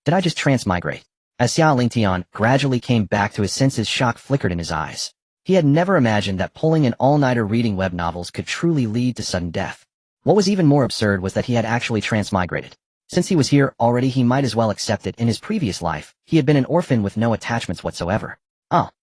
Did I just transmigrate? As Xia Lingtian gradually came back to his senses, shock flickered in his eyes. He had never imagined that pulling an all-nighter reading web novels could truly lead to sudden death. What was even more absurd was that he had actually transmigrated. Since he was here already, he might as well accept it. In his previous life, he had been an orphan with no attachments whatsoever.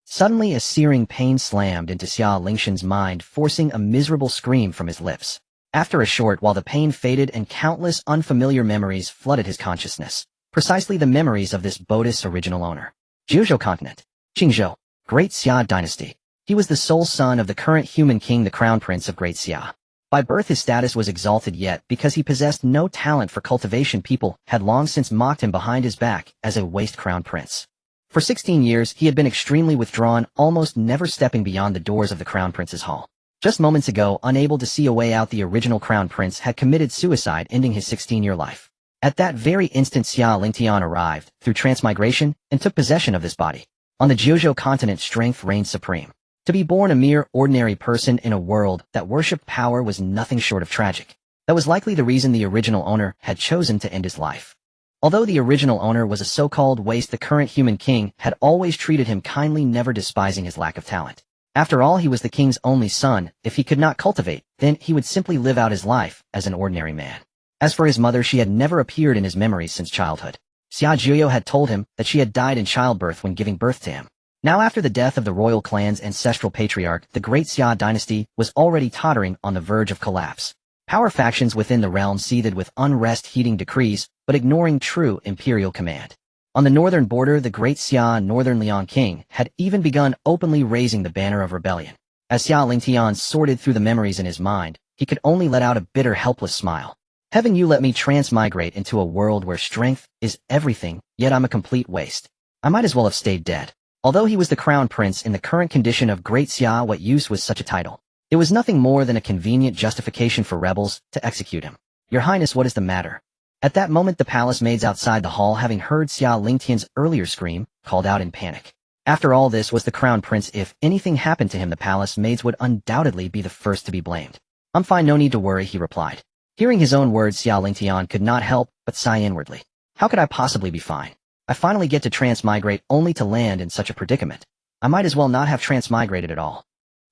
Suddenly a searing pain slammed into Xia Lingtian's mind, forcing a miserable scream from his lips. After a short while the pain faded and countless unfamiliar memories flooded his consciousness. Precisely the memories of this boat's original owner. Jiuzhou Continent. Jiuzhou, Great Xia Dynasty. He was the sole son of the current human king, the crown prince of Great Xia. By birth his status was exalted, yet because he possessed no talent for cultivation, people had long since mocked him behind his back as a waste crown prince. For 16 years he had been extremely withdrawn, almost never stepping beyond the doors of the crown prince's hall. Just moments ago, unable to see a way out, the original crown prince had committed suicide, ending his 16-year life. At that very instant, Xia Lingtian arrived through transmigration and took possession of this body. On the Jiuzhou Continent, strength reigned supreme. To be born a mere ordinary person in a world that worshipped power was nothing short of tragic. That was likely the reason the original owner had chosen to end his life. Although the original owner was a so-called waste, the current human king had always treated him kindly, never despising his lack of talent. After all, he was the king's only son. If he could not cultivate, then he would simply live out his life as an ordinary man. As for his mother, she had never appeared in his memories since childhood. Xia Jiuyou had told him that she had died in childbirth when giving birth to him. Now, after the death of the royal clan's ancestral patriarch, the Great Xia Dynasty was already tottering on the verge of collapse. Power factions within the realm seethed with unrest, heeding decrees, but ignoring true imperial command. On the northern border, the Great Xia Northern Liang King had even begun openly raising the banner of rebellion. As Xia Lingtian sorted through the memories in his mind, he could only let out a bitter, helpless smile. Heaven, you let me transmigrate into a world where strength is everything, yet I'm a complete waste. I might as well have stayed dead. Although he was the crown prince in the current condition of Great Xia, what use was such a title? It was nothing more than a convenient justification for rebels to execute him. Your Highness, what is the matter? At that moment, the palace maids outside the hall, having heard Xia Lingtian's earlier scream, called out in panic. After all, this was the crown prince. If anything happened to him, the palace maids would undoubtedly be the first to be blamed. I'm fine, no need to worry, he replied. Hearing his own words, Xia Lingtian could not help but sigh inwardly. How could I possibly be fine? I finally get to transmigrate only to land in such a predicament. I might as well not have transmigrated at all.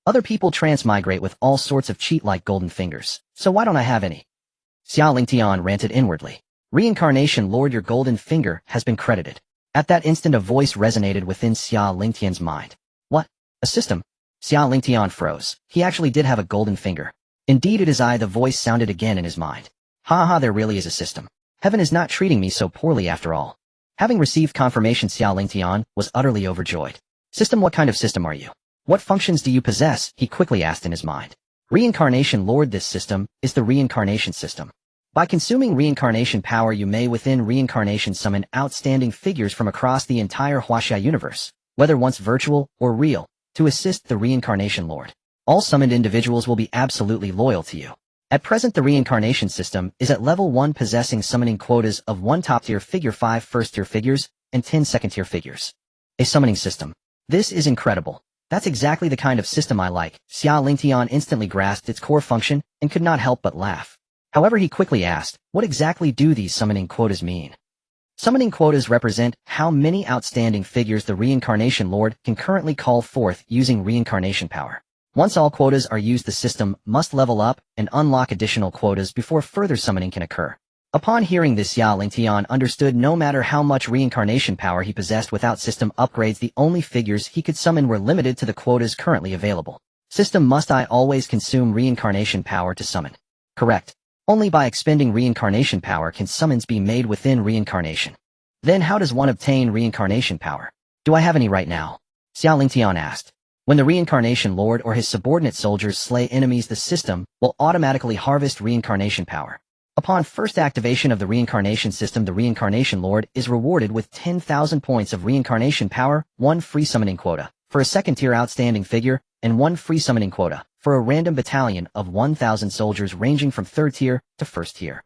Other people transmigrate with all sorts of cheat like golden fingers, so why don't I have any? Xia Lingtian ranted inwardly. Reincarnation Lord, your golden finger has been credited. At that instant a voice resonated within Xia Lingtian's mind. What? A system? Xia Lingtian froze. He actually did have a golden finger. Indeed it is I, the voice sounded again in his mind. Ha, there really is a system. Heaven is not treating me so poorly after all. Having received confirmation, Xia Lingtian was utterly overjoyed. System, what kind of system are you? What functions do you possess? He quickly asked in his mind. Reincarnation Lord, this system is the reincarnation system. By consuming reincarnation power, you may within reincarnation summon outstanding figures from across the entire Huaxia universe, whether once virtual or real, to assist the reincarnation Lord. All summoned individuals will be absolutely loyal to you. At present, the reincarnation system is at level 1, possessing summoning quotas of 1 top-tier figure, 5 first-tier figures, and 10 second-tier figures. A summoning system. This is incredible. That's exactly the kind of system I like. Xia Lingtian instantly grasped its core function and could not help but laugh. However, he quickly asked, what exactly do these summoning quotas mean? Summoning quotas represent how many outstanding figures the reincarnation Lord can currently call forth using reincarnation power. Once all quotas are used, the system must level up and unlock additional quotas before further summoning can occur. Upon hearing this, Xia Lingtian understood no matter how much reincarnation power he possessed, without system upgrades, the only figures he could summon were limited to the quotas currently available. System, must I always consume reincarnation power to summon? Correct. Only by expending reincarnation power can summons be made within reincarnation. Then how does one obtain reincarnation power? Do I have any right now? Xia Lingtian asked. When the reincarnation Lord or his subordinate soldiers slay enemies, the system will automatically harvest reincarnation power. Upon first activation of the reincarnation system, the reincarnation Lord is rewarded with 10,000 points of reincarnation power, 1 free summoning quota for a second-tier outstanding figure, and 1 free summoning quota for a random battalion of 1,000 soldiers ranging from 3rd tier to 1st tier.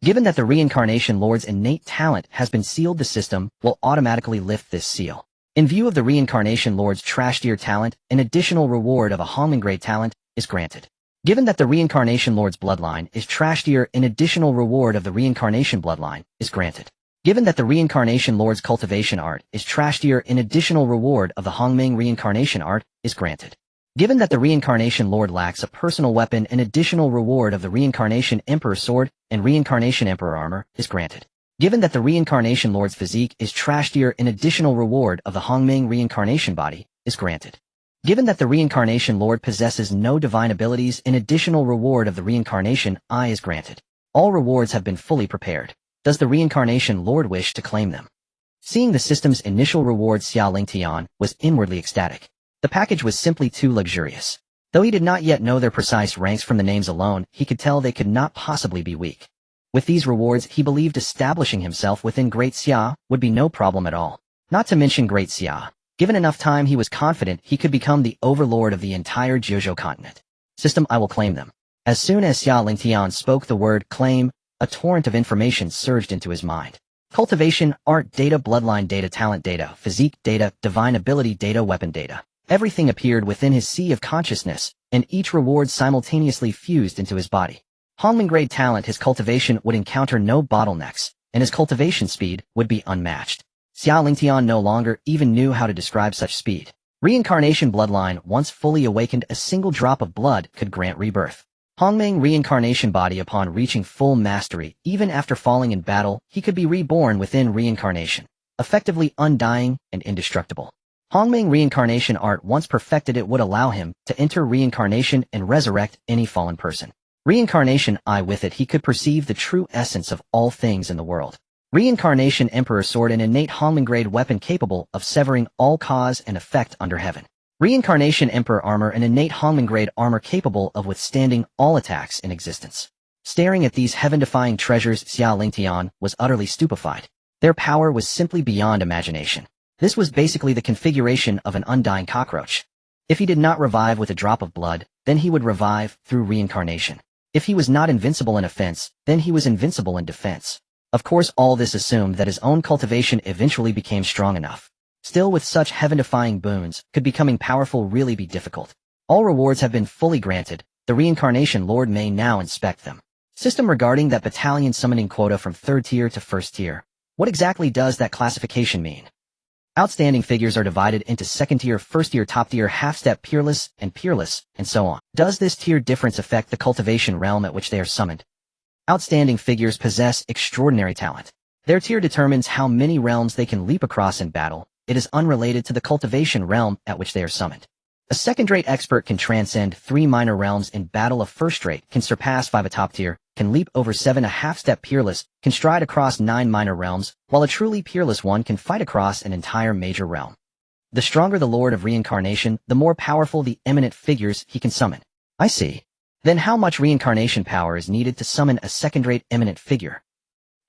Given that the reincarnation Lord's innate talent has been sealed, the system will automatically lift this seal. In view of the reincarnation Lord's trash-tier talent, an additional reward of a Hongmen-grade talent is granted. Given that the reincarnation Lord's bloodline is trash tier, an additional reward of the reincarnation bloodline is granted. Given that the Reincarnation Lord's cultivation art is trash tier, an additional reward of the Hongmeng Reincarnation art is granted. Given that the Reincarnation Lord lacks a personal weapon, an additional reward of the Reincarnation Emperor Sword and Reincarnation Emperor Armor is granted. Given that the Reincarnation Lord's physique is trash tier, an additional reward of the Hongmeng Reincarnation Body is granted. Given that the Reincarnation Lord possesses no divine abilities, an additional reward of the Reincarnation Eye is granted. All rewards have been fully prepared. Does the Reincarnation Lord wish to claim them? Seeing the system's initial reward, Xia Lingtian was inwardly ecstatic. The package was simply too luxurious. Though he did not yet know their precise ranks from the names alone, he could tell they could not possibly be weak. With these rewards, he believed establishing himself within Great Xia would be no problem at all. Not to mention Great Xia. Given enough time, he was confident he could become the overlord of the entire Jiuzhou Continent. System, I will claim them. As soon as Xia Lingtian spoke the word claim, a torrent of information surged into his mind. Cultivation, art data, bloodline data, talent data, physique data, divine ability data, weapon data. Everything appeared within his sea of consciousness, and each reward simultaneously fused into his body. Hongmeng grade talent, his cultivation would encounter no bottlenecks, and his cultivation speed would be unmatched. Xia Lingtian no longer even knew how to describe such speed. Reincarnation bloodline, once fully awakened, a single drop of blood could grant rebirth. Hongmeng Reincarnation Body, upon reaching full mastery, even after falling in battle, he could be reborn within reincarnation, effectively undying and indestructible. Hongmeng Reincarnation Art, once perfected, it would allow him to enter reincarnation and resurrect any fallen person. Reincarnation Eye, with it he could perceive the true essence of all things in the world. Reincarnation Emperor Sword, an innate Hongmeng grade weapon capable of severing all cause and effect under heaven. Reincarnation Emperor Armor, an innate Hongmeng grade armor capable of withstanding all attacks in existence. Staring at these heaven-defying treasures, Xia Lingtian was utterly stupefied. Their power was simply beyond imagination. This was basically the configuration of an undying cockroach. If he did not revive with a drop of blood, then he would revive through reincarnation. If he was not invincible in offense, then he was invincible in defense. Of course, all this assumed that his own cultivation eventually became strong enough. Still, with such heaven-defying boons, could becoming powerful really be difficult? All rewards have been fully granted. The Reincarnation Lord may now inspect them. System, regarding that battalion summoning quota from 3rd tier to 1st tier. What exactly does that classification mean? Outstanding figures are divided into 2nd tier, 1st tier, top tier, half-step, peerless, and so on. Does this tier difference affect the cultivation realm at which they are summoned? Outstanding figures possess extraordinary talent. Their tier determines how many realms they can leap across in battle. It is unrelated to the cultivation realm at which they are summoned. A second-rate expert can transcend 3 minor realms in battle. A first-rate can surpass 5 a top tier, can leap over 7 a half-step. Peerless can stride across 9 minor realms, while a truly peerless one can fight across an entire major realm. The stronger the Lord of Reincarnation, the more powerful the eminent figures he can summon. I see. Then how much reincarnation power is needed to summon a second-rate eminent figure?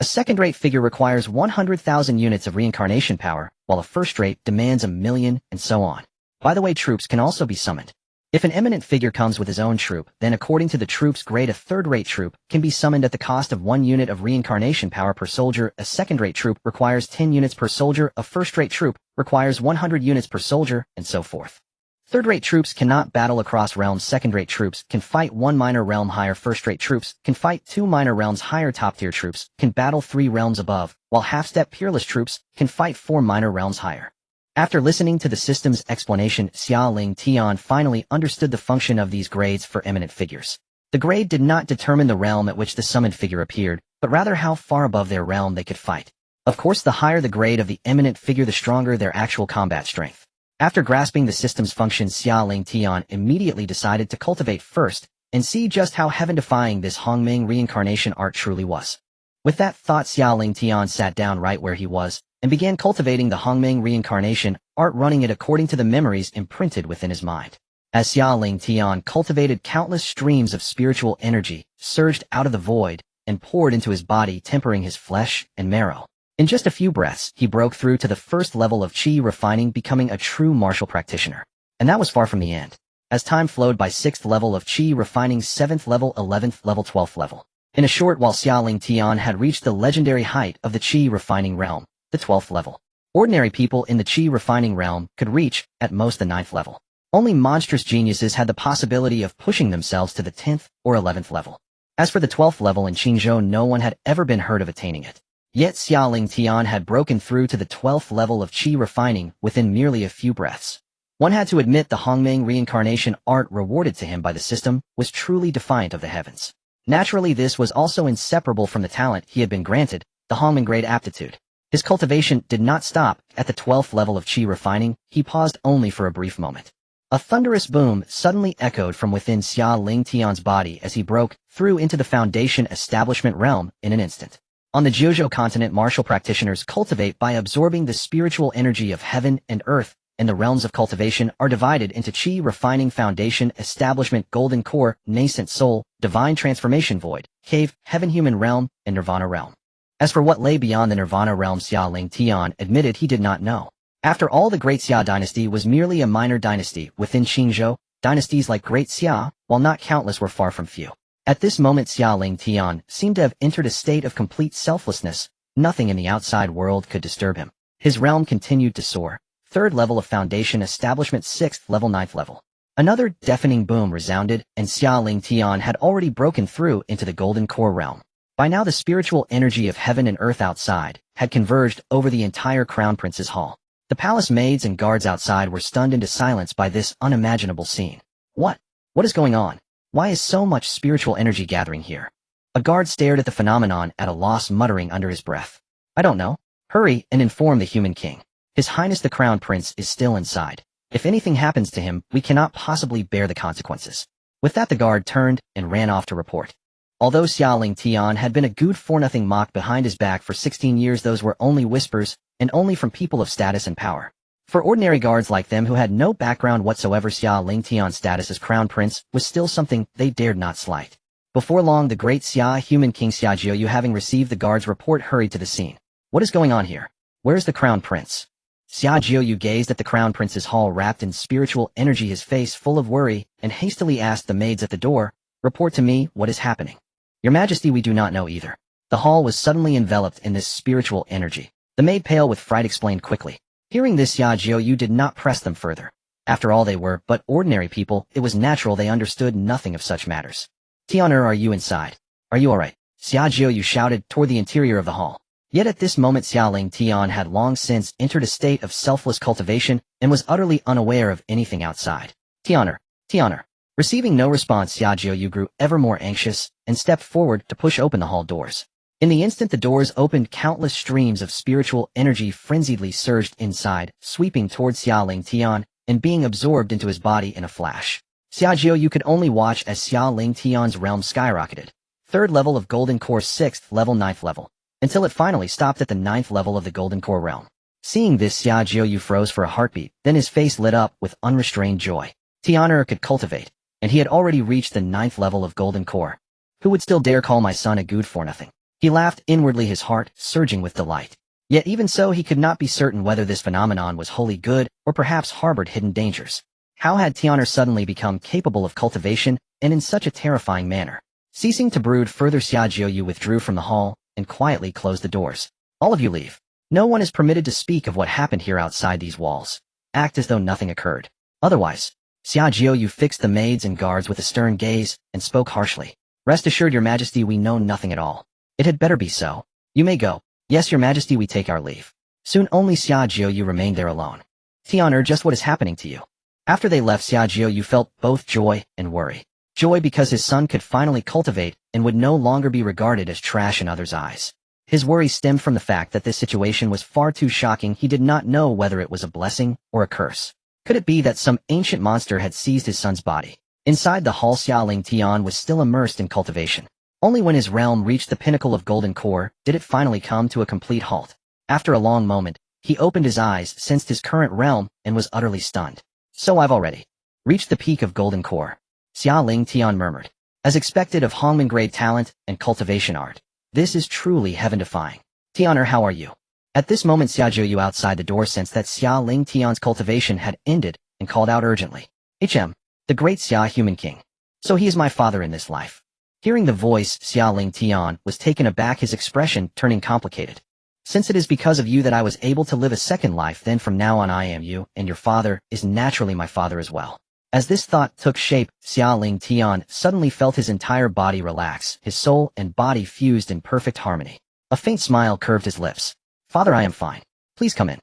A second-rate figure requires 100,000 units of reincarnation power, while a first-rate demands 1,000,000, and so on. By the way, troops can also be summoned. If an eminent figure comes with his own troop, then according to the troop's grade, a third-rate troop can be summoned at the cost of 1 unit of reincarnation power per soldier. A second-rate troop requires 10 units per soldier, a first-rate troop requires 100 units per soldier, and so forth. Third-rate troops cannot battle across realms. Second-rate troops can fight 1 minor realm higher. First-rate troops can fight 2 minor realms higher. Top-tier troops can battle 3 realms above, while half-step peerless troops can fight 4 minor realms higher. After listening to the system's explanation, Xia Lingtian finally understood the function of these grades for eminent figures. The grade did not determine the realm at which the summoned figure appeared, but rather how far above their realm they could fight. Of course, the higher the grade of the eminent figure, the stronger their actual combat strength. After grasping the system's function, Xia Lingtian immediately decided to cultivate first and see just how heaven-defying this Hongmeng reincarnation art truly was. With that thought, Xia Lingtian sat down right where he was and began cultivating the Hongmeng reincarnation art, running it according to the memories imprinted within his mind. As Xia Lingtian cultivated, countless streams of spiritual energy surged out of the void and poured into his body, tempering his flesh and marrow. In just a few breaths, he broke through to the first level of Qi refining, becoming a true martial practitioner. And that was far from the end. As time flowed by, 6th level of Qi refining, 7th level, 11th level, 12th level. In a short while, Xia Lingtian had reached the legendary height of the Qi refining realm, the 12th level. Ordinary people in the Qi refining realm could reach, at most, the 9th level. Only monstrous geniuses had the possibility of pushing themselves to the 10th or 11th level. As for the 12th level in Qinzhou, no one had ever been heard of attaining it. Yet Xia Lingtian had broken through to the 12th level of qi refining within merely a few breaths. One had to admit the Hongmeng reincarnation art rewarded to him by the system was truly defiant of the heavens. Naturally, this was also inseparable from the talent he had been granted, the Hongmeng grade aptitude. His cultivation did not stop at the 12th level of qi refining. He paused only for a brief moment. A thunderous boom suddenly echoed from within Xia Lingtian's body as he broke through into the foundation establishment realm in an instant. On the Jiuzhou Continent, martial practitioners cultivate by absorbing the spiritual energy of heaven and earth, and the realms of cultivation are divided into qi refining foundation establishment golden core, nascent soul, divine transformation void, cave, heaven human realm, and nirvana realm. As for what lay beyond the nirvana realm, Xia Lingtian admitted he did not know. After all, the Great Xia Dynasty was merely a minor dynasty within Qingzhou. Dynasties like Great Xia, while not countless, were far from few. At this moment, Xia Lingtian seemed to have entered a state of complete selflessness. Nothing in the outside world could disturb him. His realm continued to soar. 3rd level of foundation establishment, 6th level, 9th level. Another deafening boom resounded, and Xia Lingtian had already broken through into the golden core realm. By now, the spiritual energy of heaven and earth outside had converged over the entire Crown Prince's hall. The palace maids and guards outside were stunned into silence by this unimaginable scene. What is going on? Why is so much spiritual energy gathering here? A guard stared at the phenomenon at a loss, muttering under his breath. I don't know. Hurry and inform the human king. His Highness the Crown Prince is still inside. If anything happens to him, we cannot possibly bear the consequences. With that, the guard turned and ran off to report. Although Xia Lingtian had been a good-for-nothing mock behind his back for 16 years, those were only whispers, and only from people of status and power. For ordinary guards like them who had no background whatsoever, Xia Lingtian's status as Crown Prince was still something they dared not slight. Before long, the Great Xia human king Zhao Yun, having received the guard's report, hurried to the scene. What is going on here? Where's the Crown Prince? Zhao Yun gazed at the Crown Prince's hall wrapped in spiritual energy, his face full of worry, and hastily asked the maids at the door, report to me what is happening. Your Majesty, we do not know either. The hall was suddenly enveloped in this spiritual energy. The maid, pale with fright, explained quickly. Hearing this, Zhao Yun did not press them further. After all, they were but ordinary people. It was natural they understood nothing of such matters. Tian'er, are you inside? Are you alright? Zhao Yun shouted toward the interior of the hall. Yet at this moment, Xia Lingtian had long since entered a state of selfless cultivation and was utterly unaware of anything outside. Tian'er. Receiving no response, Zhao Yun grew ever more anxious and stepped forward to push open the hall doors. In the instant the doors opened, countless streams of spiritual energy frenziedly surged inside, sweeping towards Xia Lingtian and being absorbed into his body in a flash. Zhao Yun could only watch as Xia Lingtian's realm skyrocketed. 3rd level of Golden Core, 6th level, 9th level, until it finally stopped at the 9th level of the Golden Core realm. Seeing this, Zhao Yun froze for a heartbeat, then his face lit up with unrestrained joy. Tian'er could cultivate, and he had already reached the 9th level of Golden Core. Who would still dare call my son a good-for-nothing? He laughed inwardly, his heart surging with delight. Yet even so, he could not be certain whether this phenomenon was wholly good or perhaps harbored hidden dangers. How had Tian'er suddenly become capable of cultivation and in such a terrifying manner? Ceasing to brood further, Zhao Yun withdrew from the hall and quietly closed the doors. All of you leave. No one is permitted to speak of what happened here outside these walls. Act as though nothing occurred. Otherwise, Zhao Yun fixed the maids and guards with a stern gaze and spoke harshly. Rest assured, Your Majesty, we know nothing at all. It had better be so. You may go. Yes, Your Majesty, we take our leave. Soon only Zhao Yun remained there alone. Tian'er, just what is happening to you? After they left, Zhao Yun felt both joy and worry. Joy because his son could finally cultivate and would no longer be regarded as trash in others' eyes. His worry stemmed from the fact that this situation was far too shocking. He did not know whether it was a blessing or a curse. Could it be that some ancient monster had seized his son's body? Inside the hall, Xia Lingtian was still immersed in cultivation. Only when his realm reached the pinnacle of Golden Core did it finally come to a complete halt. After a long moment, he opened his eyes, sensed his current realm, and was utterly stunned. So I've already reached the peak of Golden Core, Xia Lingtian murmured. As expected of Hongmeng grade talent and cultivation art, this is truly heaven-defying. Tian'er, how are you? At this moment, Zhao Yun outside the door sensed that Xia Lingtian's cultivation had ended and called out urgently. The Great Xia human king. So he is my father in this life. Hearing the voice, Xia Lingtian was taken aback, his expression turning complicated. Since it is because of you that I was able to live a second life, then from now on I am you, and your father is naturally my father as well. As this thought took shape, Xia Lingtian suddenly felt his entire body relax, his soul and body fused in perfect harmony. A faint smile curved his lips. Father, I am fine. Please come in.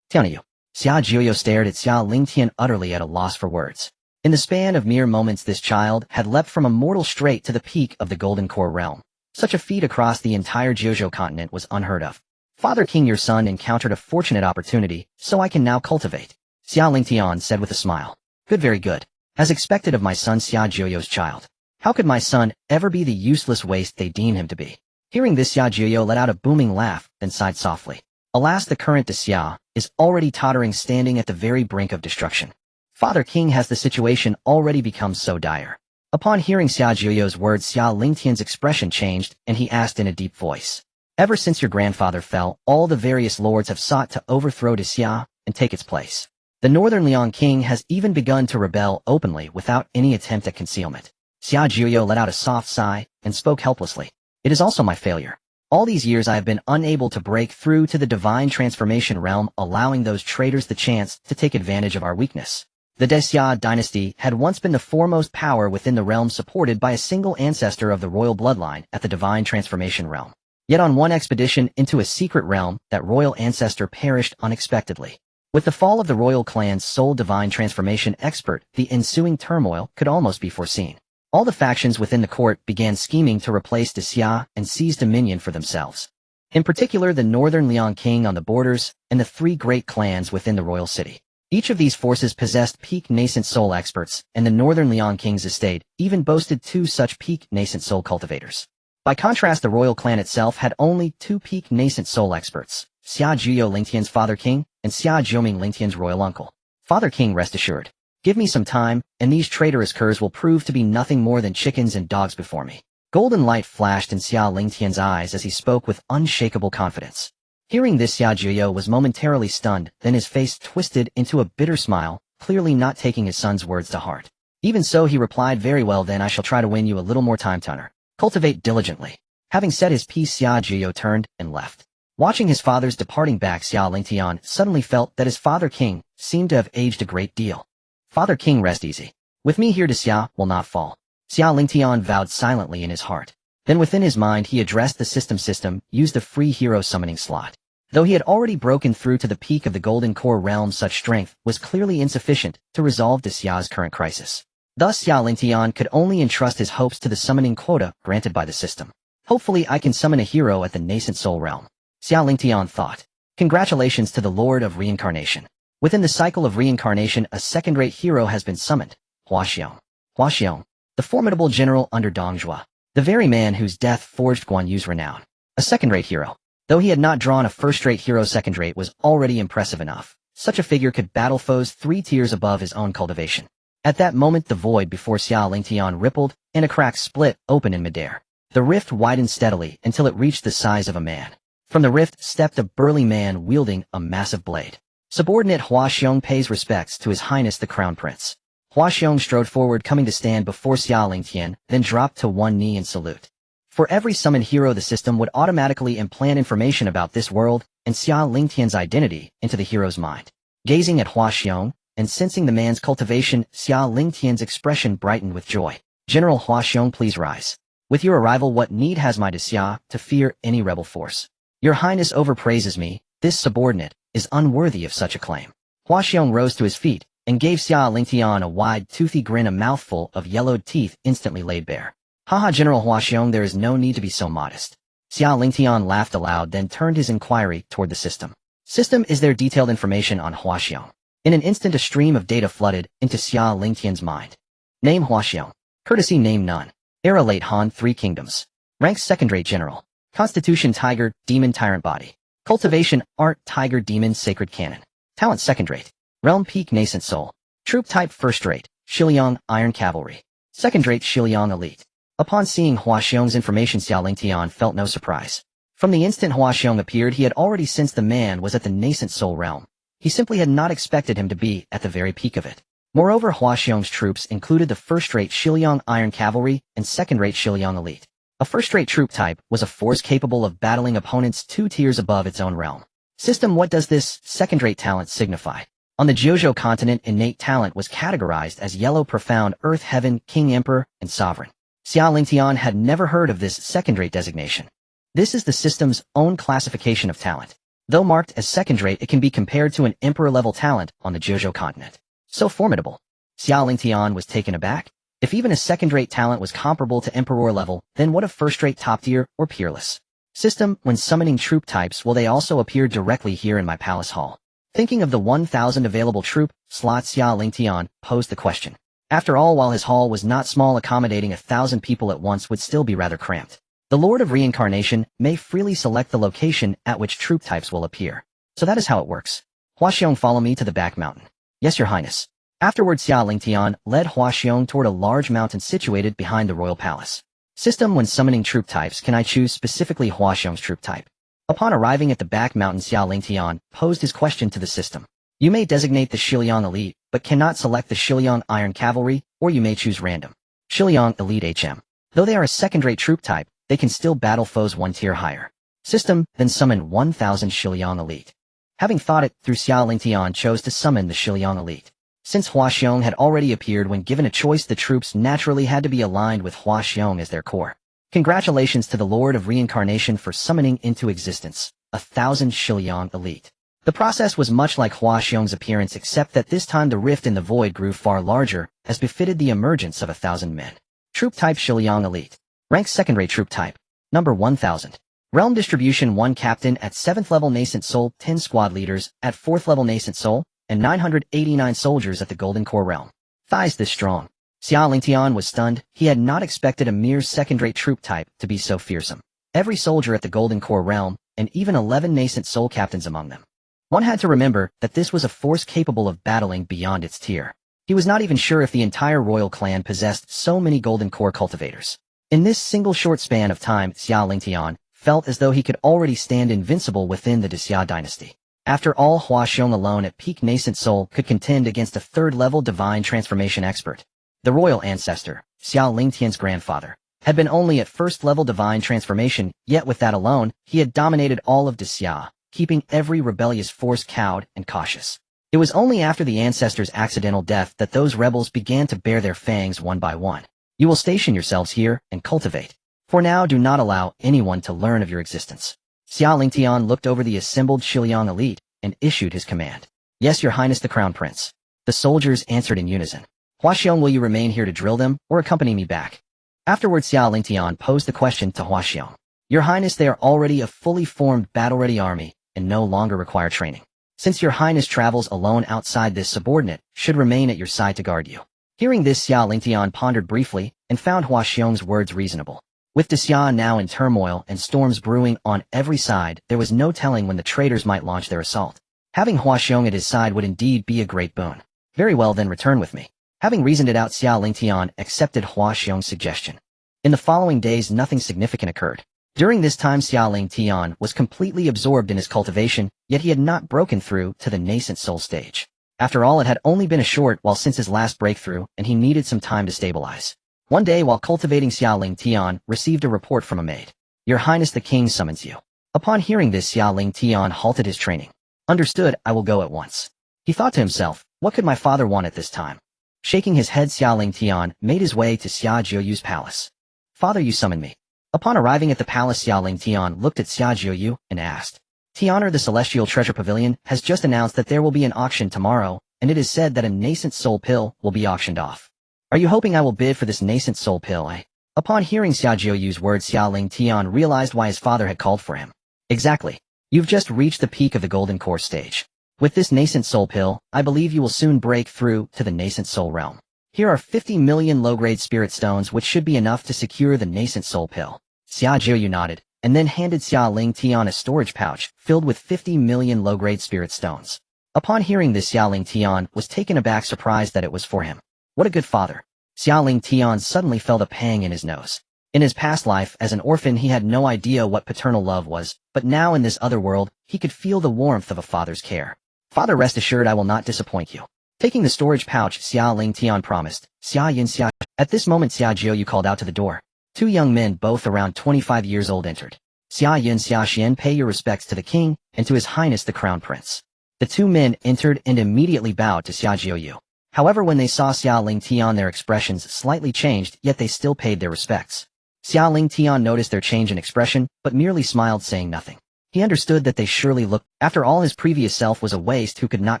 Xiang Yu. Xia Jiuzhou stared at Xia Lingtian utterly at a loss for words. In the span of mere moments this child had leapt from a mortal straight to the peak of the Golden Core realm. Such a feat across the entire Jiuzhou Continent was unheard of. Father King, your son encountered a fortunate opportunity, so I can now cultivate. Xia Lingtian said with a smile. Good, very good. As expected of my son Xia Jiuzhou's child. How could my son ever be the useless waste they deem him to be? Hearing this, Xia Jiuzhou let out a booming laugh, then sighed softly. Alas, the current de Xia is already tottering, standing at the very brink of destruction. Father King, has the situation already become so dire? Upon hearing Xia Jiuzhou's words, Xia Lingtian's expression changed, and he asked in a deep voice. Ever since your grandfather fell, all the various lords have sought to overthrow de Xia and take its place. The Northern Liang King has even begun to rebel openly without any attempt at concealment. Xia Jiuzhou let out a soft sigh and spoke helplessly. It is also my failure. All these years I have been unable to break through to the divine transformation realm, allowing those traitors the chance to take advantage of our weakness. The Xia Dynasty had once been the foremost power within the realm, supported by a single ancestor of the royal bloodline at the divine transformation realm. Yet on one expedition into a secret realm, that royal ancestor perished unexpectedly. With the fall of the royal clan's sole divine transformation expert, the ensuing turmoil could almost be foreseen. All the factions within the court began scheming to replace de Xia and seize dominion for themselves. In particular, the Northern Liang King on the borders and the three great clans within the royal city. Each of these forces possessed peak nascent soul experts, and the Northern Liang King's estate even boasted 2 such peak nascent soul cultivators. By contrast, the royal clan itself had only 2 peak nascent soul experts, Xia Jiuzhou Lingtian's father king and Xia Jiuming Lingtian's royal uncle. Father King, rest assured. Give me some time, and these traitorous curs will prove to be nothing more than chickens and dogs before me. Golden light flashed in Xia Lingtian's eyes as he spoke with unshakable confidence. Hearing this, Xia Jiuzhou was momentarily stunned, then his face twisted into a bitter smile, clearly not taking his son's words to heart. Even so, he replied, very well then, I shall try to win you a little more time, Tunner. Cultivate diligently. Having said his piece, Xia Jiuzhou turned and left. Watching his father's departing back, Xia Lingtian suddenly felt that his father King seemed to have aged a great deal. Father King, rest easy. With me here, de Xia will not fall. Xia Lingtian vowed silently in his heart. Then within his mind he addressed the system, used a free hero summoning slot. Though he had already broken through to the peak of the Golden Core realm, such strength was clearly insufficient to resolve de Xia's current crisis. Thus Xia Lingtian could only entrust his hopes to the summoning quota granted by the system. Hopefully I can summon a hero at the nascent soul realm. Xia Lingtian thought. Congratulations to the Lord of Reincarnation. Within the cycle of reincarnation, a second-rate hero has been summoned, Hua Xiong, the formidable general under Dong Zhuo, the very man whose death forged Guan Yu's renown. A second-rate hero. Though he had not drawn a first-rate hero, second-rate was already impressive enough. Such a figure could battle foes 3 tiers above his own cultivation. At that moment the void before Xia Lingtian rippled, and a crack split open in midair. The rift widened steadily until it reached the size of a man. From the rift stepped a burly man wielding a massive blade. Subordinate Hua Xiong pays respects to His Highness the Crown Prince. Hua Xiong strode forward, coming to stand before Xia Lingtian, then dropped to one knee in salute. For every summoned hero, the system would automatically implant information about this world and Xia Lingtian's identity into the hero's mind. Gazing at Hua Xiong and sensing the man's cultivation, Xia Lingtian's expression brightened with joy. General Hua Xiong, please rise. With your arrival, what need has my de Xia to fear any rebel force? Your Highness overpraises me. This subordinate is unworthy of such a claim. Hua Xiong rose to his feet and gave Xia Lingtian a wide, toothy grin. A mouthful of yellowed teeth instantly laid bare. Haha, General Hua Xiong, there is no need to be so modest. Xia Lingtian laughed aloud, then turned his inquiry toward the system. System, is there detailed information on Hua Xiong? In an instant a stream of data flooded into Xia Lingtian's mind. Name Hua Xiong. Courtesy name none. Era late Han, 3 kingdoms. Rank second-rate general. Constitution tiger, demon tyrant body. Cultivation art tiger demon sacred cannon. Talent second-rate. Realm peak nascent soul. Troop type first-rate. Xiliang iron cavalry. Second-rate Xiliang elite. Upon seeing Hua Xiong's information, Xia Lingtian felt no surprise. From the instant Hua Xiong appeared, he had already sensed the man was at the nascent soul realm. He simply had not expected him to be at the very peak of it. Moreover, Hua Xiong's troops included the first-rate Xiliang iron cavalry and second-rate Xiliang elite. A first-rate troop type was a force capable of battling opponents 2 tiers above its own realm. System, what does this second-rate talent signify? On the Jiuzhou Continent, innate talent was categorized as yellow, profound, earth, heaven, king, emperor, and sovereign. Xia Lingtian had never heard of this second-rate designation. This is the system's own classification of talent. Though marked as second-rate, it can be compared to an emperor-level talent on the Jiuzhou Continent. So formidable. Xia Lingtian was taken aback. If even a second-rate talent was comparable to emperor level, then what of first-rate top-tier or peerless? System, when summoning troop types, will they also appear directly here in my palace hall? Thinking of the 1,000 available troop slots, Xia Lingtian posed the question. After all, while his hall was not small, accommodating 1,000 people at once would still be rather cramped. The Lord of Reincarnation may freely select the location at which troop types will appear. So that is how it works. Huaxiong, follow me to the back mountain. Yes, Your Highness. Afterwards, Xia Lingtian led Huaxiong toward a large mountain situated behind the royal palace. System, when summoning troop types, can I choose specifically Huaxiong's troop type? Upon arriving at the back mountain, Xia Lingtian posed his question to the system. You may designate the Xiliang Elite, but cannot select the Xiliang Iron Cavalry, or you may choose random. Xiliang Elite HM. Though they are a second-rate troop type, they can still battle foes one tier higher. System, then summon 1,000 Xiliang Elite. Having thought it through, Xia Lingtian chose to summon the Xiliang Elite. Since Huaxiong had already appeared when given a choice, the troops naturally had to be aligned with Huaxiong as their core. Congratulations to the Lord of Reincarnation for summoning into existence 1,000 Xiliang Elite. The process was much like Huaxiong's appearance, except that this time the rift in the void grew far larger, as befitted the emergence of 1,000 men. Troop type Xiliang Elite. Rank second-rate troop type. Number 1,000. Realm distribution: 1 captain at 7th level nascent soul, 10 squad leaders at 4th level nascent soul, and 989 soldiers at the Golden Core realm. Thighs this strong. Xia Lingtian was stunned. He had not expected a mere second-rate troop type to be so fearsome. Every soldier at the Golden Core realm, and even 11 nascent soul captains among them. One had to remember that this was a force capable of battling beyond its tier. He was not even sure if the entire royal clan possessed so many Golden Core cultivators. In this single short span of time, Xia Lingtian felt as though he could already stand invincible within the Xia Dynasty. After all, Huaxiong alone at peak nascent soul could contend against a third-level divine transformation expert. The royal ancestor, Xia Lingtian's grandfather, had been only at first-level divine transformation, yet with that alone, he had dominated all of Xia, keeping every rebellious force cowed and cautious. It was only after the ancestor's accidental death that those rebels began to bare their fangs one by one. You will station yourselves here and cultivate. For now, do not allow anyone to learn of your existence. Xia Lingtian looked over the assembled Xiliang Elite and issued his command. Yes, Your Highness the Crown Prince. The soldiers answered in unison. Huaxiong, will you remain here to drill them, or accompany me back? Afterwards, Xia Lingtian posed the question to Huaxiong. Your Highness, they are already a fully formed battle-ready army, and no longer require training. Since Your Highness travels alone outside, this subordinate should remain at your side to guard you. Hearing this, Xia Lingtian pondered briefly and found Huaxiong's words reasonable. With Xia now in turmoil and storms brewing on every side, there was no telling when the traitors might launch their assault. Having Huaxiong at his side would indeed be a great boon. Very well, then return with me. Having reasoned it out, Xia Lingtian accepted Huaxiong's suggestion. In the following days, nothing significant occurred. During this time, Xia Lingtian was completely absorbed in his cultivation, yet he had not broken through to the nascent soul stage. After all, it had only been a short while since his last breakthrough, and he needed some time to stabilize. One day, while cultivating, Xia Lingtian received a report from a maid. Your Highness the King summons you. Upon hearing this, Xia Lingtian halted his training. Understood, I will go at once. He thought to himself, what could my father want at this time? Shaking his head, Xia Lingtian made his way to Xia Jiuyu's palace. Father, you summoned me. Upon arriving at the palace, Xia Lingtian looked at Xia Jiuyu and asked, Tian'er, the Celestial Treasure Pavilion has just announced that there will be an auction tomorrow, and it is said that a nascent soul pill will be auctioned off. Are you hoping I will bid for this nascent soul pill? Upon hearing Xia Jiuyu's words, Xia Lingtian realized why his father had called for him. Exactly. You've just reached the peak of the Golden Core stage. With this nascent soul pill, I believe you will soon break through to the nascent soul realm. Here are 50 million low-grade spirit stones, which should be enough to secure the nascent soul pill. Xia Jiuyu nodded, and then handed Xia Lingtian a storage pouch filled with 50 million low-grade spirit stones. Upon hearing this, Xia Lingtian was taken aback, surprised that it was for him. What a good father. Xia Lingtian suddenly felt a pang in his nose. In his past life, as an orphan, he had no idea what paternal love was, but now in this other world, he could feel the warmth of a father's care. Father, rest assured I will not disappoint you. Taking the storage pouch, Xia Lingtian promised, Xia Yun Xia. At this moment, Xia Jiuyu called out to the door. 2 young men, both around 25 years old, entered. Xia Yun Xia Xian, pay your respects to the king and to His Highness the Crown Prince. The 2 men entered and immediately bowed to Xia Jiuyu. However, when they saw Xia Lingtian, their expressions slightly changed, yet they still paid their respects. Xia Lingtian noticed their change in expression, but merely smiled, saying nothing. He understood that they surely looked, after all his previous self was a waste who could not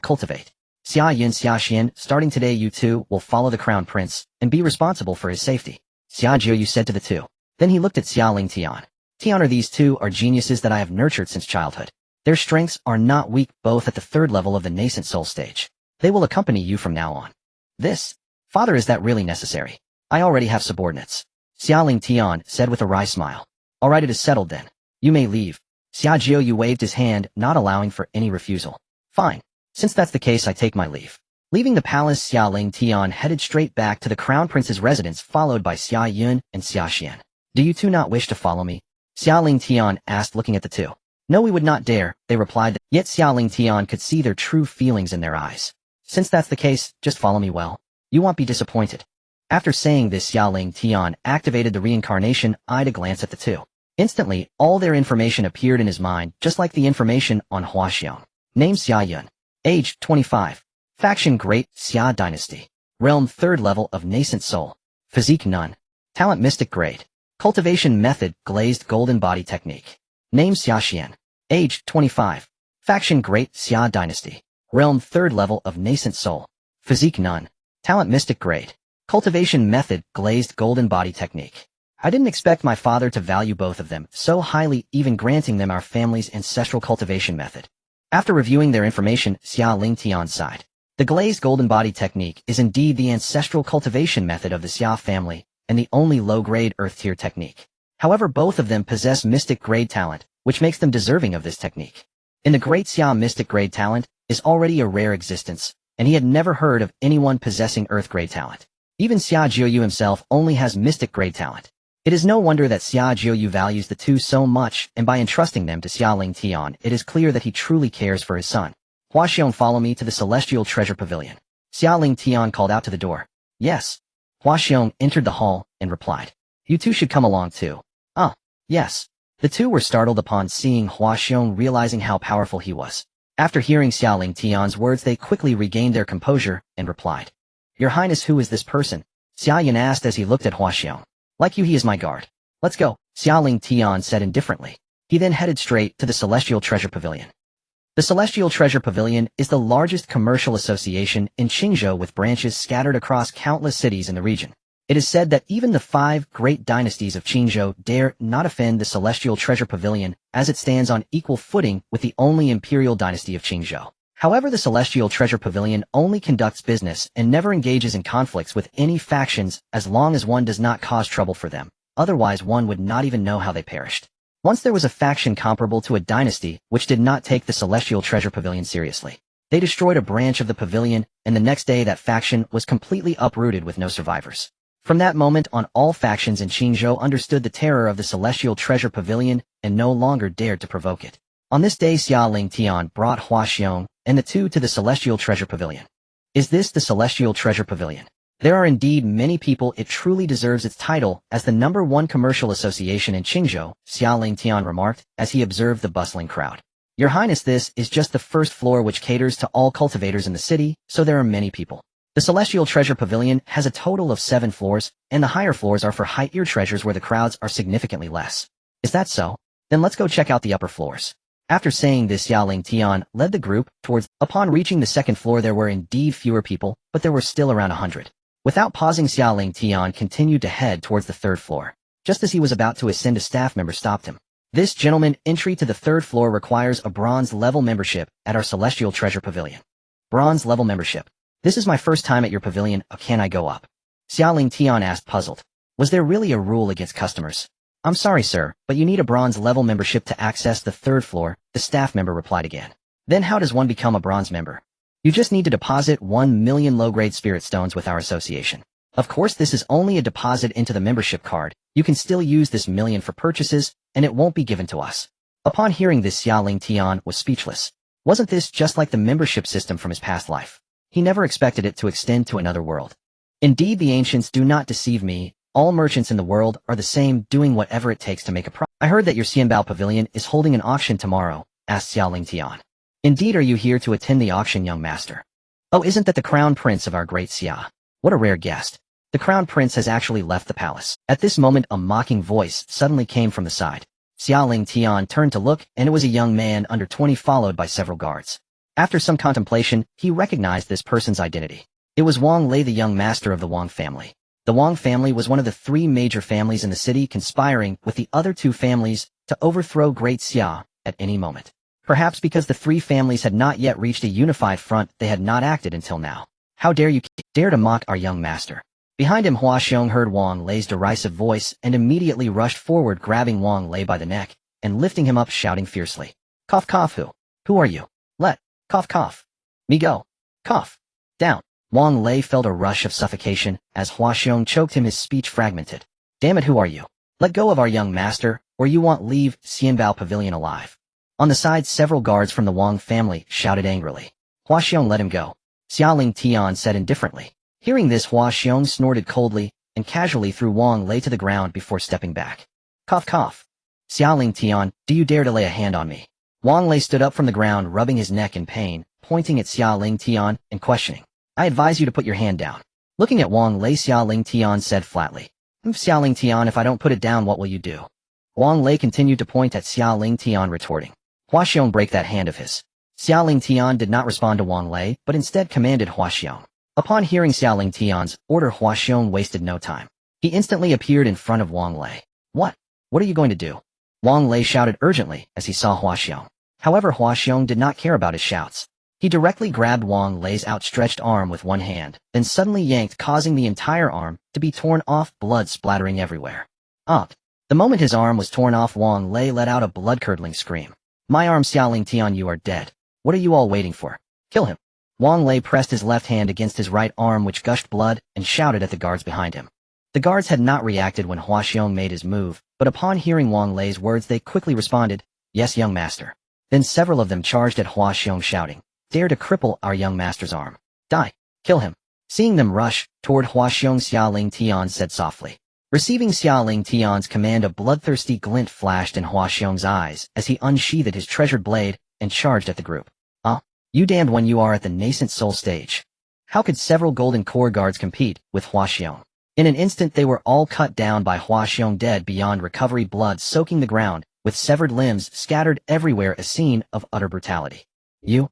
cultivate. Xia Yun, Xia Xian, starting today you two will follow the crown prince, and be responsible for his safety. Xia Jiuzhou said to the two. Then he looked at Xia Lingtian. Tian, these two are geniuses that I have nurtured since childhood. Their strengths are not weak, both at the third level of the nascent soul stage. They will accompany you from now on. This? Father, is that really necessary? I already have subordinates. Xia Lingtian said with a wry smile. All right, it is settled then. You may leave. Xia Jiuzhou waved his hand, not allowing for any refusal. Fine. Since that's the case, I take my leave. Leaving the palace, Xia Lingtian headed straight back to the crown prince's residence, followed by Xia Yun and Xia Xian. Do you two not wish to follow me? Xia Lingtian asked, looking at the two. No, we would not dare, they replied, yet Xia Lingtian could see their true feelings in their eyes. Since that's the case, just follow me well. You won't be disappointed. After saying this, Xia Lingtian activated the reincarnation eye to glance at the two. Instantly, all their information appeared in his mind, just like the information on Huaxiong. Name Xia Yun. Age 25. Faction Great Xia Dynasty. Realm 3rd level of nascent soul. Physique none. Talent mystic grade. Cultivation method glazed golden body technique. Name Xia Xian. Age 25. Faction Great Xia Dynasty. Realm 3rd level of nascent soul. Physique none. Talent mystic grade. Cultivation method glazed golden body technique. I didn't expect my father to value both of them so highly, even granting them our family's ancestral cultivation method. After reviewing their information, Xia Lingtian sighed. The glazed golden body technique is indeed the ancestral cultivation method of the Xia family, and the only low-grade earth-tier technique. However, both of them possess mystic grade talent, which makes them deserving of this technique. In the Great Xia, mystic grade talent is already a rare existence, and he had never heard of anyone possessing earth grade talent. Even Xia Jiuzhou himself only has mystic grade talent. It is no wonder that Xia Jiuzhou values the two so much, and by entrusting them to Xia Lingtian, it is clear that he truly cares for his son. Huaxiong, follow me to the Celestial Treasure Pavilion. Xia Lingtian called out to the door. Yes. Huaxiong entered the hall and replied. You two should come along too. Ah, yes. The two were startled upon seeing Huaxiong, realizing how powerful he was. After hearing Xia Lingtian's words, they quickly regained their composure and replied. Your Highness, who is this person? Xia Yun asked as he looked at Huaxiong. Like you, he is my guard. Let's go, Xia Lingtian said indifferently. He then headed straight to the Celestial Treasure Pavilion. The Celestial Treasure Pavilion is the largest commercial association in Qingzhou, with branches scattered across countless cities in the region. It is said that even the 5 great dynasties of Qingzhou dare not offend the Celestial Treasure Pavilion, as it stands on equal footing with the only imperial dynasty of Qingzhou. However, the Celestial Treasure Pavilion only conducts business and never engages in conflicts with any factions as long as one does not cause trouble for them. Otherwise, one would not even know how they perished. Once there was a faction comparable to a dynasty which did not take the Celestial Treasure Pavilion seriously. They destroyed a branch of the pavilion, and the next day that faction was completely uprooted with no survivors. From that moment on, all factions in Qingzhou understood the terror of the Celestial Treasure Pavilion and no longer dared to provoke it. On this day, Xia Lingtian brought Huaxiong and the two to the Celestial Treasure Pavilion. Is this the Celestial Treasure Pavilion? There are indeed many people. It truly deserves its title as the #1 commercial association in Qingzhou, Xia Lingtian remarked as he observed the bustling crowd. Your Highness, this is just the first floor, which caters to all cultivators in the city, so there are many people. The Celestial Treasure Pavilion has a total of 7 floors, and the higher floors are for high-tier treasures where the crowds are significantly less. Is that so? Then let's go check out the upper floors. After saying this, Xia Lingtian led the group towards. Upon reaching the 2nd floor, there were indeed fewer people, but there were still around 100. Without pausing, Xia Lingtian continued to head towards the 3rd floor. Just as he was about to ascend, a staff member stopped him. This gentleman, entry to the 3rd floor requires a bronze level membership at our Celestial Treasure Pavilion. Bronze level membership. This is my first time at your pavilion. Can I go up? Xia Lingtian asked, puzzled. Was there really a rule against customers? I'm sorry, sir, but you need a bronze level membership to access the 3rd floor, the staff member replied again. Then how does one become a bronze member? You just need to deposit 1 million low-grade spirit stones with our association. Of course, this is only a deposit into the membership card. You can still use this million for purchases, and it won't be given to us. Upon hearing this, Xia Lingtian was speechless. Wasn't this just like the membership system from his past life? He never expected it to extend to another world. Indeed, the ancients do not deceive me. All merchants in the world are the same, doing whatever it takes to make a profit. I heard that your Xianbao Pavilion is holding an auction tomorrow, asked Xia Lingtian. Indeed, are you here to attend the auction, young master? Oh, isn't that the crown prince of our Great Xia? What a rare guest. The crown prince has actually left the palace. At this moment a mocking voice suddenly came from the side. Xia Lingtian turned to look, and it was a young man under 20 followed by several guards. After some contemplation, he recognized this person's identity. It was Wang Lei, the young master of the Wang family. The Wang family was one of the 3 major families in the city, conspiring with the other 2 families to overthrow Great Xia at any moment. Perhaps because the 3 families had not yet reached a unified front, they had not acted until now. How dare you dare to mock our young master? Behind him, Hua Xiong heard Wang Lei's derisive voice and immediately rushed forward, grabbing Wang Lei by the neck and lifting him up, shouting fiercely. Cough cough, who are you? Let, cough cough. Me go. Cough. Down. Wang Lei felt a rush of suffocation as Hua Xiong choked him, his speech fragmented. Damn it, who are you? Let go of our young master, or you won't leave Xianbao Pavilion alive. On the side, several guards from the Wang family shouted angrily. Hua Xiong, let him go. Xia Lingtian said indifferently. Hearing this, Hua Xiong snorted coldly and casually threw Wang Lei to the ground before stepping back. Cough cough. Xia Lingtian, do you dare to lay a hand on me? Wang Lei stood up from the ground, rubbing his neck in pain, pointing at Xia Lingtian and questioning. I advise you to put your hand down. Looking at Wang Lei, Xia Lingtian said flatly. Xia Lingtian, if I don't put it down, what will you do? Wang Lei continued to point at Xia Lingtian, retorting. Hua Xiong, break that hand of his. Xia Lingtian did not respond to Wang Lei, but instead commanded Hua Xiong. Upon hearing Xia Lingtian's order, Hua Xiong wasted no time. He instantly appeared in front of Wang Lei. What? What are you going to do? Wang Lei shouted urgently as he saw Hua Xiong. However, Hua Xiong did not care about his shouts. He directly grabbed Wang Lei's outstretched arm with one hand, then suddenly yanked, causing the entire arm to be torn off, blood splattering everywhere. Up. The moment his arm was torn off, Wang Lei let out a blood-curdling scream. My arm, Xia Lingtian, you are dead. What are you all waiting for? Kill him. Wang Lei pressed his left hand against his right arm, which gushed blood, and shouted at the guards behind him. The guards had not reacted when Hua Xiong made his move, but upon hearing Wang Lei's words they quickly responded, Yes, young master. Then several of them charged at Hua Xiong, shouting, Dare to cripple our young master's arm. Die. Kill him. Seeing them rush toward Hua Xiong, Xia Lingtian said softly. Receiving Xia Lingtian's command, a bloodthirsty glint flashed in Hua Xiong's eyes as he unsheathed his treasured blade and charged at the group. You damned when you are at the nascent soul stage. How could several golden core guards compete with Hua Xiong? In an instant they were all cut down by Hua Xiong, dead beyond recovery, blood soaking the ground, with severed limbs scattered everywhere, a scene of utter brutality. You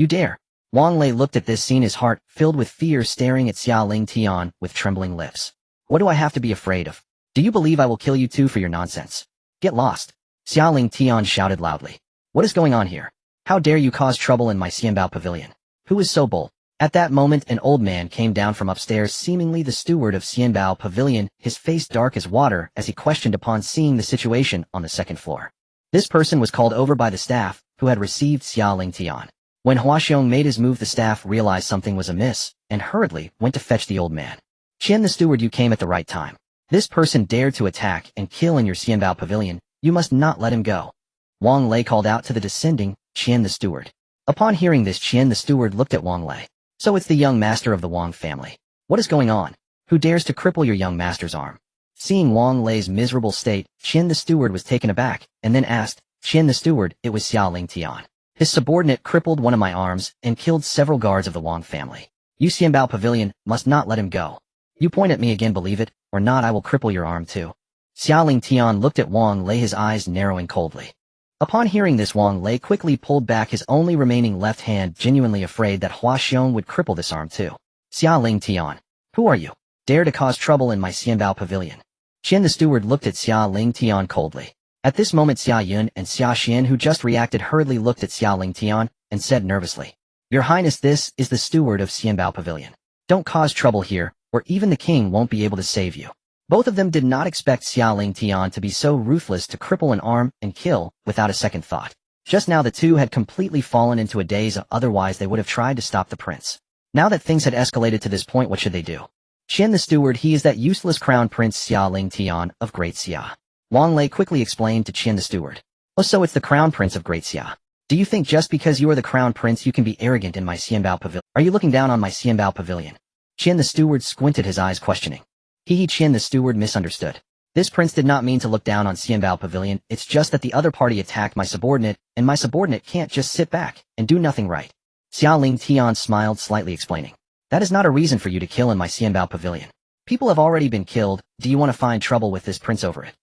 dare. Wang Lei looked at this scene, his heart filled with fear, staring at Xia Lingtian with trembling lips. What do I have to be afraid of? Do you believe I will kill you too for your nonsense? Get lost. Xia Lingtian shouted loudly. What is going on here? How dare you cause trouble in my Xianbao Pavilion? Who is so bold? At that moment an old man came down from upstairs, seemingly the steward of Xianbao Pavilion, his face dark as water as he questioned upon seeing the situation on the second floor. This person was called over by the staff, who had received Xia Lingtian. When Hua Xiong made his move, the staff realized something was amiss, and hurriedly went to fetch the old man. Qian the steward, you came at the right time. This person dared to attack and kill in your Xianbao Pavilion. You must not let him go. Wang Lei called out to the descending Qian the steward. Upon hearing this, Qian the steward looked at Wang Lei. So it's the young master of the Wang family. What is going on? Who dares to cripple your young master's arm? Seeing Wang Lei's miserable state, Qian the steward was taken aback, and then asked, Qian the steward, it was Xia Lingtian. His subordinate crippled one of my arms and killed several guards of the Wang family. You Xianbao Pavilion must not let him go. You point at me again, believe it, or not I will cripple your arm too. Xia Lingtian looked at Wang Lei, his eyes narrowing coldly. Upon hearing this, Wang Lei quickly pulled back his only remaining left hand, genuinely afraid that Hua Xiong would cripple this arm too. Xia Lingtian, who are you? Dare to cause trouble in my Xianbao Pavilion? Qian the steward looked at Xia Lingtian coldly. At this moment Zhao Yun and Xia Xian, who just reacted, hurriedly looked at Xia Lingtian and said nervously, Your Highness, this is the steward of Xianbao Pavilion. Don't cause trouble here, or even the king won't be able to save you. Both of them did not expect Xia Lingtian to be so ruthless to cripple an arm and kill without a second thought. Just now the two had completely fallen into a daze, otherwise they would have tried to stop the prince. Now that things had escalated to this point, what should they do? Qian the steward, he is that useless crown prince Xia Lingtian of Great Xia. Wang Lei quickly explained to Qian the steward. Oh, so it's the crown prince of Great Xia. Do you think just because you are the crown prince you can be arrogant in my Xianbao Pavilion? Are you looking down on my Xianbao Pavilion? Qian the steward squinted his eyes, questioning. Qian the steward misunderstood. This prince did not mean to look down on Xianbao Pavilion, it's just that the other party attacked my subordinate, and my subordinate can't just sit back and do nothing, right? Xia Lingtian smiled slightly, explaining. That is not a reason for you to kill in my Xianbao Pavilion. People have already been killed. Do you want to find trouble with this prince over it?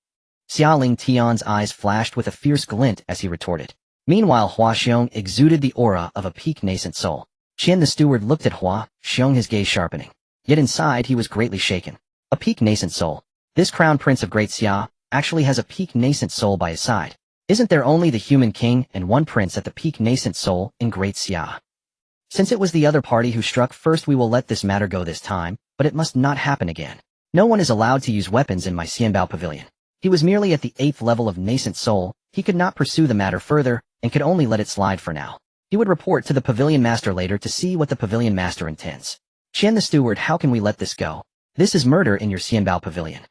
Xia Lingtian's eyes flashed with a fierce glint as he retorted. Meanwhile, Hua Xiong exuded the aura of a peak nascent soul. Qian the steward looked at Hua Xiong, his gaze sharpening. Yet inside he was greatly shaken. A peak nascent soul. This crown prince of Great Xia actually has a peak nascent soul by his side. Isn't there only the human king and one prince at the peak nascent soul in Great Xia? Since it was the other party who struck first, we will let this matter go this time, but it must not happen again. No one is allowed to use weapons in my Xianbao pavilion. He was merely at the 8th level of nascent soul. He could not pursue the matter further and could only let it slide for now. He would report to the pavilion master later to see what the pavilion master intends. Qian the steward, how can we let this go? This is murder in your Xianbao pavilion.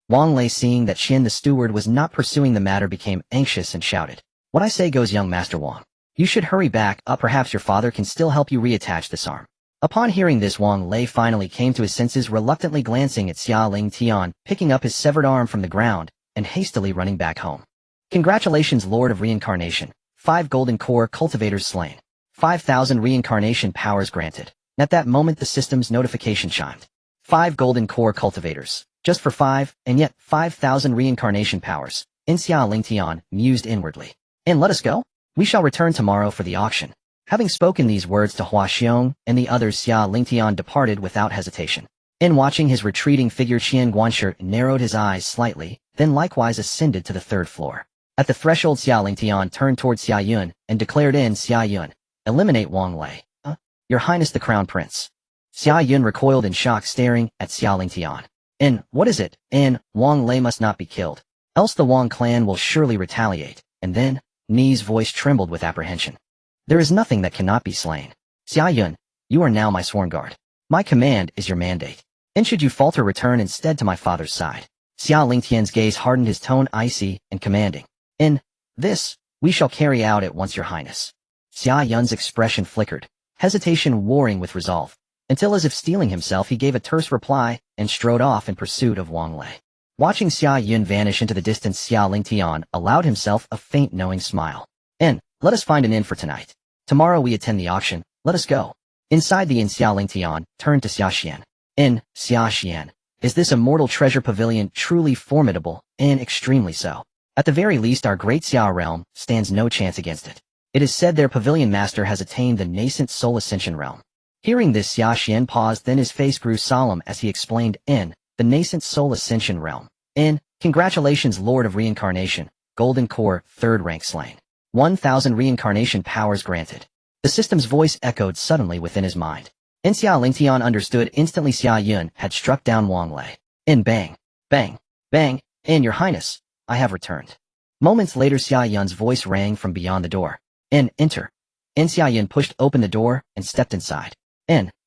Wang Lei, seeing that Qian the steward was not pursuing the matter, became anxious and shouted. What I say goes, young Master Wang. You should hurry back up. Perhaps your father can still help you reattach this arm. Upon hearing this, Wang Lei finally came to his senses, reluctantly glancing at Xia Lingtian, picking up his severed arm from the ground, and hastily running back home. Congratulations, Lord of Reincarnation. 5 golden core cultivators slain. 5,000 reincarnation powers granted. At that moment the system's notification chimed. 5 golden core cultivators. Just for 5, and yet 5,000 reincarnation powers. Xia Lingtian mused inwardly. And let us go? We shall return tomorrow for the auction. Having spoken these words to Hua Xiong and the others, Xia Lingtian departed without hesitation. In watching his retreating figure, Qian Guanshi narrowed his eyes slightly, then likewise ascended to the 3rd floor. At the threshold, Xia Lingtian turned toward Zhao Yun and declared, in Zhao Yun, eliminate Wang Lei. Your Highness the Crown Prince. Zhao Yun recoiled in shock, staring at Xia Lingtian. What is it? Wang Lei must not be killed. Else the Wang clan will surely retaliate. And then, Ni's voice trembled with apprehension. There is nothing that cannot be slain. Zhao Yun, you are now my sworn guard. My command is your mandate. And should you falter, return instead to my father's side. Xia Lingtian's gaze hardened, his tone icy and commanding. This, we shall carry out at once, your Highness. Xia Yun's expression flickered, hesitation warring with resolve, until as if steeling himself he gave a terse reply and strode off in pursuit of Wang Lei. Watching Xia Yun vanish into the distance, Xia Lingtian allowed himself a faint knowing smile. Let us find an inn for tonight. Tomorrow we attend the auction, let us go. Inside the inn, Xia Lingtian turned to Xia Xian. Xia Xian, is this immortal treasure pavilion truly formidable, and extremely so? At the very least, our Great Xia realm stands no chance against it. It is said their pavilion master has attained the nascent soul ascension realm. Hearing this, Xia Xian paused, then his face grew solemn as he explained, the nascent soul ascension realm. Congratulations, Lord of Reincarnation, Golden Core, 3rd rank slain. 1,000 reincarnation powers granted. The system's voice echoed suddenly within his mind. Xia Lingtian understood instantly. Xia Yun had struck down Wang Lei. Bang, bang, bang, your Highness, I have returned. Moments later, Xia Yun's voice rang from beyond the door. Enter. Xia Yun pushed open the door and stepped inside.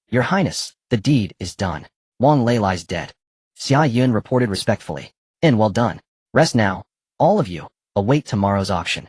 Your Highness, the deed is done. Wang Lei lies dead. Xia Yun reported respectfully. Well done. Rest now. All of you. Await tomorrow's auction.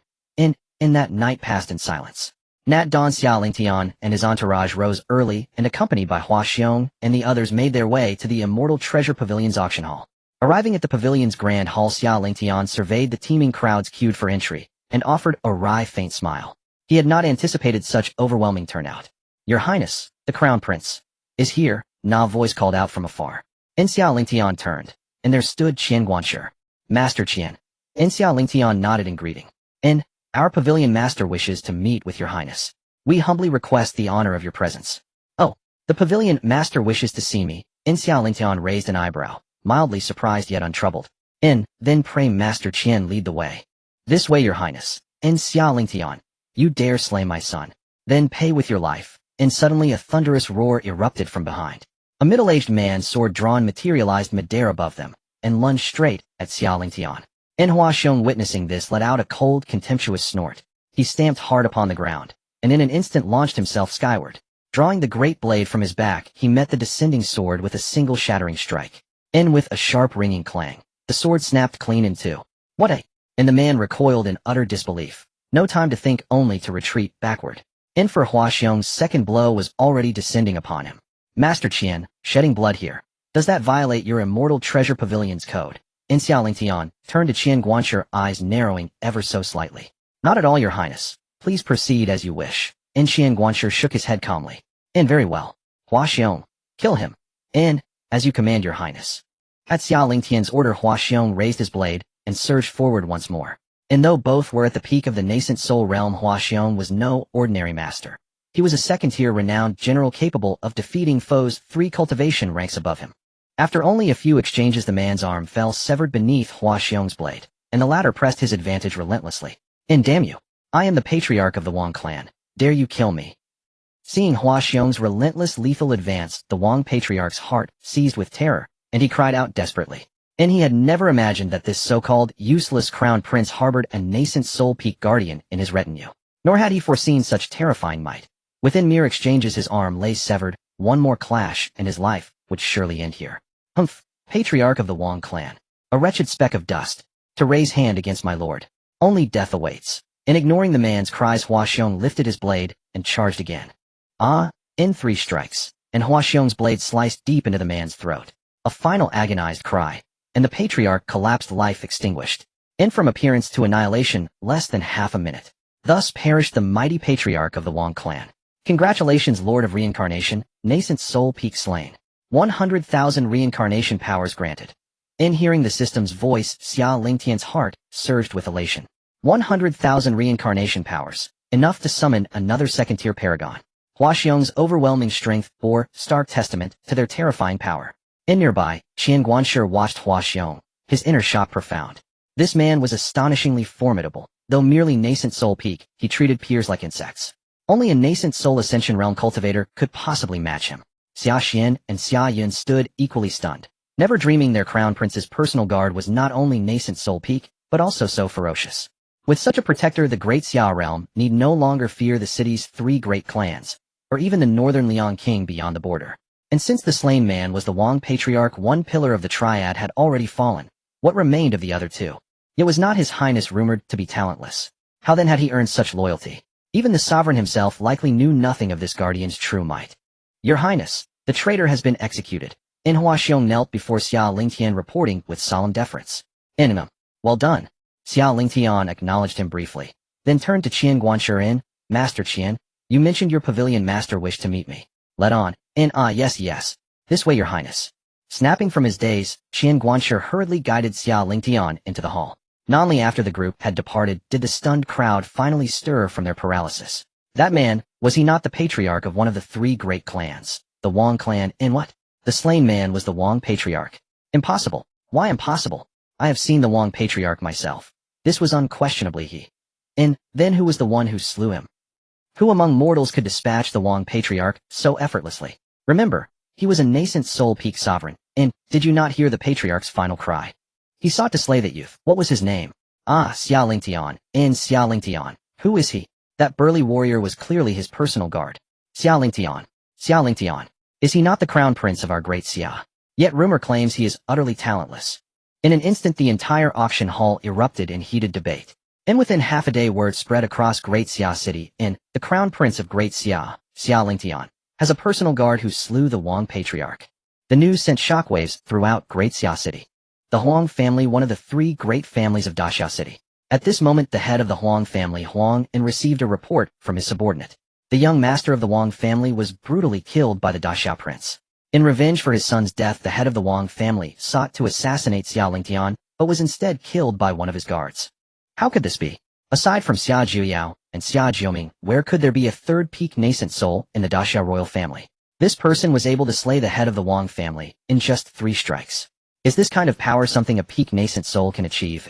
That night passed in silence. Nat dawn, Xia Lingtian and his entourage rose early and, accompanied by Hua Xiong and the others, made their way to the Immortal Treasure Pavilion's auction hall. Arriving at the pavilion's grand hall, Xia Lingtian surveyed the teeming crowds queued for entry and offered a wry, faint smile. He had not anticipated such overwhelming turnout. Your Highness, the Crown Prince, is here, Na voice called out from afar. Xia Lingtian turned, and there stood Qian Guanshi. Master Qian. Xia Lingtian nodded in greeting. Our pavilion master wishes to meet with your Highness. We humbly request the honor of your presence. Oh, the pavilion master wishes to see me. Xia Lingtian raised an eyebrow, mildly surprised yet untroubled. Then pray Master Qian lead the way. This way, your Highness. Xia Lingtian, you dare slay my son. Then pay with your life. Suddenly a thunderous roar erupted from behind. A middle-aged man, sword drawn, materialized midair above them, and lunged straight at Xia Lingtian. Hua Xiong, witnessing this, let out a cold, contemptuous snort. He stamped hard upon the ground, and in an instant launched himself skyward. Drawing the great blade from his back, he met the descending sword with a single shattering strike. With a sharp ringing clang, the sword snapped clean in two. What a... And the man recoiled in utter disbelief. No time to think, only to retreat backward. For Hua Xiong's second blow was already descending upon him. Master Qian, shedding blood here. Does that violate your Immortal Treasure Pavilion's code? Xia Lingtian turned to Qian Guanshi, eyes narrowing ever so slightly. Not at all, your Highness. Please proceed as you wish. Qian Guanshi shook his head calmly. Very well. Hua Xiong, kill him. As you command, your highness. At Xia Lingtian's order, Hua Xiong raised his blade and surged forward once more. And though both were at the peak of the nascent soul realm, Hua Xiong was no ordinary master. He was a second-tier renowned general capable of defeating foes 3 cultivation ranks above him. After only a few exchanges, the man's arm fell severed beneath Hua Xiong's blade, and the latter pressed his advantage relentlessly. And damn you! I am the patriarch of the Wang clan. Dare you kill me? Seeing Hua Xiong's relentless lethal advance, the Wang patriarch's heart seized with terror, and he cried out desperately. And he had never imagined that this so-called useless crown prince harbored a nascent soul peak guardian in his retinue. Nor had he foreseen such terrifying might. Within mere exchanges, his arm lay severed, one more clash, and his life would surely end here. Humph, patriarch of the Wang clan. A wretched speck of dust. To raise hand against my lord. Only death awaits. And ignoring the man's cries, Hua Xiong lifted his blade and charged again. In 3 strikes, and Hua Xiong's blade sliced deep into the man's throat. A final agonized cry, and the patriarch collapsed, life extinguished. And from appearance to annihilation, less than half a minute. Thus perished the mighty patriarch of the Wang clan. Congratulations, Lord of Reincarnation, nascent soul peak slain. 100,000 reincarnation powers granted. In hearing the system's voice, Xia Lingtian's heart surged with elation. 100,000 reincarnation powers, enough to summon another second-tier paragon. Hua Xiong's overwhelming strength bore stark testament to their terrifying power. In nearby, Qian Guanshi watched Hua Xiong, his inner shock profound. This man was astonishingly formidable. Though merely nascent soul peak, he treated peers like insects. Only a nascent soul ascension realm cultivator could possibly match him. Xia Xian and Zhao Yun stood equally stunned, never dreaming their crown prince's personal guard was not only nascent soul peak, but also so ferocious. With such a protector, the Great Xia realm need no longer fear the city's 3 great clans, or even the northern Liang king beyond the border. And since the slain man was the Wang patriarch, one pillar of the triad had already fallen. What remained of the other 2? It was not his highness rumored to be talentless. How then had he earned such loyalty? Even the sovereign himself likely knew nothing of this guardian's true might. Your highness, the traitor has been executed. In Hua Xiong knelt before Xia Lingtian, reporting with solemn deference. Well done. Xia Lingtian acknowledged him briefly, then turned to Qian Guanshi. Master Qian, you mentioned your pavilion master wished to meet me. Let on. Yes. This way, your highness. Snapping from his daze, Qian Guanshi hurriedly guided Xia Lingtian into the hall. Not only after the group had departed did the stunned crowd finally stir from their paralysis. That man, was he not the patriarch of one of the 3 great clans, the Wang clan? In what? The slain man was the Wang patriarch. Impossible. Why impossible? I have seen the Wang patriarch myself. This was unquestionably he. And then who was the one who slew him? Who among mortals could dispatch the Wang patriarch so effortlessly? Remember, he was a nascent soul peak sovereign, and did you not hear the patriarch's final cry? He sought to slay that youth. What was his name? Xia Lingtian. Xia Lingtian. Who is he? That burly warrior was clearly his personal guard. Xia Lingtian. Is he not the crown prince of our Great Xia? Yet rumor claims he is utterly talentless. In an instant, the entire auction hall erupted in heated debate. And within half a day, word spread across Great Xia City, the crown prince of Great Xia, Xia Lingtian, has a personal guard who slew the Wang patriarch. The news sent shockwaves throughout Great Xia City. The Huang family, one of the 3 great families of Daxia City. At this moment, the head of the Huang family, Huang, received a report from his subordinate. The young master of the Wang family was brutally killed by the Daxia prince. In revenge for his son's death, the head of the Wang family sought to assassinate Xia Lingtian, but was instead killed by one of his guards. How could this be? Aside from Xia Zhuyao and Xia Jiuming, where could there be a 3rd peak nascent soul in the Daxia royal family? This person was able to slay the head of the Wang family in just 3 strikes. Is this kind of power something a peak nascent soul can achieve?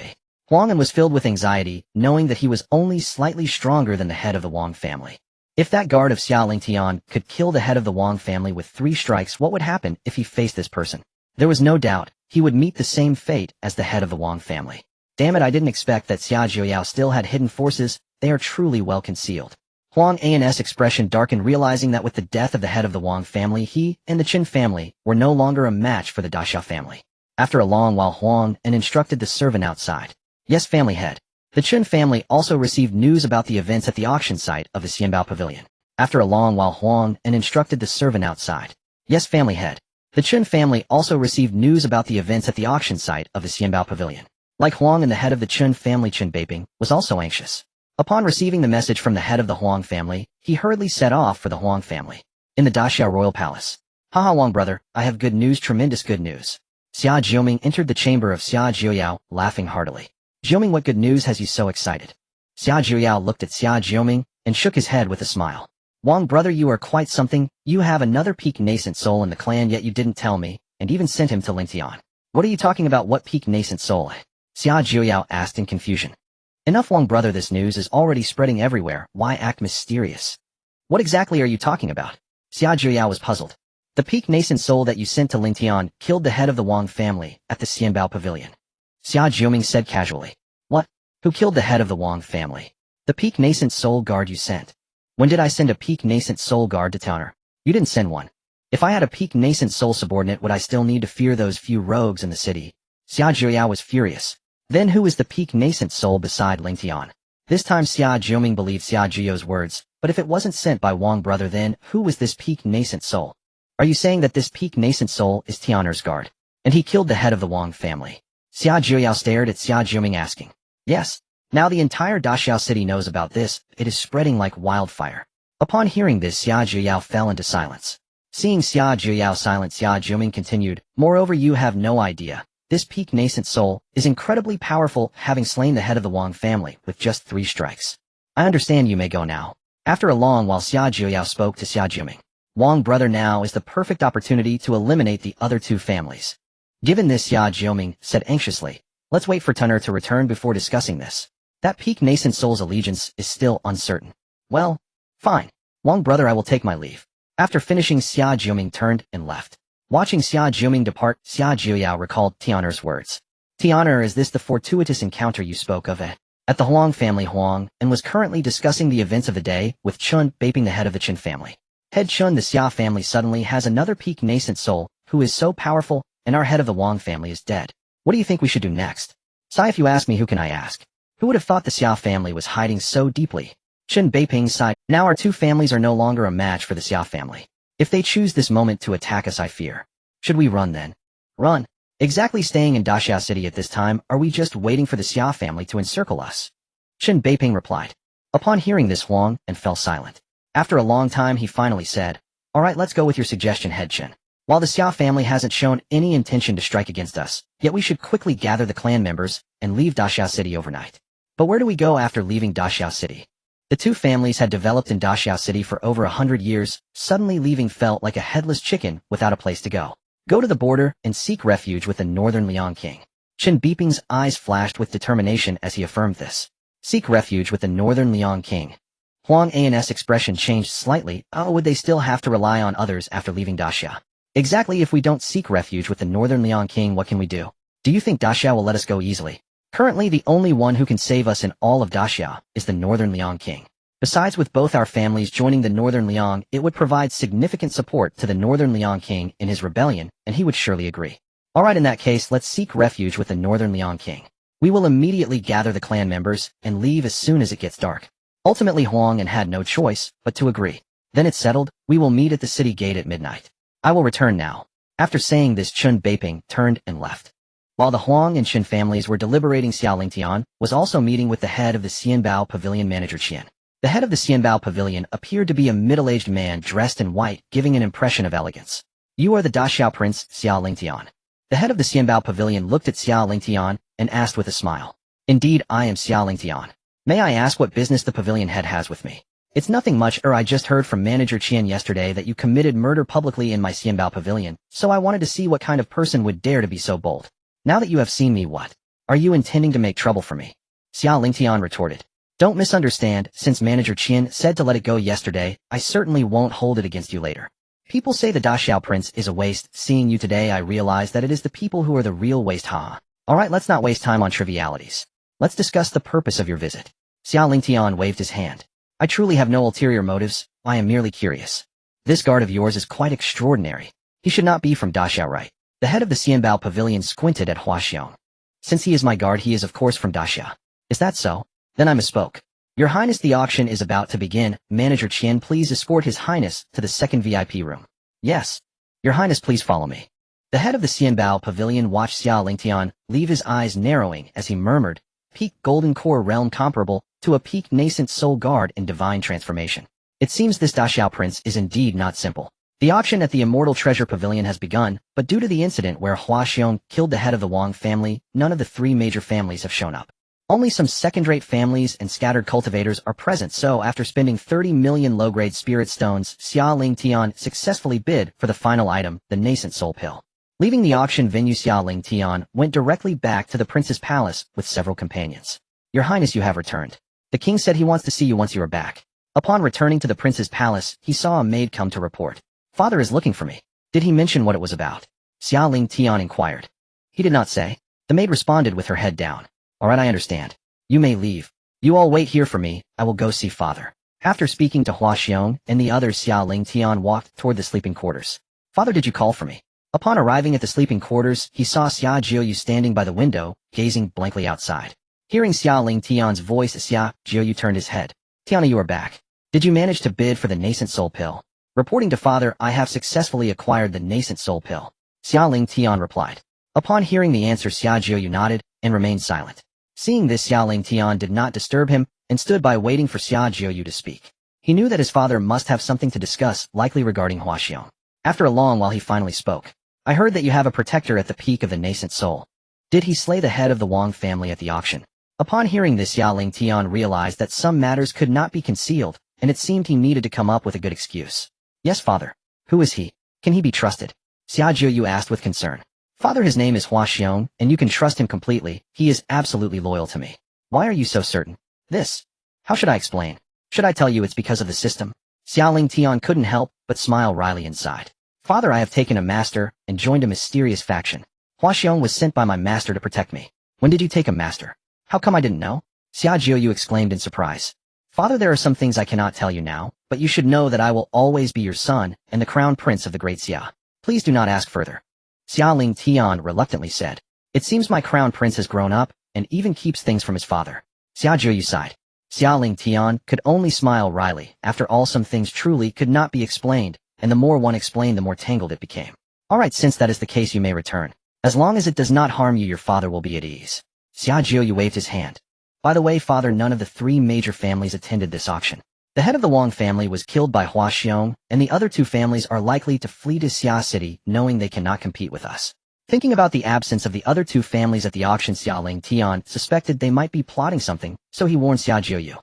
Huang was filled with anxiety, knowing that he was only slightly stronger than the head of the Wang family. If that guard of Xia Lingtian could kill the head of the Wang family with 3 strikes, what would happen if he faced this person? There was no doubt he would meet the same fate as the head of the Wang family. Damn it, I didn't expect that Xia Zhuyao still had hidden forces. They are truly well concealed. Huang's expression darkened, realizing that with the death of the head of the Wang family, he and the Qin family were no longer a match for the Daxia family. After a long while, Huang instructed the servant outside. Yes, family head. The Qin family also received news about the events at the auction site of the Xianbao Pavilion. After a long while, Huang instructed the servant outside. Yes, family head. The Qin family also received news about the events at the auction site of the Xianbao Pavilion. Like Huang, and the head of the Qin family, Qin Beiping, was also anxious. Upon receiving the message from the head of the Huang family, he hurriedly set off for the Huang family. In the Daxia royal palace. Haha Wang brother, I have good news, tremendous good news. Xia Jiuming entered the chamber of Xia Jiuyao, laughing heartily. Jiuming, what good news has you so excited? Xia Jiuyao looked at Xia Jiuming and shook his head with a smile. Wang brother, you are quite something. You have another peak nascent soul in the clan, yet you didn't tell me, and even sent him to Lingtian. What are you talking about? What peak nascent soul? Xia Jiuyao asked in confusion. Enough Wang brother, this news is already spreading everywhere. Why act mysterious? What exactly are you talking about? Xia Jiuyao was puzzled. The peak nascent soul that you sent to Lingtian killed the head of the Wang family at the Xianbao Pavilion. Xia Jiuming said casually. What? Who killed the head of the Wang family? The peak nascent soul guard you sent. When did I send a peak nascent soul guard to Towner? You didn't send one. If I had a peak nascent soul subordinate, would I still need to fear those few rogues in the city? Xia Jiuyao was furious. Then who is the peak nascent soul beside Lingtian? This time Xia Jiuming believed Xia Jiu's words, but if it wasn't sent by Wang brother, then who was this peak nascent soul? Are you saying that this peak nascent soul is Tianer's guard, and he killed the head of the Wang family? Xia Jiuyao stared at Xia Jiuming asking. Yes. Now the entire Daxiao city knows about this. It is spreading like wildfire. Upon hearing this, Xia Jiuyao fell into silence. Seeing Xia Jiuyao silent, Xia Jiuming continued, moreover, you have no idea. This peak nascent soul is incredibly powerful, having slain the head of the Wang family with just 3 strikes. I understand, you may go now. After a long while, Xia Jiuyao spoke to Xia Jiuming. Wang brother, now is the perfect opportunity to eliminate the other 2 families. Given this, Xia Jiuming said anxiously, let's wait for Tunner to return before discussing this. That peak nascent soul's allegiance is still uncertain. Well, fine. Wang brother, I will take my leave. After finishing, Xia Jiuming turned and left. Watching Xia Jiuming depart, Xia Jiuyao recalled Tianer's words. Tianer, is this the fortuitous encounter you spoke of at the Huang family Huang, and was currently discussing the events of the day with Chun baping the head of the Chen family? Head Chun, the Xia family suddenly has another peak nascent soul who is so powerful, and our head of the Wang family is dead. What do you think we should do next? Sai, if you ask me, who can I ask? Who would have thought the Xia family was hiding so deeply? Chen Beiping sighed. Now our 2 families are no longer a match for the Xia family. If they choose this moment to attack us, I fear. Should we run then? Run? Exactly, staying in Daxiao city at this time, are we just waiting for the Xia family to encircle us? Chen Beiping replied. Upon hearing this, Huang and fell silent. After a long time, he finally said, alright, let's go with your suggestion, Head Chen. While the Xia family hasn't shown any intention to strike against us, yet we should quickly gather the clan members and leave Daxiao city overnight. But where do we go after leaving Daxiao city? The 2 families had developed in Daxiao city for over 100 years, suddenly leaving felt like a headless chicken without a place to go. Go to the border and seek refuge with the Northern Liang King. Chen Beiping's eyes flashed with determination as he affirmed this. Seek refuge with the Northern Liang King. Huang An's expression changed slightly. Oh, would they still have to rely on others after leaving Daxia? Exactly, if we don't seek refuge with the Northern Liang King, what can we do? Do you think Daxia will let us go easily? Currently, the only one who can save us in all of Daxia is the Northern Liang King. Besides, with both our families joining the Northern Liang, it would provide significant support to the Northern Liang King in his rebellion, and he would surely agree. Alright, in that case, let's seek refuge with the Northern Liang King. We will immediately gather the clan members and leave as soon as it gets dark. Ultimately, Huang and had no choice but to agree. Then it's settled, we will meet at the city gate at midnight. I will return now. After saying this, Chun Beiping turned and left. While the Huang and Chen families were deliberating, Xia Lingtian was also meeting with the head of the Xianbao Pavilion manager Qian. The head of the Xianbao Pavilion appeared to be a middle-aged man dressed in white, giving an impression of elegance. You are the Daxiao Prince, Xia Lingtian. The head of the Xianbao Pavilion looked at Xia Lingtian and asked with a smile. Indeed, I am Xia Lingtian. May I ask what business the pavilion head has with me? It's nothing much, I just heard from manager Qian yesterday that you committed murder publicly in my Xianbao Pavilion, so I wanted to see what kind of person would dare to be so bold. Now that you have seen me, what? Are you intending to make trouble for me? Xia Lingtian retorted. Don't misunderstand, since manager Qian said to let it go yesterday, I certainly won't hold it against you later. People say the Daxiao Prince is a waste. Seeing you today, I realize that it is the people who are the real waste, haha. Alright, let's not waste time on trivialities. Let's discuss the purpose of your visit. Xia Lingtian waved his hand. I truly have no ulterior motives, I am merely curious. This guard of yours is quite extraordinary. He should not be from Daxiao, right? The head of the Xianbao Pavilion squinted at Hua Xiong. Since he is my guard, he is of course from Daxia. Is that so? Then I misspoke. Your Highness, the auction is about to begin. Manager Qian, please escort His Highness to the second VIP room. Yes. Your Highness, please follow me. The head of the Xianbao Pavilion watched Xia Lingtian leave, his eyes narrowing as he murmured, peak golden core realm comparable to a peak nascent soul guard in divine transformation. It seems this Daxiao Prince is indeed not simple. The auction at the Immortal Treasure Pavilion has begun, but due to the incident where Hua Xiong killed the head of the Wang family, none of the three major families have shown up. Only some second-rate families and scattered cultivators are present, so after spending 30 million low-grade spirit stones, Xia Lingtian successfully bid for the final item, the nascent soul pill. Leaving the auction venue, Xia Lingtian went directly back to the prince's palace with several companions. Your Highness, you have returned. The king said he wants to see you once you are back. Upon returning to the prince's palace, he saw a maid come to report. Father is looking for me. Did he mention what it was about? Xia Lingtian inquired. He did not say. The maid responded with her head down. Alright, I understand. You may leave. You all wait here for me, I will go see father. After speaking to Hua Xiong and the others, Xia Lingtian walked toward the sleeping quarters. Father, did you call for me? Upon arriving at the sleeping quarters, he saw Zhao Yu standing by the window, gazing blankly outside. Hearing Xia Lingtian's voice, Zhao Yu turned his head. Tiana, you are back. Did you manage to bid for the nascent soul pill? Reporting to father, I have successfully acquired the nascent soul pill. Xia Lingtian replied. Upon hearing the answer, Zhao Yu nodded and remained silent. Seeing this, Xia Lingtian did not disturb him and stood by waiting for Zhao Yu to speak. He knew that his father must have something to discuss, likely regarding Hua Xiong. After a long while, he finally spoke. I heard that you have a protector at the peak of the nascent soul. Did he slay the head of the Wang family at the auction? Upon hearing this, Xia Lingtian realized that some matters could not be concealed, and it seemed he needed to come up with a good excuse. Yes, father. Who is he? Can he be trusted? Zhao Yu asked with concern. Father, his name is Hua Xiong, and you can trust him completely. He is absolutely loyal to me. Why are you so certain? This. How should I explain? Should I tell you it's because of the system? Xia Lingtian couldn't help but smile wryly inside. Father, I have taken a master and joined a mysterious faction. Hua Xiong was sent by my master to protect me. When did you take a master? How come I didn't know? Zhao Yu exclaimed in surprise. Father, there are some things I cannot tell you now, but you should know that I will always be your son and the crown prince of the Great Xia. Please do not ask further. Xia Lingtian reluctantly said. It seems my crown prince has grown up and even keeps things from his father. Zhao Yu sighed. Xia Lingtian could only smile wryly. After all, some things truly could not be explained, and the more one explained, the more tangled it became. Alright, since that is the case, you may return. As long as it does not harm you, your father will be at ease. Zhao Yu waved his hand. By the way, father, none of the three major families attended this auction. The head of the Wang family was killed by Hua Xiong, and the other two families are likely to flee to Xia City, knowing they cannot compete with us. Thinking about the absence of the other two families at the auction, Xia Lingtian suspected they might be plotting something, so he warned Zhao Yu.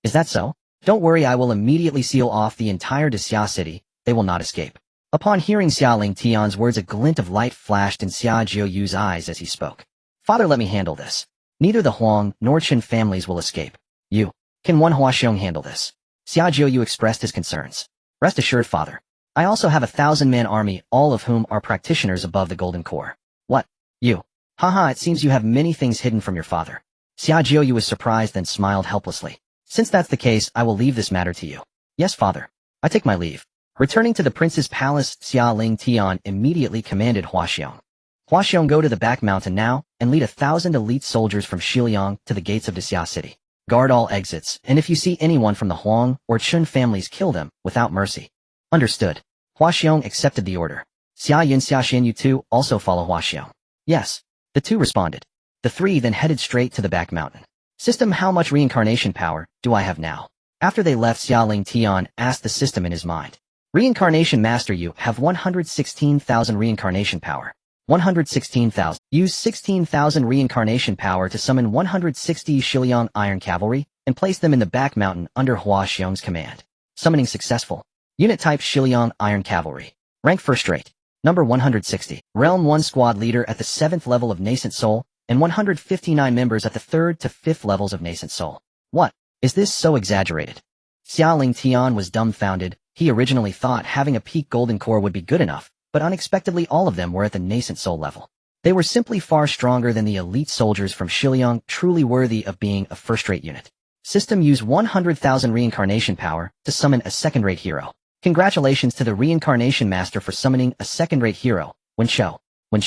Is that so? Don't worry, I will immediately seal off the entire Xia City. They will not escape. Upon hearing Xia Lingtian's words, a glint of light flashed in Zhao Yu's eyes as he spoke. Father, let me handle this. Neither the Huang nor Chen families will escape. Can one Hua Xiong handle this? Zhao Yu expressed his concerns. Rest assured, father. I also have a 1,000-man army, all of whom are practitioners above the Golden Core. What? You? Haha, it seems you have many things hidden from your father. Zhao Yu was surprised and smiled helplessly. Since that's the case, I will leave this matter to you. Yes, father. I take my leave. Returning to the prince's palace, Xia Lingtian immediately commanded Hua Xiong. Hua Xiong, go to the back mountain now, and lead 1,000 elite soldiers from Shiliang to the gates of Xia City. Guard all exits, and if you see anyone from the Huang or Chun families, kill them, without mercy. Understood. Hua Xiong accepted the order. Xia Yun, Xiang Yu too also follow Hua Xiong. Yes. The two responded. The three then headed straight to the back mountain. System, how much reincarnation power do I have now? After they left, Xia Lingtian asked the system in his mind. Reincarnation Master, you have 116,000 reincarnation power. 116,000. Use 16,000 reincarnation power to summon 160 Shiliang Iron Cavalry, and place them in the back mountain under Hua Xiong's command. Summoning successful. Unit type Shiliang Iron Cavalry. Rank first rate. Number 160. Realm 1 squad leader at the 7th level of Nascent Soul, and 159 members at the 3rd to 5th levels of Nascent Soul. What? Is this so exaggerated? Xia Lingtian was dumbfounded. He originally thought having a peak golden core would be good enough, but unexpectedly all of them were at the Nascent Soul level. They were simply far stronger than the elite soldiers from Shiliang, truly worthy of being a first-rate unit. System, use 100,000 reincarnation power to summon a second-rate hero. Congratulations to the reincarnation master for summoning a second-rate hero, Wen Shou. Wen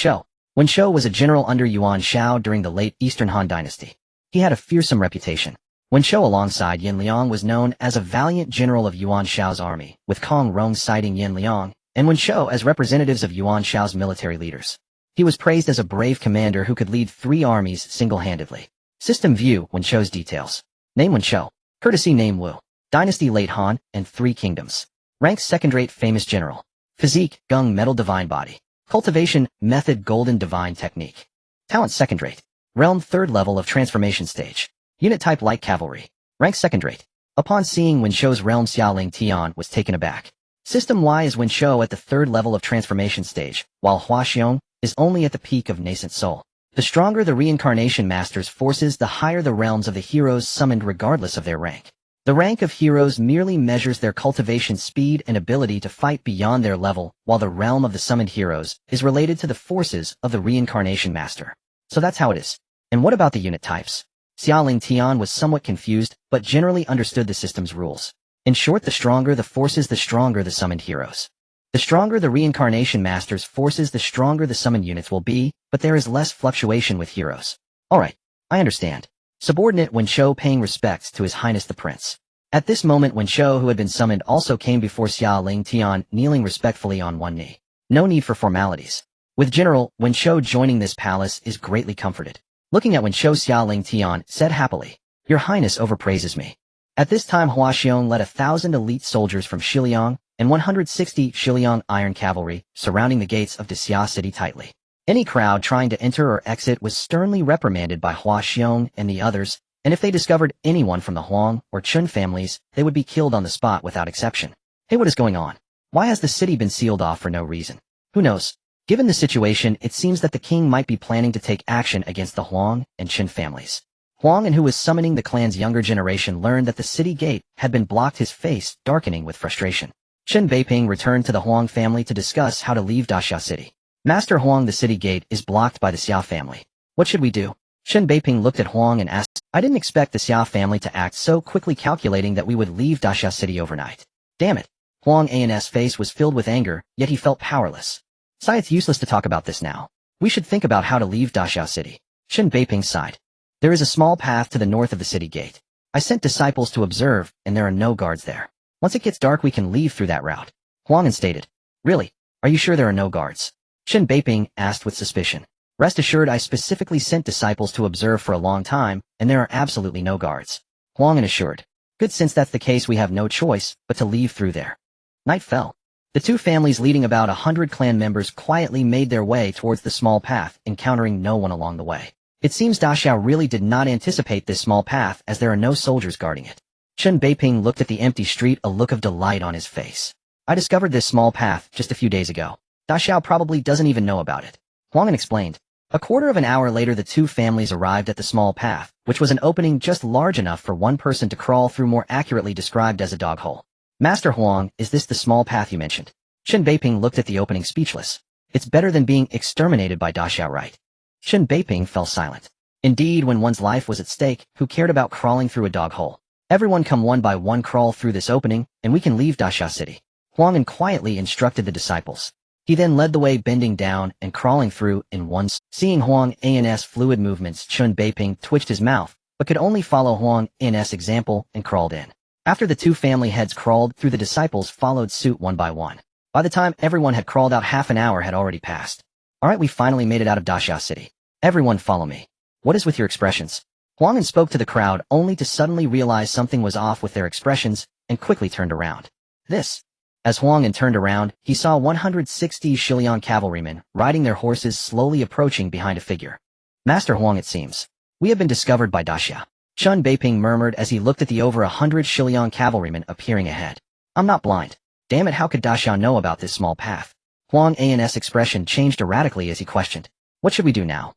Shou was a general under Yuan Shao during the late Eastern Han Dynasty. He had a fearsome reputation. Wen Shou alongside Yin Liang was known as a valiant general of Yuan Shao's army, with Kong Rong citing Yin Liang and Wen Shou as representatives of Yuan Shao's military leaders. He was praised as a brave commander who could lead 3 armies single-handedly. System, view Wen Shou's details. Name Wen Shou. Courtesy, name Wu. Dynasty, late Han, and 3 kingdoms. Rank second-rate famous general. Physique, Gung Metal Divine Body. Cultivation, Method Golden Divine Technique. Talent second rate. Realm third level of transformation stage. Unit type light cavalry. Rank second rate. Upon seeing Wen Shou's realm, Xia Lingtian was taken aback. System-Y is Wen Shou at the third level of transformation stage, while Hua Xiong is only at the peak of nascent soul. The stronger the reincarnation master's forces, the higher the realms of the heroes summoned regardless of their rank. The rank of heroes merely measures their cultivation speed and ability to fight beyond their level, while the realm of the summoned heroes is related to the forces of the reincarnation master. So that's how it is. And what about the unit types? Xia Lingtian was somewhat confused, but generally understood the system's rules. In short, the stronger the forces, the stronger the summoned heroes. The stronger the reincarnation master's forces, the stronger the summoned units will be, but there is less fluctuation with heroes. Alright, I understand. Subordinate Wen Shou paying respects to His Highness the Prince. At this moment Wen Shou, who had been summoned, also came before Xia Lingtian, kneeling respectfully on one knee. No need for formalities. With General Wen Shou joining this palace is greatly comforted. Looking at Wen Shou, Xia Lingtian said happily, "Your Highness overpraises me." At this time Hua Xiong led 1,000 elite soldiers from Shiliang and 160 Shiliang iron cavalry surrounding the gates of Xia city tightly. Any crowd trying to enter or exit was sternly reprimanded by Hua Xiong and the others, and if they discovered anyone from the Huang or Chun families, they would be killed on the spot without exception. Hey, what is going on? Why has the city been sealed off for no reason? Who knows? Given the situation, it seems that the king might be planning to take action against the Huang and Chun families. Huang, and who was summoning the clan's younger generation, learned that the city gate had been blocked, his face darkening with frustration. Chen Beiping returned to the Huang family to discuss how to leave Daxia City. Master Huang, the city gate is blocked by the Xia family. What should we do? Chen Beiping looked at Huang and asked, I didn't expect the Xia family to act so quickly, calculating that we would leave Daxia City overnight. Damn it. Huang An's face was filled with anger, yet he felt powerless. Sai, it's useless to talk about this now. We should think about how to leave Daxia City. Chen Beiping sighed. There is a small path to the north of the city gate. I sent disciples to observe, and there are no guards there. Once it gets dark, we can leave through that route. Huang stated. Really? Are you sure there are no guards? Chen Beiping asked with suspicion. Rest assured, I specifically sent disciples to observe for a long time, and there are absolutely no guards. Huang assured. Good, since that's the case, we have no choice but to leave through there. Night fell. The two families, leading about 100 clan members, quietly made their way towards the small path, encountering no one along the way. It seems Daxiao really did not anticipate this small path, as there are no soldiers guarding it. Chen Beiping looked at the empty street, a look of delight on his face. I discovered this small path just a few days ago. Daxiao probably doesn't even know about it. Huang explained. A quarter of an hour later, the two families arrived at the small path, which was an opening just large enough for one person to crawl through, more accurately described as a dog hole. Master Huang, is this the small path you mentioned? Chen Beiping looked at the opening, speechless. It's better than being exterminated by Daxiao, right? Chen Beiping fell silent. Indeed, when one's life was at stake, who cared about crawling through a dog hole? Everyone come one by one, crawl through this opening, and we can leave Daxia City. Huang quietly instructed the disciples. He then led the way, bending down and crawling through in one. Seeing Huang An's fluid movements, Chen Beiping twitched his mouth, but could only follow Huang An's example and crawled in. After the two family heads crawled through, the disciples followed suit one by one. By the time everyone had crawled out, half an hour had already passed. Alright, we finally made it out of Daxia City. Everyone follow me. What is with your expressions? Huang spoke to the crowd, only to suddenly realize something was off with their expressions, and quickly turned around. This. As Huang turned around, he saw 160 Shiliang cavalrymen, riding their horses, slowly approaching behind a figure. Master Huang, it seems. We have been discovered by Daxia. Chen Beiping murmured as he looked at the over 100 Shiliang cavalrymen appearing ahead. I'm not blind. Damn it, how could Daxia know about this small path? Huang An's expression changed erratically as he questioned. What should we do now?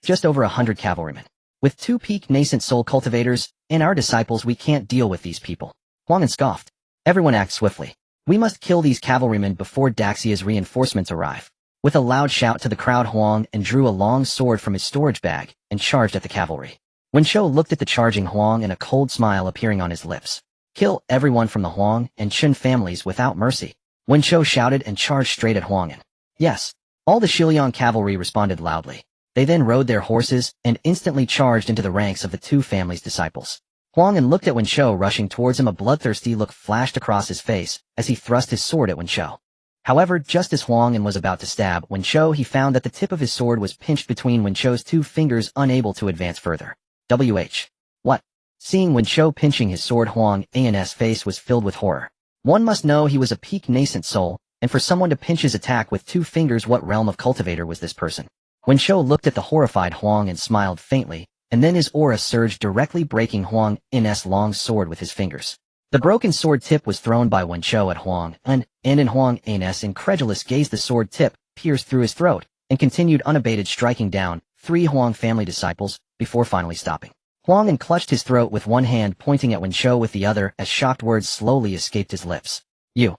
Just over 100 cavalrymen. With two peak nascent soul cultivators and our disciples, we can't deal with these people. Huang scoffed. Everyone act swiftly. We must kill these cavalrymen before Daxia's reinforcements arrive. With a loud shout to the crowd, Huang drew a long sword from his storage bag and charged at the cavalry. Wen Shou looked at the charging Huang, and a cold smile appearing on his lips. Kill everyone from the Huang and Chun families without mercy. Wen Shou shouted and charged straight at Huang. Yes. All the Shiliang cavalry responded loudly. They then rode their horses and instantly charged into the ranks of the two families' disciples. Huang looked at Wen Shou rushing towards him. A bloodthirsty look flashed across his face as he thrust his sword at Wen Shou. However, just as Huang was about to stab Wen Shou, he found that the tip of his sword was pinched between Wen Shou's two fingers, unable to advance further. What? Seeing Wen Shou pinching his sword, Huang An's face was filled with horror. One must know he was a peak nascent soul, and for someone to pinch his attack with 2 fingers, what realm of cultivator was this person? Wen Shou looked at the horrified Huang and smiled faintly, and then his aura surged, directly breaking Huang In's long sword with his fingers. The broken sword tip was thrown by Wen Shou at Huang, and in Huang In's incredulous gaze the sword tip pierced through his throat, and continued unabated, striking down 3 Huang family disciples, before finally stopping. Huang In clutched his throat with one hand, pointing at Wen Shou with the other, as shocked words slowly escaped his lips. You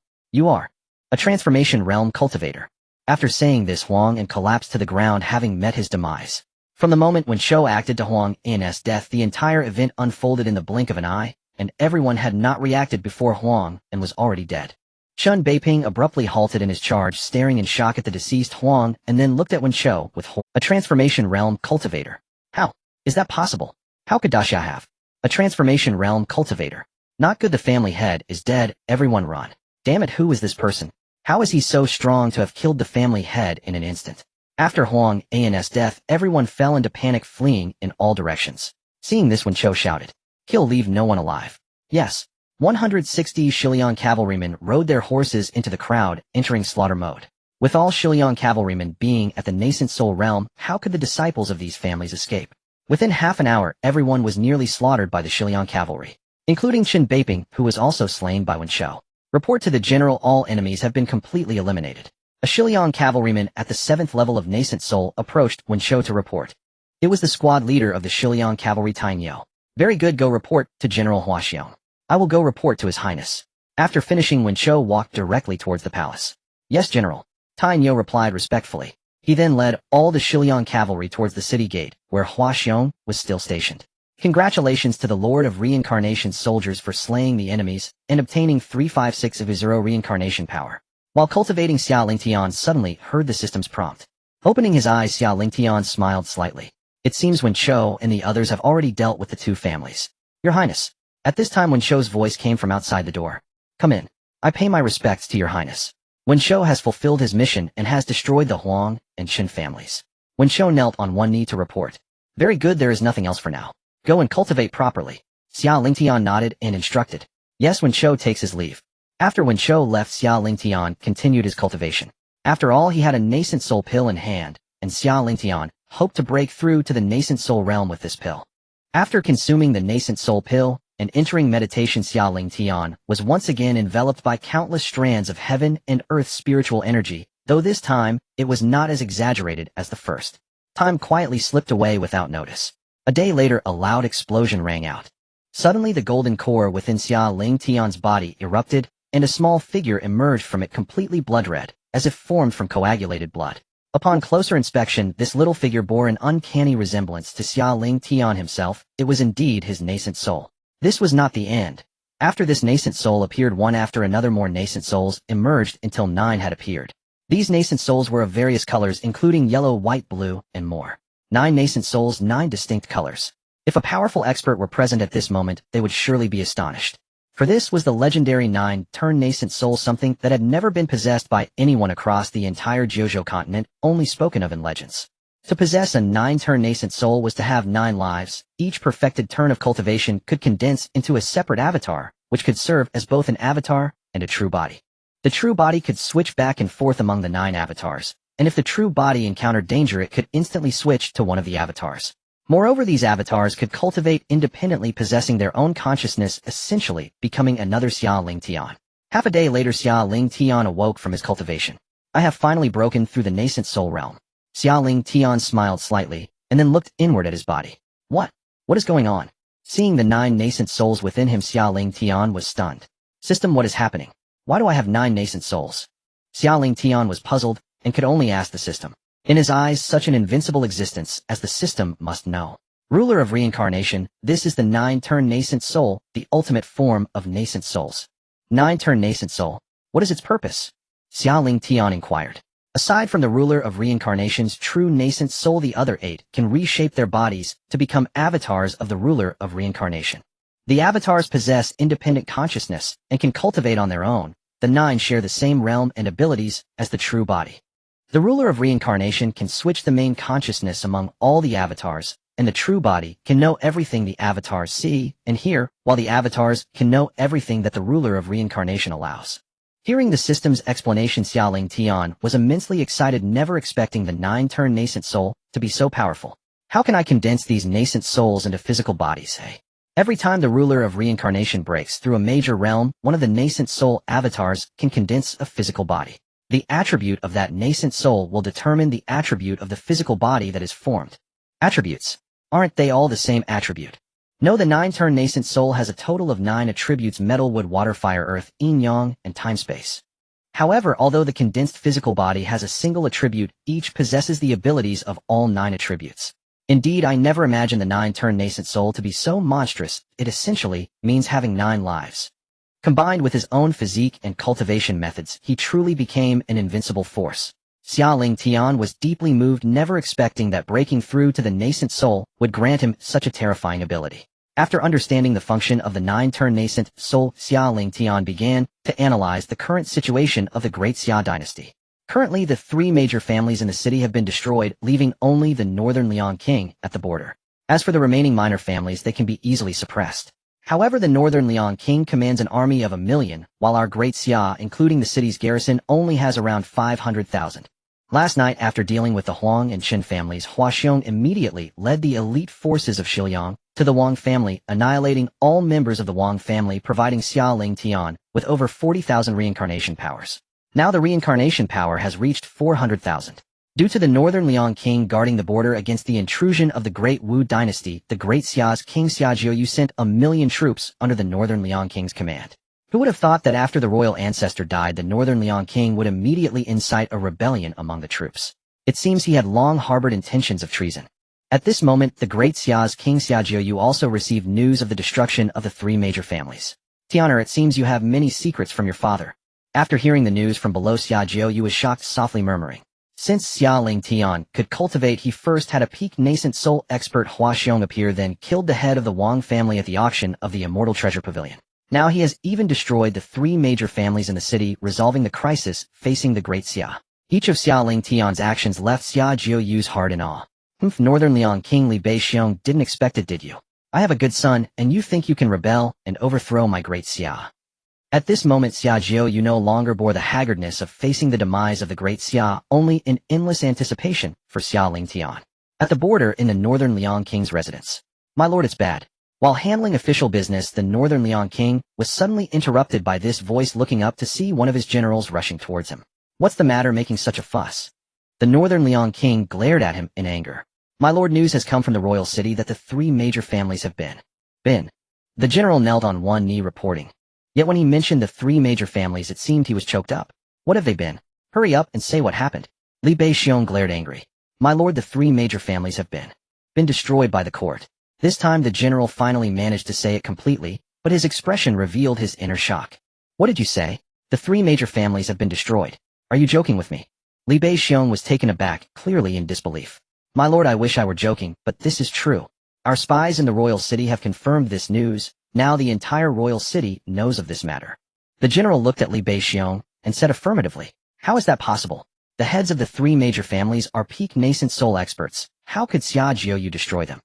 are a transformation realm cultivator. After saying this, Huang In collapsed to the ground, having met his demise. From the moment Wen Shou acted to Huang In's death, the entire event unfolded in the blink of an eye, and everyone had not reacted before Huang In was already dead. Chen Beiping abruptly halted in his charge, staring in shock at the deceased Huang, and then looked at Wen Shou with a transformation realm cultivator. How is that possible? How could Daxia have a transformation realm cultivator? Not good, the family head is dead, everyone run. Damn it, who is this person? How is he so strong to have killed the family head in an instant? After Huang In's death, everyone fell into panic, fleeing in all directions. Seeing this, Wen Shou shouted, "He'll leave no one alive." Yes. 160 Shiliang cavalrymen rode their horses into the crowd, entering slaughter mode. With all Shiliang cavalrymen being at the nascent soul realm, how could the disciples of these families escape? Within half an hour, everyone was nearly slaughtered by the Shiliang cavalry, including Chen Beiping, who was also slain by Wen Shou. Report to the general, all enemies have been completely eliminated. A Shiliang cavalryman at the 7th level of nascent soul approached Wen Shou to report. It was the squad leader of the Shiliang cavalry, Tang Yo. Very good, go report to General Huaxiong. I will go report to His Highness. After finishing, Wen Shou walked directly towards the palace. Yes, General. Tang Yo replied respectfully. He then led all the Shiliang cavalry towards the city gate, where Huaxiong was still stationed. Congratulations to the Lord of Reincarnation soldiers for slaying the enemies and obtaining 356 of his zero reincarnation power. While cultivating, Xia Lingtian suddenly heard the system's prompt. Opening his eyes, Xia Lingtian smiled slightly. It seems Wen Shou and the others have already dealt with the 2 families. Your Highness. At this time, Wen Shou's voice came from outside the door. Come in. I pay my respects to your Highness. Wen Shou has fulfilled his mission and has destroyed the Huang and Chen families. Wen Shou knelt on one knee to report. Very good, there is nothing else for now. Go and cultivate properly. Xia Lingtian nodded and instructed. Yes, Wen Shou takes his leave. After Wen Shou left, Xia Lingtian continued his cultivation. After all, he had a nascent soul pill in hand, and Xia Lingtian hoped to break through to the nascent soul realm with this pill. After consuming the nascent soul pill and entering meditation, Xia Lingtian was once again enveloped by countless strands of heaven and earth spiritual energy, though this time it was not as exaggerated as the first. Time quietly slipped away without notice. A day later, a loud explosion rang out. Suddenly, the golden core within Xia Lingtian's body erupted, and a small figure emerged from it, completely blood red, as if formed from coagulated blood. Upon closer inspection, this little figure bore an uncanny resemblance to Xia Lingtian himself. It was indeed his nascent soul. This was not the end. After this nascent soul appeared one after another, more nascent souls emerged until 9 had appeared. These nascent souls were of various colors, including yellow, white, blue, and more. 9 nascent souls, 9 distinct colors. If a powerful expert were present at this moment, they would surely be astonished. For this was the legendary 9-turn nascent soul, something that had never been possessed by anyone across the entire Jiuzhou Continent, only spoken of in legends. To possess a 9-turn nascent soul was to have 9 lives. Each perfected turn of cultivation could condense into a separate avatar, which could serve as both an avatar and a true body. The true body could switch back and forth among the 9 avatars, and if the true body encountered danger, it could instantly switch to one of the avatars. Moreover, these avatars could cultivate independently, possessing their own consciousness, essentially becoming another Xia Lingtian. Half a day later, Xia Lingtian awoke from his cultivation. I have finally broken through the nascent soul realm. Xia Lingtian smiled slightly, and then looked inward at his body. What? What is going on? Seeing the 9 nascent souls within him, Xia Lingtian was stunned. System, what is happening? Why do I have 9 nascent souls? Xia Lingtian was puzzled, and could only ask the system. In his eyes, such an invincible existence as the system must know. Ruler of reincarnation, this is the 9-turn nascent soul, the ultimate form of nascent souls. 9-turn nascent soul. What is its purpose? Xia Lingtian inquired. Aside from the ruler of reincarnation's true nascent soul, the other 8 can reshape their bodies to become avatars of the ruler of reincarnation. The avatars possess independent consciousness and can cultivate on their own. The 9 share the same realm and abilities as the true body. The ruler of reincarnation can switch the main consciousness among all the avatars, and the true body can know everything the avatars see and hear, while the avatars can know everything that the ruler of reincarnation allows. Hearing the system's explanation, Xia Lingtian was immensely excited, never expecting the 9-turn nascent soul to be so powerful. How can I condense these nascent souls into physical bodies, hey? Every time the ruler of reincarnation breaks through a major realm, one of the nascent soul avatars can condense a physical body. The attribute of that nascent soul will determine the attribute of the physical body that is formed. Attributes. Aren't they all the same attribute? No, the 9-turn nascent soul has a total of 9 attributes: metal, wood, water, fire, earth, yin, yang, and time-space. However, although the condensed physical body has a single attribute, each possesses the abilities of all 9 attributes. Indeed, I never imagined the 9-turn nascent soul to be so monstrous. It essentially means having 9 lives. Combined with his own physique and cultivation methods, he truly became an invincible force. Xia Lingtian was deeply moved, never expecting that breaking through to the nascent soul would grant him such a terrifying ability. After understanding the function of the 9-turn nascent soul, Xia Lingtian began to analyze the current situation of the Great Xia Dynasty. Currently, the 3 major families in the city have been destroyed, leaving only the Northern Liang King at the border. As for the remaining minor families, they can be easily suppressed. However, the Northern Liang King commands an army of 1 million, while our Great Xia, including the city's garrison, only has around 500,000. Last night, after dealing with the Huang and Qin families, Hua Xiong immediately led the elite forces of Shiliang to the Wang family, annihilating all members of the Wang family, providing Xia Lingtian with over 40,000 reincarnation powers. Now the reincarnation power has reached 400,000. Due to the Northern Liang King guarding the border against the intrusion of the Great Wu Dynasty, the Great Xia's King Zhao Yu sent 1 million troops under the Northern Liang King's command. Who would have thought that after the royal ancestor died, the Northern Liang King would immediately incite a rebellion among the troops? It seems he had long harbored intentions of treason. At this moment, the Great Xia's King Zhao Yu also received news of the destruction of the 3 major families. Tianer, it seems you have many secrets from your father. After hearing the news from below, Zhao Yu was shocked, softly murmuring. Since Xia Lingtian could cultivate, he first had a peak nascent soul expert Hua Xiong appear, then killed the head of the Wang family at the auction of the Immortal Treasure Pavilion. Now he has even destroyed the 3 major families in the city, resolving the crisis facing the Great Xia. Each of Xia Lingtian's actions left Zhao Yu's heart in awe. Northern Liang King Li Bai Xiong didn't expect it, did you? I have a good son, and you think you can rebel and overthrow my Great Xia. At this moment, Zhao Yu no longer bore the haggardness of facing the demise of the Great Xia, only in endless anticipation for Xia Lingtian. At the border in the Northern Liang King's residence. My lord, it's bad. While handling official business, the Northern Liang King was suddenly interrupted by this voice. Looking up to see one of his generals rushing towards him. What's the matter, making such a fuss? The Northern Liang King glared at him in anger. My lord, news has come from the royal city that the 3 major families have been. The general knelt on one knee, reporting. Yet when he mentioned the 3 major families, it seemed he was choked up. What have they been? Hurry up and say what happened. Li Bai Xiong glared angry. My lord, the 3 major families have been destroyed by the court. This time the general finally managed to say it completely, but his expression revealed his inner shock. What did you say? The 3 major families have been destroyed. Are you joking with me? Li Bai Xiong was taken aback, clearly in disbelief. My lord, I wish I were joking, but this is true. Our spies in the royal city have confirmed this news. Now the entire royal city knows of this matter. The general looked at Li Bai Xiong and said affirmatively. How is that possible? The heads of the 3 major families are peak nascent soul experts. How could Zhao Yu destroy them?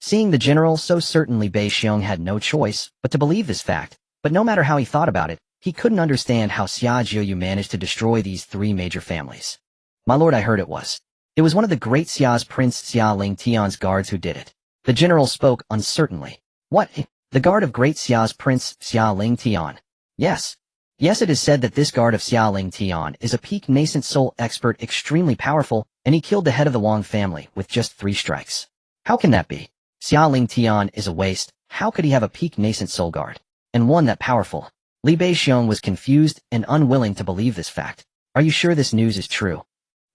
Seeing the general so certain, Li Bai Xiong had no choice but to believe this fact, but no matter how he thought about it, he couldn't understand how Zhao Yu managed to destroy these 3 major families. My lord, I heard it was one of the Great Xia's Prince Xia Lingtian's guards who did it. The general spoke uncertainly. What? The guard of Great Xia's Prince Xia Lingtian? Yes. Yes, it is said that this guard of Xia Lingtian is a peak nascent soul expert, extremely powerful, and he killed the head of the Wang family with just 3 strikes. How can that be? Xia Lingtian is a waste. How could he have a peak nascent soul guard? And one that powerful? Li Bai Xiong was confused and unwilling to believe this fact. Are you sure this news is true?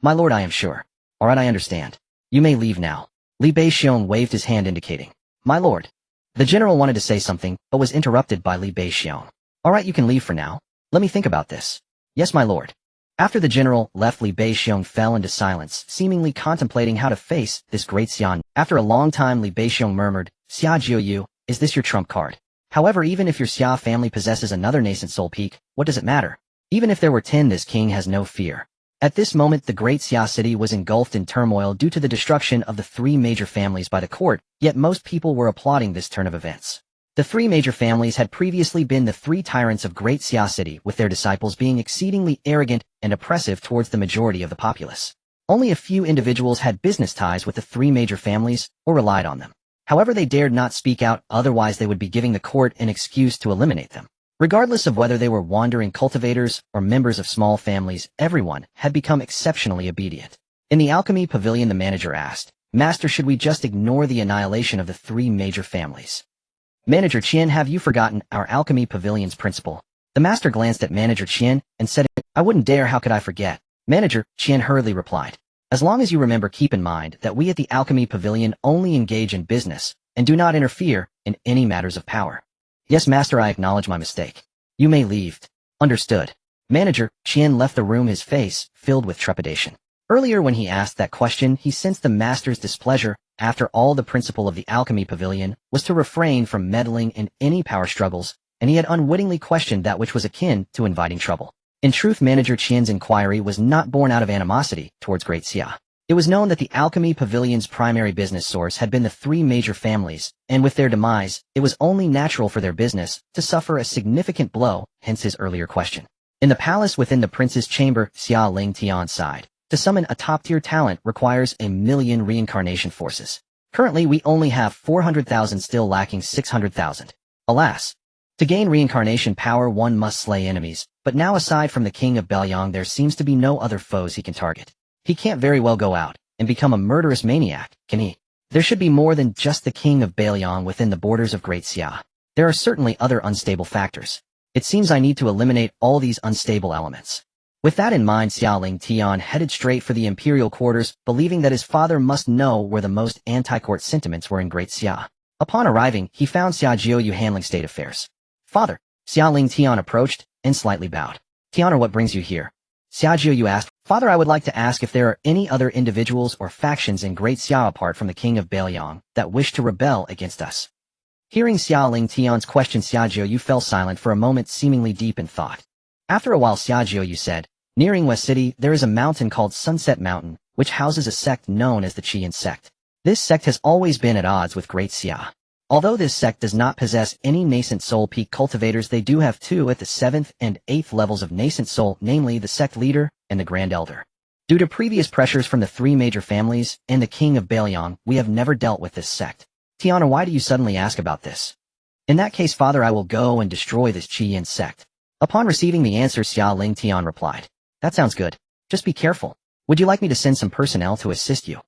My lord, I am sure. Alright, I understand. You may leave now. Li Bai Xiong waved his hand indicating. My lord. The general wanted to say something, but was interrupted by Li Bai Xiong. Alright, you can leave for now. Let me think about this. Yes, my lord. After the general left, Li Bai Xiong fell into silence, seemingly contemplating how to face this Great Xia. After a long time, Li Bai Xiong murmured, Zhao Yu, is this your trump card? However, even if your Xia family possesses another nascent soul peak, what does it matter? Even if there were 10, this king has no fear. At this moment, the Great Xia city was engulfed in turmoil due to the destruction of the 3 major families by the court, yet most people were applauding this turn of events. The three major families had previously been the three tyrants of Great Xia City, with their disciples being exceedingly arrogant and oppressive towards the majority of the populace. Only a few individuals had business ties with the three major families or relied on them. However, they dared not speak out, otherwise they would be giving the court an excuse to eliminate them. Regardless of whether they were wandering cultivators or members of small families, everyone had become exceptionally obedient. In the alchemy pavilion, the manager asked, "Master, should we just ignore the annihilation of the three major families?" "Manager Qian, have you forgotten our alchemy pavilion's principle?" The master glanced at Manager Qian and said, "I wouldn't dare, how could I forget?" Manager Qian hurriedly replied, "As long as you remember, keep in mind that we at the alchemy pavilion only engage in business and do not interfere in any matters of power." "Yes, master, I acknowledge my mistake. You may leave." "Understood." Manager Qian left the room, his face filled with trepidation. Earlier when he asked that question, he sensed the master's displeasure. After all, the principle of the alchemy pavilion was to refrain from meddling in any power struggles, and he had unwittingly questioned that which was akin to inviting trouble. In truth, Manager Qian's inquiry was not born out of animosity towards Great Xia. It was known that the alchemy pavilion's primary business source had been the three major families, and with their demise, it was only natural for their business to suffer a significant blow, hence his earlier question. In the palace within the prince's chamber, Xia Lingtian sighed. To summon a top-tier talent requires 1,000,000 reincarnation forces. Currently, we only have 400,000, still lacking 600,000. Alas! To gain reincarnation power, one must slay enemies, but now aside from the king of Beiliang, there seems to be no other foes he can target. He can't very well go out and become a murderous maniac, can he? There should be more than just the king of Beiliang within the borders of Great Xia. There are certainly other unstable factors. It seems I need to eliminate all these unstable elements. With that in mind, Xia Lingtian headed straight for the imperial quarters, believing that his father must know where the most anti-court sentiments were in Great Xia. Upon arriving, he found Zhao Yun handling state affairs. "Father," Xia Lingtian approached and slightly bowed. "Tiana, what brings you here?" Zhao Yun asked. "Father, I would like to ask if there are any other individuals or factions in Great Xia apart from the king of Beiliang that wish to rebel against us." Hearing Xia Lingtian's question, Zhao Yun fell silent for a moment, seemingly deep in thought. After a while, Zhao Yun said, "Nearing West City, there is a mountain called Sunset Mountain, which houses a sect known as the Qian sect. This sect has always been at odds with Great Xia. Although this sect does not possess any nascent soul peak cultivators, they do have two at the 7th and 8th levels of nascent soul, namely the sect leader and the Grand Elder. Due to previous pressures from the three major families and the king of Beiliang, we have never dealt with this sect." "Tiana, why do you suddenly ask about this?" "In that case, father, I will go and destroy this Qian sect." Upon receiving the answer, Xia Lingtian replied, "That sounds good. Just be careful. Would you like me to send some personnel to assist you?"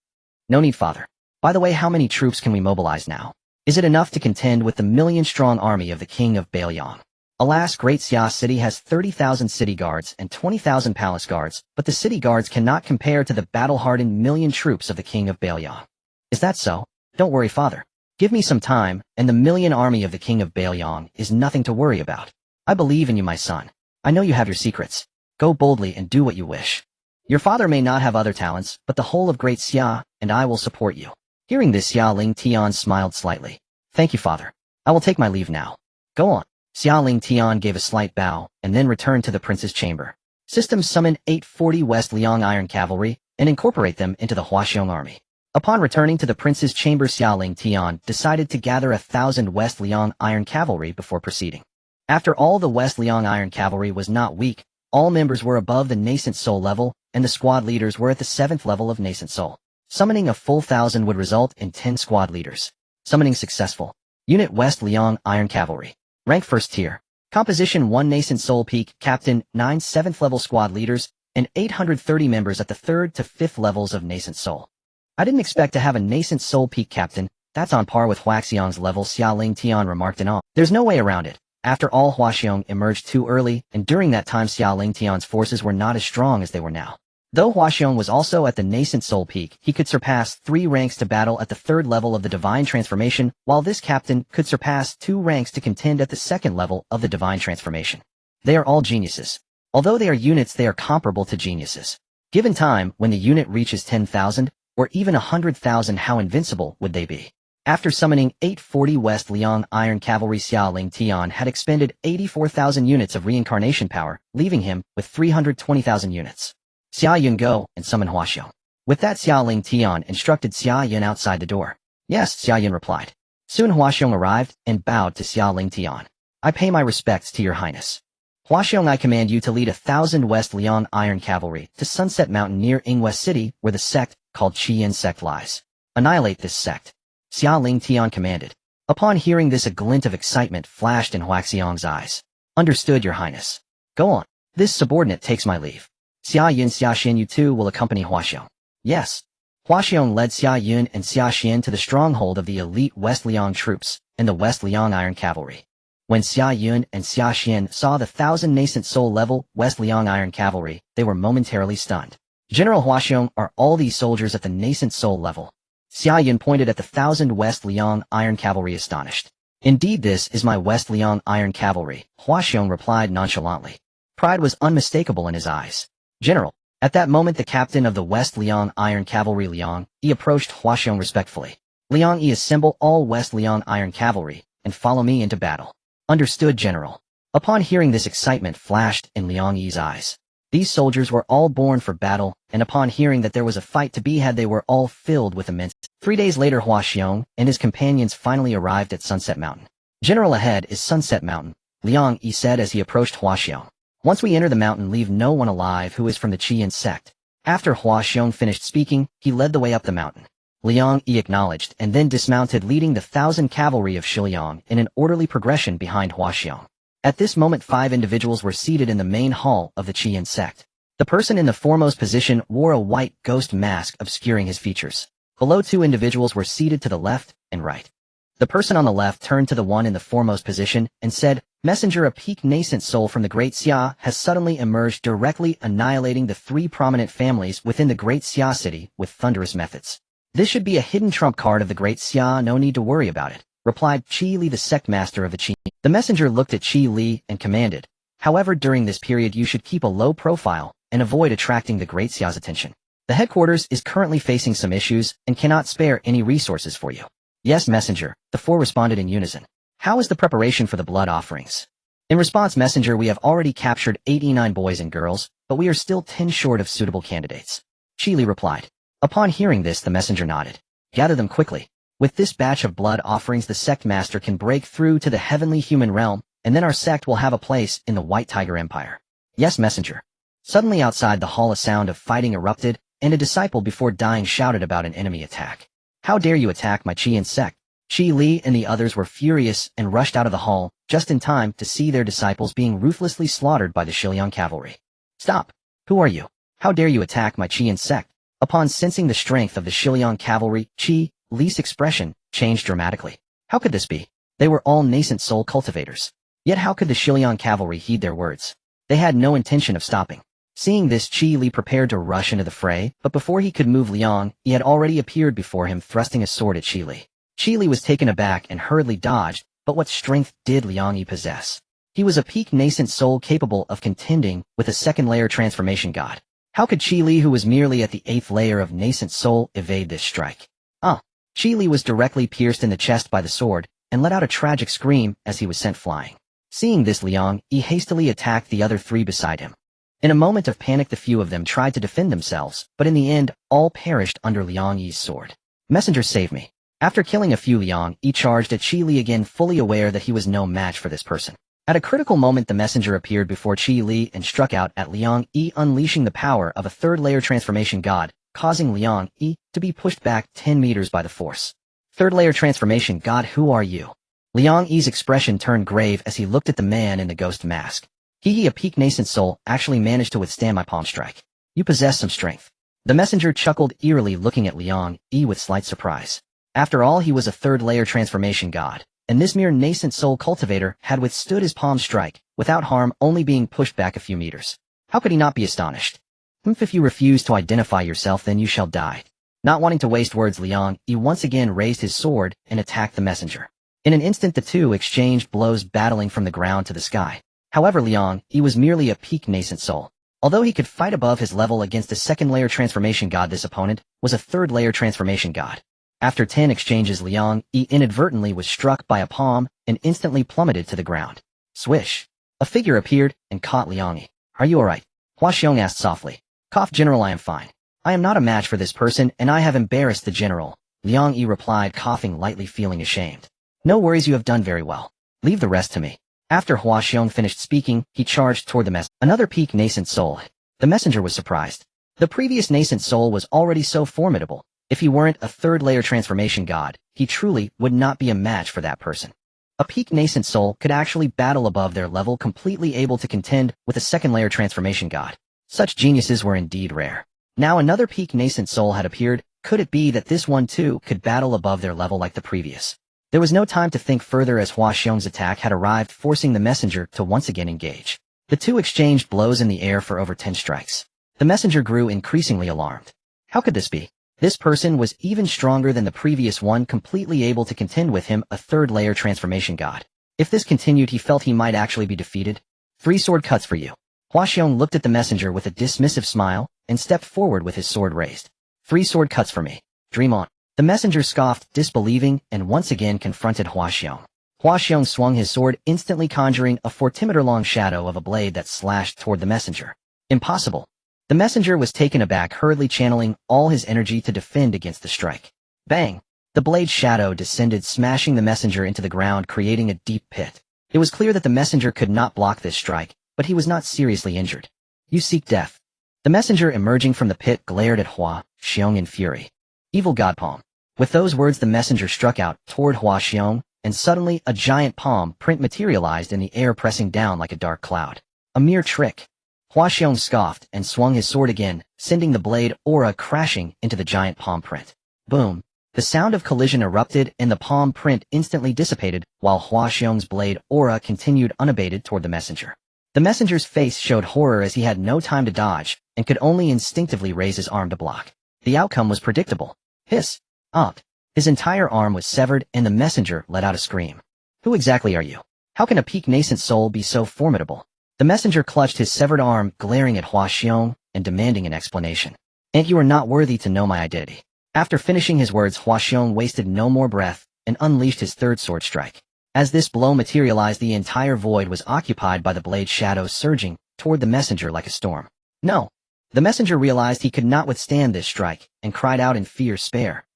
"No need, father. By the way, how many troops can we mobilize now? Is it enough to contend with the million-strong army of the king of Beiliang?" "Alas, Great Xia City has 30,000 city guards and 20,000 palace guards, but the city guards cannot compare to the battle-hardened million troops of the king of Beiliang." "Is that so? Don't worry, father. Give me some time, and the million army of the king of Beiliang is nothing to worry about. I believe in you, my son. I know you have your secrets. Go boldly and do what you wish. Your father may not have other talents, but the whole of Great Xia, and I will support you." Hearing this, Xia Lingtian smiled slightly. "Thank you, father. I will take my leave now." "Go on." Xia Lingtian gave a slight bow, and then returned to the prince's chamber. System summon 840 West Liang Iron Cavalry, and incorporate them into the Huaxiong army. Upon returning to the prince's chamber, Xia Lingtian decided to gather 1,000 West Liang Iron Cavalry before proceeding. After all, the West Liang Iron Cavalry was not weak. All members were above the nascent soul level, and the squad leaders were at the 7th level of nascent soul. Summoning a full 1,000 would result in 10 squad leaders. Summoning successful. Unit West Liang Iron Cavalry. Rank 1st tier. Composition 1 Nascent Soul Peak, Captain, 9 7th level squad leaders, and 830 members at the 3rd to 5th levels of Nascent Soul. "I didn't expect to have a Nascent Soul Peak Captain. That's on par with Huaxiong's level," Xia Lingtian remarked in awe. There's no way around it. After all, Huaxiong emerged too early, and during that time Xia Lingtian's forces were not as strong as they were now. Though Huaxiong was also at the Nascent Soul Peak, he could surpass 3 ranks to battle at the 3rd level of the Divine Transformation, while this captain could surpass 2 ranks to contend at the 2nd level of the Divine Transformation. They are all geniuses. Although they are units, they are comparable to geniuses. Given time, when the unit reaches 10,000, or even 100,000, how invincible would they be? After summoning 840 West Liang Iron Cavalry, Xia Lingtian had expended 84,000 units of reincarnation power, leaving him with 320,000 units. "Xia Yun, go and summon Huaxiong." With that, Xia Lingtian instructed Xia Yun outside the door. "Yes," Xia Yun replied. Soon Huaxiong arrived and bowed to Xia Lingtian. I pay my respects to your highness. Huaxiong, I command you to lead 1,000 West Liang Iron Cavalry to Sunset Mountain near Ingwest City, where the sect called Qian sect lies. Annihilate this sect. Xia Lingtian commanded. Upon hearing this, a glint of excitement flashed in Huaxiong's eyes. Understood, your highness. Go on. This subordinate takes my leave. Xia Yun, Xiang Yu too will accompany Huaxiong. Yes. Huaxiong led Xia Yun and Xiang to the stronghold of the elite West Liang troops and the West Liang Iron Cavalry. When Xia Yun and Xiang saw the 1,000 nascent soul level West Liang Iron Cavalry, they were momentarily stunned. General Huaxiong, are all these soldiers at the nascent soul level? Xia Yun pointed at the 1,000 West Liang Iron Cavalry, astonished. Indeed, this is my West Liang Iron Cavalry, Huaxiong replied nonchalantly. Pride was unmistakable in his eyes. General. At that moment, the captain of the West Liang Iron Cavalry, Liang Yi, approached Huaxiong respectfully. Liang Yi, assemble all West Liang Iron Cavalry and follow me into battle. Understood, General. Upon hearing this, excitement flashed in Liang Yi's eyes. These soldiers were all born for battle, and upon hearing that there was a fight to be had, they were all filled with immense. 3 days later, Huaxiong and his companions finally arrived at Sunset Mountain. General, ahead is Sunset Mountain, Liang Yi said as he approached Huaxiong. Once we enter the mountain, leave no one alive who is from the Qian sect. After Huaxiong finished speaking, he led the way up the mountain. Liang Yi acknowledged and then dismounted, leading the 1,000 cavalry of Shiliang in an orderly progression behind Huaxiong. At this moment, 5 individuals were seated in the main hall of the Qian sect. The person in the foremost position wore a white ghost mask obscuring his features. Below, 2 individuals were seated to the left and right. The person on the left turned to the one in the foremost position and said, Messenger, a peak nascent soul from the Great Xia has suddenly emerged, directly annihilating the 3 prominent families within the Great Xia city with thunderous methods. This should be a hidden trump card of the Great Xia, no need to worry about it, replied Qi Li, the sect master of the Qi. The messenger looked at Qi Li and commanded, however, during this period you should keep a low profile and avoid attracting the Great Xia's attention. The headquarters is currently facing some issues and cannot spare any resources for you. Yes, messenger, the 4 responded in unison. How is the preparation for the blood offerings? In response, messenger, we have already captured 89 boys and girls, but we are still 10 short of suitable candidates. Qi Li replied. Upon hearing this, the messenger nodded. Gather them quickly. With this batch of blood offerings, the sect master can break through to the heavenly human realm, and then our sect will have a place in the White Tiger Empire. Yes, messenger. Suddenly outside the hall, a sound of fighting erupted, and a disciple before dying shouted about an enemy attack. How dare you attack my Qian sect? Qi Li and the others were furious and rushed out of the hall, just in time to see their disciples being ruthlessly slaughtered by the Shiliang cavalry. Stop! Who are you? How dare you attack my Qian sect? Upon sensing the strength of the Shiliang cavalry, Qi Li's expression changed dramatically. How could this be? They were all nascent soul cultivators. Yet how could the Shiliang cavalry heed their words? They had no intention of stopping. Seeing this, Qi Li prepared to rush into the fray, but before he could move, Liang Yi had already appeared before him, thrusting a sword at Qi Li. Qi Li was taken aback and hurriedly dodged, but what strength did Liang Yi possess? He was a peak nascent soul capable of contending with a second-layer transformation god. How could Qi Li, who was merely at the 8th layer of nascent soul, evade this strike? Qi Li was directly pierced in the chest by the sword, and let out a tragic scream as he was sent flying. Seeing this, Liang Yi hastily attacked the other 3 beside him. In a moment of panic, the few of them tried to defend themselves, but in the end, all perished under Liang Yi's sword. Messenger, save me. After killing a few, Liang Yi charged at Qi Li again, fully aware that he was no match for this person. At a critical moment, the messenger appeared before Qi Li and struck out at Liang Yi, unleashing the power of a 3rd-layer transformation god, causing Liang Yi to be pushed back 10 meters by the force. 3rd-layer transformation god, who are you? Liang Yi's expression turned grave as he looked at the man in the ghost mask. He, a peak nascent soul, actually managed to withstand my palm strike. You possess some strength. The messenger chuckled eerily, looking at Liang Yi with slight surprise. After all, he was a 3rd-layer transformation god, and this mere nascent soul cultivator had withstood his palm strike, without harm, only being pushed back a few meters. How could he not be astonished? If you refuse to identify yourself, then you shall die. Not wanting to waste words, Liang Yi once again raised his sword and attacked the messenger. In an instant, the 2 exchanged blows, battling from the ground to the sky. However, Liang Yi was merely a peak nascent soul. Although he could fight above his level against a 2nd-layer transformation god, this opponent was a 3rd-layer transformation god. After 10 exchanges, Liang Yi inadvertently was struck by a palm and instantly plummeted to the ground. Swish! A figure appeared and caught Liang Yi. Are you alright? Huaxiong asked softly. Cough, General, I am fine. I am not a match for this person, and I have embarrassed the general. Liang Yi replied, coughing lightly, feeling ashamed. No worries, you have done very well. Leave the rest to me. After Hua Xiong finished speaking, he charged toward the another peak nascent soul. The messenger was surprised. The previous nascent soul was already so formidable. If he weren't a third-layer transformation god, he truly would not be a match for that person. A peak nascent soul could actually battle above their level, completely able to contend with a second-layer transformation god. Such geniuses were indeed rare. Now another peak nascent soul had appeared. Could it be that this one too could battle above their level like the previous? There was no time to think further as Hua Xiong's attack had arrived, forcing the messenger to once again engage. The two exchanged blows in the air for over 10 strikes. The messenger grew increasingly alarmed. How could this be? This person was even stronger than the previous one, completely able to contend with him, a third-layer transformation god. If this continued, he felt he might actually be defeated. 3 sword cuts for you. Hua Xiong looked at the messenger with a dismissive smile and stepped forward with his sword raised. 3 sword cuts for me. Dream on. The messenger scoffed, disbelieving, and once again confronted Hua Xiong. Hua Xiong swung his sword, instantly conjuring a 40-meter-long shadow of a blade that slashed toward the messenger. Impossible. The messenger was taken aback, hurriedly channeling all his energy to defend against the strike. Bang! The blade's shadow descended, smashing the messenger into the ground, creating a deep pit. It was clear that the messenger could not block this strike, but he was not seriously injured. You seek death. The messenger, emerging from the pit, glared at Hua Xiong in fury. Evil god palm. With those words, the messenger struck out toward Hua Xiong, and suddenly a giant palm print materialized in the air, pressing down like a dark cloud. A mere trick. Hua Xiong scoffed and swung his sword again, sending the blade aura crashing into the giant palm print. Boom! The sound of collision erupted and the palm print instantly dissipated, while Hua Xiong's blade aura continued unabated toward the messenger. The messenger's face showed horror as he had no time to dodge and could only instinctively raise his arm to block. The outcome was predictable. Hiss! Up! His entire arm was severed and the messenger let out a scream. Who exactly are you? How can a peak nascent soul be so formidable? The messenger clutched his severed arm, glaring at Hua Xiong and demanding an explanation. And you are not worthy to know my identity. After finishing his words, Hua Xiong wasted no more breath and unleashed his third sword strike. As this blow materialized, the entire void was occupied by the blade's shadow, surging toward the messenger like a storm. No! The messenger realized he could not withstand this strike and cried out in fear, spare.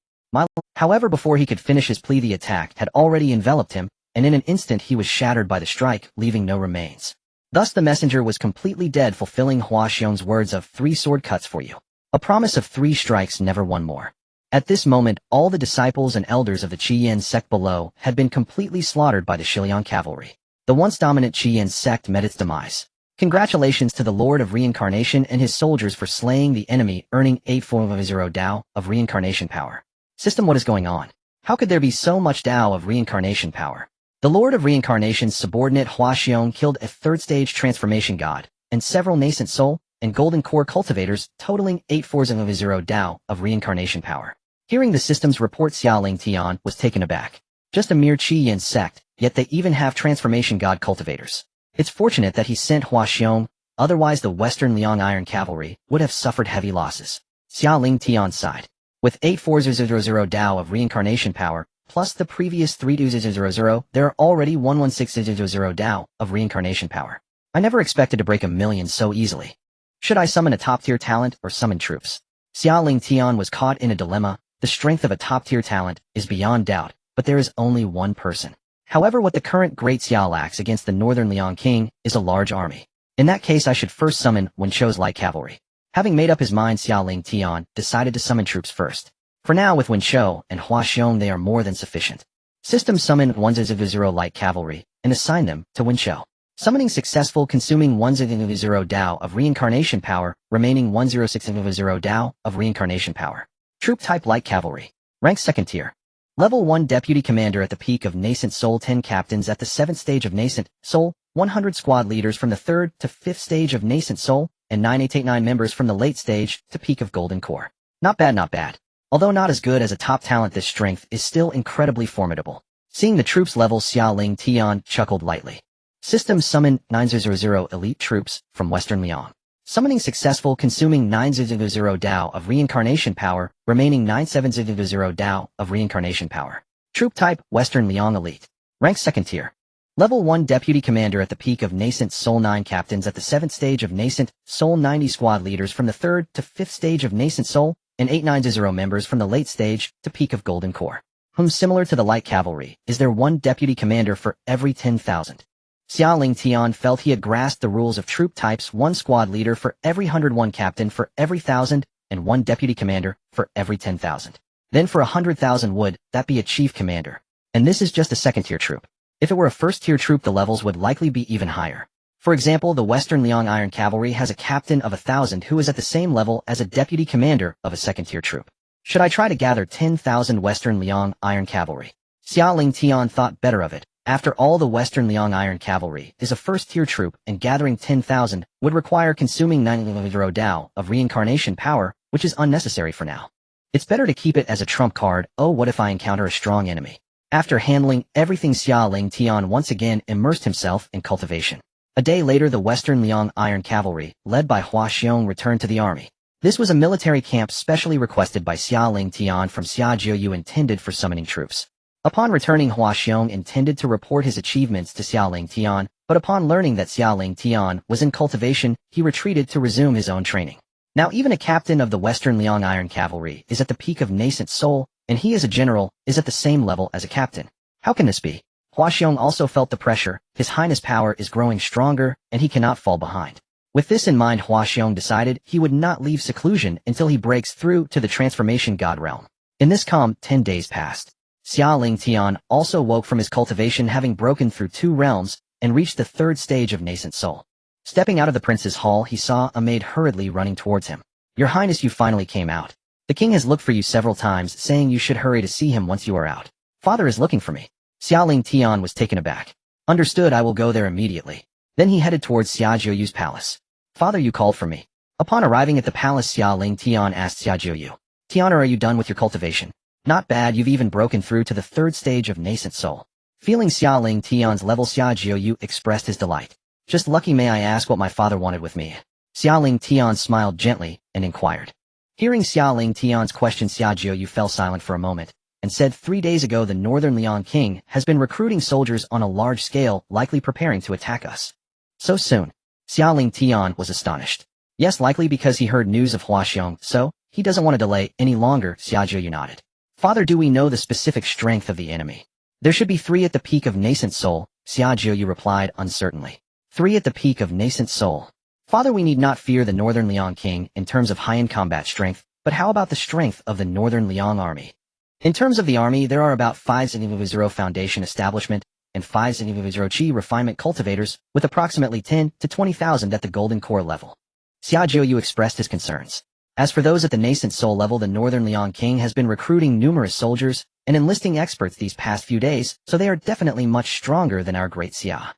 However, before he could finish his plea, the attack had already enveloped him, and in an instant he was shattered by the strike, leaving no remains. Thus the messenger was completely dead, fulfilling Hua Xiong's words of 3 sword cuts for you. A promise of 3 strikes, never one more. At this moment, all the disciples and elders of the Qiyan sect below had been completely slaughtered by the Shiliang cavalry. The once dominant Qiyan sect met its demise. Congratulations to the Lord of Reincarnation and his soldiers for slaying the enemy, earning 840 Dao of reincarnation power. System, what is going on? How could there be so much Dao of reincarnation power? The Lord of Reincarnation's subordinate Hua Xiong killed a third-stage transformation god, and several nascent soul and golden core cultivators, totaling 840 Dao of reincarnation power. Hearing the system's report, Xia Lingtian was taken aback. Just a mere Qiyan sect, yet they even have transformation god cultivators. It's fortunate that he sent Hua Xiong, otherwise the Western Liang Iron Cavalry would have suffered heavy losses. Xia Lingtian sighed. With 84000 Dao of reincarnation power, plus the previous 3200, there are already 11600 Dao of reincarnation power. I never expected to break 1,000,000 so easily. Should I summon a top-tier talent or summon troops? Xia Lingtian was caught in a dilemma. The strength of a top-tier talent is beyond doubt, but there is only one person. However, what the current Great Xia lacks against the Northern Liang King is a large army. In that case, I should first summon Wenshou's light cavalry. Having made up his mind, Xia Lingtian decided to summon troops first. For now, with Wenshou and Hua Xiong, they are more than sufficient. System summon 100 light cavalry and assign them to Wenshou. Summoning successful, consuming 100 Dao of reincarnation power, remaining 10600 Dao of reincarnation power. Troop type light cavalry. Rank 2nd tier. Level 1 deputy commander at the peak of nascent soul, 10 captains at the 7th stage of nascent soul, 100 squad leaders from the 3rd to 5th stage of nascent soul, and 9889 members from the late stage to peak of golden core. Not bad, not bad. Although not as good as a top talent, this strength is still incredibly formidable. Seeing the troops level, Xia Lingtian chuckled lightly. System summon 900 elite troops from Western Liang. Summoning successful, consuming 900 Dao of reincarnation power, remaining 9700 Dao of reincarnation power. Troop type, Western Liang elite. Rank 2nd tier. Level 1 deputy commander at the peak of nascent soul, 9 captains at the 7th stage of nascent soul, 90 squad leaders from the 3rd to 5th stage of nascent soul, and 8900 members from the late stage to peak of golden core. Similar to the light cavalry, is there one deputy commander for every 10,000? Xia Lingtian felt he had grasped the rules of troop types, one squad leader for every 101 captain for every 1,000, and one deputy commander for every 10,000. Then for 100,000 would that be a chief commander? And this is just a second-tier troop. If it were a first-tier troop, the levels would likely be even higher. For example, the Western Liang Iron Cavalry has a captain of 1,000 who is at the same level as a deputy commander of a second-tier troop. Should I try to gather 10,000 Western Liang Iron Cavalry? Xia Lingtian thought better of it. After all, the Western Liang Iron Cavalry is a first-tier troop, and gathering 10,000 would require consuming 90 Dao of reincarnation power, which is unnecessary for now. It's better to keep it as a trump card. Oh, what if I encounter a strong enemy? After handling everything, Xia Lingtian once again immersed himself in cultivation. A day later, the Western Liang Iron Cavalry, led by Hua Xiong, returned to the army. This was a military camp specially requested by Xia Lingtian from Zhao Yun, intended for summoning troops. Upon returning, Hua Xiong intended to report his achievements to Xia Lingtian, but upon learning that Xia Lingtian was in cultivation, he retreated to resume his own training. Now even a captain of the Western Liang Iron Cavalry is at the peak of nascent soul, and he as a general is at the same level as a captain. How can this be? Hua Xiong also felt the pressure. His Highness' power is growing stronger, and he cannot fall behind. With this in mind, Hua Xiong decided he would not leave seclusion until he breaks through to the transformation god realm. In this calm, 10 days passed. Xia Lingtian also woke from his cultivation, having broken through 2 realms and reached the 3rd stage of nascent soul. Stepping out of the prince's hall, he saw a maid hurriedly running towards him. Your Highness, you finally came out. The king has looked for you several times, saying you should hurry to see him once you are out. Father is looking for me. Xia Lingtian was taken aback. Understood, I will go there immediately. Then he headed towards Zhao Yu's palace. Father, you called for me. Upon arriving at the palace, Xia Lingtian asked Zhao Yu, Tiana, are you done with your cultivation? Not bad, you've even broken through to the 3rd stage of nascent soul. Feeling Xia Lingtian's level, Zhao Yu expressed his delight. Just lucky. May I ask what my father wanted with me? Xia Lingtian smiled gently and inquired. Hearing Xia Lingtian's question, Zhao Yu fell silent for a moment and said, 3 days ago the Northern Liang King has been recruiting soldiers on a large scale, likely preparing to attack us. So soon? Xia Lingtian was astonished. Yes, likely because he heard news of Hua Xiong, so he doesn't want to delay any longer. Zhao Yu nodded. Father, do we know the specific strength of the enemy? There should be 3 at the peak of nascent soul, Zhao Yu replied uncertainly. 3 at the peak of nascent soul. Father, we need not fear the Northern Liang King in terms of high-end combat strength, but how about the strength of the Northern Liang army? In terms of the army, there are about 5,000 foundation establishment and 5,000 Qi refinement cultivators, with approximately 10 to 20,000 at the Golden Core level. Zhao Yu expressed his concerns. As for those at the nascent soul level, the Northern Liang King has been recruiting numerous soldiers and enlisting experts these past few days, so they are definitely much stronger than our Great Xia.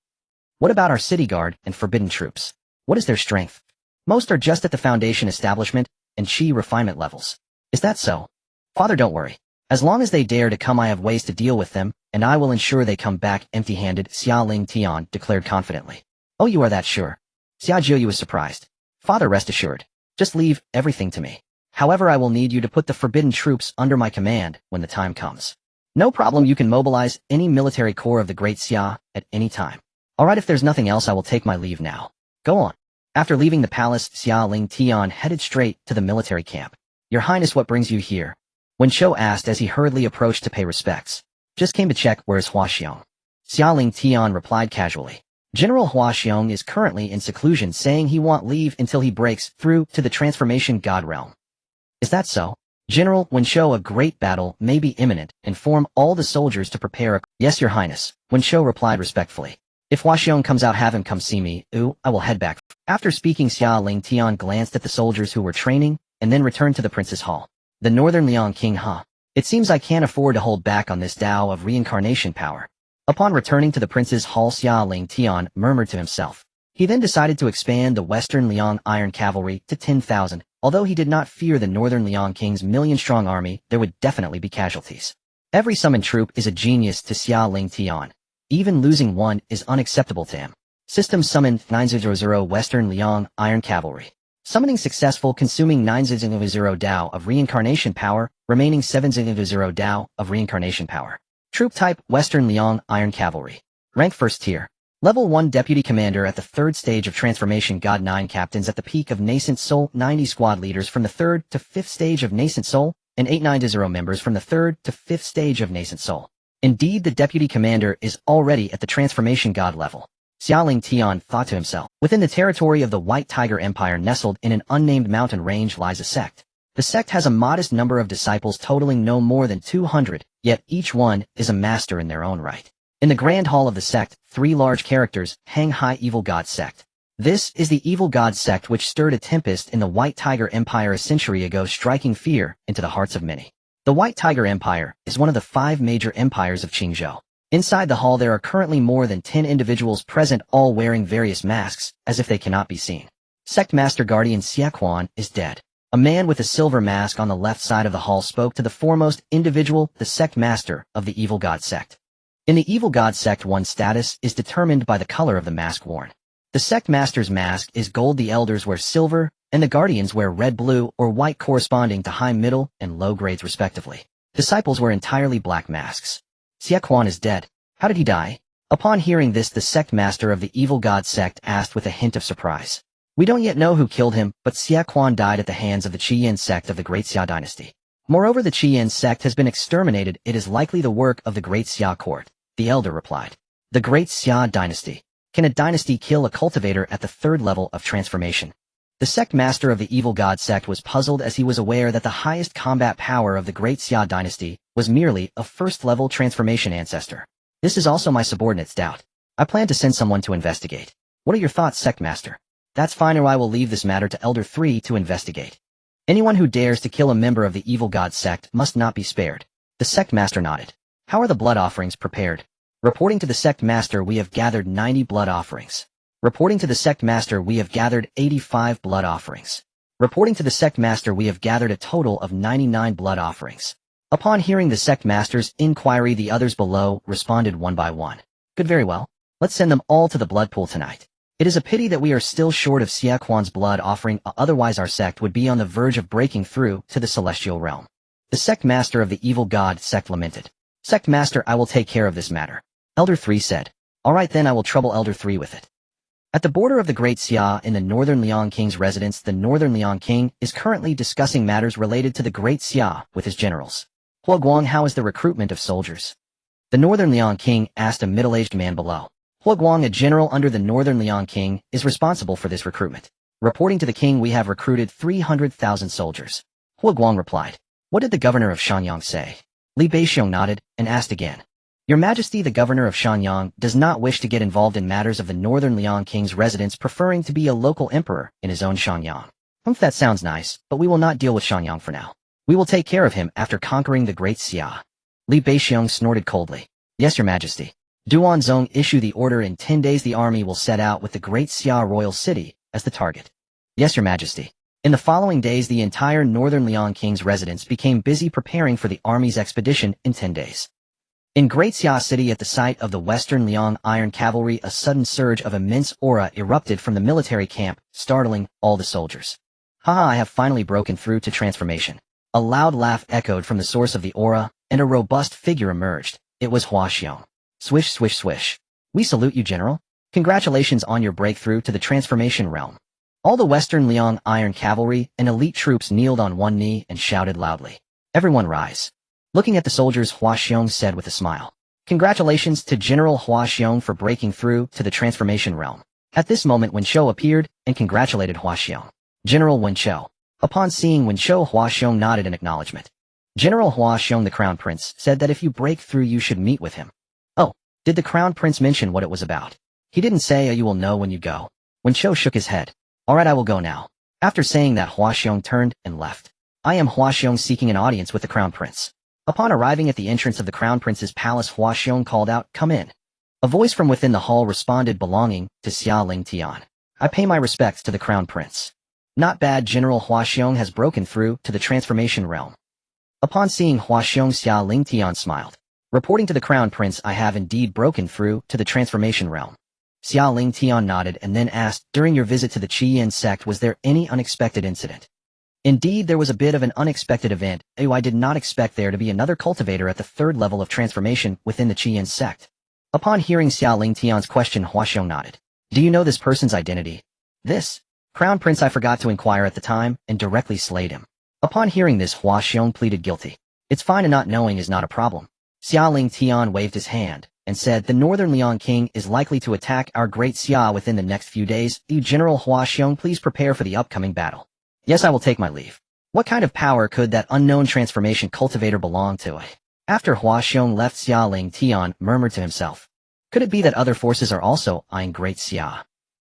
What about our city guard and forbidden troops? What is their strength? Most are just at the foundation establishment and Qi refinement levels. Is that so? Father, don't worry. As long as they dare to come, I have ways to deal with them, and I will ensure they come back empty-handed, Xia Lingtian declared confidently. Oh, you are that sure? Zhao Yu was surprised. Father, rest assured. Just leave everything to me. However, I will need you to put the forbidden troops under my command when the time comes. No problem, you can mobilize any military corps of the Great Xia at any time. Alright, if there's nothing else, I will take my leave now. Go on. After leaving the palace, Xia Lingtian headed straight to the military camp. Your Highness, what brings you here? Wen Shou asked as he hurriedly approached to pay respects. Just came to check, where's Hua Xiong? Xia Lingtian replied casually. General Hua Xiong is currently in seclusion, saying he won't leave until he breaks through to the transformation god realm. Is that so? General, Wen Shou, a great battle may be imminent. Inform all the soldiers to prepare a— Yes, Your Highness, Wen Shou replied respectfully. If Hua Xiong comes out, have him come see me. I will head back. After speaking, Xia Lingtian glanced at the soldiers who were training, and then returned to the prince's hall. The Northern Liang King, huh? It seems I can't afford to hold back on this Tao of reincarnation power. Upon returning to the prince's hall, Xia Lingtian murmured to himself. He then decided to expand the Western Liang Iron Cavalry to 10,000. Although he did not fear the Northern Liang King's million-strong army, there would definitely be casualties. Every summoned troop is a genius to Xia Lingtian. Even losing one is unacceptable to him. System summoned 900 Western Liang Iron Cavalry. Summoning successful, consuming 900 Dao of reincarnation power, remaining 700 Dao of reincarnation power. Troop type, Western Liang Iron Cavalry. Rank 1st tier. Level 1 Deputy Commander at the 3rd stage of Transformation God. 9 Captains at the peak of Nascent Soul. 90 Squad Leaders from the 3rd to 5th stage of Nascent Soul. and 890 members from the 3rd to 5th stage of nascent soul. Indeed, the deputy commander is already at the transformation god level. Xia Lingtian thought to himself. Within the territory of the White Tiger Empire nestled in an unnamed mountain range lies a sect. The sect has a modest number of disciples totaling no more than 200, yet each one is a master in their own right. In the grand hall of the sect, 3 large characters hang high evil god sect. This is the evil god sect which stirred a tempest in the White Tiger Empire a century ago, striking fear into the hearts of many. The White Tiger Empire is one of the 5 major empires of Qingzhou. Inside the hall there are currently more than 10 individuals present, all wearing various masks, as if they cannot be seen. Sect Master Guardian Xia Quan is dead. A man with a silver mask on the left side of the hall spoke to the foremost individual, the sect master of the evil god sect. In the evil god sect, one's status is determined by the color of the mask worn. The sect master's mask is gold, the elders wear silver, and the guardians wear red, blue, or white, corresponding to high, middle, and low grades respectively. Disciples wear entirely black masks. Xia Quan is dead. How did he die? Upon hearing this, the sect master of the evil god sect asked with a hint of surprise. We don't yet know who killed him, but Xia Quan died at the hands of the Qian sect of the Great Xia Dynasty. Moreover, the Qian sect has been exterminated. It is likely the work of the Great Xia court. The elder replied. The Great Xia Dynasty. Can a dynasty kill a cultivator at the 3rd level of transformation? The sect master of the evil god sect was puzzled, as he was aware that the highest combat power of the Great Xia Dynasty was merely a 1st-level transformation ancestor. This is also my subordinate's doubt. I plan to send someone to investigate. What are your thoughts, sect master? That's fine, or I will leave this matter to Elder 3 to investigate. Anyone who dares to kill a member of the evil god sect must not be spared. The sect master nodded. How are the blood offerings prepared? Reporting to the sect master, we have gathered 90 blood offerings. Reporting to the sect master, we have gathered 85 blood offerings. Reporting to the sect master, we have gathered a total of 99 blood offerings. Upon hearing the sect master's inquiry, the others below responded one by one. Good, very well. Let's send them all to the blood pool tonight. It is a pity that we are still short of Xia Quan's blood offering, otherwise our sect would be on the verge of breaking through to the celestial realm. The sect master of the evil god sect lamented. Sect master, I will take care of this matter. Elder 3 said. All right then, I will trouble Elder 3 with it. At the border of the Great Xia in the Northern Liang King's residence, the Northern Liang King is currently discussing matters related to the Great Xia with his generals. Hua Guang, how is the recruitment of soldiers? The Northern Liang King asked a middle-aged man below. Hua Guang, a general under the Northern Liang King, is responsible for this recruitment. Reporting to the king, we have recruited 300,000 soldiers. Hua Guang replied. What did the governor of Shanyang say? Li Baixiong nodded and asked again. Your Majesty, the governor of Shanyang does not wish to get involved in matters of the Northern Liang King's residence, preferring to be a local emperor in his own Shanyang. That sounds nice, but we will not deal with Shanyang for now. We will take care of him after conquering the Great Xia. Li Baixiong snorted coldly. Yes, Your Majesty. Duanzong issue the order. In 10 days the army will set out with the Great Xia royal city as the target. Yes, Your Majesty. In the following days the entire Northern Liang King's residence became busy preparing for the army's expedition in 10 days. In Great Xia City, at the site of the Western Liang Iron Cavalry, a sudden surge of immense aura erupted from the military camp, startling all the soldiers. Haha, I have finally broken through to transformation. A loud laugh echoed from the source of the aura, and a robust figure emerged. It was Hua Xiong. Swish, swish, swish. We salute you, General. Congratulations on your breakthrough to the transformation realm. All the Western Liang Iron Cavalry and elite troops kneeled on one knee and shouted loudly. Everyone rise. Looking at the soldiers, Hua Xiong said with a smile. Congratulations to General Hua Xiong for breaking through to the transformation realm. At this moment Wen Chou appeared and congratulated Hua Xiong. General Wen Chou. Upon seeing Wen Chou, Hua Xiong nodded in acknowledgement. General Hua Xiong, the Crown Prince, said that if you break through you should meet with him. Oh, did the Crown Prince mention what it was about? He didn't say. You will know when you go. Wen Chou shook his head. Alright, I will go now. After saying that, Hua Xiong turned and left. I am Hua Xiong, seeking an audience with the Crown Prince. Upon arriving at the entrance of the Crown Prince's palace, Hua Xiong called out, Come in. A voice from within the hall responded, belonging to Xia Lingtian. I pay my respects to the Crown Prince. Not bad, General Hua Xiong has broken through to the transformation realm. Upon seeing Hua Xiong, Xia Lingtian smiled. Reporting to the Crown Prince, I have indeed broken through to the transformation realm. Xia Lingtian nodded and then asked, During your visit to the Qian sect, was there any unexpected incident? Indeed, there was a bit of an unexpected event. I did not expect there to be another cultivator at the 3rd level of transformation within the Qian sect. Upon hearing Xia Lingtian's question, Hua Xiong nodded. Do you know this person's identity? This Crown Prince, I forgot to inquire at the time and directly slayed him. Upon hearing this, Hua Xiong pleaded guilty. It's fine, and not knowing is not a problem. Xia Lingtian waved his hand and said, the Northern Liang King is likely to attack our Great Xia within the next few days. You General Hua Xiong, please prepare for the upcoming battle. Yes, I will take my leave. What kind of power could that unknown transformation cultivator belong to? After Hua Xiong left, Xia Lingtian murmured to himself. Could it be that other forces are also eyeing Great Xia?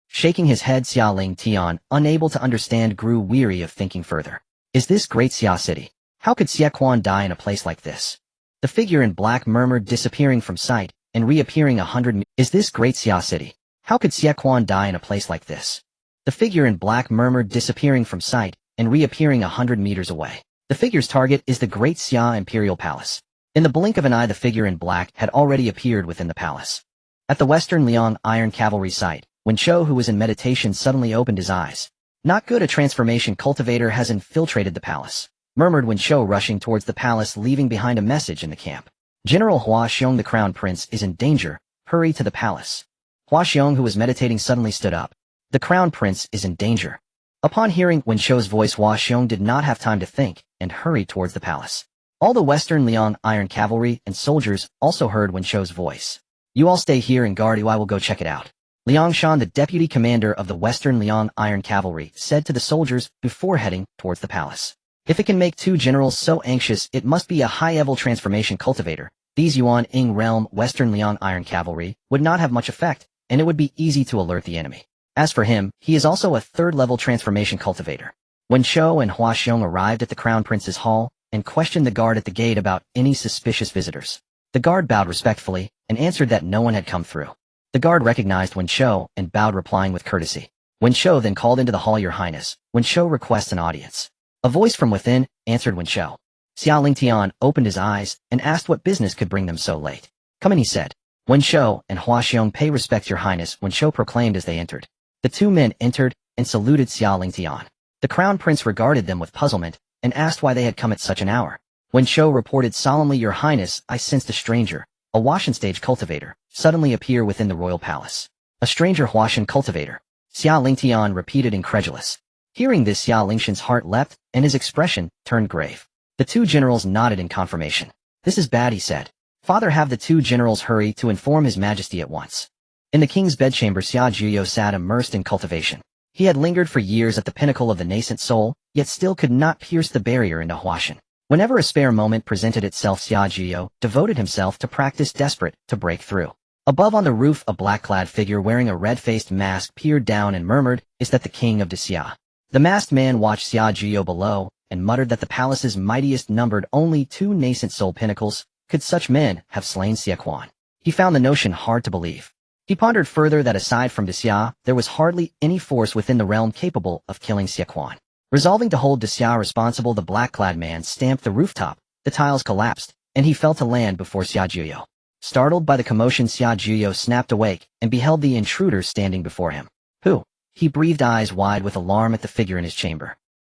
Shaking his head, Xia Lingtian, unable to understand, grew weary of thinking further. Is this Great Xia city? How could Xia Quan die in a place like this? The figure in black murmured, disappearing from sight and reappearing 100 meters. Is this Great Xia city? How could Xia Quan die in a place like this? The figure in black murmured, disappearing from sight and reappearing 100 meters away. The figure's target is the Great Xia Imperial Palace. In the blink of an eye, the figure in black had already appeared within the palace. At the Western Liang Iron Cavalry site, Wen Shou, who was in meditation, suddenly opened his eyes. Not good, a transformation cultivator has infiltrated the palace, murmured Wen Shou, rushing towards the palace, leaving behind a message in the camp. General Hua Xiong, the crown prince, is in danger. Hurry to the palace. Hua Xiong, who was meditating, suddenly stood up. The crown prince is in danger. Upon hearing Wen Shou's voice, Hua Xiong did not have time to think and hurried towards the palace. All the Western Liang Iron Cavalry and soldiers also heard Wen Shou's voice. You all stay here and guard you, I will go check it out. Liang Shan, the deputy commander of the Western Liang Iron Cavalry, said to the soldiers before heading towards the palace. If it can make two generals so anxious, it must be a high-level transformation cultivator. These Yuan Ing realm Western Liang Iron Cavalry would not have much effect, and it would be easy to alert the enemy. As for him, he is also a third-level transformation cultivator. Wen Shou and Hua Xiong arrived at the Crown Prince's hall and questioned the guard at the gate about any suspicious visitors. The guard bowed respectfully and answered that no one had come through. The guard recognized Wen Shou and bowed, replying with courtesy. Wen Shou then called into the hall, Your Highness, Wen Shou requests an audience. A voice from within answered Wen Shou. Xia Lingtian opened his eyes and asked what business could bring them so late. Come in, he said. Wen Shou and Hua Xiong, pay respect, Your Highness, Wen Shou proclaimed as they entered. The two men entered and saluted Xia Lingtian. The crown prince regarded them with puzzlement and asked why they had come at such an hour. Wen Shou reported solemnly, Your Highness, I sensed a stranger, a Huashan stage cultivator, suddenly appear within the royal palace. A stranger Huashan cultivator. Xia Lingtian repeated, incredulous. Hearing this, Xia Lingtian's heart leapt and his expression turned grave. The two generals nodded in confirmation. This is bad, he said. Father, have the two generals hurry to inform His Majesty at once. In the king's bedchamber, Xia Jiuzhou sat immersed in cultivation. He had lingered for years at the pinnacle of the nascent soul, yet still could not pierce the barrier into Huashan. Whenever a spare moment presented itself, Xia Jiuzhou devoted himself to practice, desperate to break through. Above on the roof, a black-clad figure wearing a red-faced mask peered down and murmured, Is that the king of Xia? The masked man watched Xia Jiuzhou below and muttered that the palace's mightiest numbered only 2 nascent soul pinnacles. Could such men have slain Xia Quan? He found the notion hard to believe. He pondered further that aside from Xia, there was hardly any force within the realm capable of killing Xia Quan. Resolving to hold Xia responsible, the black-clad man stamped the rooftop. The tiles collapsed, and he fell to land before Xia Jiuzhou. Startled by the commotion, Xia Jiuzhou snapped awake and beheld the intruder standing before him. Who? He breathed, eyes wide with alarm at the figure in his chamber.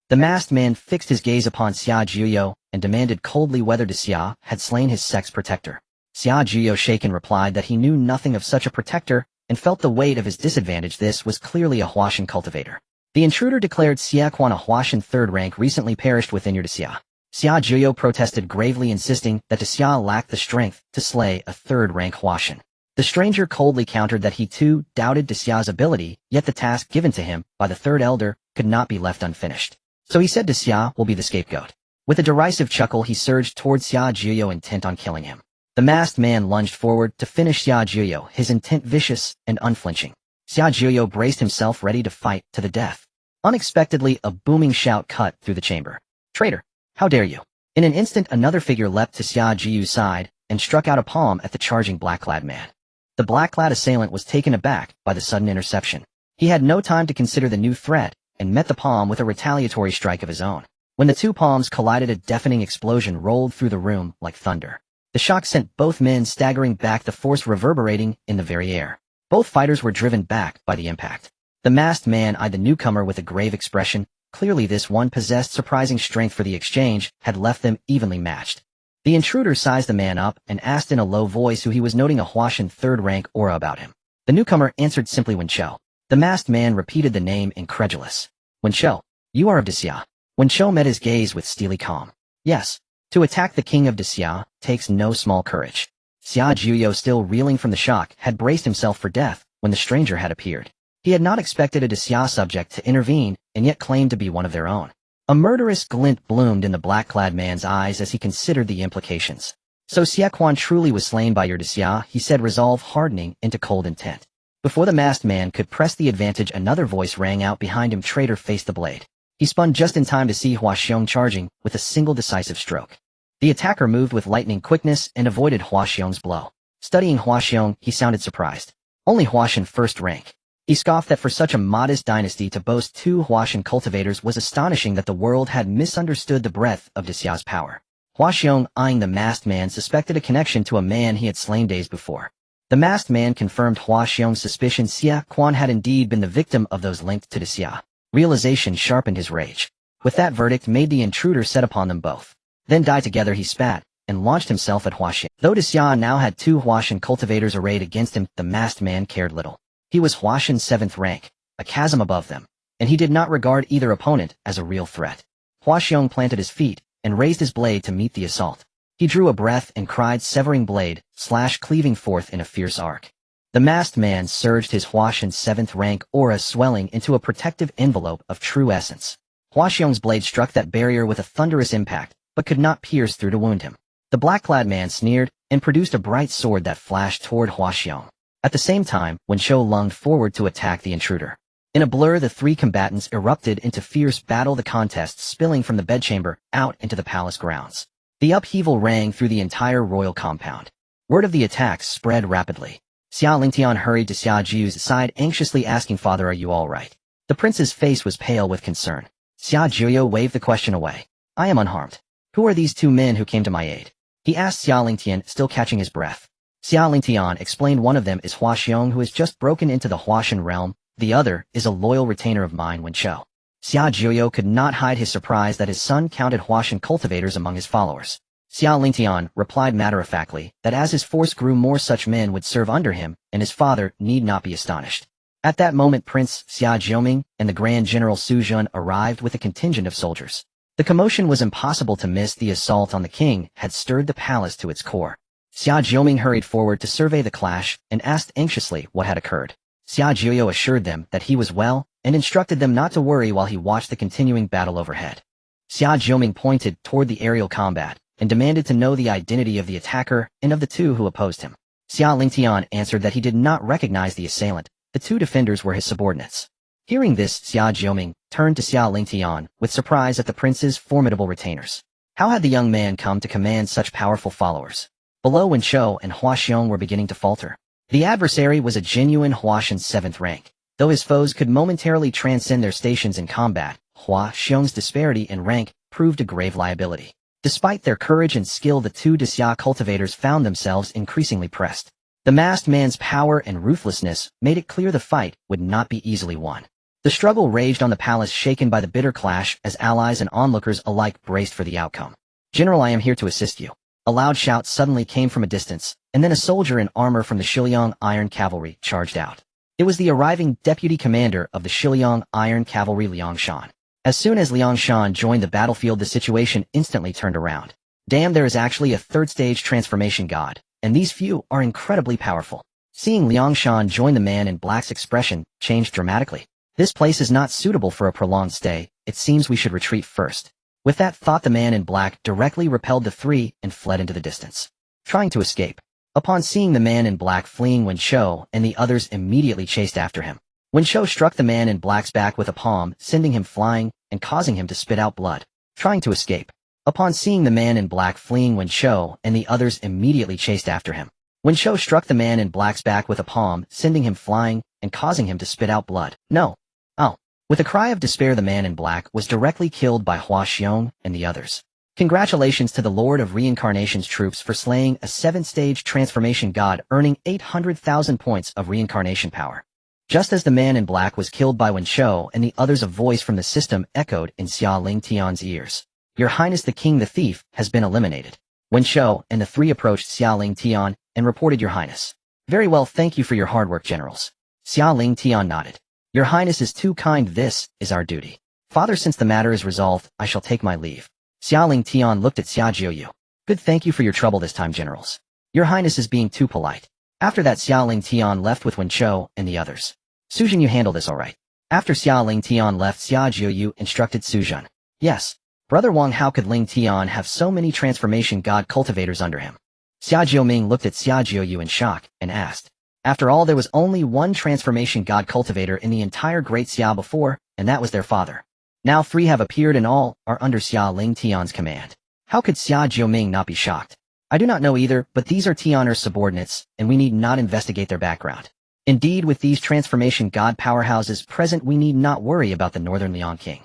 The masked man fixed his gaze upon Xia Jiuzhou and demanded coldly whether Xia had slain his sex protector. Xia Jiuzhou, shaken, replied that he knew nothing of such a protector and felt the weight of his disadvantage. This was clearly a Huashan cultivator. The intruder declared Xia Quan a Huashan third rank, recently perished within your Xia. Xia Jiuzhou protested gravely, insisting that Xia lacked the strength to slay a third-rank Huashan. The stranger coldly countered that he too doubted Xia's ability, yet the task given to him by the third elder could not be left unfinished. So he said Xia will be the scapegoat. With a derisive chuckle, he surged towards Xia Jiuzhou, intent on killing him. The masked man lunged forward to finish Xia Jiuzhou, his intent vicious and unflinching. Xia Jiuzhou braced himself, ready to fight to the death. Unexpectedly, a booming shout cut through the chamber. Traitor! How dare you! In an instant, another figure leapt to Xia Jiuzhou's side and struck out a palm at the charging black-clad man. The black-clad assailant was taken aback by the sudden interception. He had no time to consider the new threat and met the palm with a retaliatory strike of his own. When the two palms collided, a deafening explosion rolled through the room like thunder. The shock sent both men staggering back, the force reverberating in the very air. Both fighters were driven back by the impact. The masked man eyed the newcomer with a grave expression. Clearly this one possessed surprising strength, for the exchange had left them evenly matched. The intruder sized the man up and asked in a low voice who he was, noting a Huashan third-rank aura about him. The newcomer answered simply, Wen Shou. The masked man repeated the name, incredulous. Wen Shou, you are of Xia. Wen Shou met his gaze with steely calm. Yes, to attack the king of Xia takes no small courage. Xia Jiuzhou, still reeling from the shock, had braced himself for death when the stranger had appeared. He had not expected a Xia subject to intervene and yet claimed to be one of their own. A murderous glint bloomed in the black-clad man's eyes as he considered the implications. So Xia Quan truly was slain by your Xia, he said, resolve hardening into cold intent. Before the masked man could press the advantage, another voice rang out behind him. Traitor, face the blade. He spun just in time to see Hua Xiong charging with a single decisive stroke. The attacker moved with lightning quickness and avoided Hua Xiong's blow. Studying Hua Xiong, he sounded surprised. Only Huashan first rank. He scoffed that for such a modest dynasty to boast 2 Huashan cultivators was astonishing, that the world had misunderstood the breadth of Xia's power. Hua Xiong, eyeing the masked man, suspected a connection to a man he had slain days before. The masked man confirmed Hua Xiong's suspicion. Xia Quan had indeed been the victim of those linked to Xia. Realization sharpened his rage. With that verdict made, the intruder set upon them both. Then die together, he spat, and launched himself at Hua Xiong. Though Xia now had 2 Huashan cultivators arrayed against him, the masked man cared little. He was Huashan's 7th rank, a chasm above them, and he did not regard either opponent as a real threat. Hua Xiong planted his feet and raised his blade to meet the assault. He drew a breath and cried, severing blade, slash cleaving forth in a fierce arc. The masked man surged, his Huashan's 7th rank aura swelling into a protective envelope of true essence. Hua Xiong's blade struck that barrier with a thunderous impact, but could not pierce through to wound him. The black-clad man sneered and produced a bright sword that flashed toward Hua Xiong. At the same time, Wen Shou lunged forward to attack the intruder. In a blur, the 3 combatants erupted into fierce battle, the contest spilling from the bedchamber out into the palace grounds. The upheaval rang through the entire royal compound. Word of the attacks spread rapidly. Xia Lingtian hurried to Xia Jiu's side, anxiously asking, Father, are you all right? The prince's face was pale with concern. Xia Jiuzhou waved the question away. I am unharmed. Who are these 2 men who came to my aid? He asked Xia Lingtian, still catching his breath. Xia Lingtian explained, one of them is Hua Xiong, who has just broken into the Huashan realm. The other is a loyal retainer of mine, Wen Shou. Xia Jiuzhou could not hide his surprise that his son counted Huashan cultivators among his followers. Xia Lingtian replied matter-of-factly that as his force grew, more such men would serve under him, and his father need not be astonished. At that moment, Prince Xia Jiuming and the Grand General Su Jun arrived with a contingent of soldiers. The commotion was impossible to miss. The assault on the king had stirred the palace to its core. Xia Jiuming hurried forward to survey the clash and asked anxiously what had occurred. Xia Jiuzhou assured them that he was well and instructed them not to worry while he watched the continuing battle overhead. Xia Jiuming pointed toward the aerial combat and demanded to know the identity of the attacker and of the 2 who opposed him. Xia Lingtian answered that he did not recognize the assailant. The 2 defenders were his subordinates. Hearing this, Xia Jiuming turned to Xia Lingtian with surprise at the prince's formidable retainers. How had the young man come to command such powerful followers? Below, Wen Shou and Hua Xiong were beginning to falter. The adversary was a genuine Huashan's 7th rank. Though his foes could momentarily transcend their stations in combat, Hua Xiong's disparity in rank proved a grave liability. Despite their courage and skill, the 2 Xia cultivators found themselves increasingly pressed. The masked man's power and ruthlessness made it clear the fight would not be easily won. The struggle raged on the palace, shaken by the bitter clash as allies and onlookers alike braced for the outcome. General, I am here to assist you. A loud shout suddenly came from a distance, and then a soldier in armor from the Shiliang Iron Cavalry charged out. It was the arriving deputy commander of the Shiliang Iron Cavalry, Liang Shan. As soon as Liang Shan joined the battlefield, the situation instantly turned around. Damn, there is actually a 3rd-stage transformation god, and these few are incredibly powerful. Seeing Liang Shan join, the man in black's expression changed dramatically. This place is not suitable for a prolonged stay. It seems we should retreat first. With that thought, the man in black directly repelled the 3 and fled into the distance, trying to escape. Upon seeing the man in black fleeing, Wen Shou and the others immediately chased after him. Wen Shou struck the man in black's back with a palm, sending him flying and causing him to spit out blood, trying to escape. Upon seeing the man in black fleeing, Wen Shou and the others immediately chased after him. Wen Shou struck the man in black's back with a palm, sending him flying and causing him to spit out blood. No. Oh. With a cry of despair, the man in black was directly killed by Hua Xiong and the others. Congratulations to the Lord of Reincarnation's troops for slaying a 7th-stage transformation god, earning 800,000 points of reincarnation power. Just as the man in black was killed by Wen Shou and the others, a voice from the system echoed in Xia Lingtian's ears. Your Highness, the King the Thief has been eliminated. Wen Shou and the 3 approached Xia Lingtian and reported, Your Highness. Very well, thank you for your hard work, generals. Xia Lingtian nodded. Your Highness is too kind, this is our duty. Father, since the matter is resolved, I shall take my leave. Xia Lingtian looked at Zhao Yu. Good, thank you for your trouble this time, generals. Your Highness is being too polite. After that, Xia Lingtian left with Wen Chou and the others. Suzhen, you handle this all right. After Xia Lingtian left, Zhao Yu instructed Suzhen. Yes. Brother Wang, how could Lingtian have so many transformation god cultivators under him? Xia Jiuming looked at Zhao Yu in shock and asked. After all, there was only one transformation god cultivator in the entire Great Xia before, and that was their father. Now 3 have appeared and all are under Xia Lingtian's command. How could Xia Jiuming not be shocked? I do not know either, but these are Tianer's subordinates, and we need not investigate their background. Indeed, with these transformation god powerhouses present, we need not worry about the Northern Liang King.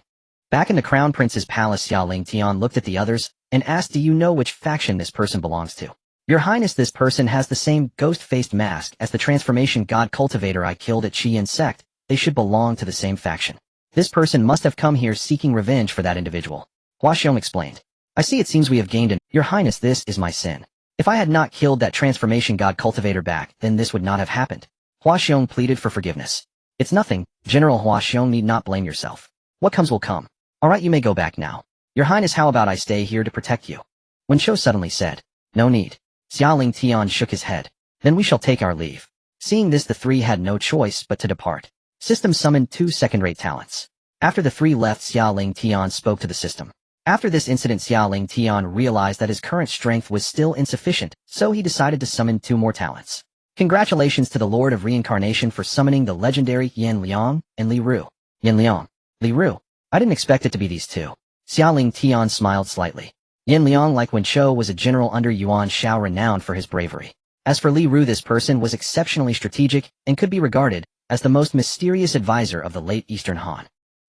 Back in the Crown Prince's palace, Xia Lingtian looked at the others and asked, do you know which faction this person belongs to? Your Highness, this person has the same ghost-faced mask as the transformation god cultivator I killed at Qian sect. They should belong to the same faction. This person must have come here seeking revenge for that individual. Hua Xiong explained. I see, it seems we have gained an— Your Highness, this is my sin. If I had not killed that transformation god cultivator back, then this would not have happened. Hua Xiong pleaded for forgiveness. It's nothing, General Hua Xiong, need not blame yourself. What comes will come. Alright, you may go back now. Your Highness, how about I stay here to protect you? Wen Chou suddenly said. No need. Xia Lingtian shook his head. Then we shall take our leave. Seeing this, the 3 had no choice but to depart. System summoned 2 second-rate talents. After the 3 left, Xia Lingtian spoke to the system. After this incident, Xia Lingtian realized that his current strength was still insufficient, so he decided to summon 2 more talents. Congratulations to the Lord of Reincarnation for summoning the legendary Yan Liang and Li Ru. Yan Liang. Li Ru. I didn't expect it to be these 2. Xia Lingtian smiled slightly. Yan Liang, like Wen Chou, was a general under Yuan Shao renowned for his bravery. As for Li Ru, this person was exceptionally strategic and could be regarded as the most mysterious advisor of the late Eastern Han.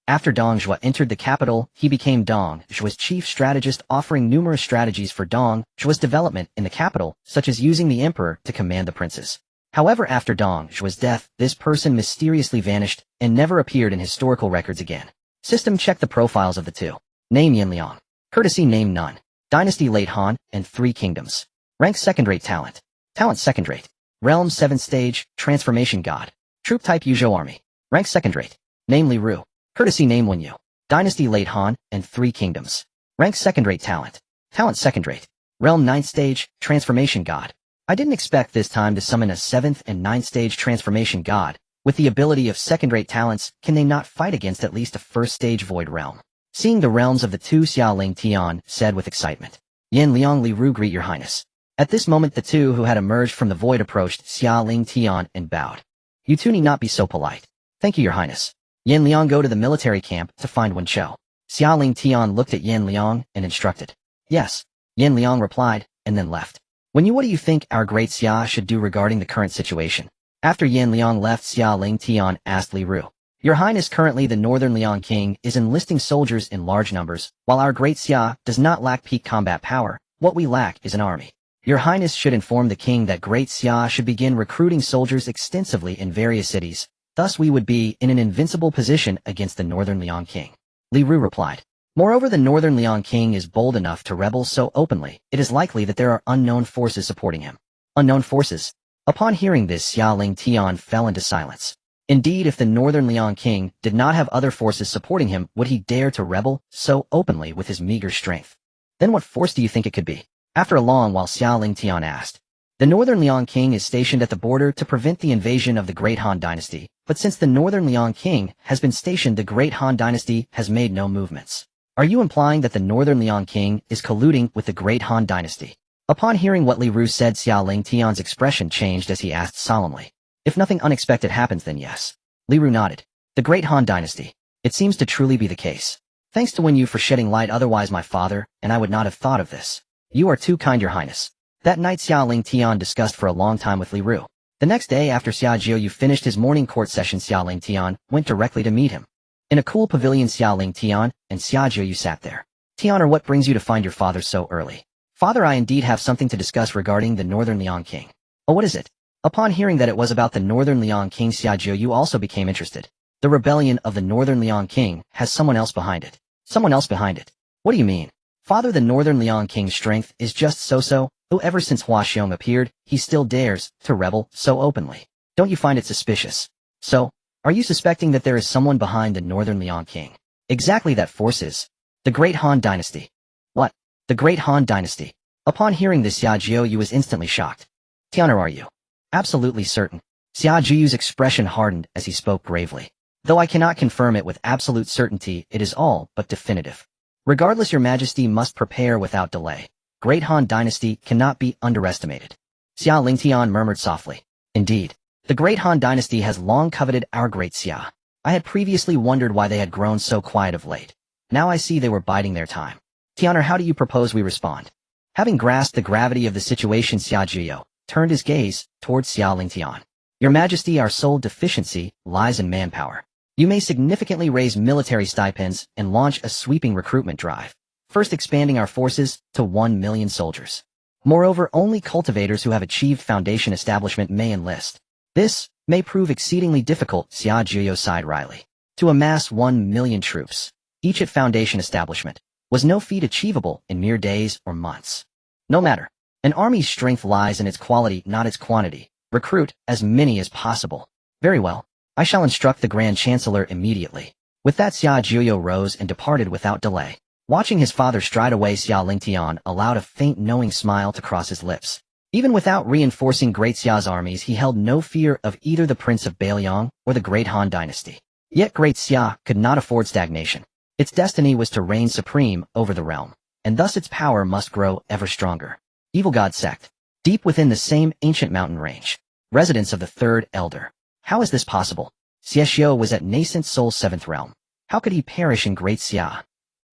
After Dong Zhuo entered the capital, he became Dong Zhuo's chief strategist, offering numerous strategies for Dong Zhuo's development in the capital, such as using the emperor to command the princes. However, after Dong Zhuo's death, this person mysteriously vanished and never appeared in historical records again. System checked the profiles of the 2. Name Yan Liang. Courtesy name none. Dynasty late Han and 3 kingdoms. Rank second-rate talent. Talent second-rate. Realm 7th stage, transformation god. Troop type Yuzhou army. Rank second-rate. Name Li Ru. Courtesy name Wen Yu. Dynasty late Han and 3 kingdoms. Rank second-rate talent. Talent second-rate. Realm 9th stage, transformation god. I didn't expect this time to summon a 7th and 9th stage transformation god. With the ability of second-rate talents, can they not fight against at least a first-stage void realm? Seeing the realms of the 2, Xia Lingtian said with excitement. Yan Liang, Li Ru, greet your highness. At this moment, the 2 who had emerged from the void approached Xia Lingtian and bowed. You 2 need not be so polite. Thank you, your highness. Yan Liang, go to the military camp to find Wen Chou. Xia Lingtian looked at Yan Liang and instructed. Yes. Yan Liang replied, and then left. Wen Yu, what do you think our Great Xia should do regarding the current situation? After Yan Liang left, Xia Lingtian asked Li Ru. Your Highness, currently the Northern Liang King is enlisting soldiers in large numbers. While our Great Xia does not lack peak combat power, what we lack is an army. Your Highness should inform the King that Great Xia should begin recruiting soldiers extensively in various cities. Thus we would be in an invincible position against the Northern Liang King. Li Ru replied. Moreover, the Northern Liang King is bold enough to rebel so openly, it is likely that there are unknown forces supporting him. Unknown forces? Upon hearing this, Xia Lingtian fell into silence. Indeed, if the Northern Liang King did not have other forces supporting him, would he dare to rebel so openly with his meager strength? Then what force do you think it could be? After a long while, Xia Lingtian asked. The Northern Liang King is stationed at the border to prevent the invasion of the Great Han Dynasty, but since the Northern Liang King has been stationed, the Great Han Dynasty has made no movements. Are you implying that the Northern Liang King is colluding with the Great Han Dynasty? Upon hearing what Li Ru said, Xia Lingtian's expression changed as he asked solemnly. If nothing unexpected happens, then yes. Li Ru nodded. The Great Han Dynasty. It seems to truly be the case. Thanks to Wen Yu for shedding light, otherwise my father and I would not have thought of this. You are too kind, your highness. That night Xia Lingtian discussed for a long time with Li Ru. The next day, after Zhao Yu finished his morning court session, Xia Lingtian went directly to meet him. In a cool pavilion, Xia Lingtian and Zhao Yu sat there. Tianer, what brings you to find your father so early? Father, I indeed have something to discuss regarding the Northern Liang King. Oh, what is it? Upon hearing that it was about the Northern Liang King, Zhao Yu also became interested. The rebellion of the Northern Liang King has someone else behind it. Someone else behind it? What do you mean? Father, the Northern Liang King's strength is just so-so. Ever since Hua Xiong appeared, he still dares to rebel so openly. Don't you find it suspicious? So, are you suspecting that there is someone behind the Northern Liang King? Exactly, that forces. The Great Han Dynasty. What? The Great Han Dynasty. Upon hearing this, Zhao Yu was instantly shocked. Tiana, are you absolutely certain? Zhao Yu's expression hardened as he spoke gravely. Though I cannot confirm it with absolute certainty, it is all but definitive. Regardless, your majesty must prepare without delay. Great Han Dynasty cannot be underestimated. Xia Lingtian murmured softly. Indeed, the Great Han Dynasty has long coveted our Great Xia. I had previously wondered why they had grown so quiet of late. Now I see they were biding their time. Tiana, how do you propose we respond? Having grasped the gravity of the situation, Xia Jiuzhou turned his gaze towards Xia Lingtian. Your majesty, our sole deficiency lies in manpower. You may significantly raise military stipends and launch a sweeping recruitment drive, first expanding our forces to 1 million soldiers. Moreover, only cultivators who have achieved foundation establishment may enlist. This may prove exceedingly difficult, Xia Jiuzhou sighed wryly. To amass 1 million troops, each at foundation establishment, was no feat achievable in mere days or months. No matter. An army's strength lies in its quality, not its quantity. Recruit as many as possible. Very well. I shall instruct the Grand Chancellor immediately. With that, Xia Jiuzhou rose and departed without delay. Watching his father stride away, Xia Lingtian allowed a faint knowing smile to cross his lips. Even without reinforcing Great Xia's armies, he held no fear of either the Prince of Bailiang or the Great Han Dynasty. Yet Great Xia could not afford stagnation. Its destiny was to reign supreme over the realm, and thus its power must grow ever stronger. Evil God Sect. Deep within the same ancient mountain range. Residence of the Third Elder. How is this possible? Xiao was at nascent soul's 7th realm. How could he perish in Great Xia?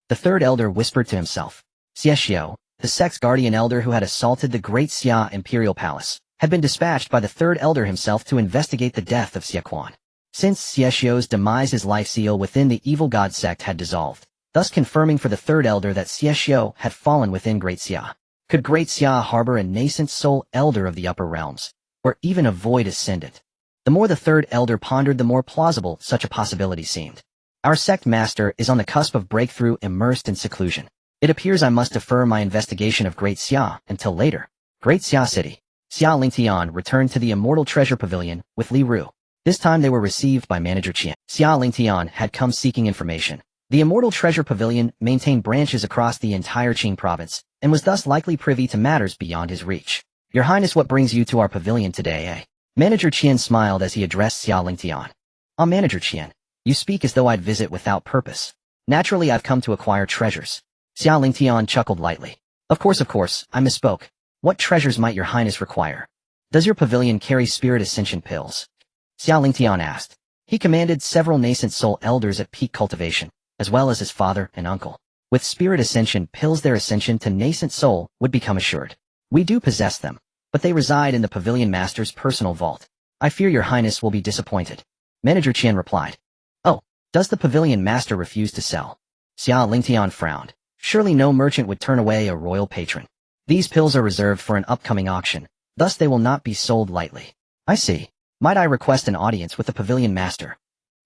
The Third Elder whispered to himself. Xiao, the sect's guardian elder who had assaulted the Great Xia Imperial Palace, had been dispatched by the Third Elder himself to investigate the death of Xia Quan. Since Xiao's demise, his life seal within the evil god sect had dissolved, thus confirming for the Third Elder that Xiao had fallen within Great Xia. Could Great Xia harbor a nascent soul elder of the upper realms, or even a void ascendant? The more the Third Elder pondered, the more plausible such a possibility seemed. Our sect master is on the cusp of breakthrough, immersed in seclusion. It appears I must defer my investigation of Great Xia until later. Great Xia City. Xia Lingtian returned to the Immortal Treasure Pavilion with Li Ru. This time they were received by Manager Qian. Xia Lingtian had come seeking information. The Immortal Treasure Pavilion maintained branches across the entire Qing province, and was thus likely privy to matters beyond his reach. Your Highness, what brings you to our pavilion today, eh? Manager Qian smiled as he addressed Xia Lingtian. Manager Qian, you speak as though I'd visit without purpose. Naturally, I've come to acquire treasures. Xia Lingtian chuckled lightly. Of course, I misspoke. What treasures might your Highness require? Does your pavilion carry spirit ascension pills? Xia Lingtian asked. He commanded several nascent soul elders at peak cultivation, as well as his father and uncle. With spirit ascension pills, their ascension to nascent soul would become assured. We do possess them, but they reside in the pavilion master's personal vault. I fear your Highness will be disappointed. Manager Qian replied. Oh, does the pavilion master refuse to sell? Xia Lingtian frowned. Surely no merchant would turn away a royal patron. These pills are reserved for an upcoming auction, thus they will not be sold lightly. I see. Might I request an audience with the pavilion master?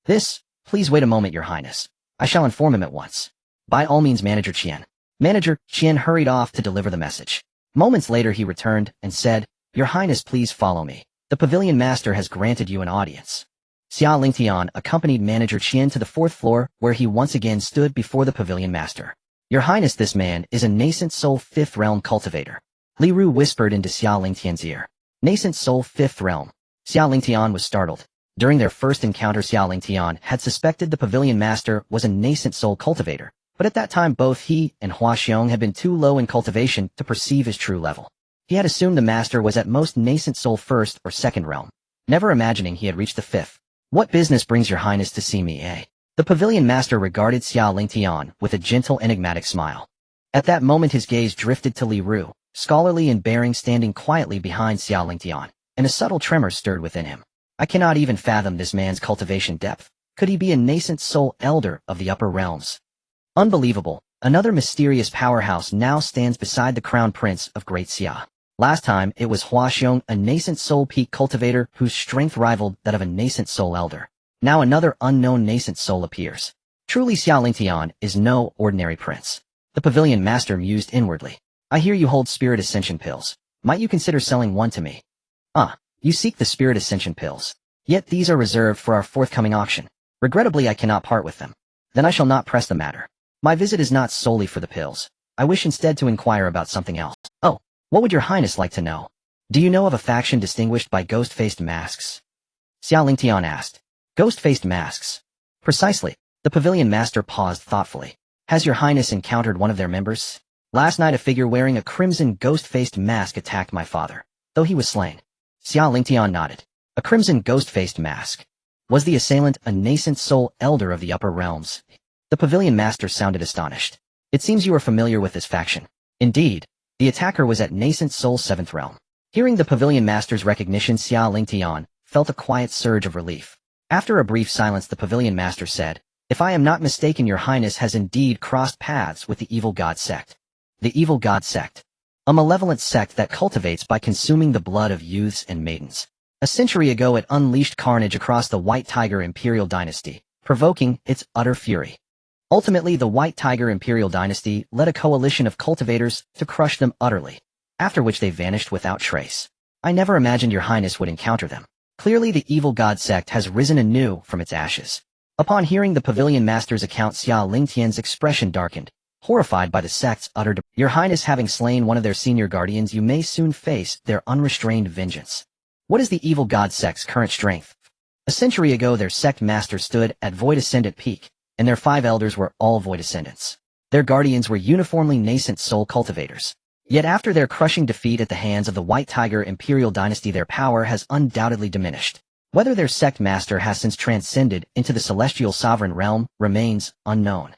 Please wait a moment, your Highness. I shall inform him at once. By all means, Manager Qian. Manager Qian hurried off to deliver the message. Moments later he returned and said, Your Highness, please follow me. The pavilion master has granted you an audience. Xia Lingtian accompanied Manager Qian to the 4th floor, where he once again stood before the pavilion master. Your Highness, this man is a nascent soul 5th realm cultivator. Li Ru whispered into Xia Lingtian's ear. Nascent soul 5th realm. Xia Lingtian was startled. During their first encounter, Xia Lingtian had suspected the pavilion master was a nascent soul cultivator, but at that time both he and Hua Xiong had been too low in cultivation to perceive his true level. He had assumed the master was at most nascent soul 1st or 2nd realm, never imagining he had reached the 5th. What business brings your Highness to see me, eh? The pavilion master regarded Xia Lingtian with a gentle, enigmatic smile. At that moment his gaze drifted to Li Ru, scholarly in bearing, standing quietly behind Xia Lingtian, and a subtle tremor stirred within him. I cannot even fathom this man's cultivation depth. Could he be a nascent soul elder of the upper realms? Unbelievable. Another mysterious powerhouse now stands beside the crown prince of Great Xia. Last time it was Hua Xiong, a nascent soul peak cultivator whose strength rivaled that of a nascent soul elder. Now another unknown nascent soul appears. Truly, Xia Lingtian is no ordinary prince. The pavilion master mused inwardly. I hear you hold spirit ascension pills. Might you consider selling one to me? You seek the spirit ascension pills. Yet these are reserved for our forthcoming auction. Regrettably, I cannot part with them. Then I shall not press the matter. My visit is not solely for the pills. I wish instead to inquire about something else. Oh, what would your highness like to know? Do you know of a faction distinguished by ghost-faced masks? Xia Lingtian asked. Ghost-faced masks. Precisely. The pavilion master paused thoughtfully. Has your highness encountered one of their members? Last night a figure wearing a crimson ghost-faced mask attacked my father, though he was slain. Xia Lingtian nodded. A crimson ghost-faced mask. Was the assailant a nascent soul elder of the upper realms? The pavilion master sounded astonished. It seems you are familiar with this faction. Indeed, the attacker was at nascent soul 7th realm. Hearing the pavilion master's recognition, Xia Lingtian felt a quiet surge of relief. After a brief silence, the pavilion master said, If I am not mistaken, your highness has indeed crossed paths with the evil god sect. The evil god sect. A malevolent sect that cultivates by consuming the blood of youths and maidens. A century ago it unleashed carnage across the White Tiger Imperial Dynasty, provoking its utter fury. Ultimately, the White Tiger Imperial Dynasty led a coalition of cultivators to crush them utterly, after which they vanished without trace. I never imagined your highness would encounter them. Clearly the evil god sect has risen anew from its ashes. Upon hearing the pavilion master's account, Xia Lingtian's expression darkened, horrified by the sect's utter Your highness, having slain one of their senior guardians, you may soon face their unrestrained vengeance. What is the evil god sect's current strength? A century ago their sect master stood at Void Ascendant peak, and their 5 elders were all Void Ascendants. Their guardians were uniformly nascent soul cultivators. Yet after their crushing defeat at the hands of the White Tiger Imperial Dynasty, their power has undoubtedly diminished. Whether their sect master has since transcended into the celestial sovereign realm remains unknown.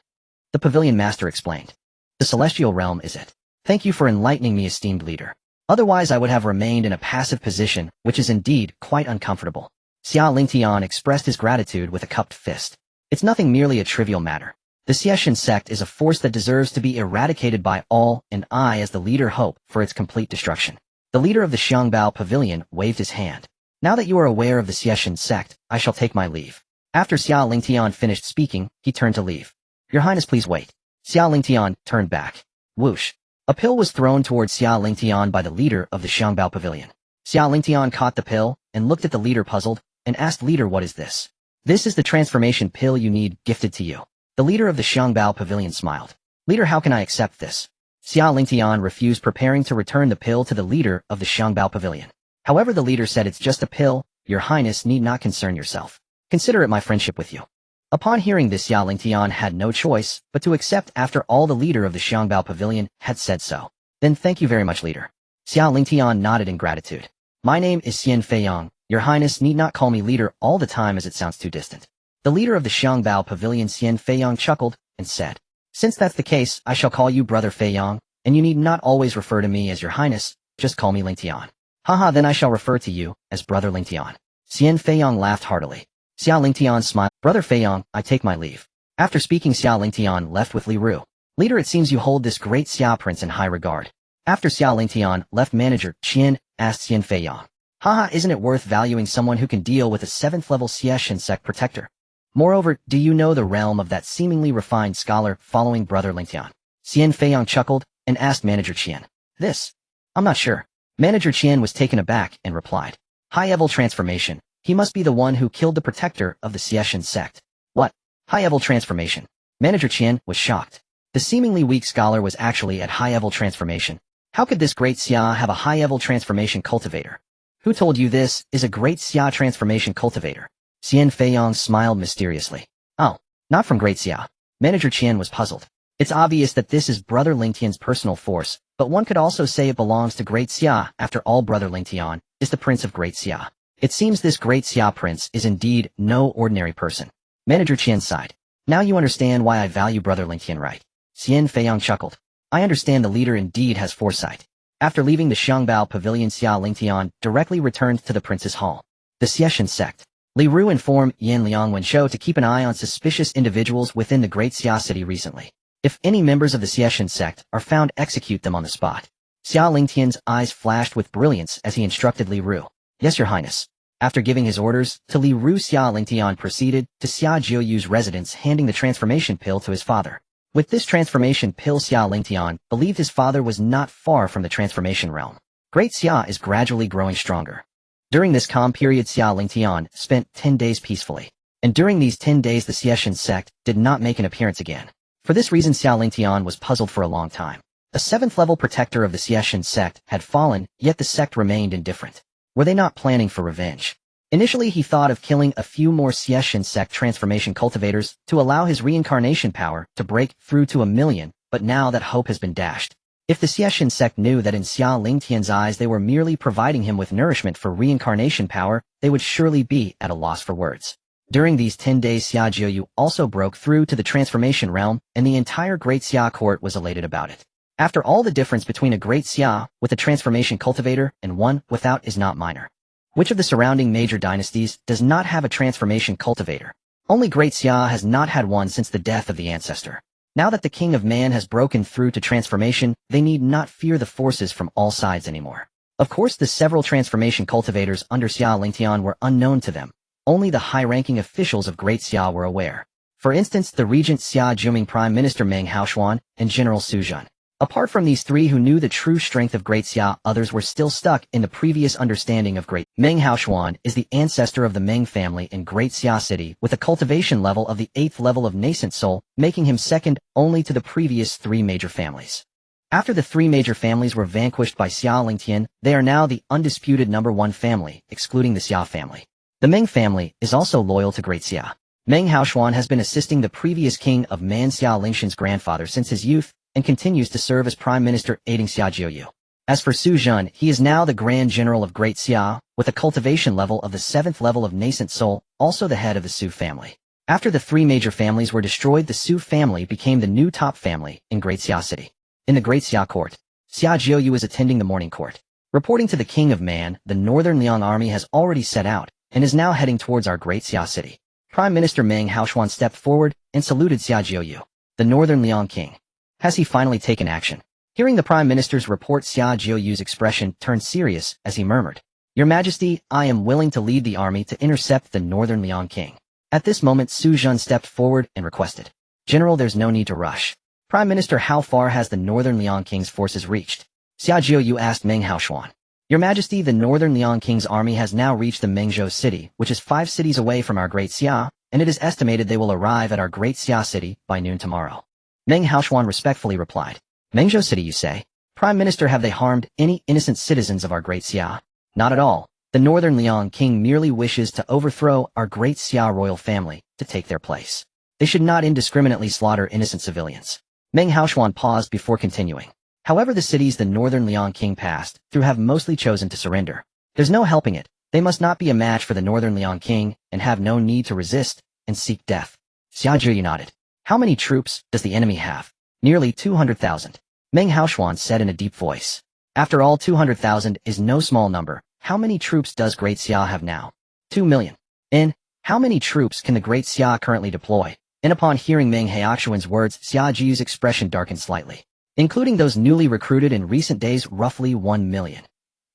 The pavilion master explained. The celestial realm is it? Thank you for enlightening me, esteemed leader. Otherwise I would have remained in a passive position, which is indeed quite uncomfortable. Xia Lingtian expressed his gratitude with a cupped fist. It's nothing, merely a trivial matter. The Xieshan sect is a force that deserves to be eradicated by all, and I as the leader hope for its complete destruction. The leader of the Xiangbao Pavilion waved his hand. Now that you are aware of the Xieshan sect, I shall take my leave. After Xia Lingtian finished speaking, he turned to leave. Your highness, please wait. Xia Lingtian turned back. Whoosh. A pill was thrown towards Xia Lingtian by the leader of the Xiangbao Pavilion. Xia Lingtian caught the pill and looked at the leader puzzled and asked, Leader, what is this? This is the transformation pill you need, gifted to you. The leader of the Xiangbao Pavilion smiled. Leader, how can I accept this? Xia Lingtian refused, preparing to return the pill to the leader of the Xiangbao Pavilion. However, the leader said, It's just a pill, your highness need not concern yourself. Consider it my friendship with you. Upon hearing this, Xia Lingtian had no choice but to accept, after all the leader of the Xiangbao Pavilion had said so. Then thank you very much, leader. Xia Lingtian nodded in gratitude. My name is Xian Feiyang. Your highness need not call me leader all the time, as it sounds too distant. The leader of the Xiangbao Pavilion, Xian Feiyang, chuckled and said, Since that's the case, I shall call you Brother Feiyang, and you need not always refer to me as your highness, just call me Lingtian. Haha, then I shall refer to you as Brother Lingtian. Xian Feiyang laughed heartily. Xia Lingtian smiled. Brother Feiyang, I take my leave. After speaking, Xia Lingtian left with Li Ru. Leader, it seems you hold this great Xia prince in high regard. After Xia Lingtian left, manager Qian asked Xian Feiyang. Haha, isn't it worth valuing someone who can deal with a 7th level Xieshan sect protector? Moreover, do you know the realm of that seemingly refined scholar following Brother Lingtian? Xian Feiyang chuckled and asked manager Qian. This? I'm not sure. Manager Qian was taken aback and replied. High-level transformation. He must be the one who killed the protector of the Xieshan sect. What? High-level transformation? Manager Qian was shocked. The seemingly weak scholar was actually at high-level transformation. How could this great Xia have a high-level transformation cultivator? Who told you this is a great Xia transformation cultivator? Xian Feiyang smiled mysteriously. Oh, not from Great Xia. Manager Qian was puzzled. It's obvious that this is Brother Lingtian's personal force, but one could also say it belongs to Great Xia. After all, Brother Lingtian is the prince of Great Xia. It seems this Great Xia prince is indeed no ordinary person. Manager Qian sighed. Now you understand why I value Brother Lingtian, right? Xian Feiyang chuckled. I understand the leader indeed has foresight. After leaving the Xiangbao Pavilion, Xia Lingtian directly returned to the prince's hall. The Xieshan sect. Li Ru informed Yan Liang Wenshou to keep an eye on suspicious individuals within the Great Xia city recently. If any members of the Xieshan sect are found, execute them on the spot. Xia Lingtian's eyes flashed with brilliance as he instructed Li Ru. Yes, your highness. After giving his orders to Li Ru, Xia Lingtian proceeded to Xia Jiuyu's residence, handing the transformation pill to his father. With this transformation pill, Xia Lingtian believed his father was not far from the transformation realm. Great Xia is gradually growing stronger. During this calm period, Xia Lingtian spent 10 days peacefully. And during these 10 days the Xieshan sect did not make an appearance again. For this reason Xia Lingtian was puzzled for a long time. A 7th-level protector of the Xieshan sect had fallen, yet the sect remained indifferent. Were they not planning for revenge? Initially he thought of killing a few more Xieshan sect transformation cultivators to allow his reincarnation power to break through to 1,000,000, but now that hope has been dashed. If the Xieshan sect knew that in Xia Lingtian's eyes they were merely providing him with nourishment for reincarnation power, they would surely be at a loss for words. During these 10 days Zhao Yu also broke through to the transformation realm, and the entire Great Xia court was elated about it. After all, the difference between a Great Xia with a transformation cultivator and one without is not minor. Which of the surrounding major dynasties does not have a transformation cultivator? Only Great Xia has not had one since the death of the ancestor. Now that the King of Man has broken through to transformation, they need not fear the forces from all sides anymore. Of course, the several transformation cultivators under Xia Lingtian were unknown to them. Only the high-ranking officials of Great Xia were aware. For instance, the regent Xia Juming, Prime Minister Meng Haoshuan, and General Su Jun. Apart from these three who knew the true strength of Great Xia, others were still stuck in the previous understanding of Great. Meng Haoshuan is the ancestor of the Meng family in Great Xia City with a cultivation level of the 8th level of nascent soul, making him second only to the previous 3 major families. After the 3 major families were vanquished by Xia Lingtian, they are now the undisputed number 1 family, excluding the Xia family. The Meng family is also loyal to Great Xia. Meng Haoshuan has been assisting the previous king of Man Xia Lingtian's grandfather since his youth, and continues to serve as Prime Minister aiding Xia Yu. As for Su Jun, he is now the Grand General of Great Xia, with a cultivation level of the 7th level of Nascent Soul, also the head of the Su family. After the 3 major families were destroyed, the Su family became the new top family in Great Xia City. In the Great Xia Court, Xia Yu is attending the morning court. Reporting to the King of Man, the Northern Liang army has already set out, and is now heading towards our Great Xia City. Prime Minister Meng Haoshuan stepped forward and saluted Xia Yu, the Northern Liang king. Has he finally taken action? Hearing the Prime Minister's report, Xia Yu's expression turned serious as he murmured, "Your Majesty, I am willing to lead the army to intercept the Northern Liang king." At this moment, Su Jun stepped forward and requested, "General, there's no need to rush. Prime Minister, how far has the Northern Liang king's forces reached?" Xia Yu asked Meng Haoshuan. "Your Majesty, the Northern Liang king's army has now reached the Mengzhou city, which is 5 cities away from our Great Xia, and it is estimated they will arrive at our Great Xia city by noon tomorrow." Meng Haoshuan respectfully replied, "Mengzhou city, you say? Prime Minister, have they harmed any innocent citizens of our Great Xia?" "Not at all. The Northern Liang king merely wishes to overthrow our Great Xia royal family to take their place. They should not indiscriminately slaughter innocent civilians." Meng Haoshuan paused before continuing. "However, the cities the Northern Liang king passed through have mostly chosen to surrender. There's no helping it. They must not be a match for the Northern Liang king and have no need to resist and seek death." Xia Yu nodded. "How many troops does the enemy have?" "Nearly 200,000. Meng Haoshuan said in a deep voice. "After all, 200,000 is no small number. How many troops does Great Xia have now?" 2 million. "And how many troops can the Great Xia currently deploy?" And upon hearing Meng Haoshuan's words, Xia Yu's expression darkened slightly. "Including those newly recruited in recent days, roughly 1 million.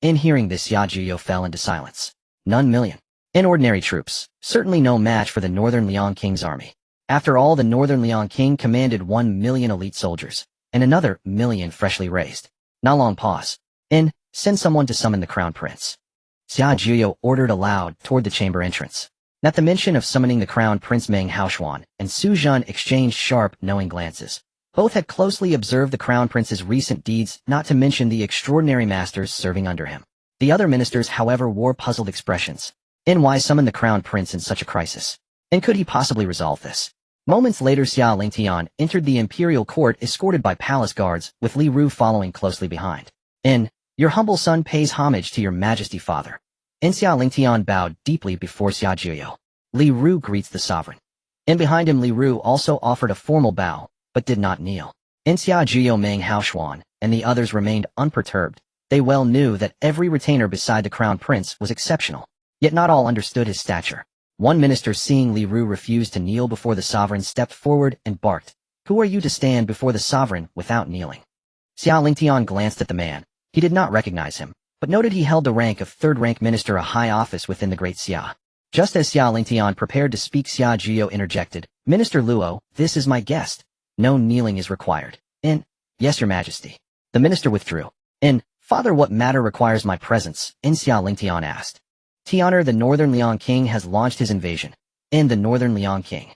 In hearing this, Xia Yu fell into silence. "None million. In ordinary troops, certainly no match for the Northern Liang king's army. After all, the Northern Liang king commanded 1 million elite soldiers, and another million freshly raised." Not long pause. "In, send someone to summon the crown prince." Xia Yu ordered aloud toward the chamber entrance. At the mention of summoning the crown prince, Meng Haoshuan and Su Jun exchanged sharp, knowing glances. Both had closely observed the crown prince's recent deeds, not to mention the extraordinary masters serving under him. The other ministers, however, wore puzzled expressions. And why summon the crown prince in such a crisis? And could he possibly resolve this? Moments later, Xia Lingtian entered the imperial court escorted by palace guards, with Li Ru following closely behind. "In, your humble son pays homage to your majesty, father." And Xia Lingtian bowed deeply before Xia Yu. Li Ru greets the sovereign. And behind him, Li Ru also offered a formal bow, but did not kneel. And Xia Yu, Meng Haoshuan, and the others remained unperturbed. They well knew that every retainer beside the crown prince was exceptional, yet not all understood his stature. One minister, seeing Li Ru refuse to kneel before the sovereign, stepped forward and barked, "Who are you to stand before the sovereign without kneeling?" Xia Lingtian glanced at the man. He did not recognize him, but noted he held the rank of 3rd-rank minister, a high office within the Great Xia. Just as Xia Lingtian prepared to speak, Xia Yu interjected, "Minister Luo, this is my guest. No kneeling is required." "In, yes, your majesty." The minister withdrew. "In, father, what matter requires my presence?" Xia Lingtian asked. "To honor the Northern Liang king has launched his invasion. In the northern Liang king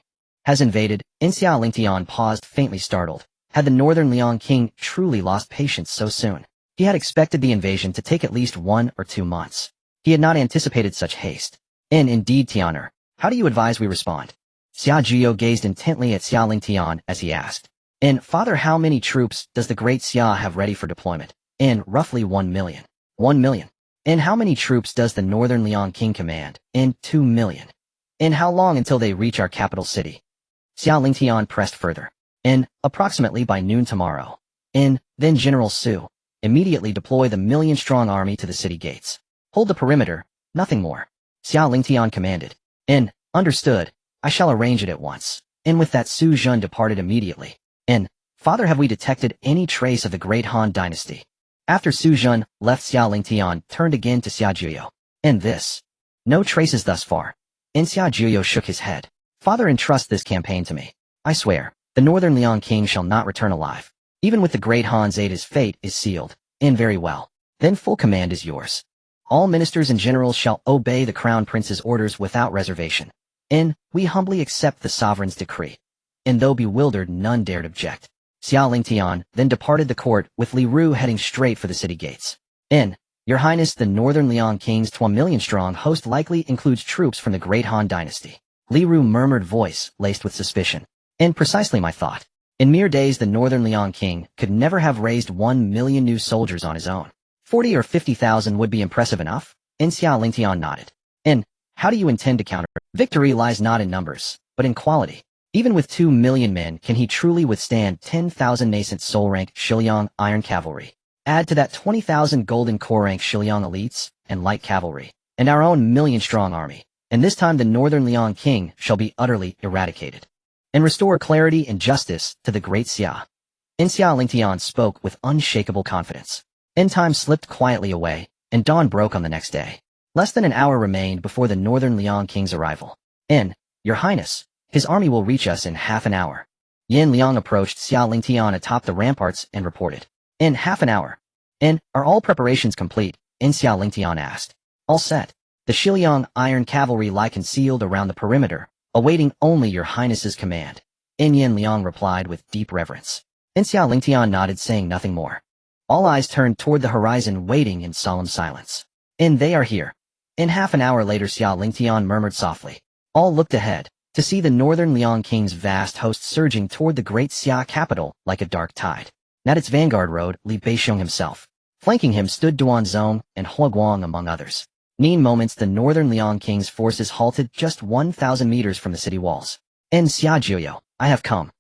has invaded. Xia Lingtian paused, faintly startled. Had the northern Liang king truly lost patience so soon? He had expected the invasion to take at least 1 or 2 months. He had not anticipated such haste. Indeed, Tianer, how do you advise we respond? Xia Jiuzhou gazed intently at Xia Lingtian as he asked. Father, how many troops does the Great Xia have ready for deployment? Roughly 1 million. 1 million. How many troops does the northern Liang king command? 2 million. How long until they reach our capital city? Xia Lingtian pressed further. Approximately by noon tomorrow. Then General Su, immediately deploy the million-strong army to the city gates. Hold the perimeter, nothing more. Xia Lingtian commanded. Understood. I shall arrange it at once. With that Su Zhen departed immediately. Father, have we detected any trace of the Great Han Dynasty? After Su Zhen left, Xia Lingtian turned again to Xia Jiuzhou. This? No traces thus far. Xia Jiuzhou shook his head. Father, entrust this campaign to me. I swear, the northern Liang king shall not return alive. Even with the Great Han's aid, his fate is sealed. Very well. Then full command is yours. All ministers and generals shall obey the crown prince's orders without reservation. We humbly accept the sovereign's decree. Though bewildered, none dared object. Xia Lingtian then departed the court, with Li Ru heading straight for the city gates. Your Highness, the northern Liang king's 12 million-strong host likely includes troops from the Great Han Dynasty. Li Ru murmured, voice laced with suspicion. Precisely my thought. In mere days, the northern Liang king could never have raised 1 million new soldiers on his own. 40 or 50,000 would be impressive enough? Xia Lingtian nodded. How do you intend to counter? Victory lies not in numbers, but in quality. Even with 2 million men, can he truly withstand 10,000 nascent soul-rank Shiliang iron cavalry? Add to that 20,000 golden core-rank Shiliang elites and light cavalry, and our own million-strong army. And this time the northern Liang king shall be utterly eradicated. And restore clarity and justice to the Great Xia. Xia Lingtian spoke with unshakable confidence. Time slipped quietly away, and dawn broke on the next day. Less than an hour remained before the northern Liang king's arrival. Your Highness, his army will reach us in half an hour. Yan Liang approached Xia Lingtian atop the ramparts and reported. In half an hour. Are all preparations complete? Xia Lingtian asked. All set. The Shiliang iron cavalry lie concealed around the perimeter, awaiting only your Highness's command. Yan Liang replied with deep reverence. Xia Lingtian nodded, saying nothing more. All eyes turned toward the horizon, waiting in solemn silence. They are here. Half an hour later, Xia Lingtian murmured softly. All looked ahead, to see the northern Liang king's vast host surging toward the Great Xia capital like a dark tide. At its vanguard rode Li Beixiong himself. Flanking him stood Duanzong and Hua Guang among others. In moments, the northern Liang king's forces halted just 1,000 meters from the city walls. Xia Jiuzhou, I have come.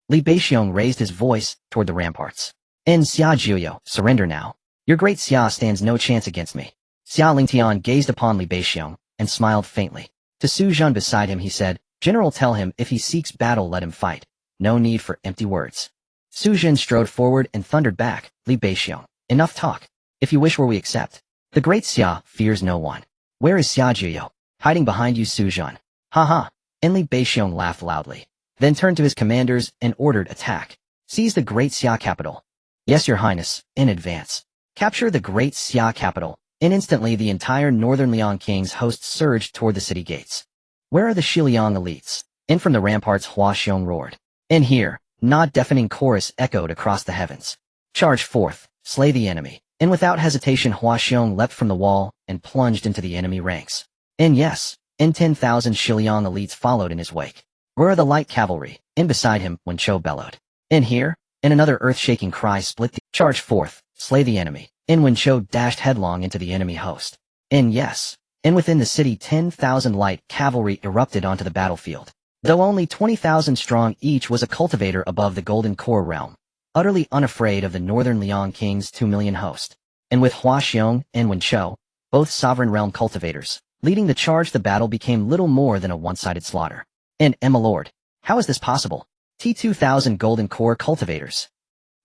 Li Beixiong raised his voice toward the ramparts. Xia Jiuzhou, surrender now. Your Great Xia stands no chance against me. Xia Lingtian gazed upon Li Beixiong and smiled faintly. To Su Zhen beside him he said, General, tell him if he seeks battle, let him fight. No need for empty words. Su Zhen strode forward and thundered back, Li Beixiong, enough talk. If you wish war, we accept. The Great Xia fears no one. Where is Xia Jiuzhou? Hiding behind you, Su Zhen. Ha ha. Li Beixiong laughed loudly, then turned to his commanders and ordered attack. Seize the Great Xia capital. Yes, your Highness, in advance. Capture the Great Xia capital. Instantly the entire northern Liang king's host surged toward the city gates. Where are the Shiliang elites? From the ramparts Hua Xiong roared. Here, not deafening chorus echoed across the heavens. Charge forth, slay the enemy. Without hesitation Hua Xiong leapt from the wall and plunged into the enemy ranks. Yes, 10,000 Shiliang elites followed in his wake. Where are the light cavalry? Beside him, Wen Chou bellowed. Here? Another earth-shaking cry split the— Charge forth, slay the enemy. Wen Chou dashed headlong into the enemy host. Yes. Within the city 10,000 light cavalry erupted onto the battlefield. Though only 20,000 strong, each was a cultivator above the Golden Core realm, utterly unafraid of the northern Liang king's 2 million host. With Hua Xiong and Wen Chou, both sovereign realm cultivators, leading the charge, the battle became little more than a one-sided slaughter. My lord, how is this possible? 2,000 Golden Core cultivators.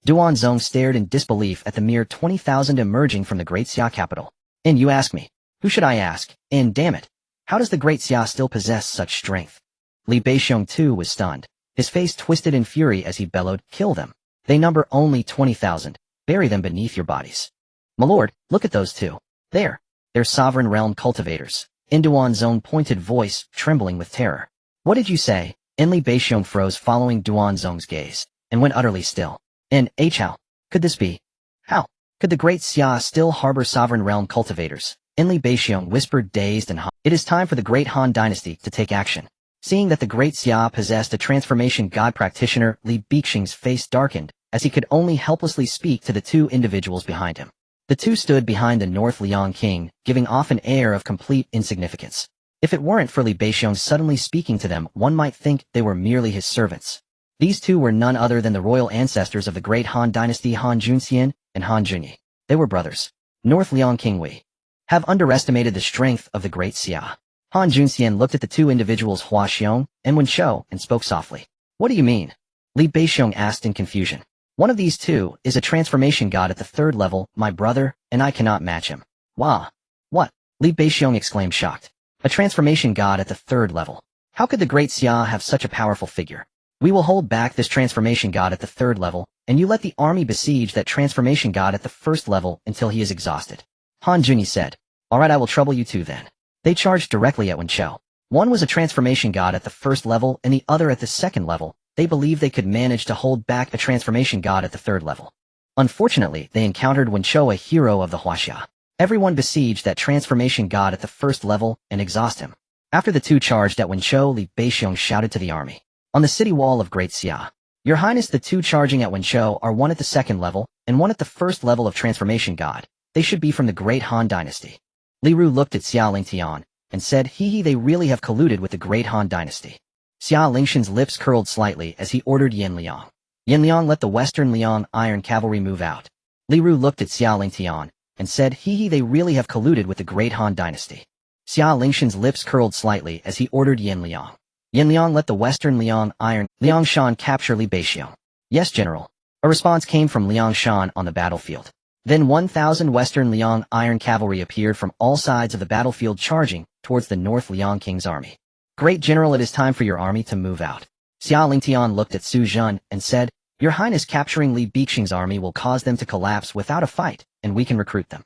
Duanzong stared in disbelief at the mere 20,000 emerging from the Great Xia capital. You ask me? Who should I ask? Damn it. How does the Great Xia still possess such strength? Li Beixiong too was stunned, his face twisted in fury as he bellowed, kill them. They number only 20,000. Bury them beneath your bodies. My lord, look at those two. They're sovereign realm cultivators. Duanzong pointed voice, trembling with terror. What did you say? Li Baixiong froze following Duanzong's gaze, and went utterly still. How could this be? How could the Great Xia still harbor sovereign realm cultivators? Li Baixiong whispered, dazed and hot. It is time for the Great Han Dynasty to take action. Seeing that the Great Xia possessed a transformation god practitioner, Li Baixiong's face darkened, as he could only helplessly speak to the two individuals behind him. The two stood behind the North Liang king, giving off an air of complete insignificance. If it weren't for Li Baixiong suddenly speaking to them, one might think they were merely his servants. These two were none other than the royal ancestors of the Great Han Dynasty, Han Junxian and Han Junyi. They were brothers. North Liang King Wei have underestimated the strength of the Great Xia. Han Junxian looked at the two individuals Hua Xiong and Wen Shou and spoke softly. What do you mean? Li Baixiong asked in confusion. One of these two is a transformation god at the 3rd level, my brother, and I cannot match him. Wah! What? Li Baixiong exclaimed shocked. A transformation god at the 3rd level. How could the Great Xia have such a powerful figure? We will hold back this transformation god at the 3rd level, and you let the army besiege that transformation god at the 1st level until he is exhausted. Han Junyi said. Alright, I will trouble you two then. They charged directly at Wen Shou. One was a transformation god at the 1st level and the other at the 2nd level. They believed they could manage to hold back a transformation god at the 3rd level. Unfortunately, they encountered Wen Shou, a hero of the Huaxia. Everyone besieged that transformation god at the 1st level and exhaust him. After the two charged at Wen Shou, Li Baixiong shouted to the army. On the city wall of Great Xia. Your Highness, the two charging at Wen Shou are one at the 2nd level and one at the 1st level of transformation god. They should be from the Great Han Dynasty. Li Ru looked at Xia Lingtian and said, He, they really have colluded with the Great Han Dynasty. Xia Lingtian's lips curled slightly as he ordered Yin Liang. Yin Liang, let the Western Liang Iron Cavalry move out. Li Ru looked at Xia Lingtian and said, He, they really have colluded with the Great Han Dynasty. Xia Lingtian's lips curled slightly as he ordered Yin Liang. Yin Liang, let the Western Liang Iron Liang Shan capture Li Baixiong. Yes, General. A response came from Liang Shan on the battlefield. Then 1,000 Western Liang Iron Cavalry appeared from all sides of the battlefield, charging towards the North Liang King's army. Great General, it is time for your army to move out. Xia Lingtian looked at Su Zhen and said, Your Highness, capturing Li Baixiong's army will cause them to collapse without a fight, and we can recruit them.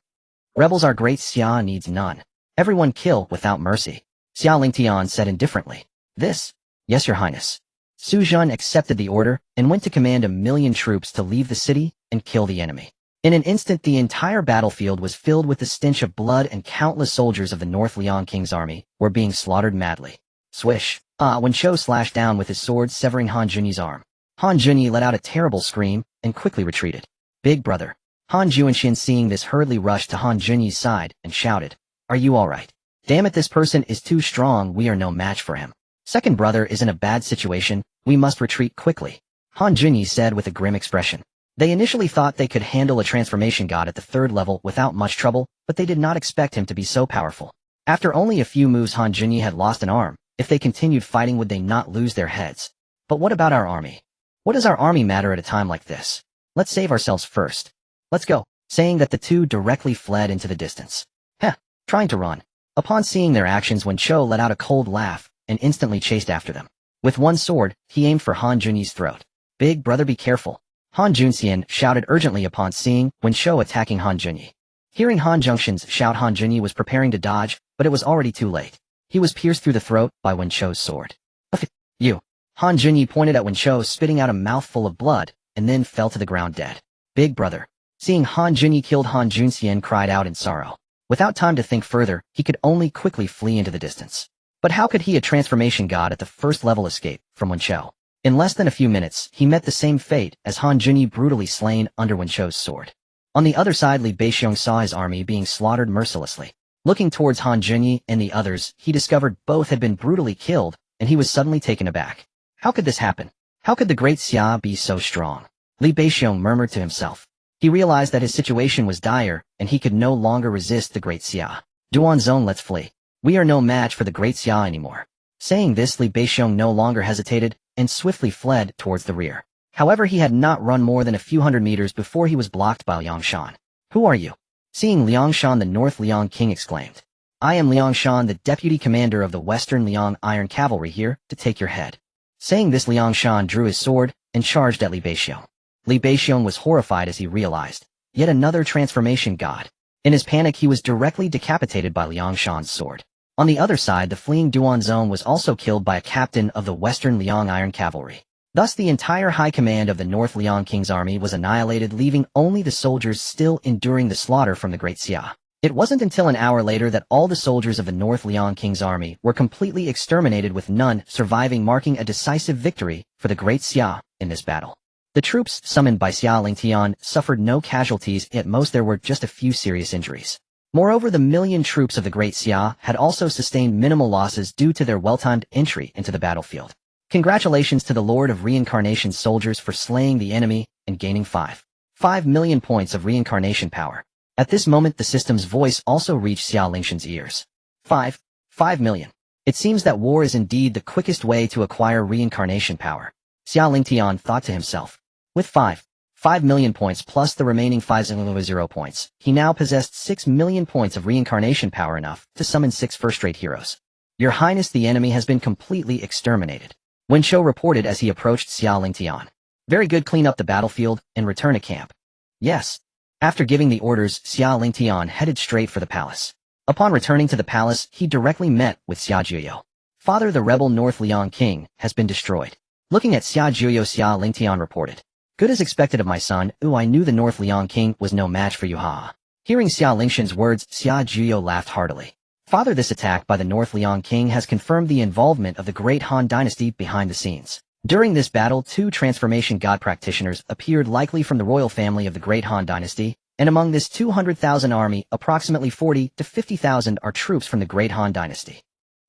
Rebels, our Great Xia needs none. Everyone kill without mercy. Xia Lingtian said indifferently. This? Yes, Your Highness. Su Zhen accepted the order and went to command 1,000,000 troops to leave the city and kill the enemy. In an instant, the entire battlefield was filled with the stench of blood, and countless soldiers of the North Liang King's army were being slaughtered madly. Swish! Wen Shou slashed down with his sword, severing Han Junyi's arm. Han Junyi let out a terrible scream and quickly retreated. Big brother. Han Juanxian, seeing this, hurriedly rushed to Han Junyi's side and shouted, Are you alright? Damn it, this person is too strong, we are no match for him. Second brother is in a bad situation, we must retreat quickly. Han Junyi said with a grim expression. They initially thought they could handle a transformation god at the 3rd level without much trouble, but they did not expect him to be so powerful. After only a few moves, Han Junyi had lost an arm. If they continued fighting, would they not lose their heads? But what about our army? What does our army matter at a time like this? Let's save ourselves first. Let's go. Saying that, the two directly fled into the distance. Trying to run. Upon seeing their actions, Wen Shou let out a cold laugh and instantly chased after them. With one sword, he aimed for Han Junyi's throat. Big brother, be careful. Han Junxian shouted urgently upon seeing Wen Shou attacking Han Junyi. Hearing Han Junxian's shout, Han Junyi was preparing to dodge, but it was already too late. He was pierced through the throat by Wen Shou's sword. You! Han Junyi pointed at Wen Shou, spitting out a mouthful of blood, and then fell to the ground dead. Big brother. Seeing Han Junyi killed, Han Junxian cried out in sorrow. Without time to think further, he could only quickly flee into the distance. But how could he, a transformation god at the 1st level, escape from Wen Shou? In less than a few minutes, he met the same fate as Han Junyi, brutally slain under Wen Shou's sword. On the other side, Li Baixiong saw his army being slaughtered mercilessly. Looking towards Han Junyi and the others, he discovered both had been brutally killed, and he was suddenly taken aback. How could this happen? How could the Great Xia be so strong? Li Baixiong murmured to himself. He realized that his situation was dire, and he could no longer resist the Great Xia. Duanzong, let's flee. We are no match for the Great Xia anymore. Saying this, Li Baixiong no longer hesitated and swiftly fled towards the rear. However, he had not run more than a few hundred meters before he was blocked by Liang Shan. Who are you? Seeing Liang Shan, the North Liang King exclaimed. I am Liang Shan, the deputy commander of the Western Liang Iron Cavalry, here to take your head. Saying this, Liang Shan drew his sword and charged at Li Baixiong. Li Baixiong was horrified as he realized yet another transformation god. In his panic, he was directly decapitated by Liang Shan's sword. On the other side, the fleeing Duanzong was also killed by a captain of the Western Liang Iron Cavalry. Thus the entire high command of the North Liang King's army was annihilated, leaving only the soldiers still enduring the slaughter from the Great Xia. It wasn't until an hour later that all the soldiers of the North Liang King's army were completely exterminated, with none surviving, marking a decisive victory for the Great Xia in this battle. The troops summoned by Xia Lingtian suffered no casualties, at most there were just a few serious injuries. Moreover, the million troops of the Great Xia had also sustained minimal losses due to their well-timed entry into the battlefield. Congratulations to the Lord of Reincarnation soldiers for slaying the enemy and gaining 5 million points of reincarnation power. At this moment the system's voice also reached Xia Lingtian's ears. 5 million. It seems that war is indeed the quickest way to acquire reincarnation power. Xia Lingtian thought to himself. With 5 million points plus the remaining 5,000 points, he now possessed 6 million points of reincarnation power, enough to summon 6 first-rate heroes. Your Highness, the enemy has been completely exterminated, Wen Shou reported as he approached Xia Lingtian. Very good, clean up the battlefield and return to camp. Yes. After giving the orders, Xia Lingtian headed straight for the palace. Upon returning to the palace, he directly met with Xia Jiuzhou. Father, the rebel North Liang King has been destroyed. Looking at Xia Jiuzhou, Xia Lingtian reported. Good as expected of my son. I knew the North Liang King was no match for you, ha. Hearing Xia Lingtian's words, Xia Jiuzhou laughed heartily. Father, this attack by the North Liang King has confirmed the involvement of the Great Han Dynasty behind the scenes. During this battle, 2 transformation god practitioners appeared, likely from the royal family of the Great Han Dynasty, and among this 200,000 army, approximately 40 to 50,000 are troops from the Great Han Dynasty.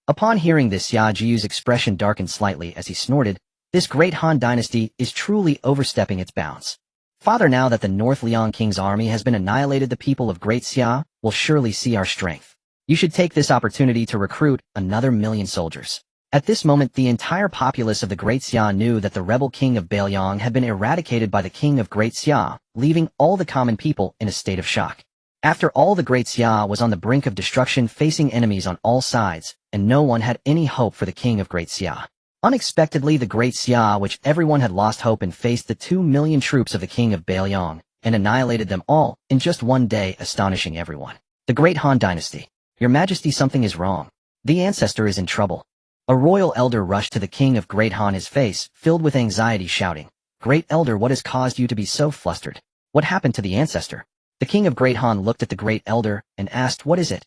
Upon hearing this, Xia Jiuzhou's expression darkened slightly as he snorted. This Great Han Dynasty is truly overstepping its bounds. Father, now that the North Liang King's army has been annihilated, the people of Great Xia will surely see our strength. You should take this opportunity to recruit another 1 million soldiers. At this moment, the entire populace of the Great Xia knew that the rebel king of Bailiang had been eradicated by the king of Great Xia, leaving all the common people in a state of shock. After all, the Great Xia was on the brink of destruction, facing enemies on all sides, and no one had any hope for the king of Great Xia. Unexpectedly, the Great Xia, which everyone had lost hope in, faced the 2 million troops of the king of Bailiang, and annihilated them all in just one day, astonishing everyone. The Great Han Dynasty. Your Majesty, something is wrong. The ancestor is in trouble. A royal elder rushed to the king of Great Han, his face filled with anxiety, shouting, Great Elder, what has caused you to be so flustered? What happened to the ancestor? The king of Great Han looked at the Great Elder and asked, What is it?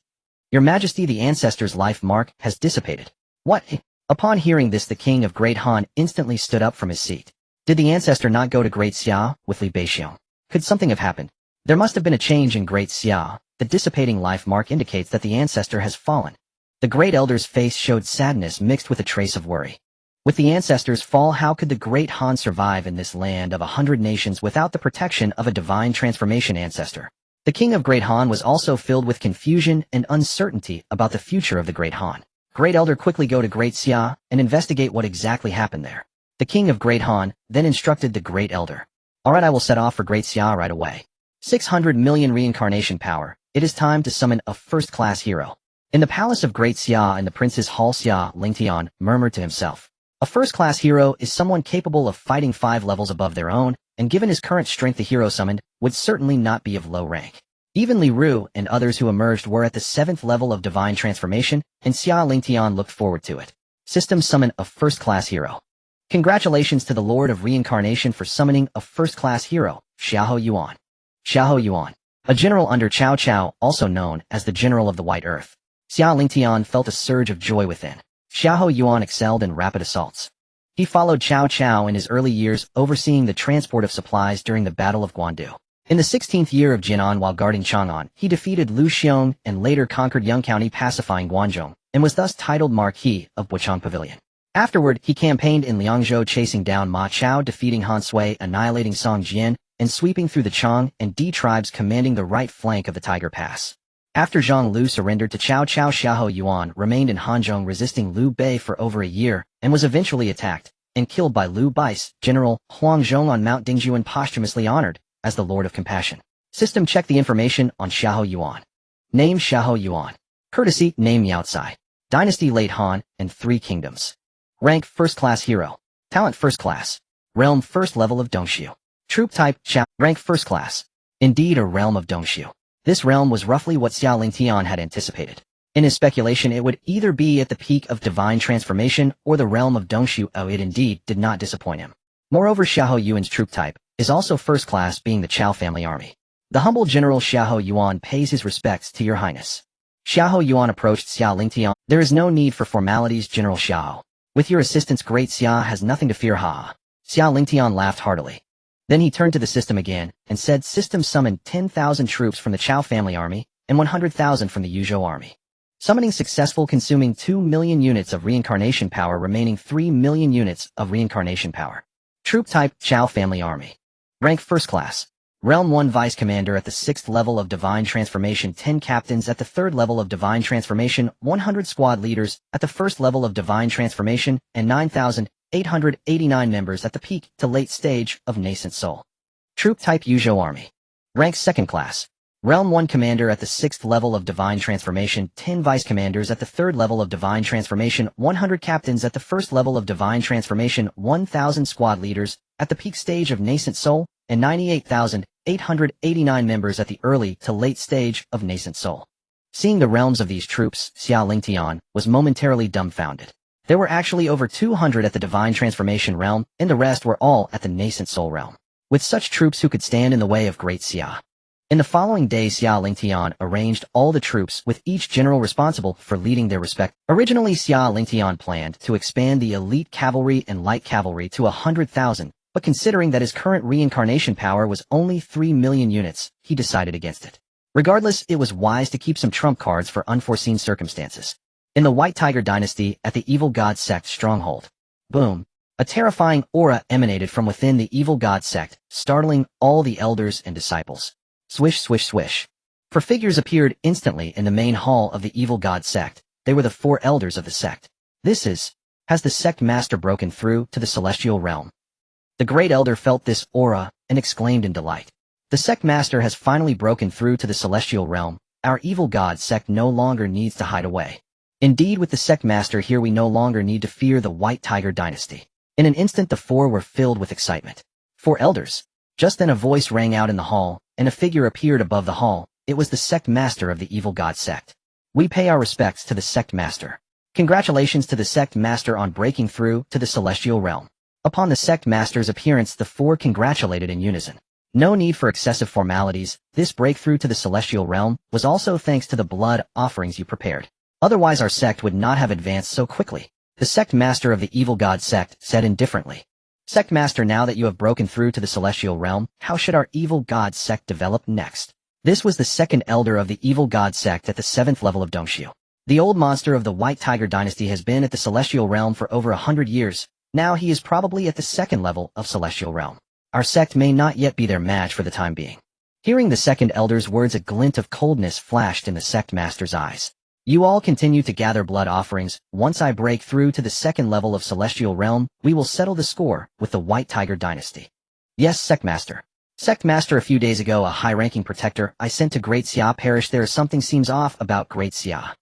Your Majesty, the ancestor's life mark has dissipated. What? Upon hearing this, the king of Great Han instantly stood up from his seat. Did the ancestor not go to Great Xia with Li Baixiong? Could something have happened? There must have been a change in Great Xia. The dissipating life mark indicates that the ancestor has fallen. The Great Elder's face showed sadness mixed with a trace of worry. With the ancestor's fall, how could the Great Han survive in this land of 100 nations without the protection of a divine transformation ancestor? The king of Great Han was also filled with confusion and uncertainty about the future of the Great Han. Great Elder, quickly go to Great Xia and investigate what exactly happened there. The king of Great Han then instructed the Great Elder. Alright, I will set off for Great Xia right away. 600 million reincarnation power. It is time to summon a first-class hero. In the palace of Great Xia in the prince's hall, Xia Lingtian murmured to himself. A first-class hero is someone capable of fighting 5 levels above their own, and given his current strength, the hero summoned would certainly not be of low rank. Even Li Ru and others who emerged were at the 7th level of divine transformation, and Xia Lingtian looked forward to it. System summon a first-class hero. Congratulations to the Lord of Reincarnation for summoning a first-class hero, Zhao Yun. Zhao Yun, a general under Cao Cao, also known as the General of the White Earth. Xia Lingtian felt a surge of joy within. Zhao Yun excelled in rapid assaults. He followed Cao Cao in his early years, overseeing the transport of supplies during the Battle of Guandu. In the 16th year of Jinan, while guarding Chang'an, he defeated Lu Xiong and later conquered Yung County, pacifying Guangzhou, and was thus titled Marquis of Wuchang Pavilion. Afterward, he campaigned in Liangzhou, chasing down Ma Chao, defeating Han Sui, annihilating Song Jian, and sweeping through the Chang and Di tribes, commanding the right flank of the Tiger Pass. After Zhang Lu surrendered to Cao Cao, Zhao Yun remained in Hanzhong, resisting Liu Bei for over a year, and was eventually attacked and killed by Liu Bai's General Huang Zhong on Mount Dingzhu, and posthumously honored as the Lord of Compassion. System, check the information on Zhao Yun. Name Zhao Yun. Courtesy, name Yaocai. Dynasty late Han, and 3 kingdoms. Rank first-class hero. Talent first class. Realm first level of Dongxiu. Troop type Xia. Rank first class. Indeed, a realm of Dongxiu. This realm was roughly what Xia Lingtian had anticipated. In his speculation, it would either be at the peak of divine transformation or the realm of Dongshu. Oh, it indeed did not disappoint him. Moreover, Zhao Yun's troop type is also first class, being the Chao family army. The humble General Zhao Yun pays his respects to your highness. Zhao Yun approached Xia Lingtian. There is no need for formalities, General Xiao. With your assistance, Great Xia has nothing to fear, ha. Xia Lingtian laughed heartily. Then he turned to the system again and said, System summoned 10,000 troops from the Chao family army and 100,000 from the Jiuzhou army. Summoning successful, consuming 2 million units of reincarnation power, remaining 3 million units of reincarnation power. Troop type, Chao family army. Rank first class. Realm 1 Vice Commander at the 6th level of Divine Transformation, 10 Captains at the 3rd level of Divine Transformation, 100 Squad Leaders at the 1st level of Divine Transformation, and 9,889 members at the peak to late stage of Nascent Soul. Troop type, Jiuzhou army. Rank 2nd class. Realm 1 Commander at the 6th level of Divine Transformation, 10 Vice Commanders at the 3rd level of Divine Transformation, 100 Captains at the 1st level of Divine Transformation, 1,000 Squad Leaders at the peak stage of Nascent Soul, and 98,889 members at the early to late stage of Nascent Soul. Seeing the realms of these troops, Xia Lingtian was momentarily dumbfounded. There were actually over 200 at the Divine Transformation realm, and the rest were all at the Nascent Soul realm. With such troops, who could stand in the way of Great Xia? In the following day, Xia Lingtian arranged all the troops with each general responsible for leading their respect. Originally, Xia Lingtian planned to expand the elite cavalry and light cavalry to 100,000, but considering that his current reincarnation power was only 3 million units, he decided against it. Regardless, it was wise to keep some trump cards for unforeseen circumstances. In the White Tiger Dynasty, at the Evil God Sect stronghold. Boom. A terrifying aura emanated from within the Evil God Sect, startling all the elders and disciples. Swish, swish, swish. 4 figures appeared instantly in the main hall of the Evil God Sect. They were the 4 elders of the sect. Has the sect master broken through to the celestial realm? The great elder felt this aura and exclaimed in delight. The sect master has finally broken through to the celestial realm. Our Evil God Sect no longer needs to hide away. Indeed, with the sect master here, we no longer need to fear the White Tiger Dynasty. In an instant, the 4 were filled with excitement. 4 elders. Just then a voice rang out in the hall, and a figure appeared above the hall. It was the sect master of the Evil God Sect. We pay our respects to the sect master. Congratulations to the sect master on breaking through to the celestial realm. Upon the sect master's appearance, the 4 congratulated in unison. No need for excessive formalities. This breakthrough to the celestial realm was also thanks to the blood offerings you prepared. Otherwise, our sect would not have advanced so quickly. The sect master of the Evil God Sect said indifferently. Sect master, now that you have broken through to the celestial realm, how should our Evil God Sect develop next? This was the 2nd elder of the Evil God Sect at the 7th level of Dongshu. The old monster of the White Tiger Dynasty has been at the celestial realm for over 100 years. Now he is probably at the 2nd level of celestial realm. Our sect may not yet be their match for the time being. Hearing the 2nd elder's words, a glint of coldness flashed in the sect master's eyes. You all continue to gather blood offerings. Once I break through to the 2nd level of celestial realm, we will settle the score with the White Tiger Dynasty. Yes, sect master. Sect master, a few days ago, a high-ranking protector I sent to Great Xia perished. There is something seems off about Great Xia.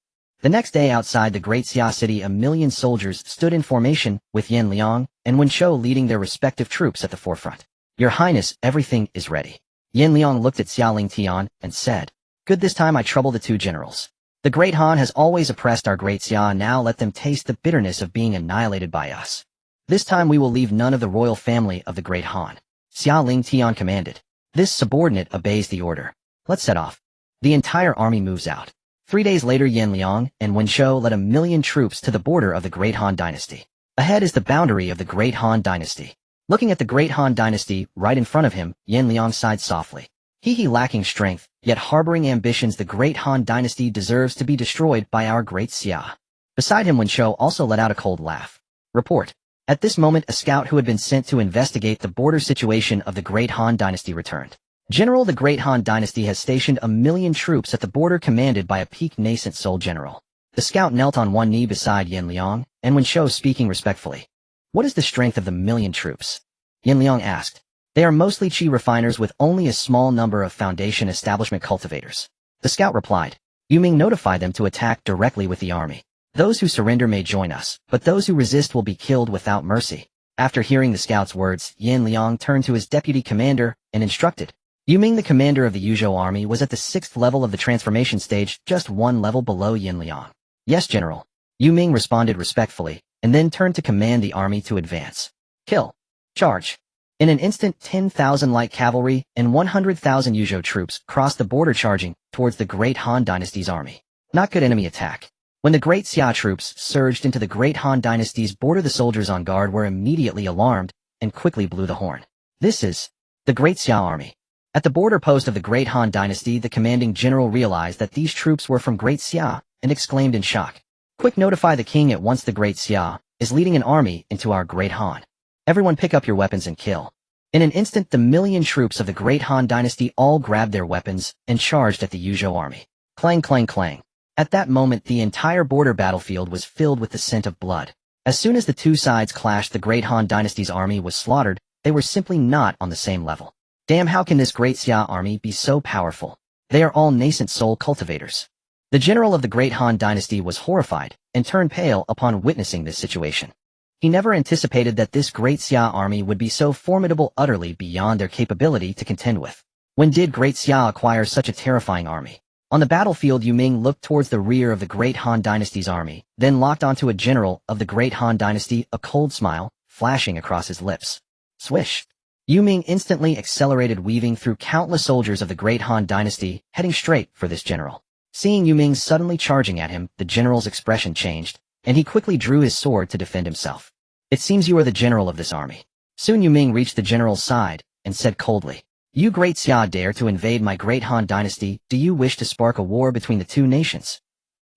The next day, outside the Great Xia city, 1,000,000 soldiers stood in formation, with Yan Liang and Wen Shou leading their respective troops at the forefront. Your Highness, everything is ready. Yan Liang looked at Xia Lingtian and said, Good, this time I trouble the 2 generals. The Great Han has always oppressed our Great Xia, now let them taste the bitterness of being annihilated by us. This time we will leave none of the royal family of the Great Han. Xia Lingtian commanded. This subordinate obeys the order. Let's set off. The entire army moves out. 3 days later, Yan Liang and Wen Shou led 1,000,000 troops to the border of the Great Han Dynasty. Ahead is the boundary of the Great Han Dynasty. Looking at the Great Han Dynasty right in front of him, Yan Liang sighed softly. He lacking strength, yet harboring ambitions, the Great Han Dynasty deserves to be destroyed by our Great Xia. Beside him, Wen Shou also let out a cold laugh. Report. At this moment, a scout who had been sent to investigate the border situation of the Great Han Dynasty returned. General, the Great Han Dynasty has stationed 1,000,000 troops at the border commanded by a peak nascent soul general. The scout knelt on one knee beside Yan Liang, and Wen Shou speaking respectfully. What is the strength of the 1,000,000 troops? Yan Liang asked. They are mostly Qi refiners with only a small number of foundation establishment cultivators. The scout replied. You may notify them to attack directly with the army. Those who surrender may join us, but those who resist will be killed without mercy. After hearing the scout's words, Yan Liang turned to his deputy commander and instructed, Yu Ming, the commander of the Yuzhou army, was at the 6th level of the transformation stage, just one level below Yin Liang. Yes, General. Yu Ming responded respectfully, and then turned to command the army to advance. Kill. Charge. In an instant, 10,000 light cavalry and 100,000 Yuzhou troops crossed the border, charging towards the Great Han Dynasty's army. Not good enemy attack. When the Great Xia troops surged into the Great Han Dynasty's border, the soldiers on guard were immediately alarmed and quickly blew the horn. This is the Great Xia army. At the border post of the Great Han Dynasty, the commanding general realized that these troops were from Great Xia and exclaimed in shock. Quick, notify the king at once. The Great Xia is leading an army into our Great Han. Everyone pick up your weapons and kill. In an instant, the million troops of the Great Han Dynasty all grabbed their weapons and charged at the Yuzhou army. Clang, clang, clang. At that moment, the entire border battlefield was filled with the scent of blood. As soon as the two sides clashed, the Great Han Dynasty's army was slaughtered. They were simply not on the same level. Damn, how can this Great Xia army be so powerful? They are all nascent soul cultivators. The general of the Great Han Dynasty was horrified and turned pale upon witnessing this situation. He never anticipated that this Great Xia army would be so formidable, utterly beyond their capability to contend with. When did Great Xia acquire such a terrifying army? On the battlefield, Yu Ming looked towards the rear of the Great Han Dynasty's army, then locked onto a general of the Great Han Dynasty, a cold smile flashing across his lips. Swish! Yu Ming instantly accelerated, weaving through countless soldiers of the Great Han Dynasty, heading straight for this general. Seeing Yu Ming suddenly charging at him, the general's expression changed, and he quickly drew his sword to defend himself. It seems you are the general of this army. Soon Yu Ming reached the general's side and said coldly, You Great Xia dare to invade my Great Han Dynasty? Do you wish to spark a war between the two nations?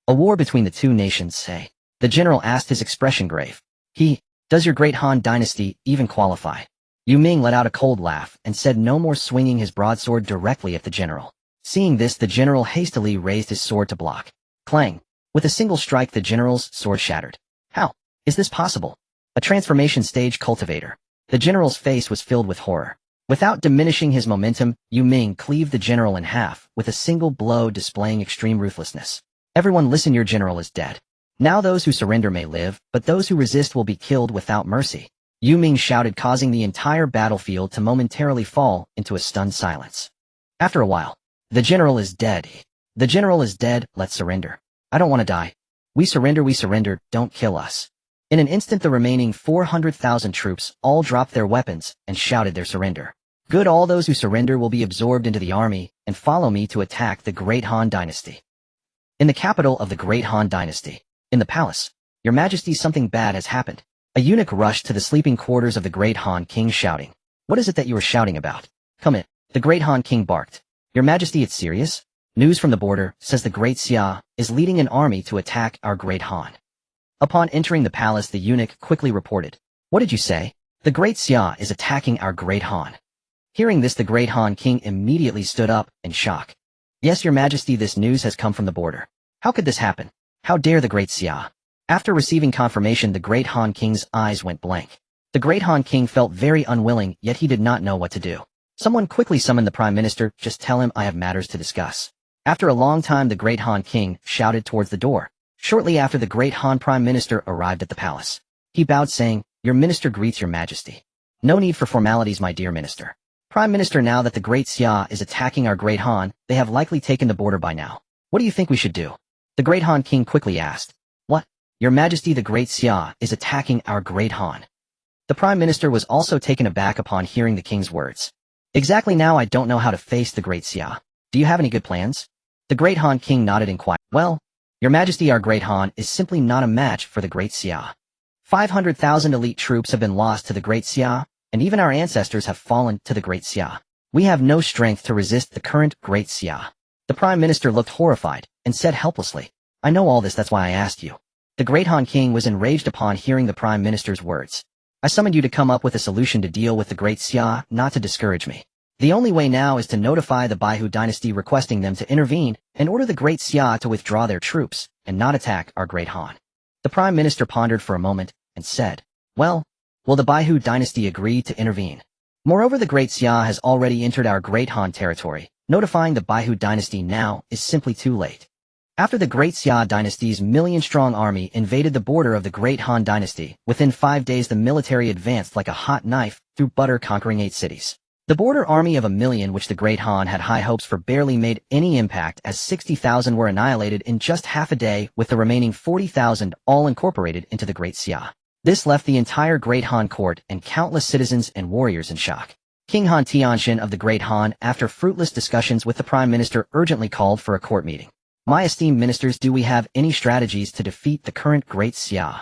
A war between the two nations, say? The general asked, his expression grave. Does your Great Han Dynasty even qualify? Yu Ming let out a cold laugh and said no more, swinging his broadsword directly at the general. Seeing this, the general hastily raised his sword to block. Clang! With a single strike, the general's sword shattered. How is this possible? A transformation stage cultivator. The general's face was filled with horror. Without diminishing his momentum, Yu Ming cleaved the general in half with a single blow, displaying extreme ruthlessness. Everyone listen, your general is dead. Now those who surrender may live, but those who resist will be killed without mercy. Yu Ming shouted, causing the entire battlefield to momentarily fall into a stunned silence. After a while, the general is dead. The general is dead, let's surrender. I don't want to die. We surrender, don't kill us. In an instant, the remaining 400,000 troops all dropped their weapons and shouted their surrender. Good, all those who surrender will be absorbed into the army and follow me to attack the Great Han Dynasty. In the capital of the Great Han Dynasty, in the palace, Your Majesty, something bad has happened. A eunuch rushed to the sleeping quarters of the Great Han King, shouting, What is it that you are shouting about? Come in. The Great Han King barked. Your Majesty, it's serious? News from the border says the Great Xia is leading an army to attack our Great Han. Upon entering the palace, the eunuch quickly reported, What did you say? The Great Xia is attacking our Great Han. Hearing this, the Great Han King immediately stood up in shock. Yes, Your Majesty, this news has come from the border. How could this happen? How dare the Great Xia? After receiving confirmation, the Great Han King's eyes went blank. The Great Han King felt very unwilling, yet he did not know what to do. Someone quickly summoned the Prime Minister. Just tell him I have matters to discuss. After a long time, the Great Han King shouted towards the door. Shortly after, the Great Han Prime Minister arrived at the palace. He bowed, saying, Your minister greets Your Majesty. No need for formalities, my dear minister. Prime Minister, now that the Great Xia is attacking our Great Han, they have likely taken the border by now. What do you think we should do? The Great Han King quickly asked. What? Your Majesty, the Great Xia is attacking our Great Han. The Prime Minister was also taken aback upon hearing the king's words. Exactly, now I don't know how to face the Great Xia. Do you have any good plans? The Great Han King nodded and quiet. Well, Your Majesty, our Great Han is simply not a match for the Great Xia. 500,000 elite troops have been lost to the Great Xia, and even our ancestors have fallen to the Great Xia. We have no strength to resist the current Great Xia. The Prime Minister looked horrified and said helplessly, I know all this, that's why I asked you. The Great Han King was enraged upon hearing the Prime Minister's words. I summoned you to come up with a solution to deal with the Great Xia, not to discourage me. The only way now is to notify the Bai Dynasty, requesting them to intervene and order the Great Xia to withdraw their troops and not attack our Great Han. The Prime Minister pondered for a moment and said, Well, will the Bai Dynasty agree to intervene? Moreover, the Great Xia has already entered our Great Han territory. Notifying the Bai Dynasty now is simply too late. After the Great Xia Dynasty's million-strong army invaded the border of the Great Han Dynasty, within 5 days the military advanced like a hot knife through butter, conquering 8 cities. The border army of 1 million which the Great Han had high hopes for barely made any impact as 60,000 were annihilated in just half a day with the remaining 40,000 all incorporated into the Great Xia. This left the entire Great Han court and countless citizens and warriors in shock. King Han Tianxian of the Great Han, after fruitless discussions with the Prime Minister, urgently called for a court meeting. My esteemed ministers, do we have any strategies to defeat the current Great Xia?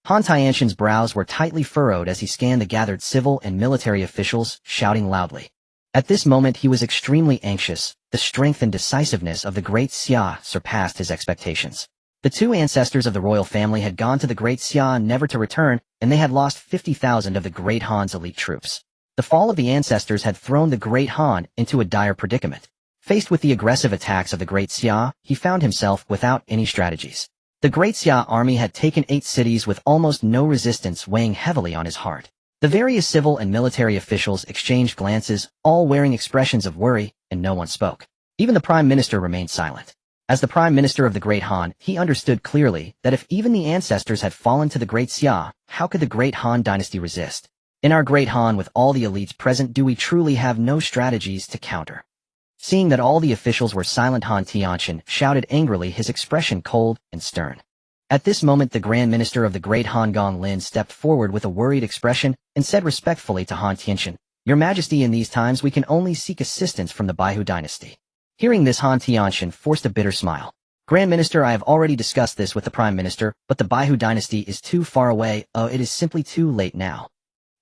Han Tianxian's brows were tightly furrowed as he scanned the gathered civil and military officials, shouting loudly. At this moment he was extremely anxious. The strength and decisiveness of the Great Xia surpassed his expectations. The two ancestors of the royal family had gone to the Great Xia never to return, and they had lost 50,000 of the Great Han's elite troops. The fall of the ancestors had thrown the Great Han into a dire predicament. Faced with the aggressive attacks of the Great Xia, he found himself without any strategies. The Great Xia army had taken 8 cities with almost no resistance, weighing heavily on his heart. The various civil and military officials exchanged glances, all wearing expressions of worry, and no one spoke. Even the Prime Minister remained silent. As the Prime Minister of the Great Han, he understood clearly that if even the ancestors had fallen to the Great Xia, how could the Great Han Dynasty resist? In our Great Han, with all the elites present, do we truly have no strategies to counter? Seeing that all the officials were silent, Han Tianxian shouted angrily, his expression cold and stern. At this moment the Grand Minister of the Great Han Gong Lin stepped forward with a worried expression and said respectfully to Han Tianxian, Your Majesty, in these times we can only seek assistance from the Bai Dynasty. Hearing this, Han Tianxian forced a bitter smile. Grand Minister, I have already discussed this with the Prime Minister, but the Bai Dynasty is too far away. It is simply too late now.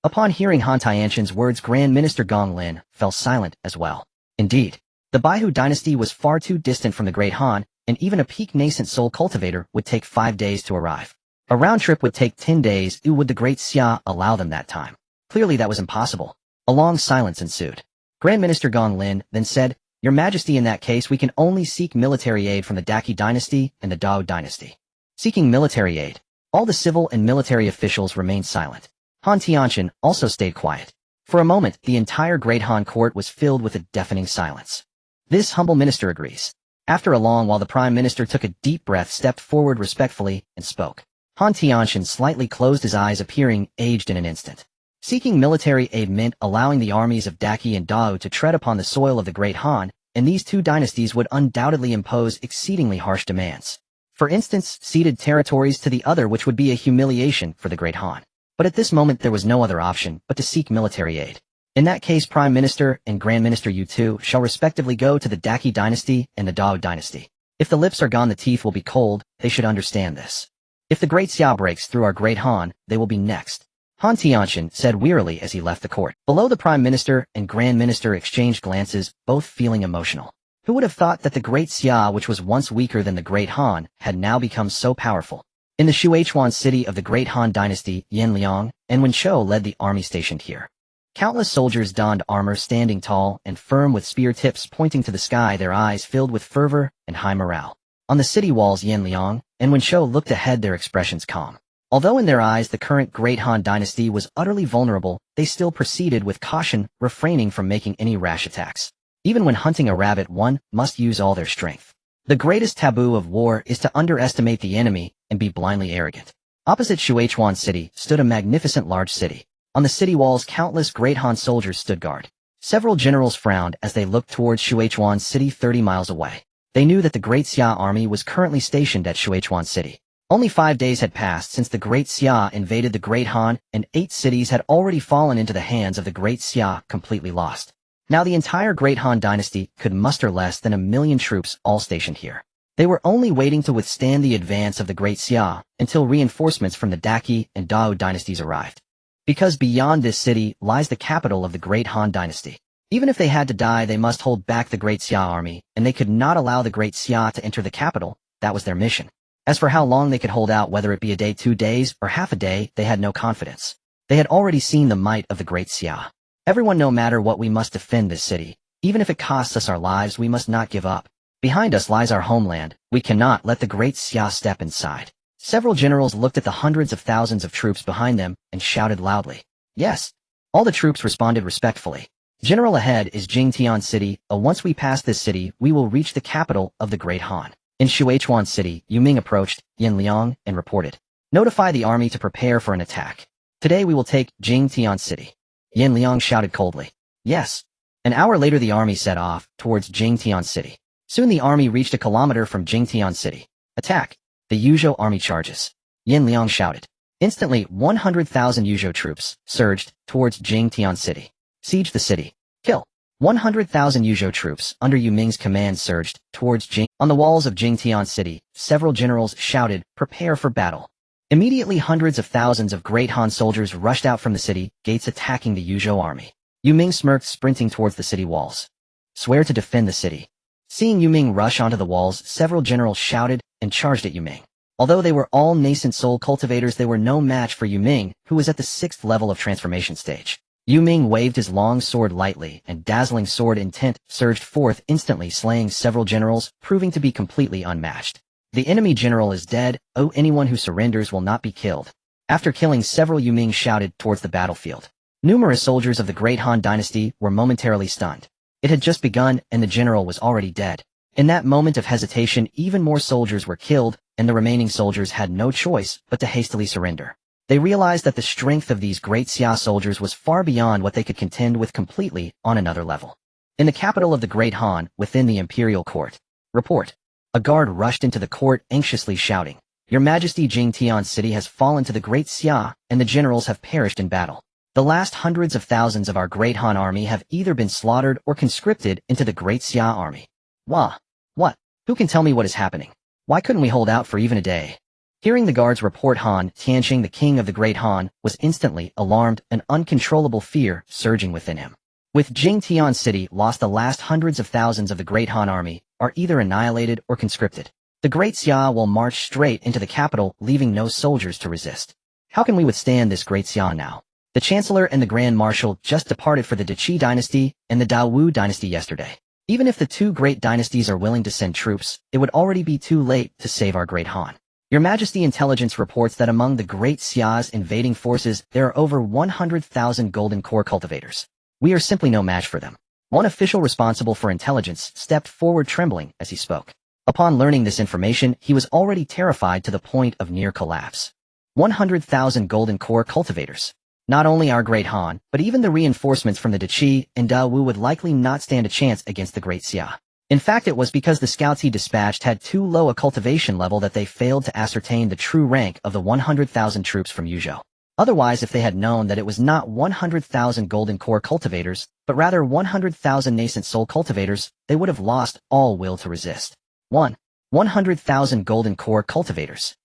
Upon hearing Han Tianxian's words, Grand Minister Gong Lin fell silent as well. Indeed, the Bai Dynasty was far too distant from the Great Han, and even a peak nascent soul cultivator would take 5 days to arrive. A round trip would take 10 days. Would the Great Xia allow them that time? Clearly that was impossible. A long silence ensued. Grand Minister Gong Lin then said, Your Majesty, in that case we can only seek military aid from the Daqi Dynasty and the Dao Dynasty. Seeking military aid. All the civil and military officials remained silent. Han Tianxian also stayed quiet. For a moment, the entire Great Han court was filled with a deafening silence. This humble minister agrees. After a long while the Prime Minister took a deep breath, stepped forward respectfully, and spoke. Han Tianxian slightly closed his eyes, appearing aged in an instant. Seeking military aid meant allowing the armies of Daqi and Dao to tread upon the soil of the Great Han, and these two dynasties would undoubtedly impose exceedingly harsh demands. For instance, ceded territories to the other, which would be a humiliation for the Great Han. But at this moment there was no other option but to seek military aid. In that case, Prime Minister and Grand Minister, you two shall respectively go to the Daqi Dynasty and the Dao Dynasty. If the lips are gone, the teeth will be cold. They should understand this. If the Great Xia breaks through our Great Han, they will be next. Han Tianxian said wearily as he left the court. Below, the Prime Minister and Grand Minister exchanged glances, both feeling emotional. Who would have thought that the Great Xia, which was once weaker than the Great Han, had now become so powerful? In the Shuichuan city of the Great Han Dynasty, Yan Liang and Wen Shou led the army stationed here. Countless soldiers donned armor, standing tall and firm with spear tips pointing to the sky, their eyes filled with fervor and high morale. On the city walls, Yan Liang and Wen Shou looked ahead, their expressions calm. Although in their eyes the current Great Han Dynasty was utterly vulnerable, they still proceeded with caution, refraining from making any rash attacks. Even when hunting a rabbit, one must use all their strength. The greatest taboo of war is to underestimate the enemy and be blindly arrogant. Opposite Shuichuan City stood a magnificent large city. On the city walls, countless Great Han soldiers stood guard. Several generals frowned as they looked towards Shuichuan City 30 miles away. They knew that the Great Xia army was currently stationed at Shuichuan City. Only 5 days had passed since the Great Xia invaded the Great Han, and 8 cities had already fallen into the hands of the Great Xia, completely lost. Now the entire Great Han Dynasty could muster less than 1 million troops all stationed here. They were only waiting to withstand the advance of the Great Xia until reinforcements from the Daqi and Dao dynasties arrived. Because beyond this city lies the capital of the Great Han Dynasty. Even if they had to die, they must hold back the Great Xia army, and they could not allow the Great Xia to enter the capital. That was their mission. As for how long they could hold out, whether it be a day, 2 days, or half a day, they had no confidence. They had already seen the might of the Great Xia. Everyone, no matter what, we must defend this city. Even if it costs us our lives, we must not give up. Behind us lies our homeland. We cannot let the Great Xia step inside. Several generals looked at the hundreds of thousands of troops behind them and shouted loudly. Yes. All the troops responded respectfully. General, ahead is Jingtian City. Once we pass this city, we will reach the capital of the Great Han. In Shuichuan City, Yu Ming approached Yan Liang and reported. Notify the army to prepare for an attack. Today we will take Jingtian City. Yan Liang shouted coldly. Yes. An hour later the army set off towards Jingtian City. Soon the army reached a kilometer from Jingtian City. Attack! The Yuzhou army charges. Yin Liang shouted. Instantly, 100,000 Yuzhou troops surged towards Jingtian City. Siege the city. Kill. 100,000 Yuzhou troops under Yu Ming's command surged towards Jing. On the walls of Jingtian City, several generals shouted, "Prepare for battle." Immediately hundreds of thousands of Great Han soldiers rushed out from the city gates attacking the Yuzhou army. Yu Ming smirked, sprinting towards the city walls. Swear to defend the city. Seeing Yu Ming rush onto the walls, several generals shouted and charged at Yu Ming. Although they were all nascent soul cultivators, they were no match for Yu Ming, who was at the 6th level of transformation stage. Yu Ming waved his long sword lightly, and dazzling sword intent surged forth, instantly slaying several generals, proving to be completely unmatched. The enemy general is dead. Oh, anyone who surrenders will not be killed. After killing several, Yu Ming shouted towards the battlefield. Numerous soldiers of the Great Han Dynasty were momentarily stunned. It had just begun, and the general was already dead. In that moment of hesitation, even more soldiers were killed, and the remaining soldiers had no choice but to hastily surrender. They realized that the strength of these Great Xia soldiers was far beyond what they could contend with, completely on another level. In the capital of the Great Han, within the imperial court. Report. A guard rushed into the court, anxiously shouting, "Your Majesty, Jingtian City has fallen to the Great Xia, and the generals have perished in battle. The last hundreds of thousands of our Great Han army have either been slaughtered or conscripted into the Great Xia army." Wah! What? Who can tell me what is happening? Why couldn't we hold out for even a day? Hearing the guard's report, Han Tianqing, the king of the Great Han, was instantly alarmed, an uncontrollable fear surging within him. With Jingtian City lost, the last hundreds of thousands of the Great Han army are either annihilated or conscripted. The Great Xia will march straight into the capital, leaving no soldiers to resist. How can we withstand this Great Xia now? The Chancellor and the Grand Marshal just departed for the Qi Dynasty and the Daowu Dynasty yesterday. Even if the two great dynasties are willing to send troops, it would already be too late to save our Great Han. Your Majesty, intelligence reports that among the Great Xia's invading forces, there are over 100,000 golden core cultivators. We are simply no match for them. One official responsible for intelligence stepped forward, trembling as he spoke. Upon learning this information, he was already terrified to the point of near collapse. 100,000 golden core cultivators. Not only our Great Han, but even the reinforcements from the Qi and Daowu would likely not stand a chance against the Great Xia. In fact, it was because the scouts he dispatched had too low a cultivation level that they failed to ascertain the true rank of the 100,000 troops from Yuzhou. Otherwise, if they had known that it was not 100,000 golden core cultivators, but rather 100,000 nascent soul cultivators, they would have lost all will to resist. 100,000 golden core cultivators.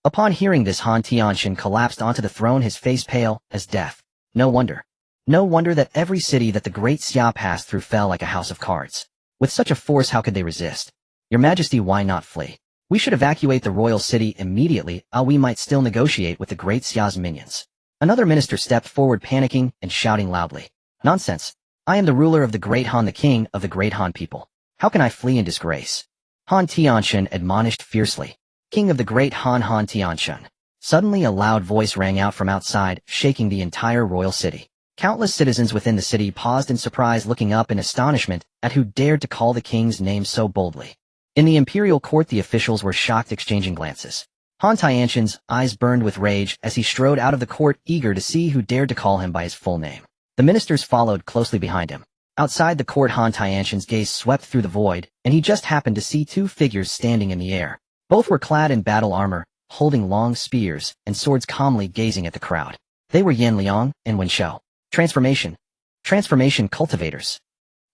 Upon hearing this, Han Tianqing collapsed onto the throne, his face pale as death. No wonder. No wonder that every city that the Great Xia passed through fell like a house of cards. With such a force, how could they resist? Your Majesty, why not flee? We should evacuate the royal city immediately, or we might still negotiate with the Great Xia's minions. Another minister stepped forward, panicking and shouting loudly. Nonsense. I am the ruler of the Great Han, the king of the Great Han people. How can I flee in disgrace? Han Tianqing admonished fiercely. King of the Great Han, Han Tianqing. Suddenly a loud voice rang out from outside, shaking the entire royal city. Countless citizens within the city paused in surprise, looking up in astonishment at who dared to call the king's name so boldly. In the imperial court, the officials were shocked, exchanging glances. Han Tianqing's eyes burned with rage as he strode out of the court, eager to see who dared to call him by his full name. The ministers followed closely behind him. Outside the court, Han Tianqing's gaze swept through the void, and he just happened to see two figures standing in the air. Both were clad in battle armor, holding long spears and swords, calmly gazing at the crowd. They were Yin Liang and Wen Shou. Transformation cultivators.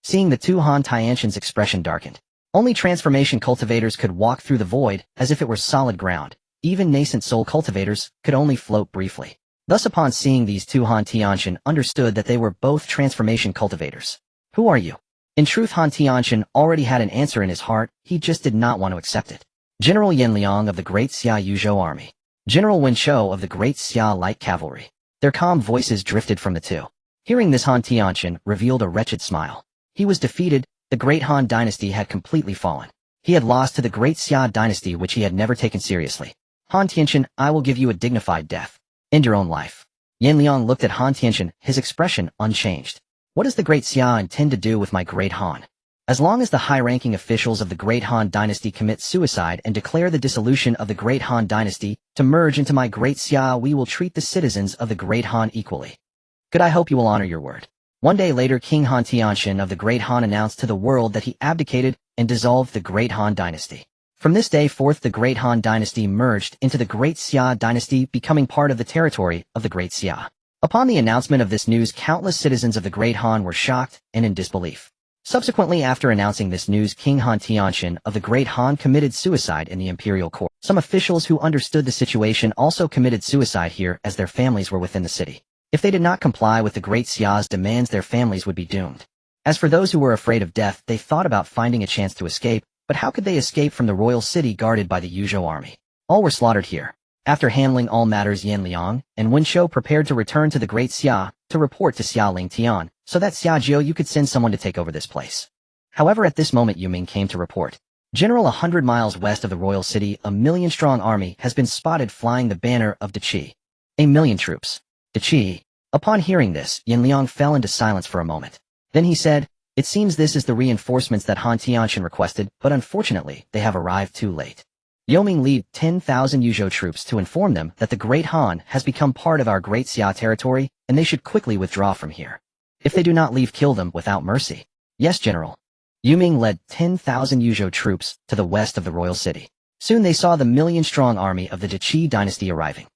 Seeing the two, Han Tianqing's expression darkened. Only transformation cultivators could walk through the void as if it were solid ground. Even nascent soul cultivators could only float briefly. Thus, upon seeing these two, Han Tianqing understood that they were both transformation cultivators. Who are you? In truth, Han Tianqing already had an answer in his heart, he just did not want to accept it. General Yin Liang of the Great Xia Yuzhou Army. General Wen Shou of the Great Xia Light Cavalry. Their calm voices drifted from the two. Hearing this, Han Tianqing revealed a wretched smile. He was defeated. The Great Han Dynasty had completely fallen. He had lost to the Great Xia Dynasty, which he had never taken seriously. Han Tianqing, I will give you a dignified death. End your own life. Yin Liang looked at Han Tianqing, his expression unchanged. What does the Great Xia intend to do with my Great Han? As long as the high-ranking officials of the Great Han Dynasty commit suicide and declare the dissolution of the Great Han Dynasty to merge into my Great Xia, we will treat the citizens of the Great Han equally. Good, I hope you will honor your word. One day later, King Han Tianxian of the Great Han announced to the world that he abdicated and dissolved the Great Han Dynasty. From this day forth, the Great Han Dynasty merged into the Great Xia Dynasty, becoming part of the territory of the Great Xia. Upon the announcement of this news, countless citizens of the Great Han were shocked and in disbelief. Subsequently, after announcing this news, King Han Tianxian of the Great Han committed suicide in the imperial court. Some officials who understood the situation also committed suicide here, as their families were within the city. If they did not comply with the Great Xia's demands, their families would be doomed. As for those who were afraid of death, they thought about finding a chance to escape, but how could they escape from the royal city guarded by the Jiuzhou army? All were slaughtered here. After handling all matters, Yan Liang and Wen Shou prepared to return to the Great Xia to report to Xia Lingtian, so that Xia Yu could send someone to take over this place. However, at this moment Yuming came to report. General, 100 miles west of the royal city, a 1,000,000-strong army has been spotted flying the banner of Qi. 1,000,000 troops. Qi. Upon hearing this, Yan Liang fell into silence for a moment. Then he said, "It seems this is the reinforcements that Han Tianxian requested, but unfortunately, they have arrived too late. Yoming lead 10,000 Jiuzhou troops to inform them that the Great Han has become part of our Great Xia territory, and they should quickly withdraw from here. If they do not leave, kill them without mercy." "Yes, General." Yuming led 10,000 Jiuzhou troops to the west of the royal city. Soon they saw the 1,000,000-strong army of the Qi dynasty arriving.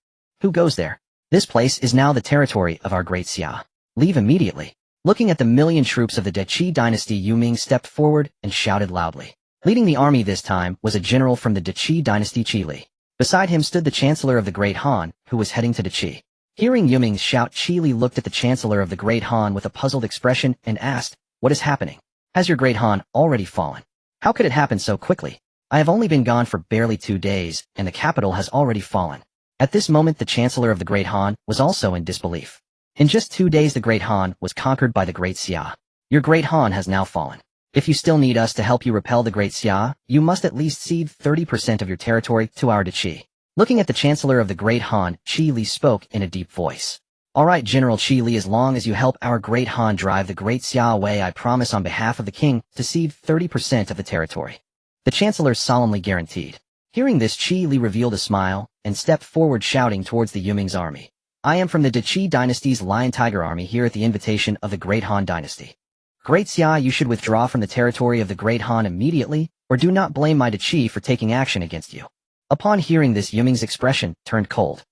"Who goes there? This place is now the territory of our Great Xia. Leave immediately." Looking at the 1,000,000 troops of the Qi dynasty, Yuming stepped forward and shouted loudly. Leading the army this time was a general from the Qi dynasty, Qi Li. Beside him stood the Chancellor of the Great Han, who was heading to Qi. Hearing Yuming's shout, Qi Li looked at the Chancellor of the Great Han with a puzzled expression and asked, "What is happening? Has your Great Han already fallen? How could it happen so quickly? I have only been gone for barely 2 days, and the capital has already fallen." At this moment, the Chancellor of the Great Han was also in disbelief. In just 2 days, the Great Han was conquered by the Great Xia. Your Great Han has now fallen. If you still need us to help you repel the Great Xia, you must at least cede 30% of your territory to our Qi. Looking at the Chancellor of the Great Han, Qi Li spoke in a deep voice. "All right, General Qi Li, as long as you help our Great Han drive the Great Xia away, I promise on behalf of the king to cede 30% of the territory." The Chancellor solemnly guaranteed. Hearing this, Qi Li revealed a smile and stepped forward, shouting towards the Yuming's army. "I am from the Qi dynasty's Lion Tiger army, here at the invitation of the Great Han dynasty. Great Xia, you should withdraw from the territory of the Great Han immediately, or do not blame my Qi for taking action against you." Upon hearing this, Yuming's expression turned cold.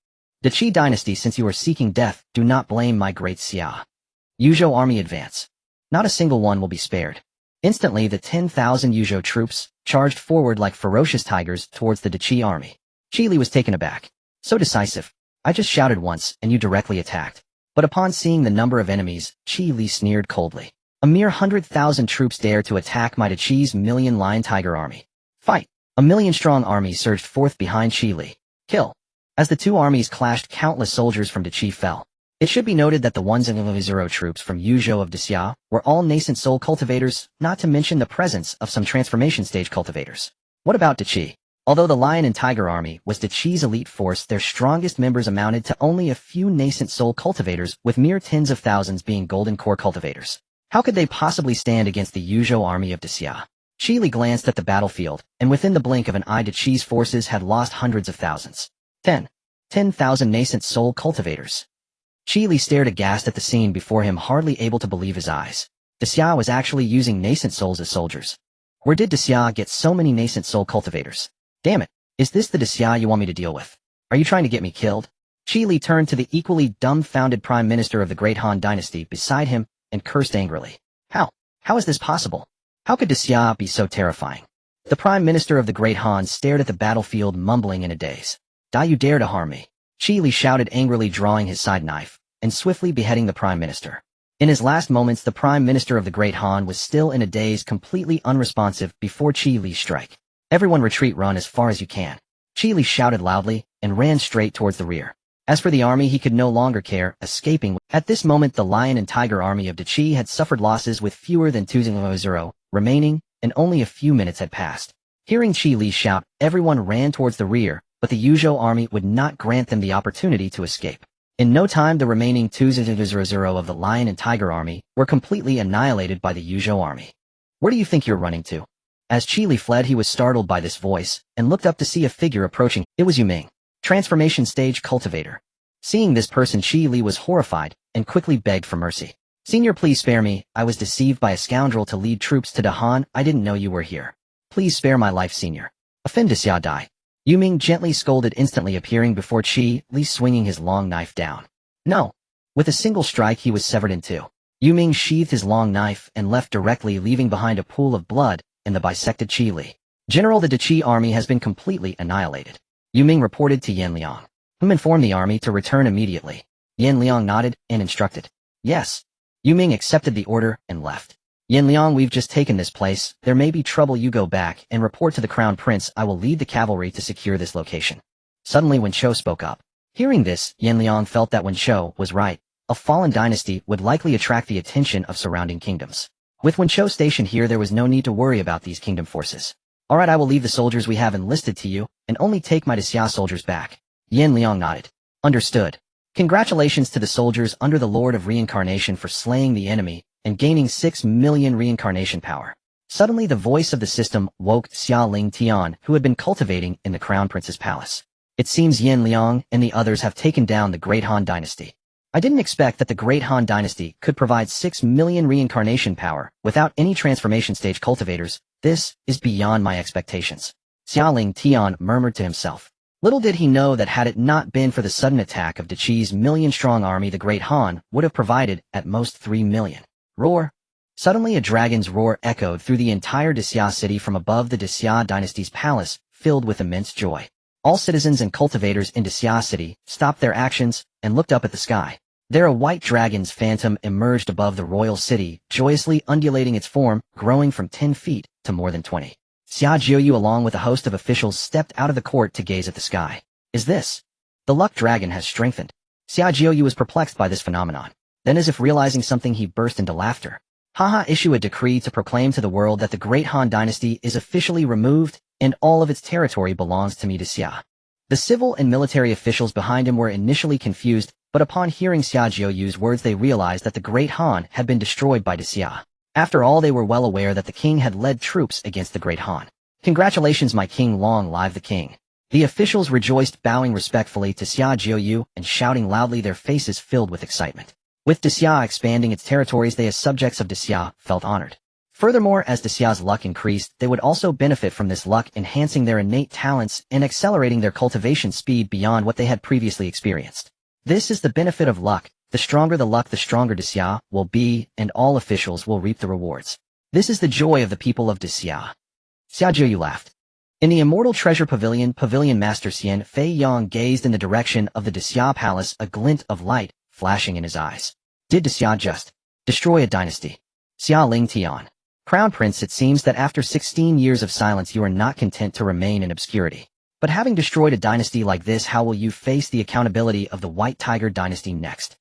"Qi dynasty, since you are seeking death, do not blame my Great Xia. Jiuzhou army, advance. Not a single one will be spared." Instantly, the 10,000 Jiuzhou troops charged forward like ferocious tigers towards the Qi army. Qi Li was taken aback. "So decisive. I just shouted once, and you directly attacked." But upon seeing the number of enemies, Qi Li sneered coldly. "A mere 100,000 troops dare to attack my Qi's 1,000,000 Lion Tiger army. Fight!" A 1,000,000-strong army surged forth behind Qi Li. Kill! As the two armies clashed, countless soldiers from Qi fell. It should be noted that the 1,000 troops from Jiuzhou of Xia were all nascent soul cultivators, not to mention the presence of some transformation stage cultivators. What about Qi? Although the Lion and Tiger army was Qi's elite force, their strongest members amounted to only a few nascent soul cultivators, with mere tens of thousands being golden core cultivators. How could they possibly stand against the Jiuzhou army of Xia? Qi Li glanced at the battlefield, and within the blink of an eye, Qi's forces had lost hundreds of thousands. 10,000 nascent soul cultivators. Qi Li stared aghast at the scene before him, hardly able to believe his eyes. Xia was actually using nascent souls as soldiers. Where did Xia get so many nascent soul cultivators? Damn it, is this the Xia you want me to deal with? Are you trying to get me killed? Qi Li turned to the equally dumbfounded Prime Minister of the Great Han Dynasty beside him and cursed angrily. How is this possible? How could Xia be so terrifying? The Prime Minister of the Great Han stared at the battlefield, mumbling in a daze. "Da, you dare to harm me?" Qi Li shouted angrily, drawing his side knife and swiftly beheading the Prime Minister. In his last moments, the Prime Minister of the Great Han was still in a daze, completely unresponsive before Qi Li's strike. "Everyone retreat, run as far as you can." Qi Li shouted loudly and ran straight towards the rear. As for the army, he could no longer care, escaping. At this moment, the Lion and Tiger army of Qi had suffered losses, with fewer than 2,000 remaining, and only a few minutes had passed. Hearing Qi Li's shout, everyone ran towards the rear, but the Jiuzhou army would not grant them the opportunity to escape. In no time, the remaining 2,000 of the Lion and Tiger army were completely annihilated by the Jiuzhou army. "Where do you think you're running to?" As Qi Li fled, he was startled by this voice and looked up to see a figure approaching. It was Yuming, transformation stage cultivator. Seeing this person, Qi Li was horrified and quickly begged for mercy. Senior, please spare me. I was deceived by a scoundrel to lead troops to Dahan. I didn't know you were here. Please spare my life, Senior. Offend Xia Dai. Yu Ming gently scolded, instantly appearing before Qi Li, swinging his long knife down. No. With a single strike he was severed in two. Yu Ming sheathed his long knife and left directly, leaving behind a pool of blood and the bisected Qi Li. General, the Qi army has been completely annihilated. Yu Ming reported to Yan Liang, whom informed the army to return immediately. Yan Liang nodded and instructed. Yes. Yu Ming accepted the order and left. Yan Liang, we've just taken this place. There may be trouble. You go back and report to the Crown Prince. I will lead the cavalry to secure this location. Suddenly Wen Chou spoke up. Hearing this, Yan Liang felt that Wen Chou was right. A fallen dynasty would likely attract the attention of surrounding kingdoms. With Wen Chou stationed here, there was no need to worry about these kingdom forces. Alright, I will leave the soldiers we have enlisted to you, and only take my Xia soldiers back. Yan Liang nodded. Understood. Congratulations to the soldiers under the Lord of Reincarnation for slaying the enemy and gaining 6 million reincarnation power. Suddenly the voice of the system woke Xia Lingtian, who had been cultivating in the Crown Prince's palace. It seems Yan Liang and the others have taken down the Great Han Dynasty. I didn't expect that the Great Han Dynasty could provide 6 million reincarnation power without any transformation stage cultivators. This is beyond my expectations. Xia Lingtian murmured to himself. Little did he know that had it not been for the sudden attack of Daqi's million-strong army, the Great Han would have provided at most 3 million. Roar! Suddenly a dragon's roar echoed through the entire Xia city from above the Xia Dynasty's palace, filled with immense joy. All citizens and cultivators in Xia city stopped their actions and looked up at the sky. There a white dragon's phantom emerged above the royal city, joyously undulating its form, growing from 10 feet to more than 20. Zhao Yun along with a host of officials stepped out of the court to gaze at the sky. Is this? The luck dragon has strengthened. Zhao Yun was perplexed by this phenomenon. Then as if realizing something he burst into laughter. Haha, issue a decree to proclaim to the world that the Great Han Dynasty is officially removed and all of its territory belongs to me, to Xia. The civil and military officials behind him were initially confused, but upon hearing Zhao Yun's words they realized that the Great Han had been destroyed by Xia. After all, they were well aware that the king had led troops against the Great Han. Congratulations, my king, long live the king. The officials rejoiced, bowing respectfully to Zhao Yun and shouting loudly, their faces filled with excitement. With Xia expanding its territories, they as subjects of Xia felt honored. Furthermore, as Xia's luck increased, they would also benefit from this luck, enhancing their innate talents and accelerating their cultivation speed beyond what they had previously experienced. This is the benefit of luck. The stronger the luck, the stronger Xia will be, and all officials will reap the rewards. This is the joy of the people of Xia. Xiao Yu laughed. In the Immortal Treasure Pavilion, Pavilion Master Xian Fei Yang gazed in the direction of the Xia Palace, a glint of light flashing in his eyes. Did Xia just destroy a dynasty? Xia Lingtian. Crown Prince, it seems that after 16 years of silence you are not content to remain in obscurity. But having destroyed a dynasty like this, how will you face the accountability of the White Tiger Dynasty next?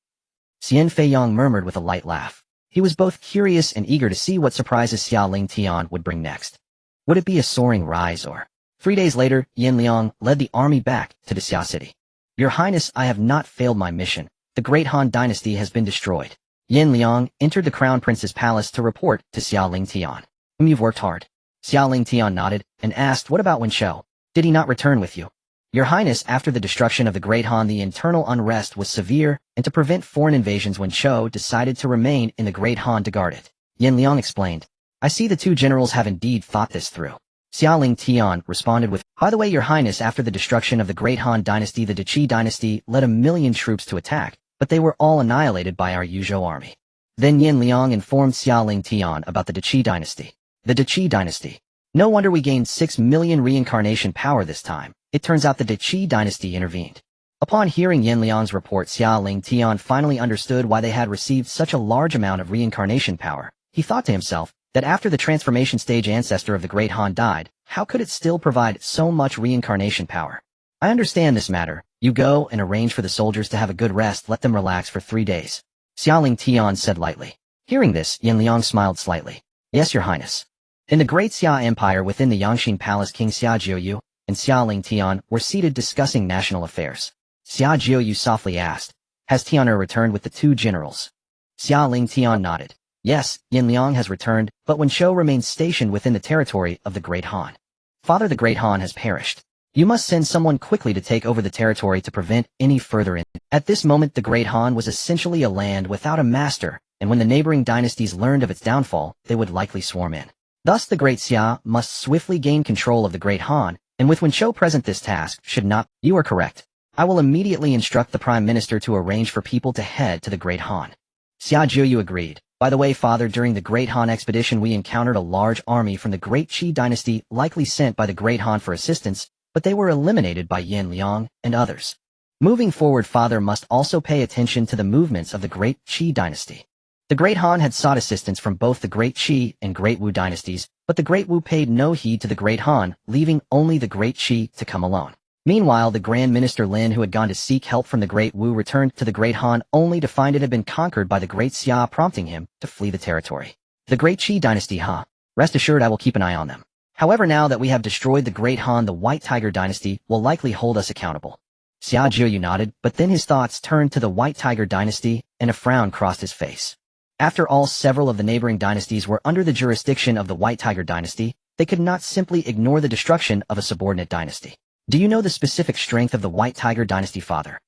Xian Fei Yang murmured with a light laugh. He was both curious and eager to see what surprises Xia Lingtian would bring next. Would it be a soaring rise or... 3 days later, Yan Liang led the army back to the Xia city. Your Highness, I have not failed my mission. The Great Han Dynasty has been destroyed. Yan Liang entered the Crown Prince's palace to report to Xia Lingtian. You've worked hard. Xia Lingtian nodded and asked, what about Wen Chou? Did he not return with you? Your Highness, after the destruction of the Great Han, the internal unrest was severe, and to prevent foreign invasions, Wen Chou decided to remain in the Great Han to guard it. Yan Liang explained. I see the two generals have indeed thought this through. Xia Lingtian responded with, by the way, Your Highness, after the destruction of the Great Han Dynasty, the Qi Dynasty led 1 million troops to attack, but they were all annihilated by our Jiuzhou army. Then Yan Liang informed Xia Lingtian about the Qi Dynasty. The Qi Dynasty. No wonder we gained 6 million reincarnation power this time. It turns out the Qi Dynasty intervened. Upon hearing Yan Liang's report, Xia Lingtian finally understood why they had received such a large amount of reincarnation power. He thought to himself that after the transformation stage ancestor of the Great Han died, how could it still provide so much reincarnation power? I understand this matter. You go and arrange for the soldiers to have a good rest. Let them relax for 3 days. Xia Lingtian said lightly. Hearing this, Yan Liang smiled slightly. Yes, Your Highness. In the Great Xia Empire within the Yangxin Palace, King Xiao Yu and Xia Lingtian were seated discussing national affairs. Xiao Yu softly asked, has Tian'er returned with the 2 generals? Xia Lingtian nodded. Yes, Yan Liang has returned, but Wen Chou remains stationed within the territory of the Great Han. Father, the Great Han has perished. You must send someone quickly to take over the territory to prevent any further. At this moment, the Great Han was essentially a land without a master, and when the neighboring dynasties learned of its downfall, they would likely swarm in. Thus the Great Xia must swiftly gain control of the Great Han, and with Wenqiu present this task should not— You are correct. I will immediately instruct the Prime Minister to arrange for people to head to the Great Han. Zhao Yun agreed. By the way, father, during the Great Han expedition we encountered a large army from the Great Qi Dynasty likely sent by the Great Han for assistance, but they were eliminated by Yan Liang and others. Moving forward, father must also pay attention to the movements of the Great Qi Dynasty. The Great Han had sought assistance from both the Great Qi and Great Wu dynasties, but the Great Wu paid no heed to the Great Han, leaving only the Great Qi to come alone. Meanwhile, the Grand Minister Lin, who had gone to seek help from the Great Wu, returned to the Great Han only to find it had been conquered by the Great Xia, prompting him to flee the territory. The Great Qi Dynasty, huh? Rest assured I will keep an eye on them. However, now that we have destroyed the Great Han, the White Tiger Dynasty will likely hold us accountable. Zhao Yun nodded, but then his thoughts turned to the White Tiger Dynasty, and a frown crossed his face. After all, several of the neighboring dynasties were under the jurisdiction of the White Tiger Dynasty. They could not simply ignore the destruction of a subordinate dynasty. Do you know the specific strength of the White Tiger Dynasty, father?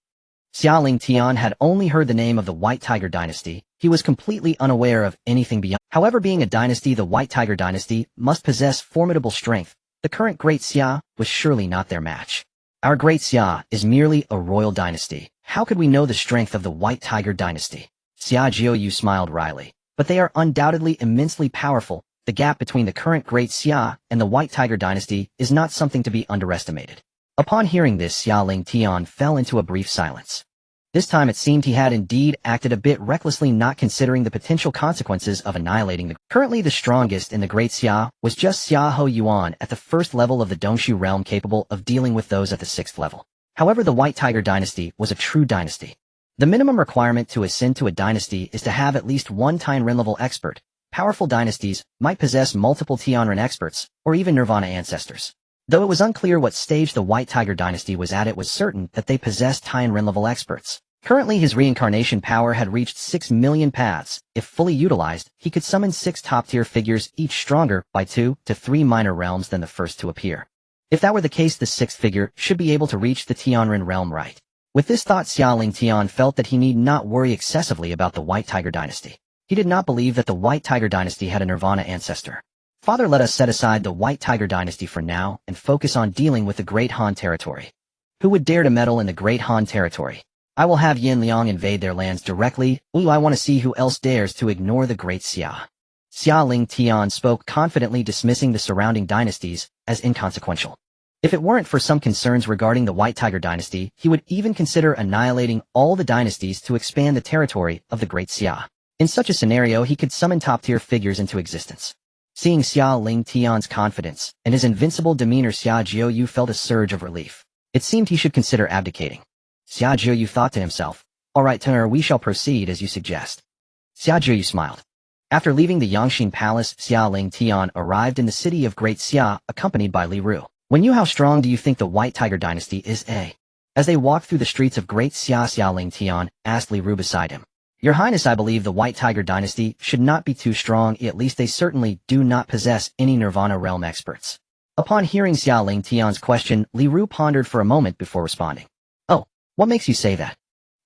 Xia Lingtian had only heard the name of the White Tiger Dynasty. He was completely unaware of anything beyond. However, being a dynasty, the White Tiger Dynasty must possess formidable strength. The current Great Xia was surely not their match. Our Great Xia is merely a royal dynasty. How could we know the strength of the White Tiger Dynasty? Zhao Yun smiled wryly. But they are undoubtedly immensely powerful. The gap between the current Great Xia and the White Tiger Dynasty is not something to be underestimated. Upon hearing this, Xia Lingtian fell into a brief silence. This time it seemed he had indeed acted a bit recklessly, not considering the potential consequences of annihilating the— Currently the strongest in the Great Xia was just Xiahou Yuan at the first level of the Dongshu realm, capable of dealing with those at the 6th level. However, the White Tiger Dynasty was a true dynasty. The minimum requirement to ascend to a dynasty is to have at least one Tianren level expert. Powerful dynasties might possess multiple Tianren experts, or even Nirvana ancestors. Though it was unclear what stage the White Tiger Dynasty was at, it was certain that they possessed Tianren level experts. Currently his reincarnation power had reached 6 million paths. If fully utilized, he could summon 6 top-tier figures, each stronger by 2 to 3 minor realms than the first to appear. If that were the case, the 6th figure should be able to reach the Tianren realm, right? With this thought, Xia Lingtian felt that he need not worry excessively about the White Tiger Dynasty. He did not believe that the White Tiger Dynasty had a Nirvana ancestor. Father, let us set aside the White Tiger Dynasty for now and focus on dealing with the Great Han territory. Who would dare to meddle in the Great Han territory? I will have Yan Liang invade their lands directly. Ooh, I want to see who else dares to ignore the Great Xia. Xia Lingtian spoke confidently, dismissing the surrounding dynasties as inconsequential. If it weren't for some concerns regarding the White Tiger Dynasty, he would even consider annihilating all the dynasties to expand the territory of the Great Xia. In such a scenario, he could summon top-tier figures into existence. Seeing Xia Lingtian's confidence and his invincible demeanor, Zhao Yun felt a surge of relief. It seemed he should consider abdicating. Zhao Yun thought to himself, "All right, Tenor, we shall proceed as you suggest." Zhao Yun smiled. After leaving the Yangxin Palace, Xia Lingtian arrived in the city of Great Xia, accompanied by Li Ru. "Wenqiu, how strong do you think the White Tiger Dynasty is, eh?" As they walked through the streets of Great Xia, Xia Lingtian asked Li Ru beside him. "Your Highness, I believe the White Tiger Dynasty should not be too strong. At least they certainly do not possess any Nirvana realm experts." Upon hearing Xia Lingtian's question, Li Ru pondered for a moment before responding. "Oh, what makes you say that?"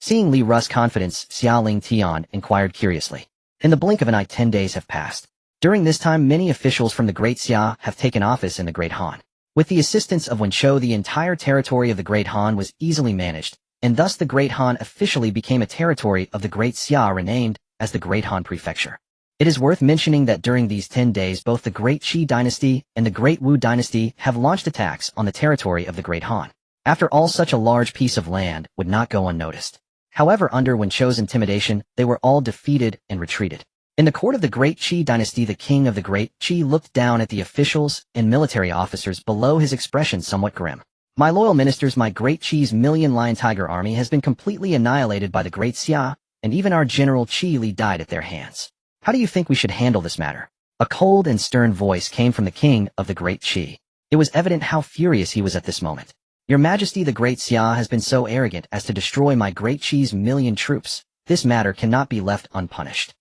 Seeing Li Ru's confidence, Xia Lingtian inquired curiously. In the blink of an eye, 10 days have passed. During this time, many officials from the Great Xia have taken office in the Great Han. With the assistance of Wenqiu, the entire territory of the Great Han was easily managed, and thus the Great Han officially became a territory of the Great Xia, renamed as the Great Han Prefecture. It is worth mentioning that during these 10 days both the Great Qi Dynasty and the Great Wu Dynasty have launched attacks on the territory of the Great Han. After all, such a large piece of land would not go unnoticed. However, under Wenqiu's intimidation, they were all defeated and retreated. In the court of the Great Qi Dynasty, the king of the Great Qi looked down at the officials and military officers below, his expression somewhat grim. "My loyal ministers, my Great Qi's million lion tiger army has been completely annihilated by the Great Xia, and even our General Qi Li died at their hands. How do you think we should handle this matter?" A cold and stern voice came from the king of the Great Qi. It was evident how furious he was at this moment. "Your Majesty, the Great Xia has been so arrogant as to destroy my Great Qi's million troops. This matter cannot be left unpunished."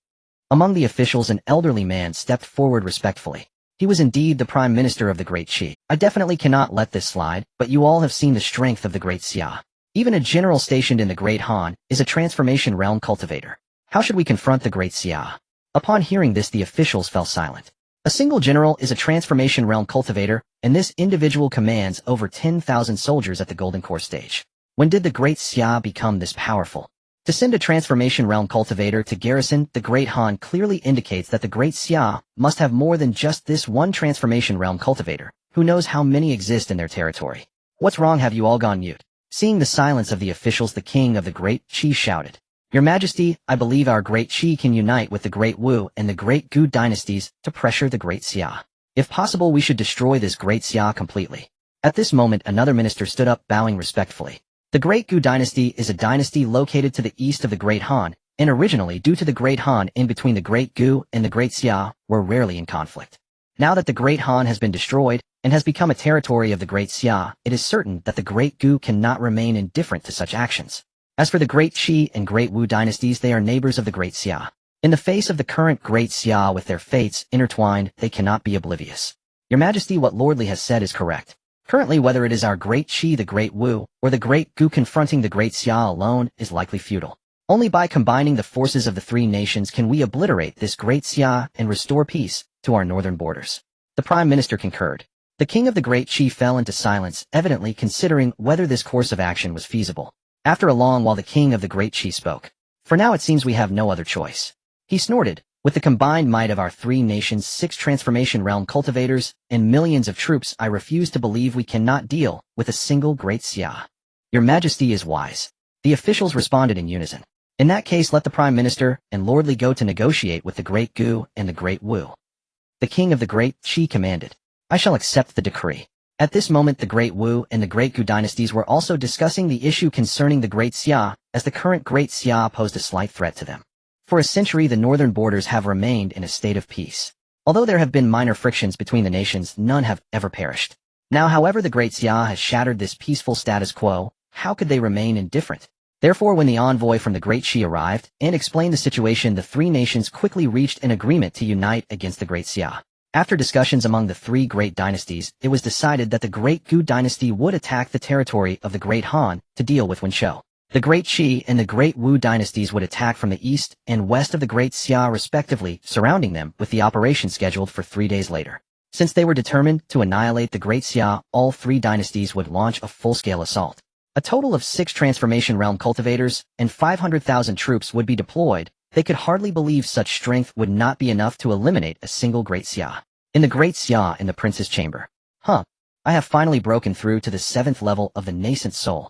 Among the officials, an elderly man stepped forward respectfully. He was indeed the Prime Minister of the Great Qi. "I definitely cannot let this slide, but you all have seen the strength of the Great Xia. Even a general stationed in the Great Han is a transformation realm cultivator. How should we confront the Great Xia? Upon hearing this, the officials fell silent. A single general is a transformation realm cultivator, and this individual commands over 10,000 soldiers at the Golden Core stage. When did the Great Xia become this powerful? To send a transformation realm cultivator to garrison the Great Han clearly indicates that the Great Xia must have more than just this one transformation realm cultivator. Who knows how many exist in their territory? What's wrong? Have you all gone mute? Seeing the silence of the officials, the king of the Great Qi shouted, "Your Majesty, I believe our Great Qi can unite with the Great Wu and the Great Gu dynasties to pressure the Great Xia. If possible, we should destroy this Great Xia completely." At this moment, another minister stood up, bowing respectfully. The Great Gu dynasty is a dynasty located to the east of the Great Han, and originally due to the Great Han in between the Great Gu and the Great Xia were rarely in conflict. Now that the Great Han has been destroyed and has become a territory of the Great Xia, it is certain that the Great Gu cannot remain indifferent to such actions. As for the Great Qi and Great Wu dynasties, they are neighbors of the Great Xia. In the face of the current Great Xia with their fates intertwined, they cannot be oblivious. Your Majesty, what Lordly has said is correct. Currently, whether it is our Great Qi, the Great Wu, or the Great Gu confronting the Great Xia alone is likely futile. Only by combining the forces of the three nations can we obliterate this Great Xia and restore peace to our northern borders. The Prime Minister concurred. The king of the Great Qi fell into silence, evidently considering whether this course of action was feasible. After a long while, the king of the Great Qi spoke. "For now it seems we have no other choice." He snorted. "With the combined might of our three nations, 6 transformation realm cultivators, and millions of troops, I refuse to believe we cannot deal with a single Great Xia." "Your Majesty is wise." The officials responded in unison. "In that case, let the Prime Minister and Lordly go to negotiate with the Great Gu and the Great Wu." The king of the Great Qi commanded. "I shall accept the decree." At this moment, the Great Wu and the Great Gu dynasties were also discussing the issue concerning the Great Xia, as the current Great Xia posed a slight threat to them. For a century, the northern borders have remained in a state of peace. Although there have been minor frictions between the nations, none have ever perished. Now, however, the Great Xia has shattered this peaceful status quo. How could they remain indifferent? Therefore, when the envoy from the Great Qi arrived and explained the situation, the three nations quickly reached an agreement to unite against the Great Xia. After discussions among the three great dynasties, it was decided that the Great Gu dynasty would attack the territory of the Great Han to deal with Wenqiu. The Great Qi and the Great Wu dynasties would attack from the east and west of the Great Xia respectively, surrounding them, with the operation scheduled for 3 days later. Since they were determined to annihilate the Great Xia, all three dynasties would launch a full-scale assault. A total of 6 transformation realm cultivators and 500,000 troops would be deployed. They could hardly believe such strength would not be enough to eliminate a single Great Xia. In the Great Xia in the Prince's Chamber. I have finally broken through to the 7th level of the nascent soul.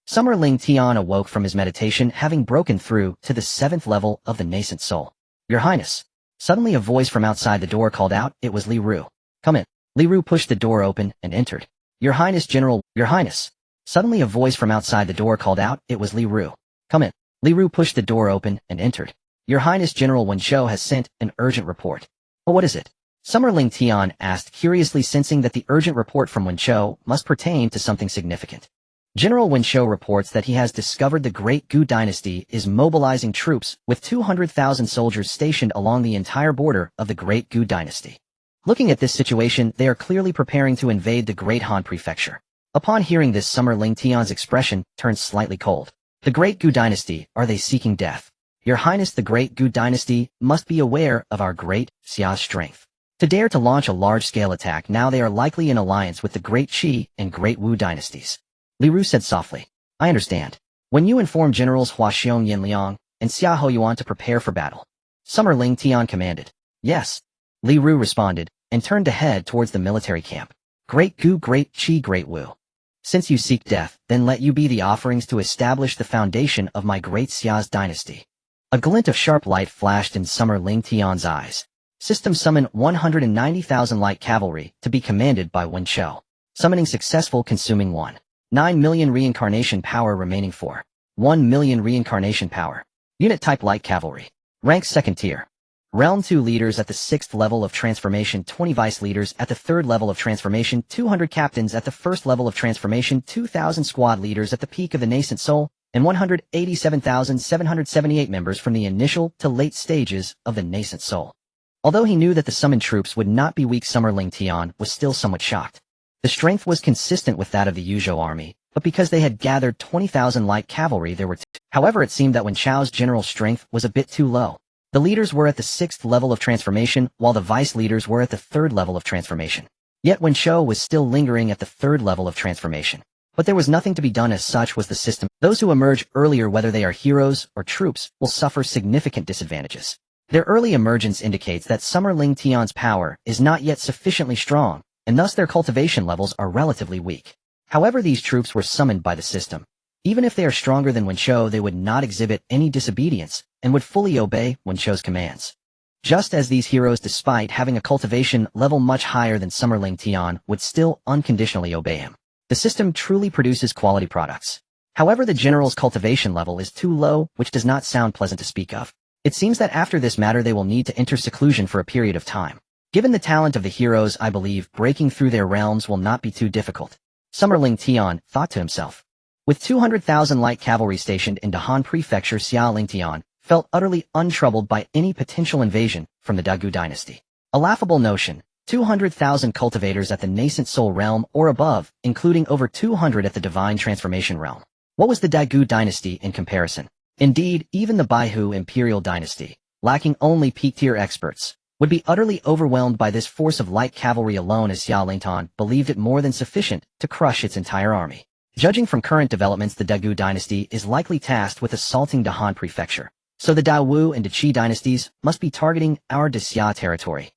Samsara Lingtian awoke from his meditation, having broken through to the 7th level of the nascent soul. "Your Highness." Suddenly a voice from outside the door called out. It was Li Ru. "Come in." Li Ru pushed the door open and entered. "Your Highness, General." "Your Highness." Suddenly a voice from outside the door called out. It was Li Ru. "Come in." Li Ru pushed the door open and entered. "Your Highness, General Wenqiu has sent an urgent report." "Oh, what is it?" Samsara Lingtian asked curiously, sensing that the urgent report from Wenqiu must pertain to something significant. General Wenqiu reports that he has discovered the Great Gu dynasty is mobilizing troops with 200,000 soldiers stationed along the entire border of the Great Gu dynasty. Looking at this situation, they are clearly preparing to invade the Great Han prefecture. Upon hearing this, Samsara Lingtian's expression turned slightly cold. "The Great Gu dynasty, are they seeking death?" "Your Highness, the Great Gu dynasty must be aware of our Great Xia's strength. To dare to launch a large-scale attack now, they are likely in alliance with the Great Qi and Great Wu dynasties." Li Ru said softly. "I understand. When you inform Generals Hua Xiong Yanliang and Xia Hoyuan to prepare for battle." Samsara Lingtian commanded. "Yes." Li Ru responded, and turned to head towards the military camp. "Great Gu, Great Qi, Great Wu. Since you seek death, then let you be the offerings to establish the foundation of my Great Xia's dynasty." A glint of sharp light flashed in Samsara Lingtian's eyes. System summon 190,000 light cavalry to be commanded by Wenqiu. Summoning successful, consuming 1.9 million reincarnation power, remaining 4.1 million reincarnation power. Unit type light cavalry. Rank 2nd tier. Realm 2 leaders at the 6th level of transformation, 20 vice leaders at the 3rd level of transformation, 200 captains at the 1st level of transformation, 2,000 squad leaders at the peak of the nascent soul, and 187,778 members from the initial to late stages of the nascent soul. Although he knew that the summoned troops would not be weak, Samsara Lingtian was still somewhat shocked. The strength was consistent with that of the Yuzhou army, but because they had gathered 20,000 light cavalry there were two. However, it seemed that Wen Chao's general strength was a bit too low. The leaders were at the 6th level of transformation, while the vice leaders were at the 3rd level of transformation. Yet Wen Chao was still lingering at the 3rd level of transformation. But there was nothing to be done, as such was the system. Those who emerge earlier, whether they are heroes or troops, will suffer significant disadvantages. Their early emergence indicates that Samsara Lingtian's power is not yet sufficiently strong, and thus their cultivation levels are relatively weak. However, these troops were summoned by the system. Even if they are stronger than Wen Chao, they would not exhibit any disobedience, and would fully obey Wen Chao's commands. Just as these heroes, despite having a cultivation level much higher than Samsara Lingtian, would still unconditionally obey him. The system truly produces quality products. However, the general's cultivation level is too low, which does not sound pleasant to speak of. It seems that after this matter they will need to enter seclusion for a period of time. Given the talent of the heroes, I believe breaking through their realms will not be too difficult. Samsara Lingtian thought to himself. With 200,000 light cavalry stationed in Dahan Prefecture, Xia Lingtian felt utterly untroubled by any potential invasion from the Dagu dynasty. A laughable notion. 200,000 cultivators at the nascent soul realm or above, including over 200 at the divine transformation realm. What was the Dagu dynasty in comparison? Indeed, even the Baihu imperial dynasty, lacking only peak-tier experts, would be utterly overwhelmed by this force of light cavalry alone, as Xia Lingtian believed it more than sufficient to crush its entire army. Judging from current developments, the Dagu dynasty is likely tasked with assaulting Dahan Prefecture, so the Dawu and Qi dynasties must be targeting our Xia territory.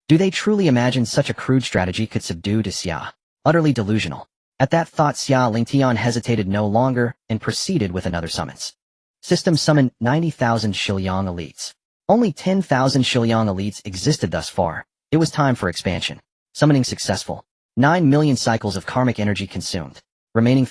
Do they truly imagine such a crude strategy could subdue Xia? Utterly delusional. At that thought, Xia Lingtian hesitated no longer and proceeded with another summons. System summoned 90,000 Shiliang elites. Only 10,000 Shiliang elites existed thus far. It was time for expansion. Summoning successful. 9 million cycles of karmic energy consumed. Remaining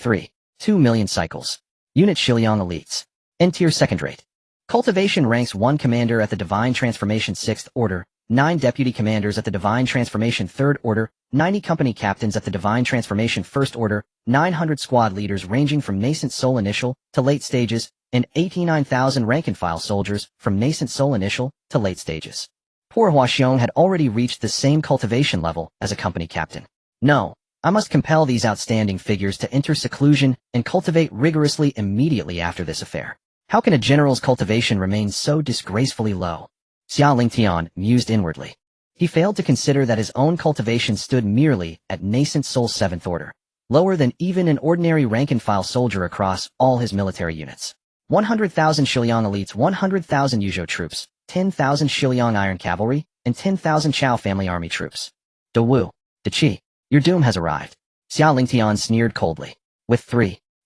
2 million cycles. Unit Shiliang elites. N-tier second rate. Cultivation ranks 1 commander at the Divine Transformation 6th Order, 9 deputy commanders at the Divine Transformation 3rd Order, 90 company captains at the Divine Transformation 1st Order, 900 squad leaders ranging from nascent soul initial to late stages, and 89,000 rank-and-file soldiers from nascent soul initial to late stages. Poor Huaxiong had already reached the same cultivation level as a company captain. No, I must compel these outstanding figures to enter seclusion and cultivate rigorously immediately after this affair. How can a general's cultivation remain so disgracefully low? Xia Lingtian mused inwardly. He failed to consider that his own cultivation stood merely at nascent soul 7th order, lower than even an ordinary rank-and-file soldier across all his military units. 100,000 Shiliang elites, 100,000 Yuzhou troops, 10,000 Shiliang iron cavalry, and 10,000 Chao family army troops. De Wu, De Qi, your doom has arrived. Xia Lingtian sneered coldly. With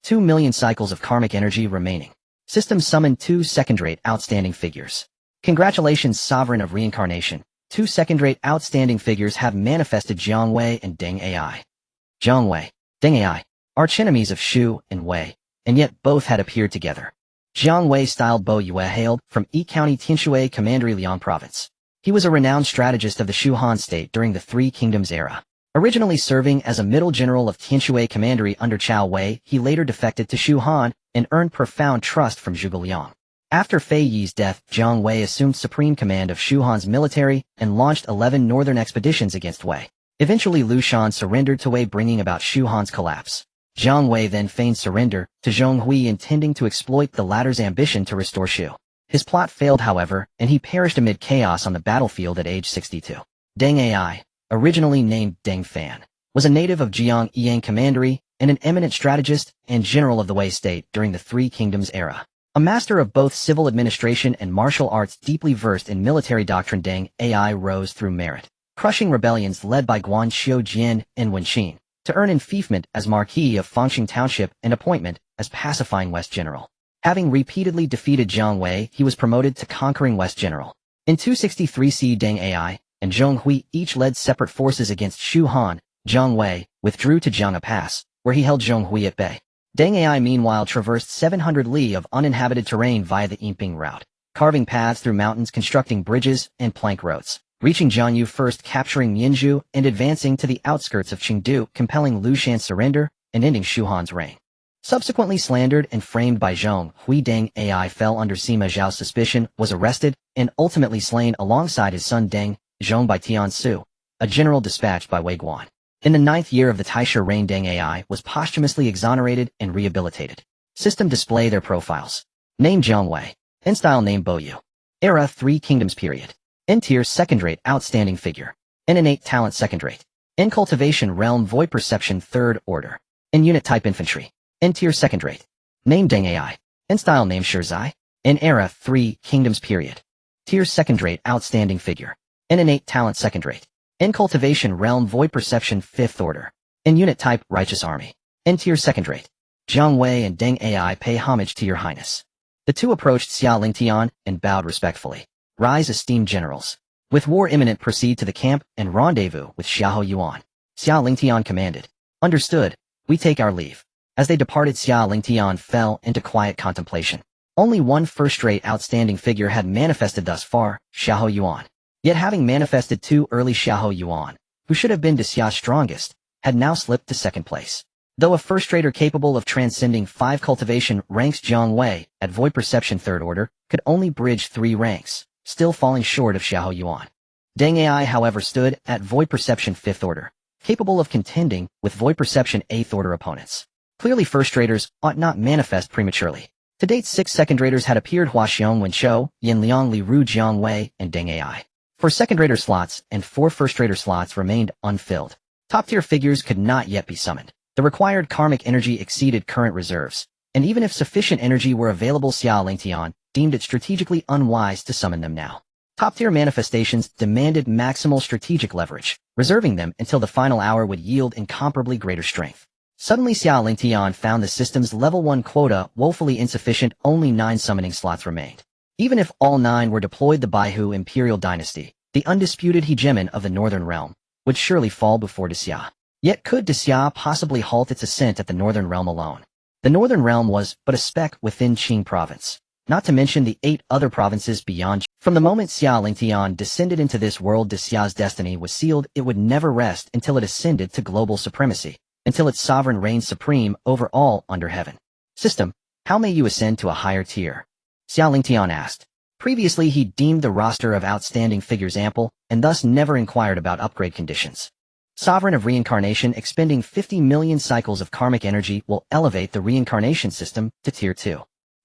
2 million cycles of karmic energy remaining, system summoned 2 second-rate outstanding figures. Congratulations, Sovereign of Reincarnation. 2 second-rate outstanding figures have manifested Jiang Wei and Deng Ai. Jiang Wei, Deng Ai, archenemies of Shu and Wei, and yet both had appeared together. Jiang Wei-styled Bo Yue hailed from Yi County Tianshui Commandery Liang Province. He was a renowned strategist of the Shu Han state during the Three Kingdoms era. Originally serving as a middle general of Tianshui Commandery under Chao Wei, he later defected to Shu Han and earned profound trust from Zhuge Liang. After Fei Yi's death, Jiang Wei assumed supreme command of Shu Han's military and launched 11 northern expeditions against Wei. Eventually Lu Shan surrendered to Wei, bringing about Shu Han's collapse. Jiang Wei then feigned surrender to Zhong Hui, intending to exploit the latter's ambition to restore Shu. His plot failed, however, and he perished amid chaos on the battlefield at age 62. Deng Ai, originally named Deng Fan, was a native of Jiang Yang Commandery and an eminent strategist and general of the Wei state during the Three Kingdoms era. A master of both civil administration and martial arts, deeply versed in military doctrine, Deng Ai rose through merit, crushing rebellions led by Guan Xiujian and Wen Xin, to earn enfeoffment as Marquis of Fangxing Township and appointment as pacifying West General. Having repeatedly defeated Jiang Wei, he was promoted to conquering West General. In 263 CE, Deng Ai and Zhong Hui each led separate forces against Shu Han. Jiang Wei withdrew to Jiang'a Pass, where he held Zhong Hui at bay. Deng Ai meanwhile traversed 700 li of uninhabited terrain via the Yinping route, carving paths through mountains, constructing bridges and plank roads, reaching Xiang Yu first, capturing Mianzhu, and advancing to the outskirts of Chengdu, compelling Lu Shan's surrender and ending Shu Han's reign. Subsequently slandered and framed by Zhong Hui, Deng Ai fell under Sima Zhao's suspicion, was arrested, and ultimately slain alongside his son Deng Zhong by Tian Su, a general dispatched by Wei Guan. In the 9th year of the Taisha reign, Deng Ai was posthumously exonerated and rehabilitated. System display their profiles. Name Jiangwei. In-style name Boyu. Era 3 Kingdoms period. In-tier second-rate outstanding figure. In innate talent second-rate. In cultivation realm void perception third order. In unit type infantry. In-tier second-rate. Name Deng Ai. In-style name Shirzai. In era 3 Kingdoms period. Tier second-rate outstanding figure. In innate talent second-rate. In cultivation realm void perception 5th order. In unit type righteous army. In tier second-rate. Jiang Wei and Deng Ai pay homage to your highness. The two approached Xia Lingtian and bowed respectfully. Rise, esteemed generals. With war imminent, proceed to the camp and rendezvous with Zhao Yun. Xia Lingtian commanded. Understood. We take our leave. As they departed, Xia Lingtian fell into quiet contemplation. Only one first-rate outstanding figure had manifested thus far, Zhao Yun. Yet having manifested too early, Zhao Yun, who should have been Xia's strongest, had now slipped to second place. Though a first-rater capable of transcending 5 cultivation ranks, Jiang Wei, at void perception third order, could only bridge 3 ranks, still falling short of Zhao Yun. Deng Ai, however, stood at void perception 5th order, capable of contending with void perception 8th order opponents. Clearly first-raters ought not manifest prematurely. To date, 6 second-raters had appeared: Hua Xiong Wenqiu, Yin Liang Li Ru, Jiang Wei, and Deng Ai. 4 second-rater slots and 4 first-rater slots remained unfilled. Top-tier figures could not yet be summoned. The required karmic energy exceeded current reserves, and even if sufficient energy were available, Xia Lingtian deemed it strategically unwise to summon them now. Top-tier manifestations demanded maximal strategic leverage, reserving them until the final hour would yield incomparably greater strength. Suddenly, Xia Lingtian found the system's level 1 quota woefully insufficient. Only 9 summoning slots remained. Even if all 9 were deployed, the Baihu Imperial Dynasty, the undisputed hegemon of the Northern Realm, would surely fall before Xia. Yet could Xia possibly halt its ascent at the Northern Realm alone? The Northern Realm was but a speck within Qing Province, not to mention the 8 other provinces beyond. From the moment Xia Lingtian descended into this world, Xia's destiny was sealed. It would never rest until it ascended to global supremacy, until its sovereign reigned supreme over all under heaven. System, how may you ascend to a higher tier? Xia Lingtian asked. Previously he deemed the roster of outstanding figures ample, and thus never inquired about upgrade conditions. Sovereign of Reincarnation, expending 50 million cycles of karmic energy will elevate the reincarnation system to tier 2.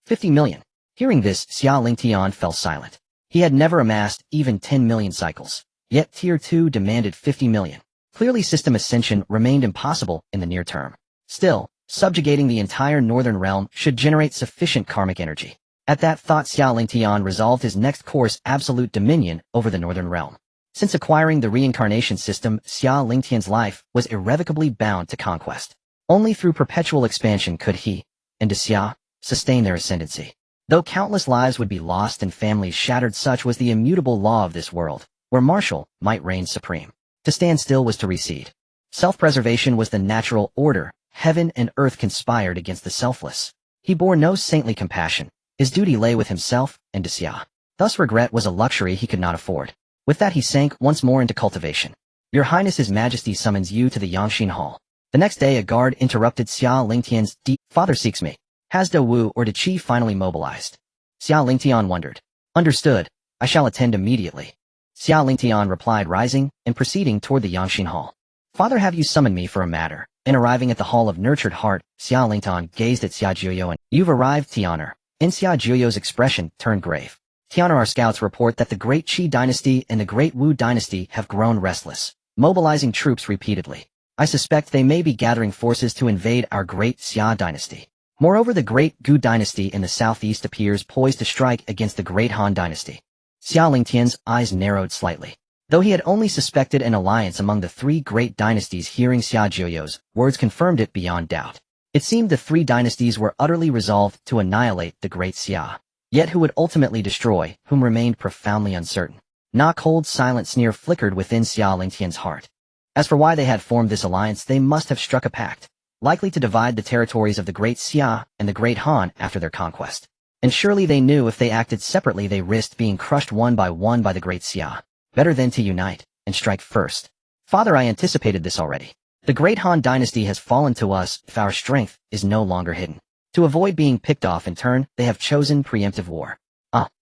50 million. Hearing this, Xia Lingtian fell silent. He had never amassed even 10 million cycles. Yet tier 2 demanded 50 million. Clearly system ascension remained impossible in the near term. Still, subjugating the entire Northern Realm should generate sufficient karmic energy. At that thought, Xia Lingtian resolved his next course: absolute dominion over the Northern Realm. Since acquiring the reincarnation system, Xia Lingtian's life was irrevocably bound to conquest. Only through perpetual expansion could he, and Xia, sustain their ascendancy. Though countless lives would be lost and families shattered, such was the immutable law of this world, where martial might reign supreme. To stand still was to recede. Self-preservation was the natural order. Heaven and earth conspired against the selfless. He bore no saintly compassion. His duty lay with himself and Xia. Thus regret was a luxury he could not afford. With that he sank once more into cultivation. Your Highness, His Majesty summons you to the Yangshin Hall. The next day a guard interrupted Xia Lingtian's Father seeks me. Has De Wu or De Qi finally mobilized? Xia Lingtian wondered. Understood. I shall attend immediately. Xia Lingtian replied, rising and proceeding toward the Yangshin Hall. Father, have you summoned me for a matter? In arriving at the Hall of Nurtured Heart, Xia Lingtian gazed at Xia Jiuzhou and, You've arrived, Tian'er. In Xia Jiuzhou's expression turned grave. Tian'er, our scouts report that the Great Xi Dynasty and the Great Wu Dynasty have grown restless, mobilizing troops repeatedly. I suspect they may be gathering forces to invade our Great Xia Dynasty. Moreover, the Great Gu Dynasty in the southeast appears poised to strike against the Great Han Dynasty. Xia Lingtian's eyes narrowed slightly. Though he had only suspected an alliance among the 3 great dynasties, hearing Xia Jiuzhou's words confirmed it beyond doubt. It seemed the 3 dynasties were utterly resolved to annihilate the Great Xia. Yet who would ultimately destroy whom remained profoundly uncertain. A cold, silent sneer flickered within Xia Lingtian's heart. As for why they had formed this alliance, they must have struck a pact, likely to divide the territories of the Great Xia and the Great Han after their conquest. And surely they knew if they acted separately they risked being crushed one by the Great Xia. Better then to unite and strike first. Father, I anticipated this already. The Great Han Dynasty has fallen to us if our strength is no longer hidden. To avoid being picked off in turn, they have chosen preemptive war.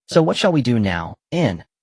So what shall we do now?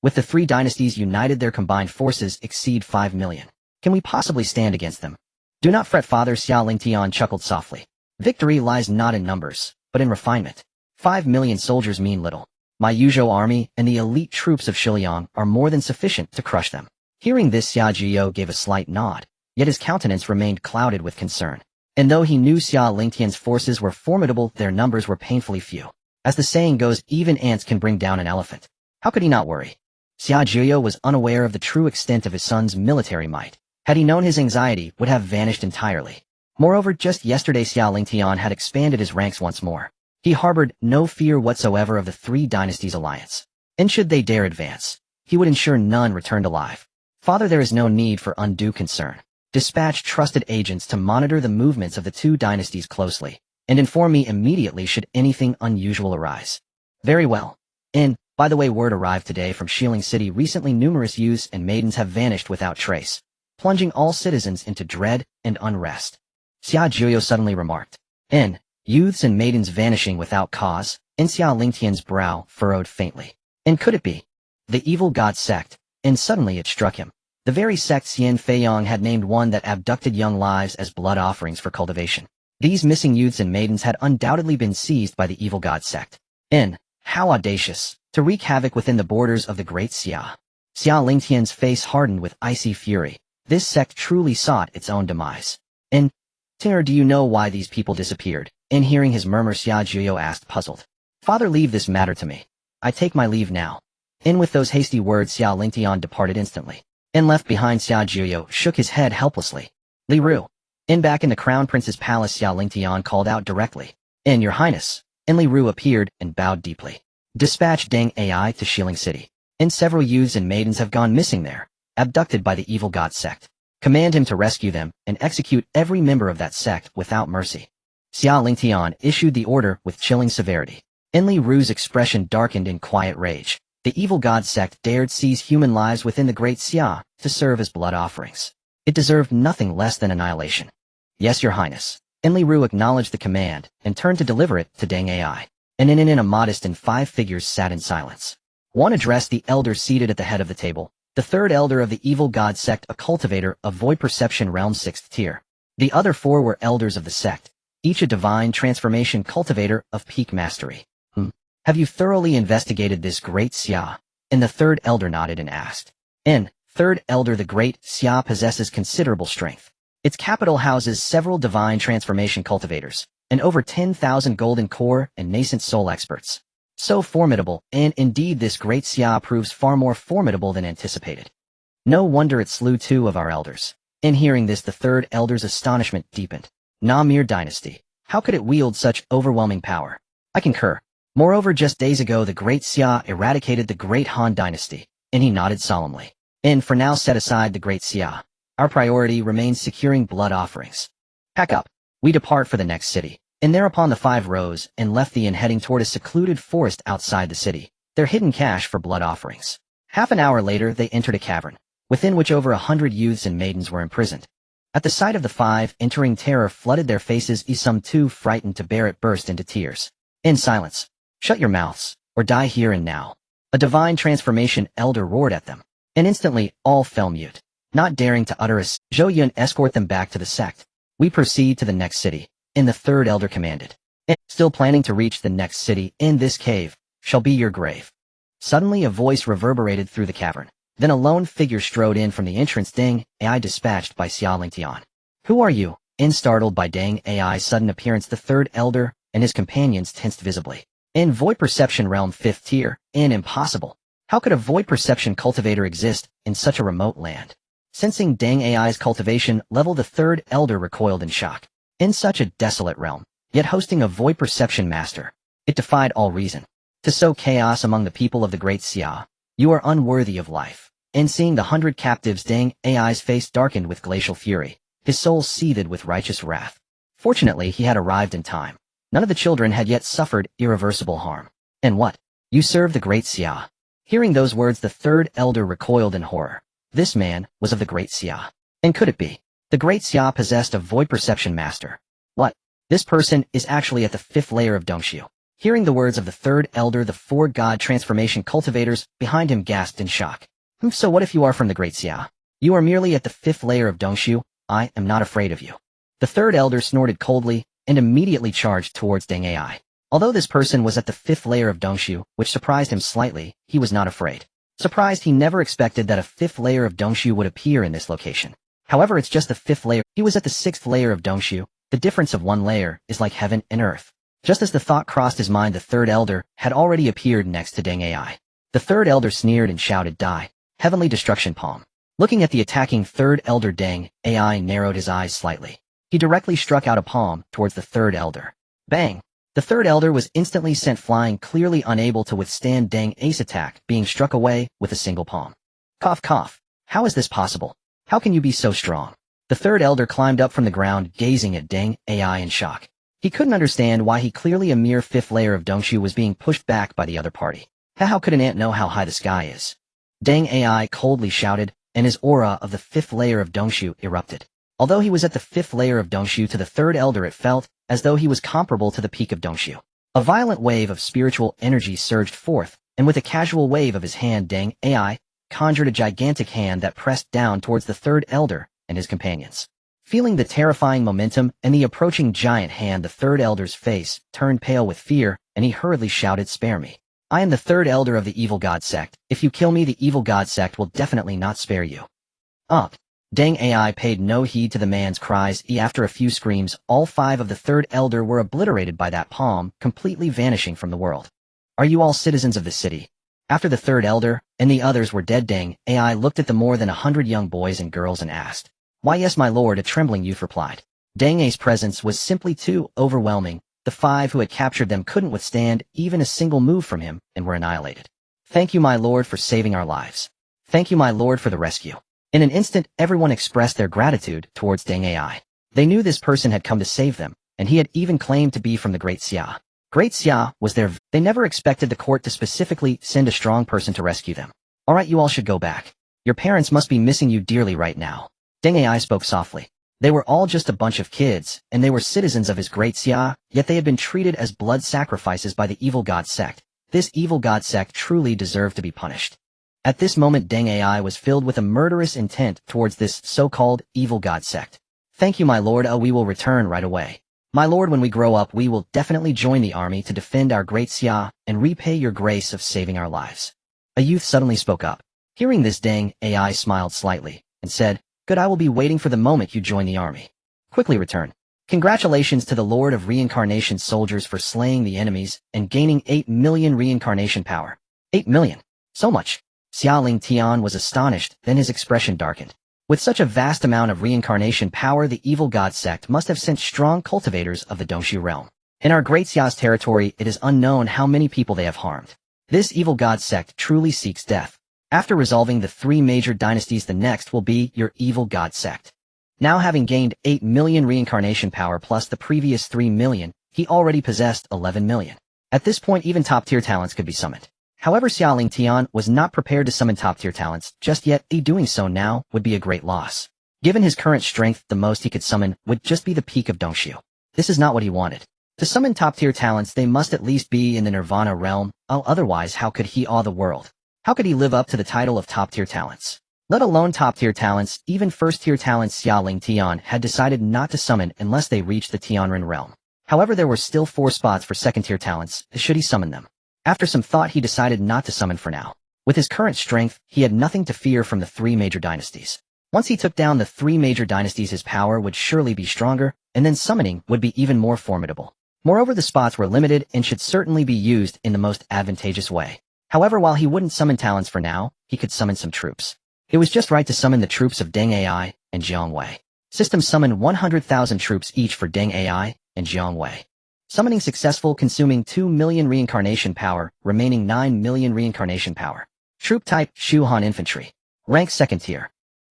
With the 3 dynasties united, their combined forces exceed 5 million. can we possibly stand against them? Do not fret, Father, Xia Lingtian chuckled softly. Victory lies not in numbers, but in refinement. 5 million soldiers mean little. My Yuzhou army and the elite troops of Shiliang are more than sufficient to crush them. Hearing this, Xia Jiuzhou gave a slight nod, yet his countenance remained clouded with concern. And though he knew Xia Lingtian's forces were formidable, their numbers were painfully few. As the saying goes, even ants can bring down an elephant. How could he not worry? Xia Jiuzhou was unaware of the true extent of his son's military might. Had he known, his anxiety would have vanished entirely. Moreover, just yesterday Xia Lingtian had expanded his ranks once more. He harbored no fear whatsoever of the three dynasties' alliance. And should they dare advance, he would ensure none returned alive. Father, there is no need for undue concern. Dispatch trusted agents to monitor the movements of the two dynasties closely, and inform me immediately should anything unusual arise. Very well. And, by the way, word arrived today from Xiling City. Recently numerous youths and maidens have vanished without trace, plunging all citizens into dread and unrest. Xia Jiuzhou suddenly remarked. And, youths and maidens vanishing without cause, and Xia Lingtian's brow furrowed faintly. And could it be the evil god sect? And suddenly it struck him. The very sect Xian Feiyong had named one that abducted young lives as blood offerings for cultivation. These missing youths and maidens had undoubtedly been seized by the evil god sect. And, how audacious, to wreak havoc within the borders of the Great Xia. Xia Lingtian's face hardened with icy fury. This sect truly sought its own demise. And, Tinner, do you know why these people disappeared? In hearing his murmur, Xia Jiuzhou asked, puzzled. Father, leave this matter to me. I take my leave now. And with those hasty words, Xia Lingtian departed instantly. And left behind, Xia Jiuzhou shook his head helplessly. Li Ru. In back in the Crown Prince's palace, Xia Lingtian called out directly. In Your Highness. And Li Ru appeared and bowed deeply. Dispatch Deng Ai to Xiling City. And several youths and maidens have gone missing there, abducted by the evil god sect. Command him to rescue them and execute every member of that sect without mercy. Xia Lingtian issued the order with chilling severity. In Li Ru's expression darkened in quiet rage. The evil god sect dared seize human lives within the Great Xia to serve as blood offerings. It deserved nothing less than annihilation. Yes, Your Highness. And Li Ru acknowledged the command and turned to deliver it to Deng Ai. And in a modest and 5 figures sat in silence. One addressed the elder seated at the head of the table, the third elder of the evil god sect, a cultivator of void perception realm 6th tier. The other 4 were elders of the sect, each a divine transformation cultivator of peak mastery. Have you thoroughly investigated this Great Xia? And the third elder nodded and asked. And, third elder, the Great Xia possesses considerable strength. Its capital houses several divine transformation cultivators, and over 10,000 golden core and nascent soul experts. So formidable, and indeed this Great Xia proves far more formidable than anticipated. No wonder it slew 2 of our elders. In hearing this, the third elder's astonishment deepened. Namir dynasty. How could it wield such overwhelming power? I concur. Moreover, just days ago the Great Xia eradicated the Great Han dynasty, and he nodded solemnly. And for now set aside the Great Xia. Our priority remains securing blood offerings. Pack up. We depart for the next city. And thereupon the 5 rose and left the inn, heading toward a secluded forest outside the city, their hidden cache for blood offerings. Half an hour later they entered a cavern, within which over 100 youths and maidens were imprisoned. At the sight of the 5 entering, terror flooded their faces. Some 2, frightened to bear it, burst into tears. In silence. Shut your mouths, or die here and now. A divine transformation elder roared at them. And instantly, all fell mute. Not daring to utter a Zhao Yun escort them back to the sect. We proceed to the next city. And the third elder commanded. And, still planning to reach the next city, in this cave, shall be your grave. Suddenly a voice reverberated through the cavern. Then a lone figure strode in from the entrance. Deng Ai, dispatched by Xia Lingtian. Who are you? In startled by Deng Ai's sudden appearance, the third elder and his companions tensed visibly. In void perception realm 5th tier, impossible. How could a void perception cultivator exist in such a remote land? Sensing Deng Ai's cultivation level, the third elder recoiled in shock. In such a desolate realm, yet hosting a void perception master, it defied all reason. To sow chaos among the people of the Great Xia, you are unworthy of life. And seeing the 100 captives, Deng Ai's face darkened with glacial fury, his soul seethed with righteous wrath. Fortunately, he had arrived in time. None of the children had yet suffered irreversible harm. And what? You serve the Great Xia. Hearing those words, the third elder recoiled in horror. This man was of the Great Xia. And could it be? The Great Xia possessed a void perception master. What? This person is actually at the 5th layer of Dongxiu. Hearing the words of the third elder, the 4 god transformation cultivators behind him gasped in shock. So what if you are from the Great Xia? You are merely at the 5th layer of Dongshu. I am not afraid of you. The third elder snorted coldly and immediately charged towards Deng Ai. Although this person was at the 5th layer of Dongshu, which surprised him slightly, he was not afraid. Surprised, he never expected that a 5th layer of Dongshu would appear in this location. However, it's just the 5th layer. He was at the 6th layer of Dongshu. The difference of one layer is like heaven and earth. Just as the thought crossed his mind, the third elder had already appeared next to Deng Ai. The third elder sneered and shouted, "Die, heavenly destruction palm." Looking at the attacking third elder, Deng Ai narrowed his eyes slightly. He directly struck out a palm towards the third elder. Bang! The third elder was instantly sent flying, clearly unable to withstand Deng Ai's attack, being struck away with a single palm. Cough cough. How is this possible? How can you be so strong? The third elder climbed up from the ground, gazing at Deng Ai in shock. He couldn't understand why he, clearly a mere 5th layer of Dongshu, was being pushed back by the other party. How could an ant know how high the sky is? Deng Ai coldly shouted, and his aura of the 5th layer of Dongshu erupted. Although he was at the 5th layer of Dongshu, to the third elder it felt as though he was comparable to the peak of Dongshu. A violent wave of spiritual energy surged forth, and with a casual wave of his hand, Deng Ai conjured a gigantic hand that pressed down towards the third elder and his companions. Feeling the terrifying momentum and the approaching giant hand, the third elder's face turned pale with fear, and he hurriedly shouted, "Spare me. I am the third elder of the evil god sect. If you kill me, the evil god sect will definitely not spare you." Up. Deng Ai paid no heed to the man's cries. After a few screams, all 5 of the third elder were obliterated by that palm, completely vanishing from the world. "Are you all citizens of the city?" After the third elder and the others were dead, Deng Ai looked at the more than 100 young boys and girls and asked. "Why, yes, my lord," a trembling youth replied. Deng Ai's presence was simply too overwhelming. The 5 who had captured them couldn't withstand even a single move from him and were annihilated. "Thank you, my lord, for saving our lives. Thank you, my lord, for the rescue." In an instant, everyone expressed their gratitude towards Deng Ai. They knew this person had come to save them, and he had even claimed to be from the Great Xia. Great Xia was their... They never expected the court to specifically send a strong person to rescue them. "All right, you all should go back. Your parents must be missing you dearly right now." Deng Ai spoke softly. They were all just a bunch of kids, and they were citizens of his Great Xia, yet they had been treated as blood sacrifices by the evil god sect. This evil god sect truly deserved to be punished. At this moment, Deng Ai was filled with a murderous intent towards this so-called evil god sect. "Thank you, my lord. We will return right away. My lord, when we grow up, we will definitely join the army to defend our Great Xia and repay your grace of saving our lives." A youth suddenly spoke up. Hearing this, Deng Ai smiled slightly and said, "Good, I will be waiting for the moment you join the army. Quickly return. Congratulations to the Lord of Reincarnation soldiers for slaying the enemies and gaining 8 million reincarnation power." 8 million? So much? Xia Lingtian was astonished, then his expression darkened. With such a vast amount of reincarnation power, the evil god sect must have sent strong cultivators of the Dongshu realm. In our Great Xia's territory, it is unknown how many people they have harmed. This evil god sect truly seeks death. After resolving the 3 major dynasties, the next will be your evil god sect. Now, having gained 8 million reincarnation power plus the previous 3 million, he already possessed 11 million. At this point, even top-tier talents could be summoned. However, Xia Lingtian was not prepared to summon top-tier talents just yet. Doing so now would be a great loss. Given his current strength, the most he could summon would just be the peak of Dongshu. This is not what he wanted. To summon top-tier talents, they must at least be in the Nirvana realm. Otherwise, how could he awe the world? How could he live up to the title of top-tier talents? Let alone top-tier talents, even first-tier talents. Xia Lingtian had decided not to summon unless they reached the Tianren realm. However, there were still 4 spots for second-tier talents, should he summon them. After some thought, he decided not to summon for now. With his current strength, he had nothing to fear from the 3 major dynasties. Once he took down the 3 major dynasties, his power would surely be stronger, and then summoning would be even more formidable. Moreover, the spots were limited and should certainly be used in the most advantageous way. However, while he wouldn't summon talents for now, he could summon some troops. It was just right to summon the troops of Deng Ai and Jiang Wei. System summoned 100,000 troops each for Deng Ai and Jiang Wei. Summoning successful, consuming 2 million reincarnation power, remaining 9 million reincarnation power. Troop type, Shuhan Infantry. Rank 2nd tier.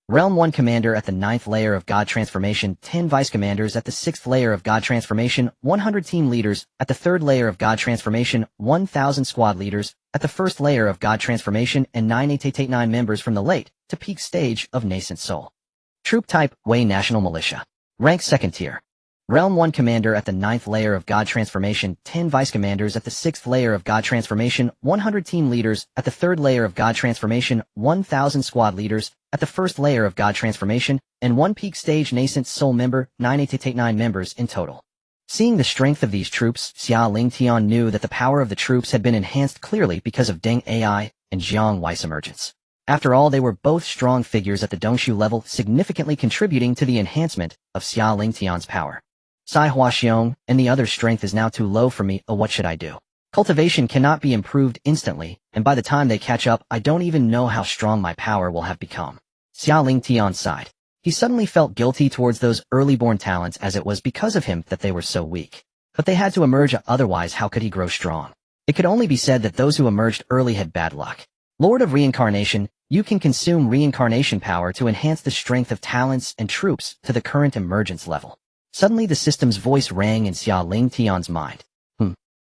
Realm 1 Commander at the 9th layer of God Transformation, 10 Vice Commanders at the 6th layer of God Transformation, 100 Team Leaders at the 3rd layer of God Transformation, 1,000 Squad Leaders at the 1st layer of God Transformation, and 9 members from the late to peak stage of Nascent Soul. Troop type, Wei National Militia. Rank 2nd tier. Realm 1 Commander at the 9th layer of God Transformation, 10 Vice Commanders at the 6th layer of God Transformation, 100 Team Leaders at the 3rd layer of God Transformation, 1,000 Squad Leaders at the first layer of God transformation, and 1 peak stage nascent soul member, 9 members in total. Seeing the strength of these troops, Xia Lingtian knew that the power of the troops had been enhanced clearly because of Deng Ai and Jiang Wei's emergence. After all, they were both strong figures at the Dongshu level, significantly contributing to the enhancement of Xia Lingtian's power. Sai Huaxiong, and the other's strength is now too low for me, what should I do? Cultivation cannot be improved instantly, and by the time they catch up, I don't even know how strong my power will have become. Xia Lingtian sighed. He suddenly felt guilty towards those early-born talents as it was because of him that they were so weak. But they had to emerge, otherwise how could he grow strong? It could only be said that those who emerged early had bad luck. Lord of Reincarnation, you can consume reincarnation power to enhance the strength of talents and troops to the current emergence level. Suddenly the system's voice rang in Xia Lingtian's mind.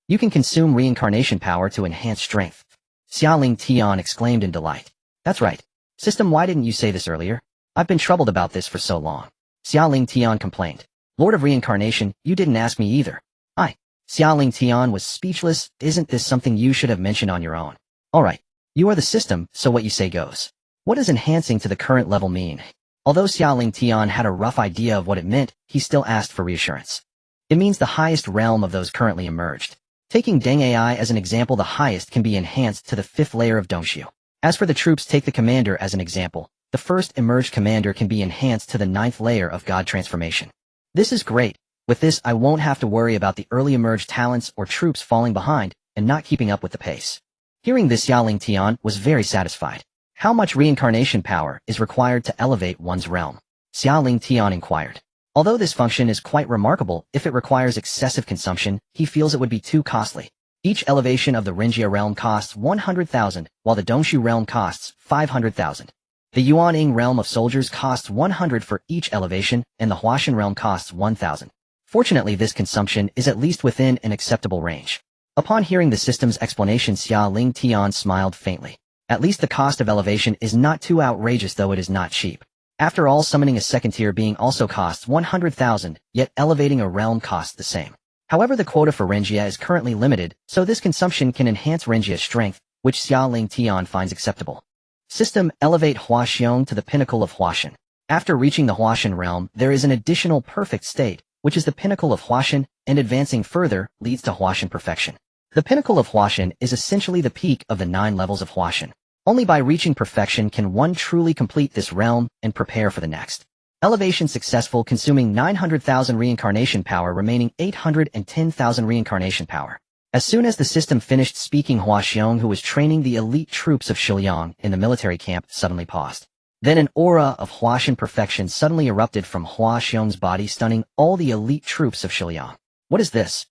You can consume reincarnation power to enhance strength. Xia Lingtian exclaimed in delight. That's right. System, why didn't you say this earlier? I've been troubled about this for so long. Xia Lingtian complained. Lord of Reincarnation, you didn't ask me either. Xia Lingtian was speechless. Isn't this something you should have mentioned on your own? Alright. You are the system, so what you say goes. What does enhancing to the current level mean? Although Xia Lingtian had a rough idea of what it meant, he still asked for reassurance. It means the highest realm of those currently emerged. Taking Deng Ai as an example, the highest can be enhanced to the 5th layer of Dongshu. As for the troops, take the commander as an example. The first emerged commander can be enhanced to the 9th layer of God transformation. This is great. With this, I won't have to worry about the early emerged talents or troops falling behind and not keeping up with the pace. Hearing this, Xia Lingtian was very satisfied. How much reincarnation power is required to elevate one's realm? Xia Lingtian inquired. Although this function is quite remarkable, if it requires excessive consumption, he feels it would be too costly. Each elevation of the Rinjia realm costs 100,000, while the Dongshu realm costs 500,000. The Yuaning realm of soldiers costs 100 for each elevation, and the Huashan realm costs 1,000. Fortunately, this consumption is at least within an acceptable range. Upon hearing the system's explanation, Xia Lingtian smiled faintly. At least the cost of elevation is not too outrageous, though it is not cheap. After all, summoning a second-tier being also costs 100,000, yet elevating a realm costs the same. However, the quota for Rinjia is currently limited, so this consumption can enhance Rinjia's strength, which Xia Lingtian finds acceptable. System, elevate Huaxiong to the pinnacle of Huashan. After reaching the Huashan realm, there is an additional perfect state, which is the pinnacle of Huashan, and advancing further leads to Huashan perfection. The pinnacle of Huashan is essentially the peak of the 9 levels of Huashan. Only by reaching perfection can one truly complete this realm and prepare for the next. Elevation successful, consuming 900,000 reincarnation power, remaining 810,000 reincarnation power. As soon as the system finished speaking, Huaxiong, who was training the elite troops of Shiliang in the military camp, suddenly paused. Then an aura of Huashan perfection suddenly erupted from Huaxiong's body, stunning all the elite troops of Shiliang. What is this?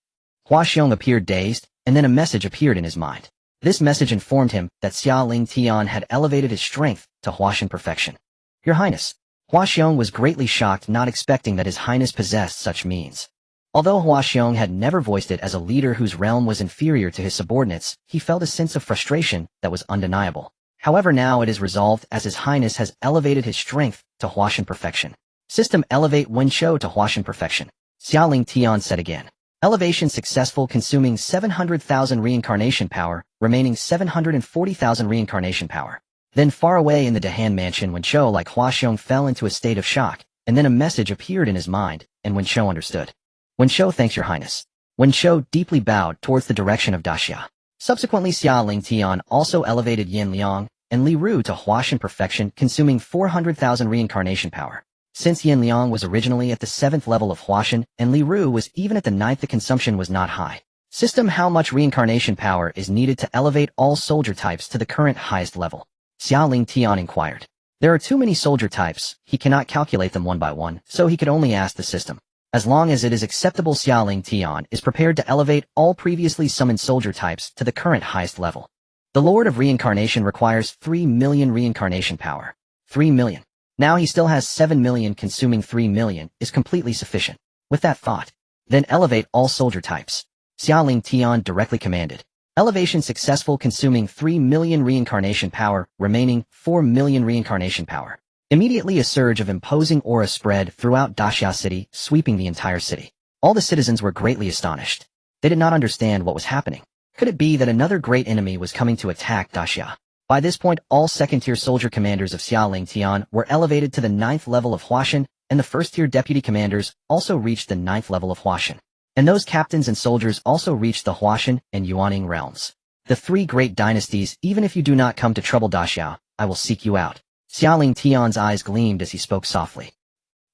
Huaxiong appeared dazed, and then a message appeared in his mind. This message informed him that Xia Lingtian had elevated his strength to Huashan perfection. Your Highness. Huaxiong was greatly shocked, not expecting that His Highness possessed such means. Although Huaxiong had never voiced it as a leader whose realm was inferior to his subordinates, he felt a sense of frustration that was undeniable. However, now it is resolved, as His Highness has elevated his strength to Huashan perfection. System, elevate Wenshou to Huashan perfection. Xia Lingtian said again. Elevation successful, consuming 700,000 reincarnation power, remaining 740,000 reincarnation power. Then far away in the Dahan mansion, Wenshou, like Huaxiong, fell into a state of shock, and then a message appeared in his mind, and Wenshou understood. Wenshou, thanks your highness. Wenshou deeply bowed towards the direction of Daxia. Subsequently, Xia Lingtian also elevated Yan Liang and Li Ru to Huashan perfection, consuming 400,000 reincarnation power. Since Yan Liang was originally at the 7th level of Huashan, and Li Ru was even at the 9th, the consumption was not high. System, how much reincarnation power is needed to elevate all soldier types to the current highest level? Xia Lingtian inquired. There are too many soldier types, he cannot calculate them one by one, so he could only ask the system. As long as it is acceptable, Xia Lingtian is prepared to elevate all previously summoned soldier types to the current highest level. The Lord of Reincarnation requires 3 million reincarnation power. 3 million. Now he still has 7 million, consuming 3 million is completely sufficient. With that thought, then elevate all soldier types. Xia Lingtian directly commanded. Elevation successful, consuming 3 million reincarnation power, remaining 4 million reincarnation power. Immediately a surge of imposing aura spread throughout Daxia City, sweeping the entire city. All the citizens were greatly astonished. They did not understand what was happening. Could it be that another great enemy was coming to attack Daxia? By this point, all second-tier soldier commanders of Xia Lingtian were elevated to the 9th level of Huashan, and the first-tier deputy commanders also reached the 9th level of Huashan. And those captains and soldiers also reached the Huashan and Yuaning realms. The 3 great dynasties, even if you do not come to trouble Daxiao, I will seek you out. Xia Lingtian's eyes gleamed as he spoke softly.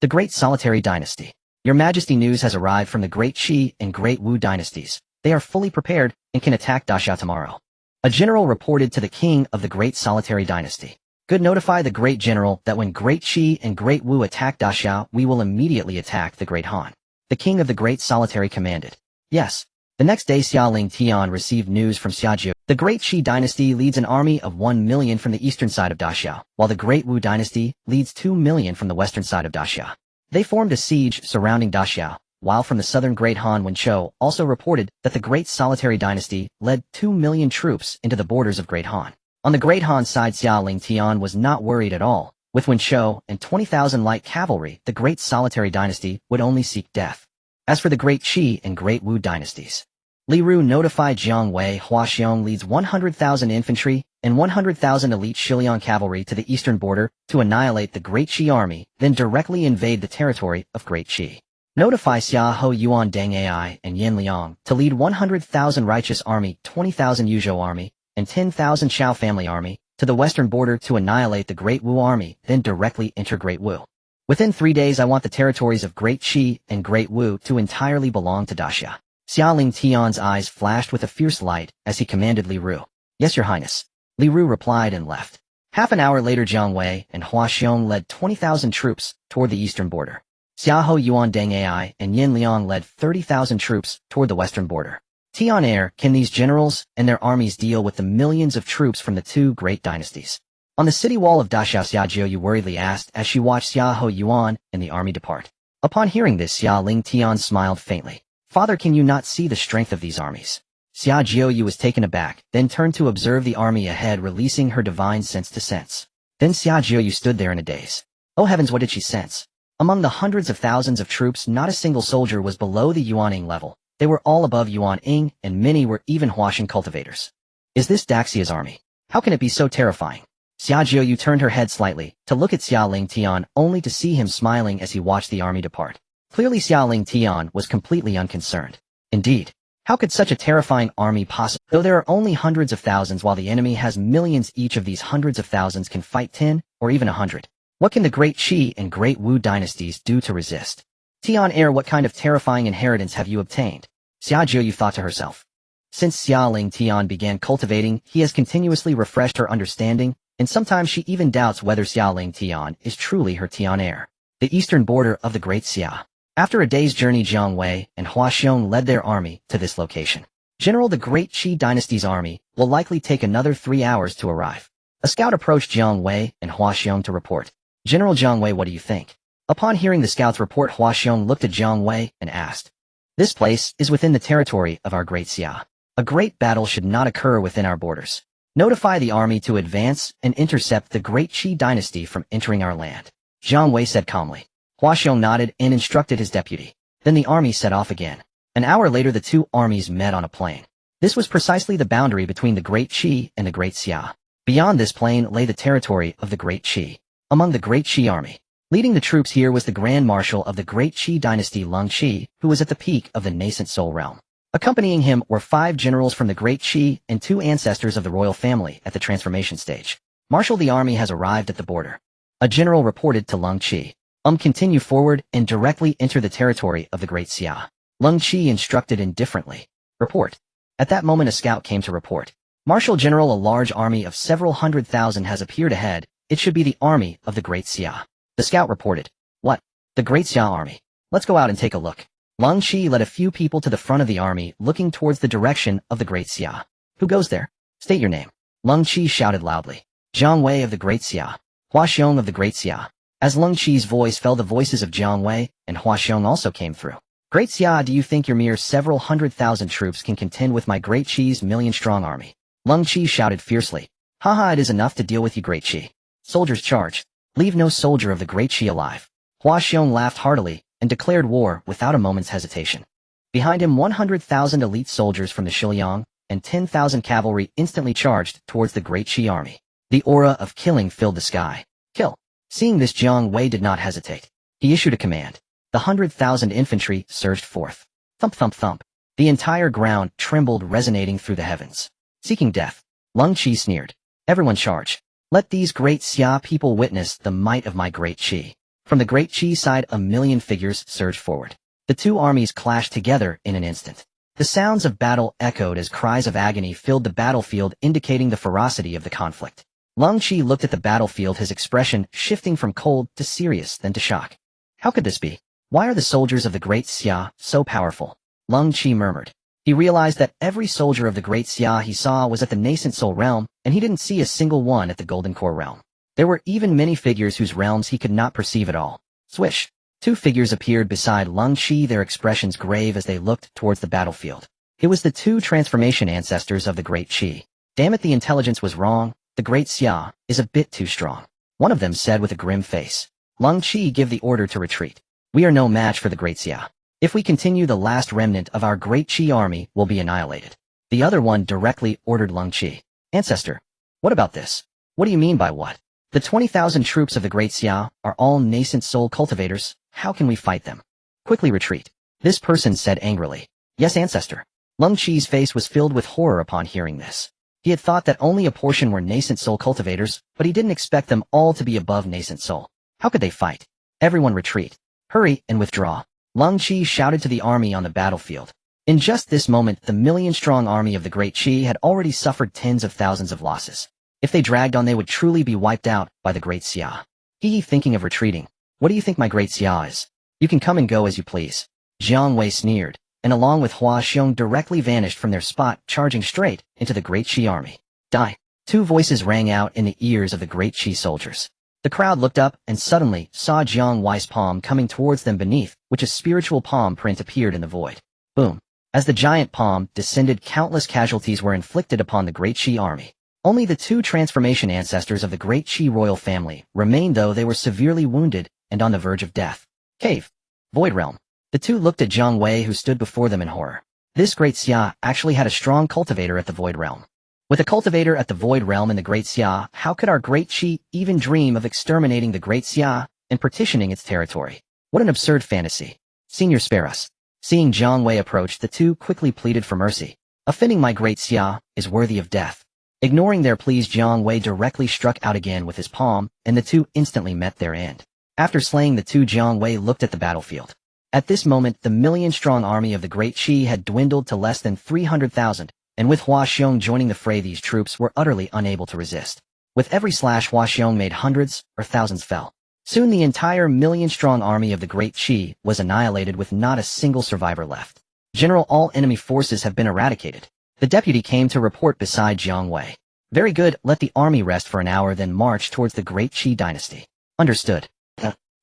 The Great Solitary Dynasty. Your Majesty, news has arrived from the Great Qi and Great Wu dynasties. They are fully prepared and can attack Daxiao tomorrow. A general reported to the king of the Great Solitary Dynasty. Good, notify the Great General that when Great Qi and Great Wu attack Daxiao, we will immediately attack the Great Han. The king of the Great Solitary commanded. Yes. The next day, Xia Lingtian received news from Jiuzhou. The Great Xi Dynasty leads an army of 1 million from the eastern side of Daxiao, while the Great Wu Dynasty leads 2 million from the western side of Daxiao. They formed a siege surrounding Daxiao, while from the southern Great Han Wenqiu also reported that the Great Solitary Dynasty led 2 million troops into the borders of Great Han. On the Great Han side, Xia Lingtian was not worried at all. With Wenqiu and 20,000 light cavalry, the Great Solitary Dynasty would only seek death. As for the Great Qi and Great Wu dynasties, Li Ru notified Jiang Wei Huaxiong leads 100,000 infantry and 100,000 elite Shiliang cavalry to the eastern border to annihilate the Great Qi army, then directly invade the territory of Great Qi. Notify Xia Ho Yuan Deng Ai and Yin Liang to lead 100,000 righteous army, 20,000 Yuzhou army, and 10,000 Shao family army to the western border to annihilate the Great Wu army, then directly enter Great Wu. Within 3 days, I want the territories of Great Qi and Great Wu to entirely belong to Daxia. Xia Lingtian's eyes flashed with a fierce light as he commanded Li Ru. Yes, Your Highness. Li Ru replied and left. Half an hour later, Jiang Wei and Huaxiong led 20,000 troops toward the eastern border. Xia Ho Yuan Deng Ai and Yin Liang led 30,000 troops toward the western border. Tian Air, can these generals and their armies deal with the millions of troops from the 2 great dynasties? On the city wall of Daxiao, Xia Yu worriedly asked as she watched Xia Ho Yuan and the army depart. Upon hearing this, Xia Lingtian smiled faintly. Father, can you not see the strength of these armies? Xia Yu was taken aback, then turned to observe the army ahead, releasing her divine sense to sense. Then Xia Yu stood there in a daze. Oh heavens, what did she sense? Among the hundreds of thousands of troops, not a single soldier was below the Yuaning level. They were all above Yuaning, and many were even Huashan cultivators. Is this Daxia's army? How can it be so terrifying? Xia Yu turned her head slightly to look at Xia Lingtian, only to see him smiling as he watched the army depart. Clearly Xia Lingtian was completely unconcerned. Indeed, how could such a terrifying army possibly? Though there are only hundreds of thousands while the enemy has millions, each of these hundreds of thousands can fight 10 or even 100. What can the Great Qi and Great Wu dynasties do to resist? Tian Air, what kind of terrifying inheritance have you obtained? Xia Yu thought to herself. Since Xia Lingtian began cultivating, he has continuously refreshed her understanding, and sometimes she even doubts whether Xia Lingtian is truly her Tian Air. The eastern border of the Great Xia. After a day's journey, Jiang Wei and Huaxiong led their army to this location. General, the Great Qi dynasty's army will likely take another 3 hours to arrive. A scout approached Jiang Wei and Huaxiong to report. General Jiang Wei, what do you think? Upon hearing the scout's report, Huaxiong looked at Jiang Wei and asked. This place is within the territory of our Great Xia. A great battle should not occur within our borders. Notify the army to advance and intercept the Great Qi dynasty from entering our land. Jiang Wei said calmly. Huaxiong nodded and instructed his deputy. Then the army set off again. An hour later, the 2 armies met on a plain. This was precisely the boundary between the Great Qi and the Great Xia. Beyond this plain lay the territory of the Great Qi. Among the Great Qi army, leading the troops here was the Grand Marshal of the Great Qi dynasty, Lung Qi, who was at the peak of the nascent Soul realm. Accompanying him were 5 generals from the Great Qi and 2 ancestors of the royal family at the transformation stage. Marshal, the army has arrived at the border. A general reported to Lung Qi. Continue forward and directly enter the territory of the Great Xia. Lung Qi instructed indifferently. Report. At that moment, a scout came to report. Marshal General, a large army of several 100,000 has appeared ahead. It should be the army of the Great Xia. The scout reported. What? The Great Xia army. Let's go out and take a look. Lung Qi led a few people to the front of the army, looking towards the direction of the Great Xia. Who goes there? State your name. Lung Qi shouted loudly. Jiang Wei of the Great Xia. Huaxiong of the Great Xia. As Lung Qi's voice fell, the voices of Jiang Wei and Huaxiong also came through. Great Xia, do you think your mere several 100,000 troops can contend with my Great Qi's million-strong army? Lung Qi shouted fiercely. Haha, it is enough to deal with you, Great Qi. Soldiers, charge. Leave no soldier of the Great Qi alive. Huaxiong laughed heartily and declared war without a moment's hesitation. Behind him, 100,000 elite soldiers from the Shiliang and 10,000 cavalry instantly charged towards the Great Qi army. The aura of killing filled the sky. Kill. Seeing this, Jiang Wei did not hesitate. He issued a command. The 100,000 infantry surged forth. Thump thump thump. The entire ground trembled, resonating through the heavens. Seeking death. Lung Qi sneered. Everyone charge. Let these Great Xia people witness the might of my Great Qi. From the Great Qi side, 1,000,000 figures surged forward. The two armies clashed together in an instant. The sounds of battle echoed as cries of agony filled the battlefield, indicating the ferocity of the conflict. Lung Qi looked at the battlefield, his expression shifting from cold to serious, then to shock. How could this be? Why are the soldiers of the Great Xia so powerful? Lung Qi murmured. He realized that every soldier of the Great Xia he saw was at the nascent soul realm, and he didn't see a single one at the golden core realm. There were even many figures whose realms he could not perceive at all. Swish. Two figures appeared beside Lung Qi, their expressions grave as they looked towards the battlefield. It was the two transformation ancestors of the Great Qi. Damn it, the intelligence was wrong. The Great Xia is a bit too strong. One of them said with a grim face. Lung Qi, give the order to retreat. We are no match for the Great Xia. If we continue, the last remnant of our Great Qi army will be annihilated. The other one directly ordered Lung Qi. Ancestor, what about this? What do you mean by what? The 20,000 troops of the Great Xia are all nascent soul cultivators. How can we fight them? Quickly retreat. This person said angrily. Yes, Ancestor. Lung Qi's face was filled with horror upon hearing this. He had thought that only a portion were nascent soul cultivators, but he didn't expect them all to be above nascent soul. How could they fight? Everyone retreat. Hurry and withdraw. Lung Qi shouted to the army on the battlefield. In just this moment, the 1,000,000-strong army of the Great Qi had already suffered tens of thousands of losses. If they dragged on, they would truly be wiped out by the Great Xia. He thinking of retreating. What do you think my Great Xia is? You can come and go as you please. Jiang Wei sneered, and along with Hua Xiong directly vanished from their spot, charging straight into the Great Qi army. Die. Two voices rang out in the ears of the Great Qi soldiers. The crowd looked up and suddenly saw Jiang Wei's palm coming towards them, beneath which a spiritual palm print appeared in the void. Boom. As the giant palm descended, countless casualties were inflicted upon the Great Qi army. Only the two transformation ancestors of the Great Qi royal family remained, though they were severely wounded and on the verge of death. Cave. Void realm. The two looked at Jiang Wei, who stood before them in horror. This Great Xia actually had a strong cultivator at the Void Realm. With a cultivator at the Void Realm in the Great Xia, how could our Great Qi even dream of exterminating the Great Xia and partitioning its territory? What an absurd fantasy. Senior, spare us. Seeing Jiang Wei approach, the two quickly pleaded for mercy. Offending my Great Xia is worthy of death. Ignoring their pleas, Jiang Wei directly struck out again with his palm, and the two instantly met their end. After slaying the two, Jiang Wei looked at the battlefield. At this moment, the 1,000,000-strong army of the Great Qi had dwindled to less than 300,000, and with Hua Xiong joining the fray, these troops were utterly unable to resist. With every slash Hua Xiong made, hundreds or thousands fell. Soon the entire 1,000,000-strong army of the Great Qi was annihilated, with not a single survivor left. General, all enemy forces have been eradicated. The deputy came to report beside Jiang Wei. Very good, let the army rest for an hour, then march towards the Great Qi Dynasty. Understood.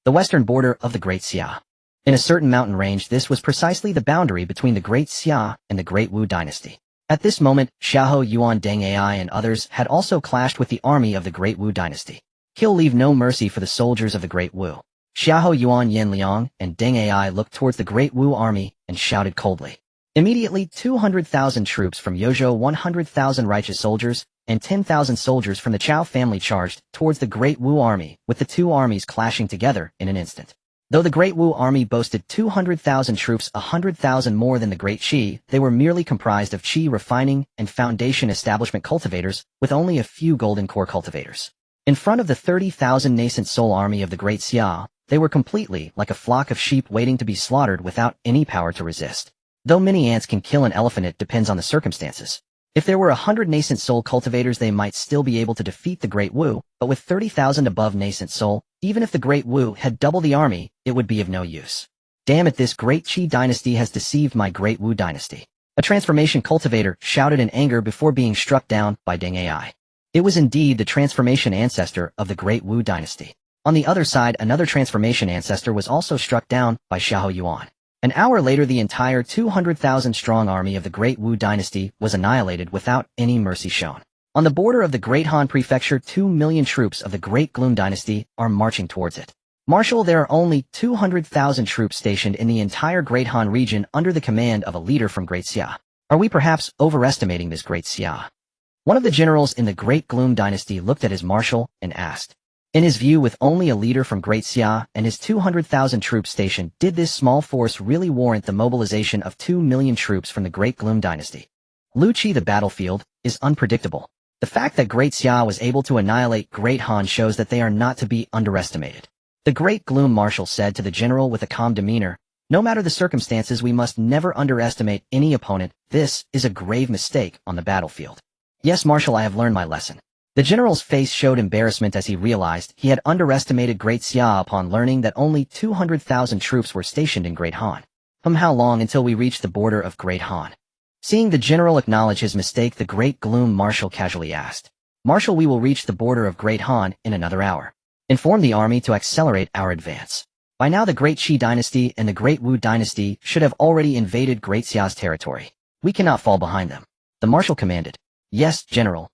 The western border of the Great Xia. In a certain mountain range, this was precisely the boundary between the Great Xia and the Great Wu Dynasty. At this moment, Xiahou Yuan, Deng Ai and others had also clashed with the army of the Great Wu Dynasty. Kill, leave no mercy for the soldiers of the Great Wu. Xiahou Yuan, Yan Liang, and Deng Ai looked towards the Great Wu army and shouted coldly. Immediately, 200,000 troops from Jiuzhou, 100,000 righteous soldiers, and 10,000 soldiers from the Chao family charged towards the Great Wu army, with the two armies clashing together in an instant. Though the Great Wu army boasted 200,000 troops, 100,000 more than the Great Qi, they were merely comprised of Qi refining and foundation establishment cultivators, with only a few golden core cultivators. In front of the 30,000 nascent soul army of the Great Xia, they were completely like a flock of sheep waiting to be slaughtered without any power to resist. Though many ants can kill an elephant, it depends on the circumstances. If there were 100 nascent soul cultivators, they might still be able to defeat the Great Wu, but with 30,000 above nascent soul, even if the Great Wu had double the army, it would be of no use. Damn it, this Great Qi Dynasty has deceived my Great Wu Dynasty. A transformation cultivator shouted in anger before being struck down by Deng Ai. It was indeed the transformation ancestor of the Great Wu Dynasty. On the other side, another transformation ancestor was also struck down by Xiahou Yuan. An hour later, the entire 200,000-strong army of the Great Wu Dynasty was annihilated without any mercy shown. On the border of the Great Han Prefecture, 2 million troops of the Great Gloom Dynasty are marching towards it. Marshal, there are only 200,000 troops stationed in the entire Great Han region under the command of a leader from Great Xia. Are we perhaps overestimating this Great Xia? One of the generals in the Great Gloom Dynasty looked at his marshal and asked. In his view, with only a leader from Great Xia and his 200,000 troops stationed, did this small force really warrant the mobilization of 2 million troops from the Great Gloom Dynasty? Lu Qi, the battlefield, is unpredictable. The fact that Great Xia was able to annihilate Great Han shows that they are not to be underestimated. The Great Gloom Marshal said to the general with a calm demeanor, no matter the circumstances, we must never underestimate any opponent. This is a grave mistake on the battlefield. Yes, Marshal, I have learned my lesson. The general's face showed embarrassment as he realized he had underestimated Great Xia upon learning that only 200,000 troops were stationed in Great Han. How long until we reach the border of Great Han? Seeing the general acknowledge his mistake, the Great Gloom Marshal casually asked, Marshal, we will reach the border of Great Han in another hour. Inform the army to accelerate our advance. By now the Great Xi Dynasty and the Great Wu Dynasty should have already invaded Great Xia's territory. We cannot fall behind them. The Marshal commanded. Yes, General.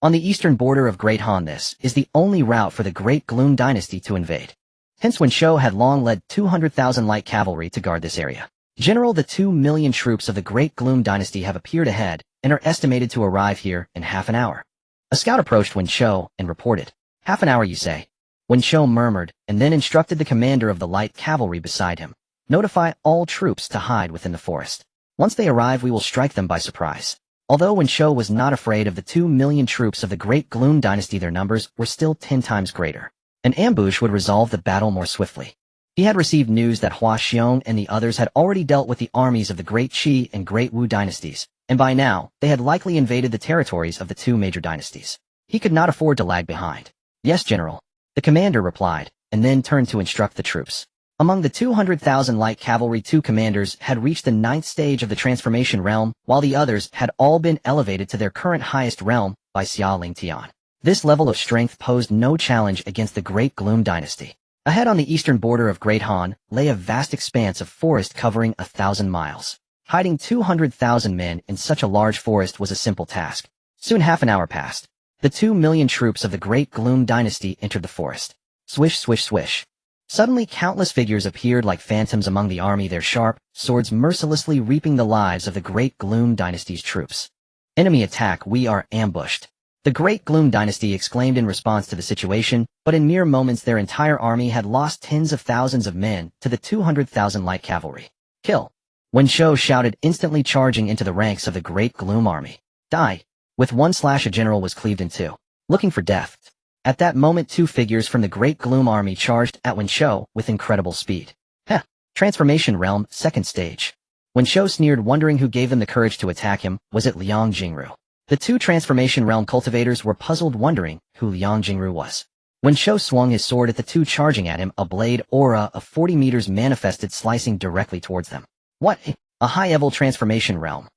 On the eastern border of Great Han, this is the only route for the Great Gloom Dynasty to invade. Hence Wen Shou had long led 200,000 light cavalry to guard this area. General, the 2 million troops of the Great Gloom Dynasty have appeared ahead and are estimated to arrive here in half an hour. A scout approached Wen Shou and reported. Half an hour, you say? Wen Shou murmured and then instructed the commander of the light cavalry beside him. Notify all troops to hide within the forest. Once they arrive, we will strike them by surprise. Although Wen Shou was not afraid of the 2 million troops of the Great Gloom Dynasty, their numbers were still 10 times greater. An ambush would resolve the battle more swiftly. He had received news that Hua Xiong and the others had already dealt with the armies of the Great Qi and Great Wu dynasties, and by now, they had likely invaded the territories of the 2 major dynasties. He could not afford to lag behind. Yes, General. The commander replied, and then turned to instruct the troops. Among the 200,000 light cavalry, 2 commanders had reached the 9th stage of the transformation realm, while the others had all been elevated to their current highest realm by Xia Lingtian. This level of strength posed no challenge against the Great Gloom Dynasty. Ahead on the eastern border of Great Han lay a vast expanse of forest covering 1,000 miles. Hiding 200,000 men in such a large forest was a simple task. Soon half an hour passed. The 2 million troops of the Great Gloom Dynasty entered the forest. Swish, swish, swish. Suddenly countless figures appeared like phantoms among the army, their sharp swords mercilessly reaping the lives of the Great Gloom Dynasty's troops. Enemy attack, we are ambushed. The Great Gloom Dynasty exclaimed in response to the situation, but in mere moments their entire army had lost tens of thousands of men to the 200,000 light cavalry. Kill! Wen Shou shouted, instantly charging into the ranks of the Great Gloom army. Die! With one slash a general was cleaved in two, looking for death. At that moment 2 figures from the Great Gloom army charged at Wen Shou with incredible speed. Heh! Transformation realm, 2nd stage. Wen Shou sneered, wondering who gave them the courage to attack him. Was it Liang Jingru? The 2 transformation realm cultivators were puzzled, wondering who Liang Jingru was. Wen Shou swung his sword at the 2 charging at him, a blade aura of 40 meters manifested, slicing directly towards them. What? A high-level transformation realm.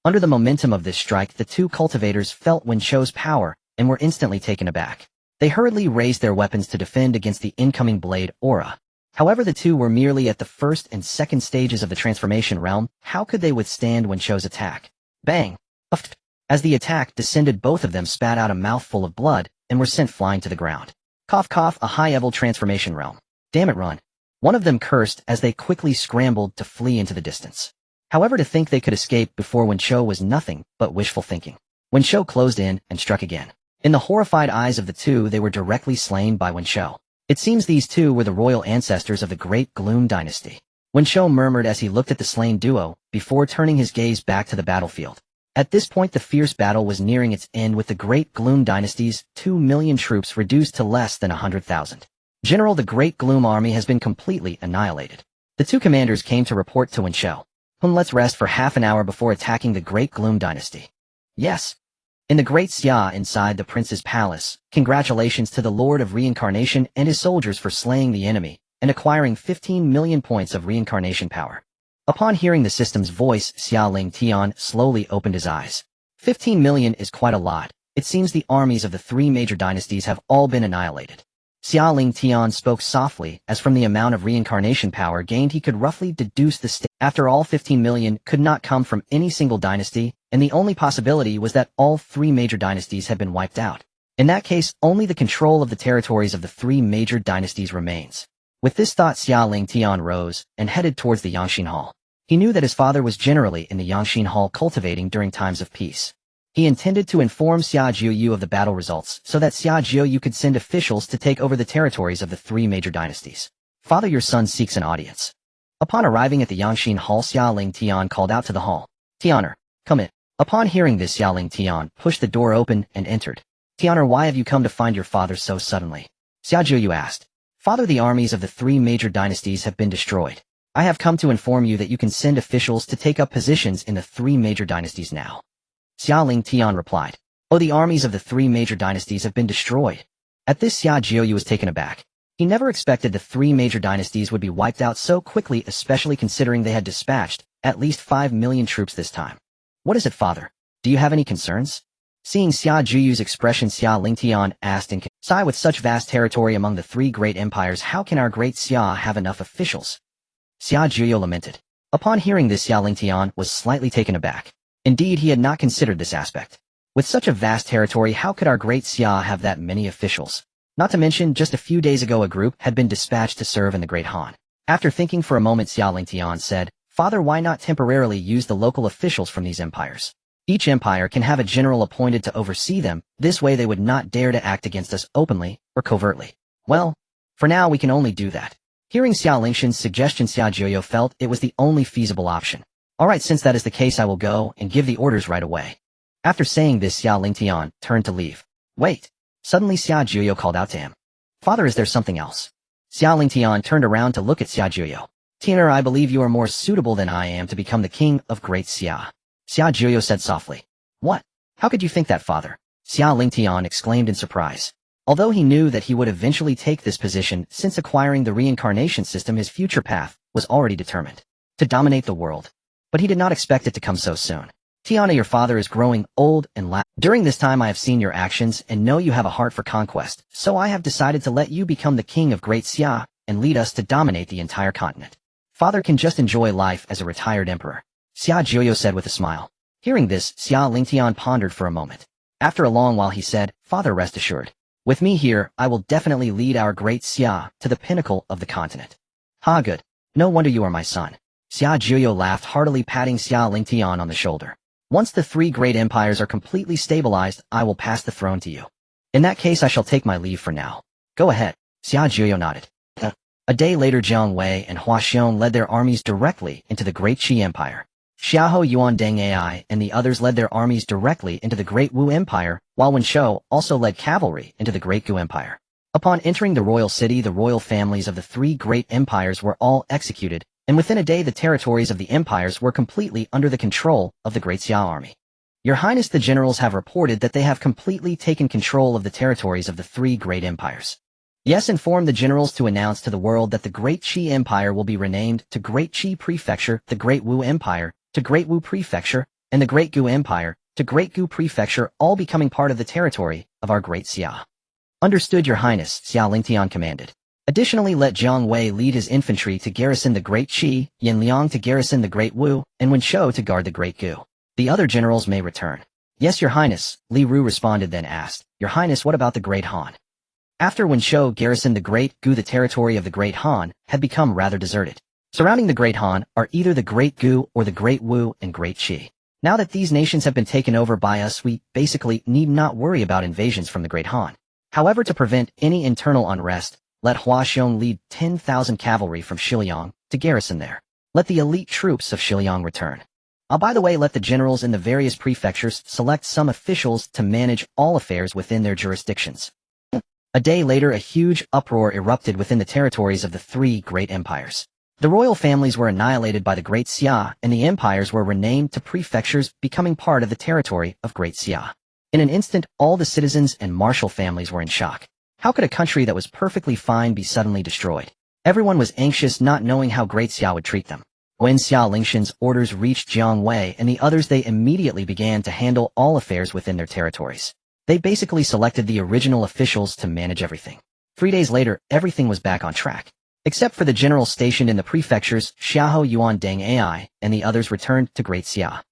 Under the momentum of this strike, the 2 cultivators felt Wen Shou's power and were instantly taken aback. They hurriedly raised their weapons to defend against the incoming blade aura. However, the 2 were merely at the 1st and 2nd stages of the transformation realm. How could they withstand Wen Shou's attack? Bang! Uffed. As the attack descended, both of them spat out a mouthful of blood and were sent flying to the ground. Cough, cough, a high-level transformation realm. Damn it, run. One of them cursed as they quickly scrambled to flee into the distance. However, to think they could escape before Wen Shou was nothing but wishful thinking. Wen Shou closed in and struck again. In the horrified eyes of the 2, they were directly slain by Wen Shou. It seems these 2 were the royal ancestors of the Great Gloom Dynasty. Wen Shou murmured as he looked at the slain duo, before turning his gaze back to the battlefield. At this point the fierce battle was nearing its end, with the Great Gloom Dynasty's 2 million troops reduced to less than 100,000. General, the Great Gloom army has been completely annihilated. The 2 commanders came to report to Wen Shou. Let's rest for half an hour before attacking the Great Gloom Dynasty. Yes. In the Great Xia inside the prince's palace, congratulations to the Lord of Reincarnation and his soldiers for slaying the enemy and acquiring 15 million points of reincarnation power. Upon hearing the system's voice, Xia Lingtian slowly opened his eyes. 15 million is quite a lot. It seems the armies of the 3 major dynasties have all been annihilated. Xia Lingtian spoke softly, as from the amount of reincarnation power gained he could roughly deduce the state. After all, 15 million could not come from any single dynasty, and the only possibility was that all 3 major dynasties had been wiped out. In that case, only the control of the territories of the 3 major dynasties remains. With this thought, Xia Lingtian rose and headed towards the Yangxin Hall. He knew that his father was generally in the Yangxin Hall cultivating during times of peace. He intended to inform Xiang Yu of the battle results so that Xiang Yu could send officials to take over the territories of the three major dynasties. Father, your son seeks an audience. Upon arriving at the Yangxin Hall, Xia Lingtian called out to the hall. Tianer, come in. Upon hearing this, Xia Lingtian pushed the door open and entered. Tianer, why have you come to find your father so suddenly? Xiang Yu asked. Father, the armies of the three major dynasties have been destroyed. I have come to inform you that you can send officials to take up positions in the three major dynasties now. Xia Lingtian replied. Oh, the armies of the three major dynasties have been destroyed. At this, Xiang Yu was taken aback. He never expected the three major dynasties would be wiped out so quickly, especially considering they had dispatched at least 5 million troops this time. What is it, father? Do you have any concerns? Seeing Xiang Yu's expression, Xia Lingtian asked in concern, with such vast territory among the three great empires, how can our great Xia have enough officials? Xiang Yu lamented. Upon hearing this, Xia Lingtian was slightly taken aback. Indeed, he had not considered this aspect. With such a vast territory, how could our great Xia have that many officials? Not to mention, just a few days ago a group had been dispatched to serve in the Great Han. After thinking for a moment, Xia Lingtian said, Father, why not temporarily use the local officials from these empires? Each empire can have a general appointed to oversee them, this way they would not dare to act against us openly or covertly. Well, for now we can only do that. Hearing Xia Lingtian's suggestion, Xiang Yu felt it was the only feasible option. Alright, since that is the case, I will go and give the orders right away. After saying this, Xia Lingtian turned to leave. Wait. Suddenly Xiang Yu called out to him. Father, is there something else? Xia Lingtian turned around to look at Xiang Yu. Tianer, I believe you are more suitable than I am to become the king of Great Xia. Xiang Yu said softly. What? How could you think that, father? Xia Lingtian exclaimed in surprise. Although he knew that he would eventually take this position, since acquiring the reincarnation system, his future path was already determined. To dominate the world. But he did not expect it to come so soon. Tiana, your father is growing old and loud. During this time I have seen your actions and know you have a heart for conquest, so I have decided to let you become the king of Great Xia and lead us to dominate the entire continent. Father can just enjoy life as a retired emperor. Xiang Yu said with a smile. Hearing this, Xia Lingtian pondered for a moment. After a long while he said, Father, rest assured. With me here, I will definitely lead our Great Xia to the pinnacle of the continent. Ha, good. No wonder you are my son. Xiang Yu laughed heartily, patting Xia Lingtian on the shoulder. Once the three great empires are completely stabilized, I will pass the throne to you. In that case, I shall take my leave for now. Go ahead. Xiang Yu nodded. A day later, Jiang Wei and Hua Xiong led their armies directly into the Great Qi Empire. Xiahou Yuan Deng Ai and the others led their armies directly into the Great Wu Empire, while Wen Shou also led cavalry into the Great Gu Empire. Upon entering the royal city, the royal families of the three great empires were all executed, and within a day the territories of the empires were completely under the control of the Great Xia army. Your Highness, the generals have reported that they have completely taken control of the territories of the three great empires. Yes, inform the generals to announce to the world that the Great Qi Empire will be renamed to Great Qi Prefecture, the Great Wu Empire to Great Wu Prefecture, and the Great Gu Empire to Great Gu Prefecture, all becoming part of the territory of our Great Xia. Understood, Your Highness, Xia Lingtian commanded. Additionally, let Jiang Wei lead his infantry to garrison the Great Qi, Yin Liang to garrison the Great Wu, and Wen Shou to guard the Great Gu. The other generals may return. Yes, Your Highness, Li Ru responded, then asked, Your Highness, what about the Great Han? After Wen Shou garrisoned the Great Gu, the territory of the Great Han had become rather deserted. Surrounding the Great Han are either the Great Gu or the Great Wu and Great Qi. Now that these nations have been taken over by us, we basically need not worry about invasions from the Great Han. However, to prevent any internal unrest, let Hua Xiong lead 10,000 cavalry from Xiliang to garrison there. Let the elite troops of Xiliang return. By the way, let the generals in the various prefectures select some officials to manage all affairs within their jurisdictions. A day later, a huge uproar erupted within the territories of the three great empires. The royal families were annihilated by the Great Xia, and the empires were renamed to prefectures, becoming part of the territory of Great Xia. In an instant, all the citizens and martial families were in shock. How could a country that was perfectly fine be suddenly destroyed? Everyone was anxious, not knowing how Great Xia would treat them. When Xia Lingtian's orders reached Jiang Wei and the others, they immediately began to handle all affairs within their territories. They basically selected the original officials to manage everything. 3 days later, everything was back on track. Except for the generals stationed in the prefectures, Xiahou Yuan Deng Ai and the others returned to Great Xia.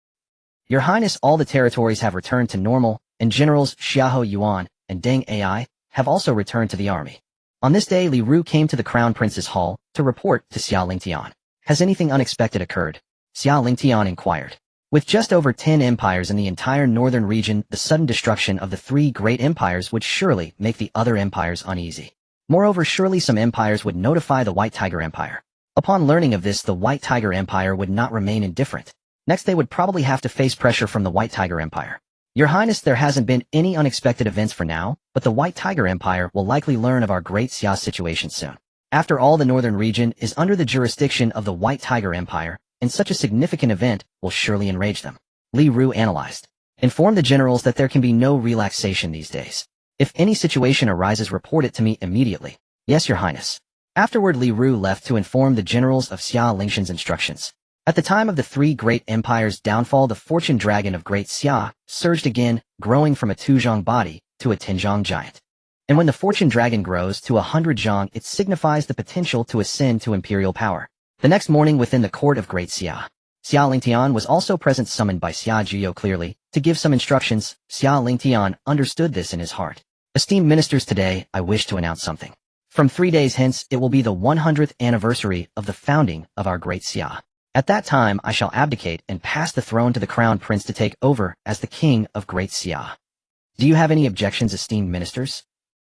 Your Highness, all the territories have returned to normal, and generals Xiahou Yuan and Deng Ai have also returned to the army. On this day, Li Ru came to the Crown Prince's hall to report to Xia Lingtian. Has anything unexpected occurred? Xia Lingtian inquired. With just over 10 empires in the entire northern region, the sudden destruction of the three great empires would surely make the other empires uneasy. Moreover, surely some empires would notify the White Tiger Empire. Upon learning of this, the White Tiger Empire would not remain indifferent. Next, they would probably have to face pressure from the White Tiger Empire. Your Highness, there hasn't been any unexpected events for now, but the White Tiger Empire will likely learn of our Great Xia situation soon. After all, the northern region is under the jurisdiction of the White Tiger Empire, and such a significant event will surely enrage them. Li Ru analyzed. Inform the generals that there can be no relaxation these days. If any situation arises, report it to me immediately. Yes, Your Highness. Afterward, Li Ru left to inform the generals of Xia Lingtian's instructions. At the time of the three great empires' downfall, the fortune dragon of Great Xia surged again, growing from a 2-zhang body to a 10-zhang giant. And when the fortune dragon grows to 100 zhang, it signifies the potential to ascend to imperial power. The next morning, within the court of Great Xia, Xia Lingtian was also present, summoned by Xia Jiuzhou clearly to give some instructions. Xia Lingtian understood this in his heart. Esteemed ministers, today I wish to announce something. From 3 days hence, it will be the 100th anniversary of the founding of our Great Xia. At that time, I shall abdicate and pass the throne to the crown prince to take over as the king of Great Xia. Do you have any objections, esteemed ministers?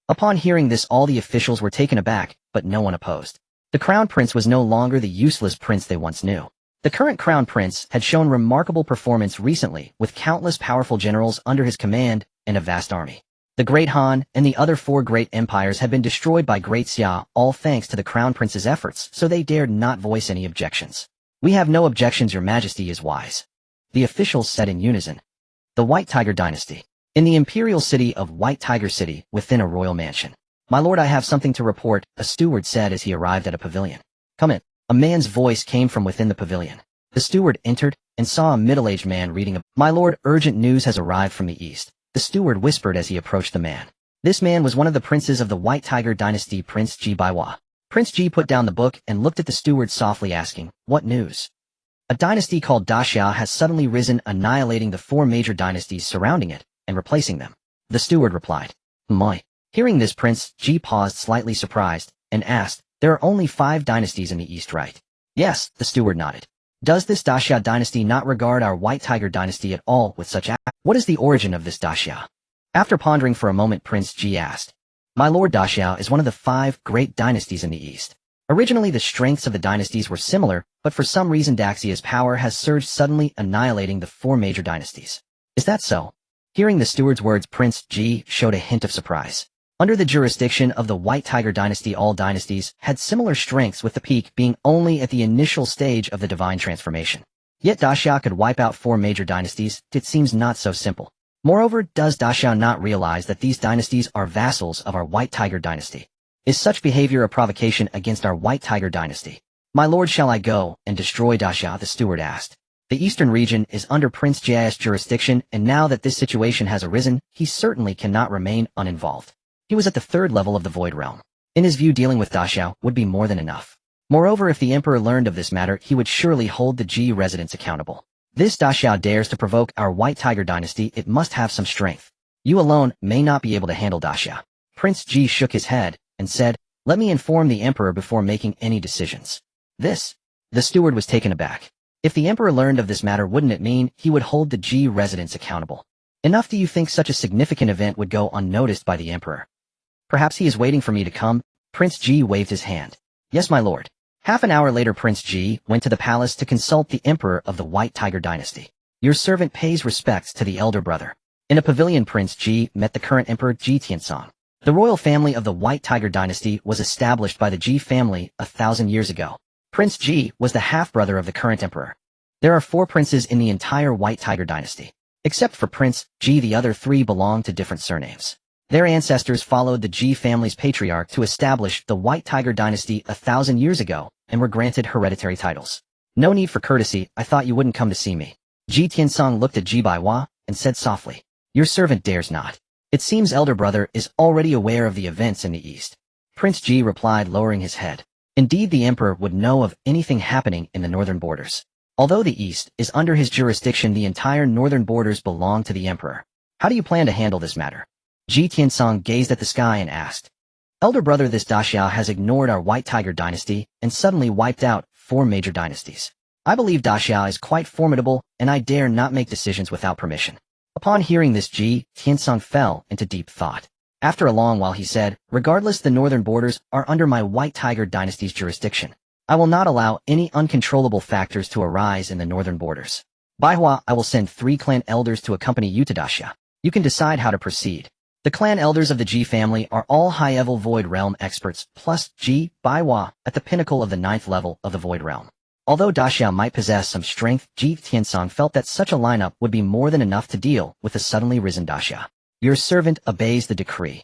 Upon hearing this, all the officials were taken aback, but no one opposed. The crown prince was no longer the useless prince they once knew. The current crown prince had shown remarkable performance recently, with countless powerful generals under his command and a vast army. The Great Han and the other 4 great empires had been destroyed by Great Xia, all thanks to the crown prince's efforts, so they dared not voice any objections. We have no objections, Your Majesty is wise. The officials said in unison. The White Tiger Dynasty. In the imperial city of White Tiger City, within a royal mansion. My lord, I have something to report, a steward said as he arrived at a pavilion. Come in. A man's voice came from within the pavilion. The steward entered and saw a middle-aged man reading a... My lord, urgent news has arrived from the east. The steward whispered as he approached the man. This man was one of the princes of the White Tiger Dynasty, Prince Ji Baiwa. Prince Ji put down the book and looked at the steward softly, asking, What news? A dynasty called Daxia has suddenly risen, annihilating the 4 major dynasties surrounding it and replacing them. The steward replied. My. Hearing this, Prince Ji paused, slightly surprised, and asked, There are only 5 dynasties in the east, right? Yes, the steward nodded. Does this Daxia dynasty not regard our White Tiger Dynasty at all with such What is the origin of this Daxia? After pondering for a moment, Prince Ji asked. My lord, Daxia is one of the 5 great dynasties in the east. Originally, the strengths of the dynasties were similar, but for some reason Daxia's power has surged, suddenly annihilating the 4 major dynasties. Is that so? Hearing the steward's words, Prince Ji showed a hint of surprise. Under the jurisdiction of the White Tiger Dynasty, all dynasties had similar strengths, with the peak being only at the initial stage of the divine transformation. Yet Daxia could wipe out 4 major dynasties. It seems not so simple. Moreover, does Daxia not realize that these dynasties are vassals of our White Tiger Dynasty? Is such behavior a provocation against our White Tiger Dynasty? My lord, shall I go and destroy Daxia? The steward asked. The eastern region is under Prince Ji's jurisdiction, and now that this situation has arisen, he certainly cannot remain uninvolved. He was at the 3rd level of the Void Realm. In his view, dealing with Daxia would be more than enough. Moreover, if the emperor learned of this matter, he would surely hold the Ji residents accountable. This Daxia dares to provoke our White Tiger Dynasty. It must have some strength. You alone may not be able to handle Daxia. Prince Ji shook his head and said, Let me inform the emperor before making any decisions. This? The steward was taken aback. If the emperor learned of this matter, wouldn't it mean he would hold the Ji residents accountable? Enough. Do you think such a significant event would go unnoticed by the emperor? Perhaps he is waiting for me to come. Prince Ji waved his hand. Yes, my lord. Half an hour later, Prince Ji went to the palace to consult the emperor of the White Tiger Dynasty. Your servant pays respects to the elder brother. In a pavilion, Prince Ji met the current emperor, Ji Tiansong. The royal family of the White Tiger Dynasty was established by the Ji family 1,000 years ago. Prince Ji was the half-brother of the current emperor. There are 4 princes in the entire White Tiger Dynasty. Except for Prince Ji, the other 3 belong to different surnames. Their ancestors followed the Ji family's patriarch to establish the White Tiger Dynasty 1,000 years ago and were granted hereditary titles. No need for courtesy, I thought you wouldn't come to see me. Ji Tiansong looked at Ji Baiwa and said softly, Your servant dares not. It seems elder brother is already aware of the events in the east. Prince Ji replied, lowering his head. Indeed, the emperor would know of anything happening in the northern borders. Although the east is under his jurisdiction, the entire northern borders belong to the emperor. How do you plan to handle this matter? Ji Tiansong gazed at the sky and asked. Elder brother, this Daxia has ignored our White Tiger Dynasty and suddenly wiped out 4 major dynasties. I believe Daxia is quite formidable, and I dare not make decisions without permission. Upon hearing this, Ji Tiansong fell into deep thought. After a long while he said, regardless, the northern borders are under my White Tiger Dynasty's jurisdiction. I will not allow any uncontrollable factors to arise in the northern borders. Baihua, I will send 3 clan elders to accompany you to Daxia. You can decide how to proceed. The clan elders of the Ji family are all high-level Void Realm experts, plus Ji Baihua at the pinnacle of the 9th level of the Void Realm. Although Daxia might possess some strength, Ji Tiansong felt that such a lineup would be more than enough to deal with the suddenly risen Daxia. Your servant obeys the decree.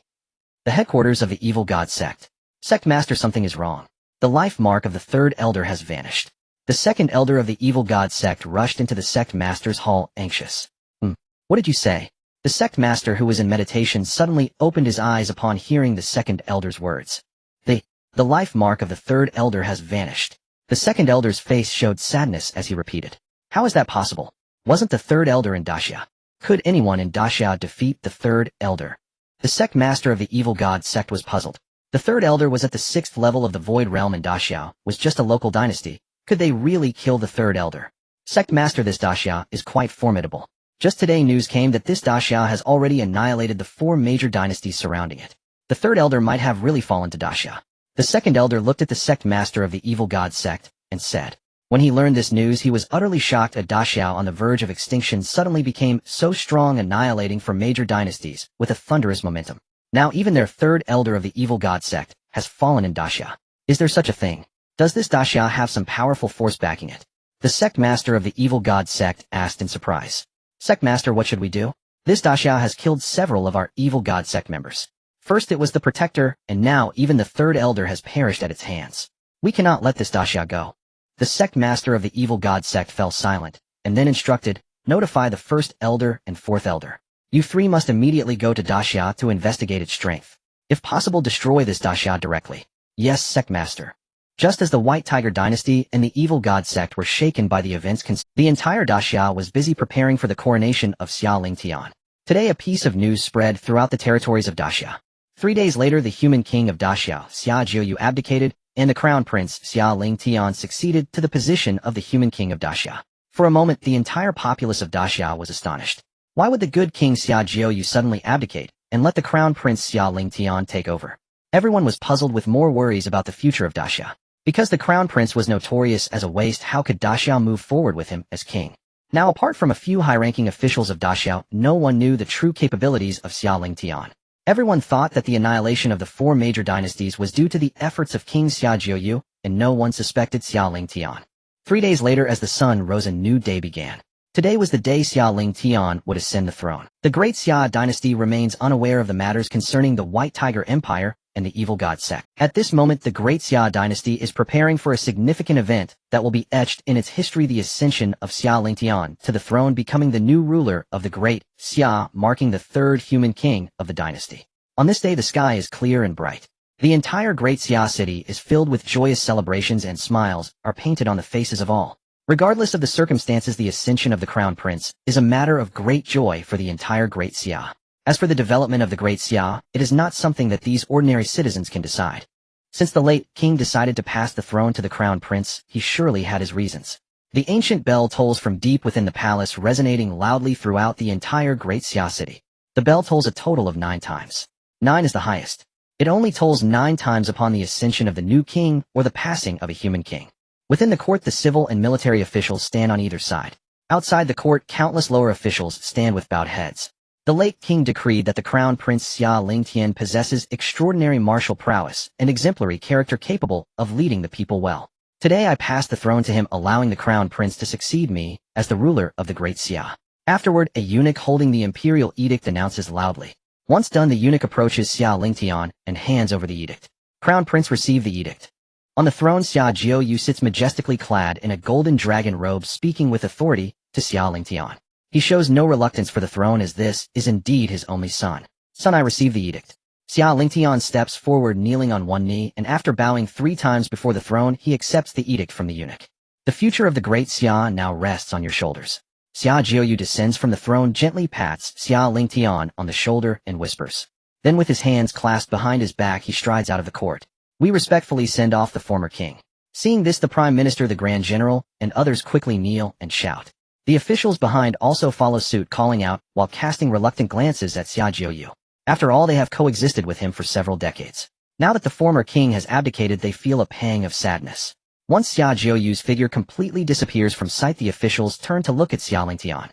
The headquarters of the evil god sect. Sect master, something is wrong. The life mark of the 3rd elder has vanished. The 2nd elder of the evil god sect rushed into the sect master's hall, anxious. What did you say? The sect master, who was in meditation, suddenly opened his eyes upon hearing the 2nd elder's words. The life mark of the 3rd elder has vanished. The 2nd elder's face showed sadness as he repeated. How is that possible? Wasn't the 3rd elder in Daxia? Could anyone in Daxia defeat the 3rd elder? The sect master of the evil god sect was puzzled. The 3rd elder was at the 6th level of the Void Realm, and Daxia was just a local dynasty. Could they really kill the 3rd elder? Sect master, this Daxia is quite formidable. Just today news came that this Daxia has already annihilated the 4 major dynasties surrounding it. The 3rd elder might have really fallen to Daxia. The 2nd elder looked at the sect master of the evil god sect and said. When he learned this news, he was utterly shocked. A Daxia on the verge of extinction suddenly became so strong, annihilating for major dynasties with a thunderous momentum. Now even their 3rd elder of the evil god sect has fallen in Daxia. Is there such a thing? Does this Daxia have some powerful force backing it? The sect master of the evil god sect asked in surprise. Sect master, what should we do? This Daxia has killed several of our evil god sect members. First it was the protector, and now even the 3rd elder has perished at its hands. We cannot let this Daxia go. The sect master of the evil god sect fell silent, and then instructed, notify the 1st elder and 4th elder. You 3 must immediately go to Daxia to investigate its strength. If possible, destroy this Daxia directly. Yes, sect master. Just as the White Tiger Dynasty and the evil god sect were shaken by the events, the entire Daxia was busy preparing for the coronation of Xia Lingtian. Today a piece of news spread throughout the territories of Daxia. 3 days later, the human king of Daxia, Xiao Yu, abdicated, and the crown prince, Xia Lingtian, succeeded to the position of the human king of Daxia. For a moment, the entire populace of Daxia was astonished. Why would the good king Xiao Yu suddenly abdicate and let the crown prince Xia Lingtian take over? Everyone was puzzled, with more worries about the future of Daxia. Because the crown prince was notorious as a waste, how could Daxia move forward with him as king? Now, apart from a few high-ranking officials of Daxia, no one knew the true capabilities of Xia Lingtian. Everyone thought that the annihilation of the 4 major dynasties was due to the efforts of King Xiao Yu, and no one suspected Xia Lingtian. 3 days later, as the sun rose, a new day began. Today was the day Xia Lingtian would ascend the throne. The Great Xia Dynasty remains unaware of the matters concerning the White Tiger Empire and the evil god sect. At this moment, the Great Xia Dynasty is preparing for a significant event that will be etched in its history: the ascension of Xia Lingtian to the throne, becoming the new ruler of the Great Xia, marking the 3rd human king of the dynasty. On this day, the sky is clear and bright. The entire Great Xia city is filled with joyous celebrations, and smiles are painted on the faces of all. Regardless of the circumstances, the ascension of the crown prince is a matter of great joy for the entire Great Xia. As for the development of the Great Xia, it is not something that these ordinary citizens can decide. Since the late king decided to pass the throne to the crown prince, he surely had his reasons. The ancient bell tolls from deep within the palace, resonating loudly throughout the entire Great Xia city. The bell tolls a total of 9 times. 9 is the highest. It only tolls 9 times upon the ascension of the new king or the passing of a human king. Within the court, the civil and military officials stand on either side. Outside the court, countless lower officials stand with bowed heads. The late king decreed that the crown prince Xia Lingtian possesses extraordinary martial prowess and exemplary character, capable of leading the people well. Today I pass the throne to him, allowing the crown prince to succeed me as the ruler of the Great Xia. Afterward, a eunuch holding the imperial edict announces loudly. Once done, the eunuch approaches Xia Lingtian and hands over the edict. Crown prince, receive the edict. On the throne, Xiao Yu sits majestically clad in a golden dragon robe, speaking with authority to Xia Lingtian. He shows no reluctance for the throne, as this is indeed his only son. Son, I receive the edict. Xia Lingtian steps forward, kneeling on one knee, and after bowing 3 times before the throne, he accepts the edict from the eunuch. The future of the Great Xia now rests on your shoulders. Xiao Yu descends from the throne, gently pats Xia Lingtian on the shoulder, and whispers. Then with his hands clasped behind his back, he strides out of the court. We respectfully send off the former king. Seeing this, the Prime Minister, the Grand General, and others quickly kneel and shout. The officials behind also follow suit, calling out, while casting reluctant glances at Zhao Yu. After all, they have coexisted with him for several decades. Now that the former king has abdicated, they feel a pang of sadness. Once Zhao Yu's figure completely disappears from sight, the officials turn to look at Xia Lingtian.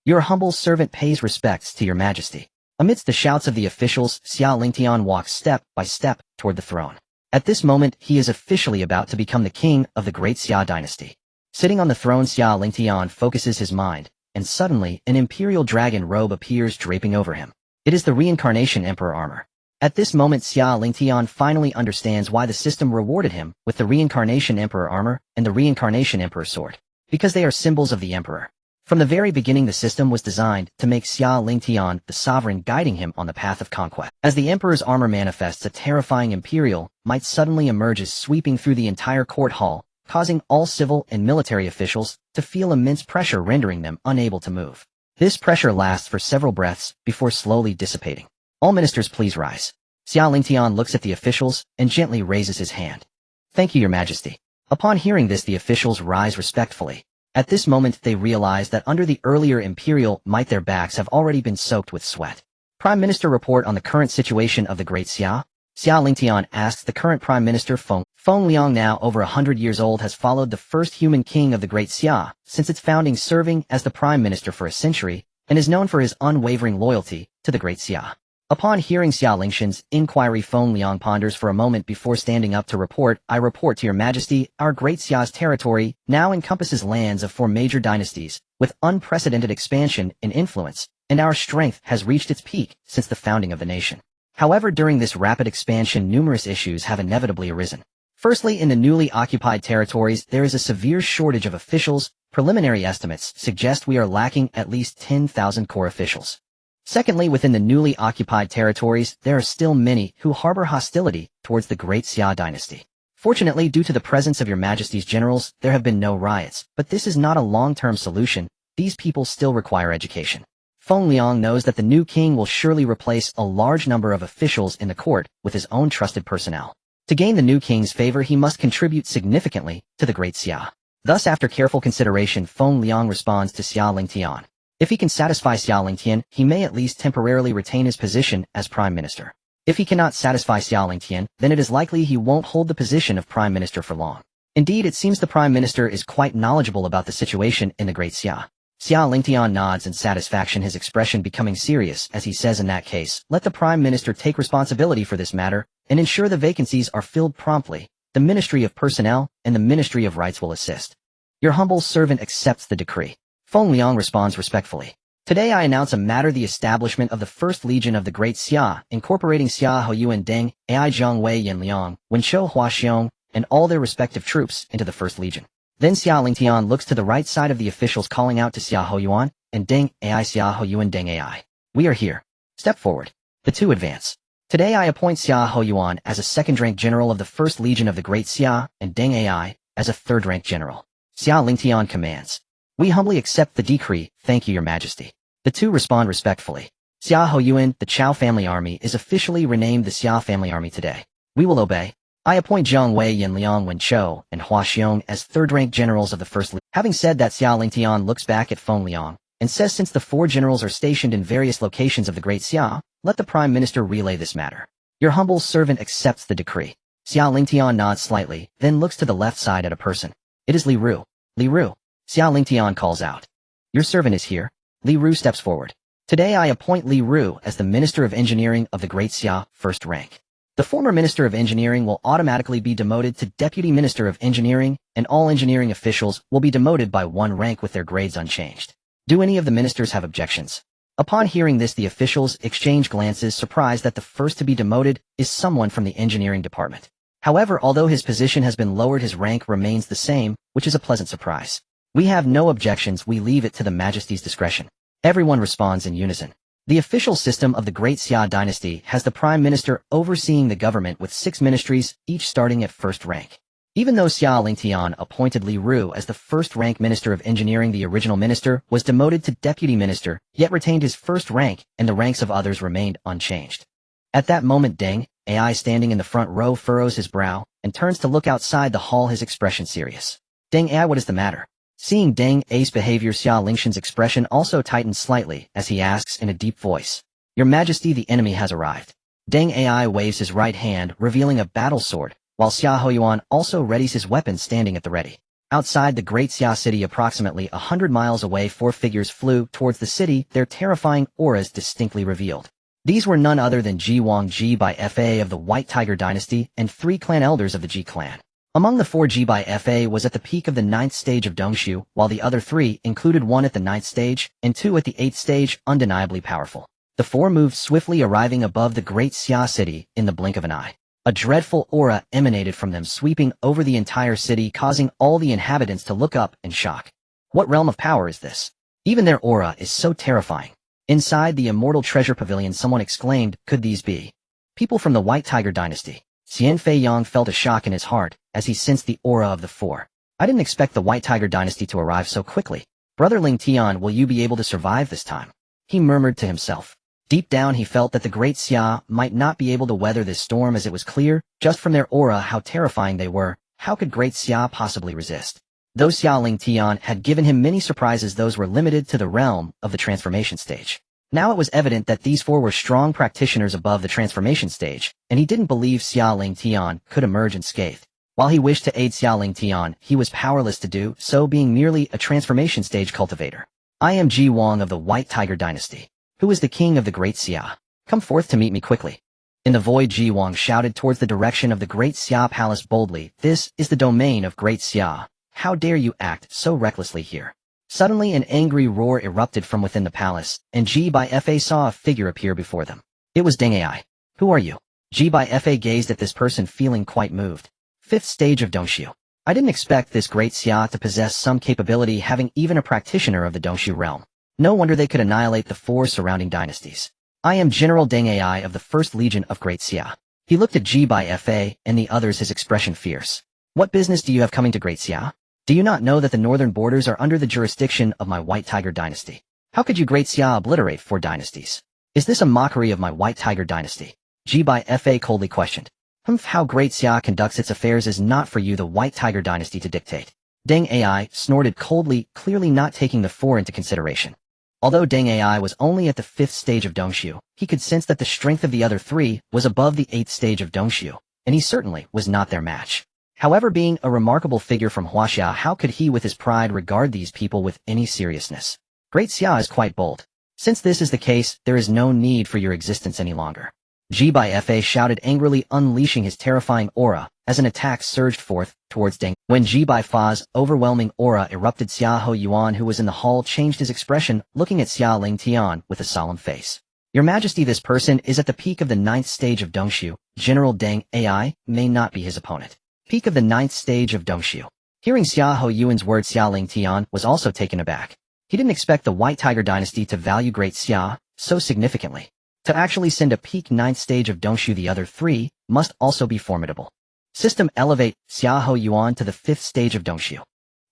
Your humble servant pays respects to your majesty. Amidst the shouts of the officials, Xia Lingtian walks step by step toward the throne. At this moment, he is officially about to become the king of the Great Xia Dynasty. Sitting on the throne, Xia Lingtian focuses his mind, and suddenly, an imperial dragon robe appears draping over him. It is the reincarnation emperor armor. At this moment, Xia Lingtian finally understands why the system rewarded him with the reincarnation emperor armor and the reincarnation emperor sword. Because they are symbols of the emperor. From the very beginning, the system was designed to make Xia Lingtian the sovereign, guiding him on the path of conquest. As the emperor's armor manifests, a terrifying imperial might suddenly emerges, sweeping through the entire court hall, causing all civil and military officials to feel immense pressure, rendering them unable to move. This pressure lasts for several breaths before slowly dissipating. All ministers, please rise. Xia Lingtian looks at the officials and gently raises his hand. Thank you, your majesty. Upon hearing this, the officials rise respectfully. At this moment, they realize that under the earlier imperial might, their backs have already been soaked with sweat. Prime Minister, report on the current situation of the Great Xia. Xia Lingtian asks the current Prime Minister. Feng Liang, now over 100 years old, has followed the first human king of the Great Xia since its founding, serving as the Prime Minister for a century, and is known for his unwavering loyalty to the Great Xia. Upon hearing Xia Lingtian's inquiry, Feng Liang ponders for a moment before standing up to report. I report to your majesty, our Great Xia's territory now encompasses lands of 4 major dynasties, with unprecedented expansion and influence, and our strength has reached its peak since the founding of the nation. However, during this rapid expansion, numerous issues have inevitably arisen. Firstly, in the newly occupied territories, there is a severe shortage of officials. Preliminary estimates suggest we are lacking at least 10,000 core officials. Secondly, within the newly occupied territories, there are still many who harbor hostility towards the Great Xia Dynasty. Fortunately, due to the presence of your majesty's generals, there have been no riots, but this is not a long-term solution. These people still require education. Feng Liang knows that the new king will surely replace a large number of officials in the court with his own trusted personnel. To gain the new king's favor, he must contribute significantly to the Great Xia. Thus, after careful consideration, Feng Liang responds to Xia Lingtian. If he can satisfy Xia Lingtian, he may at least temporarily retain his position as Prime Minister. If he cannot satisfy Xia Lingtian, then it is likely he won't hold the position of Prime Minister for long. Indeed, it seems the Prime Minister is quite knowledgeable about the situation in the Great Xia. Xia Lingtian nods in satisfaction, his expression becoming serious as he says, in that case, let the Prime Minister take responsibility for this matter and ensure the vacancies are filled promptly. The Ministry of Personnel and the Ministry of Rights will assist. Your humble servant accepts the decree. Feng Liang responds respectfully. Today I announce a matter: the establishment of the First Legion of the Great Xia, incorporating Xia Yu, Deng, Ai Zhang Wei, Yin Liang, Wenshou Huaxiong, and all their respective troops into the First Legion. Then Xia Lingtian looks to the right side of the officials, calling out to Xia Yuan and Deng Ai. Xia Yu and Deng Ai. We are here. Step forward. The two advance. Today I appoint Xia Yuan as a second-rank general of the First Legion of the Great Xia and Deng Ai as a third-rank general. Xia Lingtian commands. We humbly accept the decree, thank you, your majesty. The two respond respectfully. Xia Yuan, the Chao family army, is officially renamed the Xia family army today. We will obey. I appoint Zhang Wei, Yin Liang, Wenshou, and Huaxiong as third-rank generals of the First Legion. Having said that, Xia Lingtian looks back at Feng Liang and says, since the 4 generals are stationed in various locations of the Great Xia, let the Prime Minister relay this matter. Your humble servant accepts the decree. Xia Lingtian nods slightly, then looks to the left side at a person. It is Li Ru. Li Ru. Xia Lingtian calls out. Your servant is here. Li Ru steps forward. Today I appoint Li Ru as the Minister of Engineering of the Great Xia, first rank. The former Minister of Engineering will automatically be demoted to Deputy Minister of Engineering, and all engineering officials will be demoted by 1 rank with their grades unchanged. Do any of the ministers have objections? Upon hearing this, the officials exchange glances, surprised that the first to be demoted is someone from the engineering department. However, although his position has been lowered, his rank remains the same, which is a pleasant surprise. We have no objections, we leave it to the Majesty's discretion. Everyone responds in unison. The official system of the Great Xia Dynasty has the Prime Minister overseeing the government with 6 ministries, each starting at first rank. Even though Xia Lingtian appointed Li Ru as the first-rank Minister of Engineering, the original minister was demoted to Deputy Minister, yet retained his first rank, and the ranks of others remained unchanged. At that moment, Deng AI standing in the front row furrows his brow and turns to look outside the hall, his expression serious. Deng AI, what is the matter? Seeing Deng Ai's behavior, Xia Lingtian's expression also tightens slightly as he asks in a deep voice. Your Majesty, the enemy has arrived. Deng AI waves his right hand, revealing a battle sword, while Xiahou Yuan also readies his weapon, standing at the ready. Outside the Great Xia city, approximately 100 miles away, 4 figures flew towards the city, their terrifying auras distinctly revealed. These were none other than Ji Wang, Ji Bai Fa of the White Tiger Dynasty, and 3 clan elders of the Ji clan. Among the 4, Ji Bai Fa was at the peak of the 9th stage of Dongshu, while the other 3 included 1 at the 9th stage and 2 at the 8th stage, undeniably powerful. The 4 moved swiftly, arriving above the Great Xia city in the blink of an eye. A dreadful aura emanated from them, sweeping over the entire city, causing all the inhabitants to look up in shock. What realm of power is this? Even their aura is so terrifying. Inside the Immortal Treasure Pavilion, someone exclaimed, could these be people from the White Tiger Dynasty? Xian Fei Yang felt a shock in his heart as he sensed the aura of the 4. I didn't expect the White Tiger Dynasty to arrive so quickly. Brother Lingtian, will you be able to survive this time? He murmured to himself. Deep down he felt that the Great Xia might not be able to weather this storm, as it was clear, just from their aura, how terrifying they were. How could Great Xia possibly resist? Though Xia Lingtian had given him many surprises, those were limited to the realm of the transformation stage. Now it was evident that these 4 were strong practitioners above the transformation stage, and he didn't believe Xia Lingtian could emerge unscathed. While he wished to aid Xia Lingtian, he was powerless to do so, being merely a transformation stage cultivator. I am Ji Wang of the White Tiger Dynasty. Who is the king of the Great Xia? Come forth to meet me quickly. In the void, Ji Wang shouted towards the direction of the Great Xia palace boldly. This is the domain of Great Xia. How dare you act so recklessly here? Suddenly an angry roar erupted from within the palace, and Ji Bai Fa saw a figure appear before them. It was Deng Ai. Who are you? Ji Bai Fa gazed at this person, feeling quite moved. 5th stage of Dongshu. I didn't expect this Great Xia to possess some capability, having even a practitioner of the Dongshu realm. No wonder they could annihilate the 4 surrounding dynasties. I am General Deng Ai of the 1st Legion of Great Xia. He looked at Ji Bai Fa and the others, his expression fierce. What business do you have coming to Great Xia? Do you not know that the northern borders are under the jurisdiction of my White Tiger Dynasty? How could you Great Xia obliterate 4 dynasties? Is this a mockery of my White Tiger Dynasty? Ji Bai Fa coldly questioned. How Great Xia conducts its affairs is not for you, the White Tiger Dynasty, to dictate. Deng Ai snorted coldly, clearly not taking the 4 into consideration. Although Deng Ai was only at the 5th stage of Dongshu, he could sense that the strength of the other 3 was above the 8th stage of Dongshu, and he certainly was not their match. However, being a remarkable figure from Huaxia, how could he with his pride regard these people with any seriousness? Great Xia is quite bold. Since this is the case, there is no need for your existence any longer. Ji Bai Fa shouted angrily, unleashing his terrifying aura, as an attack surged forth towards Deng. When Ji Bai Fa's overwhelming aura erupted, Xiahou Yuan, who was in the hall, changed his expression, looking at Xia Lingtian with a solemn face. Your Majesty, this person is at the peak of the 9th stage of Dongshu. General Deng Ai may not be his opponent. Peak of the 9th stage of Dongshu. Hearing Xiahou Yuan's words, Xia Lingtian was also taken aback. He didn't expect the White Tiger Dynasty to value Great Xia so significantly. To actually send a peak 9th stage of Dongshu, the other 3 must also be formidable. System elevate Xiahou Yuan to the 5th stage of Dongshu.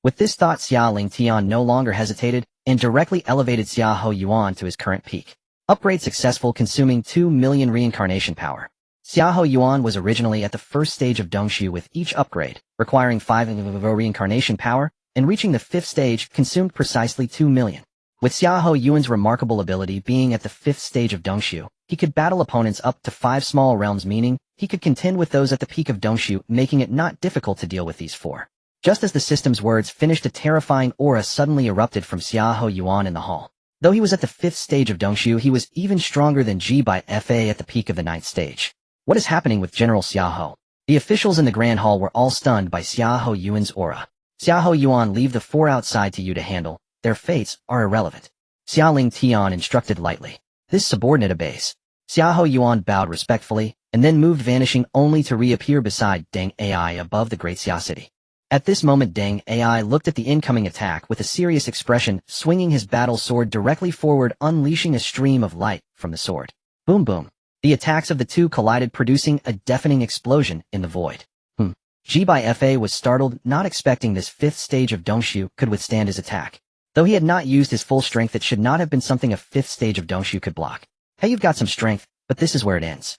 With this thought, Xia Lingtian no longer hesitated and directly elevated Xiahou Yuan to his current peak. Upgrade successful, consuming 2 million reincarnation power. Xiahou Yuan was originally at the 1st stage of Dongshu, with each upgrade requiring 5 reincarnation power, and reaching the 5th stage consumed precisely 2 million. With Xiahou Yuan's remarkable ability being at the 5th stage of Dongshu, he could battle opponents up to 5 small realms, meaning he could contend with those at the peak of Dongshu, making it not difficult to deal with these 4. Just as the system's words finished, a terrifying aura suddenly erupted from Xiahou Yuan in the hall. Though he was at the 5th stage of Dongshu, he was even stronger than Ji Bai Fa at the peak of the 9th stage. What is happening with General Xiahou? The officials in the Grand Hall were all stunned by Xiahou Yuan's aura. Xiahou Yuan, leave the 4 outside to you to handle. Their fates are irrelevant. Xia Lingtian instructed lightly. This subordinate obeys. Xiahou Yuan bowed respectfully, and then moved, vanishing only to reappear beside Deng Ai above the Great Xia city. At this moment, Deng Ai looked at the incoming attack with a serious expression, swinging his battle sword directly forward, unleashing a stream of light from the sword. Boom boom. The attacks of the 2 collided, producing a deafening explosion in the void. Ji Bai Fa was startled, not expecting this 5th stage of Dongshu could withstand his attack. Though he had not used his full strength, it should not have been something a 5th stage of Dongshu could block. Hey, you've got some strength, but this is where it ends.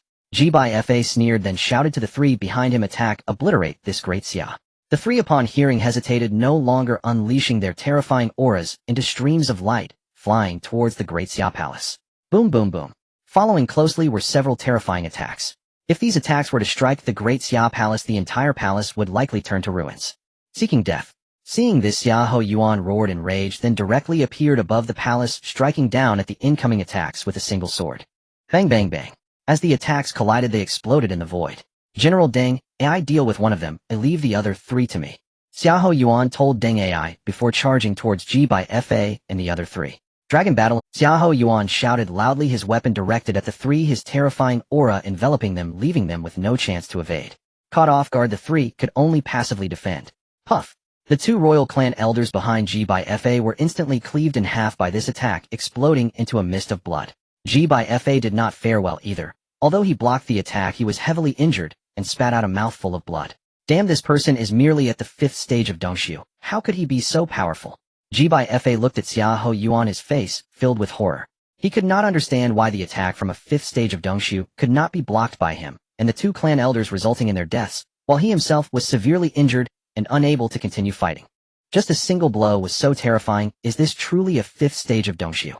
Bai Fa sneered, then shouted to the three behind him, attack, obliterate this Great Xia. The three upon hearing hesitated, no longer unleashing their terrifying auras into streams of light, flying towards the Great Xia Palace. Boom boom boom. Following closely were several terrifying attacks. If these attacks were to strike the Great Xia Palace, the entire palace would likely turn to ruins. Seeking death. Seeing this, Xiahou Yuan roared in rage, then directly appeared above the palace, striking down at the incoming attacks with a single sword. Bang bang bang. As the attacks collided, they exploded in the void. General Deng, AI, deal with one of them, and leave the other three to me. Xiahou Yuan told Deng AI before charging towards Bai Fa and the other three. Dragon battle. Xiahou Yuan shouted loudly, his weapon directed at the three, his terrifying aura enveloping them, leaving them with no chance to evade. Caught off guard, the three could only passively defend. Puff. The two royal clan elders behind Bai Fa were instantly cleaved in half by this attack, exploding into a mist of blood. Bai Fa did not fare well either. Although he blocked the attack, he was heavily injured and spat out a mouthful of blood. Damn, this person is merely at the 5th stage of Dongshu. How could he be so powerful? Bai Fa looked at Xiahou Yuan, his face filled with horror. He could not understand why the attack from a 5th stage of Dongshu could not be blocked by him, and the two clan elders, resulting in their deaths, while he himself was severely injured and unable to continue fighting. Just a single blow was so terrifying. Is this truly a 5th stage of Dongshu?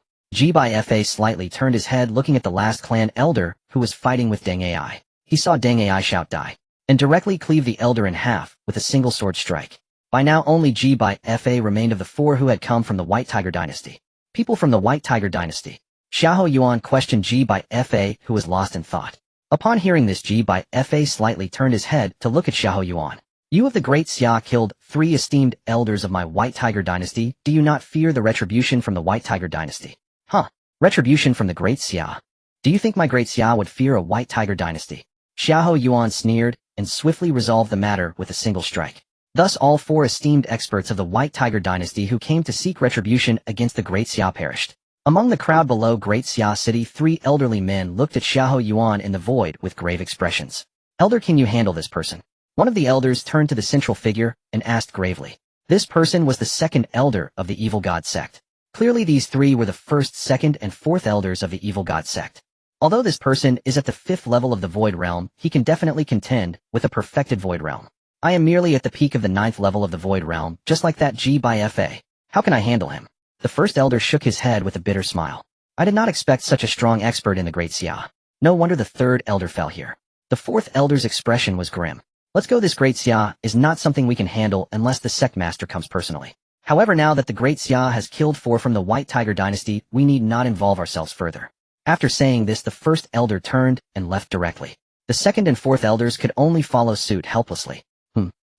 Bai Fa slightly turned his head, looking at the last clan elder who was fighting with Deng AI. He saw Deng AI shout die, and directly cleave the elder in half with a single sword strike. By now only Bai Fa remained of the four who had come from the White Tiger Dynasty. People from the White Tiger Dynasty. Xiahou Yuan questioned Bai Fa, who was lost in thought. Upon hearing this, Bai Fa slightly turned his head to look at Xiahou Yuan. You of the Great Xia killed 3 esteemed elders of my White Tiger Dynasty. Do you not fear the retribution from the White Tiger Dynasty? Huh. Retribution from the Great Xia. Do you think my Great Xia would fear a White Tiger Dynasty? Xiahou Yuan sneered and swiftly resolved the matter with a single strike. Thus all 4 esteemed experts of the White Tiger Dynasty who came to seek retribution against the Great Xia perished. Among the crowd below Great Xia City, 3 elderly men looked at Xiahou Yuan in the void with grave expressions. Elder, can you handle this person? One of the elders turned to the central figure and asked gravely. This person was the 2nd elder of the Evil God sect. Clearly these 3 were the 1st, 2nd, and 4th elders of the Evil God sect. Although this person is at the 5th level of the Void Realm, he can definitely contend with a perfected Void Realm. I am merely at the peak of the 9th level of the Void Realm, just like that Bai Fa. How can I handle him? The 1st elder shook his head with a bitter smile. I did not expect such a strong expert in the Great Xia. No wonder the 3rd elder fell here. The 4th elder's expression was grim. Let's go, this Great Xia is not something we can handle unless the sect master comes personally. However, now that the Great Xia has killed 4 from the White Tiger Dynasty, we need not involve ourselves further. After saying this, the 1st elder turned and left directly. The 2nd and 4th elders could only follow suit helplessly.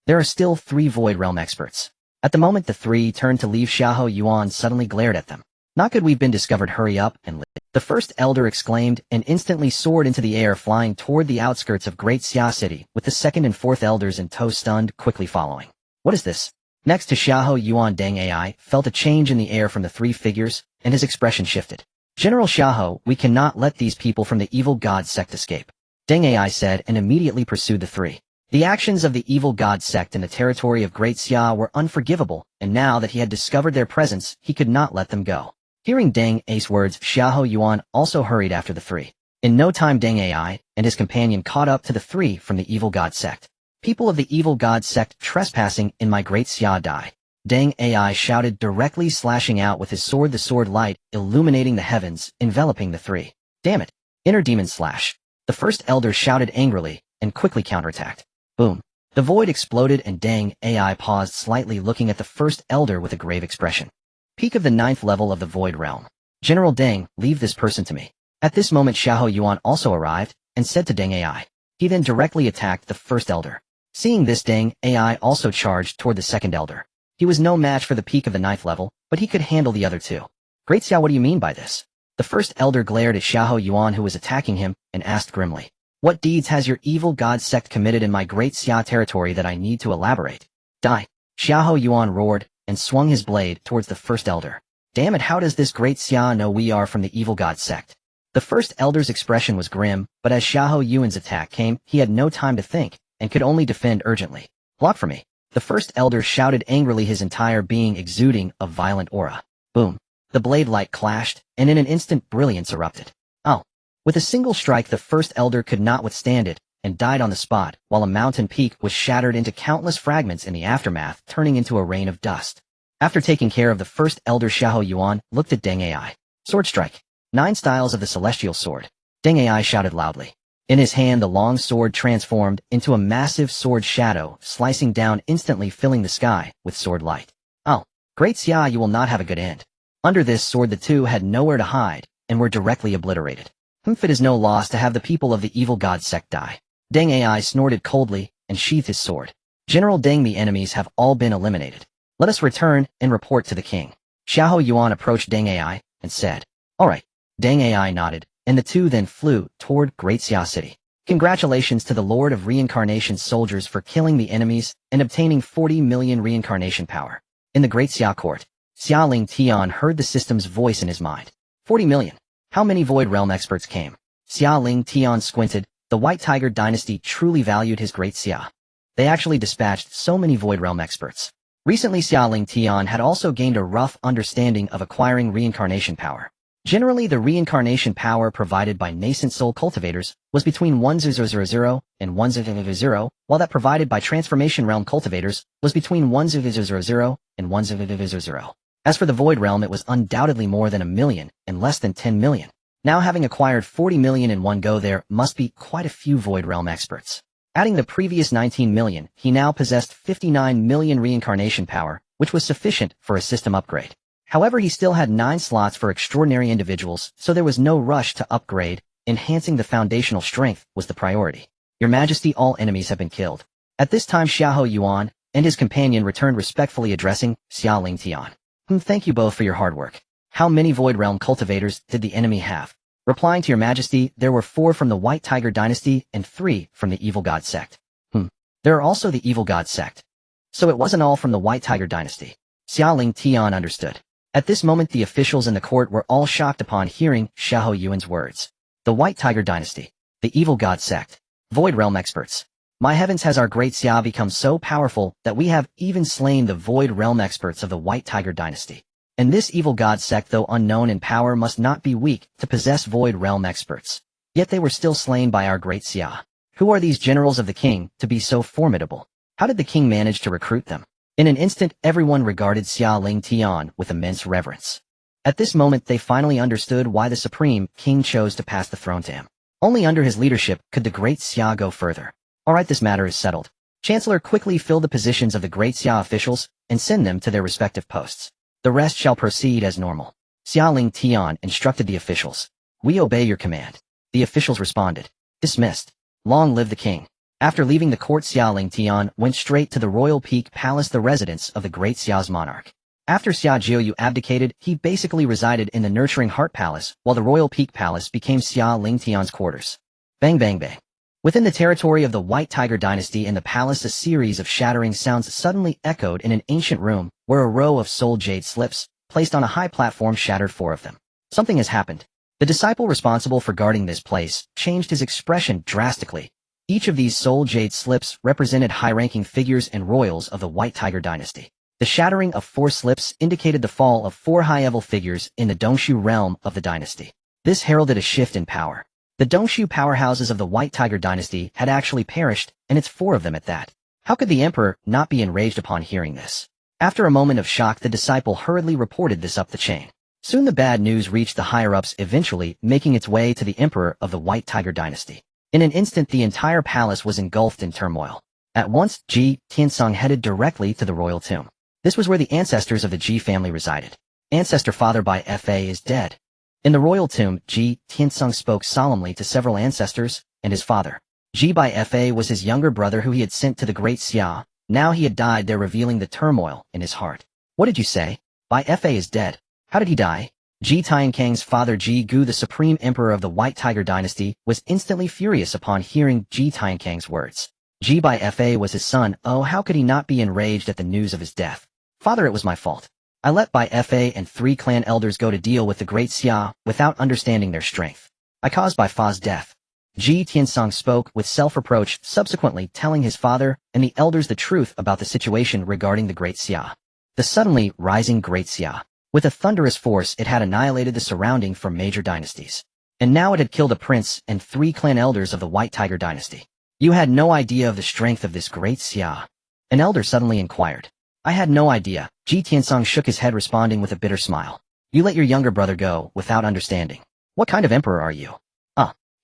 There are still 3 Void Realm experts. At the moment the 3 turned to leave, Xiahou Yuan suddenly glared at them. Not good, we've been discovered, hurry up and leave. The 1st elder exclaimed and instantly soared into the air, flying toward the outskirts of Great Xia City, with the 2nd and 4th elders in tow, stunned, quickly following. What is this? Next to Xiahou Yuan, Deng AI felt a change in the air from the 3 figures, and his expression shifted. General Xiahou, we cannot let these people from the Evil God sect escape. Deng AI said and immediately pursued the 3. The actions of the Evil God sect in the territory of Great Xia were unforgivable, and now that he had discovered their presence, he could not let them go. Hearing Deng Ai's words, Xiahou Yuan also hurried after the 3. In no time Deng AI and his companion caught up to the 3 from the Evil God sect. People of the Evil God sect trespassing in my Great Xia die. Deng AI shouted, directly slashing out with his sword, the sword light illuminating the heavens, enveloping the 3. Damn it. Inner demon slash. The 1st elder shouted angrily and quickly counterattacked. Boom. The void exploded and Deng AI paused slightly, looking at the 1st elder with a grave expression. Peak of the 9th level of the Void Realm. General Deng, leave this person to me. At this moment Xiahou Yuan also arrived and said to Deng AI. He then directly attacked the 1st elder. Seeing this, Deng AI also charged toward the 2nd elder. He was no match for the peak of the 9th level, but he could handle the other 2. Great Xia, what do you mean by this? The 1st elder glared at Xiahou Yuan, who was attacking him, and asked grimly. What deeds has your Evil God sect committed in my Great Xia territory that I need to elaborate? Die. Xiahou Yuan roared and swung his blade towards the 1st elder. Damn it, how does this Great Xia know we are from the Evil God sect? The 1st elder's expression was grim, but as Xiahou Yuan's attack came, he had no time to think, and could only defend urgently. Block for me. The 1st elder shouted angrily, his entire being exuding a violent aura. Boom. The blade light clashed, and in an instant brilliance erupted. Oh. With a single strike, the first elder could not withstand it and died on the spot, while a mountain peak was shattered into countless fragments in the aftermath, turning into a rain of dust. After taking care of the first elder, Zhao Yun looked at Deng Ai. Sword strike. 9 styles of the celestial sword. Deng Ai shouted loudly. In his hand, the long sword transformed into a massive sword shadow, slicing down instantly, filling the sky with sword light. Oh, Great Xia, you will not have a good end. Under this sword, the two had nowhere to hide and were directly obliterated. It is no loss to have the people of the evil god sect die. Deng Ai snorted coldly and sheathed his sword. General Deng, the enemies have all been eliminated. Let us return and report to the king. Zhao Yun approached Deng Ai and said, All right. Deng Ai nodded, and the two then flew toward Great Xia City. Congratulations to the Lord of Reincarnation soldiers for killing the enemies and obtaining 40 million reincarnation power. In the Great Xia court, Xia Lingtian heard the system's voice in his mind. 40 million. How many Void Realm experts came? Xia Lingtian squinted. The White Tiger Dynasty truly valued his Great Xia. They actually dispatched so many Void Realm experts. Recently, Xia Lingtian had also gained a rough understanding of acquiring reincarnation power. Generally, the reincarnation power provided by nascent soul cultivators was between 1000 and 1000, while that provided by transformation realm cultivators was between 1000 and 1000. As for the Void Realm, it was undoubtedly more than 1 million and less than 10 million. Now, having acquired 40 million in one go, there must be quite a few Void Realm experts. Adding the previous 19 million, he now possessed 59 million reincarnation power, which was sufficient for a system upgrade. However, he still had 9 slots for extraordinary individuals, so there was no rush to upgrade. Enhancing the foundational strength was the priority. Your Majesty, all enemies have been killed. At this time, Zhao Yun and his companion returned, respectfully addressing Xia Lingtian. Thank you both for your hard work. How many Void Realm cultivators did the enemy have? Replying to your Majesty, there were 4 from the White Tiger Dynasty and 3 from the Evil God sect. There are also the Evil God sect. So it wasn't all from the White Tiger Dynasty. Xia Lingtian understood. At this moment, the officials in the court were all shocked upon hearing Zhao Yun's words. The White Tiger Dynasty. The Evil God sect. Void Realm experts. My heavens, has our Great Xia become so powerful that we have even slain the Void Realm experts of the White Tiger Dynasty. And this evil god sect, though unknown in power, must not be weak to possess Void Realm experts. Yet they were still slain by our Great Xia. Who are these generals of the king to be so formidable? How did the king manage to recruit them? In an instant, everyone regarded Xia Lingtian with immense reverence. At this moment, they finally understood why the Supreme King chose to pass the throne to him. Only under his leadership could the Great Xia go further. Alright, this matter is settled. Chancellor, quickly fill the positions of the Great Xia officials and send them to their respective posts. The rest shall proceed as normal. Xia Lingtian instructed the officials. We obey your command. The officials responded. Dismissed. Long live the king. After leaving the court, Xia Lingtian went straight to the royal peak palace, the residence of the Great Xia's monarch. After Xia Jiuzhou abdicated, he basically resided in the nurturing heart palace, while the royal peak palace became Xia Lingtian's quarters. Bang bang bang. Within the territory of the White Tiger Dynasty in the palace, a series of shattering sounds suddenly echoed in an ancient room, where a row of soul jade slips, placed on a high platform, shattered 4 of them. Something has happened. The disciple responsible for guarding this place changed his expression drastically. Each of these soul jade slips represented high-ranking figures and royals of the White Tiger Dynasty. The shattering of 4 slips indicated the fall of 4 high-level figures in the Dongshu realm of the dynasty. This heralded a shift in power. The Dongshu powerhouses of the White Tiger Dynasty had actually perished, and it's 4 of them at that. How could the emperor not be enraged upon hearing this? After a moment of shock, the disciple hurriedly reported this up the chain. Soon the bad news reached the higher-ups, eventually making its way to the emperor of the White Tiger Dynasty. In an instant, the entire palace was engulfed in turmoil. At once, Ji Tiansong headed directly to the royal tomb. This was where the ancestors of the Ji family resided. Ancestor father Bai Fa is dead. In the royal tomb, Ji Tiansong spoke solemnly to several ancestors and his father. Ji Bai Fa was his younger brother who he had sent to the Great Xia. Now he had died there, revealing the turmoil in his heart. What did you say? Bai Fa is dead. How did he die? Ji Tiankang's father Ji Gu, the supreme emperor of the White Tiger Dynasty, was instantly furious upon hearing Ji Tiankang's words. Ji Bai Fa was his son. Oh, how could he not be enraged at the news of his death? Father, it was my fault. I let Bai Fa and 3 clan elders go to deal with the Great Xia without understanding their strength. I caused Bai Fa's death. Ji Tiansong spoke with self-reproach, subsequently telling his father and the elders the truth about the situation regarding the Great Xia. The suddenly rising Great Xia. With a thunderous force, it had annihilated the surrounding for major dynasties. And now it had killed a prince and 3 clan elders of the White Tiger Dynasty. You had no idea of the strength of this great Xia. An elder suddenly inquired. I had no idea. Ji Tiansong shook his head, responding with a bitter smile. You let your younger brother go without understanding. What kind of emperor are you?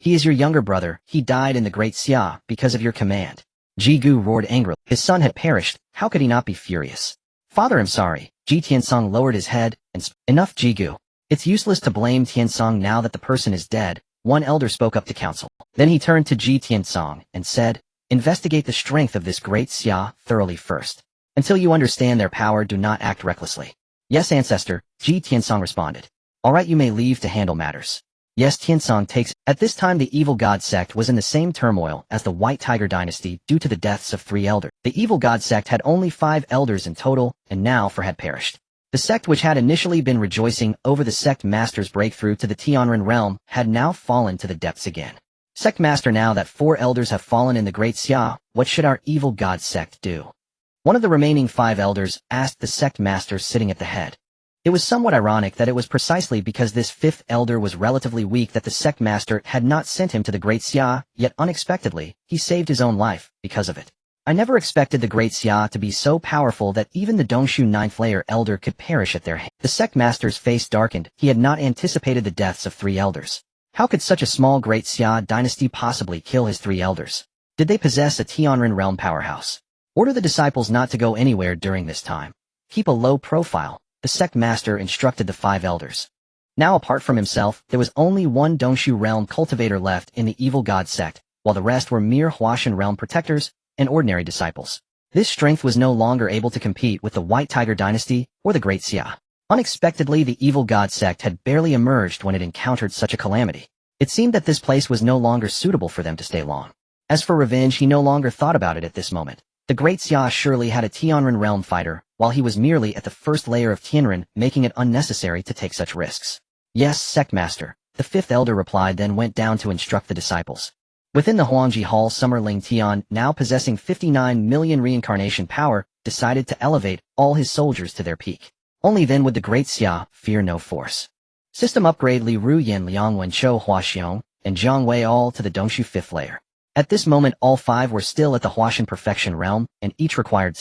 He is your younger brother. He died in the Great Xia because of your command. Ji Gu roared angrily. His son had perished. How could he not be furious? Father, I'm sorry. Ji Tiansong lowered his head and Enough, Ji Gu. It's useless to blame Tiansong now that the person is dead. One elder spoke up to counsel. Then he turned to Ji Tiansong and said, investigate the strength of this Great Xia thoroughly first. Until you understand their power, do not act recklessly. Yes, ancestor, Ji Tiansong responded. All right, you may leave to handle matters. Yes, Tiansong takes. At this time the evil god sect was in the same turmoil as the White Tiger Dynasty due to the deaths of 3 elders. The evil god sect had only 5 elders in total, and now 4 had perished. The sect which had initially been rejoicing over the sect master's breakthrough to the Tianren realm had now fallen to the depths again. Sect master, now that 4 elders have fallen in the Great Xia, what should our evil god sect do? One of the remaining 5 elders asked the sect master sitting at the head. It was somewhat ironic that it was precisely because this 5th elder was relatively weak that the sect master had not sent him to the Great Xia, yet unexpectedly, he saved his own life because of it. I never expected the Great Xia to be so powerful that even the Dongshu 9th layer elder could perish at their hand. The sect master's face darkened. He had not anticipated the deaths of 3 elders. How could such a small Great Xia dynasty possibly kill his 3 elders? Did they possess a Tianren realm powerhouse? Order the disciples not to go anywhere during this time. Keep a low profile. The sect master instructed the 5 elders. Now, apart from himself, there was only one Dongshu realm cultivator left in the evil god sect, while the rest were mere Huashan realm protectors and ordinary disciples. This strength was no longer able to compete with the White Tiger Dynasty or the Great Xia. Unexpectedly, the evil god sect had barely emerged when it encountered such a calamity. It seemed that this place was no longer suitable for them to stay long. As for revenge, he no longer thought about it at this moment. The Great Xia surely had a Tianren realm fighter, while he was merely at the 1st layer of Tianren, making it unnecessary to take such risks. Yes, sect master, the 5th elder replied, then went down to instruct the disciples. Within the Huangji Hall, Samsara Lingtian, now possessing 59 million reincarnation power, decided to elevate all his soldiers to their peak. Only then would the Great Xia fear no force. System upgrade Li Ruyan, Liang Wenqiu, Huaxiong, and Zhang Wei all to the Dongshu 5th layer. At this moment all 5 were still at the Huashan perfection realm, and each required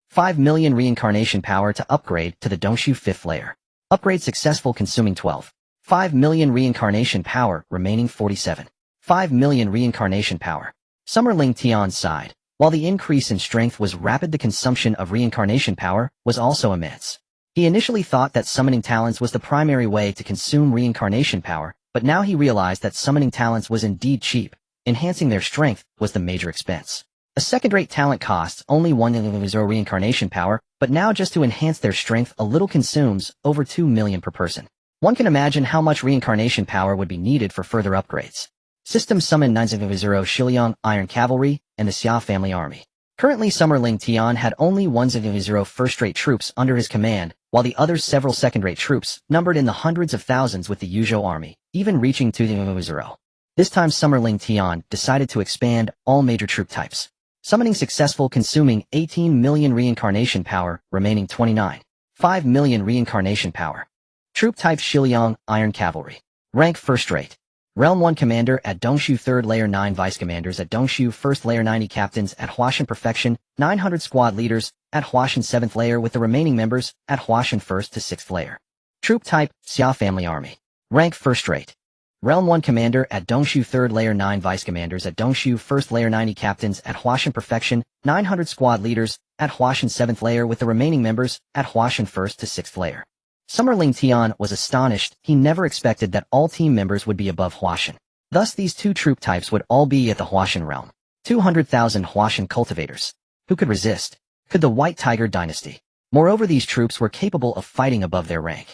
5 million reincarnation power to upgrade to the Dongshu 5th layer. Upgrade successful, consuming 5 million reincarnation power, remaining 47. 5 million reincarnation power. Samsara Lingtian sighed. While the increase in strength was rapid, the consumption of reincarnation power was also immense. He initially thought that summoning talents was the primary way to consume reincarnation power, but now he realized that summoning talents was indeed cheap. Enhancing their strength was the major expense. A second-rate talent costs only 1 reincarnation power, but now just to enhance their strength a little consumes over 2 million per person. One can imagine how much reincarnation power would be needed for further upgrades. System summon 900 Shiliang Iron Cavalry and the Xia family army. Currently Samsara Lingtian had only 100 first-rate troops under his command, while the others several second-rate troops, numbered in the hundreds of thousands with the Jiuzhou army, even reaching 200. This time Samsara Lingtian decided to expand all major troop types. Summoning successful, consuming 18 million reincarnation power, remaining 29. 5 million reincarnation power. Troop type Shiliang Iron Cavalry. Rank first rate. Realm 1 Commander at Dongshu 3rd Layer, 9 Vice Commanders at Dongshu 1st Layer, 90 Captains at Huashan Perfection, 900 Squad Leaders at Huashan 7th Layer with the remaining members at Huashan 1st to 6th Layer. Troop type Xia Family Army. Rank first rate. Realm 1 Commander at Dongshu 3rd Layer, 9 Vice Commanders at Dongshu 1st Layer, 90 Captains at Huashan Perfection, 900 Squad Leaders at Huashan 7th Layer with the remaining members at Huashan 1st to 6th Layer. Samsara Lingtian was astonished. He never expected that all team members would be above Huashan. Thus these 2 troop types would all be at the Huashan realm. 200,000 Huashan cultivators. Who could resist? Could the White Tiger Dynasty? Moreover, these troops were capable of fighting above their rank.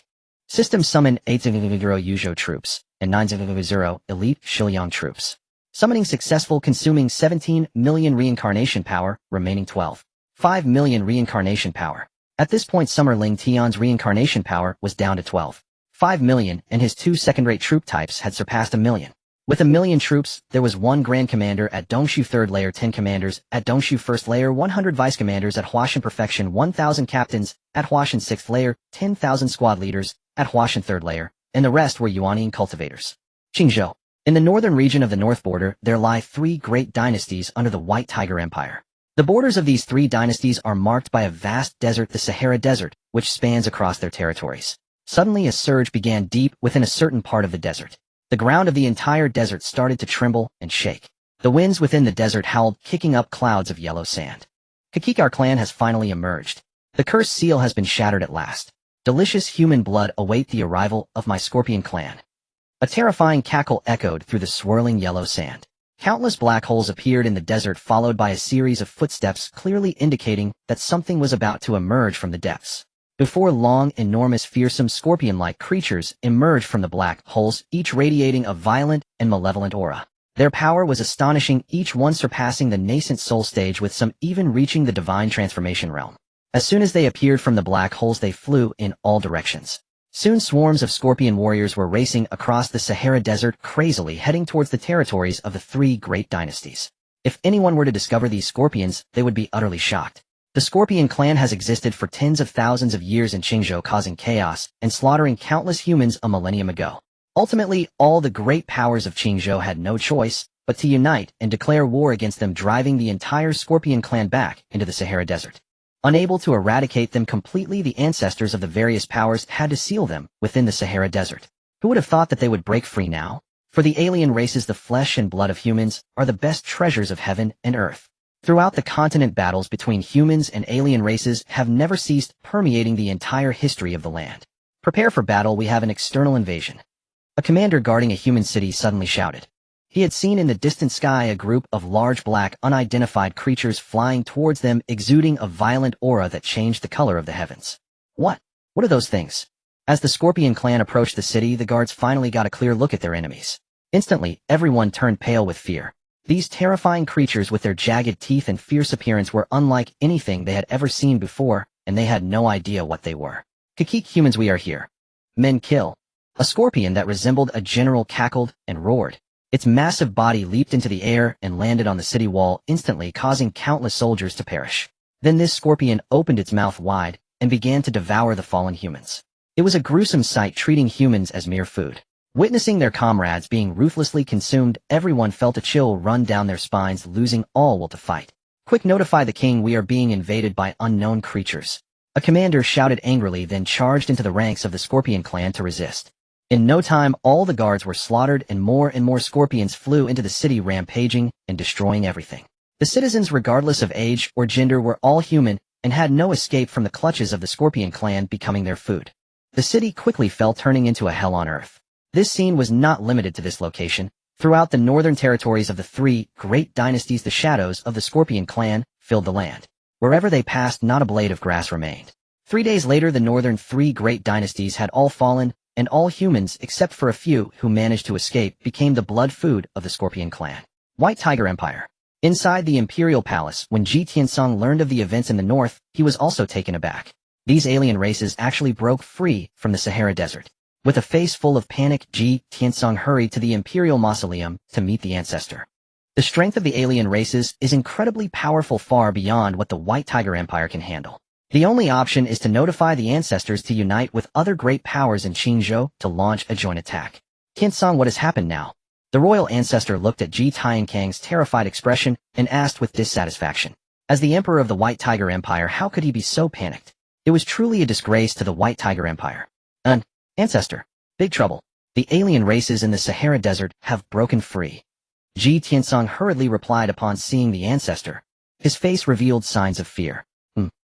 System summon 800 Yuzhou troops and 900 elite Shiliang troops. Summoning successful, consuming 17 million reincarnation power, remaining 12. 5 million reincarnation power. At this point Samsara Lingtian's reincarnation power was down to 12. 5 million, and his 2 second-rate troop types had surpassed 1 million. With 1 million troops, there was 1 Grand Commander at Dongshu 3rd Layer, 10 Commanders at Dongshu 1st Layer, 100 Vice Commanders at Huashan Perfection, 1,000 Captains at Huashan 6th Layer, 10,000 Squad Leaders at Huashan 3rd Layer, and the rest were Yuanian cultivators. Qingzhou. In the northern region of the north border, there lie three great dynasties under the White Tiger Empire. The borders of these three dynasties are marked by a vast desert, the Sahara Desert, which spans across their territories. Suddenly a surge began deep within a certain part of the desert. The ground of the entire desert started to tremble and shake. The winds within the desert howled, kicking up clouds of yellow sand. Our clan has finally emerged. The cursed seal has been shattered at last. Delicious human blood await the arrival of my scorpion clan. A terrifying cackle echoed through the swirling yellow sand. Countless black holes appeared in the desert, followed by a series of footsteps clearly indicating that something was about to emerge from the depths. Before long, enormous, fearsome scorpion-like creatures emerged from the black holes, each radiating a violent and malevolent aura. Their power was astonishing, each one surpassing the nascent soul stage, with some even reaching the divine transformation realm. As soon as they appeared from the black holes, they flew in all directions. Soon swarms of scorpion warriors were racing across the Sahara Desert, crazily heading towards the territories of the three great dynasties. If anyone were to discover these scorpions, they would be utterly shocked. The scorpion clan has existed for tens of thousands of years in Qingzhou, causing chaos and slaughtering countless humans a millennium ago. Ultimately, all the great powers of Qingzhou had no choice but to unite and declare war against them, driving the entire scorpion clan back into the Sahara Desert. Unable to eradicate them completely, the ancestors of the various powers had to seal them within the Sahara Desert. Who would have thought that they would break free now? For the alien races, the flesh and blood of humans are the best treasures of heaven and earth. Throughout the continent, battles between humans and alien races have never ceased, permeating the entire history of the land. Prepare for battle, we have an external invasion. A commander guarding a human city suddenly shouted. He had seen in the distant sky a group of large black, unidentified creatures flying towards them, exuding a violent aura that changed the color of the heavens. What are those things? As the Scorpion clan approached the city, the guards finally got a clear look at their enemies. Instantly, everyone turned pale with fear. These terrifying creatures with their jagged teeth and fierce appearance were unlike anything they had ever seen before, and they had no idea what they were. Humans, we are here. Men kill. A scorpion that resembled a general cackled and roared. Its massive body leaped into the air and landed on the city wall, instantly causing countless soldiers to perish. Then this scorpion opened its mouth wide and began to devour the fallen humans. It was a gruesome sight, treating humans as mere food. Witnessing their comrades being ruthlessly consumed, everyone felt a chill run down their spines, losing all will to fight. Quick, notify the king, we are being invaded by unknown creatures. A commander shouted angrily, then charged into the ranks of the Scorpion clan to resist. In no time, all the guards were slaughtered and more scorpions flew into the city, rampaging and destroying everything. The citizens, regardless of age or gender, were all human and had no escape from the clutches of the Scorpion clan, becoming their food. The city quickly fell, turning into a hell on earth. This scene was not limited to this location. Throughout the northern territories of the three great dynasties, the shadows of the Scorpion clan filled the land. Wherever they passed, not a blade of grass remained. 3 days later, the northern three great dynasties had all fallen, and all humans, except for a few who managed to escape, became the blood food of the Scorpion clan. White Tiger Empire. Inside the Imperial Palace, when Ji Tiansong learned of the events in the north, he was also taken aback. These alien races actually broke free from the Sahara Desert. With a face full of panic, Ji Tiansong hurried to the Imperial Mausoleum to meet the ancestor. The strength of the alien races is incredibly powerful, far beyond what the White Tiger Empire can handle. The only option is to notify the ancestors to unite with other great powers in Qingzhou to launch a joint attack. Tiansong, what has happened now? The royal ancestor looked at Ji Tiankang's terrified expression and asked with dissatisfaction. As the emperor of the White Tiger Empire, how could he be so panicked? It was truly a disgrace to the White Tiger Empire. Ancestor. Big trouble. The alien races in the Sahara Desert have broken free. Ji Tiansong hurriedly replied upon seeing the ancestor. His face revealed signs of fear.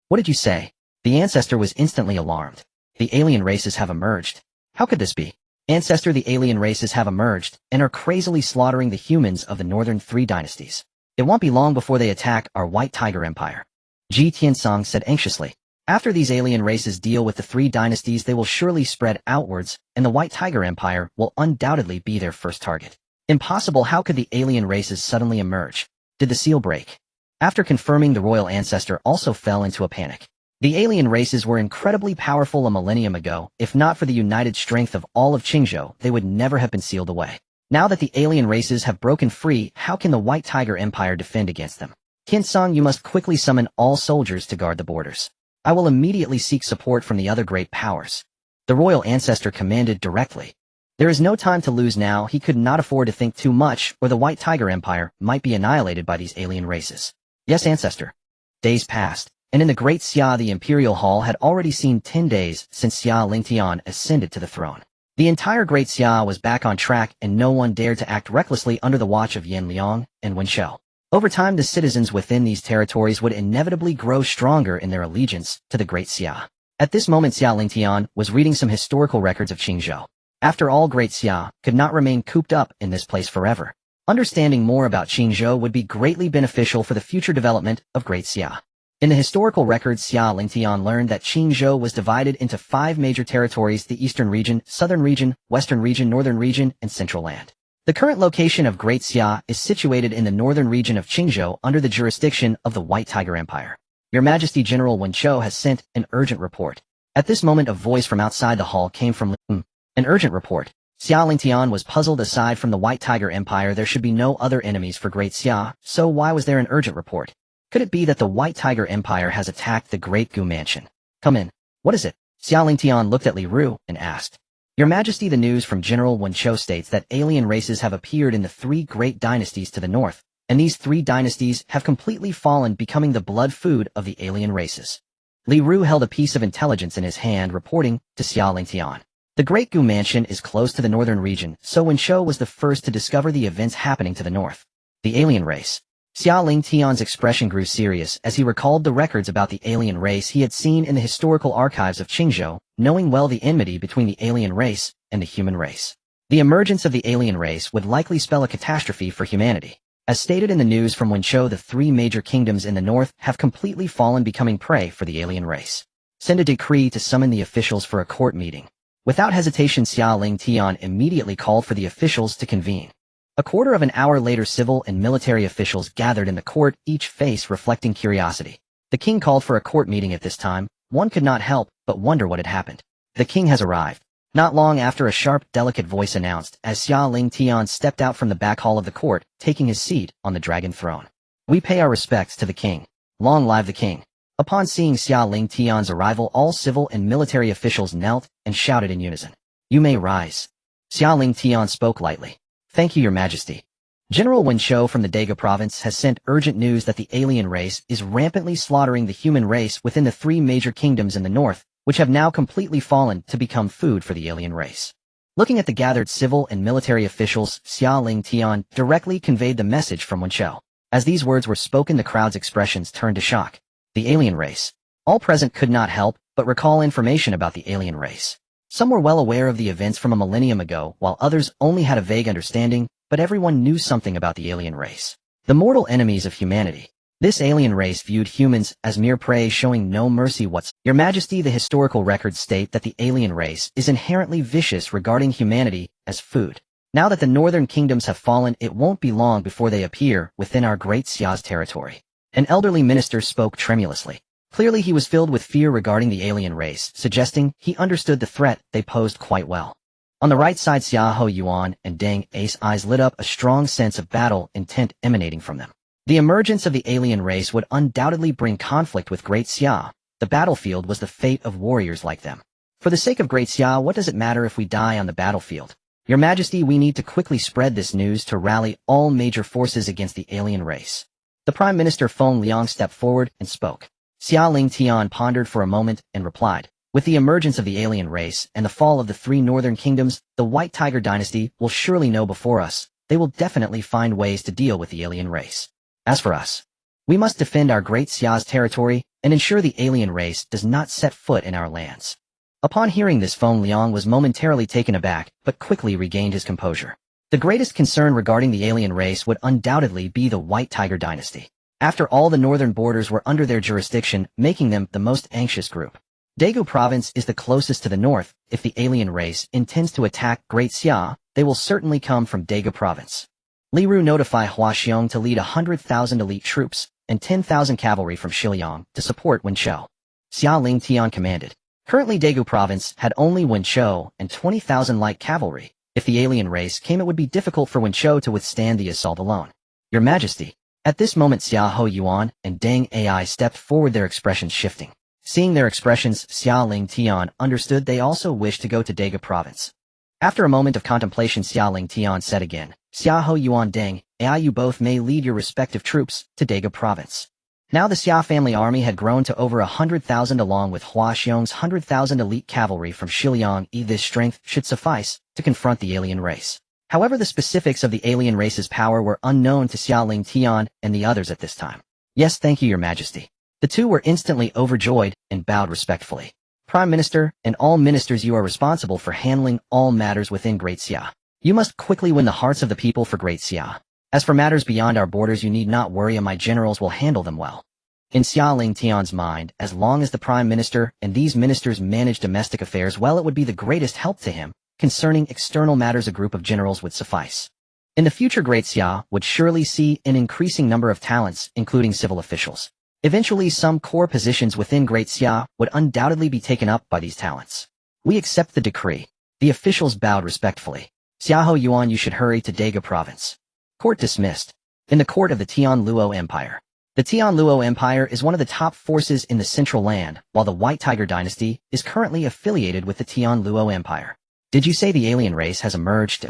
What did you say? The ancestor was instantly alarmed. The alien races have emerged. How could this be? Ancestor, the alien races have emerged and are crazily slaughtering the humans of the northern three dynasties. It won't be long before they attack our White Tiger Empire. Ji Tiansong said anxiously. After these alien races deal with the three dynasties, they will surely spread outwards, and the White Tiger Empire will undoubtedly be their first target. Impossible, how could the alien races suddenly emerge? Did the seal break? After confirming, the royal ancestor also fell into a panic. The alien races were incredibly powerful a millennium ago. If not for the united strength of all of Qingzhou, they would never have been sealed away. Now that the alien races have broken free, how can the White Tiger Empire defend against them? Tiansong, you must quickly summon all soldiers to guard the borders. I will immediately seek support from the other great powers. The royal ancestor commanded directly. There is no time to lose now. He could not afford to think too much, or the White Tiger Empire might be annihilated by these alien races. Yes, ancestor. Days passed, and in the Great Xia the Imperial Hall had already seen 10 days since Xia Lingtian ascended to the throne. The entire Great Xia was back on track and no one dared to act recklessly under the watch of Yan Liang and Wen Shou. Over time the citizens within these territories would inevitably grow stronger in their allegiance to the Great Xia. At this moment Xia Lingtian was reading some historical records of Qingzhou. After all, Great Xia could not remain cooped up in this place forever. Understanding more about Qingzhou would be greatly beneficial for the future development of Great Xia. In the historical records, Xia Lingtian learned that Qingzhou was divided into 5 major territories: the Eastern Region, Southern Region, Western Region, Northern Region, and Central Land. The current location of Great Xia is situated in the northern region of Qingzhou under the jurisdiction of the White Tiger Empire. Your Majesty, General Wen Shou has sent an urgent report. At this moment a voice from outside the hall came from an urgent report. Xia Lingtian was puzzled. Aside from the White Tiger Empire there should be no other enemies for Great Xia, so why was there an urgent report? Could it be that the White Tiger Empire has attacked the Great Gu Mansion? Come in. What is it? Xia Lingtian looked at Li Ru and asked. Your Majesty, the news from General Wen Shou states that alien races have appeared in the 3 great dynasties to the north, and these 3 dynasties have completely fallen, becoming the blood food of the alien races. Li Ru held a piece of intelligence in his hand, reporting to Xia Lingtian. The Great Gu Mansion is close to the northern region, so Wen Shou was the first to discover the events happening to the north. The alien race. Xia Lingtian's expression grew serious as he recalled the records about the alien race he had seen in the historical archives of Qingzhou, knowing well the enmity between the alien race and the human race. The emergence of the alien race would likely spell a catastrophe for humanity. As stated in the news from Wen Shou, the 3 major kingdoms in the north have completely fallen, becoming prey for the alien race. Send a decree to summon the officials for a court meeting. Without hesitation, Xia Lingtian immediately called for the officials to convene. A quarter of an hour later, civil and military officials gathered in the court, each face reflecting curiosity. The king called for a court meeting at this time. One could not help but wonder what had happened. The king has arrived. Not long after, a sharp, delicate voice announced as Xia Lingtian stepped out from the back hall of the court, taking his seat on the dragon throne. We pay our respects to the king. Long live the king. Upon seeing Xia Lingtian's arrival, all civil and military officials knelt and shouted in unison. You may rise. Xia Lingtian spoke lightly. Thank you, Your Majesty. General Wen Shou from the Daga province has sent urgent news that the alien race is rampantly slaughtering the human race within the 3 major kingdoms in the north, which have now completely fallen to become food for the alien race. Looking at the gathered civil and military officials, Xia Lingtian directly conveyed the message from Wen Shou. As these words were spoken, the crowd's expressions turned to shock. The alien race. All present could not help but recall information about the alien race. Some were well aware of the events from a millennium ago, while others only had a vague understanding, but everyone knew something about the alien race. The mortal enemies of humanity. This alien race viewed humans as mere prey, showing no mercy whatsoever. Your Majesty, the historical records state that the alien race is inherently vicious, regarding humanity as food. Now that the northern kingdoms have fallen, it won't be long before they appear within our Great Xia's territory. An elderly minister spoke tremulously. Clearly he was filled with fear regarding the alien race, suggesting he understood the threat they posed quite well. On the right side, Xiahou Yuan and Deng Ai's eyes lit up, a strong sense of battle intent emanating from them. The emergence of the alien race would undoubtedly bring conflict with Great Xia. The battlefield was the fate of warriors like them. For the sake of Great Xia, what does it matter if we die on the battlefield? Your Majesty, we need to quickly spread this news to rally all major forces against the alien race. The Prime Minister Feng Liang stepped forward and spoke. Xia Lingtian pondered for a moment and replied. With the emergence of the alien race and the fall of the 3 northern kingdoms, the White Tiger Dynasty will surely know before us. They will definitely find ways to deal with the alien race. As for us, we must defend our Great Xia's territory and ensure the alien race does not set foot in our lands. Upon hearing this, Feng Liang was momentarily taken aback, but quickly regained his composure. The greatest concern regarding the alien race would undoubtedly be the White Tiger Dynasty. After all, the northern borders were under their jurisdiction, making them the most anxious group. Daegu province is the closest to the north. If the alien race intends to attack Great Xia, they will certainly come from Daegu province. Li Ru notified Hua Xiong to lead 100,000 elite troops and 10,000 cavalry from Shiliang to support Wen Shou. Xia Lingtian commanded. Currently, Daegu province had only Wen Shou and 20,000 light cavalry. If the alien race came, it would be difficult for Wen Shou to withstand the assault alone. Your Majesty. At this moment, Xiahou Yuan and Deng Ai stepped forward, their expressions shifting. Seeing their expressions, Xia Lingtian understood they also wished to go to Daegu province. After a moment of contemplation, Xia Lingtian said again, Xiahou Yuan Deng, AI, you both may lead your respective troops to Daga province. Now the Xia family army had grown to over 100,000 along with Hua Xiong's 100,000 elite cavalry from Shiliang. This strength should suffice to confront the alien race. However, the specifics of the alien race's power were unknown to Xia Lingtian and the others at this time. Yes, thank you, Your Majesty. The two were instantly overjoyed and bowed respectfully. Prime Minister and all ministers, you are responsible for handling all matters within Great Xia. You must quickly win the hearts of the people for Great Xia. As for matters beyond our borders, you need not worry, and my generals will handle them well. In Xia Lingtian's mind, as long as the Prime Minister and these ministers manage domestic affairs well, it would be the greatest help to him. Concerning external matters, a group of generals would suffice. In the future, Great Xia would surely see an increasing number of talents, including civil officials. Eventually, some core positions within Great Xia would undoubtedly be taken up by these talents. We accept the decree. The officials bowed respectfully. Xiahou Yuan, you should hurry to Daga province. Court dismissed. In the court of the Tianluo Empire. The Tianluo Empire is one of the top forces in the Central Land, while the White Tiger Dynasty is currently affiliated with the Tianluo Empire. Did you say the alien race has emerged?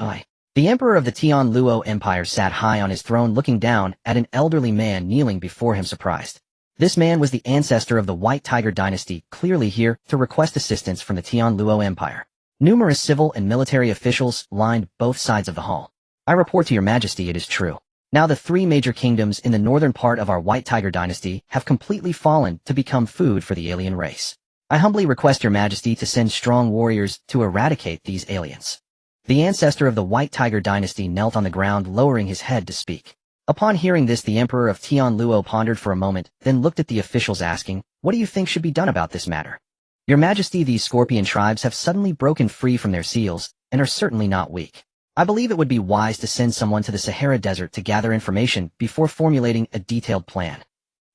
The emperor of the Tianluo Empire sat high on his throne looking down at an elderly man kneeling before him, surprised. This man was the ancestor of the White Tiger Dynasty, clearly here to request assistance from the Tianluo Empire. Numerous civil and military officials lined both sides of the hall. I report to Your Majesty, it is true. Now the three major kingdoms in the northern part of our White Tiger Dynasty have completely fallen to become food for the alien race. I humbly request Your Majesty to send strong warriors to eradicate these aliens. The ancestor of the White Tiger Dynasty knelt on the ground, lowering his head to speak. Upon hearing this, the emperor of Tianluo pondered for a moment, then looked at the officials asking, what do you think should be done about this matter? Your Majesty, these scorpion tribes have suddenly broken free from their seals, and are certainly not weak. I believe it would be wise to send someone to the Sahara Desert to gather information before formulating a detailed plan.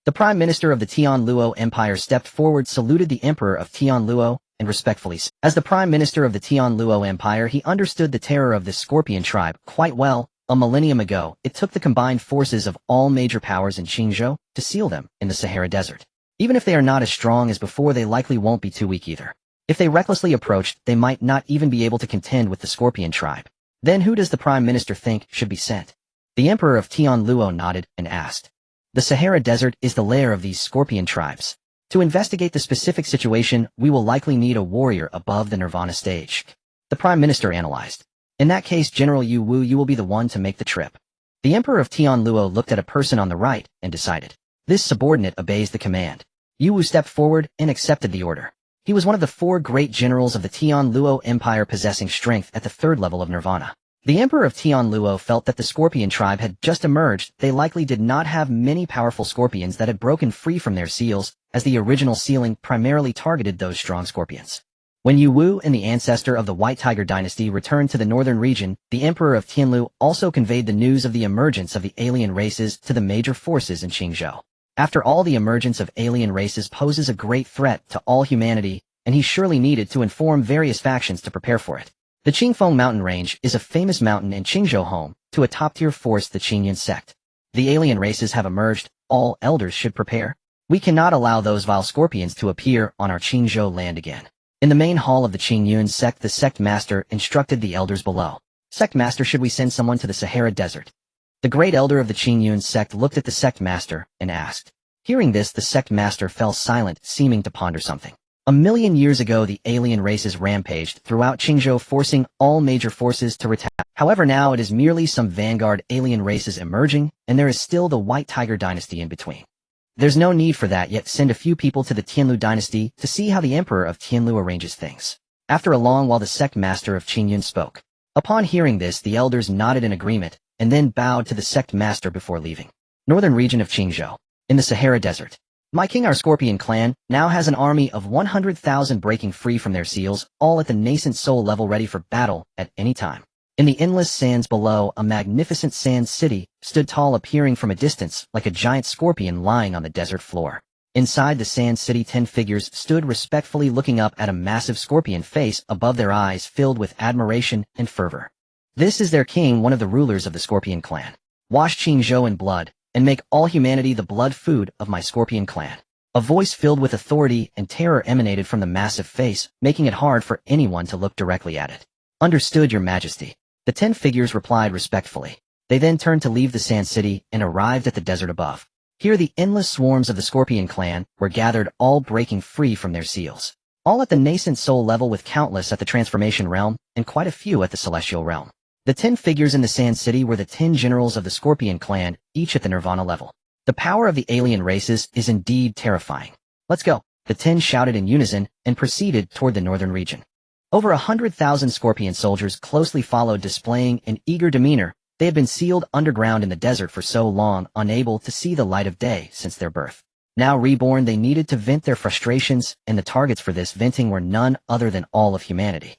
The Prime Minister of the Tianluo Empire stepped forward, saluted the Emperor of Tianluo, and respectfully said, as the Prime Minister of the Tianluo Empire, he understood the terror of this scorpion tribe quite well. A millennium ago, it took the combined forces of all major powers in Qingzhou to seal them in the Sahara Desert. Even if they are not as strong as before, they likely won't be too weak either. If they recklessly approached, they might not even be able to contend with the scorpion tribe. Then who does the Prime Minister think should be sent? The Emperor of Tianluo nodded and asked. The Sahara Desert is the lair of these scorpion tribes. To investigate the specific situation, we will likely need a warrior above the Nirvana stage. The Prime Minister analyzed. In that case, General Yu Wu, you will be the one to make the trip. The Emperor of Tianluo looked at a person on the right and decided. This subordinate obeys the command. Yu Wu stepped forward and accepted the order. He was one of the 4 great generals of the Tianluo Empire, possessing strength at the 3rd level of Nirvana. The Emperor of Tianluo felt that the scorpion tribe had just emerged. They likely did not have many powerful scorpions that had broken free from their seals, as the original sealing primarily targeted those strong scorpions. When Yu Wu and the ancestor of the White Tiger Dynasty returned to the northern region, the Emperor of Tianlu also conveyed the news of the emergence of the alien races to the major forces in Qingzhou. After all, the emergence of alien races poses a great threat to all humanity, and he surely needed to inform various factions to prepare for it. The Qingfeng mountain range is a famous mountain in Qingzhou, home to a top-tier force, the Qingyun sect. The alien races have emerged. All elders should prepare. We cannot allow those vile scorpions to appear on our Qingzhou land again. In the main hall of the Qingyun sect, the sect master instructed the elders below. Sect master, should we send someone to the Sahara Desert? The great elder of the Qingyun sect looked at the sect master and asked. Hearing this, the sect master fell silent, seeming to ponder something. 1,000,000 years ago, the alien races rampaged throughout Qingzhou, forcing all major forces to retaliate. However, now it is merely some vanguard alien races emerging, and there is still the White Tiger Dynasty in between. There's no need for that yet. Send a few people to the Tianlu dynasty to see how the Emperor of Tianlu arranges things. After a long while, the sect master of Qingyun spoke. Upon hearing this, the elders nodded in agreement, and then bowed to the sect master before leaving. Northern region of Qingzhou, in the Sahara Desert. My king, our Scorpion clan, now has an army of 100,000 breaking free from their seals, all at the nascent soul level, ready for battle at any time. In the endless sands below, a magnificent sand city stood tall, appearing from a distance like a giant scorpion lying on the desert floor. Inside the sand city, 10 figures stood respectfully, looking up at a massive scorpion face above their eyes, filled with admiration and fervor. This is their king, one of the rulers of the Scorpion clan. Wash Qingzhou in blood, and make all humanity the blood food of my Scorpion clan. A voice filled with authority and terror emanated from the massive face, making it hard for anyone to look directly at it. Understood, Your Majesty. The 10 figures replied respectfully. They then turned to leave the Sand City and arrived at the desert above. Here the endless swarms of the Scorpion clan were gathered, all breaking free from their seals. All at the nascent soul level, with countless at the transformation realm and quite a few at the celestial realm. The 10 figures in the Sand City were the 10 generals of the Scorpion clan, each at the Nirvana level. The power of the alien races is indeed terrifying. Let's go, the 10 shouted in unison and proceeded toward the northern region. Over 100,000 Scorpion soldiers closely followed, displaying an eager demeanor. They had been sealed underground in the desert for so long, unable to see the light of day since their birth. Now reborn, they needed to vent their frustrations, and the targets for this venting were none other than all of humanity.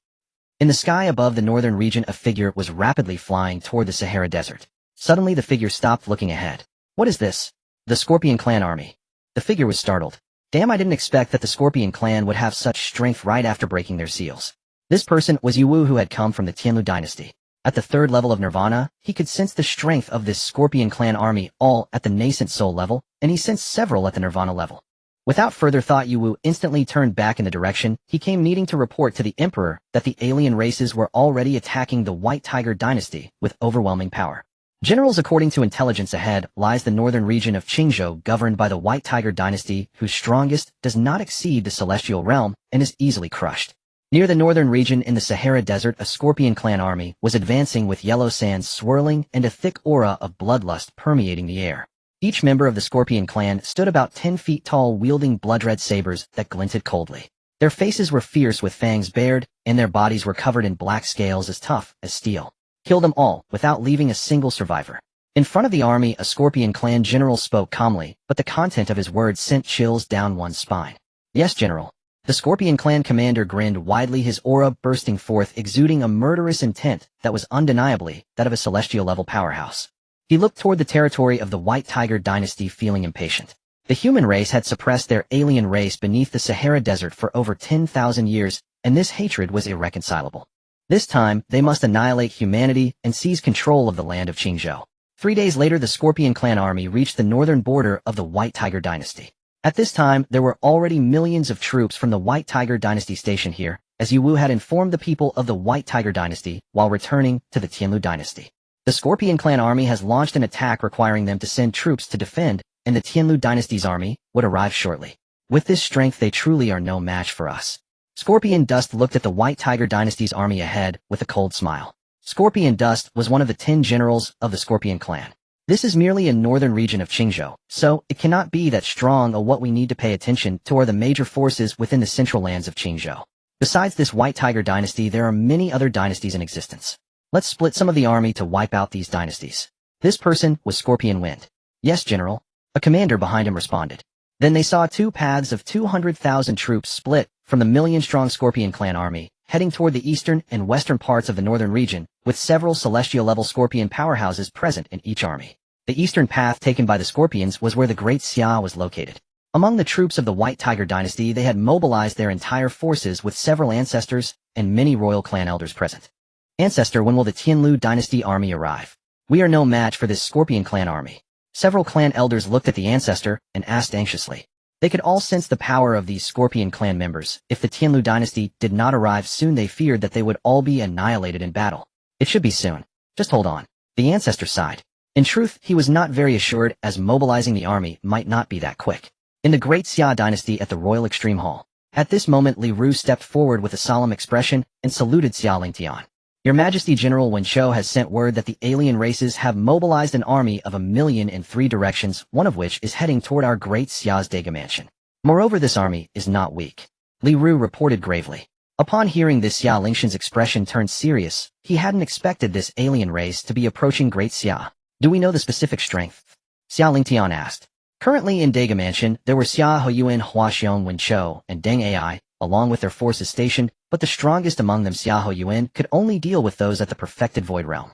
In the sky above the northern region, a figure was rapidly flying toward the Sahara Desert. Suddenly the figure stopped, looking ahead. What is this? The Scorpion clan army. The figure was startled. Damn, I didn't expect that the Scorpion clan would have such strength right after breaking their seals. This person was Yu, who had come from the Qianlu dynasty. At the third level of Nirvana, he could sense the strength of this Scorpion clan army, all at the nascent soul level, and he sensed several at the Nirvana level. Without further thought, Yu instantly turned back in the direction he came, needing to report to the Emperor that the alien races were already attacking the White Tiger dynasty with overwhelming power. Generals, according to intelligence ahead, lies the northern region of Qingzhou, governed by the White Tiger dynasty, whose strongest does not exceed the celestial realm and is easily crushed. Near the northern region in the Sahara Desert, a Scorpion clan army was advancing, with yellow sands swirling and a thick aura of bloodlust permeating the air. Each member of the Scorpion clan stood about 10 feet tall, wielding blood-red sabers that glinted coldly. Their faces were fierce, with fangs bared, and their bodies were covered in black scales as tough as steel. Kill them all, without leaving a single survivor. In front of the army, a Scorpion clan general spoke calmly, but the content of his words sent chills down one's spine. Yes, General. The Scorpion clan commander grinned widely, his aura bursting forth, exuding a murderous intent that was undeniably that of a celestial-level powerhouse. He looked toward the territory of the White Tiger dynasty, feeling impatient. The human race had suppressed their alien race beneath the Sahara Desert for over 10,000 years, and this hatred was irreconcilable. This time, they must annihilate humanity and seize control of the land of Qingzhou. 3 days later, the Scorpion clan army reached the northern border of the White Tiger dynasty. At this time, there were already millions of troops from the White Tiger dynasty stationed here, as Yu had informed the people of the White Tiger dynasty while returning to the Qianlu dynasty. The Scorpion clan army has launched an attack, requiring them to send troops to defend, and the Qianlu dynasty's army would arrive shortly. With this strength, they truly are no match for us. Scorpion Dust looked at the White Tiger dynasty's army ahead with a cold smile. Scorpion Dust was one of the 10 generals of the Scorpion clan. This is merely a northern region of Qingzhou, so it cannot be that strong. Or what we need to pay attention to are the major forces within the central lands of Qingzhou. Besides this White Tiger dynasty, there are many other dynasties in existence. Let's split some of the army to wipe out these dynasties. This person was Scorpion Wind. Yes, General. A commander behind him responded. Then they saw 2 paths of 200,000 troops split from the million-strong Scorpion clan army, heading toward the eastern and western parts of the northern region, with several celestial-level Scorpion powerhouses present in each army. The eastern path taken by the Scorpions was where the Great Xia was located. Among the troops of the White Tiger dynasty, they had mobilized their entire forces, with several ancestors and many royal clan elders present. Ancestor, when will the Qianlu dynasty army arrive? We are no match for this Scorpion clan army. Several clan elders looked at the ancestor and asked anxiously. They could all sense the power of these Scorpion clan members. If the Qianlu dynasty did not arrive soon, they feared that they would all be annihilated in battle. It should be soon. Just hold on. The ancestor sighed. In truth, he was not very assured, as mobilizing the army might not be that quick. In the Great Xia Dynasty at the Royal Extreme Hall. At this moment, Li Ru stepped forward with a solemn expression and saluted Xia Lingtian. Your Majesty, General Wenqiu has sent word that the alien races have mobilized an army of 1,000,000 in 3 directions, one of which is heading toward our Great Xia's Daga mansion. Moreover, this army is not weak. Li Ru reported gravely. Upon hearing this, Xia Lingtian's expression turned serious. He hadn't expected this alien race to be approaching Great Xia. Do we know the specific strength? Xia Lingtian asked. Currently in Daga Mansion, there were Xia Yun, Huaxiong Wenqiu, and Deng Ai, along with their forces stationed, but the strongest among them, Xia Yun, could only deal with those at the perfected void realm.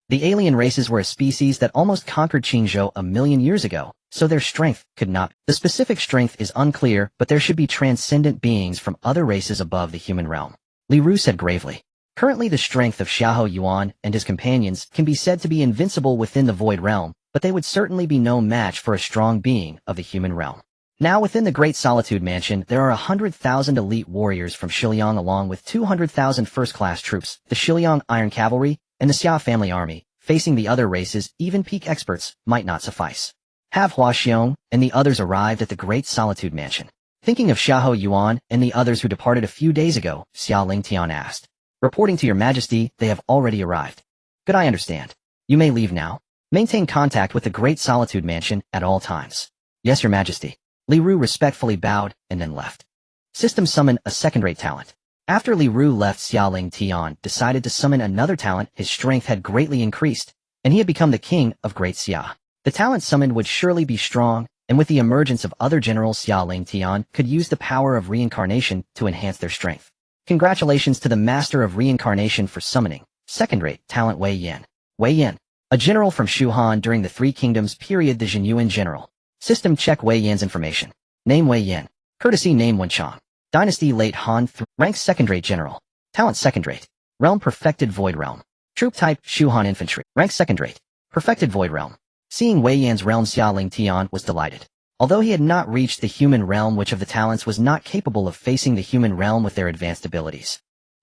The alien races were a species that almost conquered Qingzhou 1,000,000 years ago, so their strength could not. The specific strength is unclear, but there should be transcendent beings from other races above the human realm. Li Ru said gravely. Currently, the strength of Xiahou Yuan and his companions can be said to be invincible within the void realm, but they would certainly be no match for a strong being of the human realm. Now within the Great Solitude Mansion, there are 100,000 elite warriors from Xiliang along with 200,000 first-class troops, the Xiliang Iron Cavalry, and the Xia family army. Facing the other races, even peak experts might not suffice. Have Hua Xiong and the others arrived at the Great Solitude Mansion? Thinking of Xiahou Yuan and the others who departed a few days ago, Xia Lingtian asked. Reporting to your majesty, they have already arrived. Good, I understand. You may leave now. Maintain contact with the Great Solitude Mansion at all times. Yes, your majesty. Li Ru respectfully bowed and then left. System summoned a second-rate talent. After Li Ru left, Xia Lingtian decided to summon another talent. His strength had greatly increased, and he had become the king of Great Xia. The talent summoned would surely be strong, and with the emergence of other generals, Xia Lingtian could use the power of reincarnation to enhance their strength. Congratulations to the master of reincarnation for summoning second-rate talent Wei Yan. Wei Yan, a general from Shuhan during the Three Kingdoms period, the Jinyuan general. System check Wei Yan's information. Name Wei Yan. Courtesy name Wenchang. Dynasty late Han. Rank second-rate general. Talent second-rate. Realm perfected void realm. Troop type Shuhan infantry. Rank second-rate. Perfected void realm. Seeing Wei Yan's realm, Xia Lingtian was delighted. Although he had not reached the human realm, which of the talents was not capable of facing the human realm with their advanced abilities.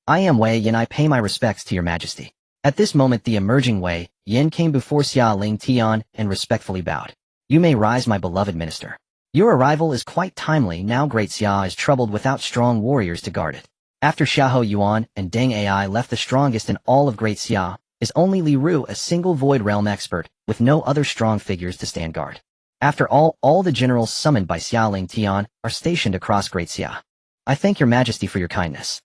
I am Wei Yan, I pay my respects to your majesty. At this moment the emerging Wei Yan came before Xia Lingtian and respectfully bowed. You may rise, my beloved minister. Your arrival is quite timely. Now Great Xia is troubled without strong warriors to guard it. After Xiahou Yuan and Deng Ai left, the strongest in all of Great Xia is only Li Ru, a single void realm expert, with no other strong figures to stand guard. After all the generals summoned by Xia Lingtian are stationed across Great Xia. I thank your majesty for your kindness.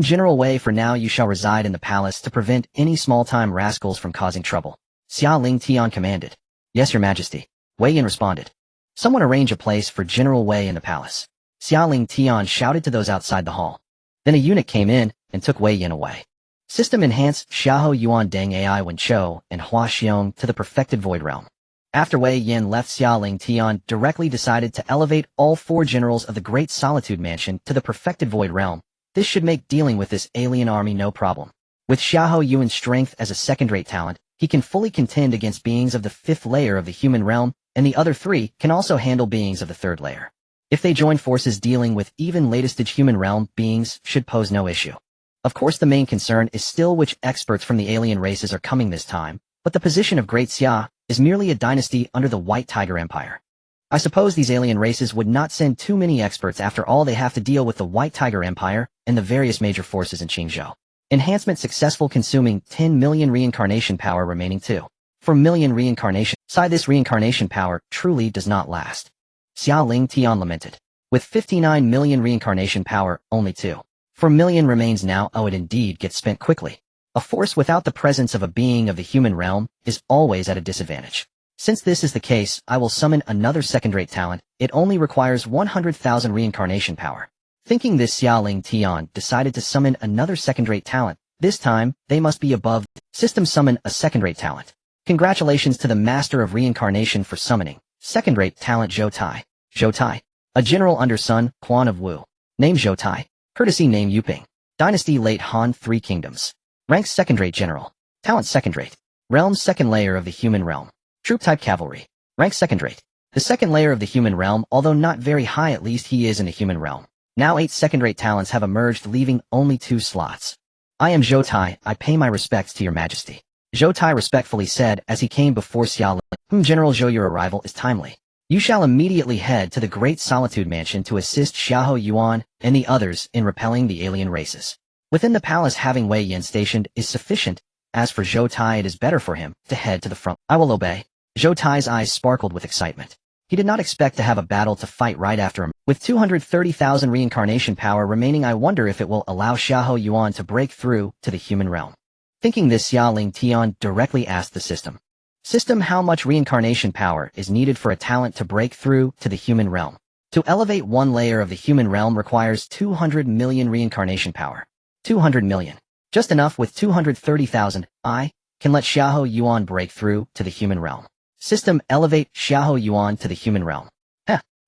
General Wei, for now you shall reside in the palace to prevent any small-time rascals from causing trouble. Xia Lingtian commanded. Yes, your majesty. Wei Yan responded. Someone arrange a place for General Wei in the palace. Xia Lingtian shouted to those outside the hall. Then a eunuch came in and took Wei Yan away. System enhanced Xiahou Yuan, Deng Ai, Wenchou, and Hua Xiong to the perfected void realm. After Wei Yan left, Xia Lingtian directly decided to elevate all 4 generals of the Great Solitude Mansion to the perfected void realm. This should make dealing with this alien army no problem. With Xiahou Yuan's strength as a second-rate talent, he can fully contend against beings of the 5th layer of the human realm, and the other 3 can also handle beings of the 3rd layer. If they join forces, dealing with even latest-stage human realm beings should pose no issue. Of course, the main concern is still which experts from the alien races are coming this time, but the position of Great Xia is merely a dynasty under the White Tiger Empire. I suppose these alien races would not send too many experts. After all, they have to deal with the White Tiger Empire and the various major forces in Qingzhou. Enhancement successful, consuming 10 million reincarnation power, remaining 4 million reincarnation. This reincarnation power truly does not last. Xia Lingtian lamented. With 59 million reincarnation power, only 4 million remains now. Oh, it indeed gets spent quickly. A force without the presence of a being of the human realm is always at a disadvantage. Since this is the case, I will summon another second-rate talent. It only requires 100,000 reincarnation power. Thinking this, Xia Lingtian decided to summon another second-rate talent. This time, they must be above. System summon a second-rate talent. Congratulations to the master of reincarnation for summoning second-rate talent Zhou Tai. Zhou Tai, a general under Sun Quan of Wu. Name Zhou Tai. Courtesy name Yuping. Dynasty late Han, 3 Kingdoms. Rank second-rate general. Talent second-rate. Realm second layer of the human realm. Troop type cavalry. Rank second-rate. The second layer of the human realm, although not very high, at least he is in the human realm. Now 8 second-rate talents have emerged, leaving only 2 slots. I am Zhou Tai, I pay my respects to your majesty. Zhou Tai respectfully said as he came before Xia Ling. General Zhou, your arrival is timely. You shall immediately head to the Great Solitude Mansion to assist Xiahou Yuan and the others in repelling the alien races. Within the palace, having Wei Yan stationed is sufficient. As for Zhou Tai, it is better for him to head to the front. I will obey. Zhou Tai's eyes sparkled with excitement. He did not expect to have a battle to fight right after him. With 230,000 reincarnation power remaining, I wonder if it will allow Xiahou Yuan to break through to the human realm. Thinking this, Xia Lingtian directly asked the system. System, how much reincarnation power is needed for a talent to break through to the human realm? To elevate 1 layer of the human realm requires 200 million reincarnation power. 200 million. Just enough. With 230,000, I can let Xiahou Yuan break through to the human realm. System, elevate Xiahou Yuan to the human realm.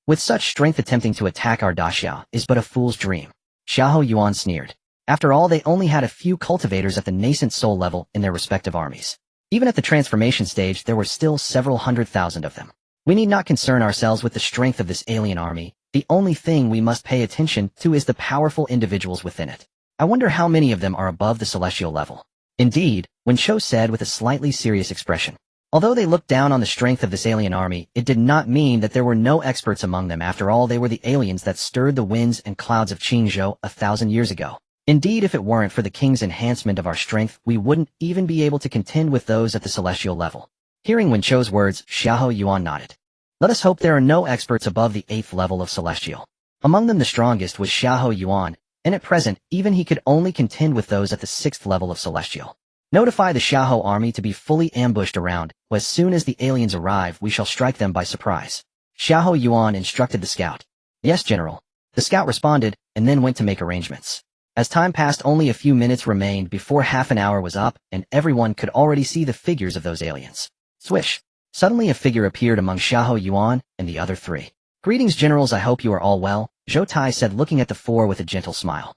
With such strength, attempting to attack our Daxia is but a fool's dream. Xiahou Yuan sneered. After all, they only had a few cultivators at the nascent soul level in their respective armies. Even at the transformation stage, there were still several 100,000 of them. We need not concern ourselves with the strength of this alien army. The only thing we must pay attention to is the powerful individuals within it. I wonder how many of them are above the celestial level. Indeed, Wen Chou said with a slightly serious expression. Although they looked down on the strength of this alien army, it did not mean that there were no experts among them. After all, they were the aliens that stirred the winds and clouds of Qingzhou 1,000 years ago. Indeed, if it weren't for the king's enhancement of our strength, we wouldn't even be able to contend with those at the celestial level. Hearing Wen Chou's words, Xiao Yuan nodded. Let us hope there are no experts above the 8th level of celestial. Among them the strongest was Xiao Yuan, and at present, even he could only contend with those at the 6th level of celestial. Notify the Xiahou army to be fully ambushed around. As soon as the aliens arrive, we shall strike them by surprise. Xiahou Yuan instructed the scout. Yes, General. The scout responded, and then went to make arrangements. As time passed, only a few minutes remained before half an hour was up, and everyone could already see the figures of those aliens. Swish! Suddenly a figure appeared among Xiahou Yuan and the other three. Greetings, generals, I hope you are all well, Zhou Tai said, looking at the four with a gentle smile.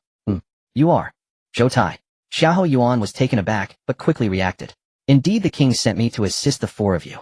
You are. Zhou Tai. Xiahou Yuan was taken aback, but quickly reacted. Indeed, the king sent me to assist the four of you.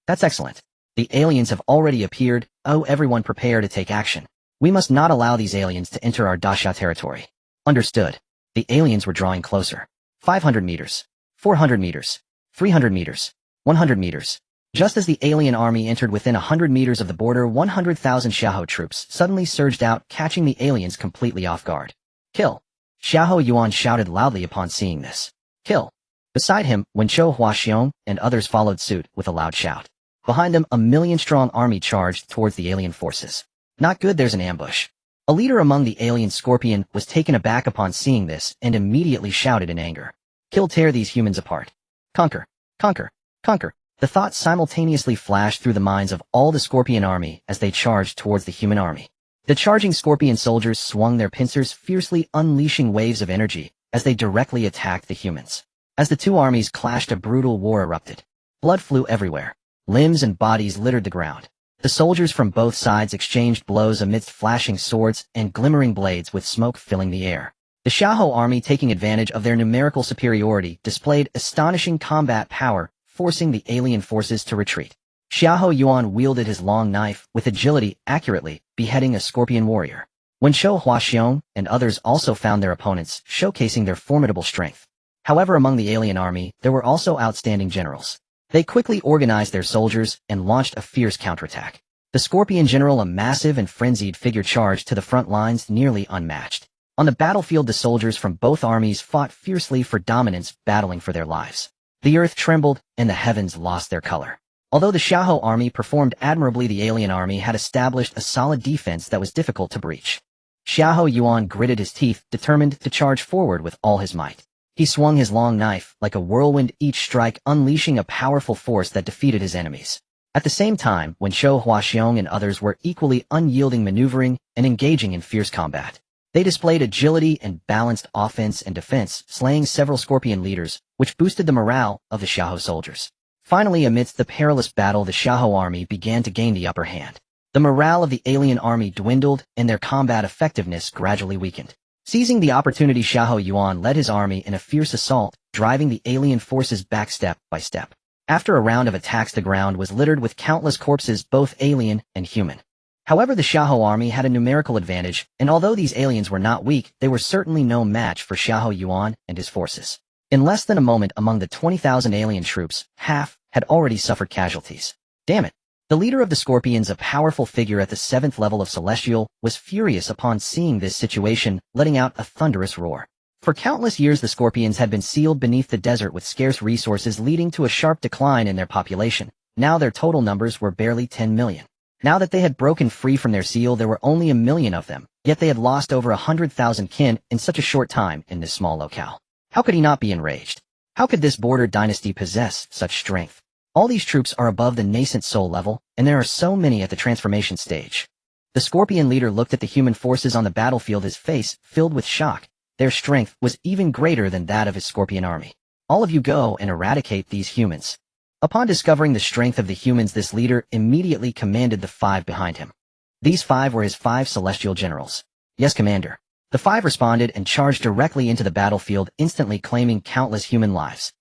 That's excellent. The aliens have already appeared. Oh, everyone prepare to take action. We must not allow these aliens to enter our Dasha territory. Understood. The aliens were drawing closer. 500 meters. 400 meters. 300 meters. 100 meters. Just as the alien army entered within 100 meters of the border, 100,000 Xiahou troops suddenly surged out, catching the aliens completely off guard. Kill! Xiahou Yuan shouted loudly upon seeing this. Kill! Beside him, Wen Chou Huaxiong and others followed suit with a loud shout. Behind them, a million-strong army charged towards the alien forces. Not good, there's an ambush. A leader among the alien Scorpion was taken aback upon seeing this and immediately shouted in anger. Kill, tear these humans apart. Conquer! Conquer! Conquer! The thought simultaneously flashed through the minds of all the Scorpion army as they charged towards the human army. The charging Scorpion soldiers swung their pincers, fiercely unleashing waves of energy as they directly attacked the humans. As the two armies clashed, a brutal war erupted. Blood flew everywhere. Limbs and bodies littered the ground. The soldiers from both sides exchanged blows amidst flashing swords and glimmering blades, with smoke filling the air. The Xiahou army, taking advantage of their numerical superiority, displayed astonishing combat power, forcing the alien forces to retreat. Xiahou Yuan wielded his long knife with agility, accurately beheading a Scorpion warrior. Wen Chou Huaxiong and others also found their opponents, showcasing their formidable strength. However, among the alien army, there were also outstanding generals. They quickly organized their soldiers and launched a fierce counterattack. The Scorpion general, a massive and frenzied figure, charged to the front lines, nearly unmatched. On the battlefield, the soldiers from both armies fought fiercely for dominance, battling for their lives. The earth trembled, and the heavens lost their color. Although the Xiahou army performed admirably, the alien army had established a solid defense that was difficult to breach. Xiahou Yuan gritted his teeth, determined to charge forward with all his might. He swung his long knife like a whirlwind, each strike unleashing a powerful force that defeated his enemies. At the same time, Wen Chou Huaxiong and others were equally unyielding, maneuvering and engaging in fierce combat. They displayed agility and balanced offense and defense, slaying several Scorpion leaders, which boosted the morale of the Xiahou soldiers. Finally, amidst the perilous battle, the Xiahou army began to gain the upper hand. The morale of the alien army dwindled, and their combat effectiveness gradually weakened. Seizing the opportunity, Xiahou Yuan led his army in a fierce assault, driving the alien forces back step by step. After a round of attacks, the ground was littered with countless corpses, both alien and human. However, the Xiahou army had a numerical advantage, and although these aliens were not weak, they were certainly no match for Xiahou Yuan and his forces. In less than a moment, among the 20,000 alien troops, half had already suffered casualties. Damn it! The leader of the Scorpions, a powerful figure at the 7th level of Celestial, was furious upon seeing this situation, letting out a thunderous roar. For countless years, the Scorpions had been sealed beneath the desert with scarce resources, leading to a sharp decline in their population. Now their total numbers were barely 10 million. Now that they had broken free from their seal, there were only 1 million of them, yet they had lost over 100,000 kin in such a short time in this small locale. How could he not be enraged? How could this border dynasty possess such strength? All these troops are above the nascent soul level, and there are so many at the transformation stage. The Scorpion leader looked at the human forces on the battlefield, his face filled with shock. Their strength was even greater than that of his Scorpion army. All of you go and eradicate these humans. Upon discovering the strength of the humans, this leader immediately commanded the 5 behind him. These 5 were his 5 celestial generals. Yes, Commander. The 5 responded and charged directly into the battlefield, instantly claiming countless human lives.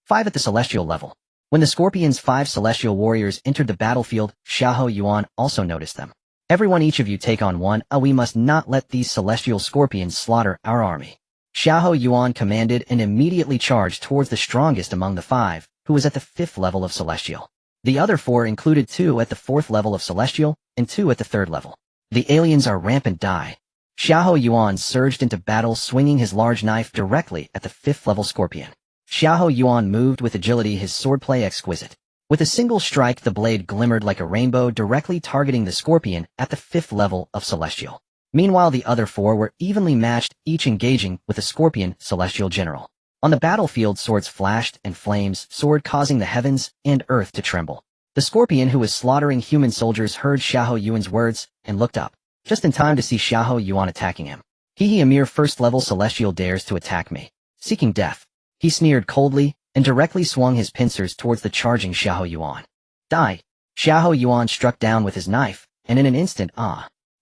5 at the celestial level. When the Scorpion's 5 celestial warriors entered the battlefield, Zhao Yun also noticed them. Everyone, each of you take on one. We must not let these celestial scorpions slaughter our army. Zhao Yun commanded and immediately charged towards the strongest among the 5, who was at the 5th level of celestial. The other 4 included 2 at the 4th level of celestial and 2 at the 3rd level. The aliens are rampant. Zhao Yun surged into battle, swinging his large knife directly at the 5th level scorpion. Zhao Yun moved with agility, his swordplay exquisite. With a single strike, the blade glimmered like a rainbow, directly targeting the scorpion at the 5th level of celestial. Meanwhile, the other 4 were evenly matched, each engaging with the scorpion celestial general. On the battlefield, swords flashed and flames soared, causing the heavens and earth to tremble. The scorpion, who was slaughtering human soldiers, heard Zhao Yun's words and looked up, just in time to see Zhao Yun attacking him. He, a mere 1st level celestial, dares to attack me, seeking death. He sneered coldly and directly swung his pincers towards the charging Zhao Yun. Die! Zhao Yun struck down with his knife, and in an instant,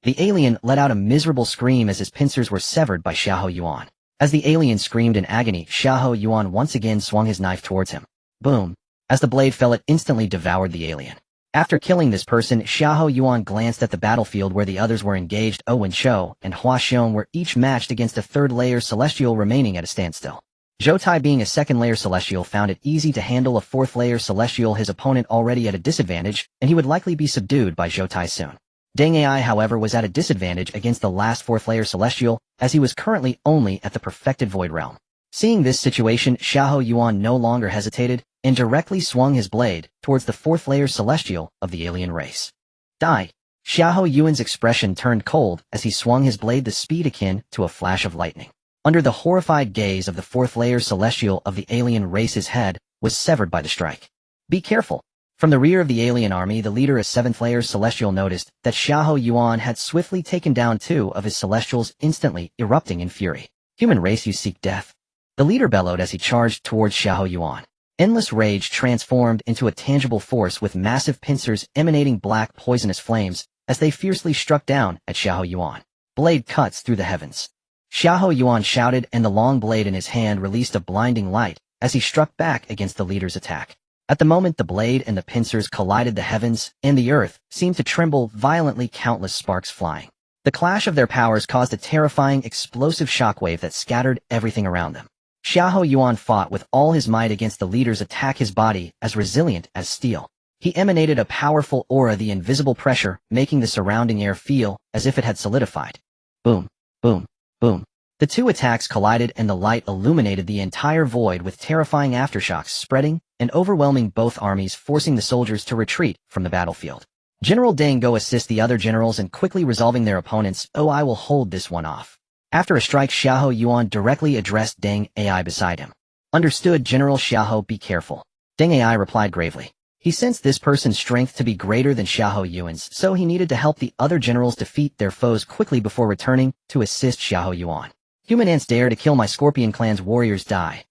the alien let out a miserable scream as his pincers were severed by Zhao Yun. As the alien screamed in agony, Zhao Yun once again swung his knife towards him. Boom! As the blade fell, it instantly devoured the alien. After killing this person, Zhao Yun glanced at the battlefield where the others were engaged. Wen Shou and Hua Xiong were each matched against a 3rd-layer celestial, remaining at a standstill. Zhou Tai, being a 2nd-layer celestial, found it easy to handle a 4th-layer celestial, his opponent already at a disadvantage, and he would likely be subdued by Zhou Tai soon. Deng Ai, however, was at a disadvantage against the last 4th-layer celestial, as he was currently only at the perfected void realm. Seeing this situation, Zhao Yun no longer hesitated, and directly swung his blade towards the 4th-layer celestial of the alien race. Die! Zhao Yun's expression turned cold as he swung his blade, the speed akin to a flash of lightning. Under the horrified gaze of the 4th-layer celestial of the alien race, his head was severed by the strike. Be careful! From the rear of the alien army, the leader, a 7th-layer celestial, noticed that Zhao Yun had swiftly taken down 2 of his celestials, instantly erupting in fury. Human race, you seek death! The leader bellowed as he charged towards Zhao Yun. Endless rage transformed into a tangible force, with massive pincers emanating black poisonous flames as they fiercely struck down at Zhao Yun. Blade cuts through the heavens. Zhao Yun shouted, and the long blade in his hand released a blinding light as he struck back against the leader's attack. At the moment the blade and the pincers collided, the heavens and the earth seemed to tremble violently, countless sparks flying. The clash of their powers caused a terrifying, explosive shockwave that scattered everything around them. Zhao Yun fought with all his might against the leader's attack, his body as resilient as steel. He emanated a powerful aura, the invisible pressure making the surrounding air feel as if it had solidified. Boom, boom, boom. The 2 attacks collided, and the light illuminated the entire void, with terrifying aftershocks spreading and overwhelming both armies, forcing the soldiers to retreat from the battlefield. General Deng, go assist the other generals in quickly resolving their opponents. I will hold this one off. After a strike, Zhao Yun directly addressed Deng Ai beside him. Understood, General Zhao, be careful. Deng Ai replied gravely. He sensed this person's strength to be greater than Zhao Yun's, so he needed to help the other generals defeat their foes quickly before returning to assist Zhao Yun. Human ants dare to kill my Scorpion clan's warriors, die!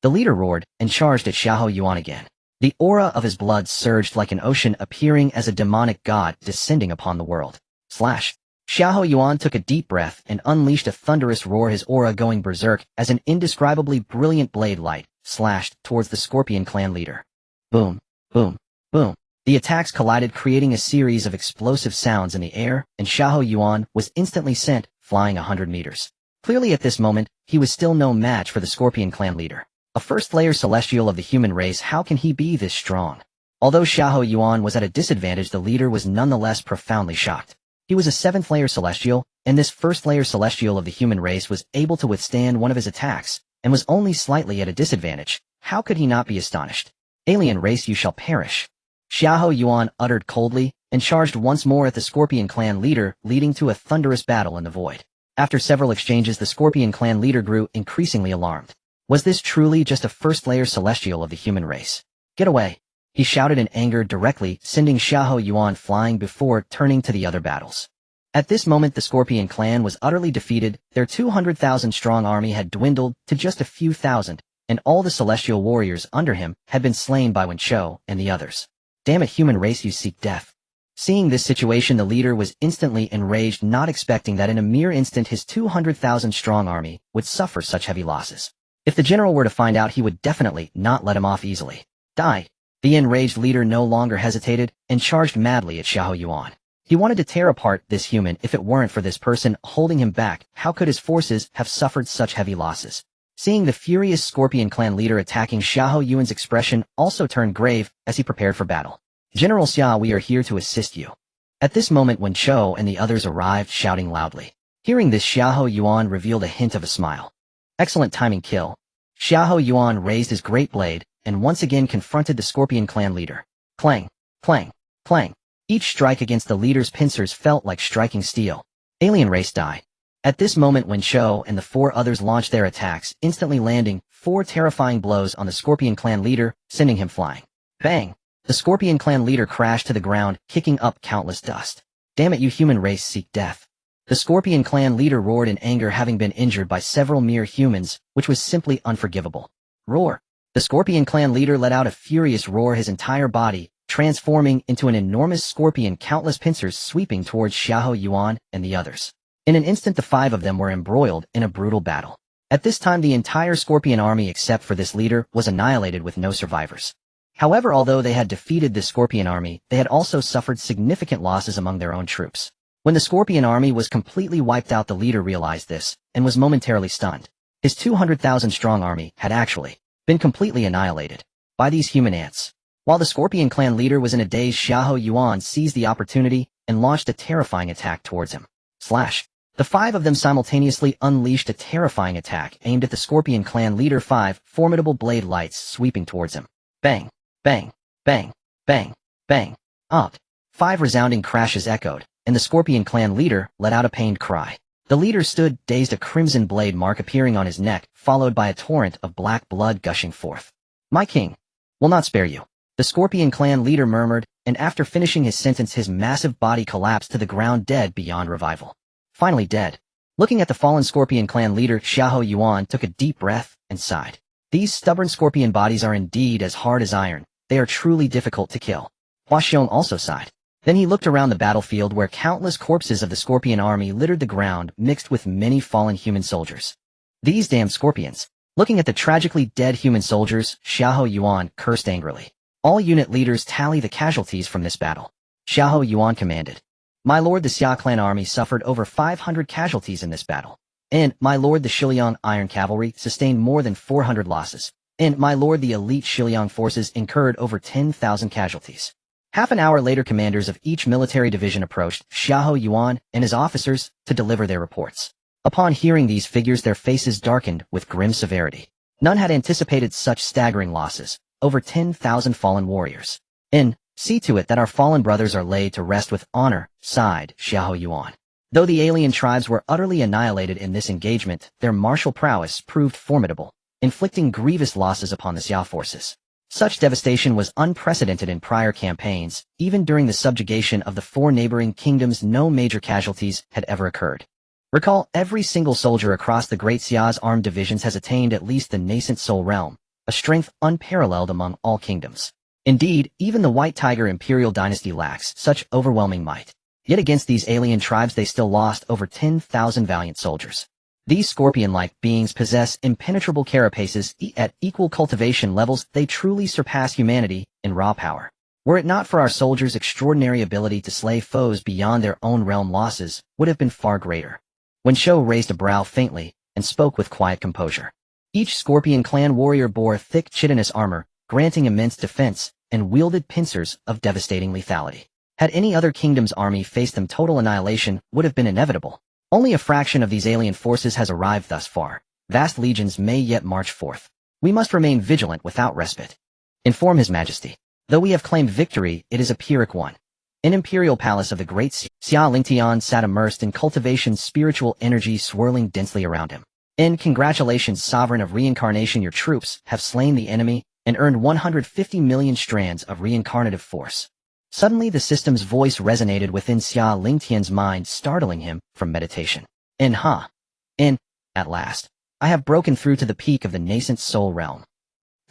The leader roared and charged at Zhao Yun again. The aura of his blood surged like an ocean, appearing as a demonic god descending upon the world. Slash! Zhao Yun took a deep breath and unleashed a thunderous roar, his aura going berserk as an indescribably brilliant blade light slashed towards the Scorpion clan leader. Boom, boom, boom. The attacks collided, creating a series of explosive sounds in the air, and Zhao Yun was instantly sent flying 100 meters. Clearly at this moment, he was still no match for the Scorpion clan leader. A 1st-layer celestial of the human race, how can he be this strong? Although Zhao Yun was at a disadvantage, the leader was nonetheless profoundly shocked. He was a 7th-layer celestial, and this 1st-layer celestial of the human race was able to withstand one of his attacks, and was only slightly at a disadvantage. How could he not be astonished? Alien race, you shall perish! Zhao Yun uttered coldly, and charged once more at the Scorpion clan leader, leading to a thunderous battle in the void. After several exchanges, the Scorpion clan leader grew increasingly alarmed. Was this truly just a 1st-layer celestial of the human race? Get away! He shouted in anger, directly sending Zhao Yun flying before turning to the other battles. At this moment the Scorpion clan was utterly defeated, their 200,000-strong army had dwindled to just a few thousand, and all the celestial warriors under him had been slain by Wen Shou and the others. Damn it, human race, you seek death! Seeing this situation, the leader was instantly enraged, not expecting that in a mere instant his 200,000-strong army would suffer such heavy losses. If the general were to find out, he would definitely not let him off easily. Die! The enraged leader no longer hesitated and charged madly at Zhao Yun. He wanted to tear apart this human. If it weren't for this person holding him back, how could his forces have suffered such heavy losses? Seeing the furious Scorpion clan leader attacking Zhao Yun's expression also turned grave as he prepared for battle. General Xia, we are here to assist you. At this moment when Zhou and the others arrived shouting loudly. Hearing this, Zhao Yun revealed a hint of a smile. Excellent timing, kill. Zhao Yun raised his great blade and once again confronted the Scorpion clan leader. Clang, clang, clang. Each strike against the leader's pincers felt like striking steel. Alien race die. At this moment when Zhou and the four others launched their attacks, instantly landing 4 terrifying blows on the Scorpion clan leader, sending him flying. Bang! The Scorpion clan leader crashed to the ground, kicking up countless dust. Damn it, you human race seek death. The Scorpion clan leader roared in anger, having been injured by several mere humans, which was simply unforgivable. Roar! The Scorpion clan leader let out a furious roar, his entire body transforming into an enormous scorpion, countless pincers sweeping towards Zhao Yun and the others. In an instant the 5 of them were embroiled in a brutal battle. At this time the entire Scorpion army except for this leader was annihilated with no survivors. However, although they had defeated the Scorpion army, they had also suffered significant losses among their own troops. When the Scorpion army was completely wiped out, the leader realized this and was momentarily stunned. His 200,000 strong army had actually been completely annihilated by these human ants. While the Scorpion clan leader was in a daze, Zhao Yun seized the opportunity and launched a terrifying attack towards him. Slash. The 5 of them simultaneously unleashed a terrifying attack aimed at the Scorpion clan leader, 5 formidable blade lights sweeping towards him. Bang, bang, bang, bang, bang. Up. 5 resounding crashes echoed, and the Scorpion clan leader let out a pained cry. The leader stood dazed, a crimson blade mark appearing on his neck, followed by a torrent of black blood gushing forth. My king will not spare you. The Scorpion clan leader murmured, and after finishing his sentence his massive body collapsed to the ground, dead beyond revival. Finally dead. Looking at the fallen Scorpion clan leader, Zhao Yun took a deep breath and sighed. These stubborn scorpion bodies are indeed as hard as iron. They are truly difficult to kill. Hua Xiong also sighed. Then he looked around the battlefield where countless corpses of the Scorpion army littered the ground, mixed with many fallen human soldiers. These damned scorpions. Looking at the tragically dead human soldiers, Zhao Yun cursed angrily. All unit leaders tally the casualties from this battle. Zhao Yun commanded. My lord, the Xia clan army suffered over 500 casualties in this battle. And, my lord, the Shiliang Iron Cavalry sustained more than 400 losses. And, my lord, the elite Shiliang forces incurred over 10,000 casualties. Half an hour later, commanders of each military division approached Zhao Yun and his officers to deliver their reports. Upon hearing these figures, their faces darkened with grim severity. None had anticipated such staggering losses. Over 10,000 fallen warriors. And, see to it that our fallen brothers are laid to rest with honor, sighed Zhao Yun. Though the alien tribes were utterly annihilated in this engagement, their martial prowess proved formidable, inflicting grievous losses upon the Xia forces. Such devastation was unprecedented in prior campaigns. Even during the subjugation of the 4 neighboring kingdoms, no major casualties had ever occurred. Recall, every single soldier across the Great Xia's armed divisions has attained at least the nascent soul realm, a strength unparalleled among all kingdoms. Indeed, even the White Tiger Imperial dynasty lacks such overwhelming might. Yet against these alien tribes they still lost over 10,000 valiant soldiers. These scorpion-like beings possess impenetrable carapaces. At equal cultivation levels, they truly surpass humanity in raw power. Were it not for our soldiers' extraordinary ability to slay foes beyond their own realm, losses would have been far greater. When Zhou raised a brow faintly and spoke with quiet composure. Each Scorpion clan warrior bore thick chitinous armor, granting immense defense, and wielded pincers of devastating lethality. Had any other kingdom's army faced them, total annihilation would have been inevitable. Only a fraction of these alien forces has arrived thus far. Vast legions may yet march forth. We must remain vigilant without respite. Inform His Majesty. Though we have claimed victory, it is a Pyrrhic one. An imperial palace of the Great Xia Lingtian sat immersed in cultivation, spiritual energy swirling densely around him. In congratulations, Sovereign of Reincarnation, your troops have slain the enemy and earned 150 million strands of reincarnative force. Suddenly the system's voice resonated within Xia Lingtian's mind, startling him from meditation. At last, I have broken through to the peak of the nascent soul realm.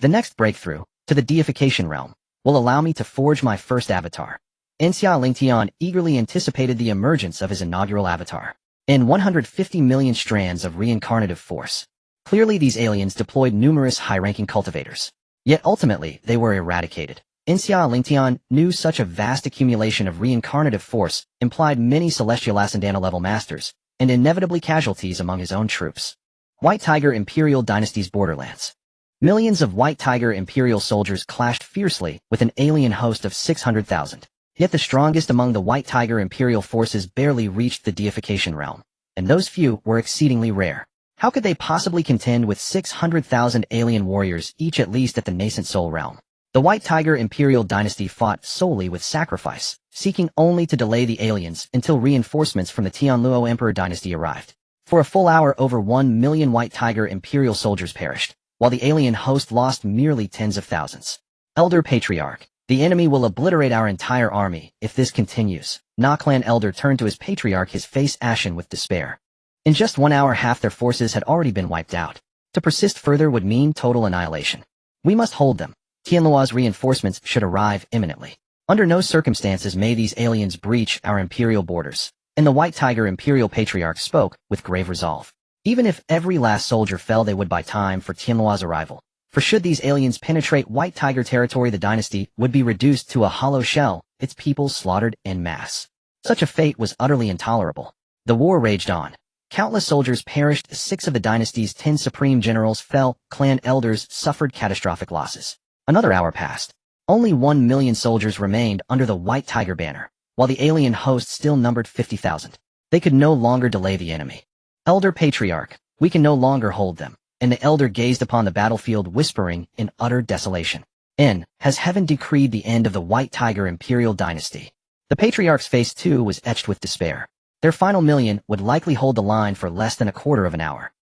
The next breakthrough, to the deification realm, will allow me to forge my first avatar. Xia Lingtian eagerly anticipated the emergence of his inaugural avatar. 150 million strands of reincarnative force. Clearly these aliens deployed numerous high-ranking cultivators. Yet ultimately, they were eradicated. Xia Lingtian knew such a vast accumulation of reincarnative force implied many celestial Ascendana-level masters, and inevitably casualties among his own troops. White Tiger Imperial Dynasty's borderlands. Millions of White Tiger Imperial soldiers clashed fiercely with an alien host of 600,000. Yet the strongest among the White Tiger Imperial forces barely reached the deification realm, and those few were exceedingly rare. How could they possibly contend with 600,000 alien warriors, each at least at the nascent soul realm? The White Tiger Imperial Dynasty fought solely with sacrifice, seeking only to delay the aliens until reinforcements from the Tianluo Emperor Dynasty arrived. For a full hour, over 1 million White Tiger Imperial soldiers perished, while the alien host lost merely tens of thousands. Elder Patriarch. The enemy will obliterate our entire army if this continues. Na Clan Elder turned to his patriarch, his face ashen with despair. In just 1 hour, half their forces had already been wiped out. To persist further would mean total annihilation. We must hold them. Tianluo's reinforcements should arrive imminently. Under no circumstances may these aliens breach our imperial borders. And the White Tiger Imperial Patriarch spoke with grave resolve. Even if every last soldier fell, they would buy time for Tianluo's arrival. For should these aliens penetrate White Tiger territory, the dynasty would be reduced to a hollow shell, its people slaughtered en masse. Such a fate was utterly intolerable. The war raged on. Countless soldiers perished, 6 of the dynasty's 10 supreme generals fell, clan elders suffered catastrophic losses. Another hour passed. Only 1 million soldiers remained under the White Tiger banner, while the alien host still numbered 50,000. They could no longer delay the enemy. Elder Patriarch, we can no longer hold them. And the elder gazed upon the battlefield, whispering in utter desolation. Has heaven decreed the end of the White Tiger Imperial Dynasty? The Patriarch's face too was etched with despair. Their final million would likely hold the line for less than a quarter of an hour.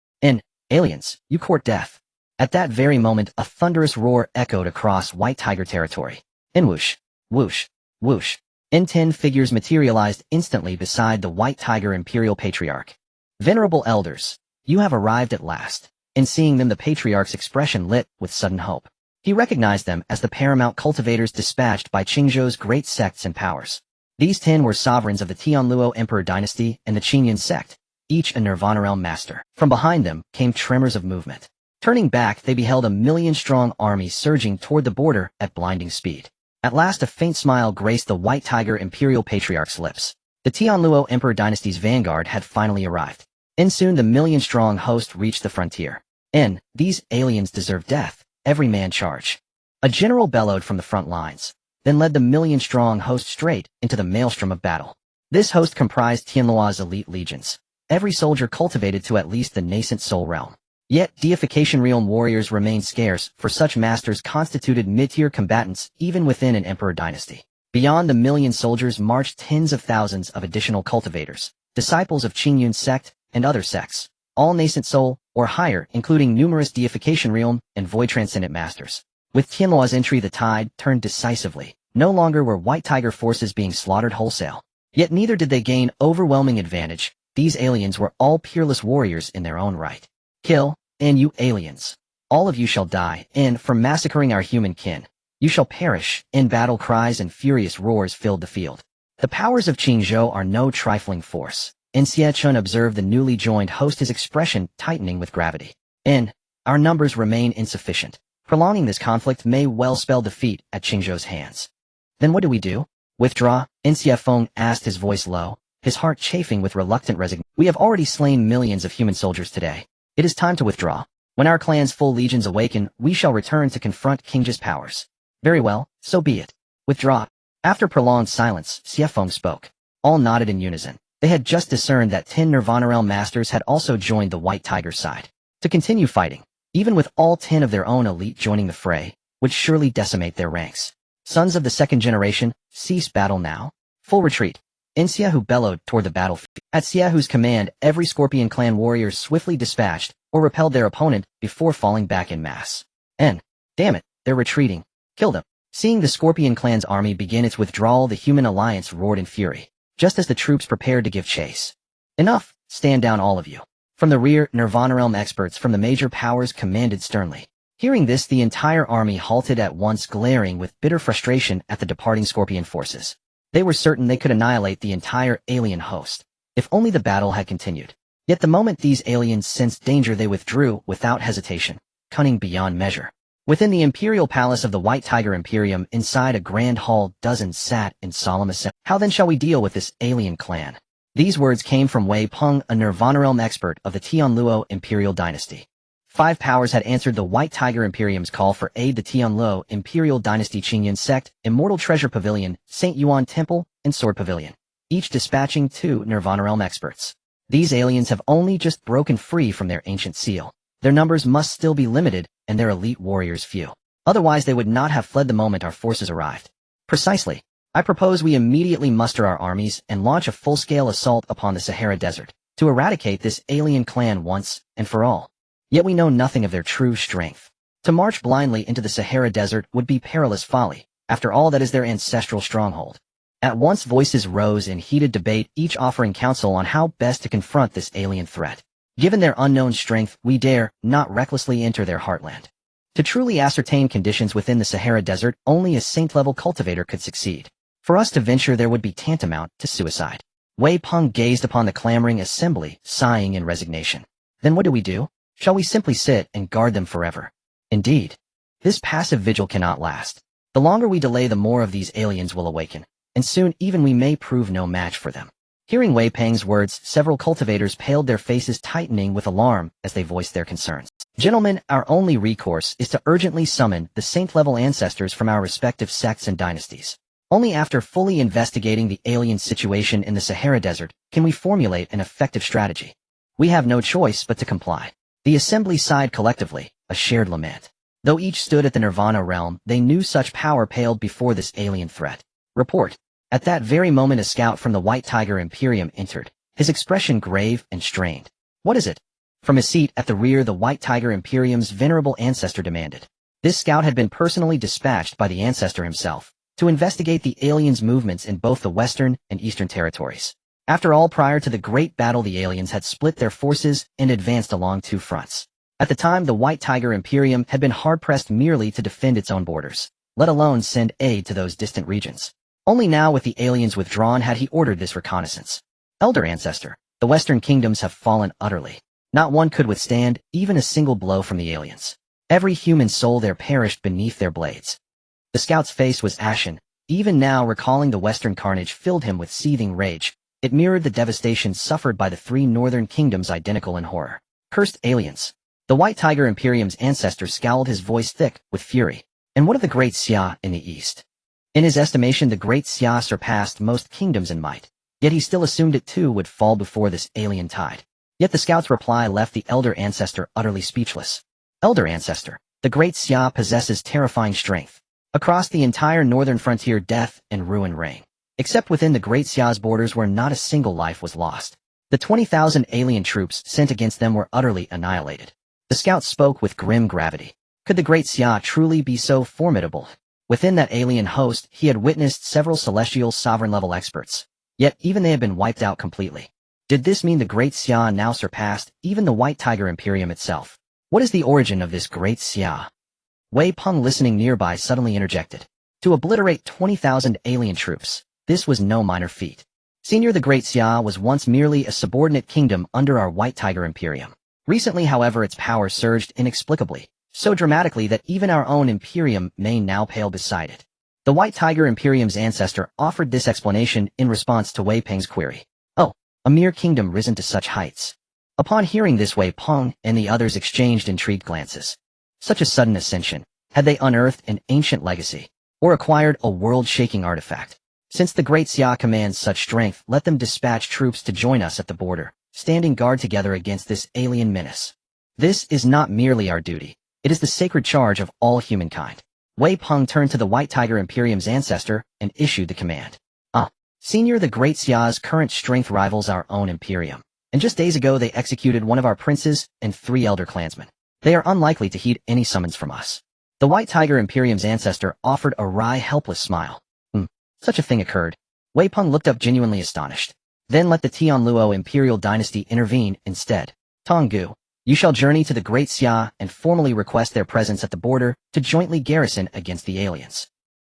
Aliens, you court death. At that very moment, a thunderous roar echoed across White Tiger territory. Whoosh, whoosh, whoosh. 10 figures materialized instantly beside the White Tiger Imperial Patriarch. Venerable elders, you have arrived at last. In seeing them, the Patriarch's expression lit with sudden hope. He recognized them as the paramount cultivators dispatched by Qingzhou's great sects and powers. These 10 were sovereigns of the Tianluo Emperor Dynasty and the Qingyun sect, each a Nirvana realm master. From behind them came tremors of movement. Turning back, they beheld a million-strong army surging toward the border at blinding speed. At last, a faint smile graced the White Tiger Imperial Patriarch's lips. The Tianluo Emperor Dynasty's vanguard had finally arrived. And soon the million-strong host reached the frontier. These aliens deserve death. Every man charge. A general bellowed from the front lines, then led the million-strong host straight into the maelstrom of battle. This host comprised Tianluo's elite legions, every soldier cultivated to at least the nascent soul realm. Yet deification realm warriors remained scarce, for such masters constituted mid-tier combatants even within an emperor dynasty. Beyond the million soldiers marched tens of thousands of additional cultivators, disciples of Qingyun's sect and other sects, all nascent soul or higher, including numerous deification realm and void transcendent masters. With Tianluo's entry, the tide turned decisively. No longer were White Tiger forces being slaughtered wholesale. Yet neither did they gain overwhelming advantage. These aliens were all peerless warriors in their own right. Kill, and you aliens. All of you shall die, and for massacring our human kin. You shall perish. Battle cries and furious roars filled the field. The powers of Qingzhou are no trifling force. Xia Chun observed the newly joined host, his expression tightening with gravity. Our numbers remain insufficient. Prolonging this conflict may well spell defeat at Qingzhou's hands. Then what do we do? Withdraw? Xia Feng asked, his voice low, his heart chafing with reluctant resignation. We have already slain millions of human soldiers today. It is time to withdraw. When our clan's full legions awaken, we shall return to confront Qingzhou's powers. Very well, so be it. Withdraw. After prolonged silence, Xia Feng spoke. All nodded in unison. They had just discerned that 10 Nirvana realm masters had also joined the White Tiger's side. To continue fighting, even with all 10 of their own elite joining the fray, would surely decimate their ranks. Sons of the second generation, cease battle now. Full retreat. Xia Hu bellowed toward the battlefield. At Xia Hu's command, every Scorpion clan warrior swiftly dispatched or repelled their opponent before falling back in mass. Damn it, they're retreating. Kill them. Seeing the Scorpion clan's army begin its withdrawal, the human alliance roared in fury, just as the troops prepared to give chase. Enough, stand down all of you. From the rear, Nirvana realm experts from the major powers commanded sternly. Hearing this, the entire army halted at once, glaring with bitter frustration at the departing Scorpion forces. They were certain they could annihilate the entire alien host, if only the battle had continued. Yet the moment these aliens sensed danger, they withdrew without hesitation, cunning beyond measure. Within the imperial palace of the White Tiger Imperium, inside a grand hall, dozens sat in solemn assembly. How then shall we deal with this alien clan? These words came from Wei Peng, a Nirvana realm expert of the Tianluo Imperial Dynasty. 5 powers had answered the White Tiger Imperium's call for aid: the Tianluo Imperial Dynasty Qingyun Sect, Immortal Treasure Pavilion, St. Yuan Temple, and Sword Pavilion, each dispatching 2 Nirvana realm experts. These aliens have only just broken free from their ancient seal. Their numbers must still be limited, and their elite warriors few. Otherwise they would not have fled the moment our forces arrived. Precisely. I propose we immediately muster our armies and launch a full-scale assault upon the Sahara Desert, to eradicate this alien clan once and for all. Yet we know nothing of their true strength. To march blindly into the Sahara Desert would be perilous folly. After all, that is their ancestral stronghold. At once voices rose in heated debate, each offering counsel on how best to confront this alien threat. Given their unknown strength, we dare not recklessly enter their heartland. To truly ascertain conditions within the Sahara Desert, only a saint-level cultivator could succeed. For us to venture there would be tantamount to suicide. Wei Peng gazed upon the clamoring assembly, sighing in resignation. Then what do we do? Shall we simply sit and guard them forever? Indeed, this passive vigil cannot last. The longer we delay, the more of these aliens will awaken, and soon even we may prove no match for them. Hearing Wei Peng's words, several cultivators paled, their faces tightening with alarm as they voiced their concerns. Gentlemen, our only recourse is to urgently summon the saint-level ancestors from our respective sects and dynasties. Only after fully investigating the alien situation in the Sahara Desert can we formulate an effective strategy. We have no choice but to comply. The assembly sighed collectively, a shared lament. Though each stood at the Nirvana realm, they knew such power paled before this alien threat. Report. At that very moment a scout from the White Tiger Imperium entered, his expression grave and strained. What is it? From his seat at the rear, the White Tiger Imperium's venerable ancestor demanded. This scout had been personally dispatched by the ancestor himself to investigate the aliens' movements in both the western and eastern territories. After all, prior to the Great Battle, the aliens had split their forces and advanced along 2 fronts. At the time, the White Tiger Imperium had been hard-pressed merely to defend its own borders, let alone send aid to those distant regions. Only now, with the aliens withdrawn, had he ordered this reconnaissance. Elder Ancestor, the Western kingdoms have fallen utterly. Not one could withstand even a single blow from the aliens. Every human soul there perished beneath their blades. The scout's face was ashen. Even now, recalling the Western carnage filled him with seething rage. It mirrored the devastation suffered by the 3 northern kingdoms, identical in horror. Cursed aliens. The White Tiger Imperium's ancestor scowled, his voice thick with fury. And what of the Great Xia in the east? In his estimation, the Great Xia surpassed most kingdoms in might, yet he still assumed it too would fall before this alien tide. Yet the scout's reply left the Elder Ancestor utterly speechless. Elder Ancestor, the Great Xia possesses terrifying strength. Across the entire northern frontier, death and ruin reign. Except within the Great Xia's borders, where not a single life was lost. The 20,000 alien troops sent against them were utterly annihilated. The scout spoke with grim gravity. Could the Great Xia truly be so formidable? Within that alien host, he had witnessed several celestial sovereign-level experts. Yet even they had been wiped out completely. Did this mean the Great Xia now surpassed even the White Tiger Imperium itself? What is the origin of this Great Xia? Wei Peng, listening nearby, suddenly interjected. To obliterate 20,000 alien troops, this was no minor feat. Senior, the Great Xia was once merely a subordinate kingdom under our White Tiger Imperium. Recently, however, its power surged inexplicably, so dramatically that even our own Imperium may now pale beside it. The White Tiger Imperium's ancestor offered this explanation in response to Wei Peng's query. Oh, a mere kingdom risen to such heights. Upon hearing this, Wei Peng and the others exchanged intrigued glances. Such a sudden ascension. Had they unearthed an ancient legacy, or acquired a world-shaking artifact? Since the Great Xia commands such strength, let them dispatch troops to join us at the border, standing guard together against this alien menace. This is not merely our duty. It is the sacred charge of all humankind. Wei Peng turned to the White Tiger Imperium's ancestor and issued the command. Senior, the Great Xia's current strength rivals our own Imperium, and just days ago they executed one of our princes and 3 elder clansmen. They are unlikely to heed any summons from us. The White Tiger Imperium's ancestor offered a wry, helpless smile. Such a thing occurred. Wei Peng looked up, genuinely astonished. Then let the Tianluo Imperial Dynasty intervene instead. Tonggu, you shall journey to the Great Xia and formally request their presence at the border to jointly garrison against the aliens.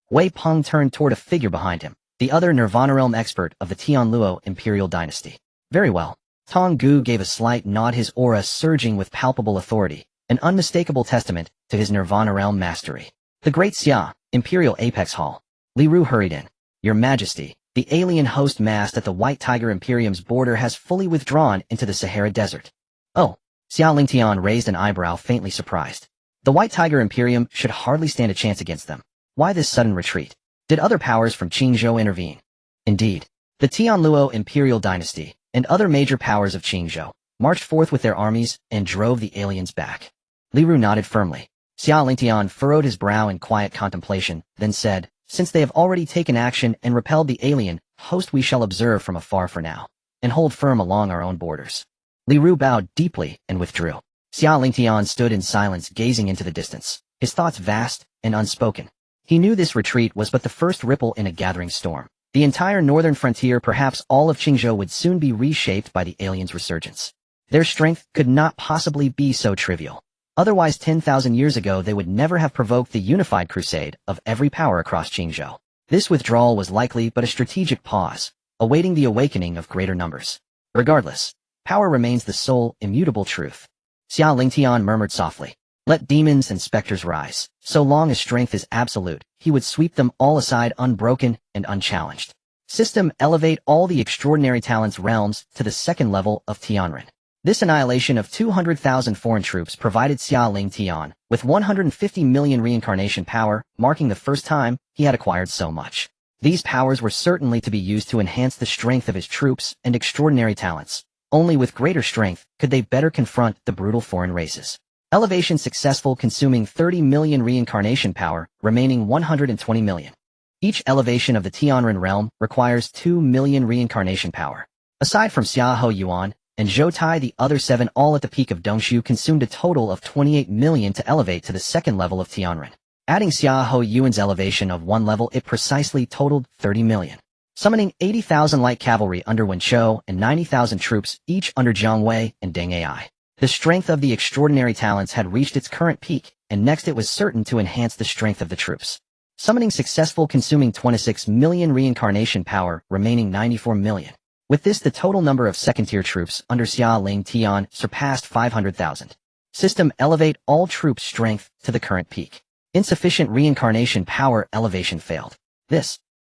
Wei Peng turned toward a figure behind him, the other Nirvana realm expert of the Tianluo Imperial Dynasty. Very well. Tonggu gave a slight nod, his aura surging with palpable authority. an unmistakable testament to his Nirvana realm mastery. The Great Xia, Imperial Apex Hall. Li Ru hurried in. Your Majesty, the alien host massed at the White Tiger Imperium's border has fully withdrawn into the Sahara Desert. Oh, Xia Lingtian raised an eyebrow faintly surprised. The White Tiger Imperium should hardly stand a chance against them. Why this sudden retreat? Did other powers from Qingzhou intervene? Indeed. The Tianluo Imperial Dynasty, and other major powers of Qingzhou, marched forth with their armies and drove the aliens back. Li Ru nodded firmly. Xia Lingtian furrowed his brow in quiet contemplation, then said, since they have already taken action and repelled the alien host, we shall observe from afar for now, and hold firm along our own borders. Li Ru bowed deeply and withdrew. Xia Lingtian stood in silence gazing into the distance, his thoughts vast and unspoken. He knew this retreat was but the first ripple in a gathering storm. The entire northern frontier, perhaps all of Qingzhou, would soon be reshaped by the aliens' resurgence. Their strength could not possibly be so trivial. Otherwise 10,000 years ago they would never have provoked the unified crusade of every power across Qingzhou. This withdrawal was likely but a strategic pause, awaiting the awakening of greater numbers. Regardless, power remains the sole, immutable truth. Xia Lingtian murmured softly. Let demons and specters rise. So long as strength is absolute, he would sweep them all aside unbroken and unchallenged. System elevate all the extraordinary talents realms to the second level of Tianren. This annihilation of 200,000 foreign troops provided Xia Lingtian with 150 million reincarnation power, marking the first time he had acquired so much. These powers were certainly to be used to enhance the strength of his troops and extraordinary talents. Only with greater strength could they better confront the brutal foreign races. Elevation successful, consuming 30 million reincarnation power, remaining 120 million. Each elevation of the Tianren realm requires 2 million reincarnation power. Aside from Xiahou Yuan and Zhou Tai, the other 7 all at the peak of Dongshu consumed a total of 28 million to elevate to the second level of Tianren. Adding Xiahou Yuan's elevation of 1 level, it precisely totaled 30 million. Summoning 80,000 light cavalry under Wen Chou and 90,000 troops, each under Jiang Wei and Deng Ai. The strength of the extraordinary talents had reached its current peak, and next it was certain to enhance the strength of the troops. Summoning successful, consuming 26 million reincarnation power, remaining 94 million. With this, the total number of second-tier troops under Xia Lingtian surpassed 500,000. System elevate all troops' strength to the current peak. Insufficient reincarnation power, elevation failed.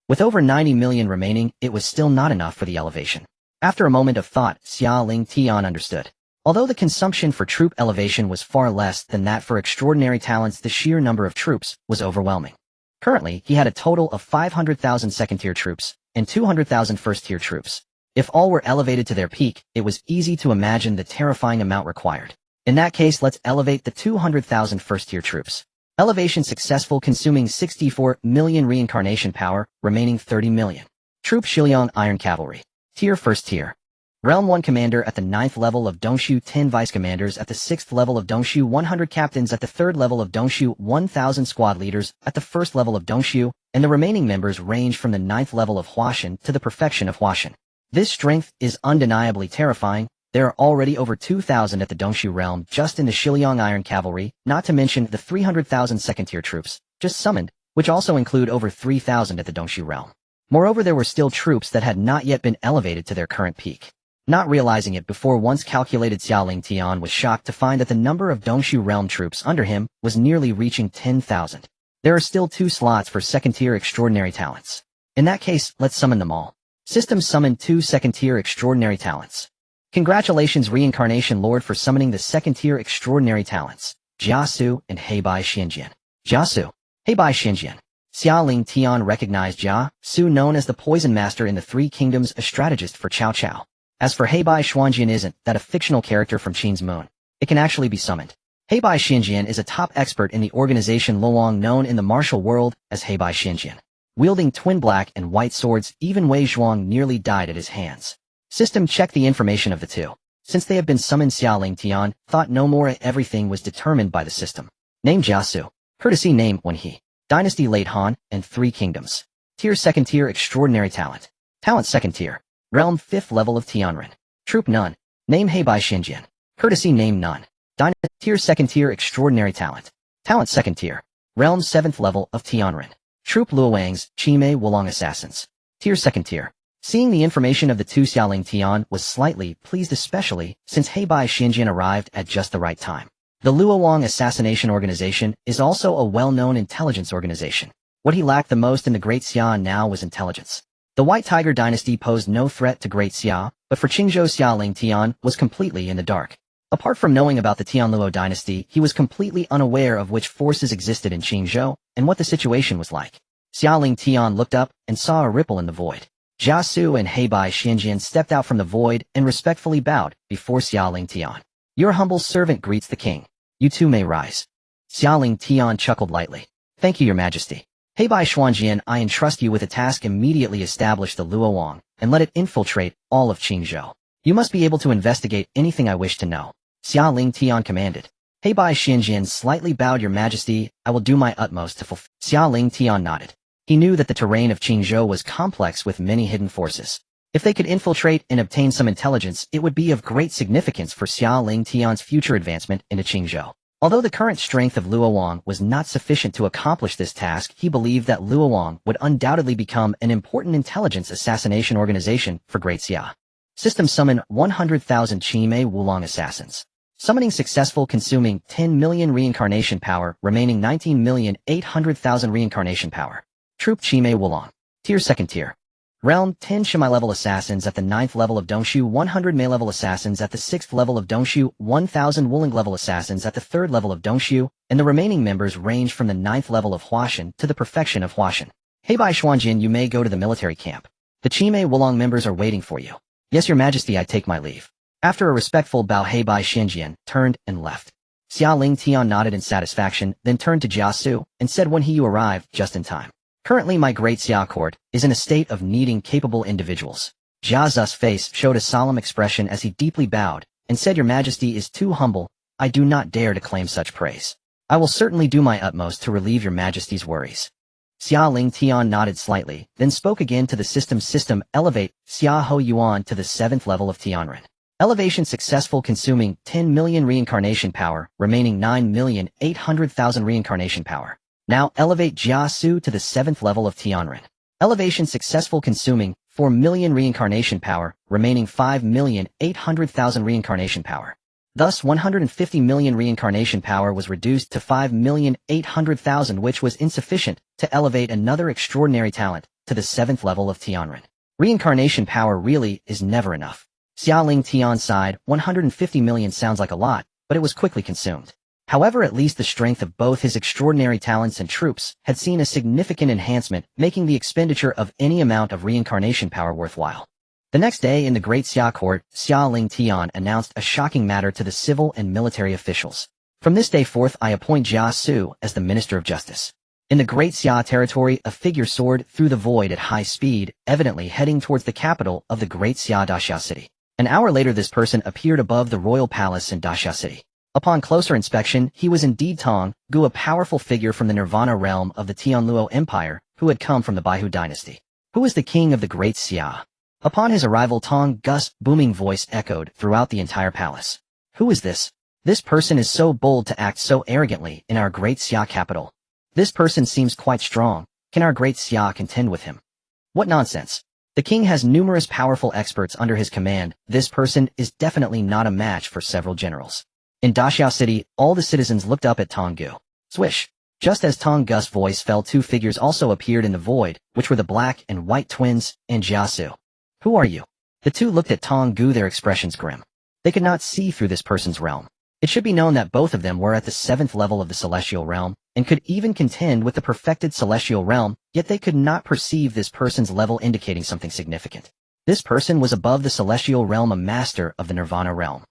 With over 90 million remaining, it was still not enough for the elevation. After a moment of thought, Xia Lingtian understood. Although the consumption for troop elevation was far less than that for extraordinary talents, the sheer number of troops was overwhelming. Currently, he had a total of 500,000 second-tier troops and 200,000 first-tier troops. If all were elevated to their peak, it was easy to imagine the terrifying amount required. In that case, let's elevate the 200,000 first-tier troops. Elevation successful, consuming 64 million reincarnation power, remaining 30 million. Troop Shiliang Iron Cavalry. Tier First Tier. Realm 1 Commander at the 9th level of Dongshu, 10 Vice Commanders at the 6th level of Dongshu, 100 Captains at the 3rd level of Dongshu, 1,000 Squad Leaders at the 1st level of Dongshu, and the remaining members range from the 9th level of Huashan to the perfection of Huashan. This strength is undeniably terrifying. There are already over 2,000 at the Dongshu realm just in the Shiliang Iron Cavalry, not to mention the 300,000 second-tier troops just summoned, which also include over 3,000 at the Dongshu realm. Moreover, there were still troops that had not yet been elevated to their current peak. Not realizing it before once calculated, Xia Lingtian was shocked to find that the number of Dongshu realm troops under him was nearly reaching 10,000. There are still 2 slots for second-tier extraordinary talents. In that case, let's summon them all. System summoned 2 second-tier extraordinary talents. Congratulations, Reincarnation Lord, for summoning the second-tier extraordinary talents, Jiasu and Bai Xianjian. Jiasu, Bai Xianjian. Xia Lingtian recognized Jiasu, known as the Poison Master in the Three Kingdoms, a strategist for Cao Cao. As for Bai Xianjian, isn't that a fictional character from Qin's Moon? It can actually be summoned. Bai Xianjian is a top expert in the organization Luoang, known in the martial world as Bai Xianjian. Wielding twin black and white swords, even Wei Zhuang nearly died at his hands. System checked the information of the 2. Since they have been summoned, Xia Lingtian thought no more. Everything was determined by the system. Name Jiasu. Courtesy name Wenhe. Dynasty Late Han and 3 Kingdoms. Tier Second Tier Extraordinary Talent. Talent Second Tier. Realm 5th level of Tianren. Troop None. Name Bai Xianjian. Courtesy name None. Dynasty Tier Second Tier Extraordinary Talent. Talent Second Tier. Realm 7th level of Tianren. Troop Luowangs, Chimei Wulong Assassins. Tier Second Tier. Seeing the information of the 2, Xia Lingtian was slightly pleased, especially since Bai Xianjian arrived at just the right time. The Luowang Assassination Organization is also a well-known intelligence organization. What he lacked the most in the Great Xia now was intelligence. The White Tiger dynasty posed no threat to Great Xia, but for Qingzhou Xia Lingtian was completely in the dark. Apart from knowing about the Tianluo dynasty, he was completely unaware of which forces existed in Qingzhou and what the situation was like. Xia Lingtian looked up and saw a ripple in the void. Jiuzhou and Bai Qi stepped out from the void and respectfully bowed before Xia Lingtian. Your humble servant greets the king. You too may rise. Xia Lingtian chuckled lightly. Thank you, your majesty. Bai Xuanjian, I entrust you with a task. Immediately establish the Luowang and let it infiltrate all of Qingzhou. You must be able to investigate anything I wish to know. Xia Lingtian commanded. Bai Xuanjian slightly bowed. Your majesty, I will do my utmost to fulfill. Xia Lingtian nodded. He knew that the terrain of Qingzhou was complex with many hidden forces. If they could infiltrate and obtain some intelligence, it would be of great significance for Xia Lingtian's future advancement into Qingzhou. Although the current strength of Luowang was not sufficient to accomplish this task, he believed that Luowang would undoubtedly become an important intelligence assassination organization for Great Xia. System summon 100,000 Qimei Wulong assassins. Summoning successful, consuming 10 million reincarnation power, remaining 19,800,000 reincarnation power. Troop Qimei Wulong. Tier 2nd tier. Realm 10 Shimai level assassins at the 9th level of Dongshu, 100 Mei level assassins at the 6th level of Dongshu, 1,000 Wuling level assassins at the 3rd level of Dongshu, and the remaining members range from the 9th level of Huashan to the perfection of Huashan. Bai Xuanjian, you may go to the military camp. The Qimei Wulong members are waiting for you. Yes, your majesty, I take my leave. After a respectful bow, Bai Xuanjian turned and left. Xia Lingtian nodded in satisfaction, then turned to Jiuzhou and said, when you arrived just in time. Currently my Great Xia court is in a state of needing capable individuals. Jiuzhou's face showed a solemn expression as he deeply bowed and said, your majesty is too humble. I do not dare to claim such praise. I will certainly do my utmost to relieve your majesty's worries. Xia Lingtian nodded slightly, then spoke again to the system. Elevate Xia Yuan to the 7th level of Tianren. Elevation successful, consuming 10 million reincarnation power, remaining 9,800,000 reincarnation power. Now elevate Jiuzhou to the 7th level of Tianren. Elevation successful, consuming 4 million reincarnation power, remaining 5,800,000 reincarnation power. Thus 150 million reincarnation power was reduced to 5,800,000, which was insufficient to elevate another extraordinary talent to the 7th level of Tianren. Reincarnation power really is never enough. Xia Lingtian sighed. 150 million sounds like a lot, but it was quickly consumed. However, at least the strength of both his extraordinary talents and troops had seen a significant enhancement, making the expenditure of any amount of reincarnation power worthwhile. The next day in the Great Xia court, Xia Lingtian announced a shocking matter to the civil and military officials. From this day forth, I appoint Jiuzhou as the Minister of Justice. In the Great Xia territory, a figure soared through the void at high speed, evidently heading towards the capital of the Great Xia Dashia city. An hour later, this person appeared above the royal palace in Dashia city. Upon closer inspection, he was indeed Tong Gu, a powerful figure from the Nirvana realm of the Tianluo Empire, who had come from the Bai Qi dynasty. Who is the king of the Great Xia? Upon his arrival, Tong Gu's booming voice echoed throughout the entire palace. Who is this? This person is so bold to act so arrogantly in our Great Xia capital. This person seems quite strong. Can our Great Xia contend with him? What nonsense. The king has numerous powerful experts under his command. This person is definitely not a match for several generals. In Dashia city, all the citizens looked up at Tong Gu. Swish! Just as Tong Gu's voice fell, two figures also appeared in the void, which were the black and white twins and Jiuzhou. Who are you? The two looked at Tong Gu, their expressions grim. They could not see through this person's realm. It should be known that both of them were at the 7th level of the celestial realm, and could even contend with the perfected celestial realm, yet they could not perceive this person's level, indicating something significant. This person was above the celestial realm, a master of the Nirvana realm.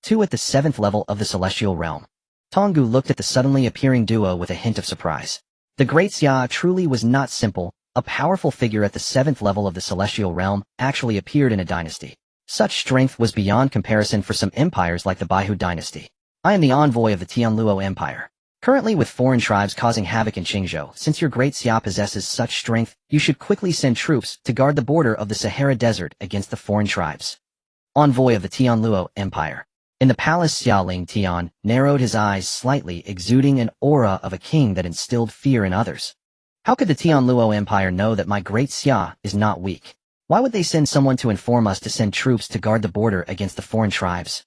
Two at the 7th level of the celestial realm. Tong Gu looked at the suddenly appearing duo with a hint of surprise. The Great Xia truly was not simple. A powerful figure at the 7th level of the celestial realm actually appeared in a dynasty. Such strength was beyond comparison for some empires like the Bai Qi dynasty. I am the envoy of the Tianluo Empire. Currently with foreign tribes causing havoc in Qingzhou. Since your Great Xia possesses such strength, you should quickly send troops to guard the border of the Sahara Desert against the foreign tribes. Envoy of the Tianluo Empire. In the palace, Xia Lingtian narrowed his eyes slightly, exuding an aura of a king that instilled fear in others. How could the Tianluo Empire know that my Great Xia is not weak? Why would they send someone to inform us to send troops to guard the border against the foreign tribes?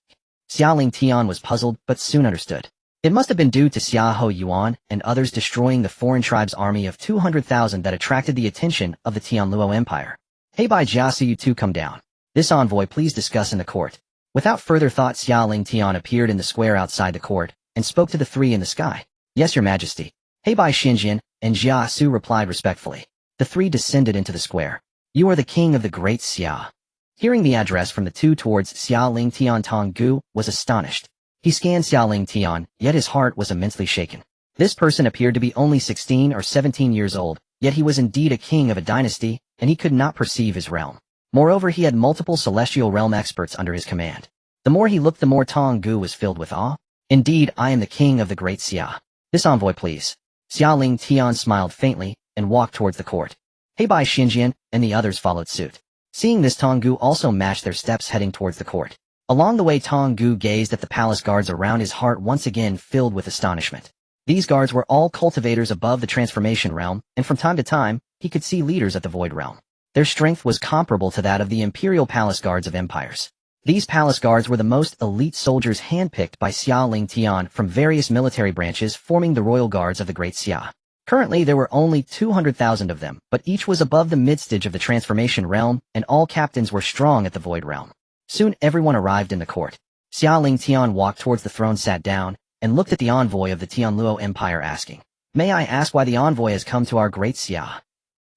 Xia Lingtian was puzzled but soon understood. It must have been due to Xiahou Yuan and others destroying the foreign tribe's army of 200,000 that attracted the attention of the Tianluo Empire. Hey Bai Qi, you two come down. This envoy please discuss in the court. Without further thought, Xia Lingtian appeared in the square outside the court and spoke to the three in the sky. Yes, your majesty. Hey Bai Xinjian and Jia Su replied respectfully. The three descended into the square. You are the king of the Great Xia. Hearing the address from the two towards Xia Lingtian, Tong Gu was astonished. He scanned Xia Lingtian, yet his heart was immensely shaken. This person appeared to be only 16 or 17 years old, yet he was indeed a king of a dynasty, and he could not perceive his realm. Moreover, he had multiple celestial realm experts under his command. The more he looked, the more Tong Gu was filled with awe. Indeed, I am the king of the Great Xia. This envoy, please. Xia Lingtian smiled faintly and walked towards the court. Hey Bai Xinjian and the others followed suit. Seeing this, Tong Gu also matched their steps heading towards the court. Along the way, Tong Gu gazed at the palace guards around, his heart once again filled with astonishment. These guards were all cultivators above the transformation realm, and from time to time, he could see leaders at the void realm. Their strength was comparable to that of the imperial palace guards of empires. These palace guards were the most elite soldiers handpicked by Xia Lingtian from various military branches, forming the royal guards of the Great Xia. Currently, there were only 200,000 of them, but each was above the mid-stage of the transformation realm, and all captains were strong at the void realm. Soon everyone arrived in the court. Xia Lingtian walked towards the throne, sat down, and looked at the envoy of the Tianluo Empire, asking, May I ask why the envoy has come to our Great Xia?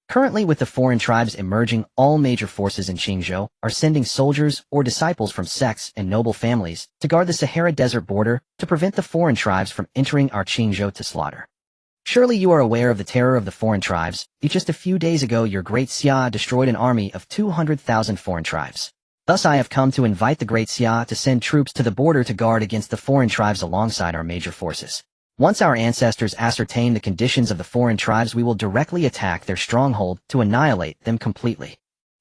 Currently, with the foreign tribes emerging, all major forces in Qingzhou are sending soldiers or disciples from sects and noble families to guard the Sahara Desert border to prevent the foreign tribes from entering our Qingzhou to slaughter. Surely you are aware of the terror of the foreign tribes. Just a few days ago, your Great Xia destroyed an army of 200,000 foreign tribes. Thus I have come to invite the Great Xia to send troops to the border to guard against the foreign tribes alongside our major forces. Once our ancestors ascertain the conditions of the foreign tribes, we will directly attack their stronghold to annihilate them completely.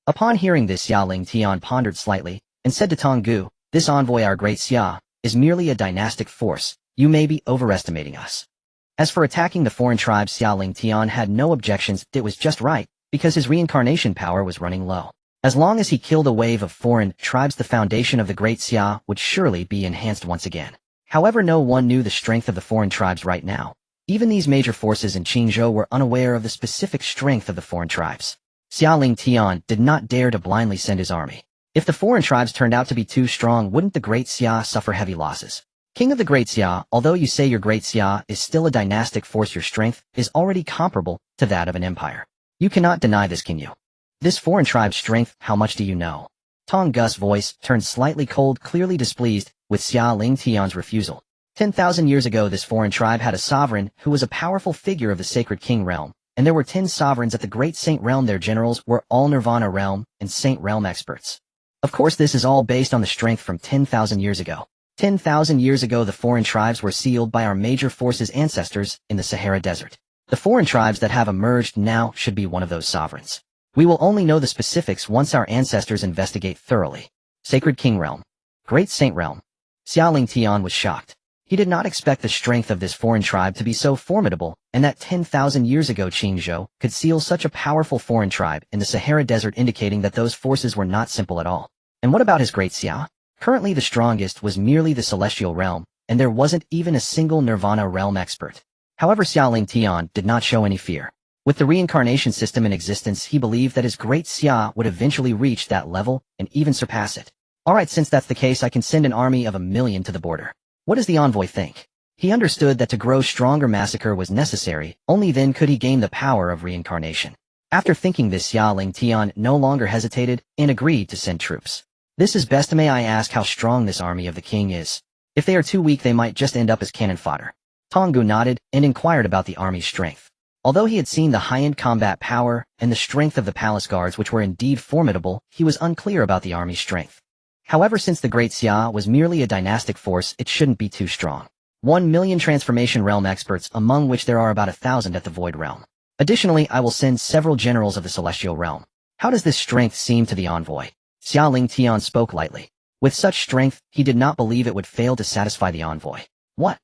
Upon hearing this, Xia Lingtian pondered slightly and said to Tong Gu, This envoy, our Great Xia, is merely a dynastic force. You may be overestimating us. As for attacking the foreign tribes, Xia Lingtian had no objections. It was just right, because his reincarnation power was running low. As long as he killed a wave of foreign tribes, the foundation of the Great Xia would surely be enhanced once again. However, no one knew the strength of the foreign tribes right now. Even these major forces in Qingzhou were unaware of the specific strength of the foreign tribes. Xia Lingtian did not dare to blindly send his army. If the foreign tribes turned out to be too strong, wouldn't the Great Xia suffer heavy losses? King of the Great Xia, although you say your Great Xia is still a dynastic force, your strength is already comparable to that of an empire. You cannot deny this, can you? This foreign tribe's strength, how much do you know? Tong Gu's voice turned slightly cold, clearly displeased with Xia Lingtian's refusal. 10,000 years ago, this foreign tribe had a sovereign who was a powerful figure of the sacred king realm, and there were 10 sovereigns at the Great Saint realm. Their generals were all Nirvana realm and Saint realm experts. Of course, this is all based on the strength from 10,000 years ago. 10,000 years ago, the foreign tribes were sealed by our major forces' ancestors in the Sahara Desert. The foreign tribes that have emerged now should be one of those sovereigns. We will only know the specifics once our ancestors investigate thoroughly. Sacred King Realm. Great Saint Realm. Xia Lingtian was shocked. He did not expect the strength of this foreign tribe to be so formidable, and that 10,000 years ago Qingzhou could seal such a powerful foreign tribe in the Sahara Desert, indicating that those forces were not simple at all. And what about his Great Xia? Currently the strongest was merely the Celestial Realm, and there wasn't even a single Nirvana Realm expert. However, Xia Lingtian did not show any fear. With the reincarnation system in existence, he believed that his Great Xia would eventually reach that level and even surpass it. Alright, since that's the case, I can send an army of 1,000,000 to the border. What does the envoy think? He understood that to grow stronger, massacre was necessary. Only then could he gain the power of reincarnation. After thinking this, Xia Lingtian no longer hesitated and agreed to send troops. This is best. May I ask how strong this army of the king is? If they are too weak, they might just end up as cannon fodder. Tong Gu nodded and inquired about the army's strength. Although he had seen the high-end combat power and the strength of the palace guards, which were indeed formidable, he was unclear about the army's strength. However, since the Great Xia was merely a dynastic force, it shouldn't be too strong. 1,000,000 transformation realm experts, among which there are about 1,000 at the void realm. Additionally, I will send several generals of the celestial realm. How does this strength seem to the envoy? Xia Lingtian spoke lightly. With such strength, he did not believe it would fail to satisfy the envoy. What?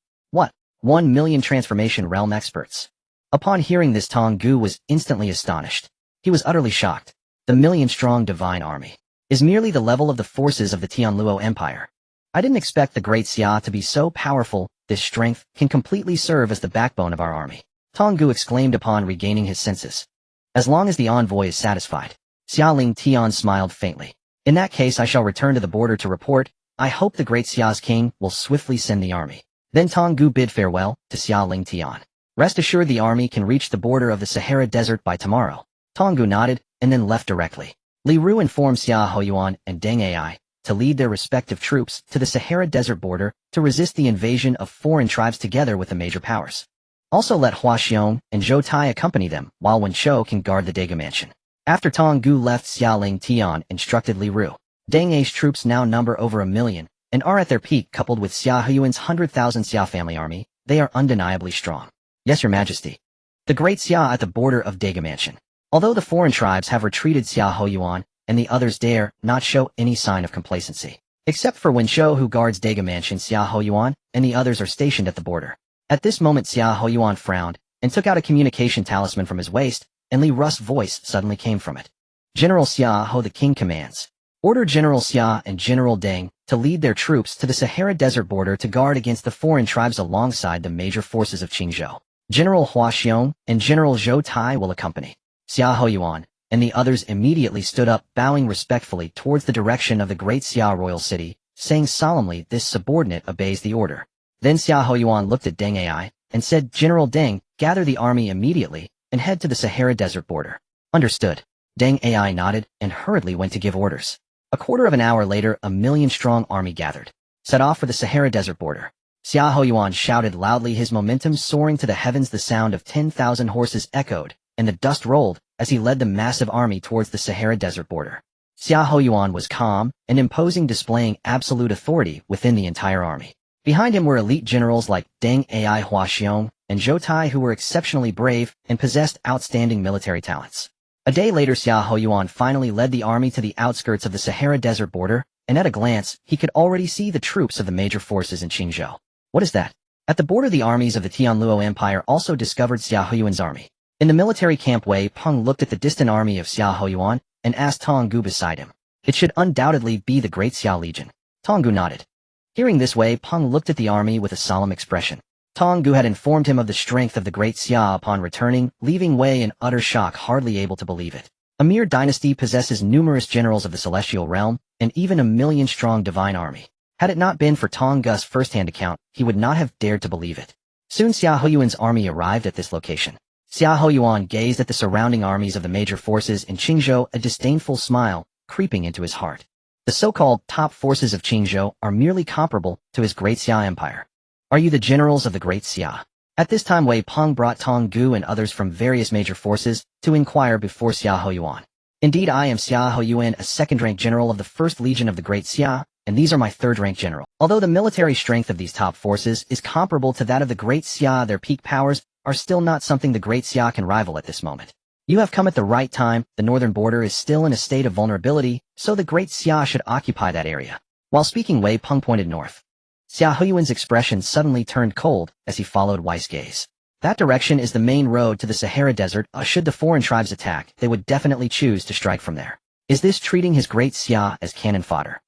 1,000,000 transformation realm experts? Upon hearing this, Tong Gu was instantly astonished. He was utterly shocked. The 1,000,000-strong divine army is merely the level of the forces of the Tianluo Empire. I didn't expect the Great Xia to be so powerful. This strength can completely serve as the backbone of our army. Tong Gu exclaimed upon regaining his senses. As long as the envoy is satisfied. Xia Lingtian smiled faintly. In that case I shall return to the border to report. I hope the Great Xia's king will swiftly send the army. Then Tong Gu bid farewell to Xia Lingtian. Rest assured the army can reach the border of the Sahara Desert by tomorrow. Tong Gu nodded and then left directly. Li Ru informed Xia Yuan and Deng Ai to lead their respective troops to the Sahara Desert border to resist the invasion of foreign tribes together with the major powers. Also let Hua Xiong and Zhou Tai accompany them, while Wen Shou can guard the Daga mansion. After Tong Gu left, Xia Lingtian instructed Li Ru. Deng Ai's troops now number over 1 million, and are at their peak. Coupled with Xia Yuan's 100,000 Xia family army, they are undeniably strong. Yes, Your Majesty. The Great Xia at the border of Daga mansion. Although the foreign tribes have retreated, Xia Yuan and the others dare not show any sign of complacency. Except for Wen Shou, who guards Daga mansion, Xia Yuan and the others are stationed at the border. At this moment Xia Yuan frowned and took out a communication talisman from his waist, and Li Ru's voice suddenly came from it. General Xia Ho, the king commands. Order General Xia and General Deng to lead their troops to the Sahara Desert border to guard against the foreign tribes alongside the major forces of Qingzhou. General Hua Xiong and General Zhou Tai will accompany. Xia Yuan and the others immediately stood up, bowing respectfully towards the direction of the Great Xia royal city, saying solemnly, "This subordinate obeys the order." Then Xia Yuan looked at Deng Ai and said, "General Deng, gather the army immediately and head to the Sahara Desert border." Understood. Deng Ai nodded and hurriedly went to give orders. A quarter of an hour later, a 1,000,000-strong army gathered, set off for the Sahara Desert border. Xia Yuan shouted loudly, his momentum soaring to the heavens. The sound of 10,000 horses echoed, and the dust rolled as he led the massive army towards the Sahara Desert border. Xia Yuan was calm and imposing, displaying absolute authority within the entire army. Behind him were elite generals like Deng Ai, Hua Xiong, and Zhou Tai, who were exceptionally brave and possessed outstanding military talents. A day later, Xia Yuan finally led the army to the outskirts of the Sahara Desert border, and at a glance, he could already see the troops of the major forces in Qingzhou. What is that? At the border, the armies of the Tianluo Empire also discovered Xia Yuan's army. In the military camp, Wei Peng looked at the distant army of Xia Yuan and asked Tong Gu beside him. It should undoubtedly be the Great Xia Legion. Tong Gu nodded. Hearing this, Wei Peng looked at the army with a solemn expression. Tong Gu had informed him of the strength of the Great Xia upon returning, leaving Wei in utter shock, hardly able to believe it. A mere dynasty possesses numerous generals of the celestial realm, and even a 1,000,000-strong divine army. Had it not been for Tong Gu's first-hand account, he would not have dared to believe it. Soon Xia Yuan's army arrived at this location. Xia Yuan gazed at the surrounding armies of the major forces in Qingzhou, a disdainful smile creeping into his heart. The so-called top forces of Qingzhou are merely comparable to his Great Xia Empire. Are you the generals of the Great Xia? At this time, Wei Peng brought Tong Gu and others from various major forces to inquire before Xia Yuan. Indeed, I am Xia Yuan, a second-rank general of the 1st Legion of the Great Xia, and these are my 3rd-rank general. Although the military strength of these top forces is comparable to that of the Great Xia, their peak powers are still not something the Great Xia can rival at this moment. You have come at the right time. The northern border is still in a state of vulnerability, so the Great Xia should occupy that area. While speaking, Wei Peng pointed north. Xia Yuan's expression suddenly turned cold as he followed Wei's gaze. That direction is the main road to the Sahara Desert. Should the foreign tribes attack, they would definitely choose to strike from there. Is this treating his Great Xia as cannon fodder?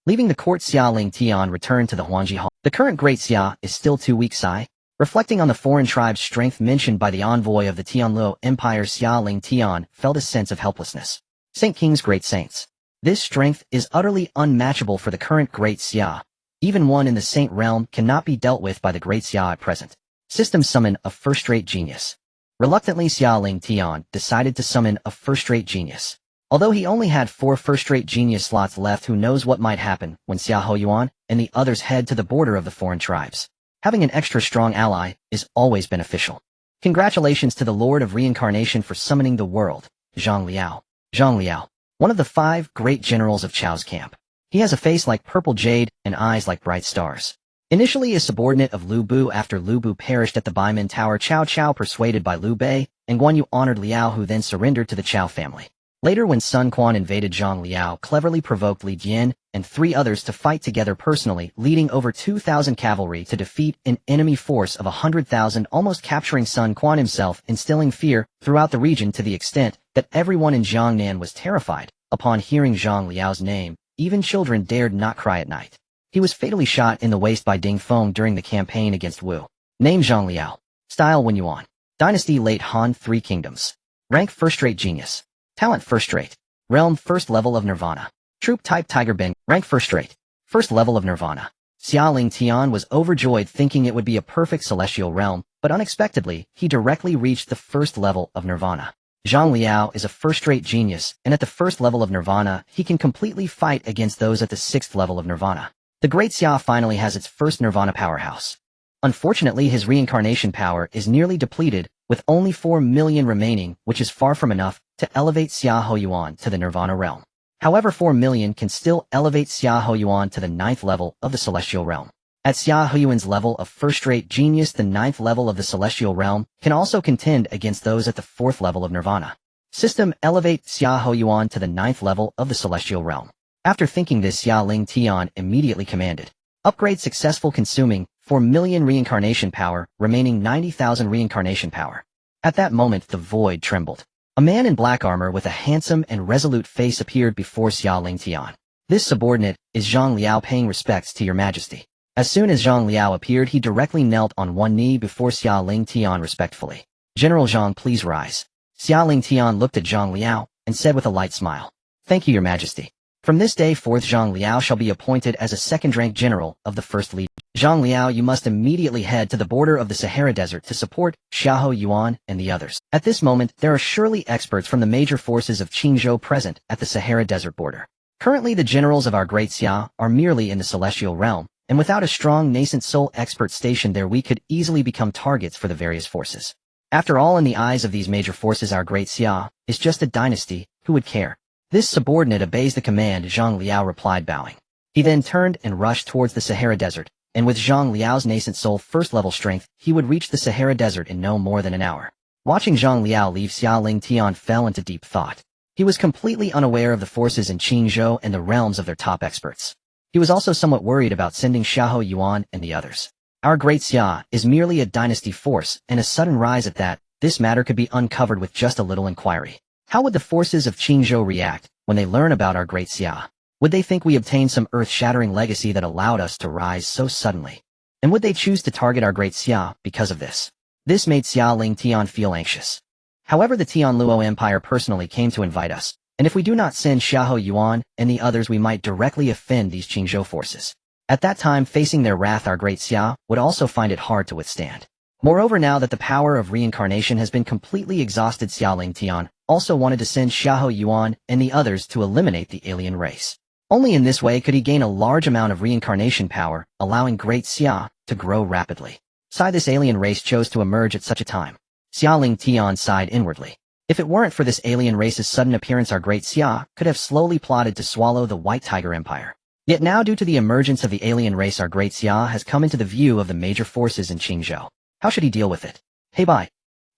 Leaving the court, Xia Lingtian returned to the Huangji Hall. The current Great Xia is still too weak, Sai. Reflecting on the foreign tribe's strength mentioned by the envoy of the Tianluo Empire, Xia Lingtian felt a sense of helplessness. Saint King's great saints. This strength is utterly unmatchable for the current Great Xia. Even one in the Saint realm cannot be dealt with by the Great Xia at present. System summon a first-rate genius. Reluctantly, Xia Lingtian decided to summon a first-rate genius. Although he only had 4 first-rate genius slots left, who knows what might happen when Xia Yuan and the others head to the border of the foreign tribes. Having an extra strong ally is always beneficial. Congratulations to the Lord of Reincarnation for summoning the world, Zhang Liao. Zhang Liao, one of the 5 great generals of Chao's camp. He has a face like purple jade and eyes like bright stars. Initially a subordinate of Lu Bu, after Lu Bu perished at the Baimen Tower, Cao persuaded by Liu Bei and Guan Yu honored Liao, who then surrendered to the Chao family. Later, when Sun Quan invaded, Zhang Liao cleverly provoked Li Jian and 3 others to fight together personally, leading over 2,000 cavalry to defeat an enemy force of 100,000, almost capturing Sun Quan himself, instilling fear throughout the region to the extent that everyone in Jiangnan was terrified. Upon hearing Zhang Liao's name, even children dared not cry at night. He was fatally shot in the waist by Ding Feng during the campaign against Wu. Name Zhang Liao. Style Wen Yuan. Dynasty Late Han 3 Kingdoms. Rank First-Rate Genius. Talent First-Rate. Realm First Level of Nirvana. Troop Type Tiger Bing. Rank First-Rate. First Level of Nirvana. Xia Lingtian was overjoyed thinking it would be a perfect celestial realm, but unexpectedly, he directly reached the first level of Nirvana. Zhang Liao is a first-rate genius, and at the first level of Nirvana, he can completely fight against those at the sixth level of Nirvana. The Great Xia finally has its first Nirvana powerhouse. Unfortunately, his reincarnation power is nearly depleted, with only 4 million remaining, which is far from enough to elevate Xia Yuan to the Nirvana realm. However, 4 million can still elevate Xia Yuan to the 9th level of the Celestial Realm. At Xia Yuan's level of first-rate genius, the 9th level of the Celestial Realm can also contend against those at the 4th level of Nirvana. System elevate Xia Yuan to the 9th level of the Celestial Realm. After thinking this, Xia Lingtian immediately commanded, upgrade successful, consuming 4 million reincarnation power, remaining 90,000 reincarnation power. At that moment, the void trembled. A man in black armor with a handsome and resolute face appeared before Xia Lingtian. This subordinate is Zhang Liao, paying respects to your majesty. As soon as Zhang Liao appeared, he directly knelt on one knee before Xia Lingtian respectfully. General Zhang, please rise. Xia Lingtian looked at Zhang Liao and said with a light smile, thank you, your majesty. From this day forth, Zhang Liao shall be appointed as a second-rank general of the First Legion. Zhang Liao, you must immediately head to the border of the Sahara Desert to support Xiao Yuan and the others. At this moment, there are surely experts from the major forces of Qingzhou present at the Sahara Desert border. Currently, the generals of our Great Xia are merely in the Celestial Realm, and without a strong nascent soul expert stationed there, we could easily become targets for the various forces. After all, in the eyes of these major forces, our Great Xia is just a dynasty. Who would care? This subordinate obeys the command, Zhang Liao replied, bowing. He then turned and rushed towards the Sahara Desert, and with Zhang Liao's nascent soul first-level strength, he would reach the Sahara Desert in no more than an hour. Watching Zhang Liao leave, Xia Lingtian fell into deep thought. He was completely unaware of the forces in Qingzhou and the realms of their top experts. He was also somewhat worried about sending Xiao Yuan and the others. Our Great Xia is merely a dynasty force, and a sudden rise at that, this matter could be uncovered with just a little inquiry. How would the forces of Qingzhou react when they learn about our Great Xia? Would they think we obtained some earth-shattering legacy that allowed us to rise so suddenly? And would they choose to target our Great Xia because of this? This made Xia Lingtian feel anxious. However, the Tianluo Empire personally came to invite us, and if we do not send Xiao Yuan and the others, we might directly offend these Qingzhou forces. At that time, facing their wrath, our Great Xia would also find it hard to withstand. Moreover, now that the power of reincarnation has been completely exhausted, Xia Lingtian also wanted to send Xiao Yuan and the others to eliminate the alien race. Only in this way could he gain a large amount of reincarnation power, allowing Great Xia to grow rapidly. Sigh, this alien race chose to emerge at such a time. Xia Lingtian sighed inwardly. If it weren't for this alien race's sudden appearance, our Great Xia could have slowly plotted to swallow the White Tiger Empire. Yet now, due to the emergence of the alien race, our Great Xia has come into the view of the major forces in Qingzhou. How should he deal with it? Hey, Bai!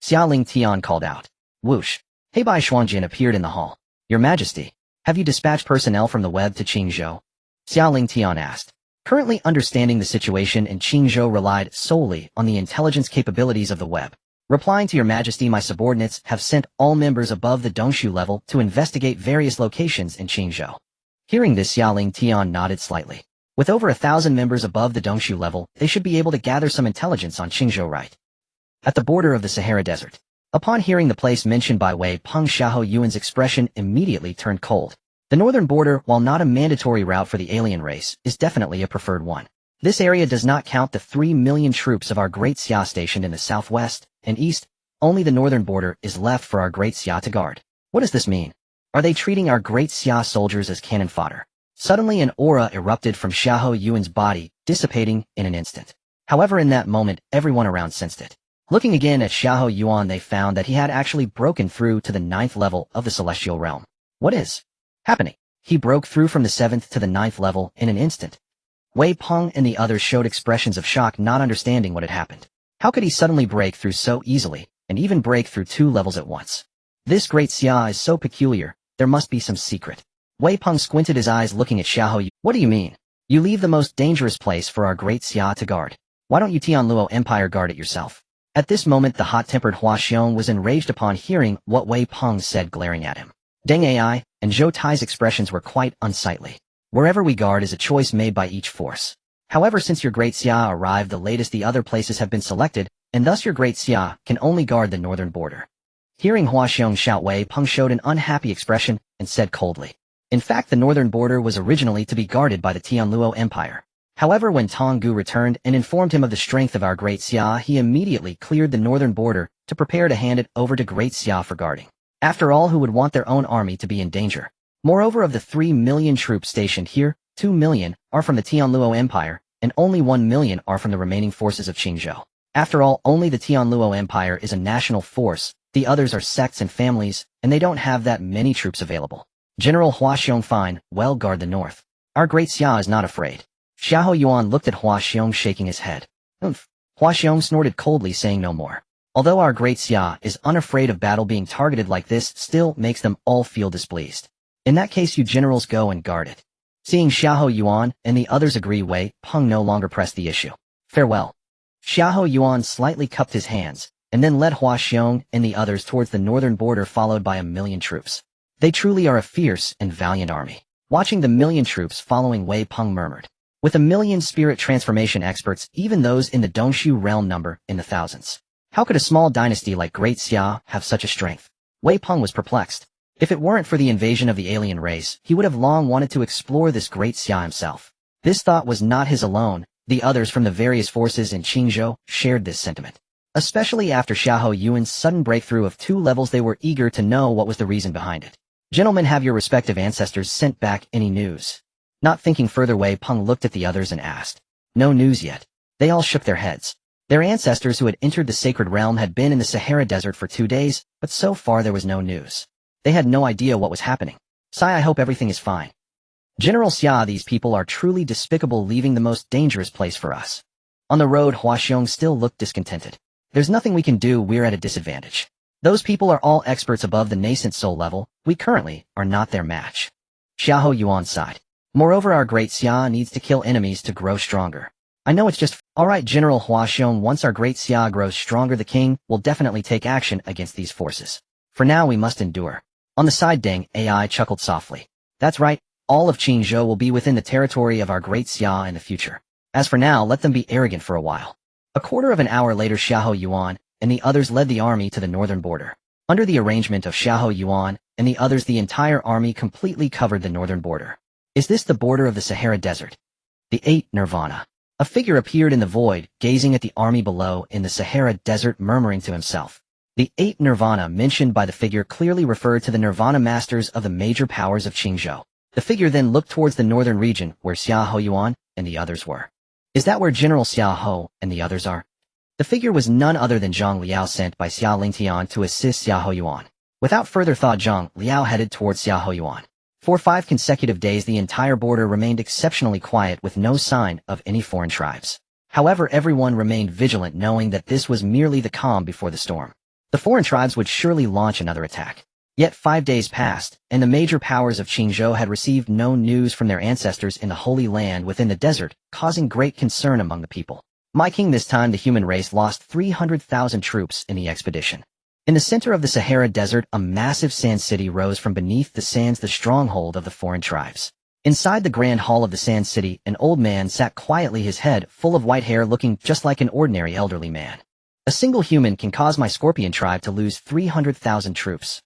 Xia Lingtian called out. Whoosh! Hey, Bai Xuangjin appeared in the hall. Your Majesty, have you dispatched personnel from the web to Qingzhou? Xia Lingtian asked. Currently, understanding the situation in Qingzhou relied solely on the intelligence capabilities of the web. Replying to your Majesty, my subordinates have sent all members above the Dongshu level to investigate various locations in Qingzhou. Hearing this, Xia Lingtian nodded slightly. With over 1,000 members above the Dongshu level, they should be able to gather some intelligence on Qingzhou, right? At the border of the Sahara Desert. Upon hearing the place mentioned by Wei Peng, Xiao Yuan's expression immediately turned cold. The northern border, while not a mandatory route for the alien race, is definitely a preferred one. This area does not count the 3 million troops of our Great Xia stationed in the southwest and east. Only the northern border is left for our Great Xia to guard. What does this mean? Are they treating our Great Xia soldiers as cannon fodder? Suddenly an aura erupted from Xiao Yuan's body, dissipating in an instant. However, in that moment, everyone around sensed it. Looking again at Xiao Yuan, they found that he had actually broken through to the 9th level of the Celestial Realm. What is happening? He broke through from the 7th to the 9th level in an instant. Wei Peng and the others showed expressions of shock, not understanding what had happened. How could he suddenly break through so easily, and even break through 2 levels at once? This Great Xia is so peculiar, there must be some secret. Wei Peng squinted his eyes looking at Xiao Yu. What do you mean? You leave the most dangerous place for our Great Xia to guard. Why don't you Tianluo Empire guard it yourself? At this moment, the hot-tempered Hua Xiong was enraged upon hearing what Wei Peng said, glaring at him. Deng Ai and Zhou Tai's expressions were quite unsightly. Wherever we guard is a choice made by each force. However, since your Great Xia arrived the latest, the other places have been selected, and thus your Great Xia can only guard the northern border. Hearing Hua Xiong shout, Wei Peng showed an unhappy expression and said coldly. In fact, the northern border was originally to be guarded by the Tianluo Empire. However, when Tong Gu returned and informed him of the strength of our Great Xia, he immediately cleared the northern border to prepare to hand it over to Great Xia for guarding. After all, who would want their own army to be in danger? Moreover, of the 3 million troops stationed here, 2 million are from the Tianluo Empire, and only 1 million are from the remaining forces of Qingzhou. After all, only the Tianluo Empire is a national force, the others are sects and families, and they don't have that many troops available. General Hua Xiong, fine, well, guard the north. Our Great Xia is not afraid. Zhao Yun looked at Hua Xiong, shaking his head. Humph. Hua Xiong snorted coldly, saying no more. Although our Great Xia is unafraid of battle, being targeted like this still makes them all feel displeased. In that case, you generals go and guard it. Seeing Zhao Yun and the others agree, Wei Peng no longer pressed the issue. Farewell. Zhao Yun slightly cupped his hands, and then led Hua Xiong and the others towards the northern border, followed by 1 million troops. They truly are a fierce and valiant army. Watching the 1 million troops following, Wei Peng murmured. With 1 million spirit transformation experts, even those in the Dongshu realm number in the thousands. How could a small dynasty like Great Xia have such a strength? Wei Peng was perplexed. If it weren't for the invasion of the alien race, he would have long wanted to explore this Great Xia himself. This thought was not his alone. The others from the various forces in Qingzhou shared this sentiment. Especially after Zhao Yun's sudden breakthrough of 2 levels, they were eager to know what was the reason behind it. Gentlemen, have your respective ancestors sent back any news? Not thinking further, Wei Peng looked at the others and asked. No news yet. They all shook their heads. Their ancestors who had entered the sacred realm had been in the Sahara Desert for 2 days, but so far there was no news. They had no idea what was happening. Sai, I hope everything is fine. General Xia, these people are truly despicable, leaving the most dangerous place for us. On the road, Hua Xiong still looked discontented. There's nothing we can do, we're at a disadvantage. Those people are all experts above the nascent soul level, we currently are not their match. Zhao Yun sighed. Moreover, our Great Xia needs to kill enemies to grow stronger. I know it's just alright, General Hua Xiong, once our Great Xia grows stronger, the king will definitely take action against these forces. For now, we must endure. On the side, Deng Ai chuckled softly. That's right, all of Qingzhou will be within the territory of our Great Xia in the future. As for now, let them be arrogant for a while. A quarter of an hour later, Zhao Yun and the others led the army to the northern border. Under the arrangement of Zhao Yun and the others, the entire army completely covered the northern border. Is this the border of the Sahara Desert? The 8th Nirvana. A figure appeared in the void, gazing at the army below in the Sahara Desert, murmuring to himself. The 8th Nirvana mentioned by the figure clearly referred to the Nirvana masters of the major powers of Qingzhou. The figure then looked towards the northern region where Zhao Yun and the others were. Is that where General Xiao and the others are? The figure was none other than Zhang Liao, sent by Xia Lingtian to assist Zhao Yun. Without further thought, Zhang Liao headed towards Zhao Yun. For 5 consecutive days, the entire border remained exceptionally quiet with no sign of any foreign tribes. However, everyone remained vigilant, knowing that this was merely the calm before the storm. The foreign tribes would surely launch another attack. Yet 5 days passed, and the major powers of Qingzhou had received no news from their ancestors in the Holy Land within the desert, causing great concern among the people. My king, this time the human race lost 300,000 troops in the expedition. In the center of the Sahara Desert, a massive sand city rose from beneath the sands, the stronghold of the foreign tribes. Inside the grand hall of the sand city, an old man sat quietly, his head full of white hair, looking just like an ordinary elderly man. A single human can cause my scorpion tribe to lose 300,000 troops.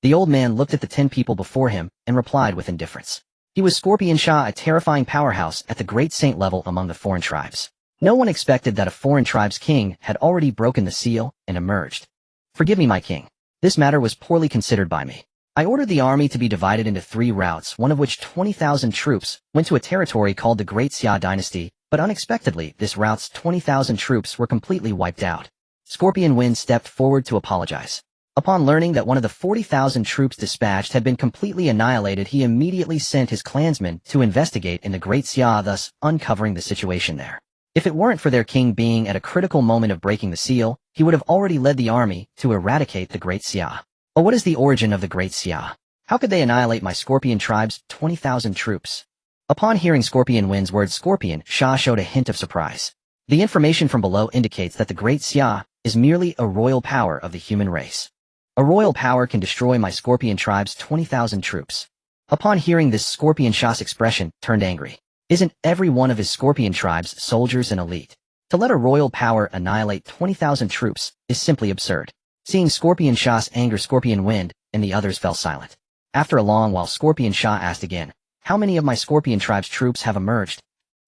The old man looked at the 10 people before him and replied with indifference. He was Scorpion Shah, a terrifying powerhouse at the great saint level among the foreign tribes. No one expected that a foreign tribe's king had already broken the seal and emerged. Forgive me, my king. This matter was poorly considered by me. I ordered the army to be divided into 3 routes, one of which 20,000 troops went to a territory called the Great Xia Dynasty, but unexpectedly, this route's 20,000 troops were completely wiped out. Scorpion Wind stepped forward to apologize. Upon learning that one of the 40,000 troops dispatched had been completely annihilated, he immediately sent his clansmen to investigate in the Great Xia, thus uncovering the situation there. If it weren't for their king being at a critical moment of breaking the seal, he would have already led the army to eradicate the Great Xia. But what is the origin of the Great Xia? How could they annihilate my Scorpion tribe's 20,000 troops? Upon hearing Scorpion Wind's words, Scorpion Shah showed a hint of surprise. The information from below indicates that the Great Xia is merely a royal power of the human race. A royal power can destroy my Scorpion tribe's 20,000 troops. Upon hearing this, Scorpion Sha's expression turned angry. Isn't every one of his Scorpion tribes soldiers and elite? To let a royal power annihilate 20,000 troops is simply absurd. Seeing Scorpion Sha's anger, Scorpion Wind and the others fell silent. After a long while, Scorpion Sha asked again, how many of my Scorpion tribe's troops have emerged?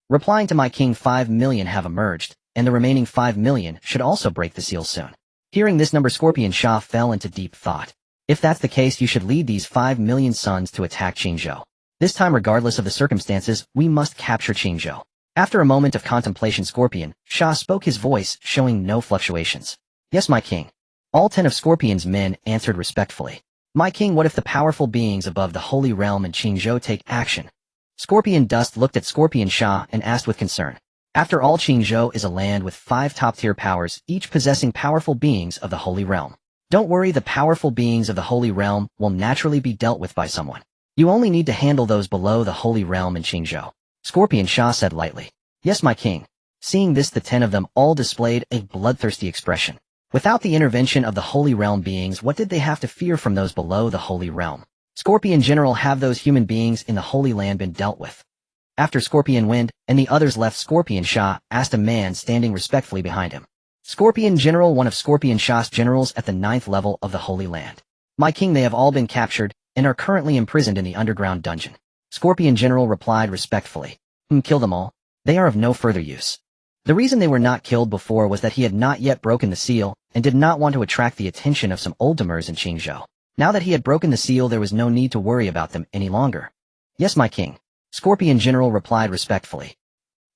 Replying to my king, 5 million have emerged, and the remaining 5 million should also break the seal soon. Hearing this number, Scorpion Sha fell into deep thought. If that's the case, you should lead these 5 million sons to attack Qingzhou. This time, regardless of the circumstances, we must capture Qingzhou. After a moment of contemplation, Scorpion Sha spoke, his voice showing no fluctuations. Yes, my king. All 10 of Scorpion's men answered respectfully. My king, what if the powerful beings above the Holy Realm and Qingzhou take action? Scorpion Dust looked at Scorpion Sha and asked with concern. After all, Qingzhou is a land with 5 top-tier powers, each possessing powerful beings of the Holy Realm. Don't worry, the powerful beings of the Holy Realm will naturally be dealt with by someone. You only need to handle those below the Holy Realm in Qingzhou. Scorpion Sha said lightly. Yes, my king. Seeing this, the 10 of them all displayed a bloodthirsty expression. Without the intervention of the Holy Realm beings, what did they have to fear from those below the Holy Realm? Scorpion General, have those human beings in the Holy Land been dealt with? After Scorpion Wind and the others left, Scorpion Sha asked a man standing respectfully behind him. Scorpion General, one of Scorpion Sha's generals at the 9th level of the Holy Land. My king, they have all been captured and are currently imprisoned in the underground dungeon. Scorpion General replied respectfully. Kill them all. They are of no further use. The reason they were not killed before was that he had not yet broken the seal and did not want to attract the attention of some old-timers in Qingzhou. Now that he had broken the seal, there was no need to worry about them any longer. Yes, my king. Scorpion General replied respectfully.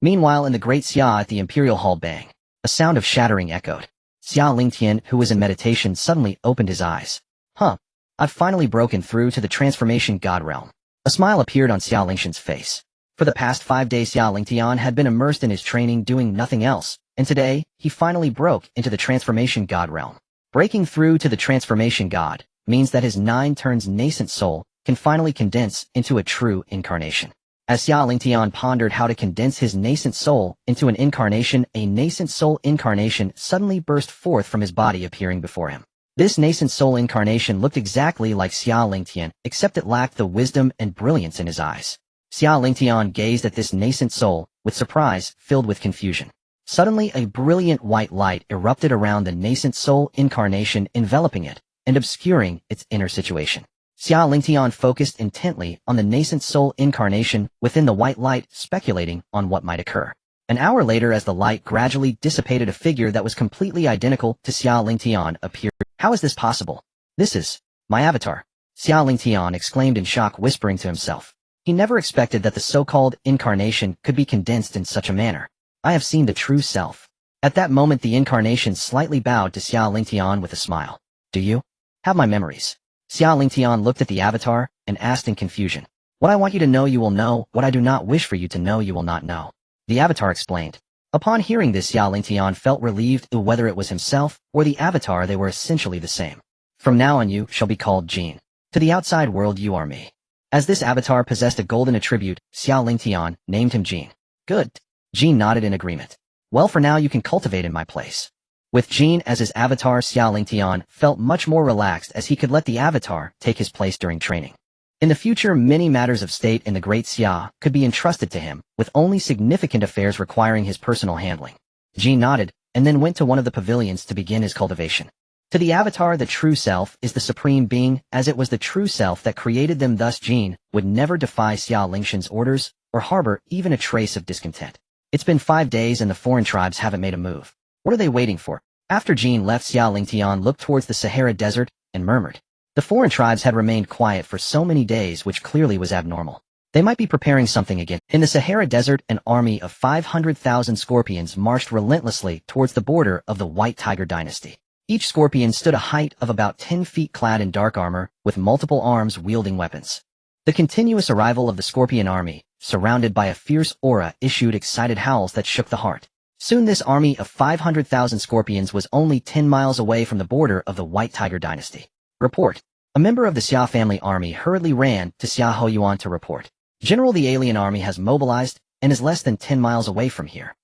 Meanwhile, in the Great Xia at the Imperial Hall, bang. A sound of shattering echoed. Xia Lingtian, who was in meditation, suddenly opened his eyes. I've finally broken through to the transformation god realm. A smile appeared on Xia Lingtian's face. For the past 5 days, Xia Lingtian had been immersed in his training, doing nothing else, and today, he finally broke into the transformation god realm. Breaking through to the transformation god means that his 9 turns nascent soul can finally condense into a true incarnation. As Xia Lingtian pondered how to condense his nascent soul into an incarnation, a nascent soul incarnation suddenly burst forth from his body, appearing before him. This nascent soul incarnation looked exactly like Xia Lingtian, except it lacked the wisdom and brilliance in his eyes. Xia Lingtian gazed at this nascent soul with surprise, filled with confusion. Suddenly, a brilliant white light erupted around the nascent soul incarnation, enveloping it and obscuring its inner situation. Xia Lingtian focused intently on the nascent soul incarnation within the white light, speculating on what might occur. An hour later, as the light gradually dissipated, a figure that was completely identical to Xia Lingtian appeared. How is this possible? This is my avatar. Xia Lingtian exclaimed in shock, whispering to himself. He never expected that the so-called incarnation could be condensed in such a manner. I have seen the true self. At that moment, the incarnation slightly bowed to Xia Lingtian with a smile. Do you have my memories? Xia Lingtian looked at the avatar and asked in confusion. What I want you to know, you will know. What I do not wish for you to know, you will not know. The avatar explained. Upon hearing this, Xia Lingtian felt relieved. Whether it was himself or the avatar, they were essentially the same. From now on, you shall be called Jin. To the outside world, you are me. As this avatar possessed a golden attribute, Xia Lingtian named him Jin. Good. Jin nodded in agreement. Well, for now you can cultivate in my place. With Jin as his avatar, Xia Lingtian felt much more relaxed, as he could let the avatar take his place during training. In the future, many matters of state in the Great Xia could be entrusted to him, with only significant affairs requiring his personal handling. Jin nodded, and then went to one of the pavilions to begin his cultivation. To the avatar, the true self is the supreme being, as it was the true self that created them. Thus, Jin would never defy Xia Lingtian's orders or harbor even a trace of discontent. It's been 5 days and the foreign tribes haven't made a move. What are they waiting for? After Jin left, Xia Lingtian looked towards the Sahara Desert and murmured. The foreign tribes had remained quiet for so many days, which clearly was abnormal. They might be preparing something again. In the Sahara Desert, an army of 500,000 scorpions marched relentlessly towards the border of the White Tiger Dynasty. Each scorpion stood a height of about 10 feet, clad in dark armor, with multiple arms wielding weapons. The continuous arrival of the scorpion army, surrounded by a fierce aura, issued excited howls that shook the heart. Soon this army of 500,000 scorpions was only 10 miles away from the border of the White Tiger Dynasty. Report. A member of the Xia family army hurriedly ran to Xiahou Yuan to report. General, the alien army has mobilized and is less than 10 miles away from here.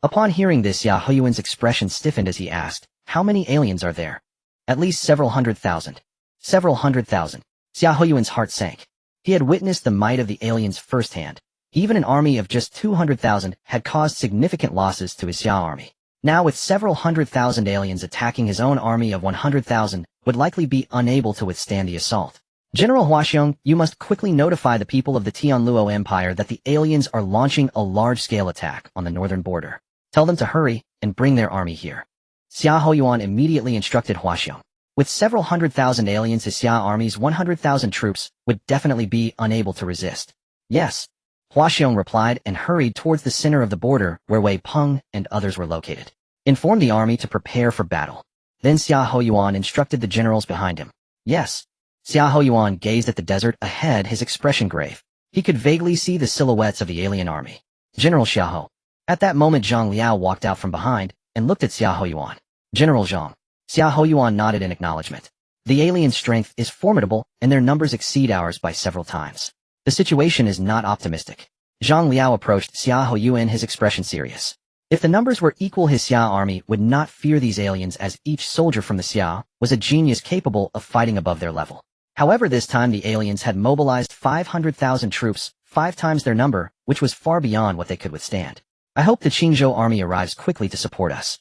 Upon hearing this, Xiahou Yuan's expression stiffened as he asked, how many aliens are there? At least several hundred thousand. Several hundred thousand. Xiahou Yuan's heart sank. He had witnessed the might of the aliens firsthand. Even an army of just 200,000 had caused significant losses to his Xia army. Now with several 100,000 aliens attacking his own army of 100,000 would likely be unable to withstand the assault. General Huaxiong, you must quickly notify the people of the Tianluo Empire that the aliens are launching a large-scale attack on the northern border. Tell them to hurry and bring their army here. Xia Hoyuan immediately instructed Huaxiong. With several 100,000 aliens, his Xia army's 100,000 troops would definitely be unable to resist. Yes. Huaxiong replied and hurried towards the center of the border where Wei Peng and others were located. Inform the army to prepare for battle. Then Xia Hoyuan instructed the generals behind him. Yes. Xia Hoyuan gazed at the desert ahead, his expression grave. He could vaguely see the silhouettes of the alien army. General Xiahou. At that moment Zhang Liao walked out from behind and looked at Xia Hoyuan. General Zhang. Xia Hoyuan nodded in acknowledgement. The alien strength is formidable and their numbers exceed ours by several times. The situation is not optimistic. Zhang Liao approached Xia Hoyuan, his expression serious. If the numbers were equal, his Xia army would not fear these aliens, as each soldier from the Xia was a genius capable of fighting above their level. However, this time the aliens had mobilized 500,000 troops, 5 times their number, which was far beyond what they could withstand. I hope the Qingzhou army arrives quickly to support us.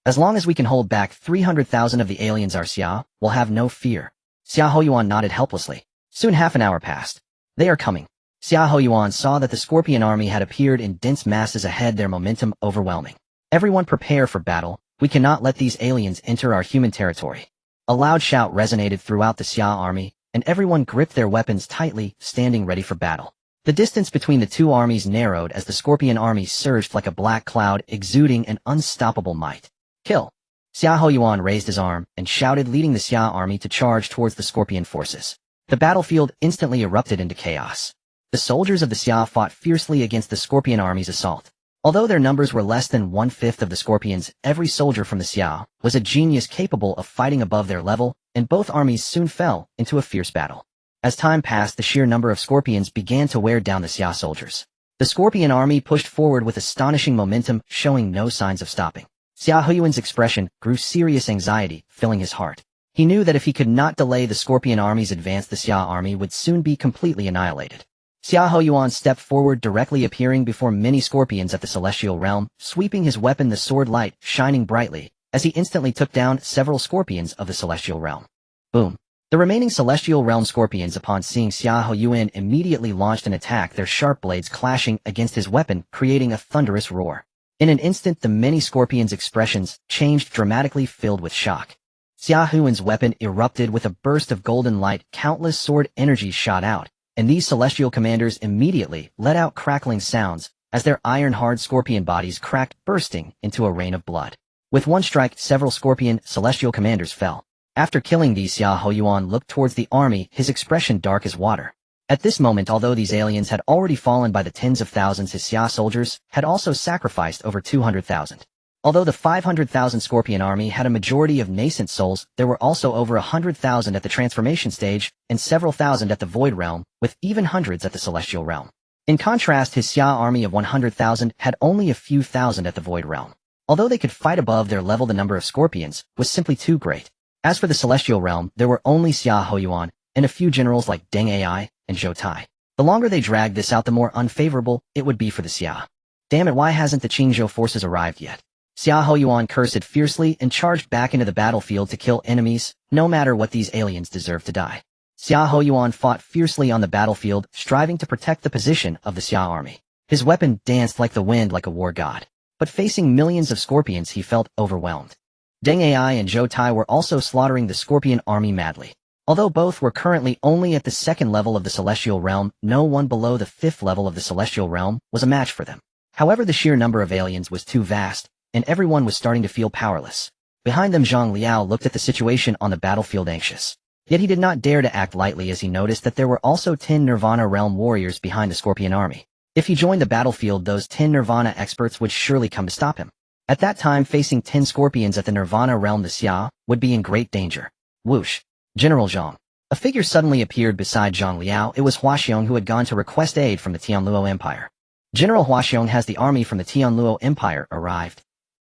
As long as we can hold back 300,000 of the aliens, our Xia will have no fear. Xia Hoyuan nodded helplessly. Soon half an hour passed. They are coming. Xia Hoyuan saw that the Scorpion army had appeared in dense masses ahead, their momentum overwhelming. Everyone prepare for battle. We cannot let these aliens enter our human territory. A loud shout resonated throughout the Xia army, and everyone gripped their weapons tightly, standing ready for battle. The distance between the two armies narrowed as the Scorpion army surged like a black cloud, exuding an unstoppable might. Kill! Xia Hoyuan raised his arm and shouted, leading the Xia army to charge towards the Scorpion forces. The battlefield instantly erupted into chaos. The soldiers of the Xia fought fiercely against the Scorpion army's assault. Although their numbers were less than 1/5 of the Scorpions, every soldier from the Xia was a genius capable of fighting above their level, and both armies soon fell into a fierce battle. As time passed, the sheer number of Scorpions began to wear down the Xia soldiers. The Scorpion army pushed forward with astonishing momentum, showing no signs of stopping. Xia Huiyuan's expression grew serious, anxiety filling his heart. He knew that if he could not delay the Scorpion army's advance, the Xia army would soon be completely annihilated. Xia Hoyuan stepped forward, directly appearing before many Scorpions at the Celestial Realm, sweeping his weapon, the sword light shining brightly, as he instantly took down several Scorpions of the Celestial Realm. Boom! The remaining Celestial Realm Scorpions, upon seeing Xia Hoyuan, immediately launched an attack, their sharp blades clashing against his weapon, creating a thunderous roar. In an instant, the many Scorpions' expressions changed dramatically, filled with shock. Xia Huan's weapon erupted with a burst of golden light, countless sword energies shot out, and these celestial commanders immediately let out crackling sounds as their iron-hard Scorpion bodies cracked, bursting into a rain of blood. With one strike, several Scorpion celestial commanders fell. After killing these, Xia Hoyuan looked towards the army, his expression dark as water. At this moment, although these aliens had already fallen by the tens of thousands, his Xia soldiers had also sacrificed over 200,000. Although the 500,000 Scorpion army had a majority of nascent souls, there were also over 100,000 at the transformation stage and several thousand at the Void Realm, with even hundreds at the Celestial Realm. In contrast, his Xia army of 100,000 had only a few thousand at the Void Realm. Although they could fight above their level, the number of Scorpions was simply too great. As for the Celestial Realm, there were only Xia Hoyuan and a few generals like Deng Ai and Zhou Tai. The longer they dragged this out, the more unfavorable it would be for the Xia. Damn it, why hasn't the Qingzhou forces arrived yet? Xia Hoyuan cursed fiercely and charged back into the battlefield to kill enemies, no matter what. These aliens deserve to die. Xia Hoyuan fought fiercely on the battlefield, striving to protect the position of the Xia army. His weapon danced like the wind, like a war god. But facing millions of Scorpions, he felt overwhelmed. Deng Ai and Zhou Tai were also slaughtering the Scorpion army madly. Although both were currently only at the 2nd level of the Celestial Realm, no one below the 5th level of the Celestial Realm was a match for them. However, the sheer number of aliens was too vast, and everyone was starting to feel powerless. Behind them, Zhang Liao looked at the situation on the battlefield, anxious. Yet he did not dare to act lightly, as he noticed that there were also 10 Nirvana Realm warriors behind the Scorpion army. If he joined the battlefield, those 10 Nirvana experts would surely come to stop him. At that time, facing 10 Scorpions at the Nirvana Realm, the Xia would be in great danger. Whoosh! General Zhang. A figure suddenly appeared beside Zhang Liao. It was Huaxiong, who had gone to request aid from the Tianluo Empire. General Huaxiong, has the army from the Tianluo Empire arrived?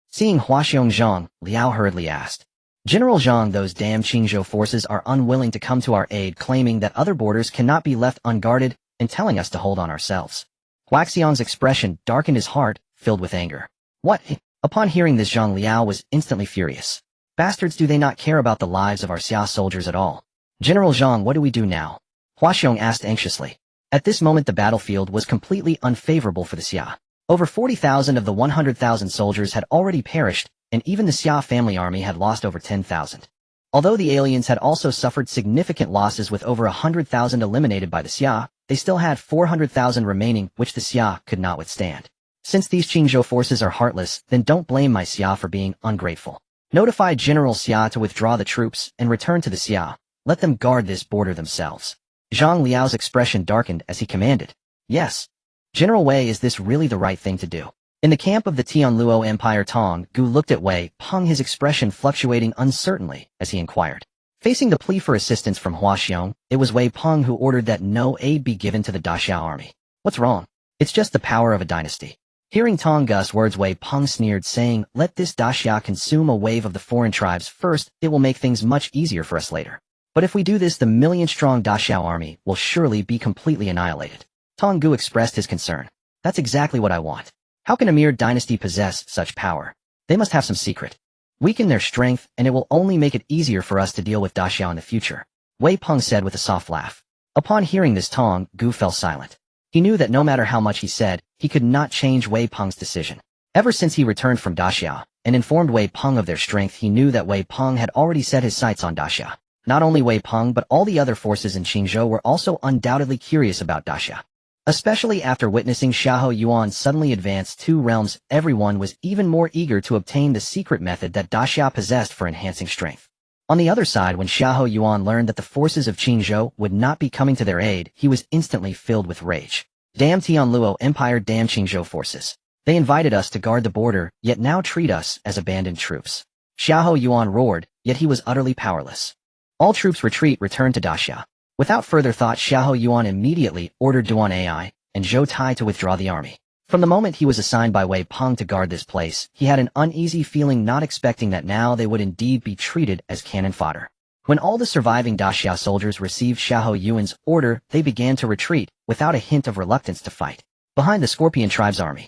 Seeing Huaxiong, Zhang Liao hurriedly asked. General Zhang, those damn Qingzhou forces are unwilling to come to our aid, claiming that other borders cannot be left unguarded and telling us to hold on ourselves. Huaxiang's expression darkened, his heart filled with anger. What? Upon hearing this, Zhang Liao was instantly furious. Bastards, do they not care about the lives of our Xia soldiers at all? General Zhang, what do we do now? Huaxiang asked anxiously. At this moment the battlefield was completely unfavorable for the Xia. Over 40,000 of the 100,000 soldiers had already perished, and even the Xia family army had lost over 10,000. Although the aliens had also suffered significant losses with over 100,000 eliminated by the Xia, they still had 400,000 remaining, which the Xia could not withstand. Since these Qingzhou forces are heartless, then don't blame my Xia for being ungrateful. Notify General Xia to withdraw the troops and return to the Xia. Let them guard this border themselves. Zhang Liao's expression darkened as he commanded. Yes. General Wei, is this really the right thing to do? In the camp of the Tianluo Empire, Tong Gu looked at Wei Peng, his expression fluctuating uncertainly as he inquired. Facing the plea for assistance from Huaxiang, it was Wei Peng who ordered that no aid be given to the Daxia army. What's wrong? It's just the power of a dynasty. Hearing Tong Gu's words, Wei Peng sneered, saying, let this Daxia consume a wave of the foreign tribes first, it will make things much easier for us later. But if we do this, the million-strong Daxiao army will surely be completely annihilated. Tong Gu expressed his concern. That's exactly what I want. How can a mere dynasty possess such power? They must have some secret. Weaken their strength, and it will only make it easier for us to deal with Daxiao in the future, Wei Peng said with a soft laugh. Upon hearing this, Tong Gu fell silent. He knew that no matter how much he said, he could not change Wei Peng's decision. Ever since he returned from Daxia and informed Wei Peng of their strength, he knew that Wei Peng had already set his sights on Daxia. Not only Wei Peng but all the other forces in Qingzhou were also undoubtedly curious about Daxia. Especially after witnessing Xiahou Yuan suddenly advance 2 realms, everyone was even more eager to obtain the secret method that Daxia possessed for enhancing strength. On the other side, when Xiahou Yuan learned that the forces of Qingzhou would not be coming to their aid, he was instantly filled with rage. Damn Tianluo Empire, damn Qingzhou forces. They invited us to guard the border, yet now treat us as abandoned troops. Xiahou Yuan roared, yet he was utterly powerless. All troops return to Daxia. Without further thought, Xiahou Yuan immediately ordered Duan Ai and Zhou Tai to withdraw the army. From the moment he was assigned by Wei Peng to guard this place, he had an uneasy feeling, not expecting that now they would indeed be treated as cannon fodder. When all the surviving Daxia soldiers received Xiahou Yuan's order, they began to retreat, without a hint of reluctance to fight. Behind the Scorpion tribe's army.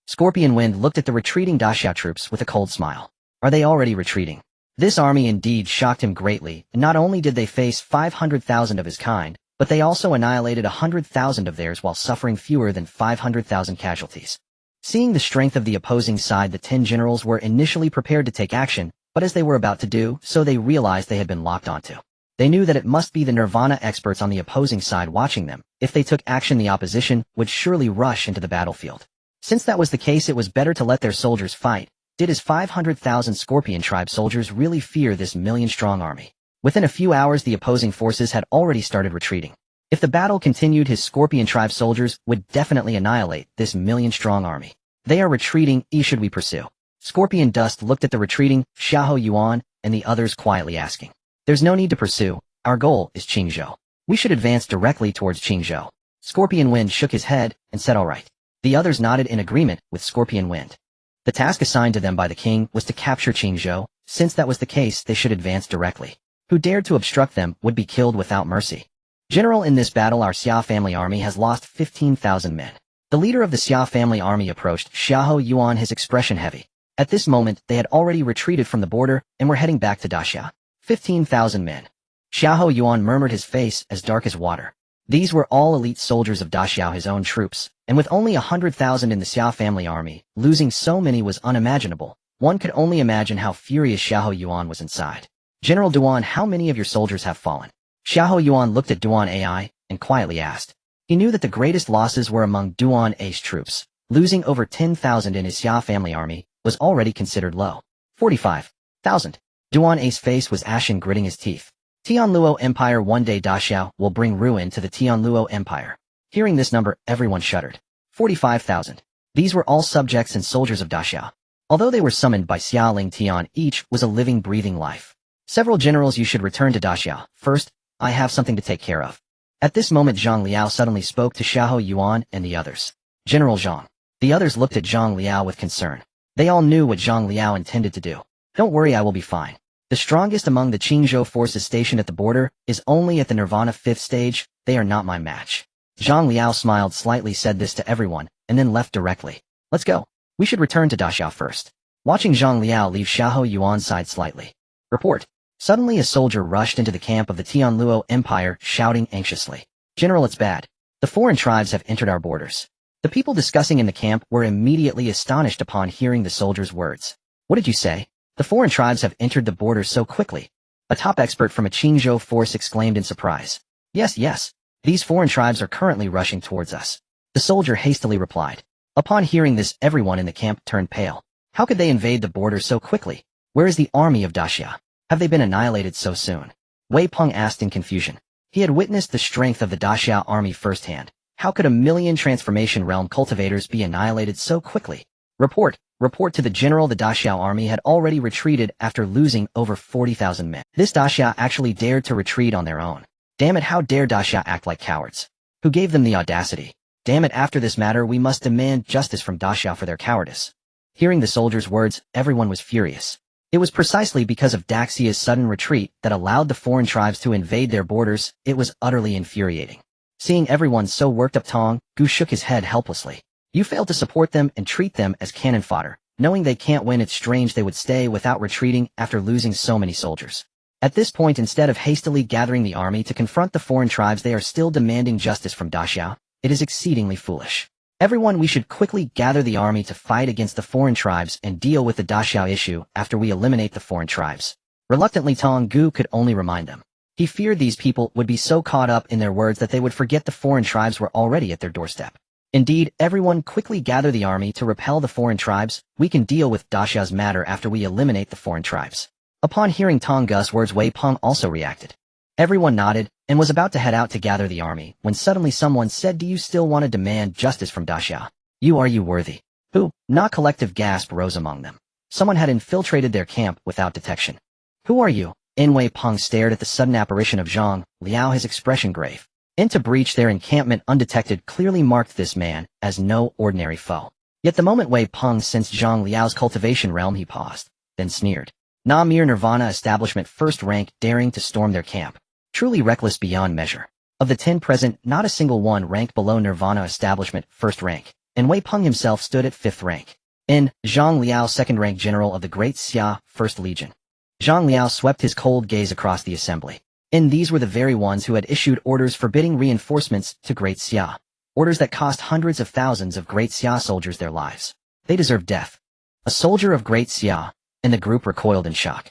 Scorpion Wind looked at the retreating Daxia troops with a cold smile. Are they already retreating? This army indeed shocked him greatly, and not only did they face 500,000 of his kind, but they also annihilated 100,000 of theirs while suffering fewer than 500,000 casualties. Seeing the strength of the opposing side, the 10 generals were initially prepared to take action, but as they were about to do so, they realized they had been locked onto. They knew that it must be the Nirvana experts on the opposing side watching them. If they took action, the opposition would surely rush into the battlefield. Since that was the case, it was better to let their soldiers fight. Did his 500,000 Scorpion tribe soldiers really fear this million-strong army? Within a few hours, the opposing forces had already started retreating. If the battle continued, his Scorpion tribe soldiers would definitely annihilate this million-strong army. They are retreating, should we pursue? Scorpion Dust looked at the retreating Xiahou Yuan and the others, quietly asking. There's no need to pursue. Our goal is Qingzhou. We should advance directly towards Qingzhou. Scorpion Wind shook his head and said all right. The others nodded in agreement with Scorpion Wind. The task assigned to them by the king was to capture Qingzhou. Since that was the case, they should advance directly. Who dared to obstruct them would be killed without mercy. General, in this battle our Xia family army has lost 15,000 men. The leader of the Xia family army approached Xiahou Yuan, his expression heavy. At this moment, they had already retreated from the border and were heading back to Daxia. 15,000 men. Xiahou Yuan murmured, his face as dark as water. These were all elite soldiers of Daxiao, his own troops, and with only 100,000 in the Xia family army, losing so many was unimaginable. One could only imagine how furious Xiahou Yuan was inside. General Duan, how many of your soldiers have fallen? Xiahou Yuan looked at Duan Ai and quietly asked. He knew that the greatest losses were among Duan Ai's troops. Losing over 10,000 in his Xia family army was already considered low. 45,000. Duan Ai's face was ashen, gritting his teeth. Tianluo Empire, one day Daxiao will bring ruin to the Tianluo Empire. Hearing this number, everyone shuddered. 45,000. These were all subjects and soldiers of Daxiao. Although they were summoned by Xia Lingtian, each was a living, breathing life. Several generals, you should return to Daxiao. First, I have something to take care of. At this moment, Zhang Liao suddenly spoke to Xiahou Yuan and the others. General Zhang. The others looked at Zhang Liao with concern. They all knew what Zhang Liao intended to do. Don't worry, I will be fine. The strongest among the Qingzhou forces stationed at the border is only at the Nirvana 5th stage. They are not my match. Zhang Liao smiled slightly, said this to everyone, and then left directly. Let's go. We should return to Daxiao first. Watching Zhang Liao leave, Xiahou Yuan sighed slightly. Report. Suddenly a soldier rushed into the camp of the Tianluo Empire, shouting anxiously. General, it's bad. The foreign tribes have entered our borders. The people discussing in the camp were immediately astonished upon hearing the soldier's words. What did you say? The foreign tribes have entered the borders so quickly. A top expert from a Qingzhou force exclaimed in surprise. Yes. These foreign tribes are currently rushing towards us. The soldier hastily replied. Upon hearing this, everyone in the camp turned pale. How could they invade the border so quickly? Where is the army of Daxia? Have they been annihilated so soon? Wei Peng asked in confusion. He had witnessed the strength of the Daxia army firsthand. How could a million transformation realm cultivators be annihilated so quickly? Report to the general. The Daxia army had already retreated after losing over 40,000 men. This Daxia actually dared to retreat on their own. Damn it, how dare Daxia act like cowards? Who gave them the audacity? Damn it, after this matter we must demand justice from Daxia for their cowardice. Hearing the soldier's words, everyone was furious. It was precisely because of Daxia's sudden retreat that allowed the foreign tribes to invade their borders. It was utterly infuriating. Seeing everyone so worked up, Tong Gu shook his head helplessly. You failed to support them and treat them as cannon fodder. Knowing they can't win, it's strange they would stay without retreating after losing so many soldiers. At this point, instead of hastily gathering the army to confront the foreign tribes, they are still demanding justice from Daxia. It is exceedingly foolish. Everyone, we should quickly gather the army to fight against the foreign tribes and deal with the Daxiao issue after we eliminate the foreign tribes. Reluctantly, Tong Gu could only remind them. He feared these people would be so caught up in their words that they would forget the foreign tribes were already at their doorstep. Indeed, everyone quickly gather the army to repel the foreign tribes. We can deal with Daxia's matter after we eliminate the foreign tribes. Upon hearing Tong Gu's words, Wei Peng also reacted. Everyone nodded and was about to head out to gather the army when suddenly someone said, do you still want to demand justice from Daxia? Are you worthy? Who? Not collective gasp rose among them. Someone had infiltrated their camp without detection. Who are you? Wei Peng stared at the sudden apparition of Zhang Liao, his expression grave. To breach their encampment undetected clearly marked this man as no ordinary foe. Yet the moment Wei Peng sensed Zhang Liao's cultivation realm, he paused, then sneered. Na mere Nirvana establishment first rank daring to storm their camp. Truly reckless beyond measure. Of the 10 present, not a single one ranked below Nirvana establishment first rank, and Wei Peng himself stood at 5th rank. Zhang Liao, 2nd rank general of the Great Xia, 1st Legion. Zhang Liao swept his cold gaze across the assembly. These were the very ones who had issued orders forbidding reinforcements to Great Xia. Orders that cost hundreds of thousands of Great Xia soldiers their lives. They deserve death. A soldier of Great Xia, and the group recoiled in shock.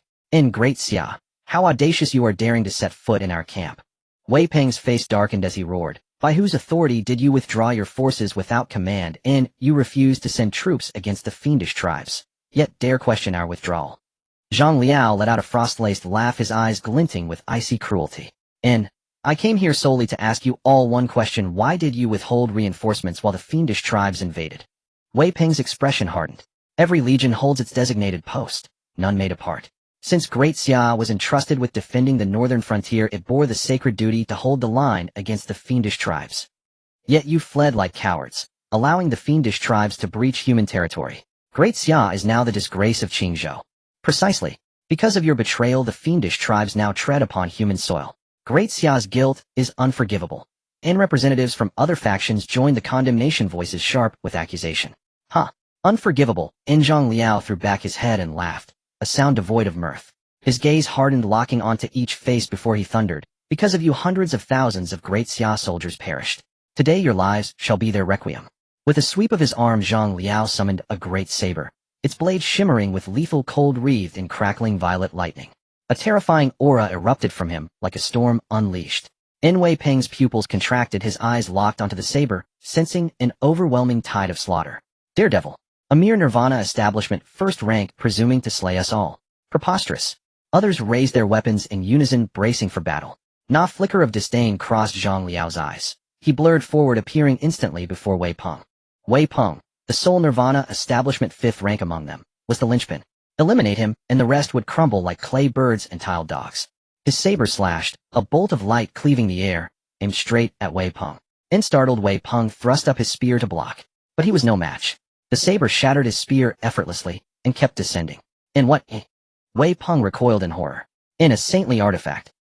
Great Xia, how audacious you are, daring to set foot in our camp. Wei Peng's face darkened as he roared. By whose authority did you withdraw your forces without command, and you refused to send troops against the fiendish tribes, yet dare question our withdrawal? Zhang Liao let out a frost-laced laugh, his eyes glinting with icy cruelty. I came here solely to ask you all one question. Why did you withhold reinforcements while the fiendish tribes invaded? Wei Peng's expression hardened. Every legion holds its designated post, none made apart. Since Great Xia was entrusted with defending the northern frontier, it bore the sacred duty to hold the line against the fiendish tribes. Yet you fled like cowards, allowing the fiendish tribes to breach human territory. Great Xia is now the disgrace of Qingzhou. Precisely. Because of your betrayal, the fiendish tribes now tread upon human soil. Great Xia's guilt is unforgivable. Representatives from other factions joined the condemnation, voices sharp with accusation. Unforgivable. Zhang Liao threw back his head and laughed, a sound devoid of mirth. His gaze hardened, locking onto each face before he thundered. Because of you, hundreds of thousands of Great Xia soldiers perished. Today your lives shall be their requiem. With a sweep of his arm, Zhang Liao summoned a great saber, its blade shimmering with lethal cold wreathed in crackling violet lightning. A terrifying aura erupted from him, like a storm unleashed. Wei Peng's pupils contracted, his eyes locked onto the saber, sensing an overwhelming tide of slaughter. Daredevil. A mere Nirvana establishment first rank, presuming to slay us all. Preposterous. Others raised their weapons in unison, bracing for battle. A flicker of disdain crossed Zhang Liao's eyes. He blurred forward, appearing instantly before Wei Peng. Wei Peng, the sole Nirvana establishment 5th rank among them, was the linchpin. Eliminate him, and the rest would crumble like clay birds and tiled dogs. His saber slashed, a bolt of light cleaving the air, aimed straight at Wei Peng. Startled, Wei Peng thrust up his spear to block. But he was no match. The saber shattered his spear effortlessly, and kept descending. What? Wei Peng recoiled in horror. In a saintly artifact.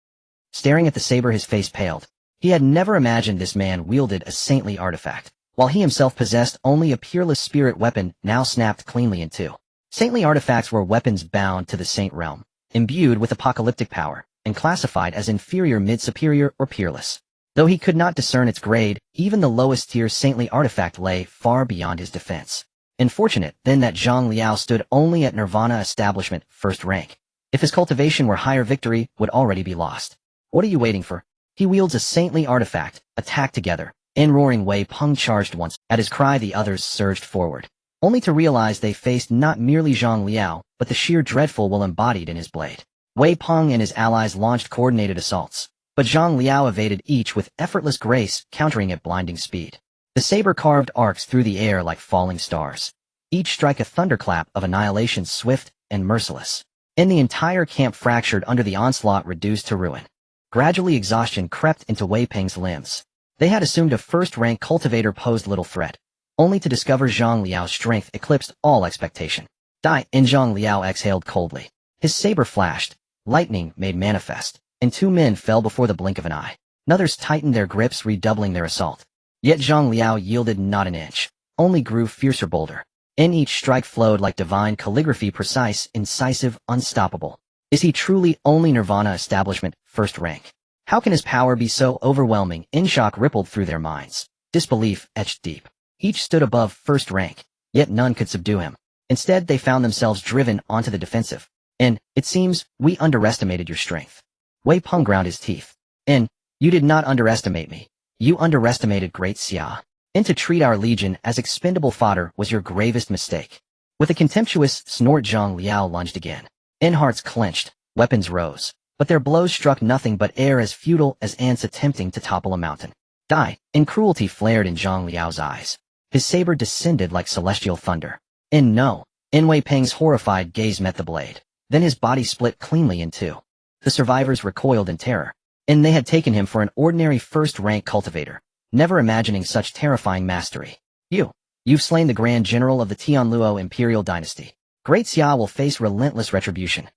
Staring at the saber, his face paled. He had never imagined this man wielded a saintly artifact, while he himself possessed only a peerless spirit weapon now snapped cleanly in two. Saintly artifacts were weapons bound to the saint realm, imbued with apocalyptic power, and classified as inferior, mid-superior, or peerless. Though he could not discern its grade, even the lowest tier saintly artifact lay far beyond his defense. Unfortunate, then, that Zhang Liao stood only at Nirvana Establishment, first rank. If his cultivation were higher, victory would already be lost. What are you waiting for? He wields a saintly artifact. Attack together. In roaring, Wei Peng charged once. At his cry, the others surged forward, only to realize they faced not merely Zhang Liao, but the sheer dreadful will embodied in his blade. Wei Peng and his allies launched coordinated assaults, but Zhang Liao evaded each with effortless grace, countering at blinding speed. The saber carved arcs through the air like falling stars, each strike a thunderclap of annihilation, swift and merciless. And the entire camp fractured under the onslaught, reduced to ruin. Gradually, exhaustion crept into Wei Peng's limbs. They had assumed a first-rank cultivator posed little threat, only to discover Zhang Liao's strength eclipsed all expectation. Die! And Zhang Liao exhaled coldly. His saber flashed, lightning made manifest, and two men fell before the blink of an eye. Others tightened their grips, redoubling their assault. Yet Zhang Liao yielded not an inch, only grew fiercer, bolder. In each strike flowed like divine calligraphy, precise, incisive, unstoppable. Is he truly only Nirvana Establishment, first rank? How can his power be so overwhelming? In shock rippled through their minds. Disbelief etched deep. Each stood above first rank, yet none could subdue him. Instead, they found themselves driven onto the defensive. And, it seems, we underestimated your strength. Wei Peng ground his teeth. And, you did not underestimate me. You underestimated Great Xia. And to treat our legion as expendable fodder was your gravest mistake. With a contemptuous snort, Zhang Liao lunged again. In hearts clenched, weapons rose, but their blows struck nothing but air, as futile as ants attempting to topple a mountain. Die! And cruelty flared in Zhang Liao's eyes. His saber descended like celestial thunder. And no. In Wei Peng's horrified gaze met the blade. Then his body split cleanly in two. The survivors recoiled in terror. And they had taken him for an ordinary first-rank cultivator, never imagining such terrifying mastery. You've slain the Grand General of the Tianluo Imperial Dynasty. Great Xia will face relentless retribution.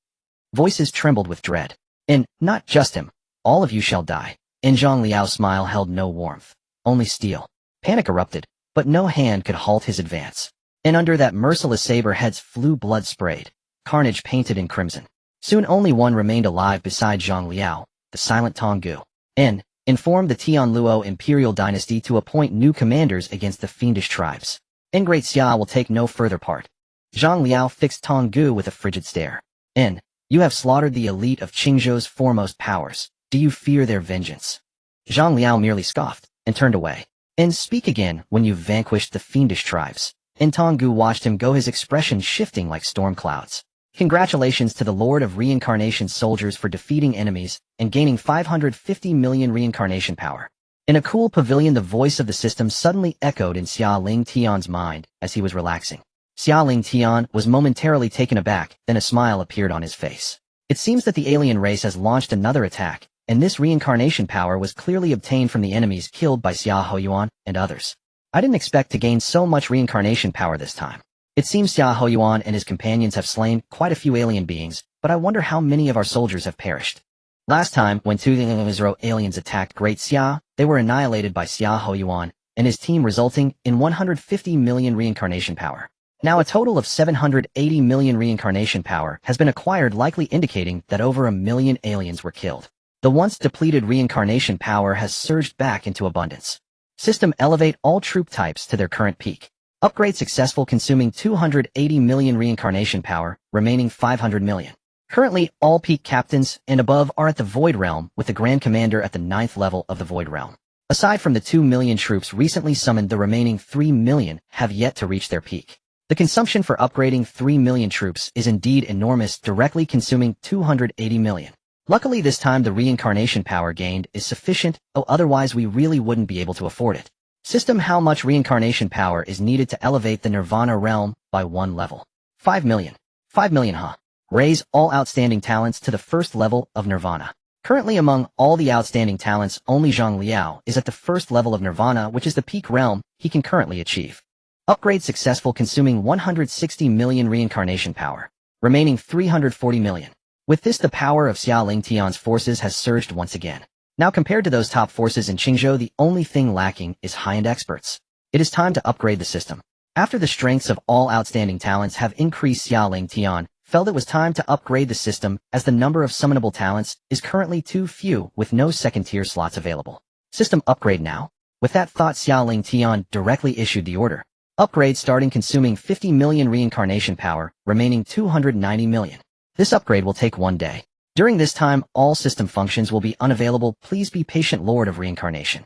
Voices trembled with dread. And, not just him, all of you shall die. And Zhang Liao's smile held no warmth, only steel. Panic erupted, but no hand could halt his advance. And under that merciless saber, heads flew, blood sprayed, carnage painted in crimson. Soon only one remained alive beside Zhang Liao, the silent Tonggu. And, informed the Tianluo Imperial Dynasty to appoint new commanders against the fiendish tribes. And Great Xia will take no further part. Zhang Liao fixed Tonggu with a frigid stare. And, you have slaughtered the elite of Qingzhou's foremost powers. Do you fear their vengeance? Zhang Liao merely scoffed, and turned away. And speak again when you've vanquished the fiendish tribes. And Tonggu watched him go, his expression shifting like storm clouds. Congratulations to the Lord of Reincarnation soldiers for defeating enemies and gaining 550 million reincarnation power. In a cool pavilion, the voice of the system suddenly echoed in Xia Lingtian's mind as he was relaxing. Xia Lingtian was momentarily taken aback, then a smile appeared on his face. It seems that the alien race has launched another attack, and this reincarnation power was clearly obtained from the enemies killed by Xia Yuan and others. I didn't expect to gain so much reincarnation power this time. It seems Xia Yuan and his companions have slain quite a few alien beings, but I wonder how many of our soldiers have perished. Last time, when two Israel aliens attacked Great Xia, they were annihilated by Xia Yuan and his team, resulting in 150 million reincarnation power. Now a total of 780 million reincarnation power has been acquired, likely indicating that over 1 million aliens were killed. The once depleted reincarnation power has surged back into abundance. System elevate all troop types to their current peak. Upgrade successful, consuming 280 million reincarnation power, remaining 500 million. Currently, all peak captains and above are at the Void Realm, with the Grand Commander at the 9th level of the Void Realm. Aside from the 2 million troops recently summoned, the remaining 3 million have yet to reach their peak. The consumption for upgrading 3 million troops is indeed enormous, directly consuming 280 million. Luckily this time the reincarnation power gained is sufficient, otherwise we really wouldn't be able to afford it. System, how much reincarnation power is needed to elevate the Nirvana realm by 1 level? 5 million. 5 million, huh? Raise all outstanding talents to the 1st level of Nirvana. Currently among all the outstanding talents, only Zhang Liao is at the 1st level of Nirvana, which is the peak realm he can currently achieve. Upgrade successful, consuming 160 million reincarnation power. remaining 340 million. With this, the power of Xia Lingtian's forces has surged once again. Now compared to those top forces in Qingzhou, the only thing lacking is high-end experts. It is time to upgrade the system. After the strengths of all outstanding talents have increased, Xia Lingtian felt it was time to upgrade the system as the number of summonable talents is currently too few with no second-tier slots available. System upgrade now. With that thought, Xia Lingtian directly issued the order. Upgrade starting consuming 50 million reincarnation power, remaining 290 million. This upgrade will take 1 day. During this time, all system functions will be unavailable. Please be patient, Lord of Reincarnation.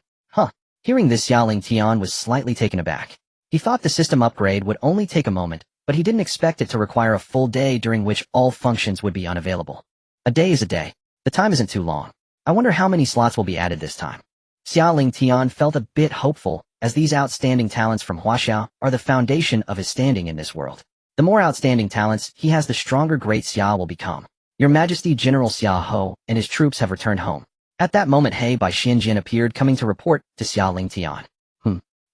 Hearing this, Xia Lingtian was slightly taken aback. He thought the system upgrade would only take a moment, but he didn't expect it to require a full day during which all functions would be unavailable. A day is a day. The time isn't too long. I wonder how many slots will be added this time. Xia Lingtian felt a bit hopeful, as these outstanding talents from Huaxiao are the foundation of his standing in this world. The more outstanding talents he has, the stronger Great Xia will become. Your Majesty, General Xia Ho and his troops have returned home. At that moment, Bai Qi appeared, coming to report to Xia Lingtian.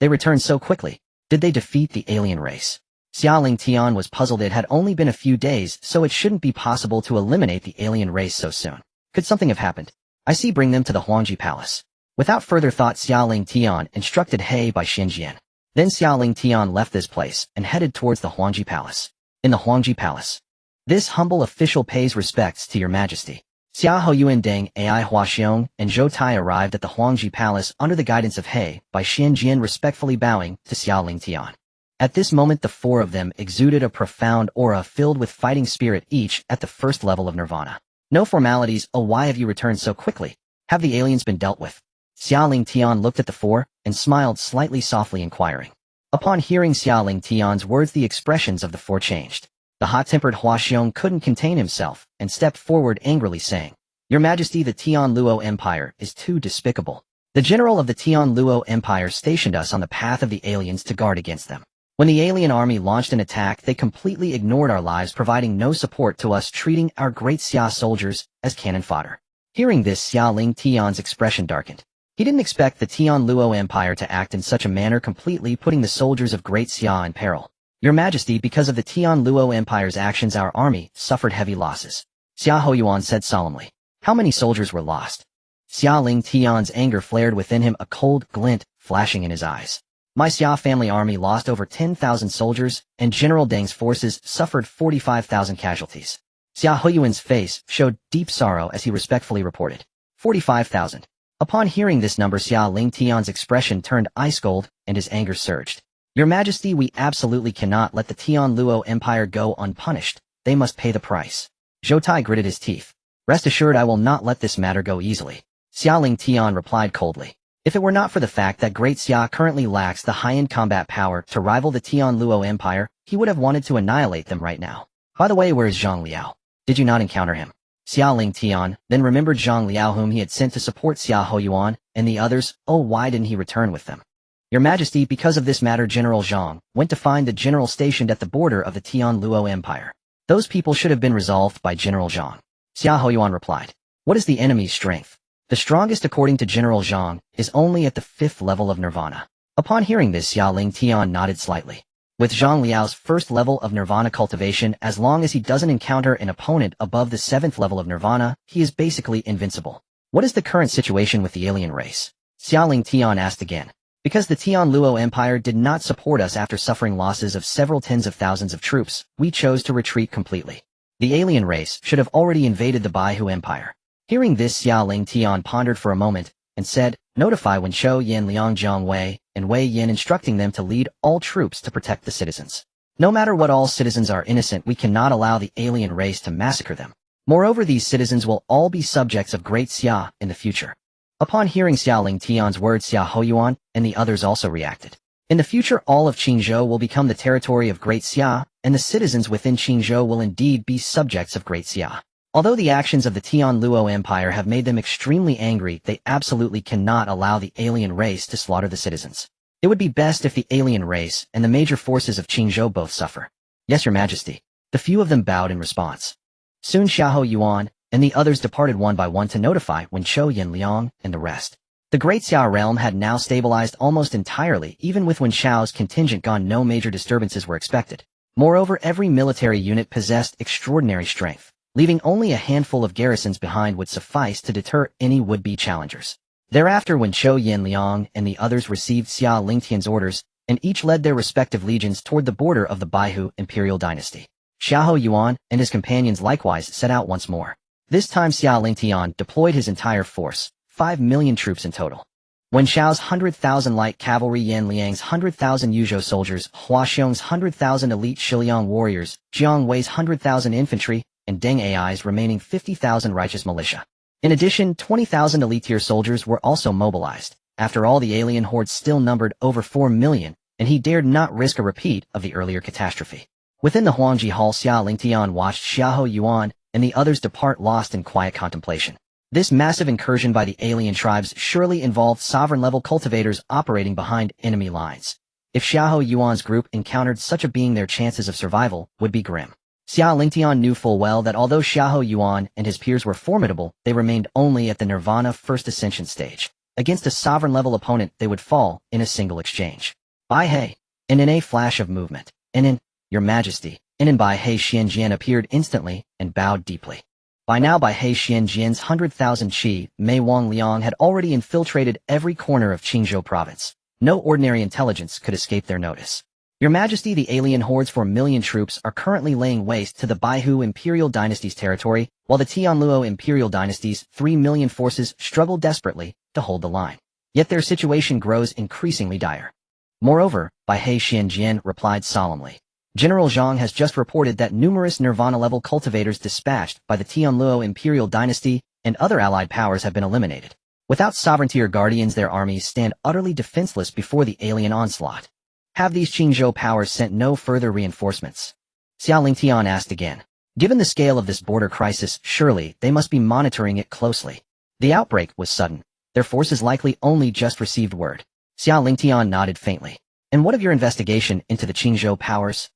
They returned so quickly. Did they defeat the alien race? Xia Lingtian was puzzled. It had only been a few days, so it shouldn't be possible to eliminate the alien race so soon. Could something have happened? I see, bring them to the Huangji Palace. Without further thought, Xia Lingtian instructed Bai Qi. Then Xia Lingtian left this place and headed towards the Huangji Palace. In the Huangji Palace, this humble official pays respects to your Majesty. Xiahou Yuan Deng, Ai Huaxiong, and Zhou Tai arrived at the Huangji Palace under the guidance of Bai Qi, respectfully bowing to Xia Lingtian. At this moment, the four of them exuded a profound aura filled with fighting spirit, each at the first level of nirvana. No formalities. Oh, why have you returned so quickly? Have the aliens been dealt with? Xia Lingtian looked at the four and smiled slightly, softly inquiring. Upon hearing Xia Lingtian's words, the expressions of the four changed. The hot-tempered Huaxiong couldn't contain himself and stepped forward angrily, saying, Your Majesty, the Tianluo Empire is too despicable. The general of the Tianluo Empire stationed us on the path of the aliens to guard against them. When the alien army launched an attack, they completely ignored our lives, providing no support to us, treating our Great Xia soldiers as cannon fodder. Hearing this, Xia Lingtian's expression darkened. He didn't expect the Tianluo Empire to act in such a manner, completely putting the soldiers of Great Xia in peril. Your Majesty, because of the Tianluo Empire's actions, our army suffered heavy losses. Xiahou Yuan said solemnly. How many soldiers were lost? Xia Lingtian's anger flared within him, a cold glint flashing in his eyes. My Xia family army lost over 10,000 soldiers, and General Deng's forces suffered 45,000 casualties. Xiahou Yuan's face showed deep sorrow as he respectfully reported. 45,000. Upon hearing this number, Xia Lingtian's expression turned ice cold and his anger surged. Your Majesty, we absolutely cannot let the Tianluo Empire go unpunished. They must pay the price. Zhou Tai gritted his teeth. Rest assured, I will not let this matter go easily. Xia Lingtian replied coldly. If it were not for the fact that Great Xia currently lacks the high-end combat power to rival the Tianluo Empire, he would have wanted to annihilate them right now. By the way, where is Zhang Liao? Did you not encounter him? Xia Lingtian then remembered Zhang Liao, whom he had sent to support Xiahou Yuan and the others. Oh, why didn't he return with them? Your Majesty, because of this matter, General Zhang went to find the general stationed at the border of the Tianluo Empire. Those people should have been resolved by General Zhang. Xiahou Yuan replied. What is the enemy's strength? The strongest, according to General Zhang, is only at the 5th level of nirvana. Upon hearing this, Xia Lingtian nodded slightly. With Zhang Liao's first level of nirvana cultivation, as long as he doesn't encounter an opponent above the 7th level of nirvana, he is basically invincible. What is the current situation with the alien race? Xia Lingtian asked again. Because the Tianluo Empire did not support us after suffering losses of several tens of thousands of troops, we chose to retreat completely. The alien race should have already invaded the Baihu Empire. Hearing this, Xia Lingtian pondered for a moment and said, Notify Wenchou Yin Liang Jiang Wei and Wei Yin, instructing them to lead all troops to protect the citizens. No matter what, all citizens are innocent. We cannot allow the alien race to massacre them. Moreover, these citizens will all be subjects of Great Xia in the future. Upon hearing Xia Lingtian's words, Xiahou Yuan and the others also reacted. In the future, all of Qingzhou will become the territory of Great Xia, and the citizens within Qingzhou will indeed be subjects of Great Xia. Although the actions of the Tianluo Empire have made them extremely angry, they absolutely cannot allow the alien race to slaughter the citizens. It would be best if the alien race and the major forces of Qingzhou both suffer. Yes, Your Majesty. The few of them bowed in response. Soon Xiahou Yuan and the others departed one by one to notify Wenchou Yin Liang and the rest. The Great Xia realm had now stabilized almost entirely. Even with Wenchou's contingent gone, no major disturbances were expected. Moreover, every military unit possessed extraordinary strength. Leaving only a handful of garrisons behind would suffice to deter any would-be challengers. Thereafter, when Zhou Yun and the others received Xia Lingtian's orders, and each led their respective legions toward the border of the Baihu imperial dynasty, Zhao Yun and his companions likewise set out once more. This time Xia Lingtian deployed his entire force, 5 million troops in total. When Xiao's 100,000 light cavalry, Yan Liang's 100,000 Yuzhou soldiers, Hua Xiong's 100,000 elite Shiliang warriors, Jiang Wei's 100,000 infantry, and Deng Ai's remaining 50,000 righteous militia. In addition, 20,000 elite-tier soldiers were also mobilized. After all, the alien horde still numbered over 4 million, and he dared not risk a repeat of the earlier catastrophe. Within the Huangji Hall, Xia Lingtian watched Zhao Yun and the others depart lost in quiet contemplation. This massive incursion by the alien tribes surely involved sovereign-level cultivators operating behind enemy lines. If Zhao Yun's group encountered such a being, their chances of survival would be grim. Xia Lingtian knew full well that although Zhao Yun and his peers were formidable, they remained only at the Nirvana First Ascension stage. Against a sovereign-level opponent, they would fall in a single exchange. Bai He, and in a flash of movement, and in Your Majesty, and in Bai He Xianjian appeared instantly and bowed deeply. By now Bai He Xianjian's 100,000 Qi, Mei Wang Liang had already infiltrated every corner of Qingzhou province. No ordinary intelligence could escape their notice. Your Majesty, the alien horde's 4 million troops are currently laying waste to the Baihu Imperial Dynasty's territory, while the Tianluo Imperial Dynasty's 3 million forces struggle desperately to hold the line. Yet their situation grows increasingly dire. Moreover, Bai He Xianjian replied solemnly. General Zhang has just reported that numerous Nirvana-level cultivators dispatched by the Tianluo Imperial Dynasty and other allied powers have been eliminated. Without sovereignty or guardians, their armies stand utterly defenseless before the alien onslaught. Have these Qingzhou powers sent no further reinforcements? Xia Lingtian asked again. Given the scale of this border crisis, surely they must be monitoring it closely. The outbreak was sudden. Their forces likely only just received word. Xia Lingtian nodded faintly. And what of your investigation into the Qingzhou powers?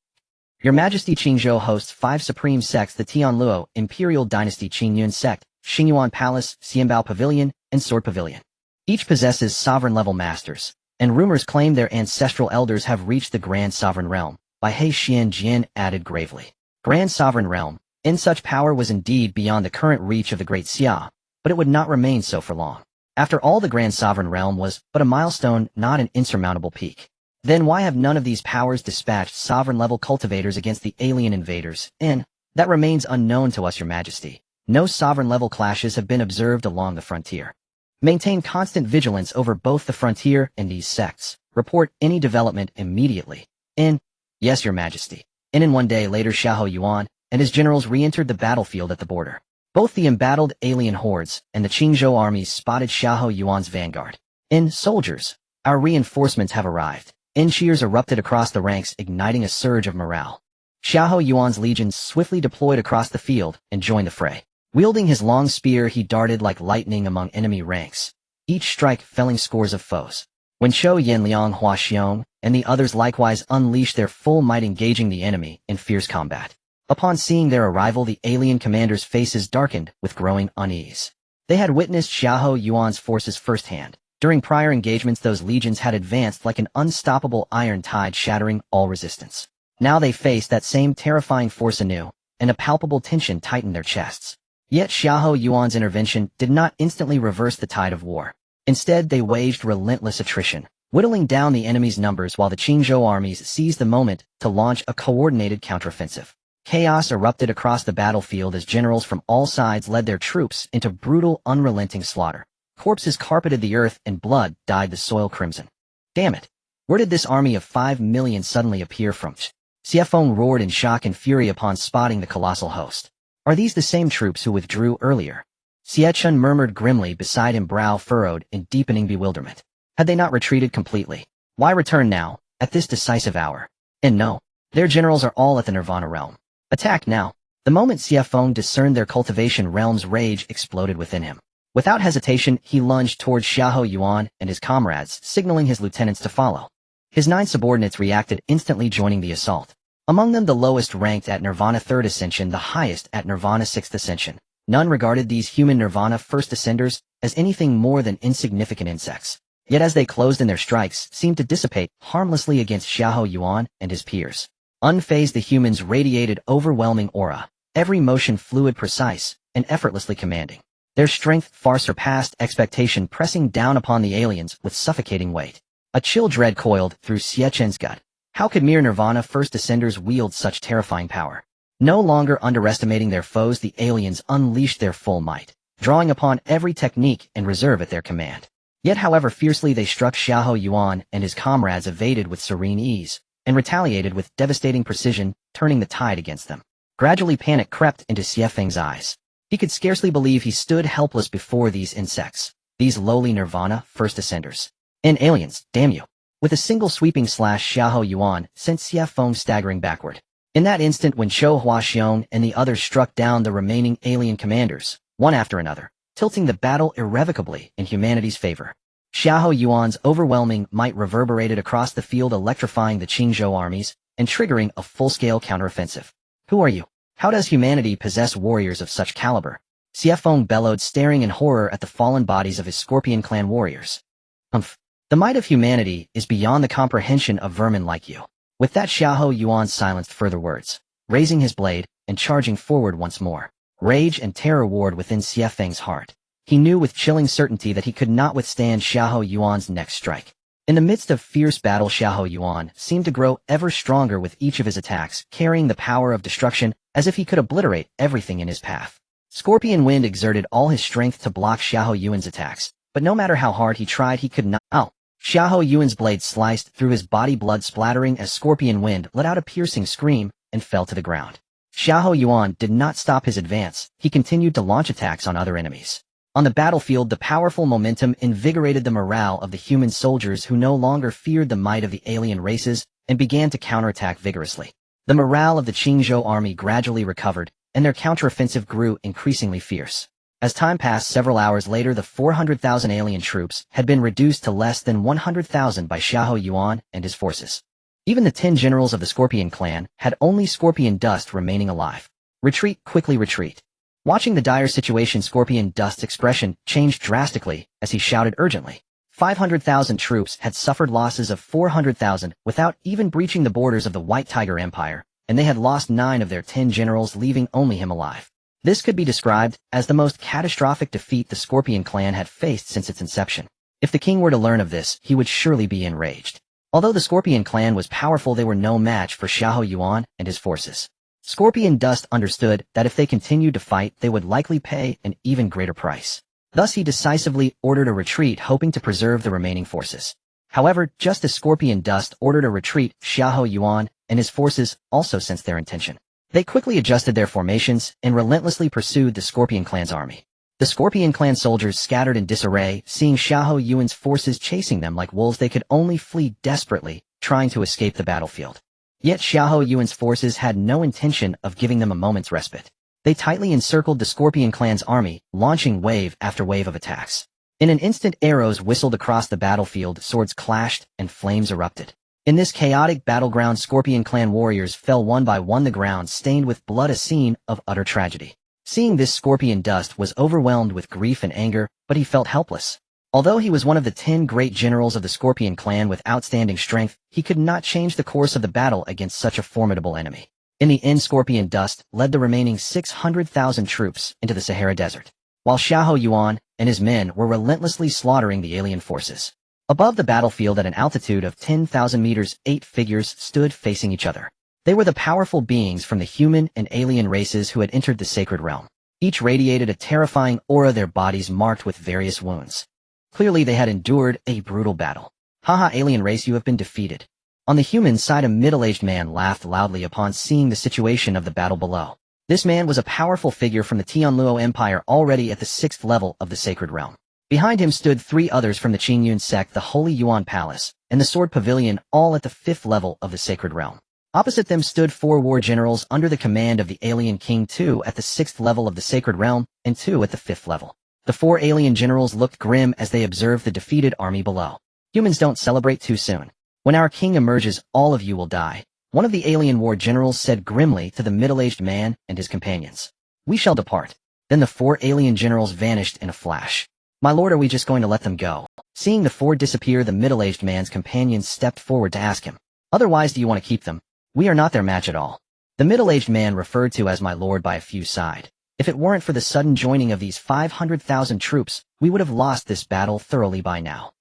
Your Majesty, Qingzhou hosts 5 supreme sects: the Tianluo Imperial Dynasty Qingyun sect, Xingyuan Palace, Xianbao Pavilion, and Sword Pavilion. Each possesses sovereign-level masters, and rumors claim their ancestral elders have reached the Grand Sovereign Realm. Bai He Xianjian added gravely. Grand Sovereign Realm. In such power was indeed beyond the current reach of the Great Xia, but it would not remain so for long. After all, the Grand Sovereign Realm was but a milestone, not an insurmountable peak. Then why have none of these powers dispatched sovereign-level cultivators against the alien invaders? And that remains unknown to us, Your Majesty. No sovereign-level clashes have been observed along the frontier. Maintain constant vigilance over both the frontier and these sects. Report any development immediately. Yes, Your Majesty. In one day later, Zhao Yun and his generals re-entered the battlefield at the border. Both the embattled alien hordes and the Qingzhou armies spotted Zhao Yun's vanguard. Soldiers, our reinforcements have arrived. Cheers erupted across the ranks, igniting a surge of morale. Zhao Yun's legions swiftly deployed across the field and joined the fray. Wielding his long spear, he darted like lightning among enemy ranks, each strike felling scores of foes. When Zhou Yanliang, Hua Xiong, and the others likewise unleashed their full might, engaging the enemy in fierce combat. Upon seeing their arrival, the alien commanders' faces darkened with growing unease. They had witnessed Zhao Yun's forces firsthand. During prior engagements, those legions had advanced like an unstoppable iron tide, shattering all resistance. Now they faced that same terrifying force anew, and a palpable tension tightened their chests. Yet Zhao Yun's intervention did not instantly reverse the tide of war. Instead, they waged relentless attrition, whittling down the enemy's numbers while the Qingzhou armies seized the moment to launch a coordinated counteroffensive. Chaos erupted across the battlefield as generals from all sides led their troops into brutal, unrelenting slaughter. Corpses carpeted the earth and blood dyed the soil crimson. Damn it! Where did this army of 5 million suddenly appear from? Xia Feng roared in shock and fury upon spotting the colossal host. Are these the same troops who withdrew earlier? Xie Chun murmured grimly beside him, brow furrowed in deepening bewilderment. Had they not retreated completely? Why return now, at this decisive hour? And no, their generals are all at the Nirvana realm. Attack now! The moment Xia Feng discerned their cultivation realm's rage exploded within him. Without hesitation, he lunged towards Zhao Yun and his comrades, signaling his lieutenants to follow. His 9 subordinates reacted, instantly joining the assault. Among them, the lowest ranked at Nirvana 3rd Ascension, the highest at Nirvana 6th Ascension. None regarded these human Nirvana 1st Ascenders as anything more than insignificant insects. Yet as they closed in, their strikes seemed to dissipate harmlessly against Zhao Yun and his peers. Unfazed, the humans radiated overwhelming aura, every motion fluid, precise, and effortlessly commanding. Their strength far surpassed expectation, pressing down upon the aliens with suffocating weight. A chill dread coiled through Xie Chen's gut. How could mere Nirvana first descenders wield such terrifying power? No longer underestimating their foes, the aliens unleashed their full might, drawing upon every technique and reserve at their command. Yet however fiercely they struck, Zhao Yun and his comrades evaded with serene ease, and retaliated with devastating precision, turning the tide against them. Gradually panic crept into Xie Feng's eyes. He could scarcely believe he stood helpless before these insects, these lowly Nirvana first ascenders. And aliens, damn you. With a single sweeping slash, Zhao Yun sent Xie Feng staggering backward. In that instant when Zhou Huaxiong and the others struck down the remaining alien commanders, one after another, tilting the battle irrevocably in humanity's favor. Zhao Yun's overwhelming might reverberated across the field, electrifying the Qingzhou armies and triggering a full-scale counteroffensive. Who are you? How does humanity possess warriors of such caliber? Xie Feng bellowed, staring in horror at the fallen bodies of his Scorpion clan warriors. The might of humanity is beyond the comprehension of vermin like you. With that, Zhao Yun silenced further words, raising his blade and charging forward once more. Rage and terror warred within Xie Feng's heart. He knew with chilling certainty that he could not withstand Zhao Yun's next strike. In the midst of fierce battle, Zhao Yun seemed to grow ever stronger with each of his attacks, carrying the power of destruction as if he could obliterate everything in his path. Scorpion Wind exerted all his strength to block Zhao Yun's attacks, but no matter how hard he tried, he could not. Zhao Yun's blade sliced through his body, blood splattering as Scorpion Wind let out a piercing scream and fell to the ground. Zhao Yun did not stop his advance. He continued to launch attacks on other enemies. On the battlefield, the powerful momentum invigorated the morale of the human soldiers, who no longer feared the might of the alien races and began to counterattack vigorously. The morale of the Qingzhou army gradually recovered, and their counteroffensive grew increasingly fierce. As time passed, several hours later, the 400,000 alien troops had been reduced to less than 100,000 by Zhao Yun and his forces. Even the 10 generals of the Scorpion clan had only Scorpion Dust remaining alive. Retreat, quickly retreat. Watching the dire situation, Scorpion Dust's expression changed drastically as he shouted urgently. 500,000 troops had suffered losses of 400,000 without even breaching the borders of the White Tiger Empire, and they had lost 9 of their 10 generals, leaving only him alive. This could be described as the most catastrophic defeat the Scorpion clan had faced since its inception. If the king were to learn of this, he would surely be enraged. Although the Scorpion clan was powerful, they were no match for Zhao Yun and his forces. Scorpion Dust understood that if they continued to fight, they would likely pay an even greater price. Thus he decisively ordered a retreat, hoping to preserve the remaining forces. However, just as Scorpion Dust ordered a retreat, Zhao Yun and his forces also sensed their intention. They quickly adjusted their formations and relentlessly pursued the Scorpion clan's army. The Scorpion clan soldiers scattered in disarray, seeing Zhao Yun's forces chasing them like wolves. They could only flee desperately, trying to escape the battlefield. Yet Zhao Yun's forces had no intention of giving them a moment's respite. They tightly encircled the Scorpion clan's army, launching wave after wave of attacks. In an instant, arrows whistled across the battlefield, swords clashed, and flames erupted. In this chaotic battleground, Scorpion clan warriors fell one by one, the ground stained with blood, a scene of utter tragedy. Seeing this, Scorpion Dust was overwhelmed with grief and anger, but he felt helpless. Although he was one of the 10 great generals of the Scorpion clan with outstanding strength, he could not change the course of the battle against such a formidable enemy. In the end, Scorpion Dust led the remaining 600,000 troops into the Sahara Desert, while Zhao Yun and his men were relentlessly slaughtering the alien forces. Above the battlefield, at an altitude of 10,000 meters, 8 figures stood facing each other. They were the powerful beings from the human and alien races who had entered the sacred realm. Each radiated a terrifying aura, their bodies marked with various wounds. Clearly they had endured a brutal battle. Haha, alien race, you have been defeated. On the human side, a middle-aged man laughed loudly upon seeing the situation of the battle below. This man was a powerful figure from the Tianluo Empire, already at the 6th level of the sacred realm. Behind him stood 3 others from the Qingyun sect, the Holy Yuan Palace, and the Sword Pavilion, all at the 5th level of the sacred realm. Opposite them stood 4 war generals under the command of the alien king, 2 at the 6th level of the sacred realm, and 2 at the 5th level. The 4 alien generals looked grim as they observed the defeated army below. Humans don't celebrate too soon. When our king emerges, all of you will die, one of the alien war generals said grimly to the middle-aged man and his companions. We shall depart. Then the 4 alien generals vanished in a flash. My lord, are we just going to let them go? Seeing the 4 disappear, the middle-aged man's companions stepped forward to ask him. Otherwise, do you want to keep them? We are not their match at all. The middle-aged man referred to as my lord by a few sighed. If it weren't for the sudden joining of these 500,000 troops, we would have lost this battle thoroughly by now.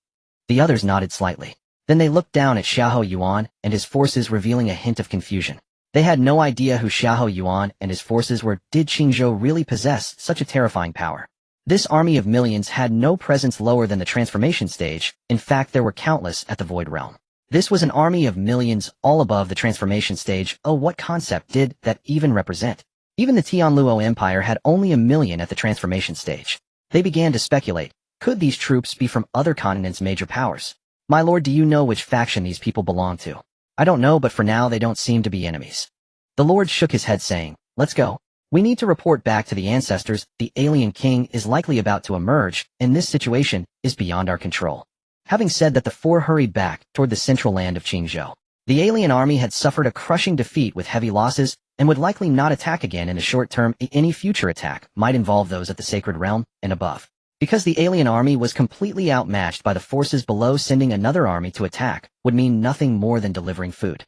The others nodded slightly. Then they looked down at Zhao Yun and his forces, revealing a hint of confusion. They had no idea who Zhao Yun and his forces were. Did Qingzhou really possess such a terrifying power? This army of millions had no presence lower than the transformation stage. In fact, there were countless at the Void Realm. This was an army of millions, all above the transformation stage. Oh, what concept did that even represent? Even the Tianluo Empire had only 1 million at the transformation stage. They began to speculate, could these troops be from other continents' major powers? My lord, do you know which faction these people belong to? I don't know, but for now they don't seem to be enemies. The lord shook his head saying, let's go. We need to report back to the ancestors. The alien king is likely about to emerge, and this situation is beyond our control. Having said that, the four hurried back toward the central land of Qingzhou. The alien army had suffered a crushing defeat with heavy losses and would likely not attack again in the short term. Any future attack might involve those at the Sacred Realm and above. Because the alien army was completely outmatched by the forces below, sending another army to attack would mean nothing more than delivering food.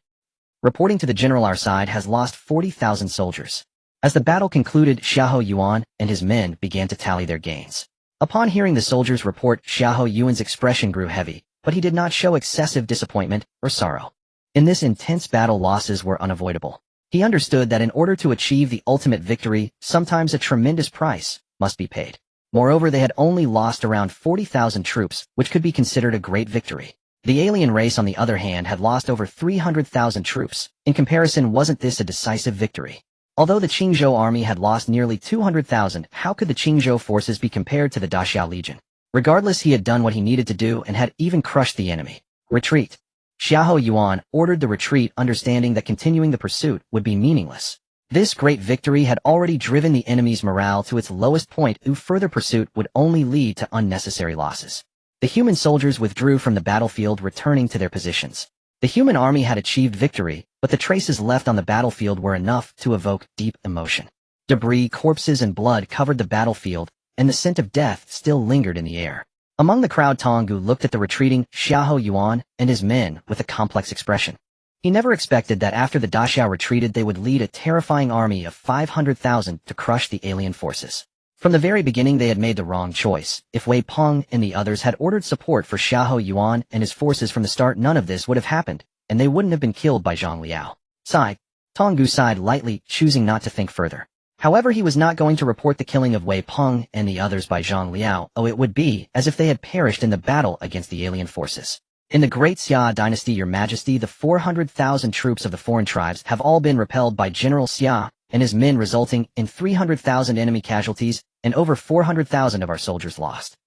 Reporting to the general, our side has lost 40,000 soldiers. As the battle concluded, Zhao Yun and his men began to tally their gains. Upon hearing the soldiers' report, Zhao Yun's expression grew heavy, but he did not show excessive disappointment or sorrow. In this intense battle, losses were unavoidable. He understood that in order to achieve the ultimate victory, sometimes a tremendous price must be paid. Moreover, they had only lost around 40,000 troops, which could be considered a great victory. The alien race, on the other hand, had lost over 300,000 troops. In comparison, wasn't this a decisive victory? Although the Qingzhou army had lost nearly 200,000, how could the Qingzhou forces be compared to the Daxiao Legion? Regardless, he had done what he needed to do and had even crushed the enemy. Retreat. Zhao Yun ordered the retreat, understanding that continuing the pursuit would be meaningless. This great victory had already driven the enemy's morale to its lowest point. Further pursuit would only lead to unnecessary losses. The human soldiers withdrew from the battlefield, returning to their positions. The human army had achieved victory, but the traces left on the battlefield were enough to evoke deep emotion. Debris, corpses, and blood covered the battlefield, and the scent of death still lingered in the air. Among the crowd, Tonggu looked at the retreating Zhao Yun and his men with a complex expression. He never expected that after the Daxiao retreated they would lead a terrifying army of 500,000 to crush the alien forces. From the very beginning they had made the wrong choice. If Wei Peng and the others had ordered support for Zhao Yun and his forces from the start, none of this would have happened, and they wouldn't have been killed by Zhang Liao. Sigh. Tonggu sighed lightly, choosing not to think further. However, he was not going to report the killing of Wei Peng and the others by Zhang Liao. Oh, it would be as if they had perished in the battle against the alien forces. In the Great Xia Dynasty, Your Majesty, the 400,000 troops of the foreign tribes have all been repelled by General Xia and his men, resulting in 300,000 enemy casualties and over 400,000 of our soldiers lost.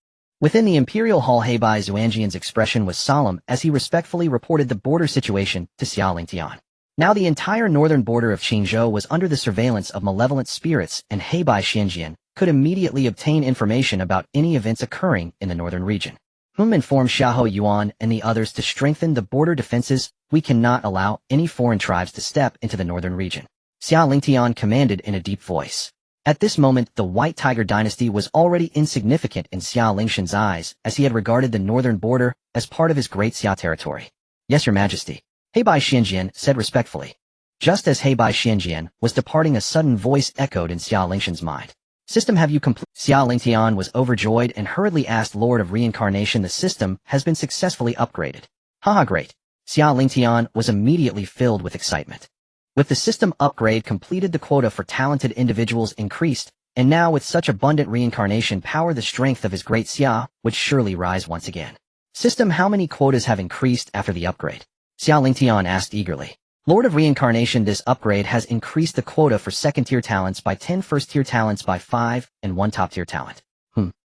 Within the Imperial Hall, Heibai Xuanjian's expression was solemn as he respectfully reported the border situation to Xia Lingtian. Now the entire northern border of Qingzhou was under the surveillance of malevolent spirits, and Heibai Xuanjian could immediately obtain information about any events occurring in the northern region. Informed Zhao Yun and the others to strengthen the border defenses. We cannot allow any foreign tribes to step into the northern region. Xia Lingtian commanded in a deep voice. At this moment, the White Tiger Dynasty was already insignificant in Xia Lingtian's eyes, as he had regarded the northern border as part of his Great Xia territory. Yes, Your Majesty, Heibai Xuanjian said respectfully. Just as Heibai Xuanjian was departing, a sudden voice echoed in Xia Lingtian's mind. System, have you completed? Xia Lingtian was overjoyed and hurriedly asked, Lord of Reincarnation, the system has been successfully upgraded. Haha, great. Xia Lingtian was immediately filled with excitement. With the system upgrade completed, the quota for talented individuals increased, and now with such abundant reincarnation power, the strength of his Great Xia would surely rise once again. System, how many quotas have increased after the upgrade? Xia Lingtian asked eagerly. Lord of Reincarnation, this upgrade has increased the quota for second-tier talents by 10, first-tier talents by 5, and 1 top-tier talent.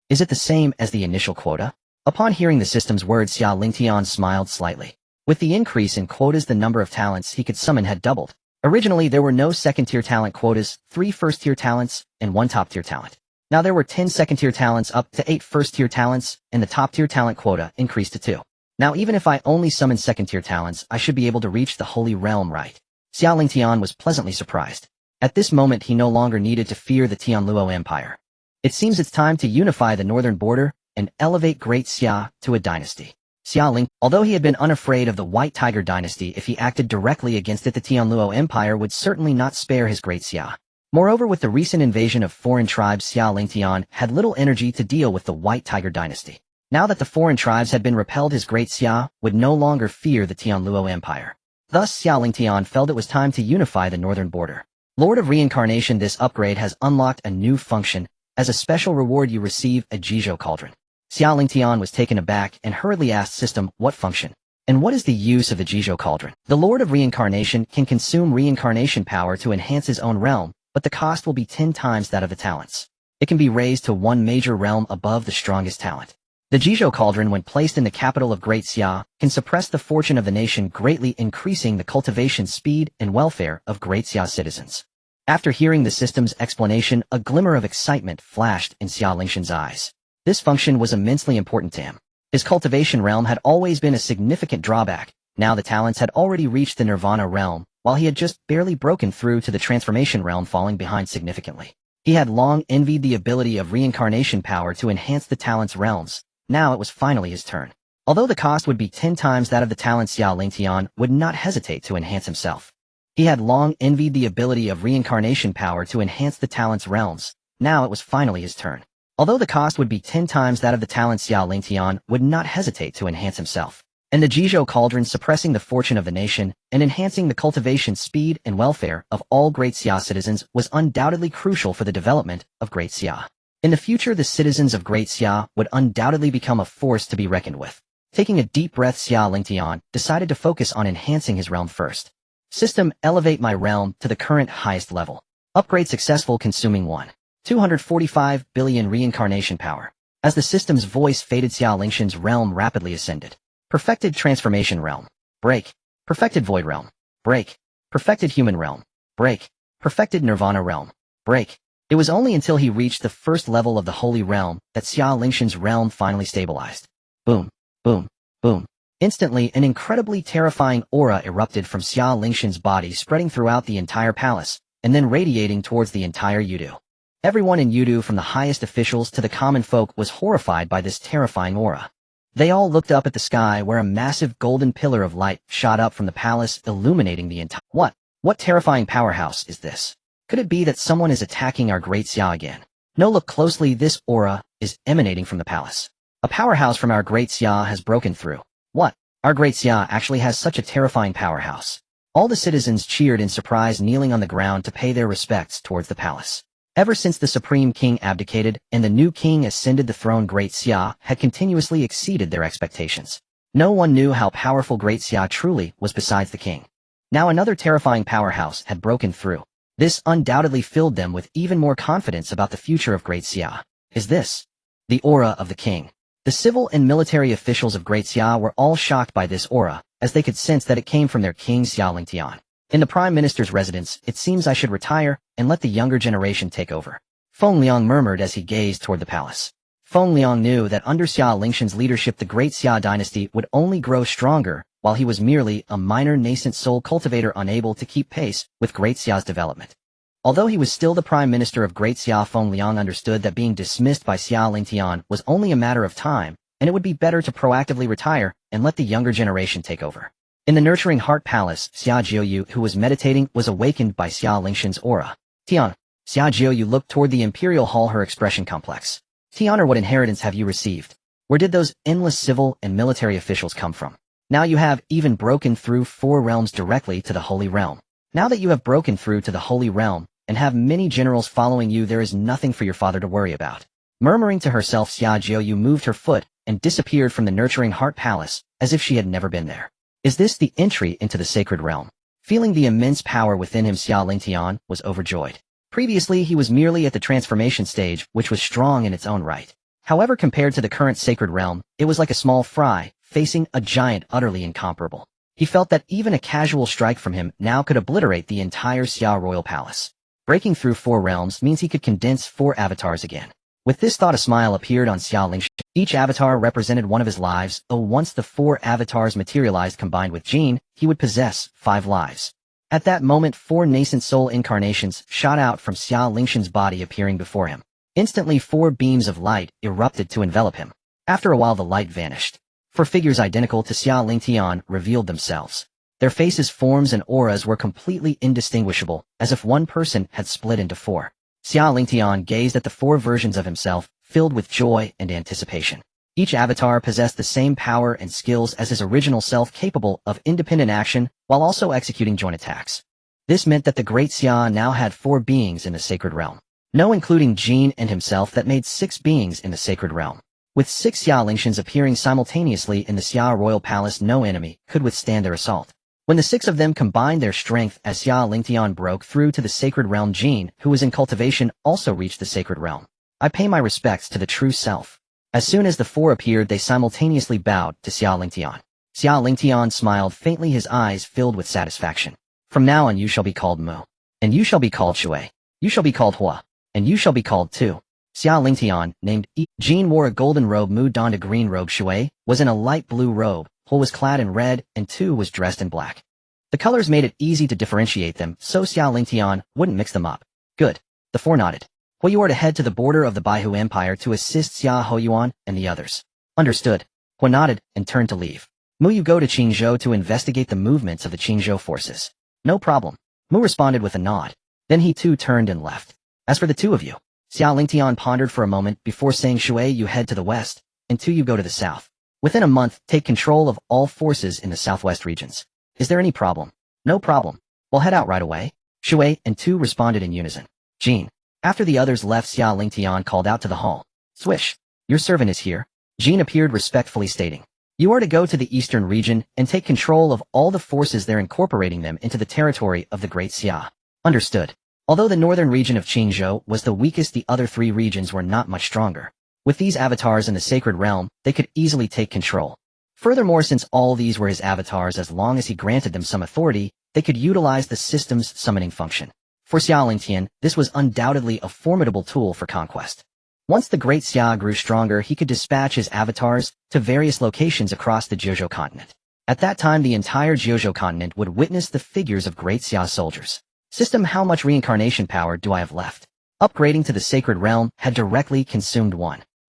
Is it the same as the initial quota? Upon hearing the system's words, Xia Lingtian smiled slightly. With the increase in quotas, the number of talents he could summon had doubled. Originally, there were no second-tier talent quotas, 3 first-tier talents, and 1 top-tier talent. Now there were 10 second-tier talents up to 8 first-tier talents, and the top-tier talent quota increased to 2. Now even if I only summon second-tier talents, I should be able to reach the Holy Realm, right? Xia Lingtian was pleasantly surprised. At this moment, he no longer needed to fear the Tianluo Empire. It seems it's time to unify the northern border and elevate Great Xia to a dynasty. Xia Ling, although he had been unafraid of the White Tiger Dynasty, if he acted directly against it, the Tianluo Empire would certainly not spare his Great Xia. Moreover, with the recent invasion of foreign tribes, Xia Lingtian had little energy to deal with the White Tiger Dynasty. Now that the foreign tribes had been repelled, his Great Xia would no longer fear the Tianluo Empire. Thus, Xia Lingtian felt it was time to unify the northern border. Lord of Reincarnation, this upgrade has unlocked a new function. As a special reward, you receive a Jiuzhou Cauldron. Xia Lingtian was taken aback and hurriedly asked System, what function? And what is the use of the Jiuzhou Cauldron? The Lord of Reincarnation can consume reincarnation power to enhance his own realm, but the cost will be 10 times that of the talents. It can be raised to one major realm above the strongest talent. The Jiuzhou Cauldron, when placed in the capital of Great Xia, can suppress the fortune of the nation, greatly increasing the cultivation speed and welfare of Great Xia citizens. After hearing the system's explanation, a glimmer of excitement flashed in Xia Lingtian's eyes. This function was immensely important to him. His cultivation realm had always been a significant drawback. Now the talents had already reached the nirvana realm, while he had just barely broken through to the transformation realm, falling behind significantly. He had long envied the ability of reincarnation power to enhance the talent's realms. Now it was finally his turn. Although the cost would be 10 times that of the talent, Xia Lingtian would not hesitate to enhance himself. He had long envied the ability of reincarnation power to enhance the talent's realms. Now it was finally his turn. Although the cost would be 10 times that of the talent, Xia Lingtian would not hesitate to enhance himself. And the Jiuzhou Cauldron, suppressing the fortune of the nation and enhancing the cultivation speed and welfare of all Great Xia citizens, was undoubtedly crucial for the development of Great Xia. In the future, the citizens of Great Xia would undoubtedly become a force to be reckoned with. Taking a deep breath, Xia Lingtian decided to focus on enhancing his realm first. System, elevate my realm to the current highest level. Upgrade successful, consuming 245 billion reincarnation power. As the system's voice faded, Xia Lingtian's realm rapidly ascended. Perfected transformation realm. Break. Perfected void realm. Break. Perfected human realm. Break. Perfected nirvana realm. Break. It was only until he reached the first level of the holy realm that Xia Lingtian's realm finally stabilized. Boom. Boom. Boom. Instantly, an incredibly terrifying aura erupted from Xia Lingtian's body, spreading throughout the entire palace, and then radiating towards the entire Yudu. Everyone in Yudu, from the highest officials to the common folk, was horrified by this terrifying aura. They all looked up at the sky, where a massive golden pillar of light shot up from the palace, illuminating the entire— What terrifying powerhouse is this? Could it be that someone is attacking our Great Xia again? No, look closely, this aura is emanating from the palace. A powerhouse from our Great Xia has broken through. What? Our Great Xia actually has such a terrifying powerhouse. All the citizens cheered in surprise, kneeling on the ground to pay their respects towards the palace. Ever since the Supreme King abdicated and the new king ascended the throne, Great Xia had continuously exceeded their expectations. No one knew how powerful Great Xia truly was besides the king. Now another terrifying powerhouse had broken through. This undoubtedly filled them with even more confidence about the future of Great Xia. Is this the aura of the king? The civil and military officials of Great Xia were all shocked by this aura, as they could sense that it came from their king, Xia Lingtian. In the Prime Minister's residence, it seems I should retire and let the younger generation take over. Feng Liang murmured as he gazed toward the palace. Feng Liang knew that under Xia Lingtian's leadership, the Great Xia Dynasty would only grow stronger, while he was merely a minor nascent soul cultivator unable to keep pace with Great Xia's development. Although he was still the Prime Minister of Great Xia, Feng Liang understood that being dismissed by Xia Lingtian was only a matter of time, and it would be better to proactively retire and let the younger generation take over. In the Nurturing Heart Palace, Zhao Yu, who was meditating, was awakened by Xia Lingtian's aura. Tian. Zhao Yu looked toward the Imperial Hall, her expression complex. Tian, what inheritance have you received? Where did those endless civil and military officials come from? Now you have even broken through 4 realms directly to the Holy Realm. Now that you have broken through to the Holy Realm and have many generals following you, there is nothing for your father to worry about. Murmuring to herself, Zhao Yu moved her foot and disappeared from the Nurturing Heart Palace as if she had never been there. Is this the entry into the sacred realm? Feeling the immense power within him, Xia Lingtian was overjoyed. Previously, he was merely at the transformation stage, which was strong in its own right. However, compared to the current sacred realm, it was like a small fry facing a giant utterly incomparable. He felt that even a casual strike from him now could obliterate the entire Xia royal palace. Breaking through 4 realms means he could condense 4 avatars again. With this thought, a smile appeared on Xia Lingtian. Each avatar represented one of his lives. Once the 4 avatars materialized combined with Jin, he would possess 5 lives. At that moment, 4 nascent soul incarnations shot out from Xia Lingtian's body, appearing before him. Instantly, 4 beams of light erupted to envelop him. After a while, the light vanished. 4 figures identical to Xia Lingtian revealed themselves. Their faces, forms, and auras were completely indistinguishable, as if one person had split into 4. Xia Lingtian gazed at the 4 versions of himself, filled with joy and anticipation. Each avatar possessed the same power and skills as his original self, capable of independent action while also executing joint attacks. This meant that the Great Xia now had 4 beings in the sacred realm. No including Jin and himself, that made 6 beings in the sacred realm. With 6 Xia Lingtians appearing simultaneously in the Xia royal palace, no enemy could withstand their assault. When the 6 of them combined their strength as Xia Lingtian broke through to the sacred realm, Jin, who was in cultivation, also reached the sacred realm. I pay my respects to the true self. As soon as the 4 appeared, they simultaneously bowed to Xia Lingtian. Xia Lingtian smiled faintly, his eyes filled with satisfaction. From now on you shall be called Mu. And you shall be called Shui. You shall be called Hua. And you shall be called Tu. Xia Lingtian, named Jin, wore a golden robe, Mu donned a green robe, Shui was in a light blue robe, Hua was clad in red, and Tu was dressed in black. The colors made it easy to differentiate them, so Xia Lingtian wouldn't mix them up. Good. The 4 nodded. Hua, you are to head to the border of the Baihu Empire to assist Xia Hoyuan and the others. Understood. Hua nodded and turned to leave. Mu, you go to Qingzhou to investigate the movements of the Qingzhou forces. No problem. Mu responded with a nod. Then he too turned and left. As for the 2 of you, Xia Lingtian pondered for a moment before saying, Shui, you head to the west, and Tu, you go to the south. Within a month, take control of all forces in the southwest regions. Is there any problem? No problem. We'll head out right away. Shui and Tu responded in unison. Jin. After the others left, Xia Lingtian called out to the hall. Swish. Your servant is here. Jin appeared respectfully, stating, you are to go to the eastern region and take control of all the forces there, incorporating them into the territory of the Great Xia. Understood. Although the northern region of Qingzhou was the weakest, the other 3 regions were not much stronger. With these avatars in the sacred realm, they could easily take control. Furthermore, since all these were his avatars, as long as he granted them some authority, they could utilize the system's summoning function. For Xia Lingtian, this was undoubtedly a formidable tool for conquest. Once the Great Xia grew stronger, he could dispatch his avatars to various locations across the Jiuzhou Continent. At that time, the entire Jiuzhou Continent would witness the figures of Great Xia soldiers. System, how much reincarnation power do I have left? Upgrading to the sacred realm had directly consumed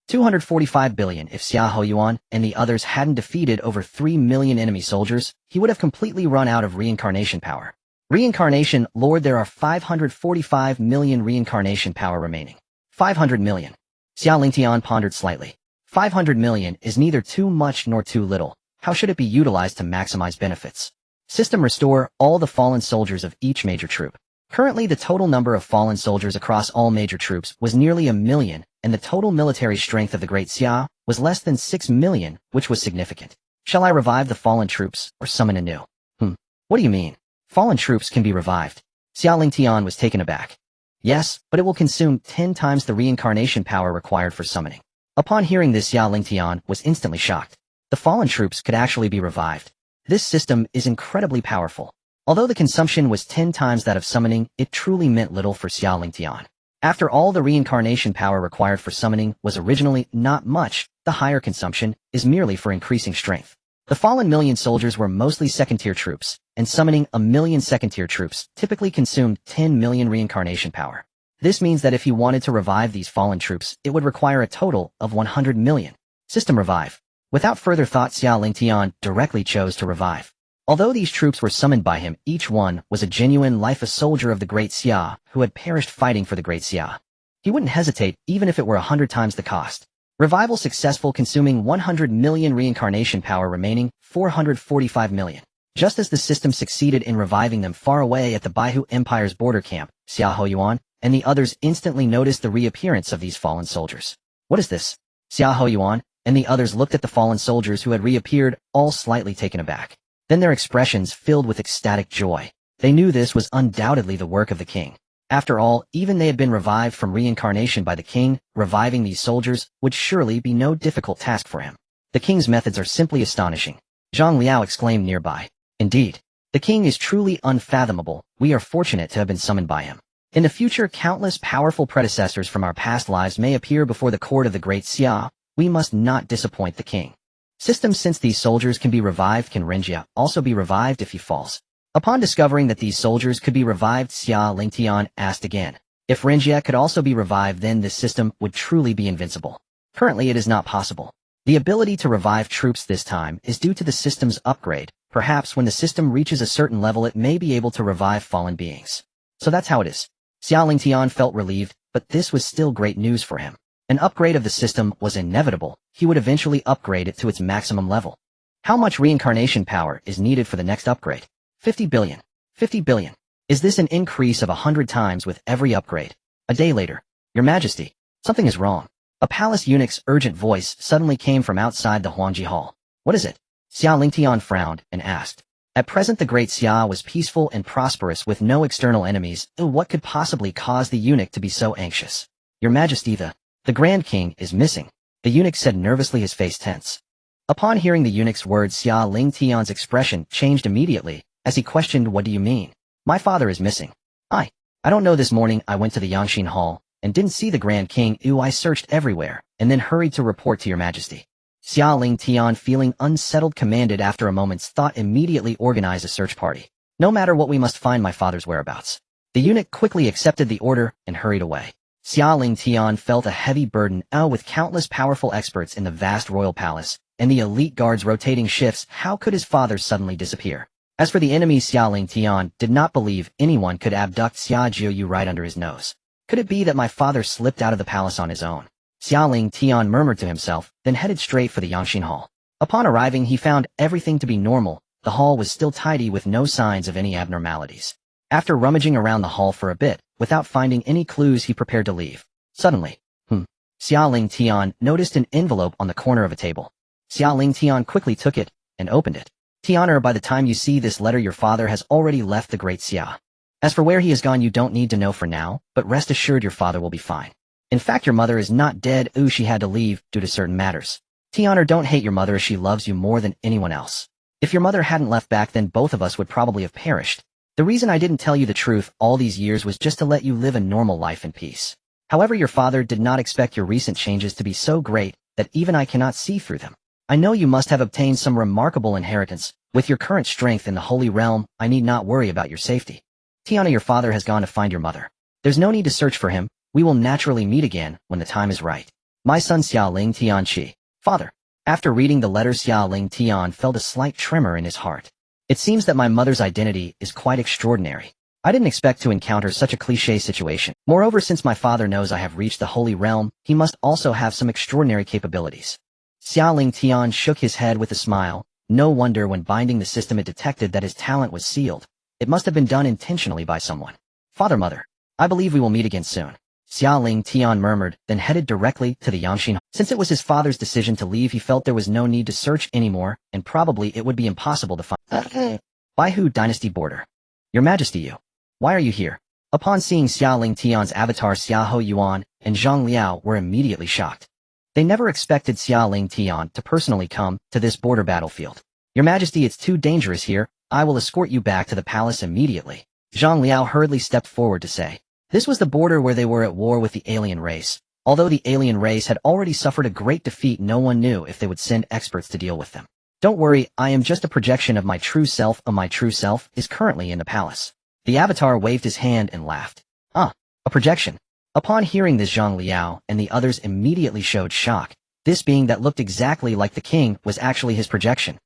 245 billion. If Xia Hoyuan and the others hadn't defeated over 3 million enemy soldiers, he would have completely run out of reincarnation power. Reincarnation, Lord, there are 545 million reincarnation power remaining. 500 million. Xia Lingtian pondered slightly. 500 million is neither too much nor too little. How should it be utilized to maximize benefits? System, restore all the fallen soldiers of each major troop. Currently, the total number of fallen soldiers across all major troops was nearly 1 million, and the total military strength of the Great Xia was less than 6 million, which was significant. Shall I revive the fallen troops, or summon anew? What do you mean? Fallen troops can be revived. Xia Lingtian was taken aback. Yes, but it will consume 10 times the reincarnation power required for summoning. Upon hearing this, Xia Lingtian was instantly shocked. The fallen troops could actually be revived. This system is incredibly powerful. Although the consumption was 10 times that of summoning, it truly meant little for Xia Lingtian. After all, the reincarnation power required for summoning was originally not much. The higher consumption is merely for increasing strength. The fallen million soldiers were mostly second-tier troops, and summoning 1 million second-tier troops typically consumed 10 million reincarnation power. This means that if he wanted to revive these fallen troops, it would require a total of 100 million. System, revive. Without further thought, Xia Lingtian directly chose to revive. Although these troops were summoned by him, each one was a genuine life, a soldier of the Great Xia who had perished fighting for the Great Xia. He wouldn't hesitate even if it were 100 times the cost. Revival successful, consuming 100 million reincarnation power, remaining 445 million. Just as the system succeeded in reviving them far away at the Baihu Empire's border camp, Xia Hoyuan and the others instantly noticed the reappearance of these fallen soldiers. What is this? Xia Hoyuan and the others looked at the fallen soldiers who had reappeared, all slightly taken aback. Then their expressions filled with ecstatic joy. They knew this was undoubtedly the work of the king. After all, even they had been revived from reincarnation by the king, reviving these soldiers would surely be no difficult task for him. The king's methods are simply astonishing. Zhang Liao exclaimed nearby. Indeed. The king is truly unfathomable. We are fortunate to have been summoned by him. In the future, countless powerful predecessors from our past lives may appear before the court of the Great Xia. We must not disappoint the king. System, since these soldiers can be revived, can Renjia also be revived if he falls? Upon discovering that these soldiers could be revived, Xia Lingtian asked again. If Renjia could also be revived, then this system would truly be invincible. Currently it is not possible. The ability to revive troops this time is due to the system's upgrade. Perhaps when the system reaches a certain level it may be able to revive fallen beings. So that's how it is. Xia Lingtian felt relieved, but this was still great news for him. An upgrade of the system was inevitable. He would eventually upgrade it to its maximum level. How much reincarnation power is needed for the next upgrade? 50 billion. 50 billion. Is this an increase of 100 times with every upgrade? A day later. Your Majesty, something is wrong. A palace eunuch's urgent voice suddenly came from outside the Huangji Hall. What is it? Xia Lingtian frowned and asked. At present the Great Xia was peaceful and prosperous with no external enemies. What could possibly cause the eunuch to be so anxious? Your Majesty, the Grand King is missing. The eunuch said nervously, his face tense. Upon hearing the eunuch's words, Xia Lingtian's expression changed immediately, as he questioned, what do you mean? My father is missing. I don't know. This morning I went to the Yangshin Hall, and didn't see the Grand King. I searched everywhere, and then hurried to report to your Majesty. Xia Lingtian, feeling unsettled, commanded after a moment's thought, immediately organize a search party. No matter what, we must find my father's whereabouts. The eunuch quickly accepted the order and hurried away. Xia Lingtian felt a heavy burden. With countless powerful experts in the vast royal palace, and the elite guards rotating shifts, how could his father suddenly disappear? As for the enemy, Xia Lingtian did not believe anyone could abduct Zhao Yun right under his nose. Could it be that my father slipped out of the palace on his own? Xia Lingtian murmured to himself, then headed straight for the Yangshin Hall. Upon arriving, he found everything to be normal. The hall was still tidy with no signs of any abnormalities. After rummaging around the hall for a bit, without finding any clues, he prepared to leave. Suddenly, Xia Lingtian noticed an envelope on the corner of a table. Xia Lingtian quickly took it and opened it. Tian'er, by the time you see this letter, your father has already left the Great Xia. As for where he has gone, you don't need to know for now, but rest assured your father will be fine. In fact, your mother is not dead. She had to leave due to certain matters. Tian'er, don't hate your mother, as she loves you more than anyone else. If your mother hadn't left back then, both of us would probably have perished. The reason I didn't tell you the truth all these years was just to let you live a normal life in peace. However, your father did not expect your recent changes to be so great that even I cannot see through them. I know you must have obtained some remarkable inheritance. With your current strength in the Holy Realm, I need not worry about your safety. Tiana, your father has gone to find your mother. There's no need to search for him. We will naturally meet again when the time is right. My son Xia Lingtian Qi. Father. After reading the letter, Xia Lingtian felt a slight tremor in his heart. It seems that my mother's identity is quite extraordinary. I didn't expect to encounter such a cliché situation. Moreover, since my father knows I have reached the Holy Realm, he must also have some extraordinary capabilities. Xia Lingtian shook his head with a smile. No wonder when binding the system it detected that his talent was sealed. It must have been done intentionally by someone. Father, mother, I believe we will meet again soon. Xia Lingtian murmured, then headed directly to the Yangshin. Since it was his father's decision to leave, he felt there was no need to search anymore, and probably it would be impossible to find. Bai Qi Dynasty border. Your Majesty, why are you here? Upon seeing Xia Lingtian's avatar, Xiao Yuan and Zhang Liao were immediately shocked. They never expected Xia Lingtian to personally come to this border battlefield. Your Majesty, it's too dangerous here. I will escort you back to the palace immediately. Zhang Liao hurriedly stepped forward to say. This was the border where they were at war with the alien race. Although the alien race had already suffered a great defeat, no one knew if they would send experts to deal with them. Don't worry, I am just a projection of my true self. My true self is currently in the palace. The avatar waved his hand and laughed. A projection. Upon hearing this, Zhang Liao and the others immediately showed shock. This being that looked exactly like the king was actually his projection.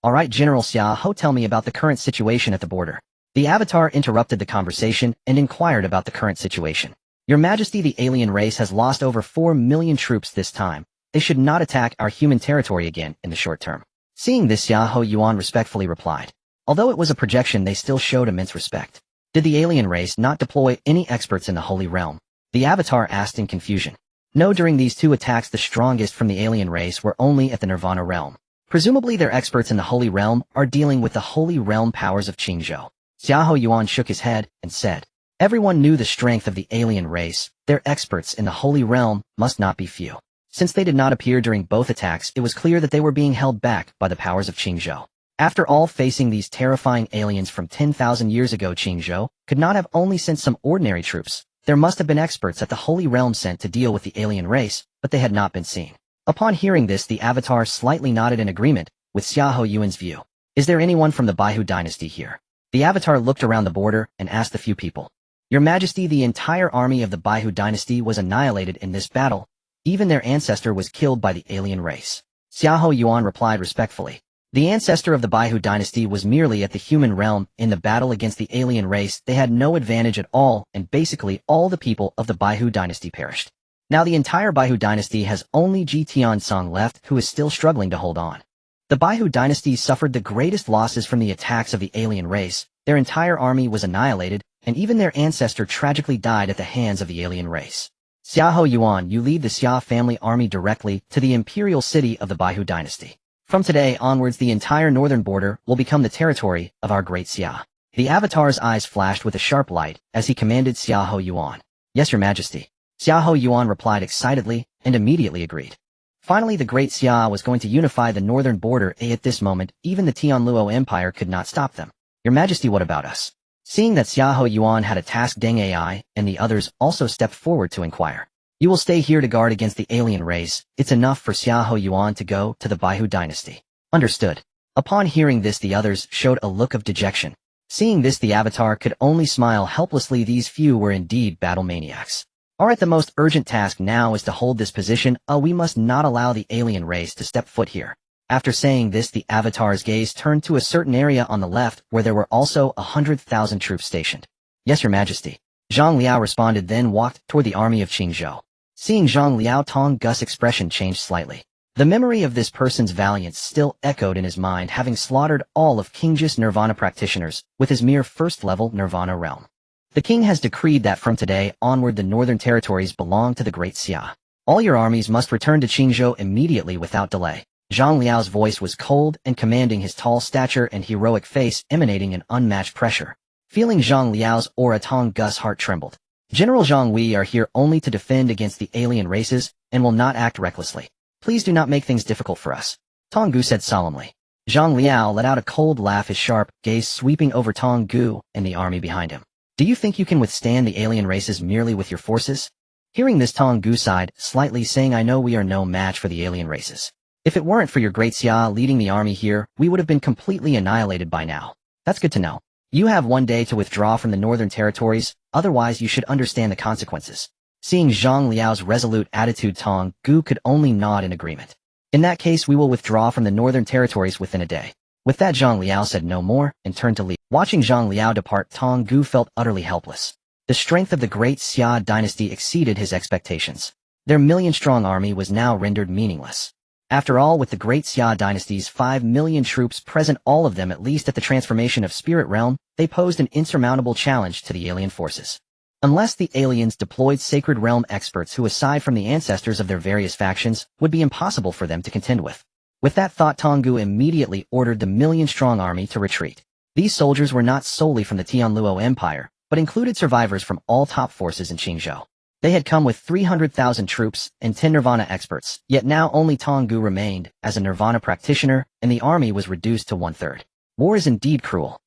Alright, General Xiao, tell me about the current situation at the border. The avatar interrupted the conversation and inquired about the current situation. Your Majesty, the alien race has lost over 4 million troops this time. They should not attack our human territory again in the short term. Seeing this, Xiao Yuan respectfully replied. Although it was a projection, they still showed immense respect. Did the alien race not deploy any experts in the Holy Realm? The avatar asked in confusion. No, during these 2 attacks the strongest from the alien race were only at the Nirvana realm. Presumably their experts in the Holy Realm are dealing with the Holy Realm powers of Qingzhou. Xiao Yuan shook his head and said, everyone knew the strength of the alien race. Their experts in the Holy Realm must not be few. Since they did not appear during both attacks, it was clear that they were being held back by the powers of Qingzhou. After all, facing these terrifying aliens from 10,000 years ago, Qingzhou could not have only sent some ordinary troops. There must have been experts at the Holy Realm sent to deal with the alien race, but they had not been seen. Upon hearing this, the avatar slightly nodded in agreement with Xiao Yuan's view. Is there anyone from the Bai Qi Dynasty here? The avatar looked around the border and asked a few people. Your Majesty, the entire army of the Bai Qi Dynasty was annihilated in this battle. Even their ancestor was killed by the alien race. Xiao Yuan replied respectfully. The ancestor of the Baihu dynasty was merely at the human realm. In the battle against the alien race, they had no advantage at all, and basically all the people of the Baihu dynasty perished. Now the entire Baihu dynasty has only Ji Tianxing left, who is still struggling to hold on. The Baihu dynasty suffered the greatest losses from the attacks of the alien race. Their entire army was annihilated, and even their ancestor tragically died at the hands of the alien race. Xiao Yuan, you lead the Xia family army directly to the imperial city of the Baihu dynasty. From today onwards, the entire northern border will become the territory of our Great Xia. The Avatar's eyes flashed with a sharp light as he commanded Xiao Yuan. Yes, Your Majesty. Xiao Yuan replied excitedly and immediately agreed. Finally, the Great Xia was going to unify the northern border. At this moment, even the Tianluo Empire could not stop them. Your Majesty, what about us? Seeing that Xiao Yuan had a task, Deng Ai and the others also stepped forward to inquire. You will stay here to guard against the alien race. It's enough for Xiao Yuan to go to the Baihu dynasty. Understood. Upon hearing this, the others showed a look of dejection. Seeing this, the Avatar could only smile helplessly. These few were indeed battle maniacs. Alright, the most urgent task now is to hold this position. We must not allow the alien race to step foot here. After saying this, the Avatar's gaze turned to a certain area on the left where there were also 100,000 troops stationed. Yes, Your Majesty. Zhang Liao responded, then walked toward the army of Qingzhou. Seeing Zhang Liao, Tong Gus' expression changed slightly. The memory of this person's valiance still echoed in his mind, having slaughtered all of Qingzhou's Nirvana practitioners with his mere first-level Nirvana realm. The king has decreed that from today onward the northern territories belong to the Great Xia. All your armies must return to Qingzhou immediately without delay. Zhang Liao's voice was cold and commanding, his tall stature and heroic face emanating an unmatched pressure. Feeling Zhang Liao's aura, Tong Gus' heart trembled. General Zhang, we are here only to defend against the alien races and will not act recklessly. Please do not make things difficult for us. Tong Gu said solemnly. Zhang Liao let out a cold laugh, his sharp gaze sweeping over Tong Gu and the army behind him. Do you think you can withstand the alien races merely with your forces? Hearing this, Tong Gu sighed slightly, saying, I know we are no match for the alien races. If it weren't for your Great Xia leading the army here, we would have been completely annihilated by now. That's good to know. You have 1 day to withdraw from the northern territories, otherwise you should understand the consequences. Seeing Zhang Liao's resolute attitude, Tong Gu could only nod in agreement. In that case, we will withdraw from the northern territories within a day. With that, Zhang Liao said no more and turned to leave. Watching Zhang Liao depart, Tong Gu felt utterly helpless. The strength of the Great Xia Dynasty exceeded his expectations. Their million-strong army was now rendered meaningless. After all, with the Great Xia Dynasty's 5 million troops present, all of them at least at the transformation of Spirit Realm, they posed an insurmountable challenge to the alien forces. Unless the aliens deployed Sacred Realm experts who, aside from the ancestors of their various factions, would be impossible for them to contend with. With that thought, Tong Gu immediately ordered the million-strong army to retreat. These soldiers were not solely from the Tianluo Empire, but included survivors from all top forces in Qingzhou. They had come with 300,000 troops and 10 Nirvana experts, yet now only Tong Gu remained as a Nirvana practitioner, and the army was reduced to 1/3. War is indeed cruel.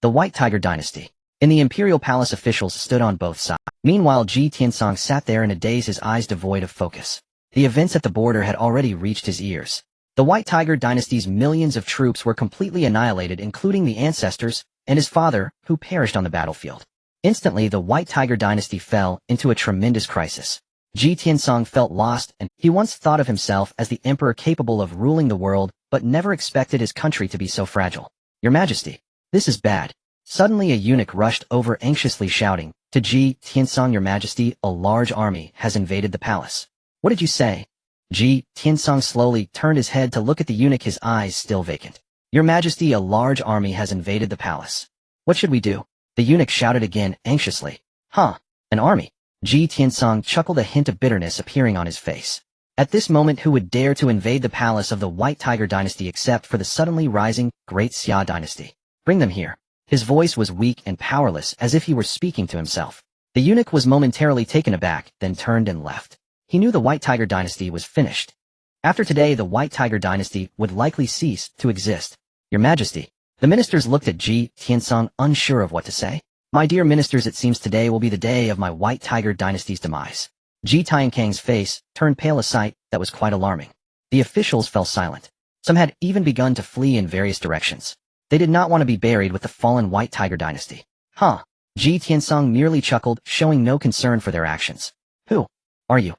The White Tiger Dynasty. In the imperial palace, officials stood on both sides. Meanwhile, Ji Tianxing sat there in a daze, his eyes devoid of focus. The events at the border had already reached his ears. The White Tiger Dynasty's millions of troops were completely annihilated, including the ancestors and his father, who perished on the battlefield. Instantly, the White Tiger Dynasty fell into a tremendous crisis. Ji Tianxing felt lost, and he once thought of himself as the emperor capable of ruling the world, but never expected his country to be so fragile. Your Majesty, this is bad. Suddenly a eunuch rushed over, anxiously shouting, to Ji Tianxing, Your Majesty, a large army has invaded the palace. What did you say? Ji Tianxing slowly turned his head to look at the eunuch, his eyes still vacant. Your Majesty, a large army has invaded the palace. What should we do? The eunuch shouted again, anxiously. Huh, an army? Ji Tianxing chuckled, a hint of bitterness appearing on his face. At this moment, who would dare to invade the palace of the White Tiger Dynasty except for the suddenly rising Great Xia Dynasty? Bring them here. His voice was weak and powerless, as if he were speaking to himself. The eunuch was momentarily taken aback, then turned and left. He knew the White Tiger Dynasty was finished. After today, the White Tiger Dynasty would likely cease to exist. Your Majesty. The ministers looked at Ji Tianxing, unsure of what to say. My dear ministers, it seems today will be the day of my White Tiger Dynasty's demise. Ji Tianxing's face turned pale, a sight that was quite alarming. The officials fell silent. Some had even begun to flee in various directions. They did not want to be buried with the fallen White Tiger Dynasty. Huh. Ji Tianxing merely chuckled, showing no concern for their actions. Who are you?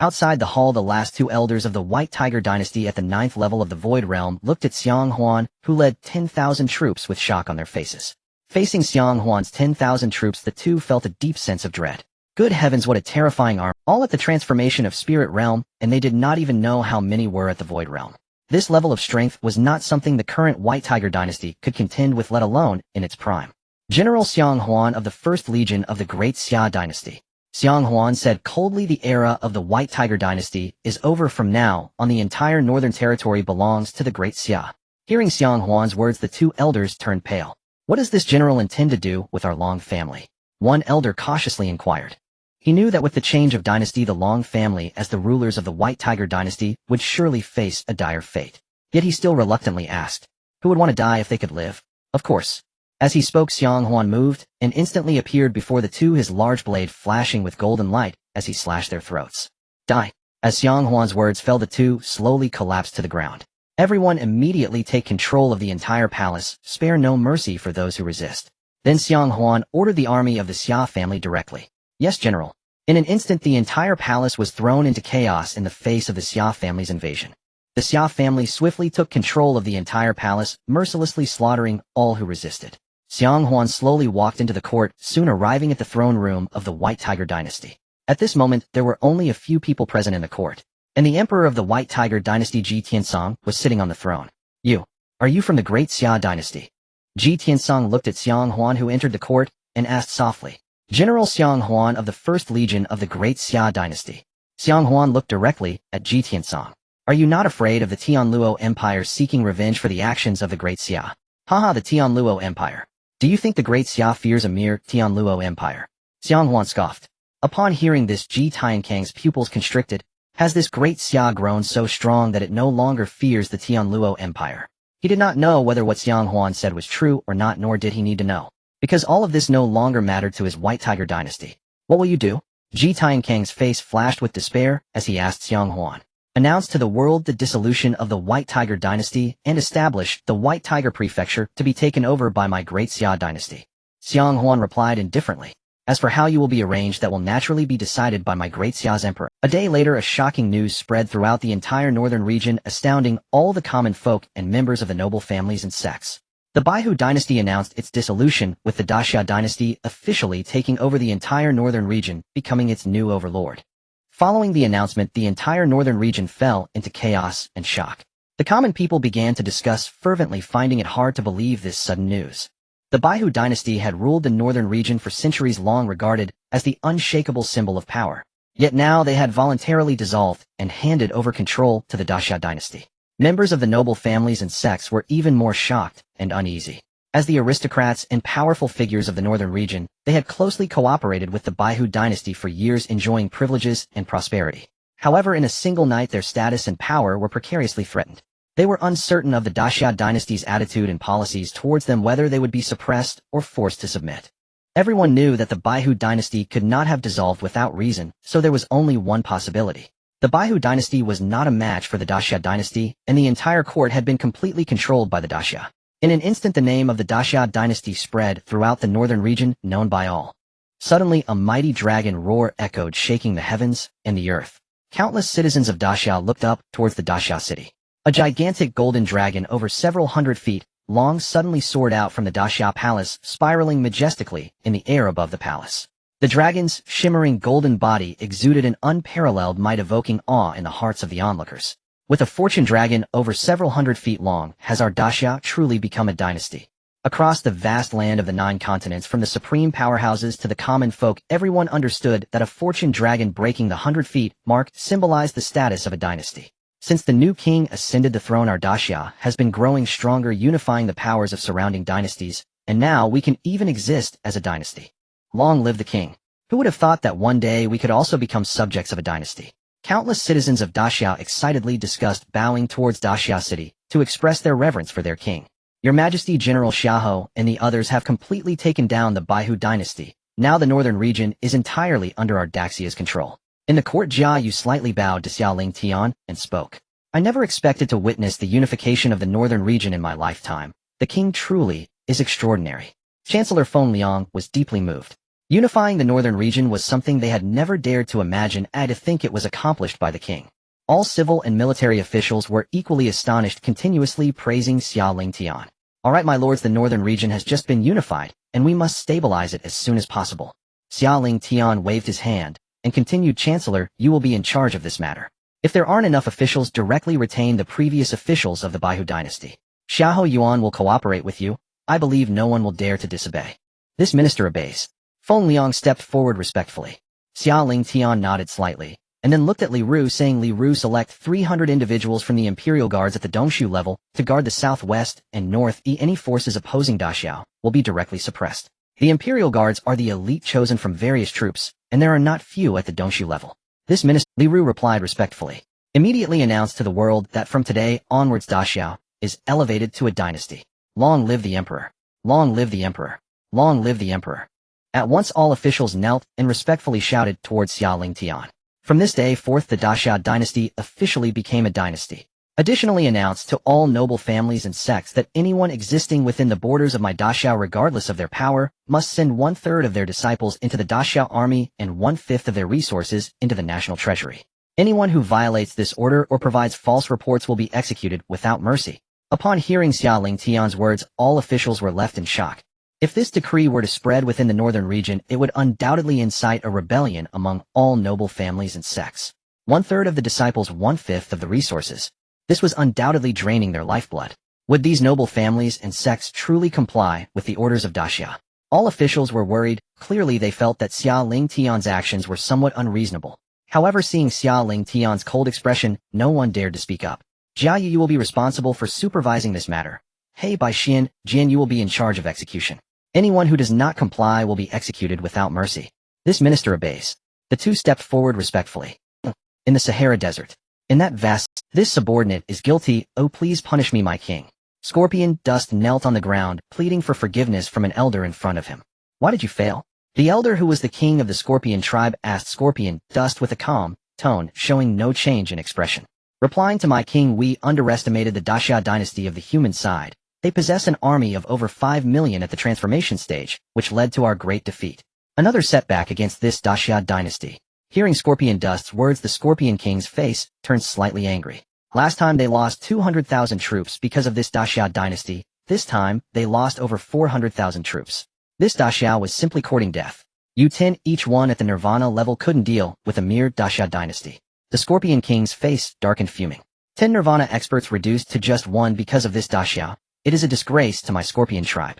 Outside the hall, the last two elders of the White Tiger Dynasty at the 9th level of the Void Realm looked at Xiang Huan, who led 10,000 troops with shock on their faces. Facing Xiang Huan's 10,000 troops, the two felt a deep sense of dread. Good heavens, what a terrifying army! All at the transformation of Spirit Realm, and they did not even know how many were at the Void Realm. This level of strength was not something the current White Tiger Dynasty could contend with, let alone in its prime. General Xiang Huan of the 1st Legion of the Great Xia Dynasty. Xiang Huan said coldly, the era of the White Tiger Dynasty is over from now on. The entire northern territory belongs to the Great Xia. Hearing Xiang Huan's words, the two elders turned pale. What does this general intend to do with our Long family? One elder cautiously inquired. He knew that with the change of dynasty, the Long family as the rulers of the White Tiger Dynasty would surely face a dire fate. Yet he still reluctantly asked, who would want to die if they could live? Of course. As he spoke, Xiang Huan moved and instantly appeared before the two, his large blade flashing with golden light as he slashed their throats. Die. As Xiang Huan's words fell, the two slowly collapsed to the ground. Everyone immediately take control of the entire palace, spare no mercy for those who resist. Then Xiang Huan ordered the army of the Xia family directly. Yes, General. In an instant, the entire palace was thrown into chaos in the face of the Xia family's invasion. The Xia family swiftly took control of the entire palace, mercilessly slaughtering all who resisted. Xiang Huan slowly walked into the court, soon arriving at the throne room of the White Tiger Dynasty. At this moment, there were only a few people present in the court, and the Emperor of the White Tiger Dynasty, Ji Tiansong, was sitting on the throne. Are you from the Great Xia Dynasty? Ji Tiansong looked at Xiang Huan, who entered the court, and asked softly. General Xiang Huan of the 1st Legion of the Great Xia Dynasty. Xiang Huan looked directly at Ji Tiansong. Are you not afraid of the Tianluo Empire seeking revenge for the actions of the Great Xia? Haha, the Tianluo Empire. Do you think the Great Xia fears a mere Tianluo Empire? Xiang Huan scoffed. Upon hearing this, Ji Tiankang's pupils constricted. Has this Great Xia grown so strong that it no longer fears the Tianluo Empire? He did not know whether what Xiang Huan said was true or not, nor did he need to know, because all of this no longer mattered to his White Tiger Dynasty. What will you do? Ji Tiankang's face flashed with despair as he asked Xiang Huan. Announce to the world the dissolution of the White Tiger Dynasty and establish the White Tiger Prefecture to be taken over by my Great Xia Dynasty. Xiang Huan replied indifferently. As for how you will be arranged, that will naturally be decided by my Great Xia's emperor. A day later, a shocking news spread throughout the entire northern region, astounding all the common folk and members of the noble families and sects. The Baihu Dynasty announced its dissolution, with the Daxia Dynasty officially taking over the entire northern region, becoming its new overlord. Following the announcement, the entire northern region fell into chaos and shock. The common people began to discuss fervently, finding it hard to believe this sudden news. The Baihu Dynasty had ruled the northern region for centuries, long regarded as the unshakable symbol of power. Yet now they had voluntarily dissolved and handed over control to the Daxia Dynasty. Members of the noble families and sects were even more shocked and uneasy. As the aristocrats and powerful figures of the northern region, they had closely cooperated with the Baihu Dynasty for years, enjoying privileges and prosperity. However, in a single night, their status and power were precariously threatened. They were uncertain of the Daxia Dynasty's attitude and policies towards them, whether they would be suppressed or forced to submit. Everyone knew that the Baihu Dynasty could not have dissolved without reason, so there was only one possibility. The Baihu Dynasty was not a match for the Daxia Dynasty, and the entire court had been completely controlled by the Daxia. In an instant, the name of the Daxia Dynasty spread throughout the northern region, known by all. Suddenly, a mighty dragon roar echoed, shaking the heavens and the earth. Countless citizens of Daxia looked up towards the Daxia city. A gigantic golden dragon over several hundred feet long suddenly soared out from the Daxia palace, spiraling majestically in the air above the palace. The dragon's shimmering golden body exuded an unparalleled might, evoking awe in the hearts of the onlookers. With a fortune dragon over several hundred feet long, has our Daxia truly become a dynasty? Across the vast land of the 9 continents, from the supreme powerhouses to the common folk, everyone understood that a fortune dragon breaking the 100 feet mark symbolized the status of a dynasty. Since the new king ascended the throne, our Daxia has been growing stronger, unifying the powers of surrounding dynasties, and now we can even exist as a dynasty. Long live the king! Who would have thought that one day we could also become subjects of a dynasty? Countless citizens of Daxia excitedly discussed, bowing towards Daxia city to express their reverence for their king. Your Majesty, General Xiahou and the others have completely taken down the Baihu Dynasty. Now the northern region is entirely under our Daxia's control. In the court, Jia Yu slightly bowed to Xia Lingtian and spoke. I never expected to witness the unification of the northern region in my lifetime. The king truly is extraordinary. Chancellor Feng Liang was deeply moved. Unifying the northern region was something they had never dared to imagine and to think it was accomplished by the king. All civil and military officials were equally astonished, continuously praising Xia Lingtian. Alright my lords, the northern region has just been unified, and we must stabilize it as soon as possible. Xia Lingtian waved his hand, and continued, Chancellor, you will be in charge of this matter. If there aren't enough officials, directly retain the previous officials of the Bai Dynasty. Zhao Yun will cooperate with you. I believe no one will dare to disobey. This minister obeys. Feng Liang stepped forward respectfully. Xia Lingtian nodded slightly, and then looked at Li Ru, saying, Li Ru, select 300 individuals from the imperial guards at the Dongshu level to guard the southwest and north. Any forces opposing Daxiao will be directly suppressed. The imperial guards are the elite chosen from various troops, and there are not few at the Dongshu level. This minister, Li Ru replied respectfully, immediately announced to the world that from today onwards Daxiao is elevated to a dynasty. Long live the emperor! Long live the emperor! Long live the emperor! At once all officials knelt and respectfully shouted towards Xia Lingtian. From this day forth the Xia Dynasty officially became a dynasty. Additionally announced to all noble families and sects that anyone existing within the borders of my Daxiao, regardless of their power, must send 1/3 of their disciples into the Daxiao army and 1/5 of their resources into the national treasury. Anyone who violates this order or provides false reports will be executed without mercy. Upon hearing Xia Lingtian's words, all officials were left in shock. If this decree were to spread within the northern region, it would undoubtedly incite a rebellion among all noble families and sects. 1/3 of the disciples, 1/5 of the resources. This was undoubtedly draining their lifeblood. Would these noble families and sects truly comply with the orders of Daxia? All officials were worried. Clearly they felt that Xia Lingtian's actions were somewhat unreasonable. However, seeing Xia Lingtian's cold expression, no one dared to speak up. Zhao Yu, you will be responsible for supervising this matter. Hey, Bai Qi, Jian, you will be in charge of execution. Anyone who does not comply will be executed without mercy. This minister obeys. The two stepped forward respectfully. In the Sahara Desert. In that vast, this subordinate is guilty. Oh, please punish me, my king. Scorpion Dust knelt on the ground, pleading for forgiveness from an elder in front of him. Why did you fail? The elder, who was the king of the Scorpion tribe, asked Scorpion Dust with a calm tone, showing no change in expression. Replying to my king, we underestimated the Daxia dynasty of the human side. They possess an army of over 5 million at the transformation stage, which led to our great defeat. Another setback against this Daxia dynasty. Hearing Scorpion Dust's words, the Scorpion King's face turned slightly angry. Last time they lost 200,000 troops because of this Daxia dynasty. This time, they lost over 400,000 troops. This Daxia was simply courting death. U10 each one at the Nirvana level couldn't deal with a mere Daxia dynasty. The Scorpion King's face darkened, fuming. 10 Nirvana experts reduced to just 1 because of this Daxia. It is a disgrace to my Scorpion tribe.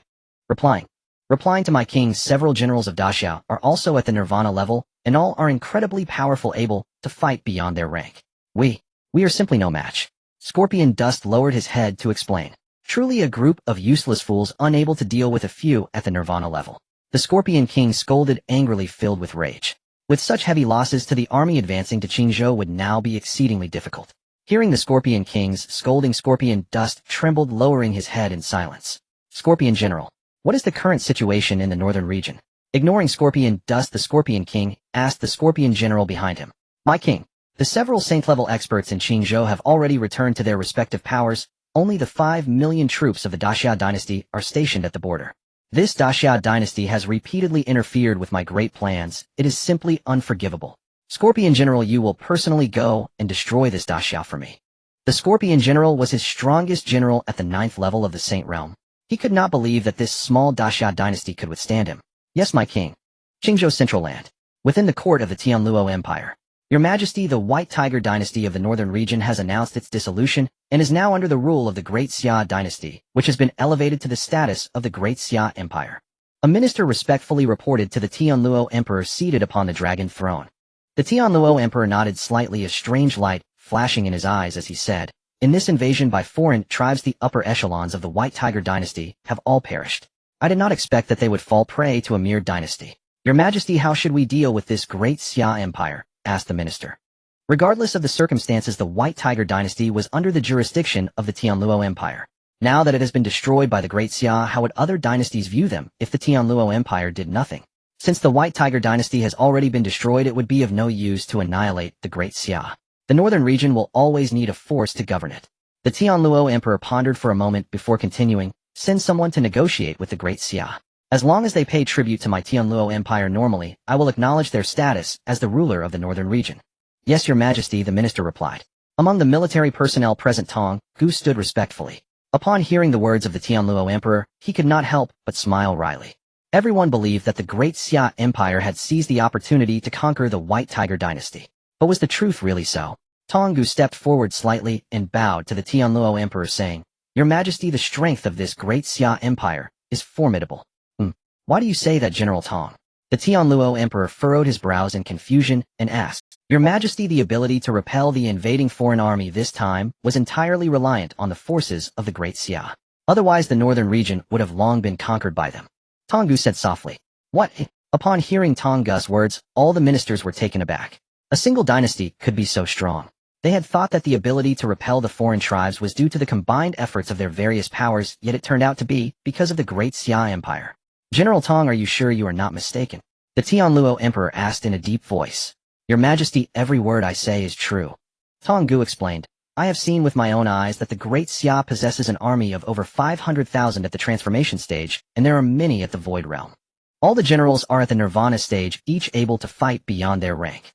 Replying to my king, several generals of Daxia are also at the Nirvana level, and all are incredibly powerful, able to fight beyond their rank. We are simply no match. Scorpion Dust lowered his head to explain. Truly a group of useless fools, unable to deal with a few at the Nirvana level. The Scorpion King scolded angrily, filled with rage. With such heavy losses to the army, advancing to Qingzhou would now be exceedingly difficult. Hearing the Scorpion King's scolding, Scorpion Dust trembled, lowering his head in silence. Scorpion General, what is the current situation in the northern region? Ignoring Scorpion Dust, the Scorpion King asked the Scorpion General behind him. My king, the several saint-level experts in Qingzhou have already returned to their respective powers. Only the 5 million troops of the Daxia dynasty are stationed at the border. This Daxia dynasty has repeatedly interfered with my great plans. It is simply unforgivable. Scorpion General, you will personally go and destroy this Daxia for me. The Scorpion General was his strongest general at the 9th level of the Saint Realm. He could not believe that this small Daxia dynasty could withstand him. Yes, my king. Qingzhou Central Land. Within the court of the Tianluo Empire. Your Majesty, the White Tiger dynasty of the northern region has announced its dissolution and is now under the rule of the Great Xia Dynasty, which has been elevated to the status of the Great Xia Empire. A minister respectfully reported to the Tianluo Emperor seated upon the dragon throne. The Tianluo Emperor nodded slightly, a strange light flashing in his eyes as he said, in this invasion by foreign tribes, the upper echelons of the White Tiger dynasty have all perished. I did not expect that they would fall prey to a mere dynasty. Your Majesty, how should we deal with this Great Xia Empire? Asked the minister. Regardless of the circumstances, the White Tiger dynasty was under the jurisdiction of the Tianluo Empire. Now that it has been destroyed by the Great Xia, how would other dynasties view them if the Tianluo Empire did nothing? Since the White Tiger dynasty has already been destroyed, it would be of no use to annihilate the Great Xia. The northern region will always need a force to govern it. The Tianluo Emperor pondered for a moment before continuing, send someone to negotiate with the Great Xia. As long as they pay tribute to my Tianluo Empire normally, I will acknowledge their status as the ruler of the northern region. Yes, your majesty, the minister replied. Among the military personnel present, Tong Gu stood respectfully. Upon hearing the words of the Tianluo emperor, he could not help but smile wryly. Everyone believed that the Great Xia Empire had seized the opportunity to conquer the White Tiger Dynasty. But was the truth really so? Tong Gu stepped forward slightly and bowed to the Tianluo emperor, saying, Your Majesty, the strength of this Great Xia Empire is formidable. Why do you say that, General Tong? The Tianluo emperor furrowed his brows in confusion and asked, Your Majesty, the ability to repel the invading foreign army this time was entirely reliant on the forces of the Great Xia. Otherwise the northern region would have long been conquered by them. Tong Gu said softly. What? Upon hearing Tong Gu's words, all the ministers were taken aback. A single dynasty could be so strong. They had thought that the ability to repel the foreign tribes was due to the combined efforts of their various powers, yet it turned out to be because of the Great Xia Empire. General Tong, are you sure you are not mistaken? The Tianluo emperor asked in a deep voice. Your Majesty, every word I say is true. Tong Gu explained. I have seen with my own eyes that the Great Xia possesses an army of over 500,000 at the transformation stage, and there are many at the Void Realm. All the generals are at the Nirvana stage, each able to fight beyond their rank.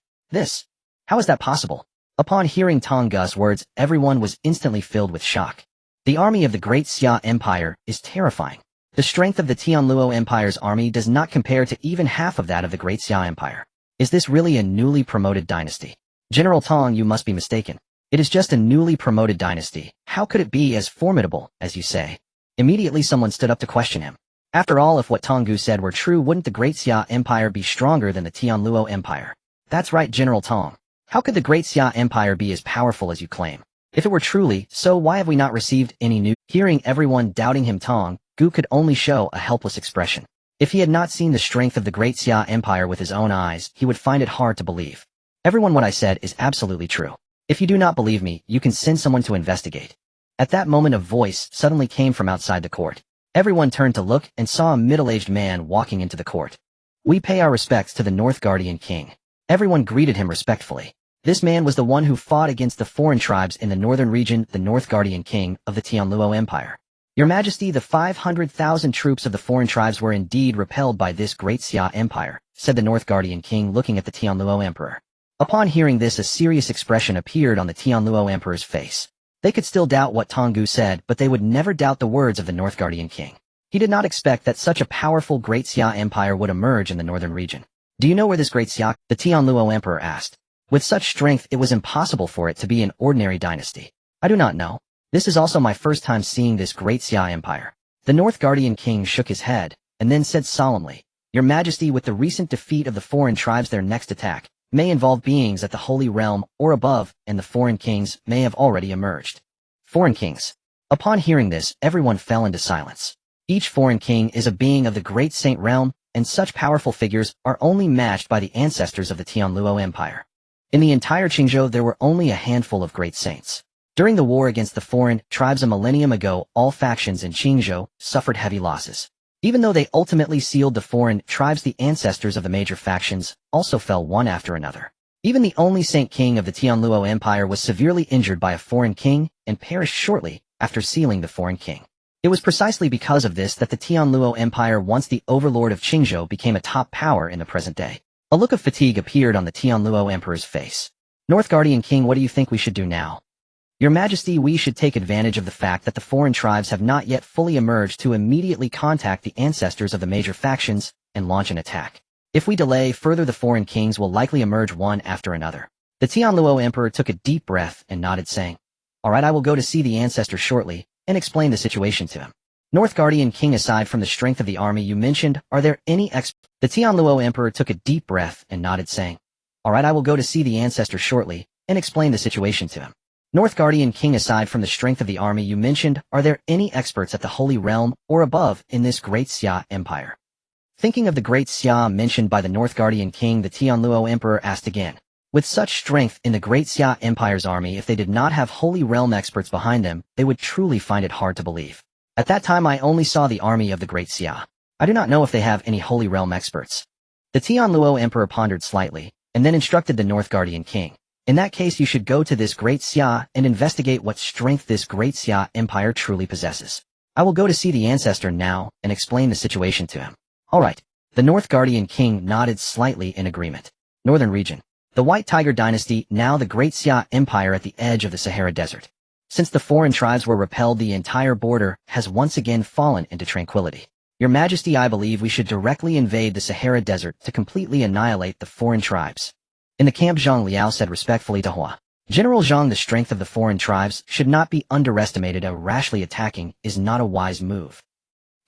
How is that possible? Upon hearing Tong Gu's words, everyone was instantly filled with shock. The army of the Great Xia Empire is terrifying. The strength of the Tianluo Empire's army does not compare to even half of that of the Great Xia Empire. Is this really a newly promoted dynasty? General Tong, you must be mistaken. It is just a newly promoted dynasty. How could it be as formidable as you say? Immediately someone stood up to question him. After all, if what Tong Gu said were true, wouldn't the Great Xia Empire be stronger than the Tianluo Empire? That's right, General Tong. How could the Great Xia Empire be as powerful as you claim? If it were truly so, why have we not received any news? Hearing everyone doubting him, Tong Gu could only show a helpless expression. If he had not seen the strength of the Great Xia Empire with his own eyes, he would find it hard to believe. Everyone, what I said is absolutely true. If you do not believe me, you can send someone to investigate. At that moment a voice suddenly came from outside the court. Everyone turned to look and saw a middle-aged man walking into the court. We pay our respects to the North Guardian King. Everyone greeted him respectfully. This man was the one who fought against the foreign tribes in the northern region, the North Guardian King of the Tianluo Empire. Your Majesty, the 500,000 troops of the foreign tribes were indeed repelled by this Great Xia Empire, said the North Guardian King, looking at the Tianluo Emperor. Upon hearing this, a serious expression appeared on the Tianluo Emperor's face. They could still doubt what Tong Gu said, but they would never doubt the words of the North Guardian King. He did not expect that such a powerful Great Xia Empire would emerge in the northern region. Do you know where this Great Xia? The Tianluo Emperor asked. With such strength, it was impossible for it to be an ordinary dynasty. I do not know. This is also my first time seeing this Great Xia Empire. The North Guardian King shook his head, and then said solemnly, Your Majesty, with the recent defeat of the foreign tribes, their next attack may involve beings at the Holy Realm or above, and the foreign kings may have already emerged. Foreign kings. Upon hearing this, everyone fell into silence. Each foreign king is a being of the Great Saint Realm, and such powerful figures are only matched by the ancestors of the Tianluo Empire. In the entire Qingzhou, there were only a handful of great saints. During the war against the foreign tribes a millennium ago, all factions in Qingzhou suffered heavy losses. Even though they ultimately sealed the foreign tribes, the ancestors of the major factions also fell one after another. Even the only Saint King of the Tianluo Empire was severely injured by a foreign king and perished shortly after sealing the foreign king. It was precisely because of this that the Tianluo Empire, once the overlord of Qingzhou, became a top power in the present day. A look of fatigue appeared on the Tianluo Emperor's face. North Guardian King, what do you think we should do now? Your Majesty, we should take advantage of the fact that the foreign tribes have not yet fully emerged to immediately contact the ancestors of the major factions and launch an attack. If we delay further, the foreign kings will likely emerge one after another. The Tianluo Emperor took a deep breath and nodded, saying, All right, I will go to see the ancestor shortly and explain the situation to him. North Guardian King, aside from the strength of the army you mentioned, are there any The Tianluo Emperor took a deep breath and nodded, saying, All right, I will go to see the ancestor shortly and explain the situation to him. North Guardian King, aside from the strength of the army you mentioned, are there any experts at the Holy Realm or above in this Great Xia Empire? Thinking of the Great Xia mentioned by the North Guardian King, the Tianluo Emperor asked again. With such strength in the Great Xia Empire's army, if they did not have Holy Realm experts behind them, they would truly find it hard to believe. At that time I only saw the army of the Great Xia. I do not know if they have any Holy Realm experts. The Tianluo Emperor pondered slightly, and then instructed the North Guardian King. In that case, you should go to this Great Xia and investigate what strength this Great Xia Empire truly possesses. I will go to see the ancestor now and explain the situation to him. Alright. The North Guardian King nodded slightly in agreement. Northern region. The White Tiger Dynasty, now the Great Xia Empire at the edge of the Sahara Desert. Since the foreign tribes were repelled, the entire border has once again fallen into tranquility. Your Majesty, I believe we should directly invade the Sahara Desert to completely annihilate the foreign tribes. In the camp, Zhang Liao said respectfully to Hua. General Zhang, the strength of the foreign tribes should not be underestimated. Rashly attacking is not a wise move.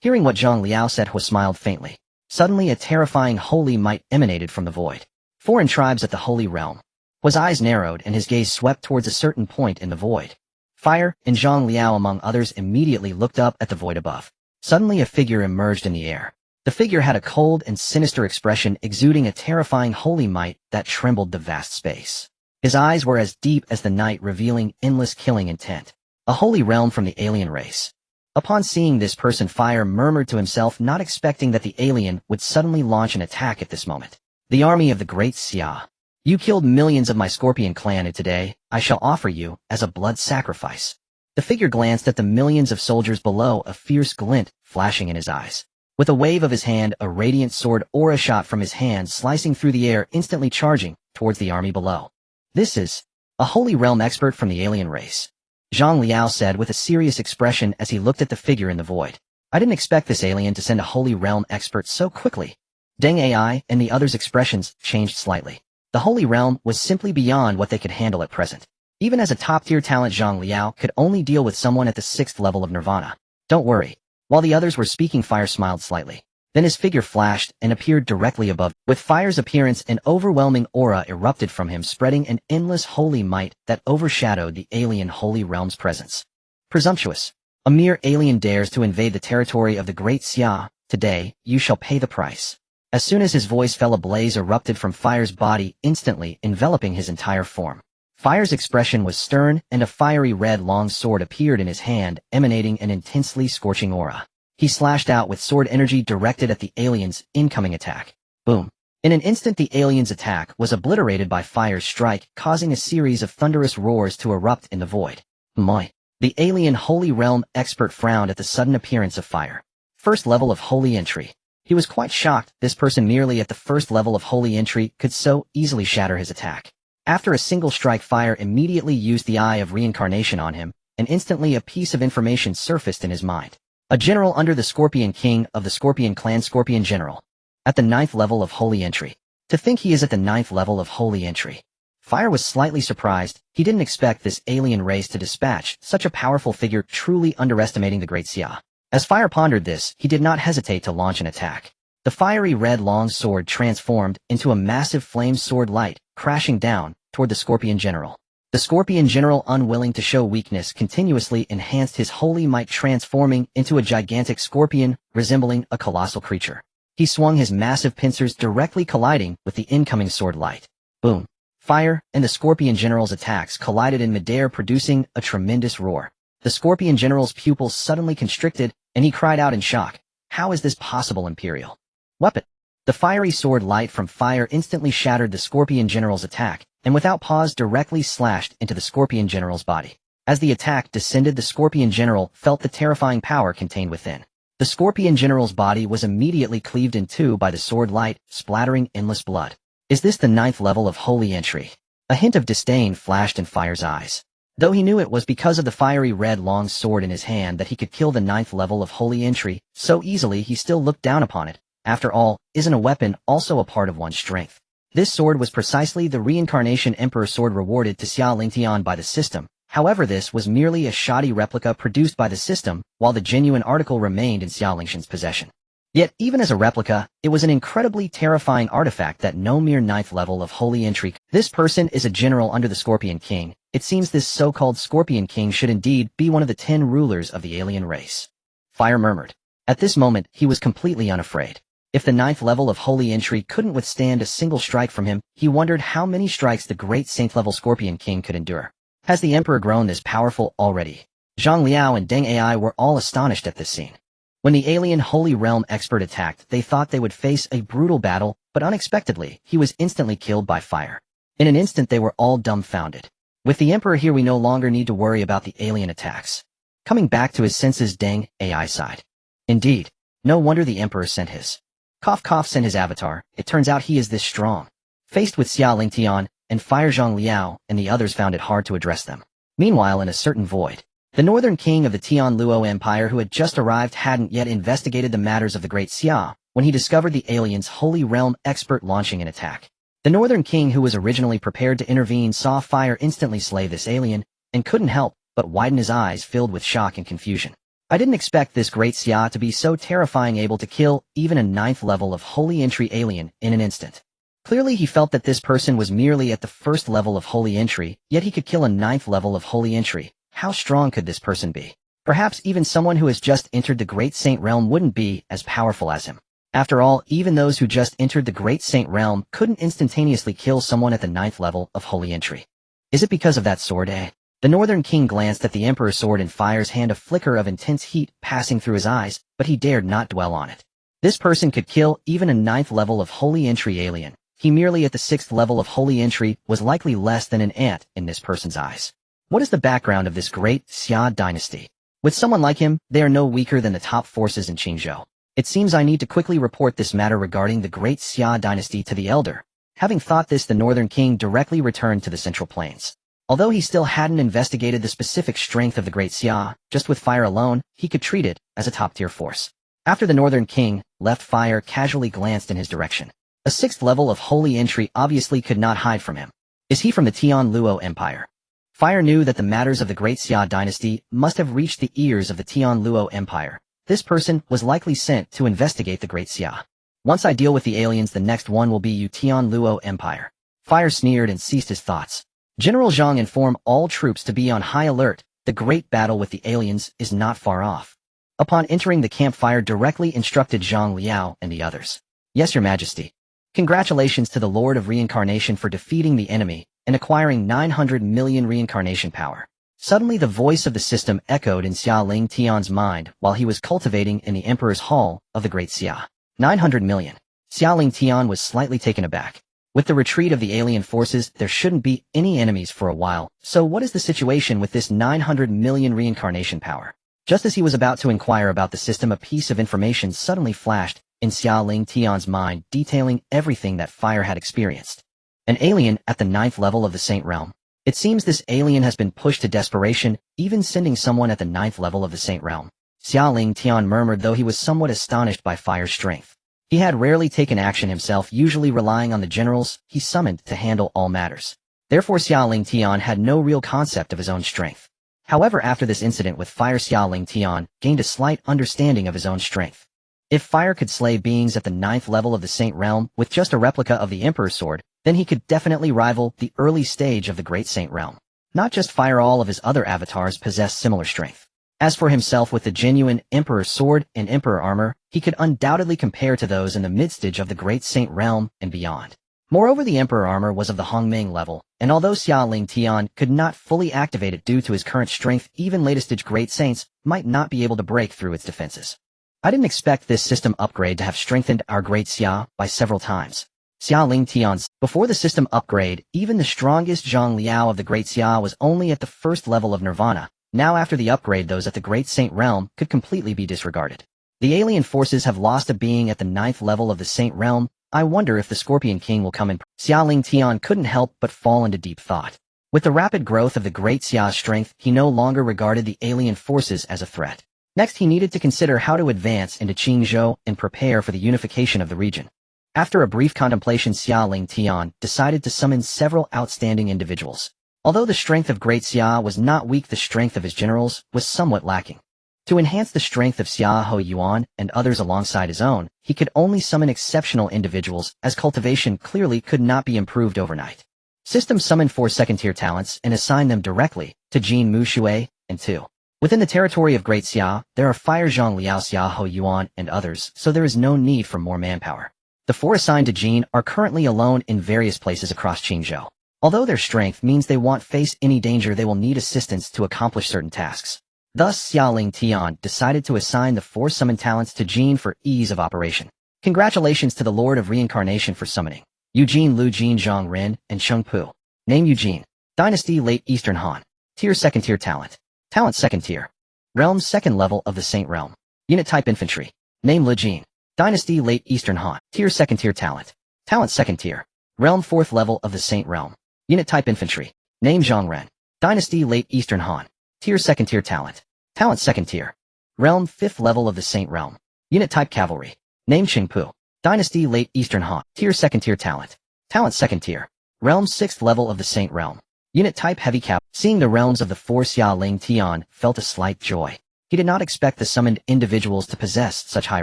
Hearing what Zhang Liao said, Hua smiled faintly. Suddenly a terrifying holy might emanated from the void. Foreign tribes at the Holy Realm. Hua's eyes narrowed and his gaze swept towards a certain point in the void. Fire, and Zhang Liao among others immediately looked up at the void above. Suddenly a figure emerged in the air. The figure had a cold and sinister expression, exuding a terrifying holy might that trembled the vast space. His eyes were as deep as the night, revealing endless killing intent. A holy realm from the alien race. Upon seeing this person, Fire murmured to himself, not expecting that the alien would suddenly launch an attack at this moment. The army of the Great Xia. You killed millions of my Scorpion clan, and today I shall offer you as a blood sacrifice. The figure glanced at the millions of soldiers below, a fierce glint flashing in his eyes. With a wave of his hand, a radiant sword aura shot from his hand, slicing through the air, instantly charging towards the army below. This is a Holy Realm expert from the alien race. Zhang Liao said with a serious expression as he looked at the figure in the void. I didn't expect this alien to send a Holy Realm expert so quickly. Deng Ai and the others' expressions changed slightly. The Holy Realm was simply beyond what they could handle at present. Even as a top-tier talent, Zhang Liao could only deal with someone at the 6th level of Nirvana. Don't worry. While the others were speaking, Fire smiled slightly. Then his figure flashed and appeared directly above. With Fire's appearance, an overwhelming aura erupted from him, spreading an endless holy might that overshadowed the alien Holy Realm's presence. Presumptuous. A mere alien dares to invade the territory of the Great Xia. Today, you shall pay the price. As soon as his voice fell, a blaze erupted from Fire's body, instantly enveloping his entire form. Fire's expression was stern, and a fiery red long sword appeared in his hand, emanating an intensely scorching aura. He slashed out with sword energy directed at the alien's incoming attack. Boom. In an instant, the alien's attack was obliterated by Fire's strike, causing a series of thunderous roars to erupt in the void. Moi. The alien Holy Realm expert frowned at the sudden appearance of Fire. First level of Holy Entry. He was quite shocked. This person merely at the first level of Holy Entry could so easily shatter his attack. After a single strike, Fire immediately used the Eye of Reincarnation on him, and instantly a piece of information surfaced in his mind. A general under the Scorpion King of the Scorpion clan, Scorpion General. At the 9th level of Holy Entry. To think he is at the 9th level of Holy Entry. Fire was slightly surprised. He didn't expect this alien race to dispatch such a powerful figure, truly underestimating the Great Xia. As Fire pondered this, he did not hesitate to launch an attack. The fiery red long sword transformed into a massive flame sword light, crashing down toward the Scorpion General. The Scorpion General, unwilling to show weakness, continuously enhanced his holy might, transforming into a gigantic scorpion, resembling a colossal creature. He swung his massive pincers, directly colliding with the incoming sword light. Boom. Fire and the Scorpion General's attacks collided in midair, producing a tremendous roar. The Scorpion General's pupils suddenly constricted, and he cried out in shock. How is this possible, Imperial? Weapon. The fiery sword light from Fire instantly shattered the Scorpion General's attack, and without pause directly slashed into the Scorpion General's body. As the attack descended, the Scorpion General felt the terrifying power contained within. The Scorpion General's body was immediately cleaved in two by the sword light, splattering endless blood. Is this the 9th level of Holy Entry? A hint of disdain flashed in Fire's eyes. Though he knew it was because of the fiery red long sword in his hand that he could kill the 9th level of Holy Entry so easily, he still looked down upon it. After all, isn't a weapon also a part of one's strength? This sword was precisely the Reincarnation Emperor sword rewarded to Xia Lingtian by the system. However, this was merely a shoddy replica produced by the system, while the genuine article remained in Xia Lingtian's possession. Yet, even as a replica, it was an incredibly terrifying artifact that no mere 9th level of Holy Entry. This person is a general under the Scorpion King. It seems this so-called Scorpion King should indeed be one of the 10 rulers of the alien race. Fire murmured. At this moment, he was completely unafraid. If the 9th level of Holy Entry couldn't withstand a single strike from him, he wondered how many strikes the great Saint-level Scorpion King could endure. Has the Emperor grown this powerful already? Zhang Liao and Deng Ai were all astonished at this scene. When the alien Holy Realm expert attacked, they thought they would face a brutal battle, but unexpectedly, he was instantly killed by Fire. In an instant, they were all dumbfounded. With the Emperor here, we no longer need to worry about the alien attacks. Coming back to his senses, Deng Ai sighed. Indeed, no wonder the Emperor sent his Cough cough sent his avatar, it turns out he is this strong. Faced with Xia Lingtian and Fire Zhang Liao and the others found it hard to address them. Meanwhile in a certain void, the northern king of the Tianluo Empire who had just arrived hadn't yet investigated the matters of the Great Xia when he discovered the alien's Holy Realm expert launching an attack. The northern king who was originally prepared to intervene saw fire instantly slay this alien and couldn't help but widen his eyes filled with shock and confusion. I didn't expect this Great Xia to be so terrifying, able to kill even a 9th level of Holy Entry alien in an instant. Clearly he felt that this person was merely at the 1st level of Holy Entry, yet he could kill a 9th level of Holy Entry. How strong could this person be? Perhaps even someone who has just entered the Great Saint Realm wouldn't be as powerful as him. After all, even those who just entered the Great Saint Realm couldn't instantaneously kill someone at the 9th level of Holy Entry. Is it because of that sword, eh? The northern king glanced at the emperor's sword in Fire's hand, a flicker of intense heat passing through his eyes, but he dared not dwell on it. This person could kill even a 9th level of Holy Entry alien. He merely at the 6th level of Holy Entry was likely less than an ant in this person's eyes. What is the background of this Great Xia Dynasty? With someone like him, they are no weaker than the top forces in Qingzhou. It seems I need to quickly report this matter regarding the Great Xia Dynasty to the elder. Having thought this, the northern king directly returned to the central plains. Although he still hadn't investigated the specific strength of the Great Xia, just with Fire alone, he could treat it as a top-tier force. After the northern king left, Fire casually glanced in his direction. A 6th level of Holy Entry obviously could not hide from him. Is he from the Tianluo Empire? Fire knew that the matters of the Great Xia Dynasty must have reached the ears of the Tianluo Empire. This person was likely sent to investigate the Great Xia. Once I deal with the aliens, the next one will be you, Tianluo Empire. Fire sneered and ceased his thoughts. General Zhang informed all troops to be on high alert. The great battle with the aliens is not far off. Upon entering the camp, Fire directly instructed Zhang Liao and the others. Yes, Your Majesty. Congratulations to the Lord of Reincarnation for defeating the enemy and acquiring 900 million reincarnation power. Suddenly the voice of the system echoed in Xia Lingtian's mind while he was cultivating in the Emperor's Hall of the Great Xia. 900 million. Xia Lingtian was slightly taken aback. With the retreat of the alien forces, there shouldn't be any enemies for a while, so what is the situation with this 900 million reincarnation power? Just as he was about to inquire about the system, a piece of information suddenly flashed in Xia Lingtian's mind, detailing everything that Fire had experienced. An alien at the 9th level of the Saint Realm. It seems this alien has been pushed to desperation, even sending someone at the 9th level of the Saint Realm. Xia Lingtian murmured, though he was somewhat astonished by Fire's strength. He had rarely taken action himself, usually relying on the generals he summoned to handle all matters. Therefore Xia Lingtian had no real concept of his own strength. However, after this incident with Fire, Xia Lingtian gained a slight understanding of his own strength. If Fire could slay beings at the 9th level of the Saint Realm with just a replica of the Emperor's sword, then he could definitely rival the early stage of the Great Saint Realm. Not just Fire, all of his other avatars possessed similar strength. As for himself, with the genuine Emperor's sword and Emperor armor, he could undoubtedly compare to those in the mid-stage of the Great Saint Realm and beyond. Moreover, the Emperor armor was of the Hongmeng level, and although Xia Lingtian could not fully activate it due to his current strength, even latest-stage Great Saints might not be able to break through its defenses. I didn't expect this system upgrade to have strengthened our Great Xia by several times. Xia Lingtian's. Before the system upgrade, even the strongest Zhang Liao of the Great Xia was only at the 1st level of Nirvana. Now after the upgrade, those at the Great Saint Realm could completely be disregarded. The alien forces have lost a being at the 9th level of the Saint Realm. I wonder if the Scorpion King will come in. Xia Lingtian couldn't help but fall into deep thought. With the rapid growth of the Great Xia's strength, he no longer regarded the alien forces as a threat. Next, he needed to consider how to advance into Qingzhou and prepare for the unification of the region. After a brief contemplation, Xia Lingtian decided to summon several outstanding individuals. Although the strength of Great Xia was not weak, the strength of his generals was somewhat lacking. To enhance the strength of Zhao Yun and others alongside his own, he could only summon exceptional individuals, as cultivation clearly could not be improved overnight. System summoned 4 second-tier talents and assigned them directly to Jin Mushui and 2. Within the territory of Great Xia, there are Fire Zhang Liao, Zhao Yun, and others, so there is no need for more manpower. The 4 assigned to Jin are currently alone in various places across Qingzhou. Although their strength means they won't face any danger, they will need assistance to accomplish certain tasks. Thus, Xia Lingtian decided to assign the 4 summoned talents to Jin for ease of operation. Congratulations to the Lord of Reincarnation for summoning Eugene Lu Jin Zhang Ren and Sheng Pu. Name Eugene. Dynasty Late Eastern Han. Tier Second Tier Talent. Talent Second Tier. Realm Second Level of the Saint Realm. Unit Type Infantry. Name Le Jin. Dynasty Late Eastern Han. Tier 2nd tier talent. Talent 2nd tier. Realm 4th level of the Saint Realm. Unit type infantry. Name Zhang Ren. Dynasty Late Eastern Han. Tier 2nd tier talent. Talent 2nd tier. Realm 5th level of the Saint Realm. Unit type cavalry. Name Qingpu. Dynasty Late Eastern Han. Tier 2nd tier talent. Talent 2nd tier. Realm 6th level of the Saint Realm. Unit type heavy cav. Seeing the realms of the 4 Xia Lingtian felt a slight joy. He did not expect the summoned individuals to possess such high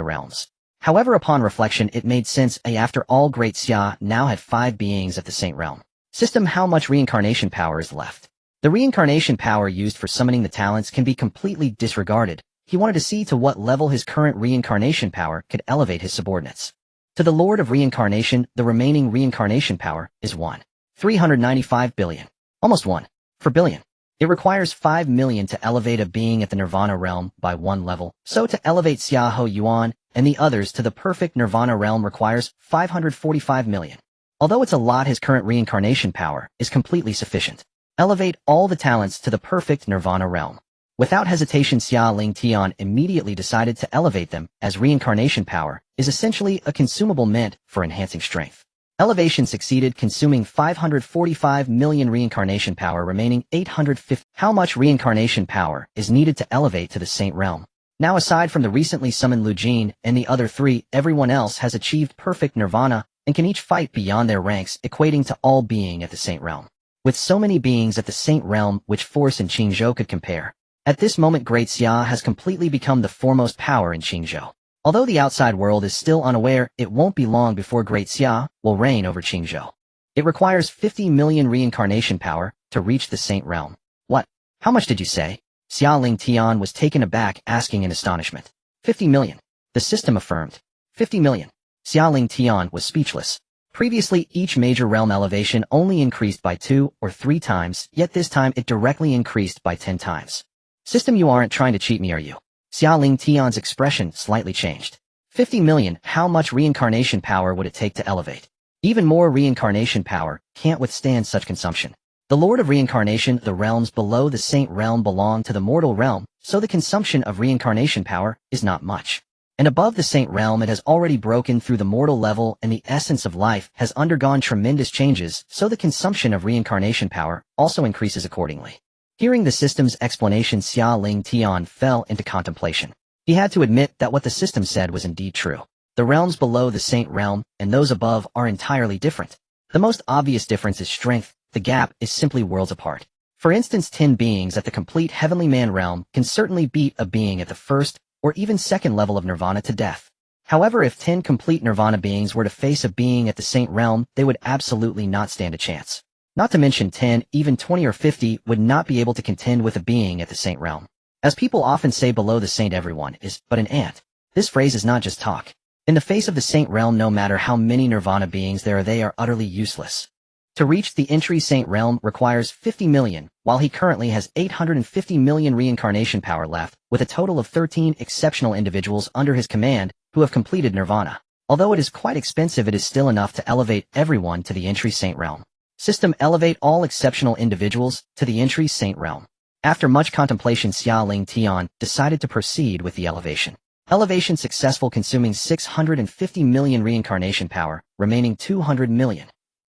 realms. However, upon reflection it made sense. After all, Great Xia now had 5 beings at the Saint Realm. System. How much reincarnation power is left? The reincarnation power used for summoning the talents can be completely disregarded. He wanted to see to what level his current reincarnation power could elevate his subordinates. To the Lord of Reincarnation, the remaining reincarnation power is 1,395 billion. Almost 1 for billion. It requires 5 million to elevate a being at the Nirvana realm by 1 level, so to elevate Zhao Yun and the others to the perfect Nirvana realm requires 545 million. Although it's a lot, his current reincarnation power is completely sufficient. Elevate all the talents to the perfect Nirvana realm. Without hesitation, Xia Lingtian immediately decided to elevate them, as reincarnation power is essentially a consumable meant for enhancing strength. Elevation succeeded, consuming 545 million reincarnation power, remaining 850. How much reincarnation power is needed to elevate to the Saint Realm? Now, aside from the recently summoned Lu Jin and the other 3, everyone else has achieved perfect Nirvana and can each fight beyond their ranks, equating to all being at the Saint Realm. With so many beings at the Saint Realm, which force in Qingzhou could compare? At this moment, Great Xia has completely become the foremost power in Qingzhou. Although the outside world is still unaware, it won't be long before Great Xia will reign over Qingzhou. It requires 50 million reincarnation power to reach the Saint Realm. What? How much did you say? Xia Lingtian was taken aback, asking in astonishment. 50 million. The system affirmed. 50 million. Xia Lingtian was speechless. Previously, each major realm elevation only increased by 2 or 3 times, yet this time it directly increased by 10 times. System, you aren't trying to cheat me, are you? Xia Lingtian's expression slightly changed. 50 million, how much reincarnation power would it take to elevate? Even more reincarnation power can't withstand such consumption. The Lord of Reincarnation, the realms below the Saint Realm belong to the mortal realm, so the consumption of reincarnation power is not much. And above the Saint Realm, it has already broken through the mortal level, and the essence of life has undergone tremendous changes, so the consumption of reincarnation power also increases accordingly. Hearing the system's explanation, Xia Lingtian fell into contemplation. He had to admit that what the system said was indeed true. The realms below the Saint Realm and those above are entirely different. The most obvious difference is strength. The gap is simply worlds apart. For instance, 10 beings at the complete heavenly man realm can certainly beat a being at the first or even second level of nirvana to death. However, if 10 complete nirvana beings were to face a being at the Saint Realm, they would absolutely not stand a chance. Not to mention 10, even 20 or 50 would not be able to contend with a being at the Saint Realm. As people often say, below the Saint everyone is but an ant. This phrase is not just talk. In the face of the Saint Realm, no matter how many nirvana beings there are, they are utterly useless. To reach the entry Saint Realm requires 50 million, while he currently has 850 million reincarnation power left, with a total of 13 exceptional individuals under his command who have completed nirvana. Although it is quite expensive, it is still enough to elevate everyone to the entry Saint Realm. System, elevate all exceptional individuals to the entry Saint Realm. After much contemplation, Xia Lingtian decided to proceed with the elevation. Elevation successful, consuming 650 million reincarnation power, remaining 200 million.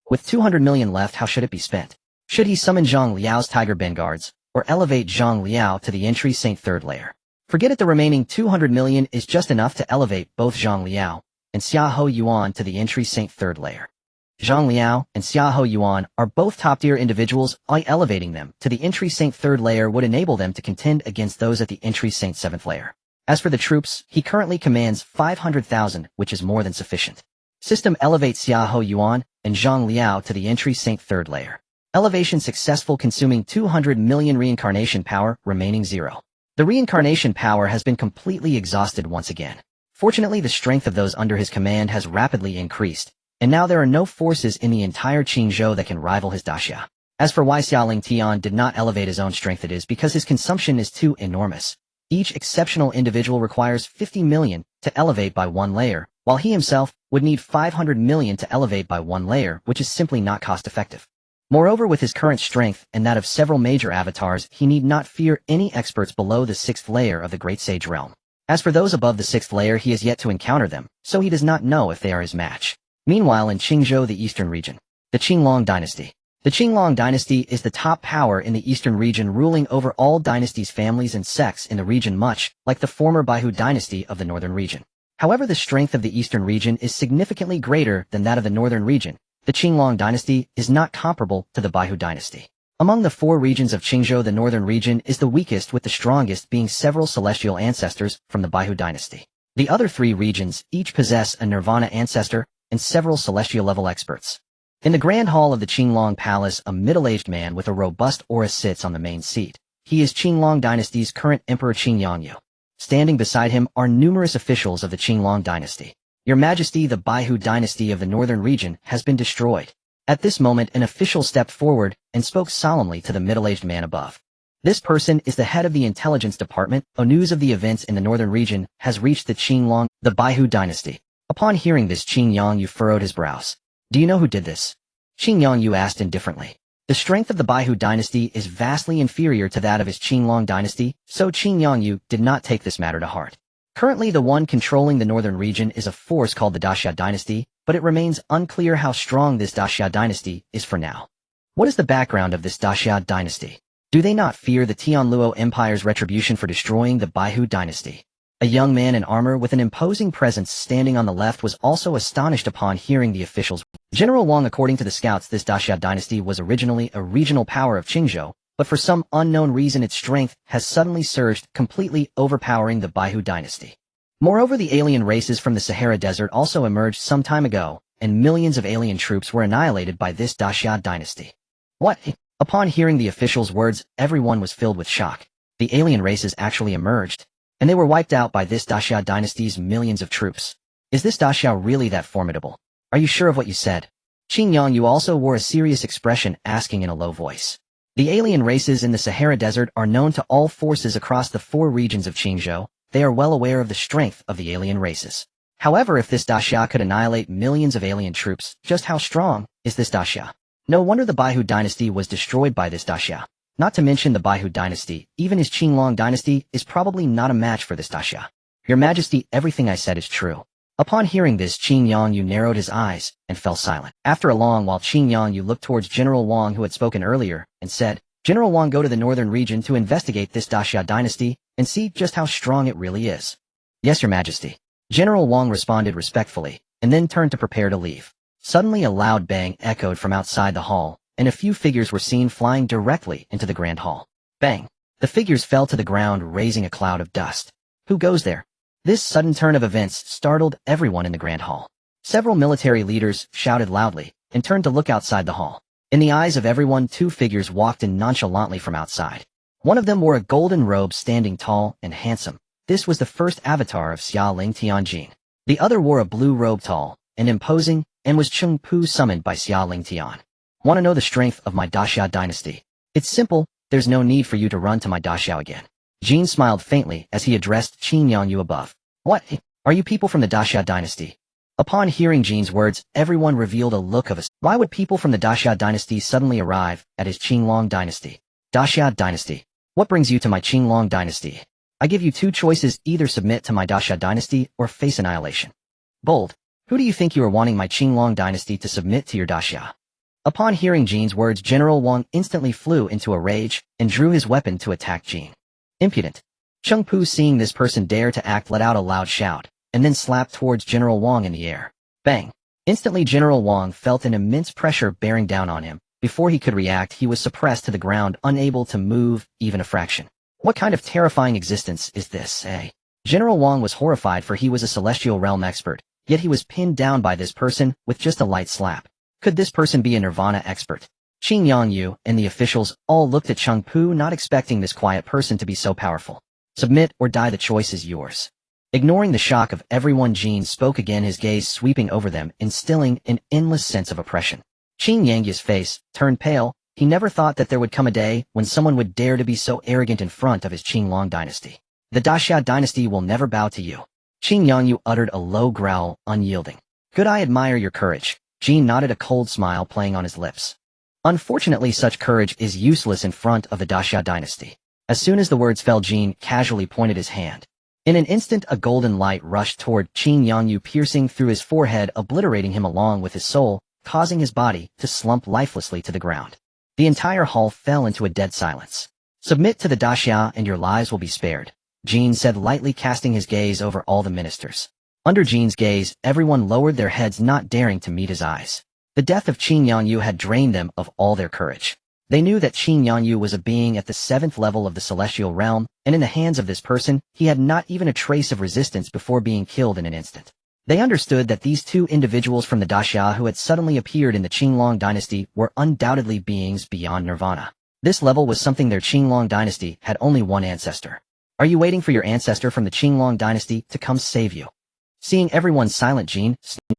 With 200 million left, how should it be spent? Should he summon Zhang Liao's Tiger Vanguards, or elevate Zhang Liao to the entry Saint Third Layer? Forget it, the remaining 200 million is just enough to elevate both Zhang Liao and Zhao Yun to the entry Saint Third Layer. Zhang Liao and Zhao Yun are both top-tier individuals. Elevating them to the entry Saint Third Layer would enable them to contend against those at the entry Saint Seventh Layer. As for the troops, he currently commands 500,000, which is more than sufficient. System, elevate Zhao Yun and Zhang Liao to the entry Saint Third Layer. Elevation successful, consuming 200 million reincarnation power, remaining 0. The reincarnation power has been completely exhausted once again. Fortunately, the strength of those under his command has rapidly increased, and now there are no forces in the entire Qingzhou that can rival his daxia. As for why Xia Lingtian did not elevate his own strength, it is because his consumption is too enormous. Each exceptional individual requires 50 million to elevate by 1 layer, while he himself would need 500 million to elevate by 1 layer, which is simply not cost-effective. Moreover, with his current strength and that of several major avatars, he need not fear any experts below the 6th layer of the Great Sage Realm. As for those above the 6th layer, he has yet to encounter them, so he does not know if they are his match. Meanwhile, in Qingzhou, the eastern region, the Qinglong dynasty. The Qinglong dynasty is the top power in the eastern region, ruling over all dynasties, families, and sects in the region, much like the former Baihu dynasty of the northern region. However, the strength of the eastern region is significantly greater than that of the northern region. The Qinglong dynasty is not comparable to the Baihu dynasty. Among the 4 regions of Qingzhou, the northern region is the weakest, with the strongest being several celestial ancestors from the Baihu dynasty. The other 3 regions each possess a nirvana ancestor and several celestial level experts. In the grand hall of the Qinglong palace, a middle-aged man with a robust aura sits on the main seat. He is Qinglong dynasty's current emperor, Xiang Yu. Standing beside him are numerous officials of the Qinglong dynasty. Your Majesty, the Baihu dynasty of the northern region has been destroyed. At this moment, an official stepped forward and spoke solemnly to the middle-aged man above. This person is the head of the intelligence department. News of the events in the northern region has reached the Qinglong, the Baihu dynasty. Upon hearing this, Xiang Yu furrowed his brows. Do you know who did this? Xiang Yu asked indifferently. The strength of the Baihu dynasty is vastly inferior to that of his Qinglong dynasty, so Xiang Yu did not take this matter to heart. Currently, the one controlling the northern region is a force called the Xia dynasty, but it remains unclear how strong this Xia dynasty is for now. What is the background of this Xia dynasty? Do they not fear the Tianluo Empire's retribution for destroying the Baihu dynasty? A young man in armor with an imposing presence standing on the left was also astonished upon hearing the officials. General Wang, according to the scouts, this Xia dynasty was originally a regional power of Qingzhou, but for some unknown reason its strength has suddenly surged, completely overpowering the Baihu dynasty. Moreover, the alien races from the Sahara Desert also emerged some time ago, and millions of alien troops were annihilated by this Xia dynasty. What? Upon hearing the officials' words, everyone was filled with shock. The alien races actually emerged, and they were wiped out by this Xia dynasty's millions of troops. Is this Xia really that formidable? Are you sure of what you said? Xiang Yu also wore a serious expression, asking in a low voice. The alien races in the Sahara Desert are known to all forces across the 4 regions of Qingzhou. They are well aware of the strength of the alien races. However, if this Xia could annihilate millions of alien troops, just how strong is this Xia? No wonder the Baihu dynasty was destroyed by this Xia. Not to mention the Baihu dynasty, even his Qinglong dynasty is probably not a match for this Xia. Your Majesty, everything I said is true. Upon hearing this, Xiang Yu narrowed his eyes and fell silent. After a long while, Xiang Yu looked towards General Wang, who had spoken earlier, and said, General Wang, go to the northern region to investigate this Xia dynasty and see just how strong it really is. Yes, Your Majesty. General Wang responded respectfully, and then turned to prepare to leave. Suddenly a loud bang echoed from outside the hall, and a few figures were seen flying directly into the grand hall. Bang! The figures fell to the ground, raising a cloud of dust. Who goes there? This sudden turn of events startled everyone in the grand hall. Several military leaders shouted loudly and turned to look outside the hall. In the eyes of everyone, 2 figures walked in nonchalantly from outside. One of them wore a golden robe, standing tall and handsome. This was the first avatar of Xia Lingtian. The other wore a blue robe, tall and imposing, and was Cheng Pu, summoned by Xia Lingtian. Want to know the strength of my Xia dynasty? It's simple, there's no need for you to run to my Xia again. Jin smiled faintly as he addressed Xiang Yu above. What? Are you people from the Xia dynasty? Upon hearing Jin's words, everyone revealed a look of why would people from the Xia dynasty suddenly arrive at his Qinglong dynasty? Xia dynasty. What brings you to my Qinglong dynasty? I give you 2 choices, either submit to my Xia dynasty or face annihilation. Bold. Who do you think you are wanting my Qinglong dynasty to submit to your Xia? Upon hearing Jin's words, General Wang instantly flew into a rage and drew his weapon to attack Jin. Impudent. Cheng Pu, seeing this person dare to act, let out a loud shout, and then slapped towards General Wang in the air. Bang! Instantly General Wang felt an immense pressure bearing down on him. Before he could react, he was suppressed to the ground, unable to move even a fraction. What kind of terrifying existence is this, eh? General Wang was horrified, for he was a celestial realm expert, yet he was pinned down by this person with just a light slap. Could this person be a nirvana expert? Xiang Yu and the officials all looked at Cheng Pu, not expecting this quiet person to be so powerful. Submit or die, the choice is yours. Ignoring the shock of everyone, Jin spoke again, his gaze sweeping over them, instilling an endless sense of oppression. Xiang Yu's face turned pale. He never thought that there would come a day when someone would dare to be so arrogant in front of his Qinglong dynasty. The Xia dynasty will never bow to you. Xiang Yu uttered a low growl, unyielding. Good, I admire your courage. Jin nodded, a cold smile playing on his lips. Unfortunately, such courage is useless in front of the Xia dynasty. As soon as the words fell, Jin casually pointed his hand. In an instant, a golden light rushed toward Xiang Yu, piercing through his forehead, obliterating him along with his soul, causing his body to slump lifelessly to the ground. The entire hall fell into a dead silence. "Submit to the daxia and your lives will be spared," Jin said, lightly casting his gaze over all the ministers. Under Jin's gaze, everyone lowered their heads, not daring to meet his eyes. The death of Xiang Yu had drained them of all their courage. They knew that Xiang Yu was a being at the 7th level of the celestial realm, and in the hands of this person, he had not even a trace of resistance before being killed in an instant. They understood that these two individuals from the daxia who had suddenly appeared in the Qinglong dynasty were undoubtedly beings beyond nirvana. This level was something their Qinglong dynasty had only one ancestor. "Are you waiting for your ancestor from the Qinglong dynasty to come save you?" Seeing everyone silent, Jin,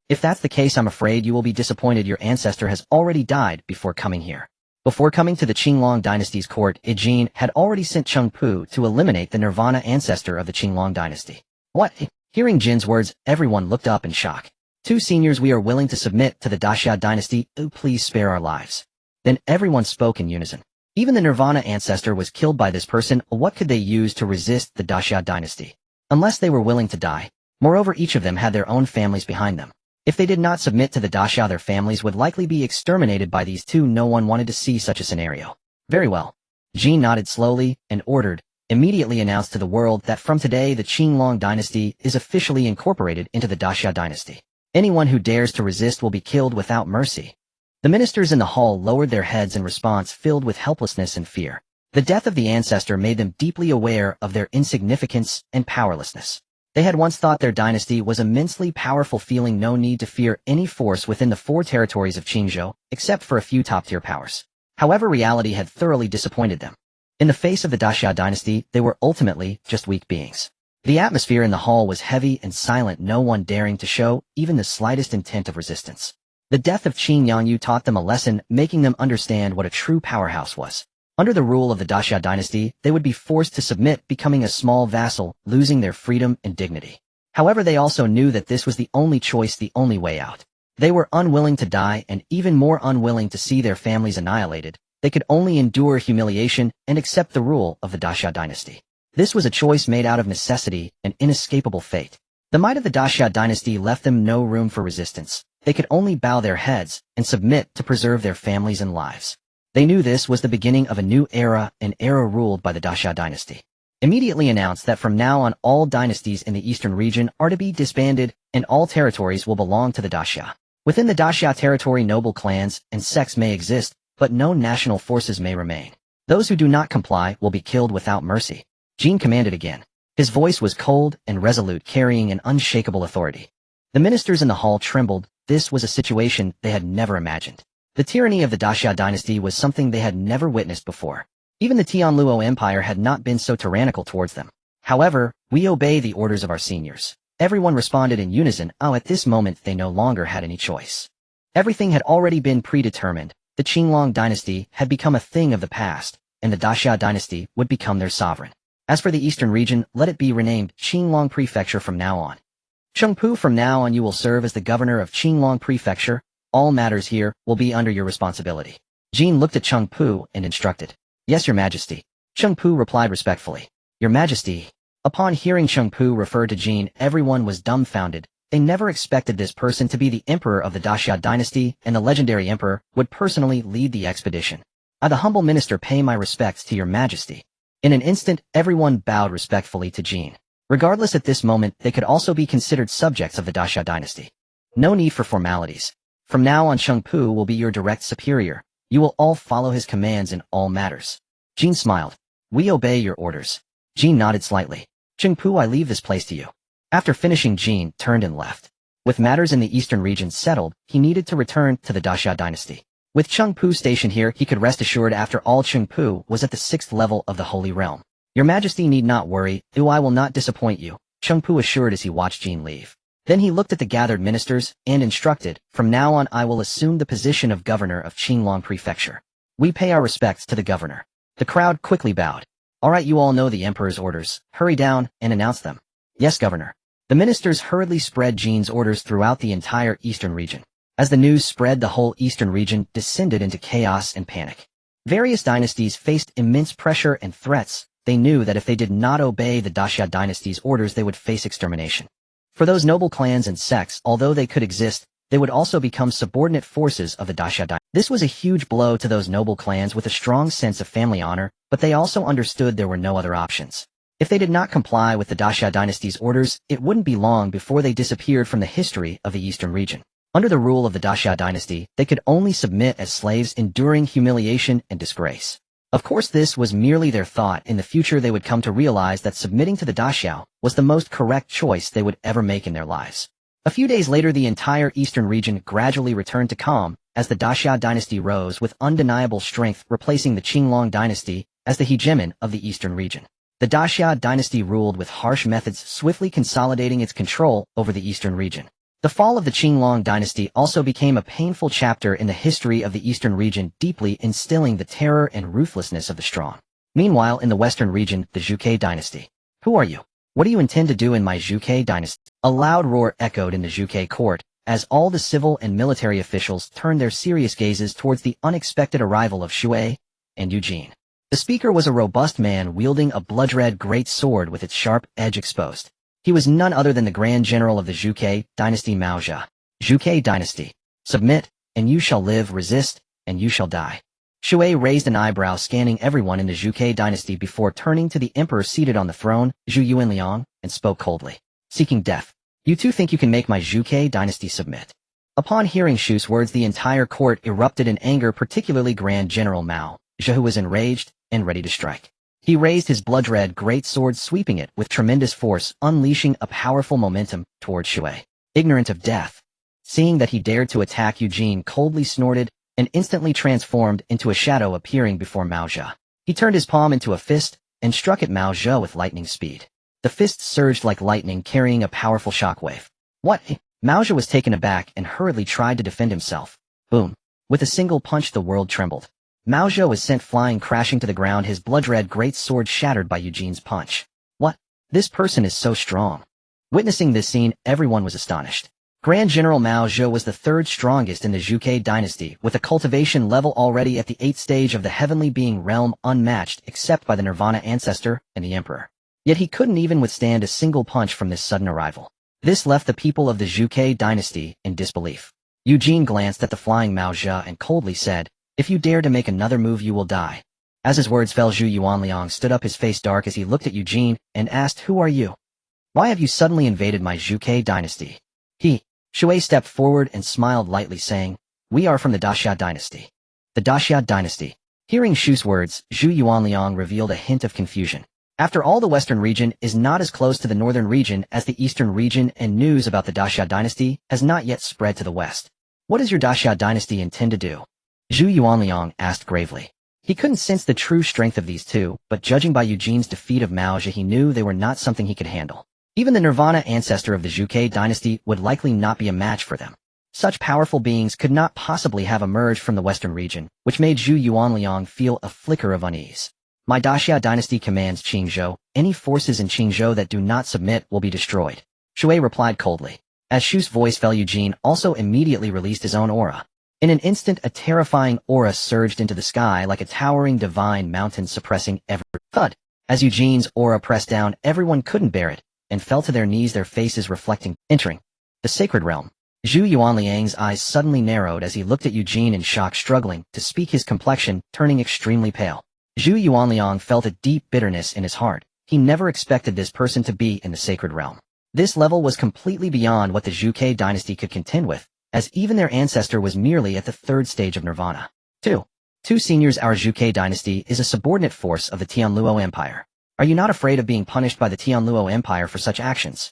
"If that's the case, I'm afraid you will be disappointed. Your ancestor has already died before coming here." Before coming to the Qinglong dynasty's court, Jin had already sent Chengpu to eliminate the Nirvana ancestor of the Qinglong dynasty. What? Hearing Jin's words, everyone looked up in shock. "Two seniors, we are willing to submit to the Daxia dynasty. Oh, please spare our lives." Then everyone spoke in unison. Even the Nirvana ancestor was killed by this person. What could they use to resist the Daxia dynasty? Unless they were willing to die. Moreover, each of them had their own families behind them. If they did not submit to the daxia, their families would likely be exterminated by these two. No one wanted to see such a scenario. "Very well." Jin nodded slowly and ordered, immediately announced to the world that from today the Qinglong dynasty is officially incorporated into the Daxia dynasty. Anyone who dares to resist will be killed without mercy. The ministers in the hall lowered their heads in response, filled with helplessness and fear. The death of the ancestor made them deeply aware of their insignificance and powerlessness. They had once thought their dynasty was immensely powerful, feeling no need to fear any force within the 4 territories of Qingzhou, except for a few top-tier powers. However, reality had thoroughly disappointed them. In the face of the Daxia dynasty, they were ultimately just weak beings. The atmosphere in the hall was heavy and silent, no one daring to show even the slightest intent of resistance. The death of Xiang Yu taught them a lesson, making them understand what a true powerhouse was. Under the rule of the Daxia dynasty, they would be forced to submit, becoming a small vassal, losing their freedom and dignity. However, they also knew that this was the only choice, the only way out. They were unwilling to die and even more unwilling to see their families annihilated. They could only endure humiliation and accept the rule of the Daxia dynasty. This was a choice made out of necessity, an inescapable fate. The might of the Daxia dynasty left them no room for resistance. They could only bow their heads and submit to preserve their families and lives. They knew this was the beginning of a new era, an era ruled by the Daxia dynasty. Immediately announced that from now on all dynasties in the eastern region are to be disbanded and all territories will belong to the Daxia. Within the Daxia territory, noble clans and sects may exist, but no national forces may remain. Those who do not comply will be killed without mercy. Jin commanded again. His voice was cold and resolute, carrying an unshakable authority. The ministers in the hall trembled. This was a situation they had never imagined. The tyranny of the Daxia dynasty was something they had never witnessed before. Even the Tianluo Empire had not been so tyrannical towards them. "However, we obey the orders of our seniors." Everyone responded in unison. At this moment they no longer had any choice. Everything had already been predetermined. The Qinglong dynasty had become a thing of the past, and the Daxia dynasty would become their sovereign. As for the eastern region, let it be renamed Qinglong Prefecture from now on. Chengpu, from now on you will serve as the governor of Qinglong Prefecture. All matters here will be under your responsibility. Jin looked at Chengpu and instructed. "Yes, Your Majesty." Chengpu replied respectfully. "Your Majesty." Upon hearing Chengpu refer to Jin, everyone was dumbfounded. They never expected this person to be the emperor of the Daxia dynasty, and the legendary emperor would personally lead the expedition. "I, the humble minister, pay my respects to Your Majesty." In an instant, everyone bowed respectfully to Jin. Regardless, at this moment, they could also be considered subjects of the Daxia dynasty. No need for formalities. From now on, Chengpu will be your direct superior. You will all follow his commands in all matters. Jin smiled. "We obey your orders." Jin nodded slightly. "Chengpu, I leave this place to you." After finishing, Jin turned and left. With matters in the eastern region settled, he needed to return to the Daxia dynasty. With Chengpu stationed here, he could rest assured. After all, Chengpu was at the 6th level of the Holy Realm. "Your Majesty need not worry. I will not disappoint you," Chengpu assured as he watched Jin leave. Then he looked at the gathered ministers and instructed, "From now on I will assume the position of governor of Qinglong Prefecture. We pay our respects to the governor." The crowd quickly bowed. "All right, you all know the emperor's orders. Hurry down and announce them." "Yes, governor." The ministers hurriedly spread Jin's orders throughout the entire eastern region. As the news spread, the whole eastern region descended into chaos and panic. Various dynasties faced immense pressure and threats. they knew that if they did not obey the Xia dynasty's orders they would face extermination. For those noble clans and sects, although they could exist, they would also become subordinate forces of the Xia dynasty. This was a huge blow to those noble clans with a strong sense of family honor, but they also understood there were no other options. If they did not comply with the Xia dynasty's orders, it wouldn't be long before they disappeared from the history of the eastern region. Under the rule of the Xia dynasty, they could only submit as slaves, enduring humiliation and disgrace. Of course, this was merely their thought. In the future they would come to realize that submitting to the Xia was the most correct choice they would ever make in their lives. A few days later, the entire eastern region gradually returned to calm as the Xia dynasty rose with undeniable strength, replacing the Qinglong dynasty as the hegemon of the eastern region. The Xia dynasty ruled with harsh methods, swiftly consolidating its control over the eastern region. The fall of the Qinglong dynasty also became a painful chapter in the history of the eastern region, deeply instilling the terror and ruthlessness of the strong. Meanwhile, in the western region, the Jiuzhou dynasty. Who are you? What do you intend to do in my Jiuzhou dynasty? A loud roar echoed in the Jiuzhou court, as all the civil and military officials turned their serious gazes towards the unexpected arrival of Shui and Eugene. The speaker was a robust man wielding a blood-red great sword with its sharp edge exposed. He was none other than the Grand General of the Jiuzhou Dynasty, Mao Zha. Jiuzhou Dynasty. Submit, and you shall live. Resist, and you shall die. Shui raised an eyebrow, scanning everyone in the Jiuzhou Dynasty before turning to the emperor seated on the throne, Zhu Yuanliang, and spoke coldly. Seeking death. You too think you can make my Jiuzhou Dynasty submit? Upon hearing Shu's words, the entire court erupted in anger, particularly Grand General Mao Zha, who was enraged and ready to strike. He raised his blood-red great sword, sweeping it with tremendous force, unleashing a powerful momentum toward Shui. Ignorant of death. Seeing that he dared to attack, Eugene coldly snorted and instantly transformed into a shadow, appearing before Mao Zha. He turned his palm into a fist and struck at Mao Zha with lightning speed. The fist surged like lightning, carrying a powerful shockwave. What? Mao Zha was taken aback and hurriedly tried to defend himself. Boom. With a single punch, the world trembled. Mao Zha was sent flying, crashing to the ground, his blood-red great sword shattered by Eugene's punch. What? This person is so strong. Witnessing this scene, everyone was astonished. Grand General Mao Zha was the third strongest in the Jiuzhou dynasty, with a cultivation level already at the 8th stage of the heavenly being realm, unmatched except by the Nirvana ancestor and the emperor. Yet he couldn't even withstand a single punch from this sudden arrival. This left the people of the Jiuzhou dynasty in disbelief. Eugene glanced at the flying Mao Zha and coldly said, "If you dare to make another move, you will die." As his words fell, Zhu Yuanliang stood up, his face dark as he looked at Eugene and asked, "Who are you? Why have you suddenly invaded my Jiuzhou dynasty?" Shui stepped forward and smiled lightly, saying, "We are from the Xia dynasty." The Xia dynasty. Hearing Shu's words, Zhu Yuanliang revealed a hint of confusion. After all, the western region is not as close to the northern region as the eastern region, and news about the Xia dynasty has not yet spread to the west. What does your Xia dynasty intend to do? Zhu Yuanliang asked gravely. He couldn't sense the true strength of these two, but judging by Eugene's defeat of Mao Zha, he knew they were not something he could handle. Even the Nirvana ancestor of the Jiuzhou dynasty would likely not be a match for them. Such powerful beings could not possibly have emerged from the western region, which made Zhu Yuanliang feel a flicker of unease. My Xia dynasty commands Qingzhou. Any forces in Qingzhou that do not submit will be destroyed. Shui replied coldly. As Shu's voice fell, Eugene also immediately released his own aura. In an instant, a terrifying aura surged into the sky like a towering divine mountain, suppressing every thud. As Eugene's aura pressed down, everyone couldn't bear it and fell to their knees, their faces reflecting. Entering the sacred realm. Zhu Yuanliang's eyes suddenly narrowed as he looked at Eugene in shock, struggling to speak, his complexion turning extremely pale. Zhu Yuanliang felt a deep bitterness in his heart. He never expected this person to be in the sacred realm. This level was completely beyond what the Jiuzhou dynasty could contend with, as even their ancestor was merely at the 3rd stage of nirvana. 2. Seniors, our Jiuzhou dynasty is a subordinate force of the Tianluo Empire. Are you not afraid of being punished by the Tianluo Empire for such actions?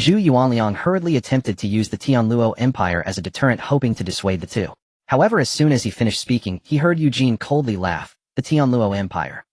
Zhu Yuanliang hurriedly attempted to use the Tianluo Empire as a deterrent, hoping to dissuade the two. However, as soon as he finished speaking, he heard Eugene coldly laugh. The Tianluo Empire.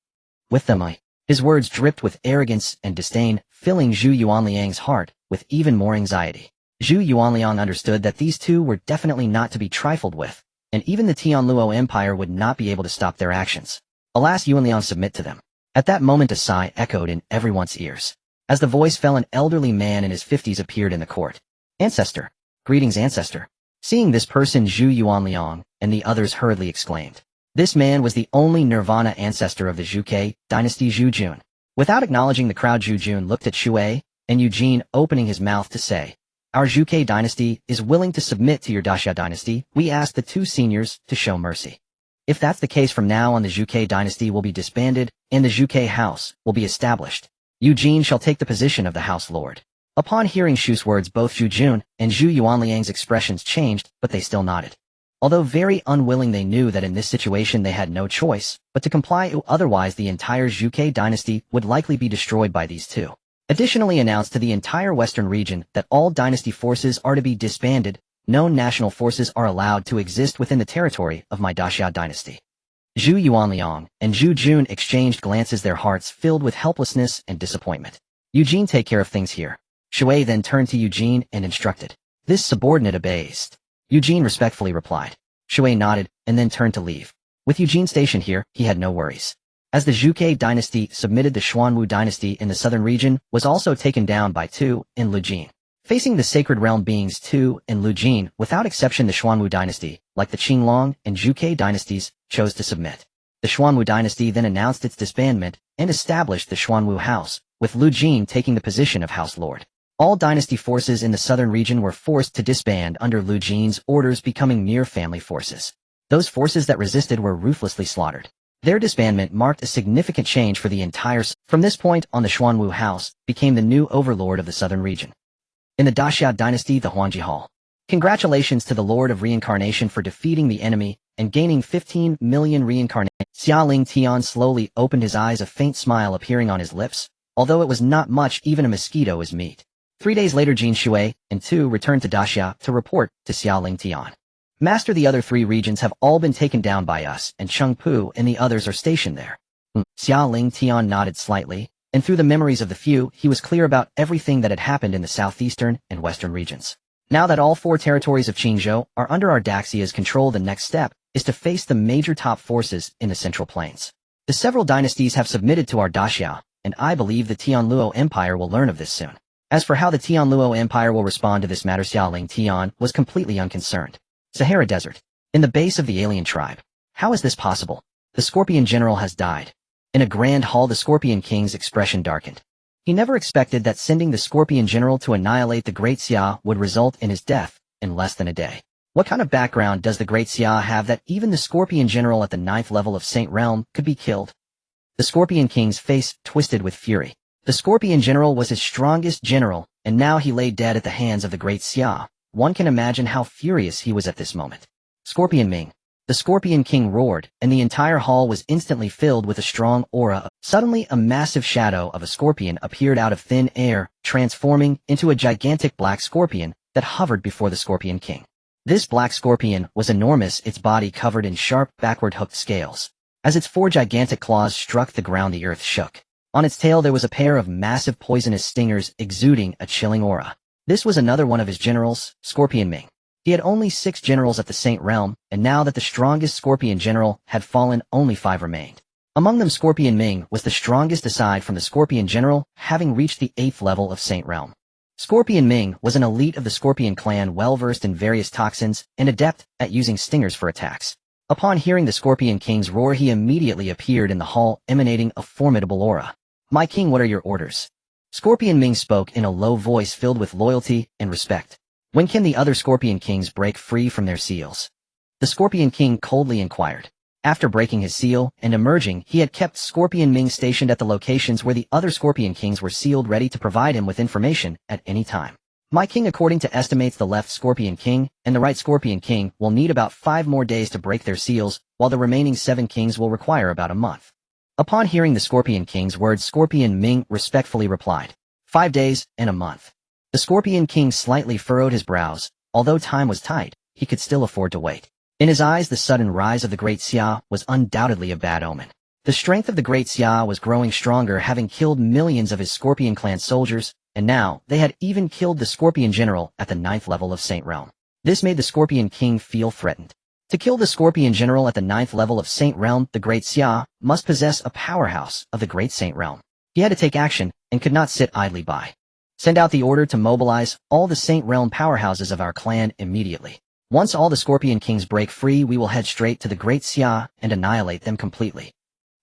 With them His words dripped with arrogance and disdain, filling Zhu Yuanliang's heart with even more anxiety. Zhu Yuanliang understood that these two were definitely not to be trifled with, and even the Tianluo Empire would not be able to stop their actions. Alas, Yuanliang submit to them. At that moment, a sigh echoed in everyone's ears. As the voice fell, an elderly man in his 50s appeared in the court. Ancestor. Greetings, ancestor. Seeing this person, Zhu Yuanliang and the others hurriedly exclaimed. This man was the only Nirvana ancestor of the Jiuzhou Dynasty, Zhu Jun. Without acknowledging the crowd, Zhu Jun looked at Shui, and Eugene opening his mouth to say, "Our Zhuge dynasty is willing to submit to your Xia dynasty. We ask the two seniors to show mercy. If that's the case, from now on the Zhuge dynasty will be disbanded, and the Zhuge house will be established. Eugene shall take the position of the house lord." Upon hearing Shu's words, both Zhu Jun and Zhu Yuanliang's expressions changed, but they still nodded. Although very unwilling, they knew that in this situation they had no choice but to comply, otherwise the entire Zhuge dynasty would likely be destroyed by these two. Additionally announced to the entire western region that all dynasty forces are to be disbanded. No national forces are allowed to exist within the territory of my Xia dynasty. Zhu Yuanliang and Zhu Jun exchanged glances, their hearts filled with helplessness and disappointment. "Eugene, take care of things here." Shui then turned to Eugene and instructed. "This subordinate obeys." Eugene respectfully replied. Shui nodded and then turned to leave. With Eugene stationed here, he had no worries. As the Zhuge dynasty submitted, the Xuanwu dynasty in the southern region was also taken down by Tu and Lujin. Facing the sacred realm beings Tu and Lujin, without exception the Xuanwu dynasty, like the Qinglong and Zhuge dynasties, chose to submit. The Xuanwu dynasty then announced its disbandment and established the Xuanwu house, with Lujin taking the position of house lord. All dynasty forces in the southern region were forced to disband under Lujin's orders, becoming mere family forces. Those forces that resisted were ruthlessly slaughtered. Their disbandment marked a significant change for the entire. From this point on, the Xuanwu house became the new overlord of the southern region. In the Xia dynasty, the Huangji Hall. Congratulations to the Lord of Reincarnation for defeating the enemy and gaining 15 million reincarnation. Xia Lingtian slowly opened his eyes, a faint smile appearing on his lips, although it was not much. Even a mosquito is meat. 3 days later, Jin Shui and Tu returned to Xia to report to Xia Lingtian. "Master, the other 3 regions have all been taken down by us, and Chengpu and the others are stationed there." Xia Lingtian nodded slightly, and through the memories of the few, he was clear about everything that had happened in the southeastern and western regions. Now that all 4 territories of Qingzhou are under our Daxia's control, the next step is to face the major top forces in the Central Plains. The several dynasties have submitted to our Daxia, and I believe the Tianluo Empire will learn of this soon. As for how the Tianluo Empire will respond to this matter, Xia Lingtian was completely unconcerned. Sahara Desert. In the base of the alien tribe. How is this possible? The Scorpion General has died. In a grand hall, the Scorpion King's expression darkened. He never expected that sending the Scorpion General to annihilate the Great Xia would result in his death in less than a day. What kind of background does the Great Xia have that even the Scorpion General at the 9th level of Saint Realm could be killed? The Scorpion King's face twisted with fury. The Scorpion General was his strongest general, and now he lay dead at the hands of the Great Xia. One can imagine how furious he was at this moment. Scorpion Ming. The Scorpion King roared, and the entire hall was instantly filled with a strong aura. Suddenly, a massive shadow of a scorpion appeared out of thin air, transforming into a gigantic black scorpion that hovered before the Scorpion King. This black scorpion was enormous, its body covered in sharp, backward-hooked scales. As its 4 gigantic claws struck the ground, the earth shook. On its tail there was a pair of massive poisonous stingers exuding a chilling aura. This was another one of his generals, Scorpion Ming. He had only 6 generals at the Saint Realm, and now that the strongest Scorpion General had fallen, only 5 remained. Among them, Scorpion Ming was the strongest aside from the Scorpion General, having reached the 8th level of Saint Realm. Scorpion Ming was an elite of the Scorpion clan, well-versed in various toxins and adept at using stingers for attacks. Upon hearing the Scorpion King's roar, he immediately appeared in the hall, emanating a formidable aura. "My king, what are your orders?" Scorpion Ming spoke in a low voice filled with loyalty and respect. "When can the other Scorpion Kings break free from their seals?" The Scorpion King coldly inquired. After breaking his seal and emerging, he had kept Scorpion Ming stationed at the locations where the other Scorpion Kings were sealed, ready to provide him with information at any time. "My king, according to estimates, the left Scorpion King and the right Scorpion King will need about 5 more days to break their seals, while the remaining 7 kings will require about a month." Upon hearing the Scorpion King's words, Scorpion Ming respectfully replied, 5 days and a month. The Scorpion King slightly furrowed his brows. Although time was tight, he could still afford to wait. In his eyes, the sudden rise of the Great Xia was undoubtedly a bad omen. The strength of the Great Xia was growing stronger, having killed millions of his Scorpion clan soldiers, and now they had even killed the Scorpion General at the 9th level of Saint Realm. This made the Scorpion King feel threatened. To kill the Scorpion General at the 9th level of Saint Realm, the Great Xia must possess a powerhouse of the Great Saint Realm. He had to take action and could not sit idly by. "Send out the order to mobilize all the Saint Realm powerhouses of our clan immediately. Once all the Scorpion Kings break free, we will head straight to the Great Xia and annihilate them completely."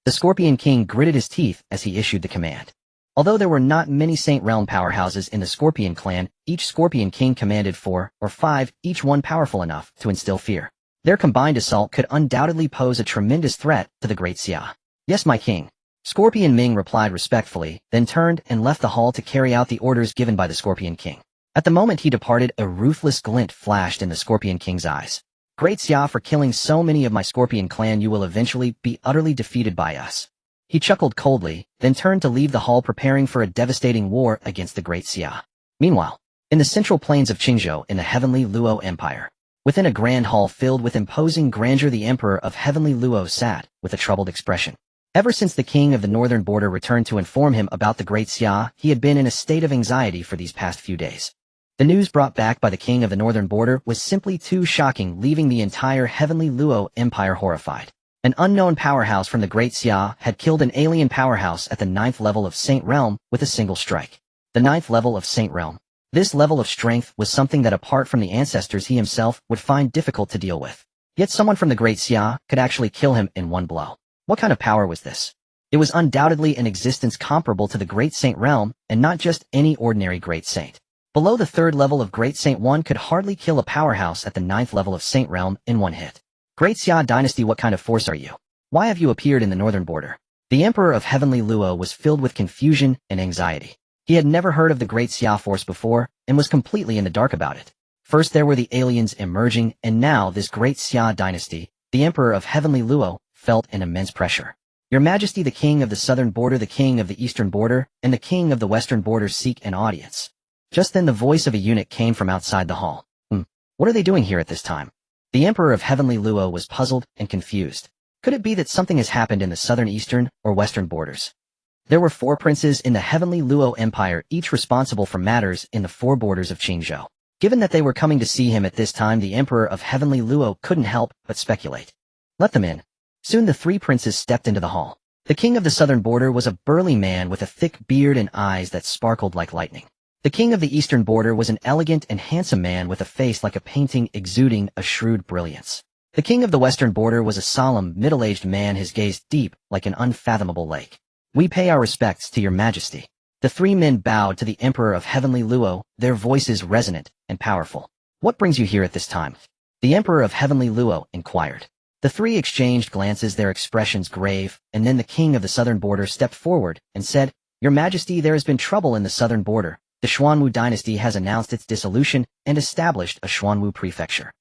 The Scorpion King gritted his teeth as he issued the command. Although there were not many Saint Realm powerhouses in the Scorpion clan, each Scorpion King commanded 4 or 5, each one powerful enough to instill fear. Their combined assault could undoubtedly pose a tremendous threat to the Great Xia. Yes, my king. Scorpion Ming replied respectfully, then turned and left the hall to carry out the orders given by the Scorpion King. At the moment he departed, a ruthless glint flashed in the Scorpion King's eyes. Great Xia, for killing so many of my Scorpion clan, you will eventually be utterly defeated by us. He chuckled coldly, then turned to leave the hall, preparing for a devastating war against the Great Xia. Meanwhile, in the central plains of Qingzhou in the Heavenly Luo Empire, within a grand hall filled with imposing grandeur, the Emperor of Heavenly Luo sat with a troubled expression. Ever since the king of the northern border returned to inform him about the Great Xia, he had been in a state of anxiety for these past few days. The news brought back by the king of the northern border was simply too shocking, leaving the entire Heavenly Luo Empire horrified. An unknown powerhouse from the Great Xia had killed an alien powerhouse at the 9th level of Saint Realm with a single strike. The 9th level of Saint Realm. This level of strength was something that, apart from the ancestors, he himself would find difficult to deal with. Yet someone from the Great Xia could actually kill him in one blow. What kind of power was this? It was undoubtedly an existence comparable to the Great Saint Realm, and not just any ordinary Great Saint. Below the 3rd level of Great Saint, one could hardly kill a powerhouse at the 9th level of Saint Realm in one hit. Great Xia Dynasty, what kind of force are you? Why have you appeared in the northern border? The Emperor of Heavenly Luo was filled with confusion and anxiety. He had never heard of the Great Xia force before, and was completely in the dark about it. First there were the aliens emerging, and now this Great Xia Dynasty. The Emperor of Heavenly Luo felt an immense pressure. Your Majesty, the King of the southern border, the King of the eastern border, and the King of the western border seek an audience. Just then the voice of a eunuch came from outside the hall. What are they doing here at this time? The Emperor of Heavenly Luo was puzzled and confused. Could it be that something has happened in the southern, eastern, or western borders? There were 4 princes in the Heavenly Luo Empire, each responsible for matters in the 4 borders of Qingzhou. Given that they were coming to see him at this time, the Emperor of Heavenly Luo couldn't help but speculate. Let them in. Soon the 3 princes stepped into the hall. The king of the southern border was a burly man with a thick beard and eyes that sparkled like lightning. The king of the eastern border was an elegant and handsome man with a face like a painting, exuding a shrewd brilliance. The king of the western border was a solemn, middle-aged man, his gaze deep like an unfathomable lake. We pay our respects to your majesty. The 3 men bowed to the Emperor of Heavenly Luo, their voices resonant and powerful. What brings you here at this time? The Emperor of Heavenly Luo inquired. The 3 exchanged glances, their expressions grave, and then the king of the southern border stepped forward and said, Your Majesty, there has been trouble in the southern border. The Xuanwu dynasty has announced its dissolution and established a Xuanwu prefecture.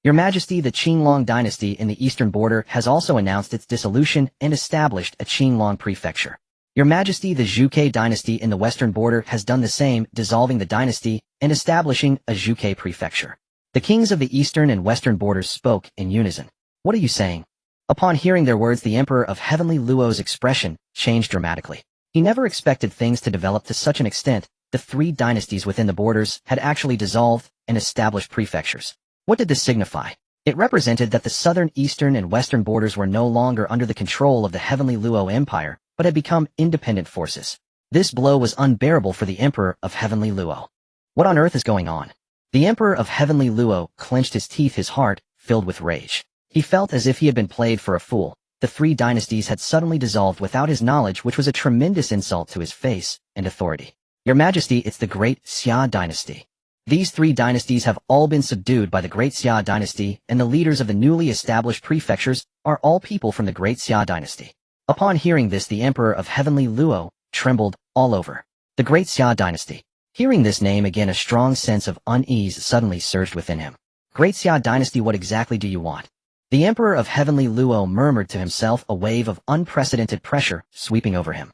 Your Majesty, the Qinglong dynasty in the eastern border has also announced its dissolution and established a Qinglong prefecture. Your Majesty, the Zhuke dynasty in the western border has done the same, dissolving the dynasty and establishing a Zhuke prefecture. The kings of the eastern and western borders spoke in unison. What are you saying? Upon hearing their words, the Emperor of Heavenly Luo's expression changed dramatically. He never expected things to develop to such an extent. The 3 dynasties within the borders had actually dissolved and established prefectures. What did this signify? It represented that the southern, eastern, and western borders were no longer under the control of the Heavenly Luo Empire, but had become independent forces. This blow was unbearable for the Emperor of Heavenly Luo. What on earth is going on? The Emperor of Heavenly Luo clenched his teeth, his heart filled with rage. He felt as if he had been played for a fool. The 3 dynasties had suddenly dissolved without his knowledge, which was a tremendous insult to his face and authority. Your Majesty, it's the Great Xia Dynasty. These 3 dynasties have all been subdued by the Great Xia Dynasty, and the leaders of the newly established prefectures are all people from the Great Xia Dynasty. Upon hearing this, the Emperor of Heavenly Luo trembled all over. The Great Xia Dynasty. Hearing this name again, a strong sense of unease suddenly surged within him. Great Xia Dynasty, what exactly do you want? The Emperor of Heavenly Luo murmured to himself, a wave of unprecedented pressure sweeping over him.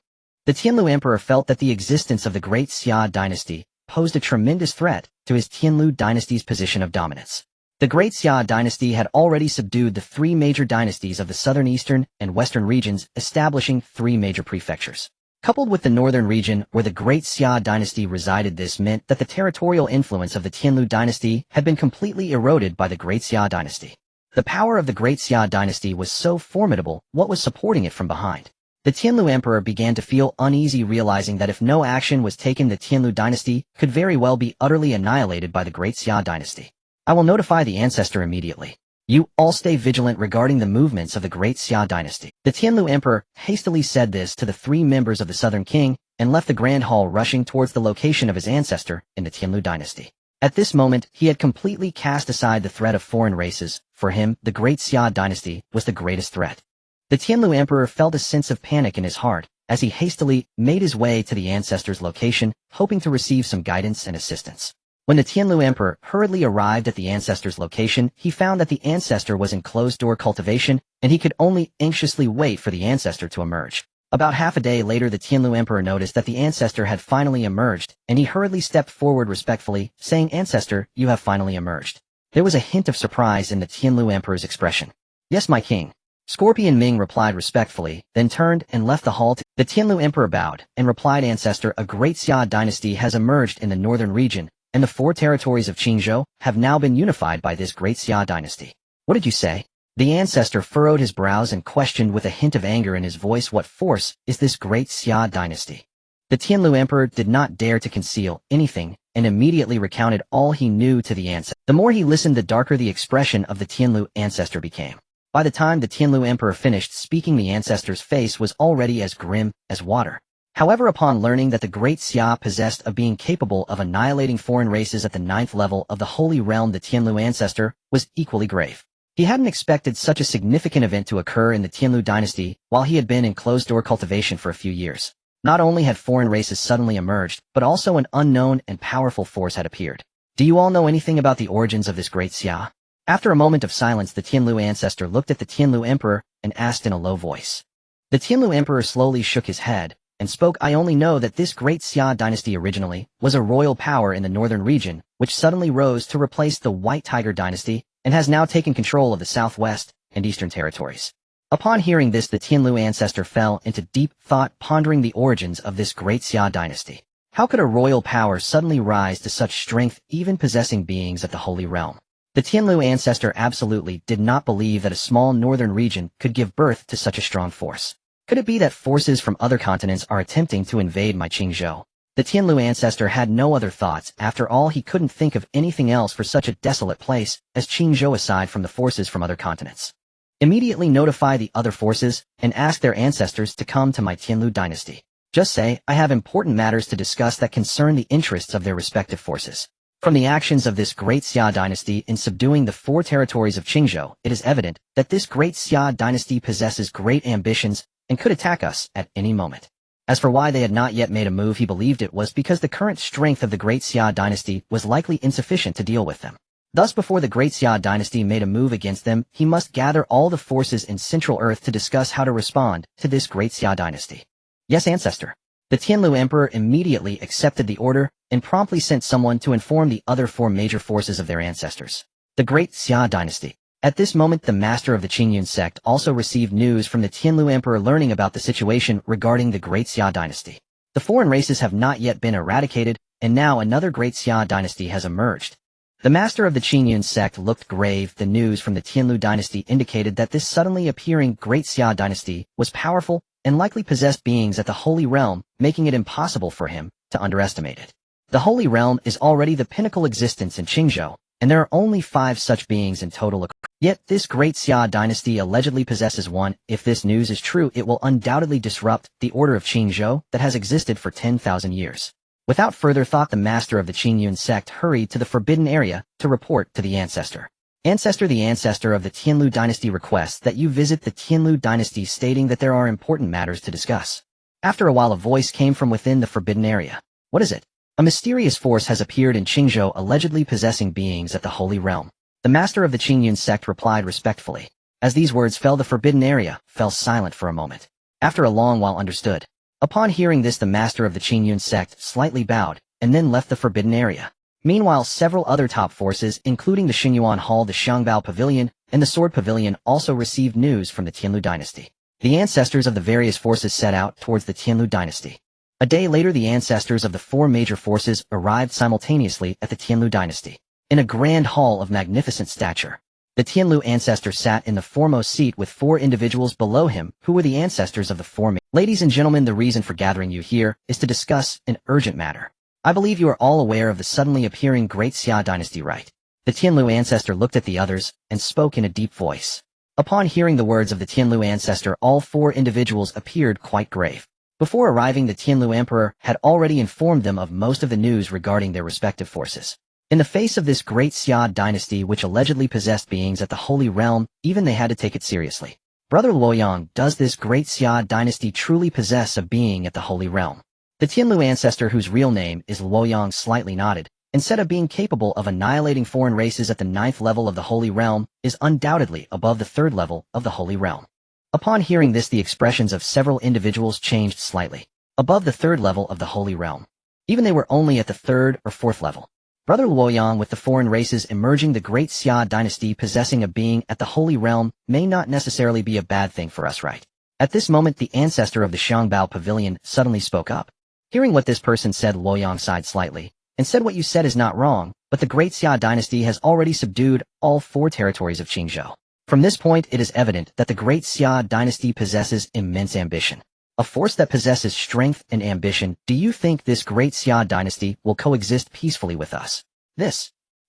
The Tianlu Emperor felt that the existence of the Great Xia Dynasty posed a tremendous threat to his Tianlu dynasty's position of dominance. The Great Xia Dynasty had already subdued the 3 major dynasties of the southern, eastern, and western regions, establishing 3 major prefectures. Coupled with the northern region where the Great Xia Dynasty resided, this meant that the territorial influence of the Tianlu Dynasty had been completely eroded by the Great Xia Dynasty. The power of the Great Xia Dynasty was so formidable, what was supporting it from behind? The Tianlu Emperor began to feel uneasy, realizing that if no action was taken, the Tianlu dynasty could very well be utterly annihilated by the Great Xia Dynasty. I will notify the ancestor immediately. You all stay vigilant regarding the movements of the Great Xia Dynasty. The Tianlu Emperor hastily said this to the 3 members of the Southern King and left the Grand Hall rushing towards the location of his ancestor in the Tianlu Dynasty. At this moment, he had completely cast aside the threat of foreign races. For him, the Great Xia Dynasty was the greatest threat. The Tianlu Emperor felt a sense of panic in his heart as he hastily made his way to the ancestor's location, hoping to receive some guidance and assistance. When the Tianlu Emperor hurriedly arrived at the ancestor's location, he found that the ancestor was in closed-door cultivation, and he could only anxiously wait for the ancestor to emerge. About half a day later, the Tianlu Emperor noticed that the ancestor had finally emerged, and he hurriedly stepped forward respectfully, saying, "Ancestor, you have finally emerged." There was a hint of surprise in the Tianlu Emperor's expression. "Yes, my king." Scorpion Ming replied respectfully, then turned and left the hall. The Tianlu Emperor bowed and replied, "Ancestor, a Great Xia Dynasty has emerged in the northern region, and the 4 territories of Qingzhou have now been unified by this Great Xia Dynasty." "What did you say?" The ancestor furrowed his brows and questioned with a hint of anger in his voice, "What force is this Great Xia Dynasty?" The Tianlu Emperor did not dare to conceal anything and immediately recounted all he knew to the ancestor. The more he listened, the darker the expression of the Tianlu ancestor became. By the time the Tianlu Emperor finished speaking, the ancestor's face was already as grim as water. However, upon learning that the Great Xia possessed a being capable of annihilating foreign races at the 9th level of the Holy Realm, the Tianlu ancestor was equally grave. He hadn't expected such a significant event to occur in the Tianlu dynasty while he had been in closed-door cultivation for a few years. Not only had foreign races suddenly emerged, but also an unknown and powerful force had appeared. "Do you all know anything about the origins of this Great Xia?" After a moment of silence, the Tianlu ancestor looked at the Tianlu Emperor and asked in a low voice. The Tianlu Emperor slowly shook his head and spoke, "I only know that this Great Xia Dynasty originally was a royal power in the northern region, which suddenly rose to replace the White Tiger Dynasty and has now taken control of the southwest and eastern territories." Upon hearing this, the Tianlu ancestor fell into deep thought, pondering the origins of this Great Xia Dynasty. How could a royal power suddenly rise to such strength, even possessing beings at the Holy Realm? The Tianlu ancestor absolutely did not believe that a small northern region could give birth to such a strong force. Could it be that forces from other continents are attempting to invade my Qingzhou? The Tianlu ancestor had no other thoughts. After all, he couldn't think of anything else for such a desolate place as Qingzhou aside from the forces from other continents. Immediately notify the other forces and ask their ancestors to come to my Tianlu dynasty. Just say, "I have important matters to discuss that concern the interests of their respective forces." From the actions of this Great Xia Dynasty in subduing the 4 territories of Qingzhou, it is evident that this Great Xia Dynasty possesses great ambitions and could attack us at any moment. As for why they had not yet made a move, he believed it was because the current strength of the Great Xia Dynasty was likely insufficient to deal with them. Thus, before the Great Xia Dynasty made a move against them, he must gather all the forces in Central Earth to discuss how to respond to this Great Xia Dynasty. "Yes, ancestor." The Tianlu Emperor immediately accepted the order and promptly sent someone to inform the other 4 major forces of their ancestors. The Great Xia Dynasty. At this moment, the master of the Qingyun sect also received news from the Tianlu Emperor learning about the situation regarding the Great Xia Dynasty. The foreign races have not yet been eradicated, and now another Great Xia Dynasty has emerged. The master of the Qingyun sect looked grave. The news from the Tianlu Dynasty indicated that this suddenly appearing Great Xia Dynasty was powerful and likely possessed beings at the Holy Realm, making it impossible for him to underestimate it. The Holy Realm is already the pinnacle existence in Qingzhou, and there are only 5 such beings in total. Yet this Great Xia Dynasty allegedly possesses one. If this news is true, it will undoubtedly disrupt the order of Qingzhou that has existed for 10,000 years. Without further thought, the master of the Qingyun sect hurried to the forbidden area to report to the ancestor. "Ancestor, the ancestor of the Tianlu Dynasty requests that you visit the Tianlu Dynasty, stating that there are important matters to discuss." After a while, a voice came from within the forbidden area. "What is it?" "A mysterious force has appeared in Qingzhou, allegedly possessing beings at the Holy Realm." The master of the Qingyun sect replied respectfully. As these words fell, the forbidden area fell silent for a moment. After a long while, understood. Upon hearing this, the master of the Qingyun sect slightly bowed and then left the forbidden area. Meanwhile, several other top forces, including the Xingyuan Hall, the Xiangbao Pavilion, and the Sword Pavilion, also received news from the Tianlu Dynasty. The ancestors of the various forces set out towards the Tianlu Dynasty. A day later, the ancestors of the 4 major forces arrived simultaneously at the Tianlu Dynasty. In a grand hall of magnificent stature, the Tianlu ancestor sat in the foremost seat with 4 individuals below him who were the ancestors of the 4 Ladies and gentlemen, the reason for gathering you here is to discuss an urgent matter. I believe you are all aware of the suddenly appearing Great Xia Dynasty, right? The Tianlu ancestor looked at the others and spoke in a deep voice. Upon hearing the words of the Tianlu ancestor, all 4 individuals appeared quite grave. Before arriving, the Tianlu emperor had already informed them of most of the news regarding their respective forces. In the face of this Great Xia Dynasty which allegedly possessed beings at the Holy Realm, even they had to take it seriously. Brother Luoyang, does this Great Xia Dynasty truly possess a being at the Holy Realm? The Tianlu ancestor, whose real name is Luoyang, slightly nodded, and said a being capable of annihilating foreign races at the 9th level of the Holy Realm is undoubtedly above the 3rd level of the Holy Realm. Upon hearing this, the expressions of several individuals changed slightly. Above the 3rd level of the Holy Realm. Even they were only at the 3rd or 4th level. Brother Luoyang, with the foreign races emerging, the Great Xia Dynasty possessing a being at the Holy Realm may not necessarily be a bad thing for us, right? At this moment, the ancestor of the Xiangbao Pavilion suddenly spoke up. Hearing what this person said, Luoyang sighed slightly, and said, what you said is not wrong, but the Great Xia Dynasty has already subdued all 4 territories of Qingzhou. From this point, it is evident that the Great Xia Dynasty possesses immense ambition. A force that possesses strength and ambition. Do you think this Great Xia Dynasty will coexist peacefully with us?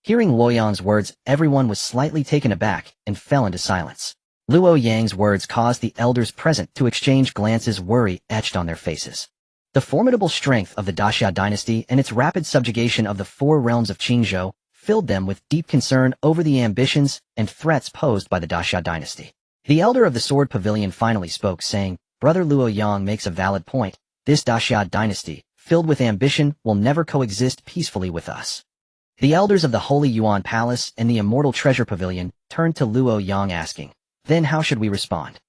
Hearing Luoyang's words, everyone was slightly taken aback and fell into silence. Luoyang's words caused the elders present to exchange glances, worry etched on their faces. The formidable strength of the Daxia Dynasty and its rapid subjugation of the 4 realms of Qingzhou filled them with deep concern over the ambitions and threats posed by the Daxia Dynasty. The elder of the Sword Pavilion finally spoke, saying, Brother Luoyang makes a valid point. This Daxia Dynasty, filled with ambition, will never coexist peacefully with us. The elders of the Holy Yuan Palace and the Immortal Treasure Pavilion turned to Luoyang, asking, then how should we respond?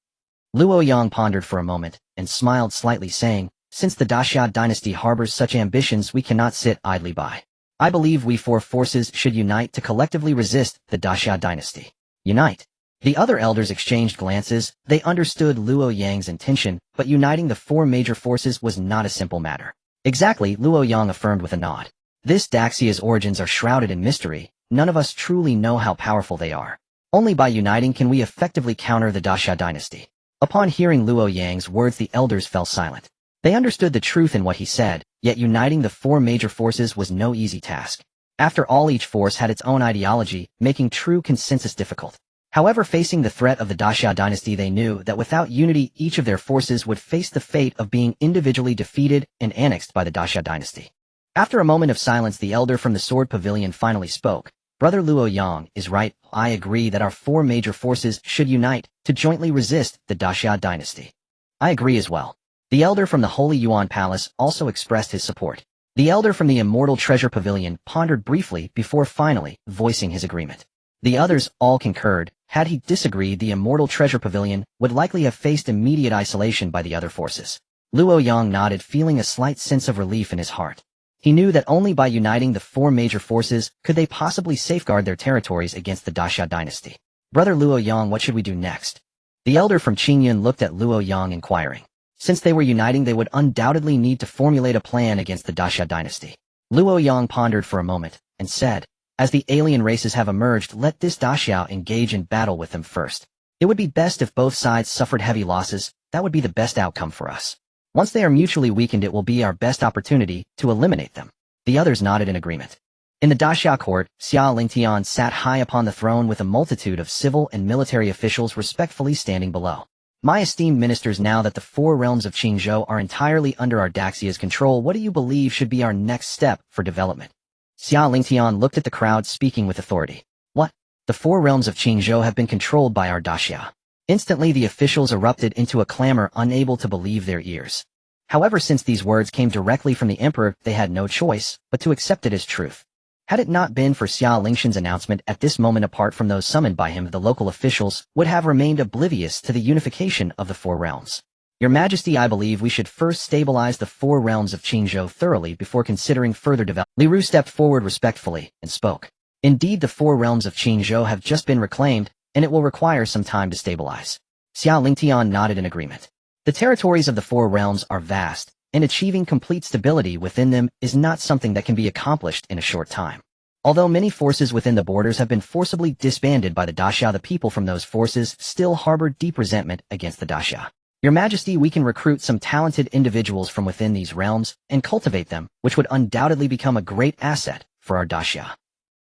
Luoyang pondered for a moment and smiled slightly, saying, since the Daxia Dynasty harbors such ambitions, we cannot sit idly by. I believe we 4 forces should unite to collectively resist the Daxia Dynasty. Unite. The other elders exchanged glances. They understood Luoyang's intention, but uniting the 4 major forces was not a simple matter. Exactly, Luoyang affirmed with a nod. This Daxia's origins are shrouded in mystery. None of us truly know how powerful they are. Only by uniting can we effectively counter the Daxia Dynasty. Upon hearing Luoyang's words, the elders fell silent. They understood the truth in what he said, yet uniting the 4 major forces was no easy task. After all, each force had its own ideology, making true consensus difficult. However, facing the threat of the Daxia Dynasty, they knew that without unity, each of their forces would face the fate of being individually defeated and annexed by the Daxia Dynasty. After a moment of silence, the elder from the Sword Pavilion finally spoke. Brother Luoyang is right. I agree that our 4 major forces should unite to jointly resist the Daxia Dynasty. I agree as well. The elder from the Holy Yuan Palace also expressed his support. The elder from the Immortal Treasure Pavilion pondered briefly before finally voicing his agreement. The others all concurred. Had he disagreed, the Immortal Treasure Pavilion would likely have faced immediate isolation by the other forces. Luoyang nodded, feeling a slight sense of relief in his heart. He knew that only by uniting the 4 major forces could they possibly safeguard their territories against the Daxia Dynasty. Brother Luoyang, what should we do next? The elder from Qingyun looked at Luoyang, inquiring. Since they were uniting, they would undoubtedly need to formulate a plan against the Daxia Dynasty. Luoyang pondered for a moment and said, as the alien races have emerged, let this Daxia engage in battle with them first. It would be best if both sides suffered heavy losses. That would be the best outcome for us. Once they are mutually weakened, it will be our best opportunity to eliminate them. The others nodded in agreement. In the Daxia court, Xia Lingtian sat high upon the throne with a multitude of civil and military officials respectfully standing below. My esteemed ministers, now that the 4 realms of Qingzhou are entirely under our Daxia's control, what do you believe should be our next step for development? Xia Lingtian looked at the crowd, speaking with authority. What? The 4 realms of Qingzhou have been controlled by our Daxia. Instantly the officials erupted into a clamor, unable to believe their ears. However, since these words came directly from the emperor, they had no choice but to accept it as truth. Had it not been for Xia Lingtian's announcement at this moment, apart from those summoned by him, the local officials would have remained oblivious to the unification of the 4 realms. Your Majesty, I believe we should first stabilize the 4 realms of Qingzhou thoroughly before considering further development. Li Ru stepped forward respectfully and spoke. Indeed, the 4 realms of Qingzhou have just been reclaimed, and it will require some time to stabilize. Xia Lingtian nodded in agreement. The territories of the 4 realms are vast, and achieving complete stability within them is not something that can be accomplished in a short time. Although many forces within the borders have been forcibly disbanded by the Daxia, the people from those forces still harbor deep resentment against the Daxia. Your Majesty, we can recruit some talented individuals from within these realms and cultivate them, which would undoubtedly become a great asset for our Daxia.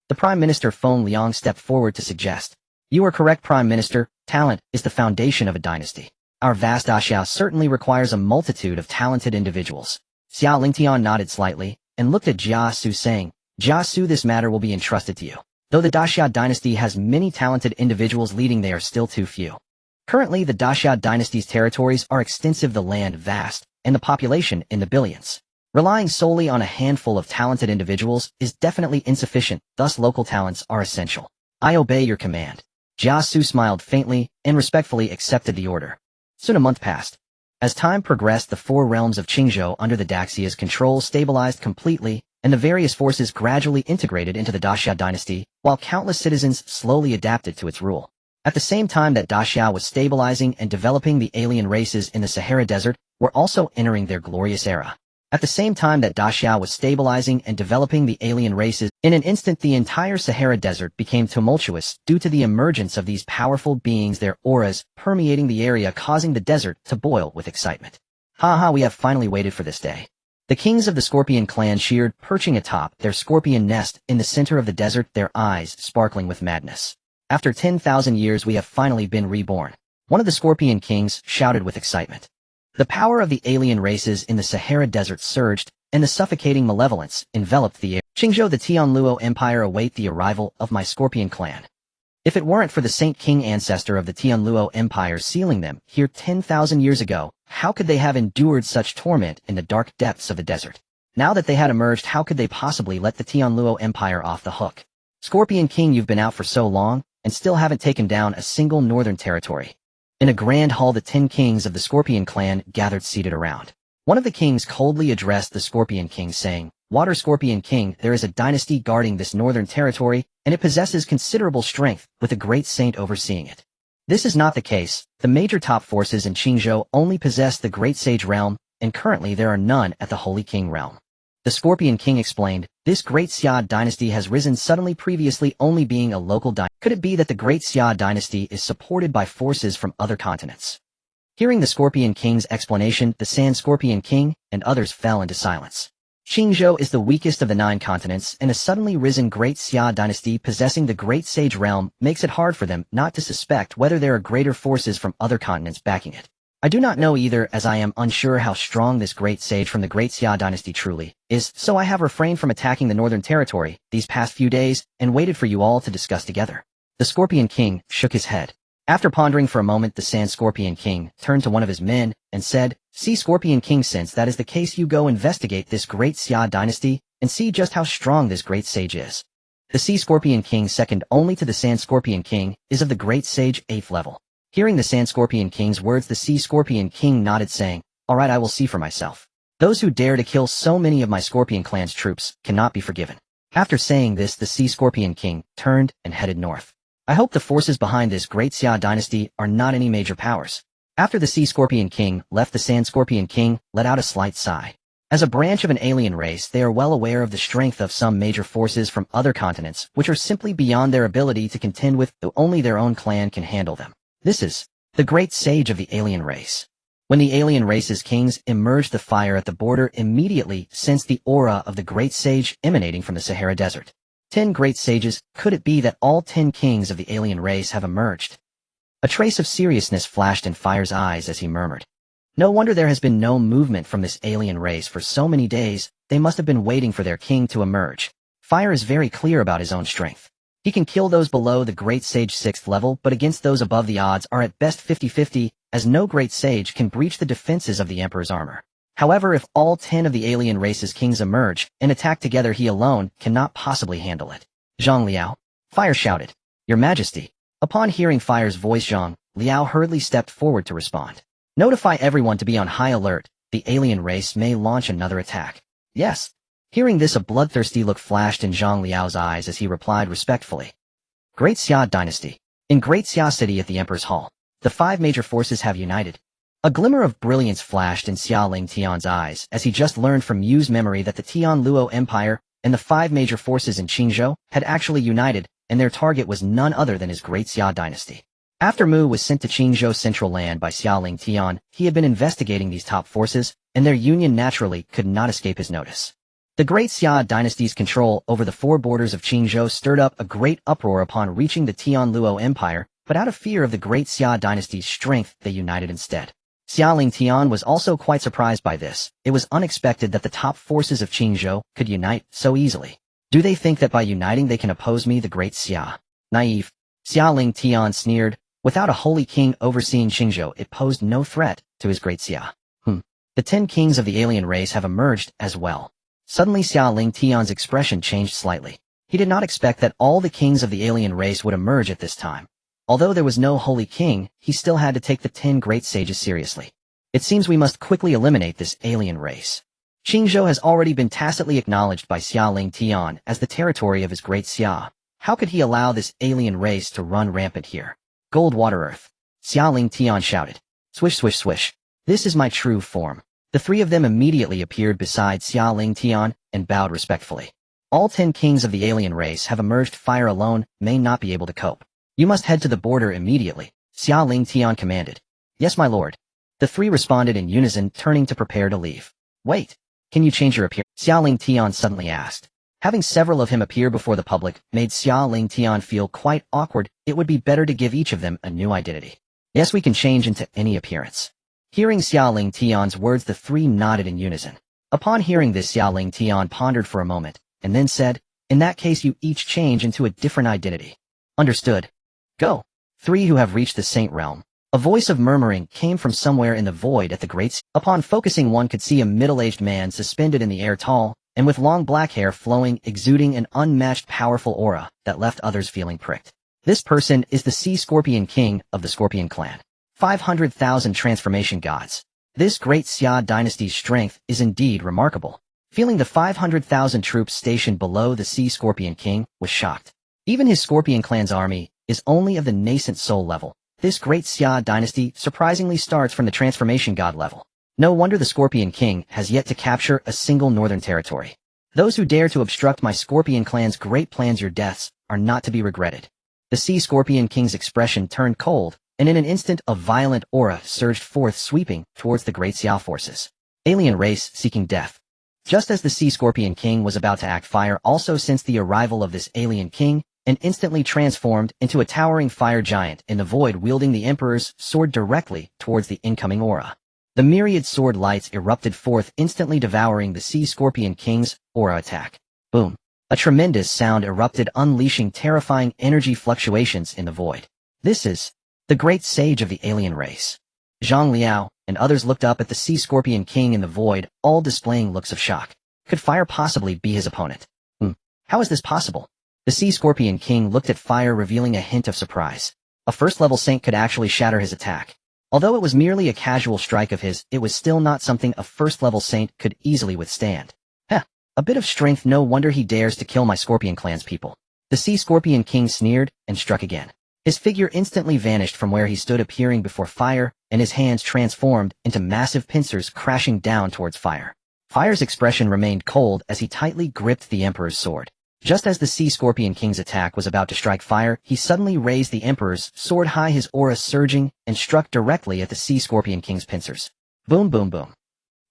The Prime Minister Feng Liang stepped forward to suggest. You are correct, Prime Minister. Talent is the foundation of a dynasty. Our vast Daxiao certainly requires a multitude of talented individuals. Xia Lingtian nodded slightly and looked at Jiuzhou saying, Jiuzhou, this matter will be entrusted to you. Though the Daxia dynasty has many talented individuals leading, they are still too few. Currently, the Daxia dynasty's territories are extensive, the land vast, and the population in the billions. Relying solely on a handful of talented individuals is definitely insufficient, thus local talents are essential. I obey your command. Jiuzhou smiled faintly and respectfully accepted the order. Soon a month passed. As time progressed, the four realms of Qingzhou under the Daxia's control stabilized completely, and the various forces gradually integrated into the Daxia dynasty, while countless citizens slowly adapted to its rule. At the same time that Daxia was stabilizing and developing, the alien races in the Sahara Desert were also entering their glorious era. At the same time that Daxia was stabilizing and developing the alien races, in an instant the entire Sahara Desert became tumultuous due to the emergence of these powerful beings, their auras permeating the area, causing the desert to boil with excitement. Haha, we have finally waited for this day. The kings of the Scorpion clan cheered, perching atop their scorpion nest in the center of the desert, their eyes sparkling with madness. After 10,000 years we have finally been reborn. One of the Scorpion kings shouted with excitement. The power of the alien races in the Sahara Desert surged, and the suffocating malevolence enveloped the air. Qingzhou, the Tianluo Empire await the arrival of my Scorpion clan. If it weren't for the Saint King ancestor of the Tianluo Empire sealing them here 10,000 years ago, how could they have endured such torment in the dark depths of the desert? Now that they had emerged, how could they possibly let the Tianluo Empire off the hook? Scorpion King, you've been out for so long, and still haven't taken down a single northern territory. In a grand hall, the 10 kings of the Scorpion clan gathered seated around. One of the kings coldly addressed the Scorpion King saying, Water Scorpion King, there is a dynasty guarding this northern territory, and it possesses considerable strength, with a great saint overseeing it. This is not the case. The major top forces in Qingzhou only possess the Great Sage realm, and currently there are none at the Holy King realm. The Scorpion King explained, this Great Xia Dynasty has risen suddenly, previously only being a local dynasty. Could it be that the Great Xia Dynasty is supported by forces from other continents? Hearing the Scorpion King's explanation, the Sand Scorpion King and others fell into silence. Qingzhou is the weakest of the 9 continents, and a suddenly risen Great Xia Dynasty possessing the Great Sage realm makes it hard for them not to suspect whether there are greater forces from other continents backing it. I do not know either, as I am unsure how strong this great sage from the Great Xia Dynasty truly is, so I have refrained from attacking the northern territory these past few days and waited for you all to discuss together. The Scorpion King shook his head. After pondering for a moment, the Sand Scorpion King turned to one of his men and said, See, Scorpion King, since that is the case, you go investigate this Great Xia Dynasty and see just how strong this great sage is. The Sea Scorpion King, second only to the Sand Scorpion King, is of the Great Sage 8th level. Hearing the Sand Scorpion King's words, the Sea Scorpion King nodded, saying, All right, I will see for myself. Those who dare to kill so many of my Scorpion clan's troops cannot be forgiven. After saying this, the Sea Scorpion King turned and headed north. I hope the forces behind this Great Xia Dynasty are not any major powers. After the Sea Scorpion King left, the Sand Scorpion King let out a slight sigh. As a branch of an alien race, they are well aware of the strength of some major forces from other continents, which are simply beyond their ability to contend with, though only their own clan can handle them. This is the great sage of the alien race. When the alien race's kings emerged, the fire at the border immediately sensed the aura of the great sage emanating from the Sahara Desert. 10 great sages, could it be that all 10 kings of the alien race have emerged? A trace of seriousness flashed in Fire's eyes as he murmured. No wonder there has been no movement from this alien race for so many days. They must have been waiting for their king to emerge. Fire is very clear about his own strength. He can kill those below the Great Sage 6th level, but against those above the odds are at best 50-50, as no Great Sage can breach the defenses of the Emperor's armor. However, if all 10 of the alien race's kings emerge and attack together, he alone cannot possibly handle it. Zhang Liao. Fire shouted. Your Majesty. Upon hearing Fire's voice, Zhang Liao hurriedly stepped forward to respond. Notify everyone to be on high alert. The alien race may launch another attack. Yes. Hearing this, a bloodthirsty look flashed in Zhang Liao's eyes as he replied respectfully. Great Xia Dynasty. In Great Xia City at the Emperor's Hall, the 5 major forces have united. A glimmer of brilliance flashed in Xia Lingtian's eyes as he just learned from Yu's memory that the Tianluo Empire and the 5 major forces in Qingzhou had actually united, and their target was none other than his Great Xia Dynasty. After Mu was sent to Qingzhou Central Land by Xia Lingtian, he had been investigating these top forces, and their union naturally could not escape his notice. The Great Xia Dynasty's control over the four borders of Qingzhou stirred up a great uproar upon reaching the Tianluo Empire, but out of fear of the Great Xia Dynasty's strength, they united instead. Xia Lingtian was also quite surprised by this. It was unexpected that the top forces of Qingzhou could unite so easily. Do they think that by uniting they can oppose me, the Great Xia? Naive. Xia Lingtian sneered. Without a holy king overseeing Qingzhou, it posed no threat to his Great Xia. The 10 kings of the alien race have emerged as well. Suddenly Xia Lingtian's expression changed slightly. He did not expect that all the kings of the alien race would emerge at this time. Although there was no holy king, he still had to take the 10 great sages seriously. It seems we must quickly eliminate this alien race. Qingzhou has already been tacitly acknowledged by Xia Lingtian as the territory of his Great Xia. How could he allow this alien race to run rampant here? Gold water earth. Xia Lingtian shouted. Swish swish swish. This is my true form. The three of them immediately appeared beside Xia Lingtian and bowed respectfully. All 10 kings of the alien race have emerged. Fire alone may not be able to cope. You must head to the border immediately, Xia Lingtian commanded. Yes, my lord. The three responded in unison, turning to prepare to leave. Wait, can you change your appearance? Xia Lingtian suddenly asked. Having several of him appear before the public made Xia Lingtian feel quite awkward. It would be better to give each of them a new identity. Yes, we can change into any appearance. Hearing Xia Lingtian's words, the three nodded in unison. Upon hearing this, Xia Lingtian pondered for a moment, and then said, in that case you each change into a different identity. Understood. Go. Three who have reached the Saint Realm. A voice of murmuring came from somewhere in the void at the Great. Upon focusing, one could see a middle-aged man suspended in the air, tall, and with long black hair flowing, exuding an unmatched powerful aura that left others feeling pricked. This person is the Sea Scorpion King of the Scorpion clan. 500,000 transformation gods. This Great Xia Dynasty's strength is indeed remarkable. Feeling the 500,000 troops stationed below the Sea Scorpion King was shocked. Even his Scorpion clan's army is only of the nascent soul level. This Great Xia Dynasty surprisingly starts from the transformation god level. No wonder the Scorpion King has yet to capture a single northern territory. Those who dare to obstruct my Scorpion clan's great plans, your deaths are not to be regretted. The Sea Scorpion King's expression turned cold, and in an instant a violent aura surged forth, sweeping towards the Great Xia forces. Alien race seeking death. Just as the Sea Scorpion King was about to act, fire also sensed the arrival of this alien king, and instantly transformed into a towering fire giant in the void, wielding the Emperor's sword directly towards the incoming aura. The myriad sword lights erupted forth, instantly devouring the Sea Scorpion King's aura attack. Boom. A tremendous sound erupted, unleashing terrifying energy fluctuations in the void. This is the great sage of the alien race. Zhang Liao and others looked up at the Sea Scorpion King in the void, all displaying looks of shock. Could fire possibly be his opponent? How is this possible? The Sea Scorpion King looked at fire, revealing a hint of surprise. A first-level saint could actually shatter his attack. Although it was merely a casual strike of his, it was still not something a first-level saint could easily withstand. A bit of strength, no wonder he dares to kill my Scorpion clan's people. The Sea Scorpion King sneered and struck again. His figure instantly vanished from where he stood, appearing before fire, and his hands transformed into massive pincers, crashing down towards fire. Fire's expression remained cold as he tightly gripped the Emperor's sword. Just as the Sea Scorpion King's attack was about to strike fire, he suddenly raised the Emperor's sword high, his aura surging, and struck directly at the Sea Scorpion King's pincers. Boom, boom, boom.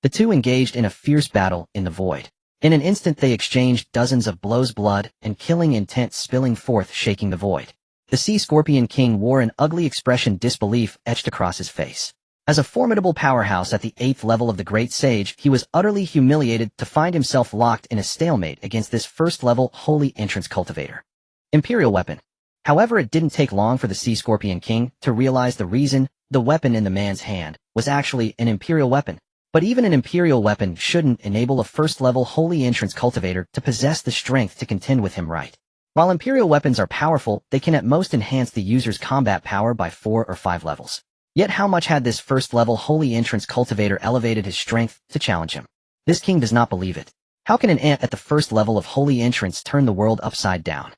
The two engaged in a fierce battle in the void. In an instant they exchanged dozens of blows, blood and killing intent spilling forth, shaking the void. The Sea Scorpion King wore an ugly expression, disbelief etched across his face. As a formidable powerhouse at the 8th level of the Great Sage, he was utterly humiliated to find himself locked in a stalemate against this first-level holy entrance cultivator. Imperial weapon. However, it didn't take long for the Sea Scorpion King to realize the reason. The weapon in the man's hand was actually an Imperial weapon. But even an Imperial weapon shouldn't enable a first-level holy entrance cultivator to possess the strength to contend with him, right? While Imperial weapons are powerful, they can at most enhance the user's combat power by 4 or 5 levels. Yet how much had this first-level holy entrance cultivator elevated his strength to challenge him? This king does not believe it. How can an ant at the first level of holy entrance turn the world upside down?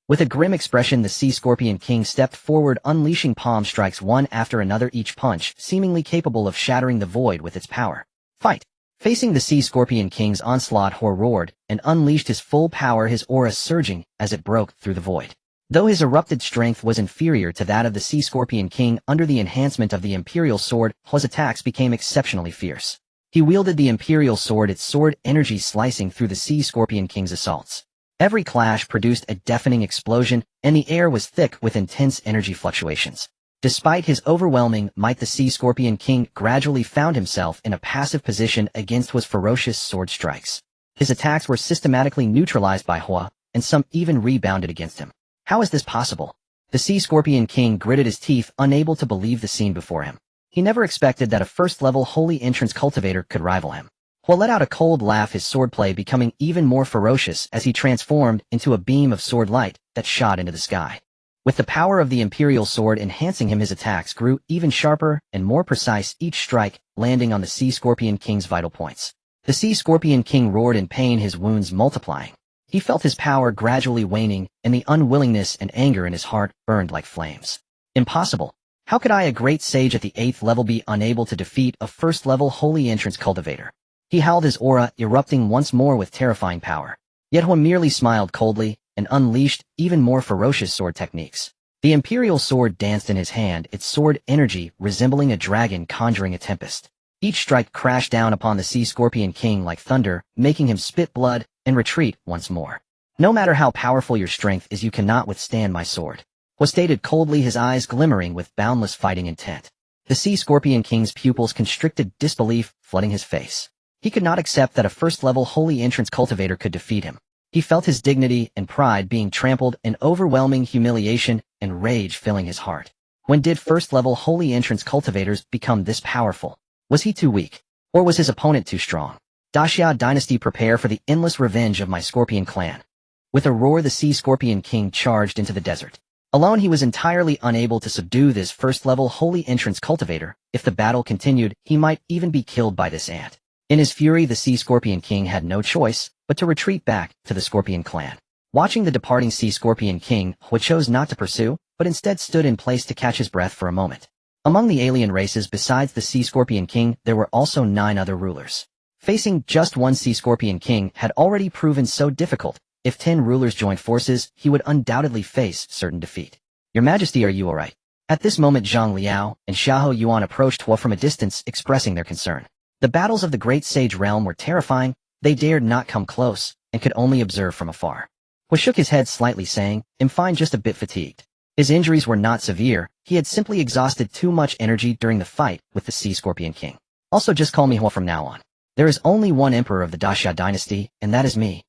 With a grim expression, the Sea Scorpion King stepped forward, unleashing palm strikes one after another, each punch seemingly capable of shattering the void with its power. Fight! Facing the Sea Scorpion King's onslaught, Hor roared and unleashed his full power, his aura surging as it broke through the void. Though his erupted strength was inferior to that of the Sea Scorpion King, under the enhancement of the Imperial sword, Hor's attacks became exceptionally fierce. He wielded the imperial sword, its sword energy slicing through the Sea Scorpion King's assaults. Every clash produced a deafening explosion, and the air was thick with intense energy fluctuations. Despite his overwhelming might, the Sea Scorpion King gradually found himself in a passive position against Hua's ferocious sword strikes. His attacks were systematically neutralized by Hua, and some even rebounded against him. How is this possible? The Sea Scorpion King gritted his teeth, unable to believe the scene before him. He never expected that a first-level holy entrance cultivator could rival him. Hua let out a cold laugh, his swordplay becoming even more ferocious as he transformed into a beam of sword light that shot into the sky. With the power of the imperial sword enhancing him, his attacks grew even sharper and more precise, each strike landing on the Sea Scorpion King's vital points. The Sea Scorpion King roared in pain, his wounds multiplying. He felt his power gradually waning, and the unwillingness and anger in his heart burned like flames. Impossible. How could I, a great sage at the 8th level, be unable to defeat a first-level holy entrance cultivator? He howled, his aura erupting once more with terrifying power. Yet Hua merely smiled coldly and unleashed even more ferocious sword techniques. The imperial sword danced in his hand, its sword energy resembling a dragon conjuring a tempest. Each strike crashed down upon the Sea Scorpion King like thunder, making him spit blood and retreat once more. No matter how powerful your strength is, you cannot withstand my sword, Hua stated coldly, his eyes glimmering with boundless fighting intent. The Sea Scorpion King's pupils constricted, disbelief flooding his face. He could not accept that a first-level holy entrance cultivator could defeat him. He felt his dignity and pride being trampled, an overwhelming humiliation and rage filling his heart. When did first-level holy entrance cultivators become this powerful? Was he too weak? Or was his opponent too strong? Xia Dynasty, prepare for the endless revenge of my Scorpion clan. With a roar, the Sea Scorpion King charged into the desert. Alone, he was entirely unable to subdue this first-level holy entrance cultivator. If the battle continued, he might even be killed by this ant. In his fury, the Sea Scorpion King had no choice but to retreat back to the Scorpion clan. Watching the departing Sea Scorpion King, Hua chose not to pursue, but instead stood in place to catch his breath for a moment. Among the alien races besides the Sea Scorpion King, there were also 9 other rulers. Facing just one Sea Scorpion King had already proven so difficult. If 10 rulers joined forces, he would undoubtedly face certain defeat. Your Majesty, are you alright? At this moment, Zhang Liao and Xiao Yuan approached Hua from a distance, expressing their concern. The battles of the Great Sage realm were terrifying. They dared not come close and could only observe from afar. Hua shook his head slightly, saying, I'm fine, just a bit fatigued. His injuries were not severe. He had simply exhausted too much energy during the fight with the Sea Scorpion King. Also, just call me Hua from now on. There is only one emperor of the Xia Dynasty, and that is me.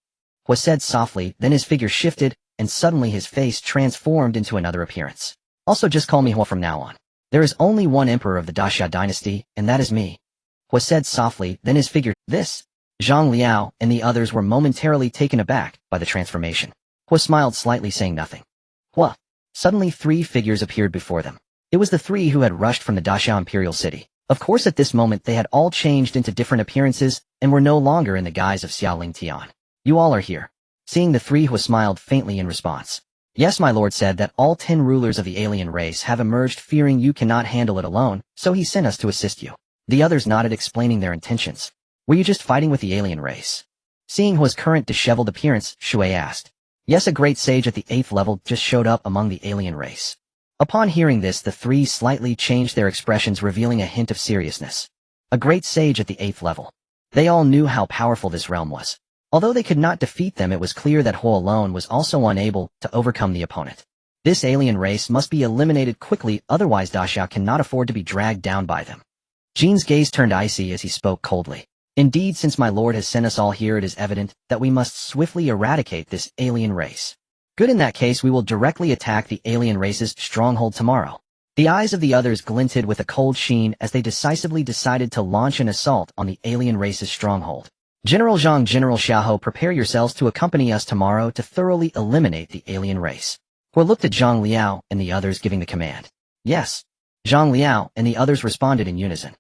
Hua said softly, then his figure shifted, and suddenly his face transformed into another appearance. Also, just call me Hua from now on. There is only one emperor of the Xia Dynasty, and that is me. Hua said softly, then his figure, this. Zhang Liao and the others were momentarily taken aback by the transformation. Hua smiled slightly, saying nothing. Hua. Suddenly 3 figures appeared before them. It was the 3 who had rushed from the Xia Imperial City. Of course, at this moment they had all changed into different appearances and were no longer in the guise of Xia Lingtian. You all are here. Seeing the 3, Hua smiled faintly in response. Yes, my lord said that all 10 rulers of the alien race have emerged, fearing you cannot handle it alone, so he sent us to assist you. The others nodded, explaining their intentions. Were you just fighting with the alien race? Seeing Hua's current disheveled appearance, Shui asked. Yes, a great sage at the 8th level just showed up among the alien race. Upon hearing this, the 3 slightly changed their expressions, revealing a hint of seriousness. A great sage at the 8th level. They all knew how powerful this realm was. Although they could not defeat them, it was clear that Hua alone was also unable to overcome the opponent. This alien race must be eliminated quickly, otherwise Xia cannot afford to be dragged down by them. Jin's gaze turned icy as he spoke coldly. Indeed, since my lord has sent us all here, it is evident that we must swiftly eradicate this alien race. Good, in that case we will directly attack the alien race's stronghold tomorrow. The eyes of the others glinted with a cold sheen as they decisively decided to launch an assault on the alien race's stronghold. General Zhang, General Xiao, prepare yourselves to accompany us tomorrow to thoroughly eliminate the alien race. Hua looked at Zhang Liao and the others, giving the command. Yes. Zhang Liao and the others responded in unison.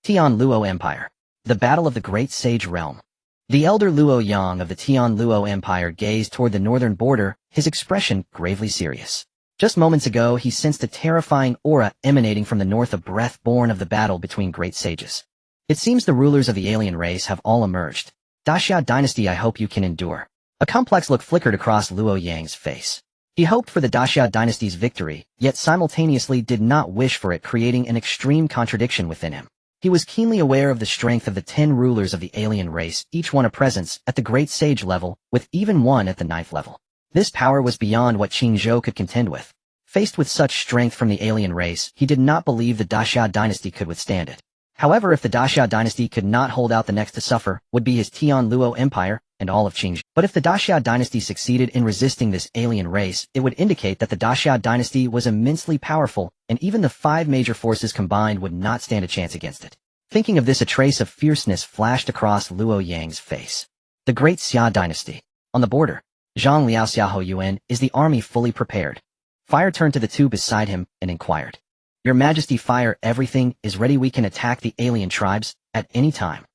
Tian Luo Empire. The Battle of the Great Sage Realm. The elder Luo Yang of the Tian Luo Empire gazed toward the northern border, his expression gravely serious. Just moments ago, he sensed a terrifying aura emanating from the north, a breath born of the battle between great sages. It seems the rulers of the alien race have all emerged. Xia Dynasty, I hope you can endure. A complex look flickered across Luo Yang's face. He hoped for the Xia Dynasty's victory, yet simultaneously did not wish for it, creating an extreme contradiction within him. He was keenly aware of the strength of the 10 rulers of the alien race, each one a presence at the Great Sage level, with even one at the 9th level. This power was beyond what Jiuzhou could contend with. Faced with such strength from the alien race, he did not believe the Xia Dynasty could withstand it. However, if the Xia Dynasty could not hold out, the next to suffer would be his Tianluo Empire and all of Qingzhou. But if the Xia Dynasty succeeded in resisting this alien race, it would indicate that the Xia Dynasty was immensely powerful, and even the 5 major forces combined would not stand a chance against it. Thinking of this, a trace of fierceness flashed across Luo Yang's face. The Great Xia Dynasty. On the border, Zhang Liao Zhao Yun, is the army fully prepared? Fire turned to the two beside him and inquired. Your Majesty, Fire, everything is ready. We can attack the alien tribes at any time.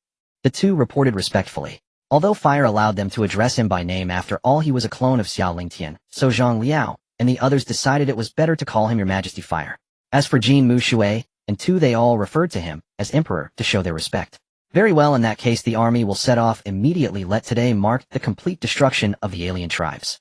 The two reported respectfully. Although Fire allowed them to address him by name, after all he was a clone of Xia Lingtian, so Zhang Liao and the others decided it was better to call him Your Majesty, Fire. As for Jin Mu Shui and two, they all referred to him as Emperor to show their respect. Very well, in that case the army will set off immediately. Let today mark the complete destruction of the alien tribes.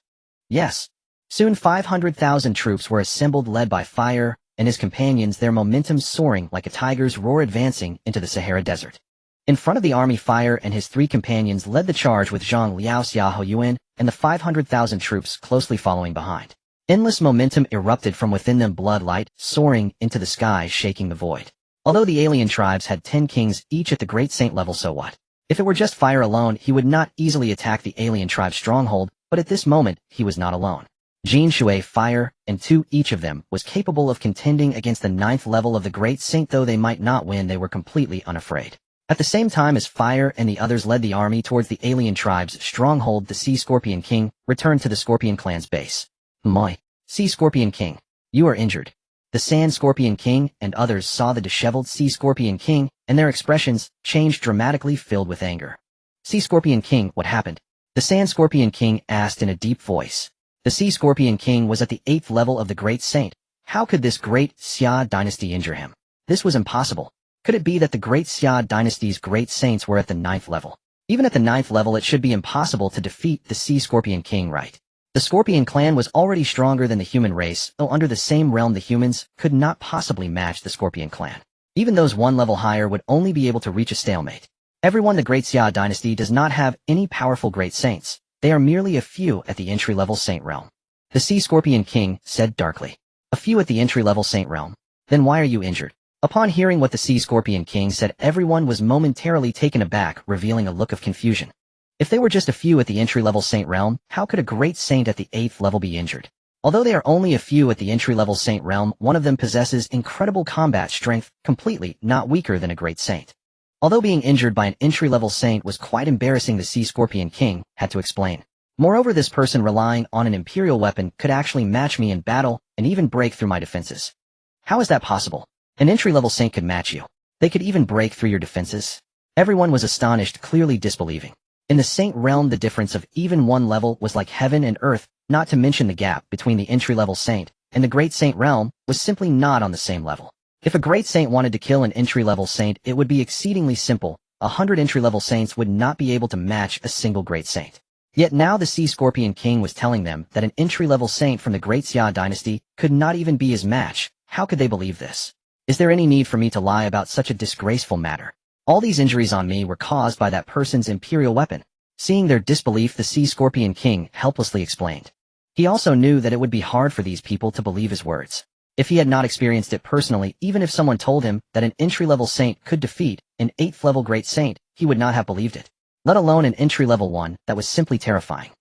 Yes. Soon 500,000 troops were assembled, led by Fire and his companions, their momentum soaring like a tiger's roar, advancing into the Sahara Desert. In front of the army, Fire and his 3 companions led the charge, with Zhang Liao Zhao Yun and the 500,000 troops closely following behind. Endless momentum erupted from within them, blood light soaring into the sky, shaking the void. Although the alien tribes had 10 kings each at the Great Saint level, so what? If it were just Fire alone, he would not easily attack the alien tribe's stronghold, but at this moment, he was not alone. Jin Shui, Fire, and 2 each of them was capable of contending against the 9th level of the Great Saint. Though they might not win, they were completely unafraid. At the same time as Fire and the others led the army towards the alien tribe's stronghold, the Sea Scorpion King returned to the Scorpion clan's base. Moi. Sea Scorpion King, you are injured. The Sand Scorpion King and others saw the disheveled Sea Scorpion King, and their expressions changed dramatically, filled with anger. Sea Scorpion King, what happened? The Sand Scorpion King asked in a deep voice. The Sea Scorpion King was at the 8th level of the Great Saint. How could this Great Xia Dynasty injure him? This was impossible. Could it be that the Great Xia Dynasty's Great Saints were at the 9th level? Even at the 9th level, it should be impossible to defeat the Sea Scorpion King, right? The Scorpion clan was already stronger than the human race, though under the same realm the humans could not possibly match the Scorpion clan. Even those 1 level higher would only be able to reach a stalemate. Everyone, the Great Xia Dynasty does not have any powerful Great Saints. They are merely a few at the entry-level Saint realm. The Sea Scorpion King said darkly. A few at the entry-level Saint realm? Then why are you injured? Upon hearing what the Sea Scorpion King said, everyone was momentarily taken aback, revealing a look of confusion. If they were just a few at the entry-level Saint realm, how could a Great Saint at the 8th level be injured? Although they are only a few at the entry-level Saint realm, one of them possesses incredible combat strength, completely not weaker than a Great Saint. Although being injured by an entry-level Saint was quite embarrassing, the Sea Scorpion King had to explain. Moreover, this person relying on an imperial weapon could actually match me in battle and even break through my defenses. How is that possible? An entry-level Saint could match you. They could even break through your defenses. Everyone was astonished, clearly disbelieving. In the Saint realm, the difference of even 1 level was like heaven and earth, not to mention the gap between the entry-level Saint and the Great Saint realm was simply not on the same level. If a Great Saint wanted to kill an entry-level Saint, it would be exceedingly simple. 100 entry-level Saints would not be able to match a single Great Saint. Yet now the Sea Scorpion King was telling them that an entry-level Saint from the Great Xia Dynasty could not even be his match. How could they believe this? Is there any need for me to lie about such a disgraceful matter? All these injuries on me were caused by that person's imperial weapon. Seeing their disbelief, the Sea Scorpion King helplessly explained. He also knew that it would be hard for these people to believe his words. If he had not experienced it personally, even if someone told him that an entry-level Saint could defeat an 8th level Great Saint, he would not have believed it. Let alone an entry-level one that was simply terrifying.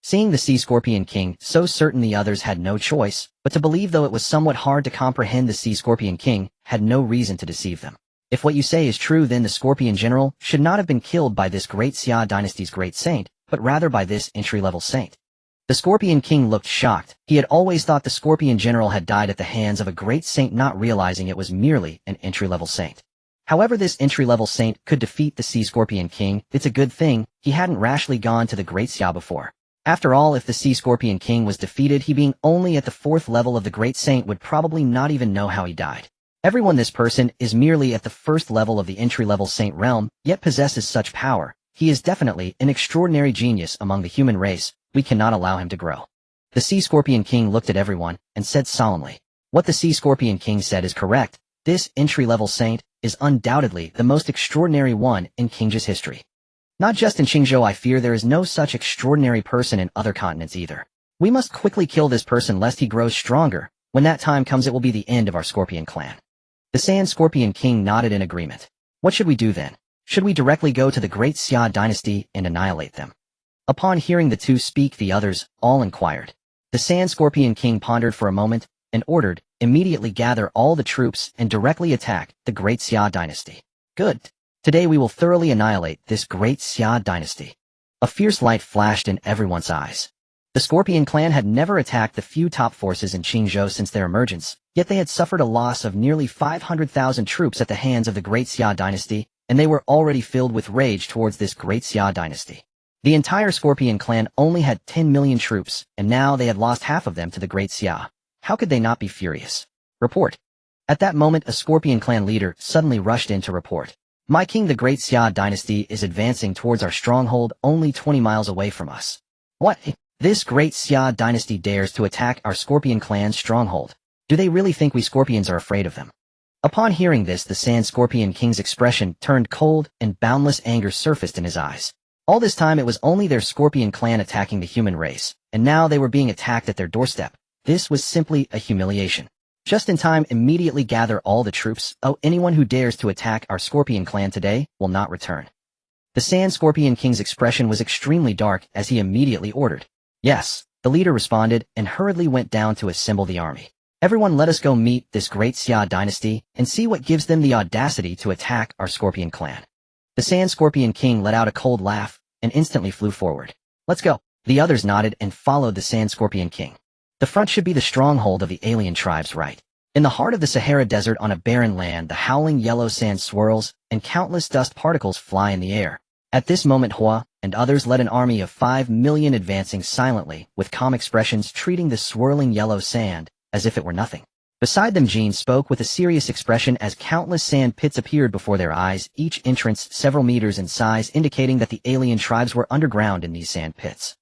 Seeing the Sea Scorpion King so certain, the others had no choice but to believe, though it was somewhat hard to comprehend. The Sea Scorpion King had no reason to deceive them. If what you say is true, then the Scorpion General should not have been killed by this Great Xia Dynasty's Great Saint, but rather by this entry-level Saint. The Scorpion King looked shocked. He had always thought the Scorpion General had died at the hands of a Great Saint, not realizing it was merely an entry-level Saint. However, this entry-level Saint could defeat the Sea Scorpion King. It's a good thing he hadn't rashly gone to the Great Xia before. After all, if the Sea Scorpion King was defeated, he being only at the 4th level of the Great Saint would probably not even know how he died. Everyone, this person is merely at the 1st level of the entry-level Saint realm, yet possesses such power. He is definitely an extraordinary genius among the human race. We cannot allow him to grow. The Sea Scorpion King looked at everyone and said solemnly, what the Sea Scorpion King said is correct. This entry-level Saint is undoubtedly the most extraordinary one in Qingzhou's history. Not just in Qingzhou, I fear there is no such extraordinary person in other continents either. We must quickly kill this person lest he grows stronger. When that time comes, it will be the end of our Scorpion clan. The Sand Scorpion King nodded in agreement. What should we do then? Should we directly go to the Great Xia Dynasty and annihilate them? Upon hearing the two speak, the others all inquired. The Sand Scorpion King pondered for a moment and ordered, immediately gather all the troops and directly attack the Great Xia Dynasty. Good. Today we will thoroughly annihilate this Great Xia Dynasty. A fierce light flashed in everyone's eyes. The Scorpion clan had never attacked the few top forces in Qingzhou since their emergence, yet they had suffered a loss of nearly 500,000 troops at the hands of the Great Xia Dynasty, and they were already filled with rage towards this Great Xia Dynasty. The entire Scorpion clan only had 10 million troops, and now they had lost half of them to the Great Xia. How could they not be furious? Report. At that moment, a Scorpion clan leader suddenly rushed in to report. My king, the Great Xia Dynasty, is advancing towards our stronghold only 20 miles away from us. What? This Great Xia Dynasty dares to attack our Scorpion clan's stronghold. Do they really think we Scorpions are afraid of them? Upon hearing this, the Sand Scorpion King's expression turned cold and boundless anger surfaced in his eyes. All this time it was only their Scorpion clan attacking the human race, and now they were being attacked at their doorstep. This was simply a humiliation. Just in time, immediately gather all the troops. Oh, anyone who dares to attack our Scorpion clan today will not return. The Sand Scorpion King's expression was extremely dark as he immediately ordered. Yes, the leader responded and hurriedly went down to assemble the army. Everyone, let us go meet this Great Xia Dynasty and see what gives them the audacity to attack our Scorpion clan. The Sand Scorpion King let out a cold laugh and instantly flew forward. Let's go. The others nodded and followed the Sand Scorpion King. The front should be the stronghold of the alien tribes, right? In the heart of the Sahara Desert on a barren land, the howling yellow sand swirls and countless dust particles fly in the air. At this moment, Hua and others led an army of 5 million advancing silently, with calm expressions, treating the swirling yellow sand as if it were nothing. Beside them, Jean spoke with a serious expression as countless sand pits appeared before their eyes, each entrance several meters in size, indicating that the alien tribes were underground in these sand pits.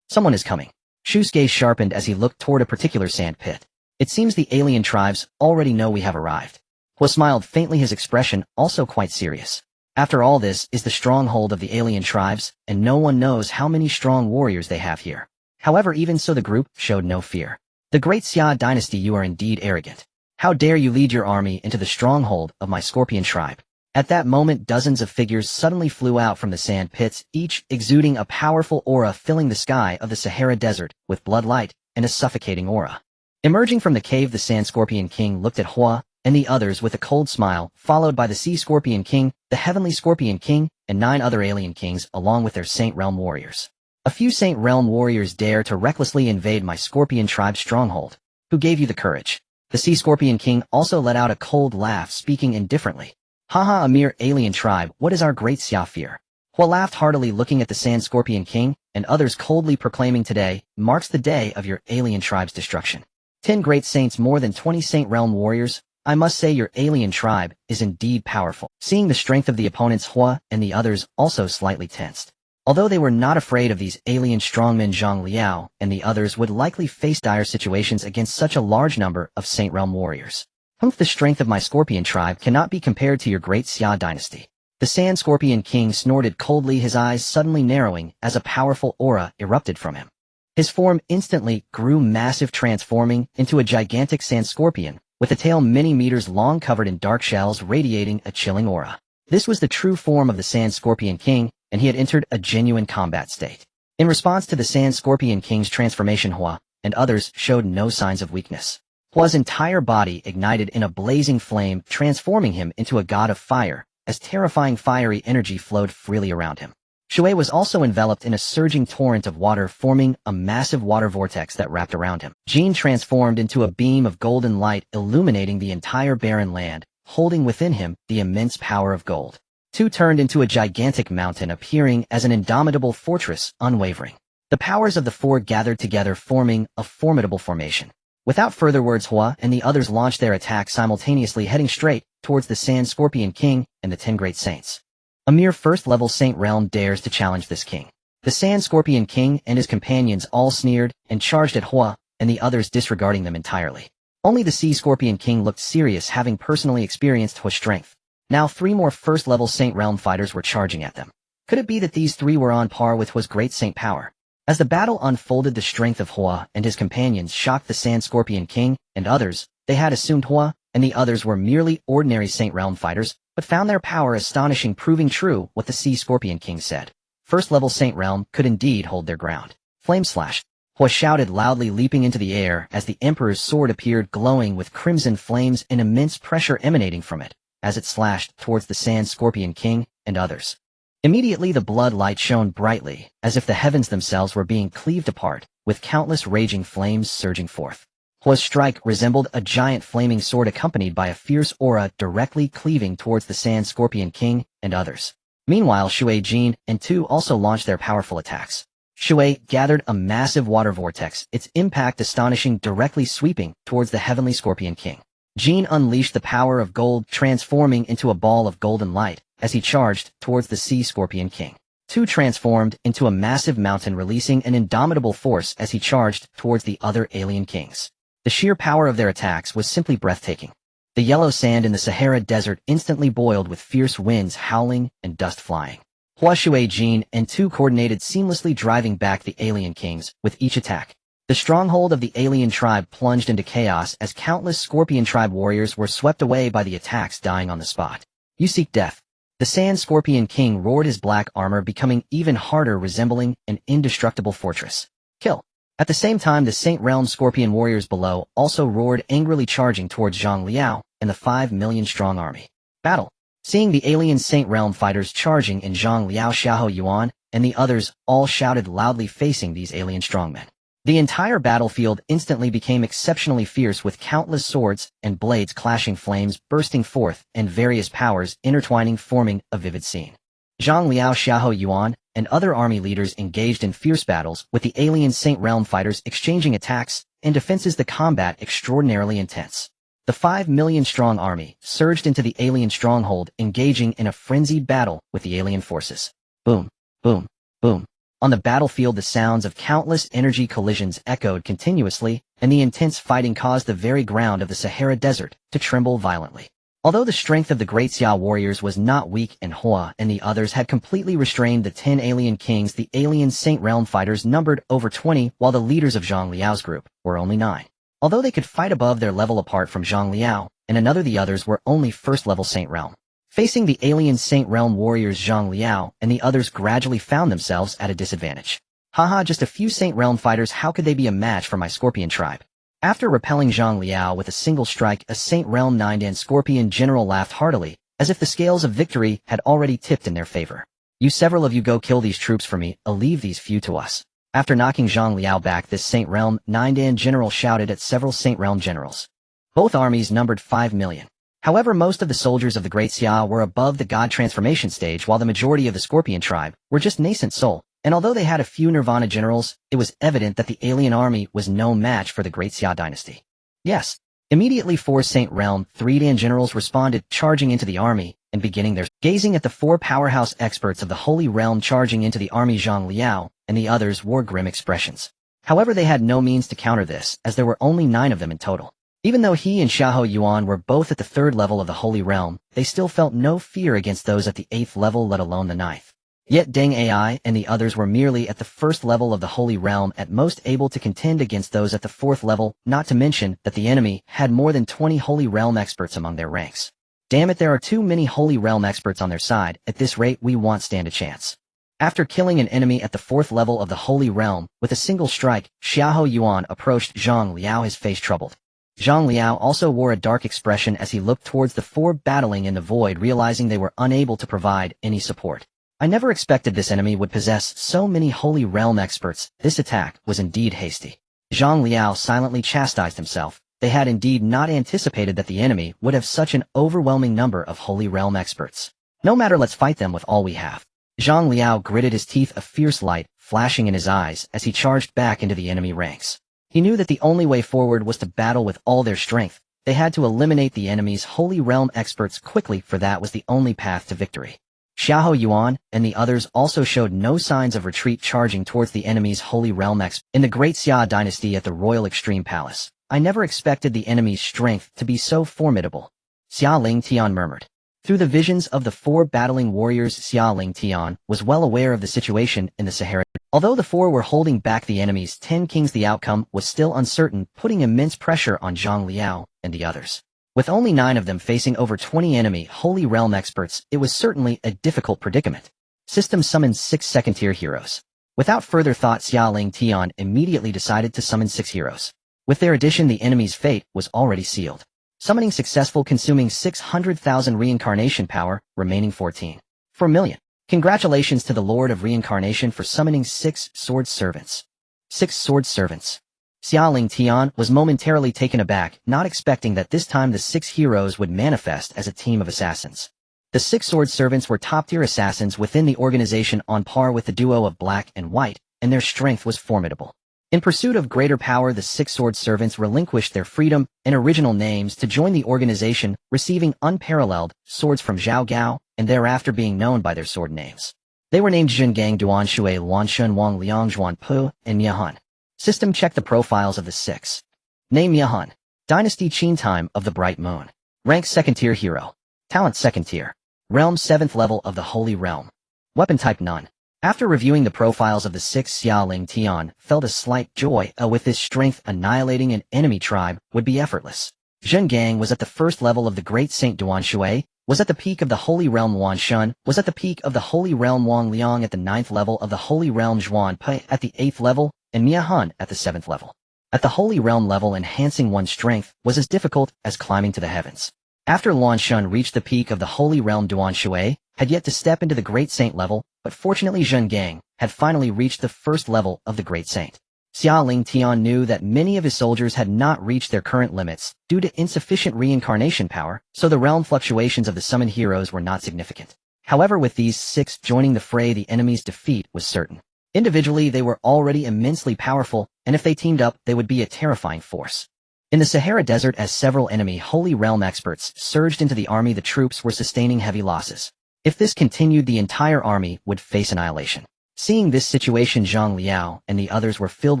Someone is coming. Shu's gaze sharpened as he looked toward a particular sand pit. It seems the alien tribes already know we have arrived. Hua smiled faintly, his expression also quite serious. After all, this is the stronghold of the alien tribes, and no one knows how many strong warriors they have here. However, even so, the group showed no fear. The Great Xia Dynasty, you are indeed arrogant. How dare you lead your army into the stronghold of my Scorpion tribe? At that moment, dozens of figures suddenly flew out from the sand pits, each exuding a powerful aura, filling the sky of the Sahara Desert with blood light and a suffocating aura. Emerging from the cave, the Sand Scorpion King looked at Hua and the others with a cold smile, followed by the Sea Scorpion King, the Heavenly Scorpion King, and 9 other alien kings along with their Saint Realm warriors. A few Saint Realm warriors dare to recklessly invade my Scorpion tribe's stronghold. Who gave you the courage? The Sea Scorpion King also let out a cold laugh, speaking indifferently. Haha, a mere alien tribe, what is our Great Xia fear? Hua laughed heartily, looking at the Sand Scorpion King and others coldly, proclaiming, today marks the day of your alien tribe's destruction. 10 great saints, more than 20 Saint Realm warriors. I must say your alien tribe is indeed powerful. Seeing the strength of the opponents, Hua and the others also slightly tensed. Although they were not afraid of these alien strongmen, Zhang Liao and the others would likely face dire situations against such a large number of Saint Realm warriors. The strength of my Scorpion tribe cannot be compared to your Great Xia Dynasty. The Sand Scorpion King snorted coldly, his eyes suddenly narrowing as a powerful aura erupted from him. His form instantly grew massive, transforming into a gigantic sand scorpion, with a tail many meters long covered in dark shells radiating a chilling aura. This was the true form of the Sand Scorpion King, and he had entered a genuine combat state. In response to the Sand Scorpion King's transformation, Hua and others showed no signs of weakness. Hua's entire body ignited in a blazing flame, transforming him into a god of fire, as terrifying fiery energy flowed freely around him. Shui was also enveloped in a surging torrent of water, forming a massive water vortex that wrapped around him. Jin transformed into a beam of golden light, illuminating the entire barren land, holding within him the immense power of gold. Tu turned into a gigantic mountain, appearing as an indomitable fortress, unwavering. The powers of the 4 gathered together, forming a formidable formation. Without further words, Hua and the others launched their attack simultaneously, heading straight towards the Sand Scorpion King and the 10 great saints. A mere first-level Saint Realm dares to challenge this king. The Sand Scorpion King and his companions all sneered and charged at Hua and the others, disregarding them entirely. Only the Sea Scorpion King looked serious, having personally experienced Hua's strength. Now 3 more first-level Saint Realm fighters were charging at them. Could it be that these 3 were on par with Hua's great Saint power? As the battle unfolded, the strength of Hua and his companions shocked the Sand Scorpion King and others. They had assumed Hua and the others were merely ordinary Saint Realm fighters, but found their power astonishing, proving true what the Sea Scorpion King said. First-level Saint Realm could indeed hold their ground. Flame slash! Hua shouted loudly, leaping into the air as the Emperor's sword appeared, glowing with crimson flames and immense pressure emanating from it, as it slashed towards the Sand Scorpion King and others. Immediately the blood light shone brightly, as if the heavens themselves were being cleaved apart, with countless raging flames surging forth. Hua's strike resembled a giant flaming sword accompanied by a fierce aura directly cleaving towards the Sand Scorpion King and others. Meanwhile, Shui Jin and Tu also launched their powerful attacks. Shui gathered a massive water vortex, its impact astonishing, directly sweeping towards the Heavenly Scorpion King. Jin unleashed the power of gold, transforming into a ball of golden light as he charged towards the Sea Scorpion King. Tu transformed into a massive mountain, releasing an indomitable force as he charged towards the other alien kings. The sheer power of their attacks was simply breathtaking. The yellow sand in the Sahara Desert instantly boiled with fierce winds howling and dust flying. Hua, Shui Jin, and Tu coordinated seamlessly, driving back the alien kings with each attack. The stronghold of the alien tribe plunged into chaos as countless Scorpion tribe warriors were swept away by the attacks, dying on the spot. You seek death. The Sand Scorpion King roared, his black armor becoming even harder, resembling an indestructible fortress. Kill. At the same time, the Saint Realm Scorpion warriors below also roared, angrily charging towards Zhang Liao and the 5 million strong army. Battle. Seeing the alien Saint Realm fighters charging in, Zhang Liao, Xiao Yuan, and the others all shouted loudly, facing these alien strongmen. The entire battlefield instantly became exceptionally fierce, with countless swords and blades clashing, flames bursting forth, and various powers intertwining, forming a vivid scene. Zhang Liao, Xiao Yuan, and other army leaders engaged in fierce battles with the alien Saint Realm fighters, exchanging attacks and defenses, the combat extraordinarily intense. The 5 million strong army surged into the alien stronghold, engaging in a frenzied battle with the alien forces. Boom, boom, boom. On the battlefield, the sounds of countless energy collisions echoed continuously, and the intense fighting caused the very ground of the Sahara Desert to tremble violently. Although the strength of the Great Xia warriors was not weak, and Hua and the others had completely restrained the 10 alien kings, the alien Saint Realm fighters numbered over 20, while the leaders of Zhang Liao's group were only 9. Although they could fight above their level, apart from Zhang Liao and another, the others were only first-level Saint Realm. Facing the alien Saint Realm warriors, Zhang Liao and the others gradually found themselves at a disadvantage. Haha, just a few Saint Realm fighters, how could they be a match for my Scorpion tribe? After repelling Zhang Liao with a single strike, a Saint Realm 9-dan Scorpion general laughed heartily, as if the scales of victory had already tipped in their favor. Several of you go kill these troops for me, I'll leave these few to us. After knocking Zhang Liao back, this Saint Realm 9-dan general shouted at several Saint Realm generals. Both armies numbered 5 million. However, most of the soldiers of the Great Xia were above the god transformation stage, while the majority of the Scorpion tribe were just nascent soul, and although they had a few Nirvana generals, it was evident that the alien army was no match for the Great Xia Dynasty. Yes. Immediately 4 Saint Realm 3-dan generals responded, charging into the army and beginning their gazing at the 4 powerhouse experts of the Holy Realm charging into the army. Zhang Liao and the others wore grim expressions. However, they had no means to counter this, as there were only 9 of them in total. Even though he and Xiao Yuan were both at the 3rd level of the Holy Realm, they still felt no fear against those at the 8th level, let alone the 9th. Yet Deng Ai and the others were merely at the 1st level of the Holy Realm, at most able to contend against those at the 4th level, not to mention that the enemy had more than 20 Holy Realm experts among their ranks. Damn it, there are too many Holy Realm experts on their side. At this rate, we won't stand a chance. After killing an enemy at the 4th level of the Holy Realm with a single strike, Xiao Yuan approached Zhang Liao, his face troubled. Zhang Liao also wore a dark expression as he looked towards the 4 battling in the void, realizing they were unable to provide any support. I never expected this enemy would possess so many Holy Realm experts. This attack was indeed hasty. Zhang Liao silently chastised himself. They had indeed not anticipated that the enemy would have such an overwhelming number of Holy Realm experts. No matter, let's fight them with all we have. Zhang Liao gritted his teeth, a fierce light flashing in his eyes as he charged back into the enemy ranks. He knew that the only way forward was to battle with all their strength. They had to eliminate the enemy's Holy Realm experts quickly, for that was the only path to victory. Xiao Yuan and the others also showed no signs of retreat, charging towards the enemy's Holy Realm experts. In the Great Xia Dynasty at the Royal Extreme Palace, I never expected the enemy's strength to be so formidable. Xia Lingtian murmured. Through the visions of the four battling warriors, Xia Lingtian was well aware of the situation in the Sahara. Although the four were holding back the enemy's 10 kings, the outcome was still uncertain, putting immense pressure on Zhang Liao and the others. With only 9 of them facing over 20 enemy Holy Realm experts, it was certainly a difficult predicament. System summoned 6 second-tier heroes. Without further thought, Xia Lingtian immediately decided to summon 6 heroes. With their addition, the enemy's fate was already sealed. Summoning successful, consuming 600,000 reincarnation power, remaining 14. 4 million. Congratulations to the Lord of Reincarnation for summoning 6 sword servants. 6 sword servants. Xia Lingtian was momentarily taken aback, not expecting that this time the 6 heroes would manifest as a team of assassins. The 6 sword servants were top-tier assassins within the organization, on par with the duo of Black and White, and their strength was formidable. In pursuit of greater power, the 6 sword servants relinquished their freedom and original names to join the organization, receiving unparalleled swords from Zhao Gao, and thereafter being known by their sword names. They were named Zhengang, Duanshui, Luanshun, Wang Liang, Zhuan Pu, and Miahan. System check the profiles of the 6. Name Miahan. Dynasty Qin, time of the bright moon. Rank second-tier hero. Talent second-tier. Realm 7th level of the Holy Realm. Weapon type none. After reviewing the profiles of the 6, Xia Lingtian felt a slight joy. With his strength, annihilating an enemy tribe would be effortless. Zhengang was at the 1st level of the Great Saint Duanshui, was at the peak of the Holy Realm Wanshun, was at the peak of the Holy Realm Wang Liang at the 9th level of the Holy Realm Zhuan Pai at the 8th level, and Miahan at the 7th level. At the Holy Realm level, enhancing one's strength was as difficult as climbing to the heavens. After Luanshun reached the peak of the Holy Realm, Duanshui had yet to step into the Great Saint level, but fortunately Zhengang had finally reached the 1st level of the Great Saint. Xia Lingtian knew that many of his soldiers had not reached their current limits due to insufficient reincarnation power, so the realm fluctuations of the summoned heroes were not significant. However, with these 6 joining the fray, the enemy's defeat was certain. Individually, they were already immensely powerful, and if they teamed up, they would be a terrifying force. In the Sahara Desert, as several enemy Holy Realm experts surged into the army, the troops were sustaining heavy losses. If this continued, the entire army would face annihilation. Seeing this situation, Zhang Liao and the others were filled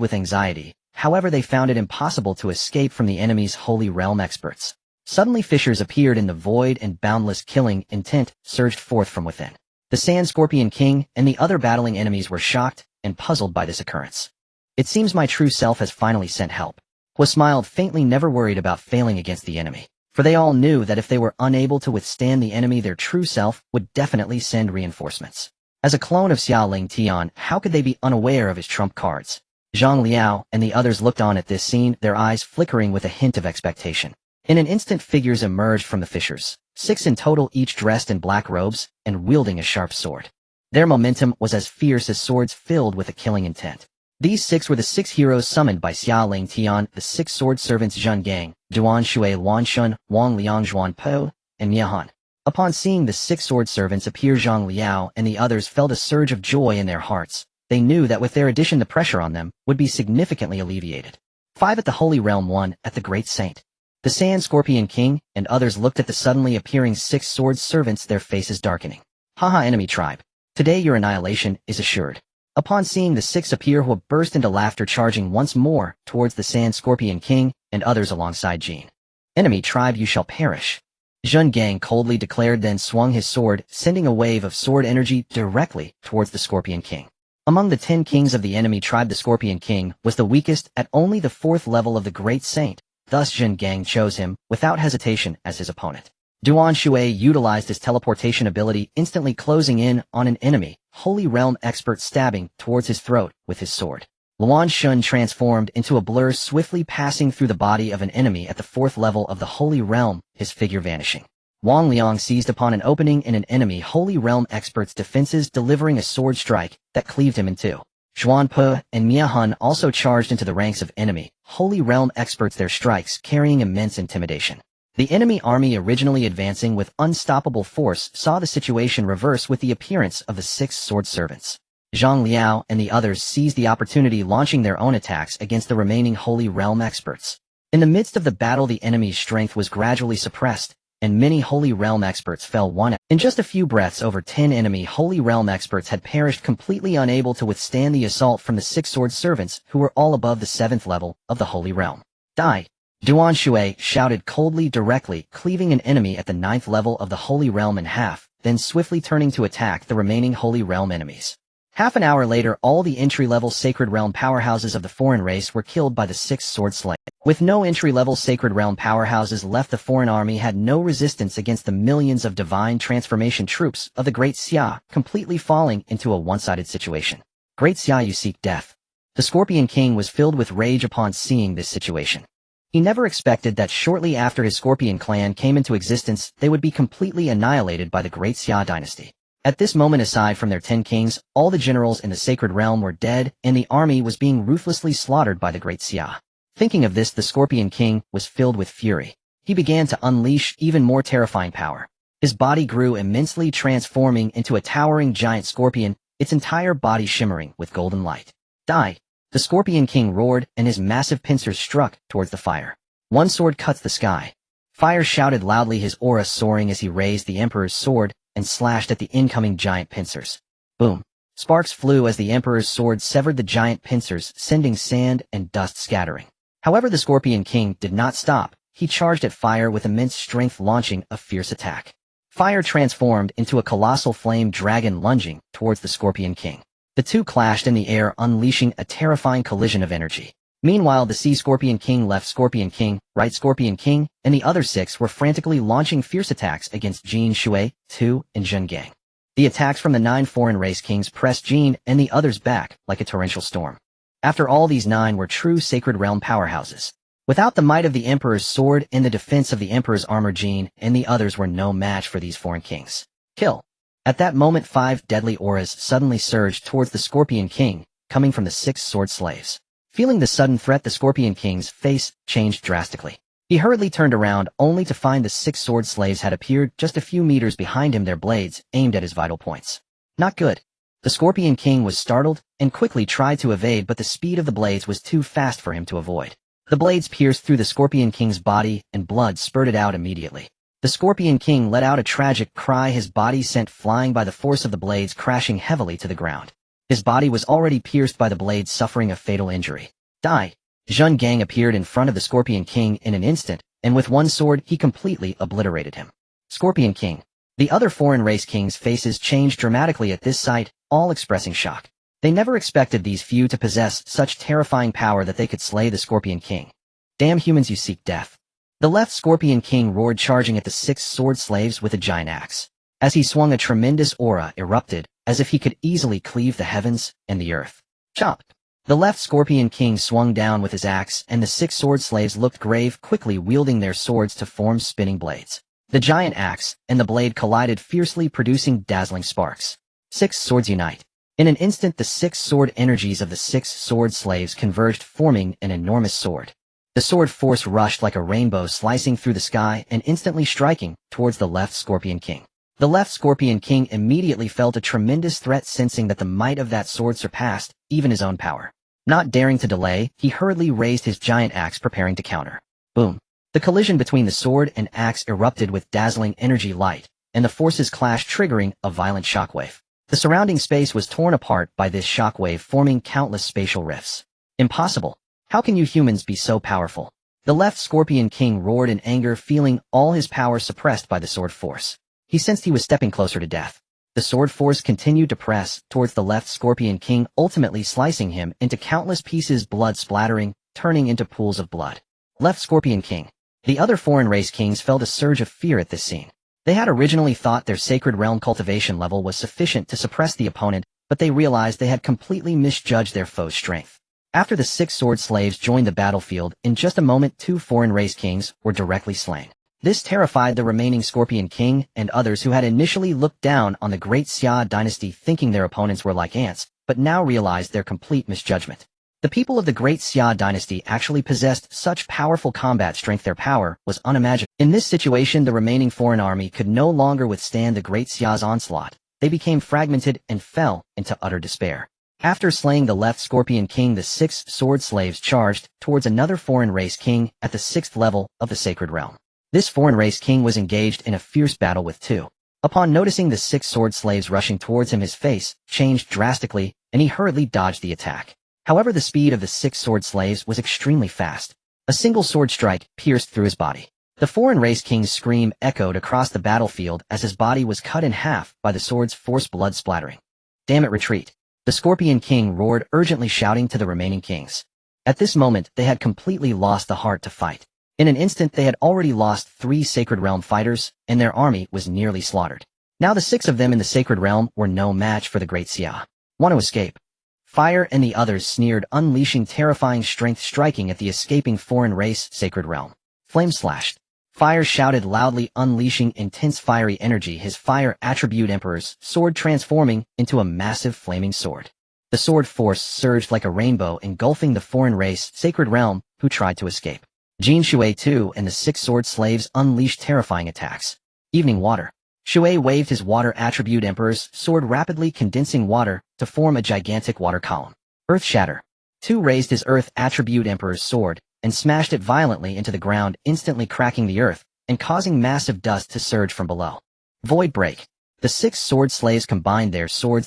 with anxiety. However, they found it impossible to escape from the enemy's Holy Realm experts. Suddenly fissures appeared in the void, and boundless killing intent surged forth from within. The Sand Scorpion King and the other battling enemies were shocked and puzzled by this occurrence. It seems my true self has finally sent help. Hua smiled faintly, never worried about failing against the enemy. For they all knew that if they were unable to withstand the enemy, their true self would definitely send reinforcements. As a clone of Xia Lingtian, how could they be unaware of his trump cards? Zhang Liao and the others looked on at this scene, their eyes flickering with a hint of expectation. In an instant, figures emerged from the fissures, 6 in total, each dressed in black robes and wielding a sharp sword. Their momentum was as fierce as swords filled with a killing intent. These 6 were the 6 heroes summoned by Xia Lingtian, the 6 sword servants Zhengang, Duanshui, Luanshun, Wang Liang, Zhuan Pu, and Miahan. Upon seeing the 6 sword servants appear, Zhang Liao and the others felt a surge of joy in their hearts. They knew that with their addition, the pressure on them would be significantly alleviated. 5 at the Holy Realm, 1 at the Great Saint. The Sand Scorpion King and others looked at the suddenly appearing 6 sword servants, their faces darkening. Haha, enemy tribe. Today your annihilation is assured. Upon seeing the 6 appear, Hua burst into laughter, charging once more towards the Sand Scorpion King and others alongside Jean. Enemy tribe, you shall perish. Zhengang coldly declared, then swung his sword, sending a wave of sword energy directly towards the Scorpion King. Among the 10 kings of the enemy tribe, the Scorpion King was the weakest at only the 4th level of the Great Saint. Thus Zhengang chose him, without hesitation, as his opponent. Duanshui utilized his teleportation ability, instantly closing in on an enemy Holy Realm expert, stabbing towards his throat with his sword. Luanshun transformed into a blur, swiftly passing through the body of an enemy at the 4th level of the Holy Realm, his figure vanishing. Wang Liang seized upon an opening in an enemy Holy Realm expert's defenses, delivering a sword strike that cleaved him in 2. Zhuan Pu and Miahan also charged into the ranks of enemy Holy Realm experts, their strikes carrying immense intimidation. The enemy army, originally advancing with unstoppable force, saw the situation reverse with the appearance of the 6 sword servants. Zhang Liao and the others seized the opportunity, launching their own attacks against the remaining Holy Realm experts. In the midst of the battle, the enemy's strength was gradually suppressed, and many Holy Realm experts fell one. In just a few breaths, over 10 enemy Holy Realm experts had perished, completely unable to withstand the assault from the 6 sword servants, who were all above the 7th level of the Holy Realm. Die. Duan Shui shouted coldly directly, cleaving an enemy at the 9th level of the Holy Realm in half, then swiftly turning to attack the remaining Holy Realm enemies. Half an hour later, all the entry-level Sacred Realm powerhouses of the foreign race were killed by the 6 sword slave. With no entry-level Sacred Realm powerhouses left, the foreign army had no resistance against the millions of divine transformation troops of the Great Xia, completely falling into a one-sided situation. Great Xia, you seek death. The Scorpion King was filled with rage upon seeing this situation. He never expected that shortly after his Scorpion clan came into existence, they would be completely annihilated by the Great Xia Dynasty. At this moment, aside from their 10 kings, all the generals in the Sacred Realm were dead, and the army was being ruthlessly slaughtered by the Great Xia. Thinking of this, the Scorpion King was filled with fury. He began to unleash even more terrifying power. His body grew immensely, transforming into a towering giant scorpion, its entire body shimmering with golden light. Die! The Scorpion King roared, and his massive pincers struck towards the fire. One sword cuts the sky. Fire shouted loudly, his aura soaring as he raised the Emperor's sword and slashed at the incoming giant pincers. Boom! Sparks flew as the Emperor's sword severed the giant pincers, sending sand and dust scattering. However, the Scorpion King did not stop. He charged at fire with immense strength, launching a fierce attack. Fire transformed into a colossal flame dragon lunging towards the Scorpion King. The two clashed in the air, unleashing a terrifying collision of energy. Meanwhile, the Sea Scorpion King, Left Scorpion King, Right Scorpion King, and the other 6 were frantically launching fierce attacks against Jin, Shui, Tu, and Zhengang. The attacks from the 9 foreign race kings pressed Jin and the others back like a torrential storm. After all, these 9 were true Sacred Realm powerhouses. Without the might of the Emperor's sword and the defense of the Emperor's armor, Jin and the others were no match for these foreign kings. Kill! At that moment, 5 deadly auras suddenly surged towards the Scorpion King, coming from the 6 sword slaves. Feeling the sudden threat, the Scorpion King's face changed drastically. He hurriedly turned around, only to find the 6 sword slaves had appeared just a few meters behind him, their blades aimed at his vital points. Not good. The Scorpion King was startled and quickly tried to evade, but the speed of the blades was too fast for him to avoid. The blades pierced through the Scorpion King's body, and blood spurted out immediately. The Scorpion King let out a tragic cry, his body sent flying by the force of the blades, crashing heavily to the ground. His body was already pierced by the blades, suffering a fatal injury. Die! Zhengang appeared in front of the Scorpion King in an instant, and with one sword he completely obliterated him. Scorpion King. The other foreign race kings' faces changed dramatically at this sight, all expressing shock. They never expected these few to possess such terrifying power that they could slay the Scorpion King. Damn humans, you seek death. The Left Scorpion King roared, charging at the 6 sword slaves with a giant axe. As he swung, a tremendous aura erupted, as if he could easily cleave the heavens and the earth. Chop! The Left Scorpion King swung down with his axe, and the 6 sword slaves looked grave, quickly wielding their swords to form spinning blades. The giant axe and the blade collided fiercely, producing dazzling sparks. 6 swords unite. In an instant, the 6 sword energies of the 6 sword slaves converged, forming an enormous sword. The sword force rushed like a rainbow, slicing through the sky and instantly striking towards the Left Scorpion King. The Left Scorpion King immediately felt a tremendous threat, sensing that the might of that sword surpassed even his own power. Not daring to delay, he hurriedly raised his giant axe, preparing to counter. Boom! The collision between the sword and axe erupted with dazzling energy light, and the forces clashed, triggering a violent shockwave. The surrounding space was torn apart by this shockwave, forming countless spatial rifts. Impossible! How can you humans be so powerful? The Left Scorpion King roared in anger, feeling all his power suppressed by the sword force. He sensed he was stepping closer to death. The sword force continued to press towards the Left Scorpion King, ultimately slicing him into countless pieces, blood splattering, turning into pools of blood. Left Scorpion King. The other foreign race kings felt a surge of fear at this scene. They had originally thought their Sacred Realm cultivation level was sufficient to suppress the opponent, but they realized they had completely misjudged their foe's strength. After the 6 sword slaves joined the battlefield, in just a moment 2 foreign race kings were directly slain. This terrified the remaining Scorpion King and others who had initially looked down on the Great Xia Dynasty, thinking their opponents were like ants, but now realized their complete misjudgment. The people of the Great Xia Dynasty actually possessed such powerful combat strength, their power was unimaginable. In this situation, the remaining foreign army could no longer withstand the Great Xia's onslaught. They became fragmented and fell into utter despair. After slaying the Left Scorpion King, the 6 sword slaves charged towards another foreign race king at the 6th level of the Sacred Realm. This foreign race king was engaged in a fierce battle with 2. Upon noticing the 6 sword slaves rushing towards him, his face changed drastically, and he hurriedly dodged the attack. However, the speed of the 6 sword slaves was extremely fast. A single sword strike pierced through his body. The foreign race king's scream echoed across the battlefield as his body was cut in half by the sword's force, blood splattering. Damn it, retreat! The Scorpion King roared, urgently shouting to the remaining kings. At this moment, they had completely lost the heart to fight. In an instant, they had already lost 3 Sacred Realm fighters, and their army was nearly slaughtered. Now the 6 of them in the Sacred Realm were no match for the Great Xia. Want to escape? Fire and the others sneered, unleashing terrifying strength, striking at the escaping foreign race Sacred Realm. Flame slashed. Fire shouted loudly, unleashing intense fiery energy, his fire attribute Emperor's sword transforming into a massive flaming sword. The sword force surged like a rainbow, engulfing the foreign race Sacred Realm who tried to escape. Jin Shui too and the 6 sword slaves unleashed terrifying attacks. Evening water. Shui waved his water attribute Emperor's sword, rapidly condensing water to form a gigantic water column. Earth shatter. Tu raised his earth attribute Emperor's sword and smashed it violently into the ground, instantly cracking the earth and causing massive dust to surge from below. Void break. The 6 sword slaves combined their sword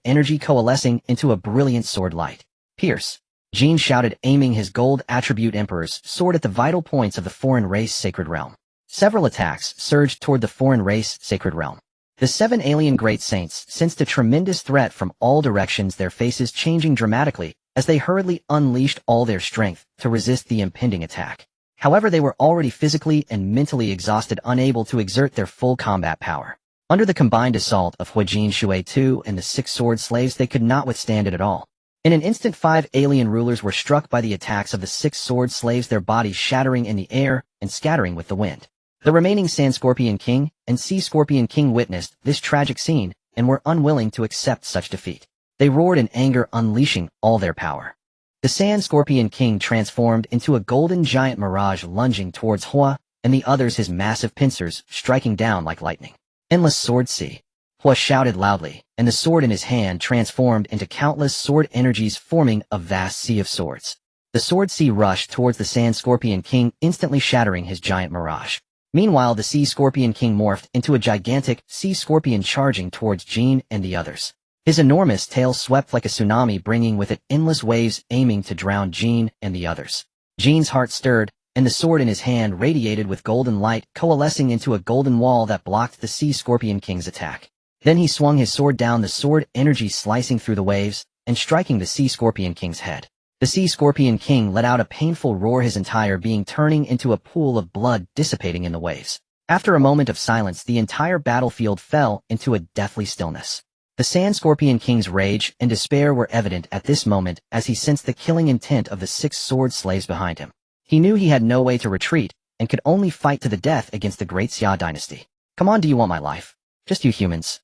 energy coalescing into a brilliant sword light. Pierce. Jin shouted, aiming his gold attribute Emperor's sword at the vital points of the foreign race Sacred Realm. Several attacks surged toward the foreign race Sacred Realm. The 7 alien great saints sensed a tremendous threat from all directions, their faces changing dramatically as they hurriedly unleashed all their strength to resist the impending attack. However, they were already physically and mentally exhausted, unable to exert their full combat power. Under the combined assault of Jin Shui II and the 6 sword slaves, they could not withstand it at all. In an instant, 5 alien rulers were struck by the attacks of the 6 sword slaves, their bodies shattering in the air and scattering with the wind. The remaining Sand Scorpion King and Sea Scorpion King witnessed this tragic scene and were unwilling to accept such defeat. They roared in anger, unleashing all their power. The Sand Scorpion King transformed into a golden giant mirage, lunging towards Hua and the others, his massive pincers striking down like lightning. Endless sword sea. Hua shouted loudly, and the sword in his hand transformed into countless sword energies, forming a vast sea of swords. The sword sea rushed towards the Sand Scorpion King, instantly shattering his giant mirage. Meanwhile, the Sea Scorpion King morphed into a gigantic sea scorpion, charging towards Jin and the others. His enormous tail swept like a tsunami, bringing with it endless waves, aiming to drown Jin and the others. Jin's heart stirred, and the sword in his hand radiated with golden light, coalescing into a golden wall that blocked the Sea Scorpion King's attack. Then he swung his sword down, the sword energy slicing through the waves and striking the Sea Scorpion King's head. The Sea Scorpion King let out a painful roar, his entire being turning into a pool of blood, dissipating in the waves. After a moment of silence, the entire battlefield fell into a deathly stillness. The Sand Scorpion King's rage and despair were evident at this moment as he sensed the killing intent of the 6 sword slaves behind him. He knew he had no way to retreat and could only fight to the death against the Great Xia Dynasty. Come on, do you want my life? Just you humans.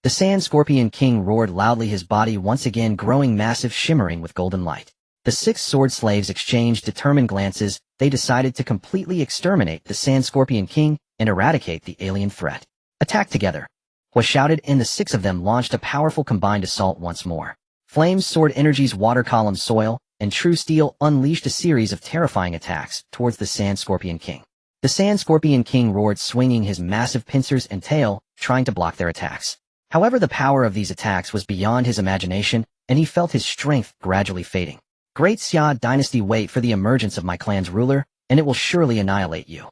The Sand Scorpion King roared loudly, his body once again growing massive, shimmering with golden light. The 6 sword slaves exchanged determined glances. They decided to completely exterminate the Sand Scorpion King and eradicate the alien threat. Attack together. Hua shouted, and the 6 of them launched a powerful combined assault once more. Flames, sword energies, water column, soil, and true steel unleashed a series of terrifying attacks towards the Sand Scorpion King. The Sand Scorpion King roared, swinging his massive pincers and tail, trying to block their attacks. However, the power of these attacks was beyond his imagination, and he felt his strength gradually fading. Great Xia Dynasty, wait for the emergence of my clan's ruler, and it will surely annihilate you.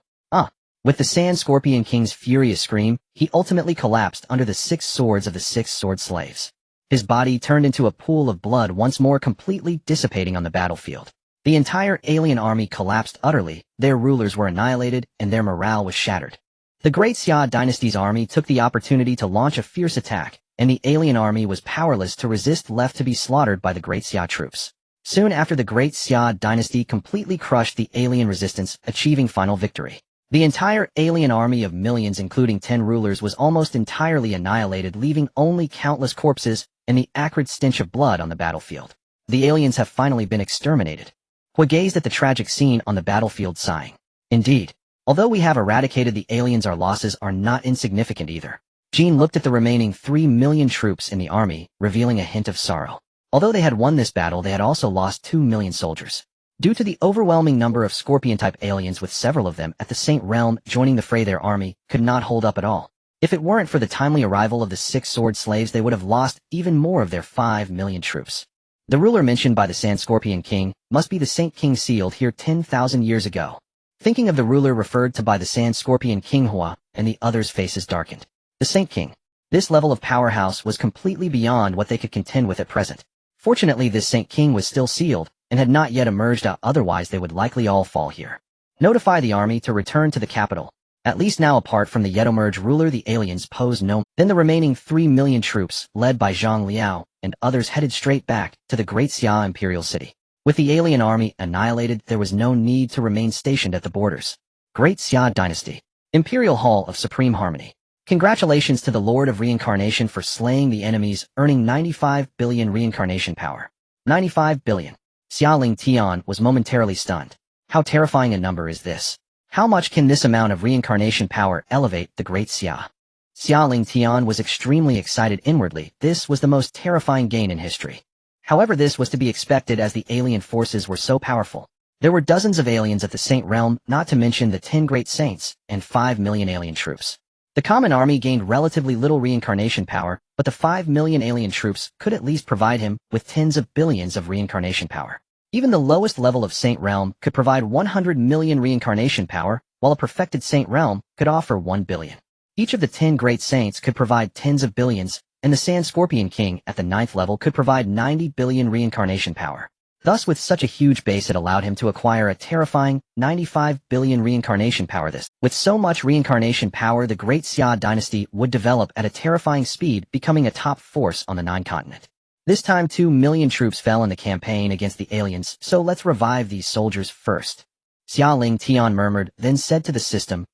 With the Sand Scorpion King's furious scream, he ultimately collapsed under the 6 swords of the 6 sword slaves. His body turned into a pool of blood, once more completely dissipating on the battlefield. The entire alien army collapsed utterly, their rulers were annihilated, and their morale was shattered. The Great Xia Dynasty's army took the opportunity to launch a fierce attack, and the alien army was powerless to resist, left to be slaughtered by the Great Xia troops. Soon after, the Great Xia Dynasty completely crushed the alien resistance, achieving final victory. The entire alien army of millions, including 10 rulers, was almost entirely annihilated, leaving only countless corpses and the acrid stench of blood on the battlefield. The aliens have finally been exterminated. Hua gazed at the tragic scene on the battlefield, sighing. Indeed, although we have eradicated the aliens, our losses are not insignificant either. Jin looked at the remaining 3 million troops in the army, revealing a hint of sorrow. Although they had won this battle, they had also lost 2 million soldiers. Due to the overwhelming number of Scorpion-type aliens, with several of them at the Saint Realm joining the fray, their army could not hold up at all. If it weren't for the timely arrival of the 6 sword slaves, they would have lost even more of their 5 million troops. The ruler mentioned by the Sand Scorpion King must be the Saint King sealed here 10,000 years ago. Thinking of the ruler referred to by the Sand Scorpion King Hua, and the others' faces darkened. The Saint King. This level of powerhouse was completely beyond what they could contend with at present. Fortunately, this Saint King was still sealed, and had not yet emerged out, otherwise they would likely all fall here. Notify the army to return to the capital. At least now, apart from the yet emerged ruler, the aliens posed no. Then the remaining 3 million troops, led by Zhang Liao, and others headed straight back to the Great Xia Imperial City. With the alien army annihilated, there was no need to remain stationed at the borders. Great Xia Dynasty. Imperial Hall of Supreme Harmony. Congratulations to the Lord of Reincarnation for slaying the enemies, earning 95 billion reincarnation power. 95 billion. Xia Lingtian was momentarily stunned. How terrifying a number is this? How much can this amount of reincarnation power elevate the Great Xia? Xia Lingtian was extremely excited inwardly. This was the most terrifying gain in history. However, this was to be expected as the alien forces were so powerful. There were dozens of aliens at the Saint Realm, not to mention the 10 great saints, and 5 million alien troops. The common army gained relatively little reincarnation power, but the 5 million alien troops could at least provide him with tens of billions of reincarnation power. Even the lowest level of Saint Realm could provide 100 million reincarnation power, while a perfected Saint Realm could offer 1 billion. Each of the 10 great saints could provide tens of billions, and the Sand Scorpion King at the 9th level could provide 90 billion reincarnation power. Thus, with such a huge base, it allowed him to acquire a terrifying 95 billion reincarnation power. With so much reincarnation power, the Great Xia Dynasty would develop at a terrifying speed, becoming a top force on the 9 continent. This time 2 million troops fell in the campaign against the aliens, so let's revive these soldiers first. Xia Lingtian murmured, then said to the system,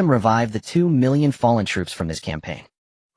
revive the 2 million fallen troops from this campaign.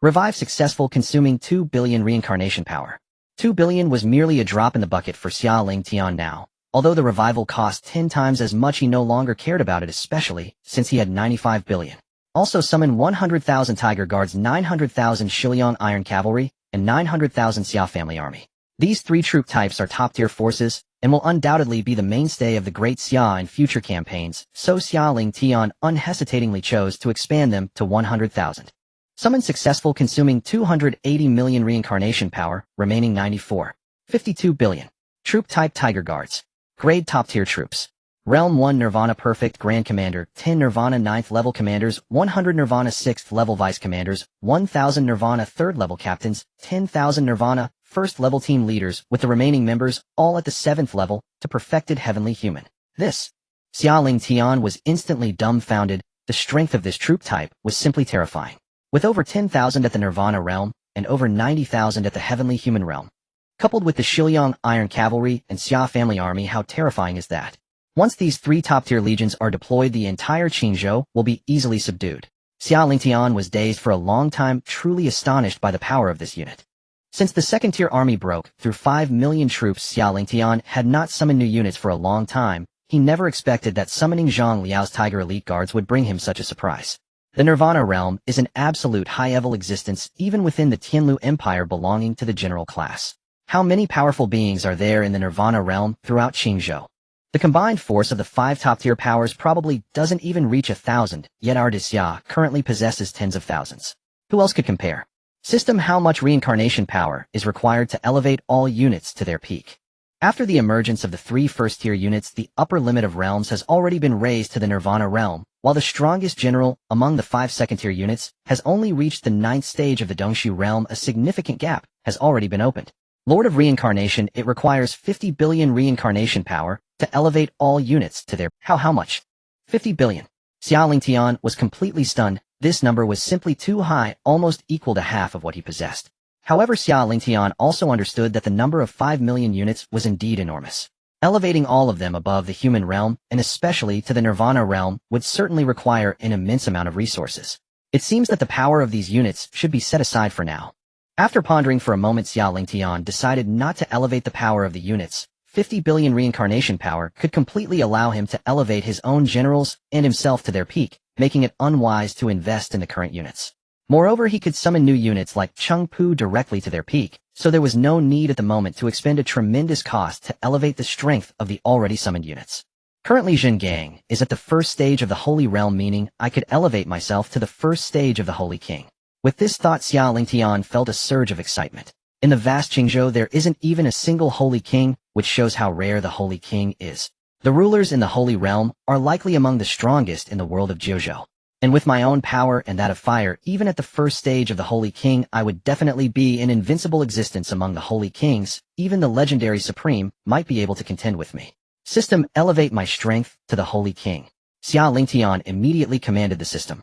Revive successful, consuming 2 billion reincarnation power. 2 billion was merely a drop in the bucket for Xia Lingtian now. Although the revival cost 10 times as much, he no longer cared about it, especially since he had 95 billion. Also summon 100,000 Tiger Guards, 900,000 Shiliang Iron Cavalry, and 900,000 Xia family army. These 3 troop types are top-tier forces, and will undoubtedly be the mainstay of the Great Xia in future campaigns, so Xia Lingtian unhesitatingly chose to expand them to 100,000. Summon successful, consuming 280 million reincarnation power, remaining 94. 52 billion. Troop type Tiger Guards. Grade top-tier troops. Realm 1 Nirvana Perfect Grand Commander, 10 Nirvana 9th level commanders, 100 Nirvana 6th level vice commanders, 1,000 Nirvana 3rd level captains, 10,000 Nirvana 1st level team leaders, with the remaining members all at the 7th level, to perfected heavenly human. This. Xia Lingtian was instantly dumbfounded. The strength of this troop type was simply terrifying. With over 10,000 at the Nirvana realm, and over 90,000 at the heavenly human realm. Coupled with the Shiliang Iron Cavalry and Xia family army, how terrifying is that? Once these 3 top-tier legions are deployed, the entire Qingzhou will be easily subdued. Xia Lingtian was dazed for a long time, truly astonished by the power of this unit. Since the second-tier army broke through 5 million troops, Xia Lingtian had not summoned new units for a long time. He never expected that summoning Zhang Liao's Tiger Elite Guards would bring him such a surprise. The Nirvana realm is an absolute high-level existence even within the Tianlu Empire belonging to the general class. How many powerful beings are there in the Nirvana realm throughout Qingzhou? The combined force of the 5 top-tier powers probably doesn't even reach 1,000, yet our Xia currently possesses tens of thousands. Who else could compare? System: how much reincarnation power is required to elevate all units to their peak? After the emergence of the 3 first-tier units, the upper limit of realms has already been raised to the Nirvana realm, while the strongest general among the 5 second-tier units has only reached the 9th stage of the Dongshu realm. A significant gap has already been opened. Lord of Reincarnation, it requires 50 billion reincarnation power to elevate all units to their... How much? 50 billion. Xia Lingtian was completely stunned. This number was simply too high, almost equal to half of what he possessed. However, Xia Lingtian also understood that the number of 5 million units was indeed enormous. Elevating all of them above the human realm, and especially to the Nirvana realm, would certainly require an immense amount of resources. It seems that the power of these units should be set aside for now. After pondering for a moment, Xia Lingtian decided not to elevate the power of the units. 50 billion reincarnation power could completely allow him to elevate his own generals and himself to their peak, making it unwise to invest in the current units. Moreover, he could summon new units like Chengpu directly to their peak, so there was no need at the moment to expend a tremendous cost to elevate the strength of the already summoned units. Currently, Zhengang is at the 1st stage of the Holy Realm, meaning I could elevate myself to the 1st stage of the Holy King. With this thought, Xia Lingtian felt a surge of excitement. In the vast Jiuzhou there isn't even a single holy king, which shows how rare the holy king is. The rulers in the holy realm are likely among the strongest in the world of Jiuzhou. And with my own power and that of fire, even at the first stage of the holy king, I would definitely be in invincible existence among the holy kings. Even the legendary supreme might be able to contend with me. System, elevate my strength to the holy king. Xia Lingtian immediately commanded the system.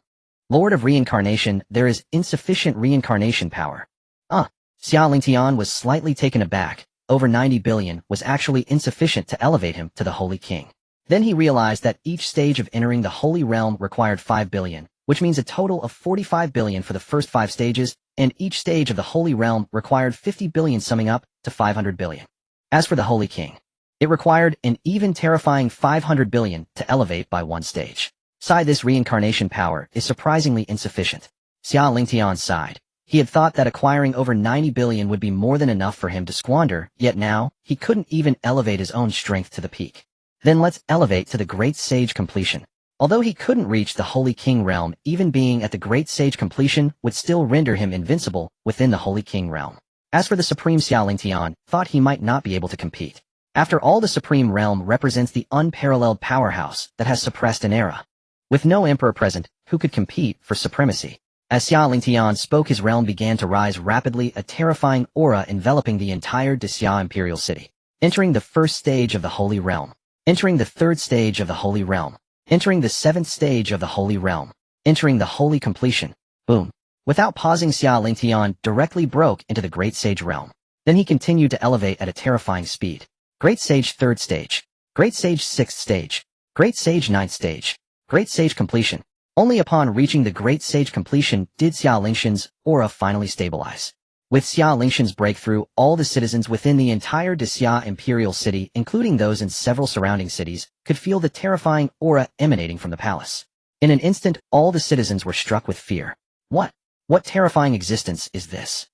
Lord of reincarnation, there is insufficient reincarnation power. Xia Lingtian was slightly taken aback. Over 90 billion was actually insufficient to elevate him to the holy king. Then he realized that each stage of entering the holy realm required 5 billion, which means a total of 45 billion for the first 5 stages, and each stage of the holy realm required 50 billion, summing up to 500 billion. As for the holy king, it required an even terrifying 500 billion to elevate by one stage. This reincarnation power is surprisingly insufficient. Xia Lingtian sighed. He had thought that acquiring over 90 billion would be more than enough for him to squander, yet now, he couldn't even elevate his own strength to the peak. Then let's elevate to the Great Sage completion. Although he couldn't reach the Holy King realm, even being at the Great Sage completion would still render him invincible within the Holy King realm. As for the Supreme, Xia Lingtian thought he might not be able to compete. After all, the Supreme realm represents the unparalleled powerhouse that has suppressed an era. With no emperor present, who could compete for supremacy? As Xia Lingtian spoke, his realm began to rise rapidly, a terrifying aura enveloping the entire Xia imperial city. Entering the first stage of the Holy Realm. Entering the third stage of the Holy Realm. Entering the seventh stage of the Holy Realm. Entering the Holy Completion. Boom. Without pausing, Xia Lingtian directly broke into the Great Sage realm. Then he continued to elevate at a terrifying speed. Great Sage third stage. Great Sage sixth stage. Great Sage ninth stage. Great Sage completion. Only upon reaching the Great Sage completion did Xia Lingtian's aura finally stabilize. With Xia Lingtian's breakthrough, all the citizens within the entire Xia imperial city, including those in several surrounding cities, could feel the terrifying aura emanating from the palace. In an instant, all the citizens were struck with fear. What terrifying existence is this?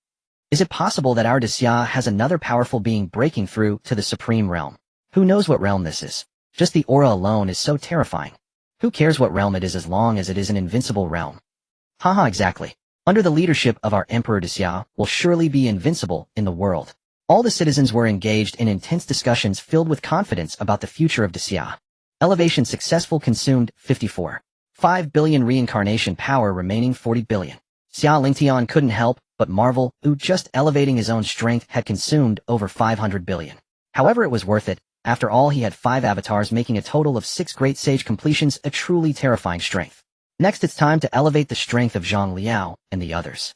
Is it possible that our Xia has another powerful being breaking through to the supreme realm? Who knows what realm this is? Just the aura alone is so terrifying. Who cares what realm it is as long as it is an invincible realm? Haha, exactly. Under the leadership of our Emperor Xia, will surely be invincible in the world. All the citizens were engaged in intense discussions filled with confidence about the future of Xia. Elevation successful, consumed 54. 5 billion reincarnation power, remaining 40 billion. Xia Lingtian couldn't help but marvel, just elevating his own strength had consumed over 500 billion. However, it was worth it. After all, he had 5 avatars, making a total of 6 Great Sage completions, a truly terrifying strength. Next, it's time to elevate the strength of Zhang Liao and the others.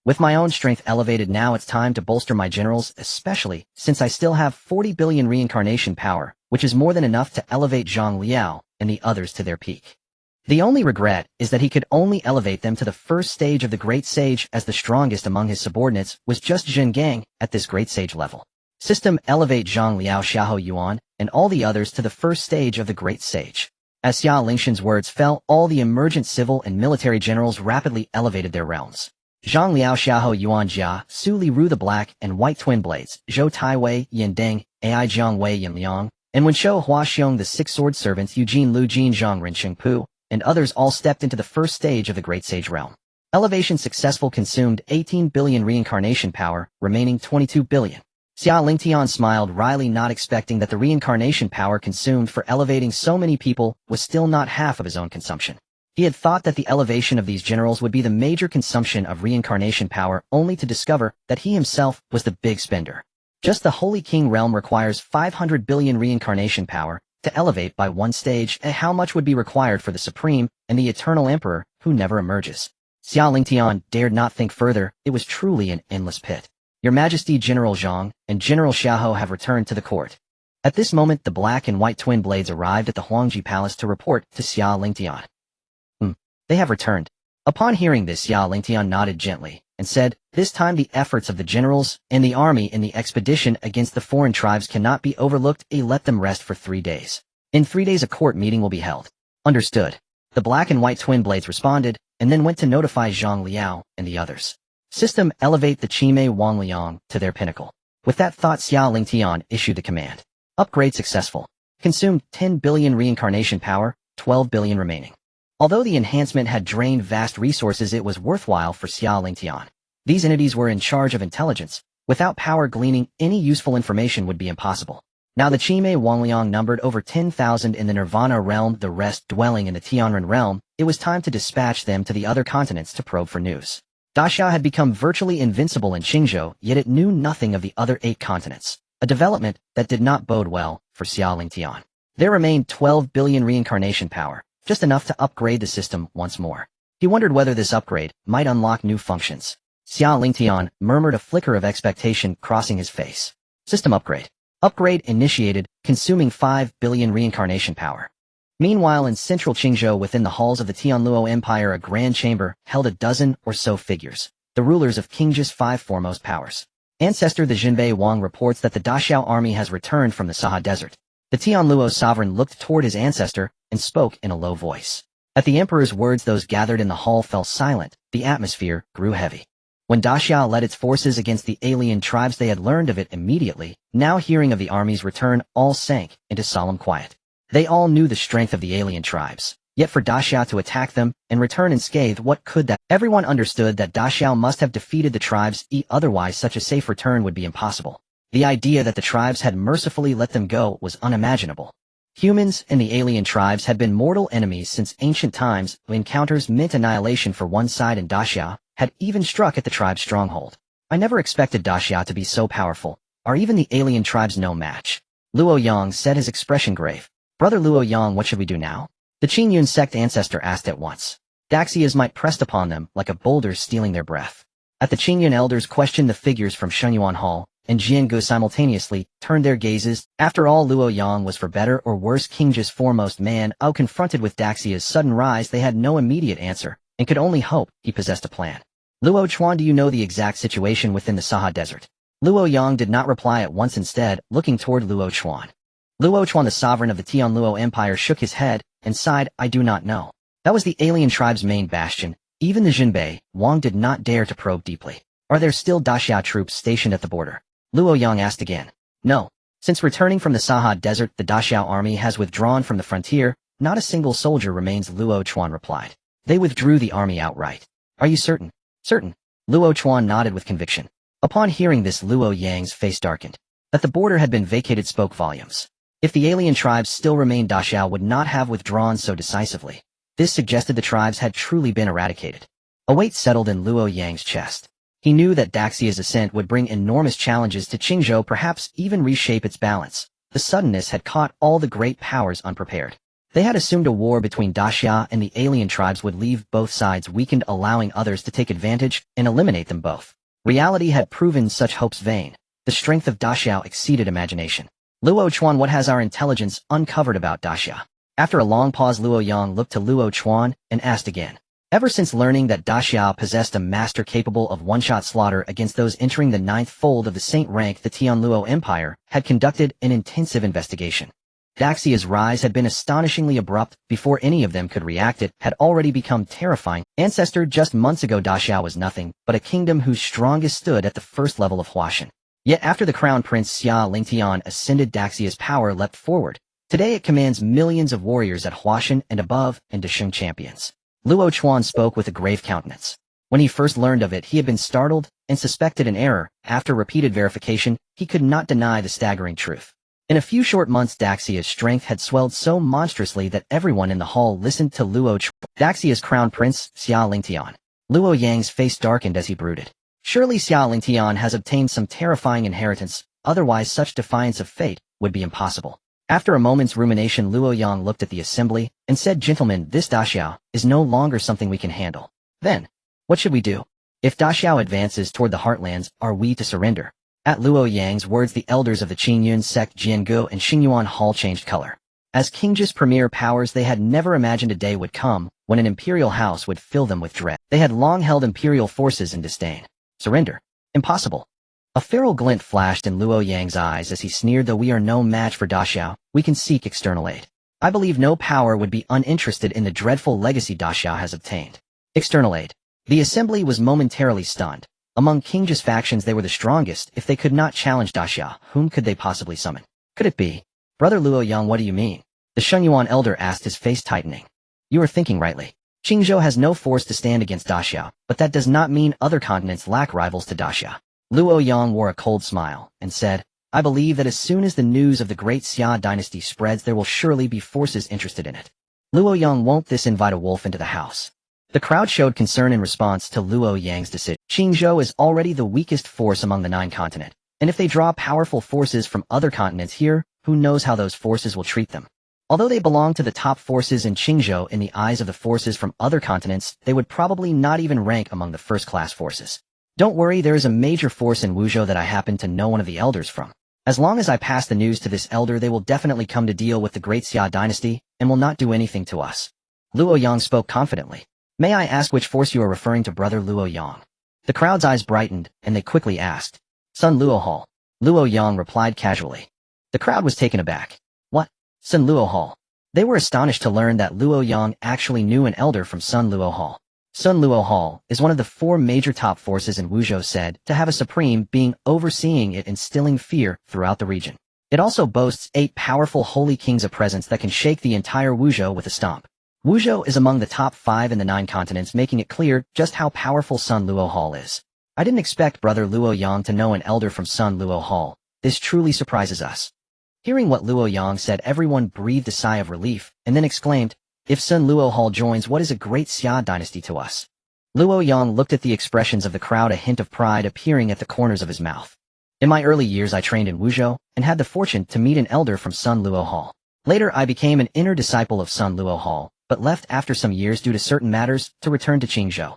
With my own strength elevated, now it's time to bolster my generals, especially since I still have 40 billion reincarnation power, which is more than enough to elevate Zhang Liao and the others to their peak. The only regret is that he could only elevate them to the first stage of the Great Sage, as the strongest among his subordinates was just Zhen Gang at this Great Sage level. System, elevate Zhang Liao, Zhao Yun, and all the others to the first stage of the Great Sage. As Xia Lingtian's words fell, all the emergent civil and military generals rapidly elevated their realms. Zhang Liao, Zhao Yun, Jia, Su Li Ru the Black and White Twin Blades, Zhou Taiwei, Yin Deng, Ai Jiang Wei Yin Liang, and Wenshou Hua Xiong, the 6 sword servants, Eugene Lu Jin Zhang Ren Sheng Pu, and others all stepped into the first stage of the Great Sage realm. Elevation successful, consumed 18 billion reincarnation power, remaining 22 billion. Xia Lingtian smiled wryly, not expecting that the reincarnation power consumed for elevating so many people was still not half of his own consumption. He had thought that the elevation of these generals would be the major consumption of reincarnation power, only to discover that he himself was the big spender. Just the Holy King realm requires 500 billion reincarnation power to elevate by one stage, and how much would be required for the Supreme and the Eternal Emperor, who never emerges? Xia Lingtian dared not think further. It was truly an endless pit. Your Majesty, General Zhang and General Xiahou have returned to the court. At this moment, the Black and White Twin Blades arrived at the Huangji Palace to report to Xia Lingtian. They have returned. Upon hearing this, Xia Lingtian nodded gently and said, this time the efforts of the generals and the army in the expedition against the foreign tribes cannot be overlooked. Let them rest for 3 days. In 3 days a court meeting will be held. Understood. The Black and White Twin Blades responded, and then went to notify Zhang Liao and the others. System, elevate the Qimei Wang Liang to their pinnacle. With that thought, Xia Lingtian issued the command. Upgrade successful. Consumed 10 billion reincarnation power, 12 billion remaining. Although the enhancement had drained vast resources, it was worthwhile for Xia Lingtian. These entities were in charge of intelligence, Without power gleaning, any useful information would be impossible. Now the Chime Wangliang numbered over 10,000 in the Nirvana realm, the rest dwelling in the Tianren realm. It was time to dispatch them to the other continents to probe for news. Daxia had become virtually invincible in Qingzhou, yet it knew nothing of the other 8 continents, a development that did not bode well for Xia Lingtian. There remained 12 billion reincarnation power, just enough to upgrade the system once more. He wondered whether this upgrade might unlock new functions. Xia Lingtian murmured, a flicker of expectation crossing his face. System upgrade. Upgrade initiated, consuming 5 billion reincarnation power. Meanwhile, in central Qingzhou, within the halls of the Tianluo Empire, a grand chamber held a dozen or so figures, the rulers of Qingzhou's 5 foremost powers. Ancestor the Jinbei Wang reports that the Daxiao army has returned from the Saha Desert. The Tianluo sovereign looked toward his ancestor and spoke in a low voice. At the emperor's words, those gathered in the hall fell silent. The atmosphere grew heavy. When Daxia led its forces against the alien tribes, they had learned of it immediately. Now, hearing of the army's return, all sank into solemn quiet. They all knew the strength of the alien tribes. Yet for Daxia to attack them and return unscathed, what could that? Everyone understood that Daxiao must have defeated the tribes, otherwise such a safe return would be impossible. The idea that the tribes had mercifully let them go was unimaginable. Humans and the alien tribes had been mortal enemies since ancient times. Encounters meant annihilation for one side, and Daxia had even struck at the tribe's stronghold. I never expected Daxia to be so powerful. Are even the alien tribes no match? Luo Yang said, his expression grave. Brother Luo Yang, what should we do now? The Qingyun sect ancestor asked at once. Daxia's might pressed upon them like a boulder, stealing their breath. At the Qingyun elders questioned the figures from Shenyuan Hall, and Jiangu simultaneously turned their gazes. After all, Luo Yang was, for better or worse, Qingzhou's foremost man. Confronted with Daxia's sudden rise, they had no immediate answer, and could only hope he possessed a plan. Luo Chuan, do you know the exact situation within the Saha Desert? Luo Yang did not reply at once, instead looking toward Luo Chuan. Luo Chuan, the sovereign of the Tianluo Empire, shook his head and sighed. I do not know. That was the alien tribe's main bastion. Even the Jinbei Wang did not dare to probe deeply. Are there still Daxia troops stationed at the border? Luo Yang asked again. No. Since returning from the Saha Desert, the Daxiao army has withdrawn from the frontier. Not a single soldier remains, Luo Chuan replied. They withdrew the army outright. Are you certain? Certain. Luo Chuan nodded with conviction. Upon hearing this, Luo Yang's face darkened. That the border had been vacated spoke volumes. If the alien tribes still remained, Daxiao would not have withdrawn so decisively. This suggested the tribes had truly been eradicated. A weight settled in Luo Yang's chest. He knew that Daxia's ascent would bring enormous challenges to Qingzhou, perhaps even reshape its balance. The suddenness had caught all the great powers unprepared. They had assumed a war between Daxia and the alien tribes would leave both sides weakened, allowing others to take advantage and eliminate them both. Reality had proven such hopes vain. The strength of Daxiao exceeded imagination. Luo Chuan, what has our intelligence uncovered about Daxia? After a long pause, Luo Yang looked to Luo Chuan and asked again. Ever since learning that Daxia possessed a master capable of one-shot slaughter against those entering the 9th fold of the Saint rank, the Tianluo Empire had conducted an intensive investigation. Daxia's rise had been astonishingly abrupt. Before any of them could react, it had already become terrifying. Ancestor, just months ago Daxia was nothing but a kingdom whose strongest stood at the first level of Huashan. Yet after the crown prince Xia Lingtian ascended, Daxia's power leapt forward. Today it commands millions of warriors at Huashan and above, and Desheng champions. Luo Chuan spoke with a grave countenance. When he first learned of it, he had been startled and suspected an error. After repeated verification, he could not deny the staggering truth. In a few short months, Daxia's strength had swelled so monstrously that everyone in the hall listened to Luo Chuan. Daxia's crown prince, Xia Lingtian. Luo Yang's face darkened as he brooded. Surely Xia Lingtian has obtained some terrifying inheritance, otherwise such defiance of fate would be impossible. After a moment's rumination, Luo Yang looked at the assembly and said, Gentlemen, this Daxiao is no longer something we can handle. Then, what should we do? If Daxiao advances toward the heartlands, are we to surrender? At Luo Yang's words, the elders of the Qingyun sect Jiangu and Xingyuan Hall changed color. As Qingzhou's premier powers, they had never imagined a day would come when an imperial house would fill them with dread. They had long held imperial forces in disdain. Surrender? Impossible. A feral glint flashed in Luo Yang's eyes as he sneered, though we are no match for Daxiao, we can seek external aid. I believe no power would be uninterested in the dreadful legacy Daxiao has obtained. External aid. The assembly was momentarily stunned. Among Qingzhou's factions, they were the strongest. If they could not challenge Daxiao, whom could they possibly summon? Could it be? Brother Luo Yang, what do you mean? The Shenyuan elder asked, his face tightening. You are thinking rightly. Qingzhou has no force to stand against Daxiao, but that does not mean other continents lack rivals to Daxia. Luo Yang wore a cold smile and said, I believe that as soon as the news of the Great Xia Dynasty spreads there will surely be forces interested in it. Luo Yang won't this invite a wolf into the house? The crowd showed concern in response to Luo Yang's decision. Qingzhou is already the weakest force among the 9 continents, and if they draw powerful forces from other continents here, who knows how those forces will treat them. Although they belong to the top forces in Qingzhou in the eyes of the forces from other continents, they would probably not even rank among the first-class forces. Don't worry, there is a major force in Wuzhou that I happen to know one of the elders from. As long as I pass the news to this elder, they will definitely come to deal with the Great Xia Dynasty and will not do anything to us. Luo Yang spoke confidently. May I ask which force you are referring to, brother Luo Yang? The crowd's eyes brightened, and they quickly asked. Sun Luo Hall. Luo Yang replied casually. The crowd was taken aback. What? Sun Luo Hall. They were astonished to learn that Luo Yang actually knew an elder from Sun Luo Hall. Sun Luo Hall is one of the 4 major top forces in Wuzhou, said to have a supreme being overseeing it, instilling fear throughout the region. It also boasts 8 powerful holy kings, a presence that can shake the entire Wuzhou with a stomp. Wuzhou is among the top 5 in the 9 continents, making it clear just how powerful Sun Luo Hall is. I didn't expect brother Luo Yang to know an elder from Sun Luo Hall. This truly surprises us. Hearing what Luo Yang said, everyone breathed a sigh of relief, and then exclaimed, if Sun Luo Hall joins, what is a Great Xia Dynasty to us? Luo Yang looked at the expressions of the crowd, a hint of pride appearing at the corners of his mouth. In my early years I trained in Wuzhou, and had the fortune to meet an elder from Sun Luo Hall. Later I became an inner disciple of Sun Luo Hall, but left after some years due to certain matters to return to Qingzhou.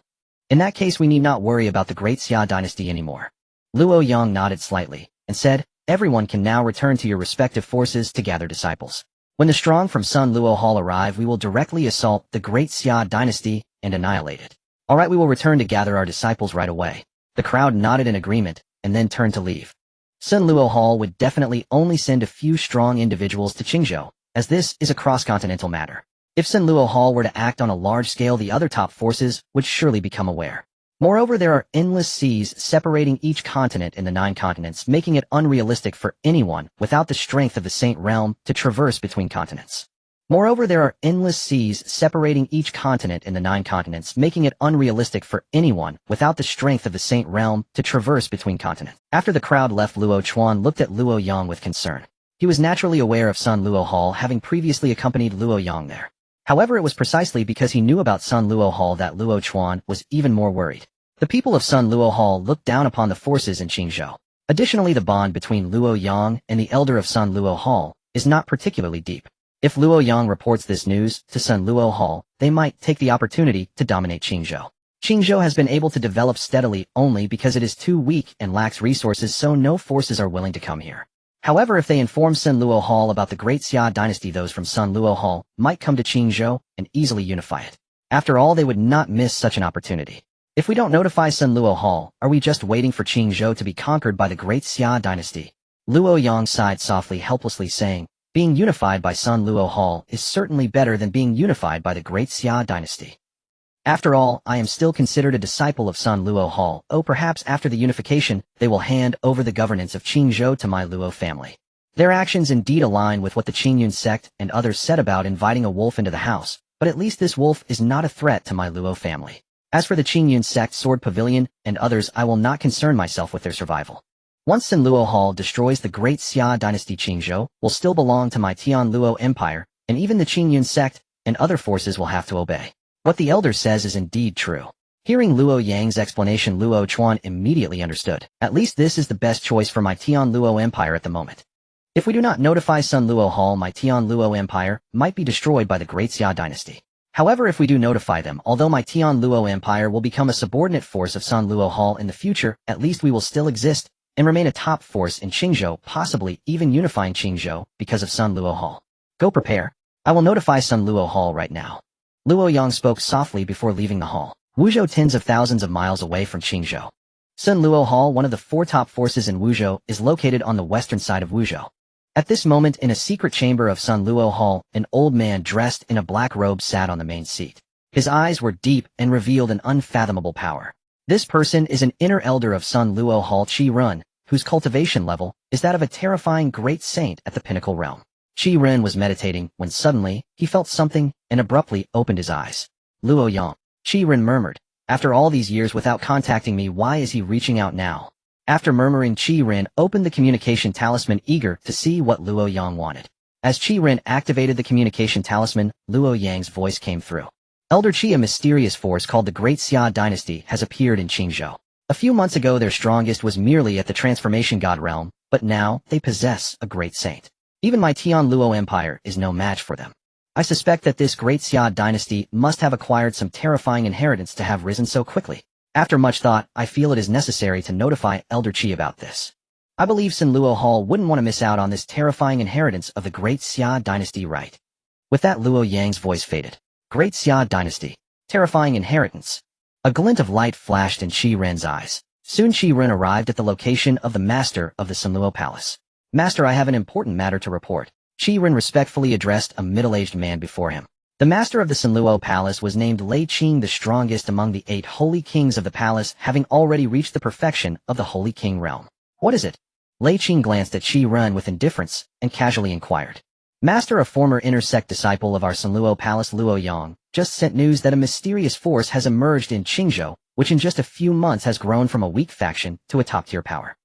In that case we need not worry about the Great Xia Dynasty anymore. Luo Yang nodded slightly, and said, everyone can now return to your respective forces to gather disciples. When the strong from Sun Luo Hall arrive, we will directly assault the Great Xia Dynasty and annihilate it. Alright, we will return to gather our disciples right away. The crowd nodded in agreement, and then turned to leave. Sun Luo Hall would definitely only send a few strong individuals to Qingzhou, as this is a cross-continental matter. If Sun Luo Hall were to act on a large scale, the other top forces would surely become aware. Moreover, there are endless seas separating each continent in the 9 continents, making it unrealistic for anyone without the strength of the Saint Realm to traverse between continents. Moreover, there are endless seas separating each continent in the 9 continents, making it unrealistic for anyone without the strength of the Saint Realm to traverse between continents. After the crowd left, Luo Chuan looked at Luo Yang with concern. He was naturally aware of Sun Luo Hall, having previously accompanied Luo Yang there. However, it was precisely because he knew about Sun Luo Hall that Luo Chuan was even more worried. The people of Sun Luo Hall looked down upon the forces in Qingzhou. Additionally, the bond between Luo Yang and the elder of Sun Luo Hall is not particularly deep. If Luo Yang reports this news to Sun Luo Hall, they might take the opportunity to dominate Qingzhou. Qingzhou has been able to develop steadily only because it is too weak and lacks resources, so no forces are willing to come here. However, if they inform Sun Luo Hall about the Great Xia Dynasty, those from Sun Luo Hall might come to Qingzhou and easily unify it. After all, they would not miss such an opportunity. If we don't notify Sun Luo Hall, are we just waiting for Qingzhou to be conquered by the Great Xia Dynasty? Luo Yang sighed softly, helplessly, saying, being unified by Sun Luo Hall is certainly better than being unified by the Great Xia Dynasty. After all, I am still considered a disciple of Sun Luo Hall. Oh, perhaps after the unification, they will hand over the governance of Qingzhou to my Luo family. Their actions indeed align with what the Qingyun sect and others said about inviting a wolf into the house, but at least this wolf is not a threat to my Luo family. As for the Qingyun sect, Sword Pavilion, and others, I will not concern myself with their survival. Once Sun Luo Hall destroys the Great Xia Dynasty, Qingzhou will still belong to my Tian Luo Empire, and even the Qingyun sect and other forces will have to obey. What the elder says is indeed true. Hearing Luo Yang's explanation, Luo Chuan immediately understood. At least this is the best choice for my Tian Luo Empire at the moment. If we do not notify Sun Luo Hall, my Tian Luo Empire might be destroyed by the Great Xia Dynasty. However, if we do notify them, although my Tian Luo Empire will become a subordinate force of Sun Luo Hall in the future, at least we will still exist and remain a top force in Qingzhou, possibly even unifying Qingzhou because of Sun Luo Hall. Go prepare. I will notify Sun Luo Hall right now. Luo Yang spoke softly before leaving the hall. Wuzhou, tens of thousands of miles away from Qingzhou. Sun Luo Hall, one of the 4 top forces in Wuzhou, is located on the western side of Wuzhou. At this moment, in a secret chamber of Sun Luo Hall, an old man dressed in a black robe sat on the main seat. His eyes were deep and revealed an unfathomable power. This person is an inner elder of Sun Luo Hall, Qi Run, whose cultivation level is that of a terrifying great saint at the pinnacle realm. Qi Ren was meditating when suddenly he felt something and abruptly opened his eyes. Luo Yang. Qi Ren murmured, after all these years without contacting me, why is he reaching out now? After murmuring, Qi Ren opened the communication talisman, eager to see what Luo Yang wanted. As Qi Ren activated the communication talisman, Luo Yang's voice came through. Elder Qi, a mysterious force called the Great Xia Dynasty, has appeared in Qingzhou. A few months ago their strongest was merely at the transformation god realm, but now they possess a great saint. Even my Tian Luo Empire is no match for them. I suspect that this Great Xia Dynasty must have acquired some terrifying inheritance to have risen so quickly. After much thought, I feel it is necessary to notify Elder Qi about this. I believe Sin Luo Hall wouldn't want to miss out on this terrifying inheritance of the Great Xia Dynasty, right? With that, Luo Yang's voice faded. Great Xia Dynasty. Terrifying inheritance. A glint of light flashed in Qi Ren's eyes. Soon Qi Ren arrived at the location of the master of the Sin Luo Palace. Master, I have an important matter to report. Qi Ren respectfully addressed a middle-aged man before him. The master of the Sin Luo Palace was named Lei Qing, the strongest among the 8 holy kings of the palace, having already reached the perfection of the holy king realm. What is it? Lei Qing glanced at Qi Ren with indifference and casually inquired. Master, a former intersect disciple of our Sin Luo Palace, Luo Yang, just sent news that a mysterious force has emerged in Qingzhou, which in just a few months has grown from a weak faction to a top-tier power.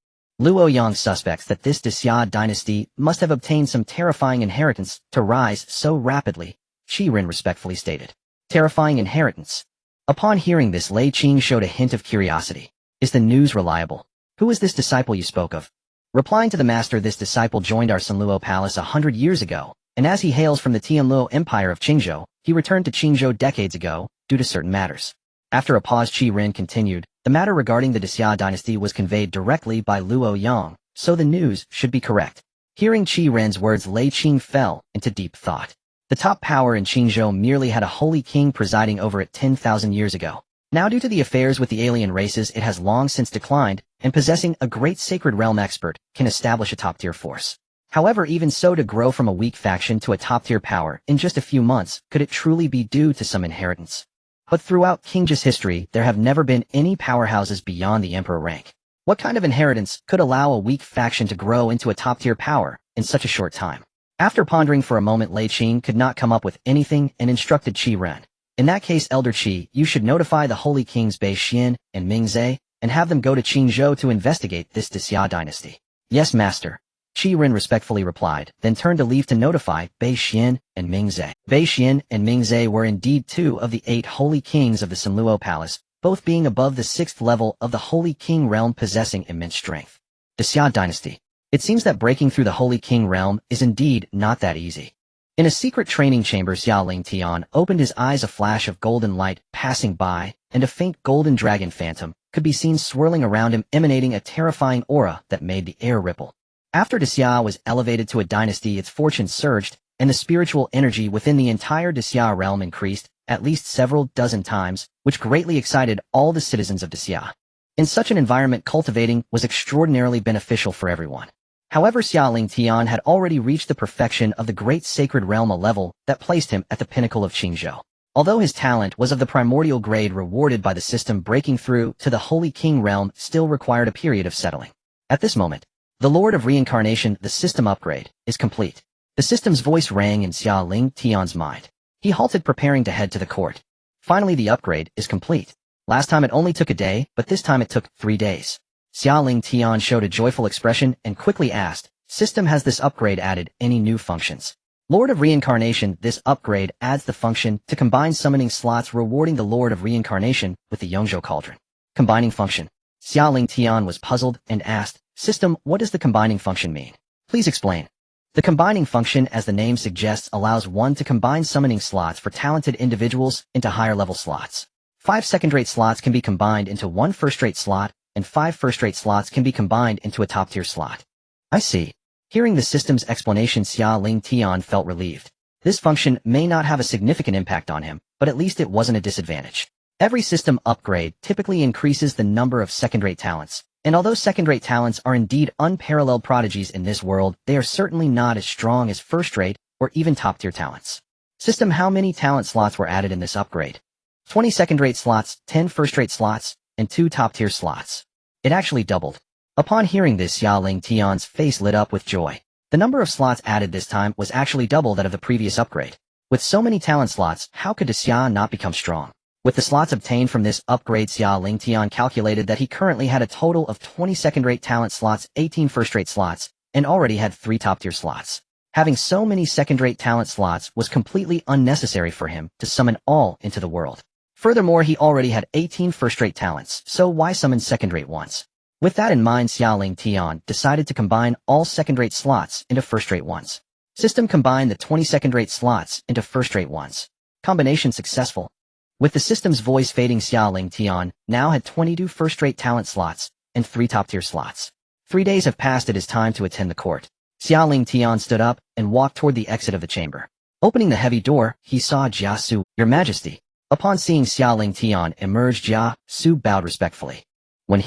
Luo Yang suspects that this Xia dynasty must have obtained some terrifying inheritance to rise so rapidly, Qi Ren respectfully stated. Terrifying inheritance. Upon hearing this, Lei Qing showed a hint of curiosity. Is the news reliable? Who is this disciple you spoke of? Replying to the master, this disciple joined our Sin Luo Palace 100 years ago, and as he hails from the Tian Luo Empire of Qingzhou, he returned to Qingzhou decades ago, due to certain matters. After a pause, Qi Ren continued, the matter regarding the Xia dynasty was conveyed directly by Luo Yang, so the news should be correct. Hearing Qi Ren's words, Lei Qing fell into deep thought. The top power in Qingzhou merely had a holy king presiding over it 10,000 years ago. Now, due to the affairs with the alien races, it has long since declined, and possessing a great sacred realm expert can establish a top-tier force. However, even so, to grow from a weak faction to a top-tier power in just a few months, could it truly be due to some inheritance? But throughout Qingzhou's history, there have never been any powerhouses beyond the emperor rank. What kind of inheritance could allow a weak faction to grow into a top-tier power in such a short time? After pondering for a moment, Lei Qing could not come up with anything and instructed Qi Ren. In that case, Elder Qi, you should notify the holy kings Bai Qi and Mingzhe, and have them go to Qingzhou to investigate this Xia dynasty. Yes, master. Qi Ren respectfully replied, then turned to leave to notify Bai Qi and Mingzhe. Bai Qi and Mingzhe were indeed 2 of the 8 holy kings of the Sin Luo Palace, both being above the 6th level of the holy king realm, possessing immense strength. Xia dynasty. It seems that breaking through the holy king realm is indeed not that easy. In a secret training chamber, Xia Lingtian opened his eyes. A flash of golden light passing by, and a faint golden dragon phantom could be seen swirling around him, emanating a terrifying aura that made the air ripple. After Xia was elevated to a dynasty, its fortune surged, and the spiritual energy within the entire Xia realm increased at least several dozen times, which greatly excited all the citizens of Xia. In such an environment, cultivating was extraordinarily beneficial for everyone. However, Xia Lingtian had already reached the perfection of the great sacred realm, a level that placed him at the pinnacle of Qingzhou. Although his talent was of the primordial grade rewarded by the system, breaking through to the holy king realm still required a period of settling. At this moment, the Lord of Reincarnation, the system upgrade, is complete. The system's voice rang in Xia Lingtian's mind. He halted, preparing to head to the court. Finally, the upgrade is complete. Last time it only took a day, but this time it took 3 days. Xia Lingtian showed a joyful expression and quickly asked, System, has this upgrade added any new functions? Lord of Reincarnation, this upgrade adds the function to combine summoning slots, rewarding the Lord of Reincarnation with the Yongzhou Cauldron. Combining function. Xia Lingtian was puzzled and asked, System, what does the combining function mean? Please explain. The combining function, as the name suggests, allows one to combine summoning slots for talented individuals into higher-level slots. 5 second-rate slots can be combined into 1 first-rate slot, and 5 first-rate slots can be combined into a top-tier slot. I see. Hearing the system's explanation, Xia Lingtian felt relieved. This function may not have a significant impact on him, but at least it wasn't a disadvantage. Every system upgrade typically increases the number of second-rate talents, and although second-rate talents are indeed unparalleled prodigies in this world, they are certainly not as strong as first-rate or even top-tier talents. System, how many talent slots were added in this upgrade? 20 second-rate slots, 10 first-rate slots, and 2 top-tier slots. It actually doubled. Upon hearing this, Xia Lingtian's face lit up with joy. The number of slots added this time was actually double that of the previous upgrade. With so many talent slots, how could Xia not become strong? With the slots obtained from this upgrade, Xia Lingtian calculated that he currently had a total of 20 second-rate talent slots, 18 first-rate slots, and already had 3 top-tier slots. Having so many second-rate talent slots was completely unnecessary for him to summon all into the world. Furthermore, he already had 18 first-rate talents, so why summon second-rate ones? With that in mind, Xia Lingtian decided to combine all second-rate slots into first-rate ones. System combined the 20 second-rate slots into first-rate ones. Combination successful. With the system's voice fading, Xia Lingtian now had 22 first-rate talent slots and 3 top-tier slots. 3 days have passed. It is time to attend the court. Xia Lingtian stood up and walked toward the exit of the chamber. Opening the heavy door, he saw Jiuzhou, Your Majesty. Upon seeing Xia Lingtian emerge, Jiuzhou bowed respectfully. What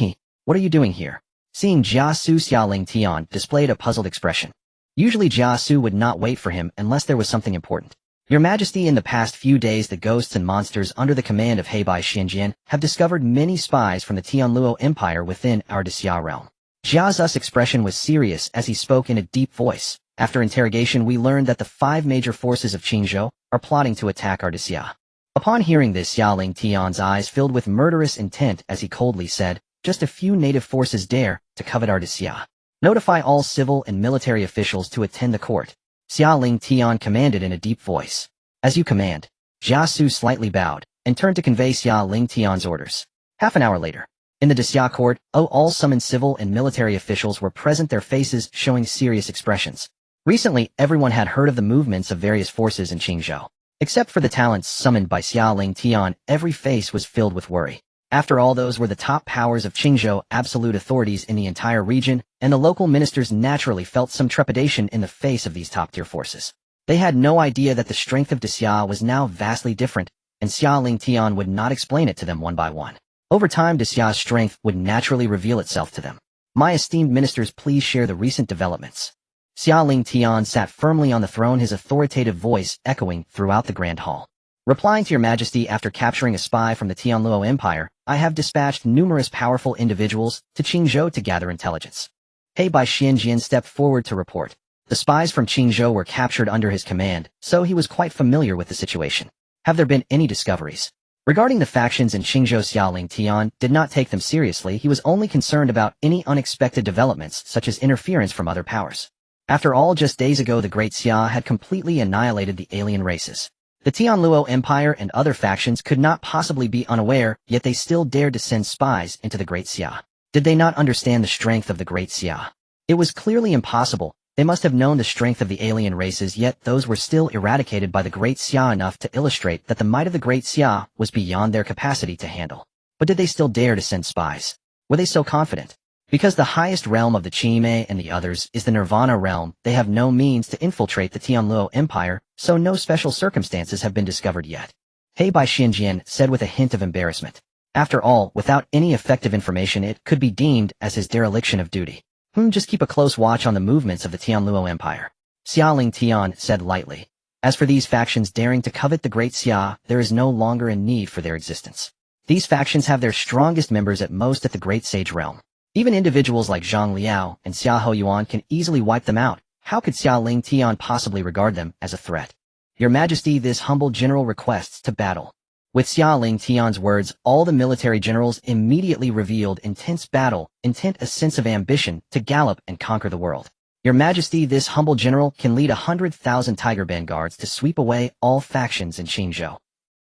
are you doing here? Seeing Jiuzhou, Xia Lingtian displayed a puzzled expression. Usually Jiuzhou would not wait for him unless there was something important. Your Majesty, in the past few days the ghosts and monsters under the command of Bai Qi have discovered many spies from the Tianluo Empire within our Xia realm. Jiuzhou's expression was serious as he spoke in a deep voice. After interrogation, we learned that the 5 major forces of Qingzhou are plotting to attack our Xia. Upon hearing this, Xia Lingtian's eyes filled with murderous intent as he coldly said, just a few native forces dare to covet our Xia. Notify all civil and military officials to attend the court. Xia Lingtian commanded in a deep voice. As you command. Jiuzhou slightly bowed and turned to convey Xia Lingtian's orders. Half an hour later. In the Xia court, all summoned civil and military officials were present, their faces showing serious expressions. Recently, everyone had heard of the movements of various forces in Qingzhou. Except for the talents summoned by Xia Lingtian, every face was filled with worry. After all, those were the top powers of Qingzhou, absolute authorities in the entire region, and the local ministers naturally felt some trepidation in the face of these top-tier forces. They had no idea that the strength of Xia was now vastly different, and Xia Lingtian would not explain it to them one by one. Over time, Xia's strength would naturally reveal itself to them. My esteemed ministers, please share the recent developments. Xia Lingtian sat firmly on the throne, his authoritative voice echoing throughout the Grand Hall. Replying to Your Majesty, after capturing a spy from the Tianluo Empire, I have dispatched numerous powerful individuals to Qingzhou to gather intelligence. Bai Qi stepped forward to report. The spies from Qingzhou were captured under his command, so he was quite familiar with the situation. Have there been any discoveries? Regarding the factions in Qingzhou, Xia Lingtian did not take them seriously. He was only concerned about any unexpected developments, such as interference from other powers. After all, just days ago the Great Xia had completely annihilated the alien races. The Tianluo Empire and other factions could not possibly be unaware, yet they still dared to send spies into the Great Xia. Did they not understand the strength of the Great Xia? It was clearly impossible. They must have known the strength of the alien races, yet those were still eradicated by the Great Xia enough to illustrate that the might of the Great Xia was beyond their capacity to handle. But did they still dare to send spies? Were they so confident? Because the highest realm of the Qime and the others is the Nirvana realm, they have no means to infiltrate the Tianluo Empire, so no special circumstances have been discovered yet. Bai Qi said with a hint of embarrassment. After all, without any effective information, it could be deemed as his dereliction of duty. Just keep a close watch on the movements of the Tianluo Empire. Xia Lingtian said lightly. As for these factions daring to covet the Great Xia, there is no longer a need for their existence. These factions have their strongest members at most at the Great Sage realm. Even individuals like Zhang Liao and Xia Yuan can easily wipe them out. How could Xia Lingtian possibly regard them as a threat? Your Majesty, this humble general requests to battle. With Xia Lingtian's words, all the military generals immediately revealed intense battle, intent, a sense of ambition to gallop and conquer the world. Your Majesty, this humble general can lead 100,000 tiger vanguards to sweep away all factions in Qingzhou.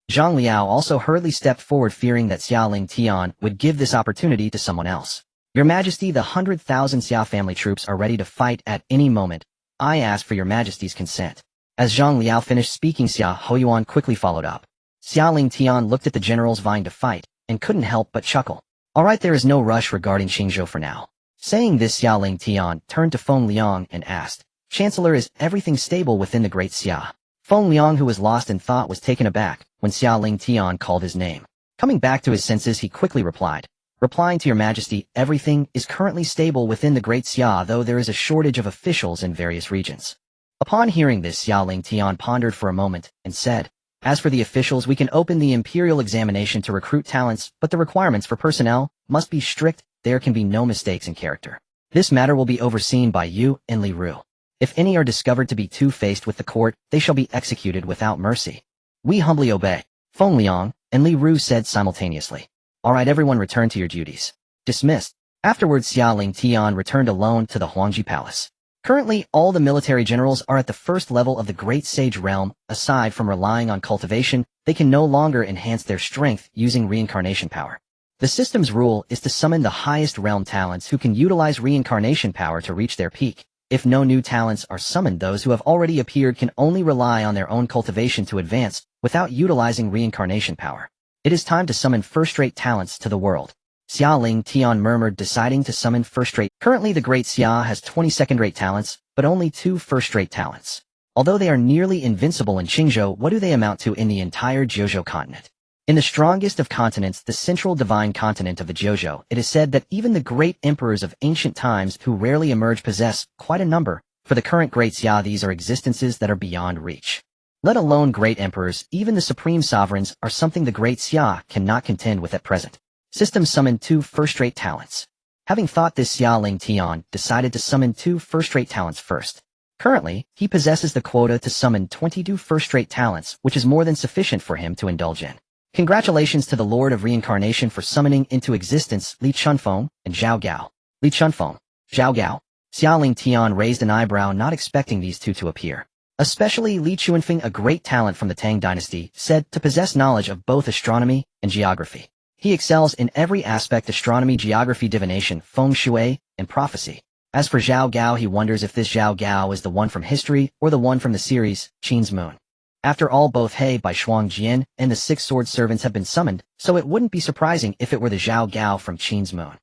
Zhang Liao also hurriedly stepped forward, fearing that Xia Lingtian would give this opportunity to someone else. Your Majesty, the 100,000 Xia family troops are ready to fight at any moment. I ask for Your Majesty's consent. As Zhang Liao finished speaking, Xia Yuan quickly followed up. Xia Lingtian looked at the generals vying to fight, and couldn't help but chuckle. Alright, there is no rush regarding Qingzhou for now. Saying this, Xia Lingtian turned to Feng Liang and asked, Chancellor, is everything stable within the Great Xia? Feng Liang, who was lost in thought, was taken aback when Xia Lingtian called his name. Coming back to his senses, he quickly replied, Replying to Your Majesty, everything is currently stable within the Great Xia, though there is a shortage of officials in various regions. Upon hearing this, Xia Lingtian pondered for a moment and said, As for the officials, we can open the imperial examination to recruit talents, but the requirements for personnel must be strict. There can be no mistakes in character. This matter will be overseen by you and Li Ru. If any are discovered to be two-faced with the court, they shall be executed without mercy. We humbly obey. Feng Liang, and Li Ru said simultaneously. Alright, everyone return to your duties. Dismissed. Afterwards, Xia Lingtian returned alone to the Huangji Palace. Currently, all the military generals are at the first level of the Great Sage realm. Aside from relying on cultivation, they can no longer enhance their strength using reincarnation power. The system's rule is to summon the highest realm talents who can utilize reincarnation power to reach their peak. If no new talents are summoned, those who have already appeared can only rely on their own cultivation to advance without utilizing reincarnation power. It is time to summon first-rate talents to the world. Xia Lingtian murmured, deciding to summon first-rate. Currently, the Great Xia has 20 second-rate talents, but only 2 first-rate talents. Although they are nearly invincible in Qingzhou, what do they amount to in the entire Jiuzhou Continent? In the strongest of continents, the central divine continent of the Jiuzhou, it is said that even the great emperors of ancient times who rarely emerge possess quite a number. For the current Great Xia, these are existences that are beyond reach. Let alone great emperors, even the supreme sovereigns are something the Great Xia cannot contend with at present. System summoned 2 first-rate talents. Having thought this, Xia Lingtian decided to summon 2 first-rate talents first. Currently, he possesses the quota to summon 22 first-rate talents, which is more than sufficient for him to indulge in. Congratulations to the Lord of Reincarnation for summoning into existence Li Chunfeng and Zhao Gao. Li Chunfeng, Zhao Gao. Xia Lingtian raised an eyebrow, not expecting these two to appear. Especially Li Chunfeng, a great talent from the Tang Dynasty, said to possess knowledge of both astronomy and geography. He excels in every aspect: astronomy, geography, divination, feng shui, and prophecy. As for Zhao Gao, he wonders if this Zhao Gao is the one from history or the one from the series, Qin's Moon. After all, both He Bai Shuangjian and the 6 sword servants have been summoned, so it wouldn't be surprising if it were the Zhao Gao from Qin's Moon.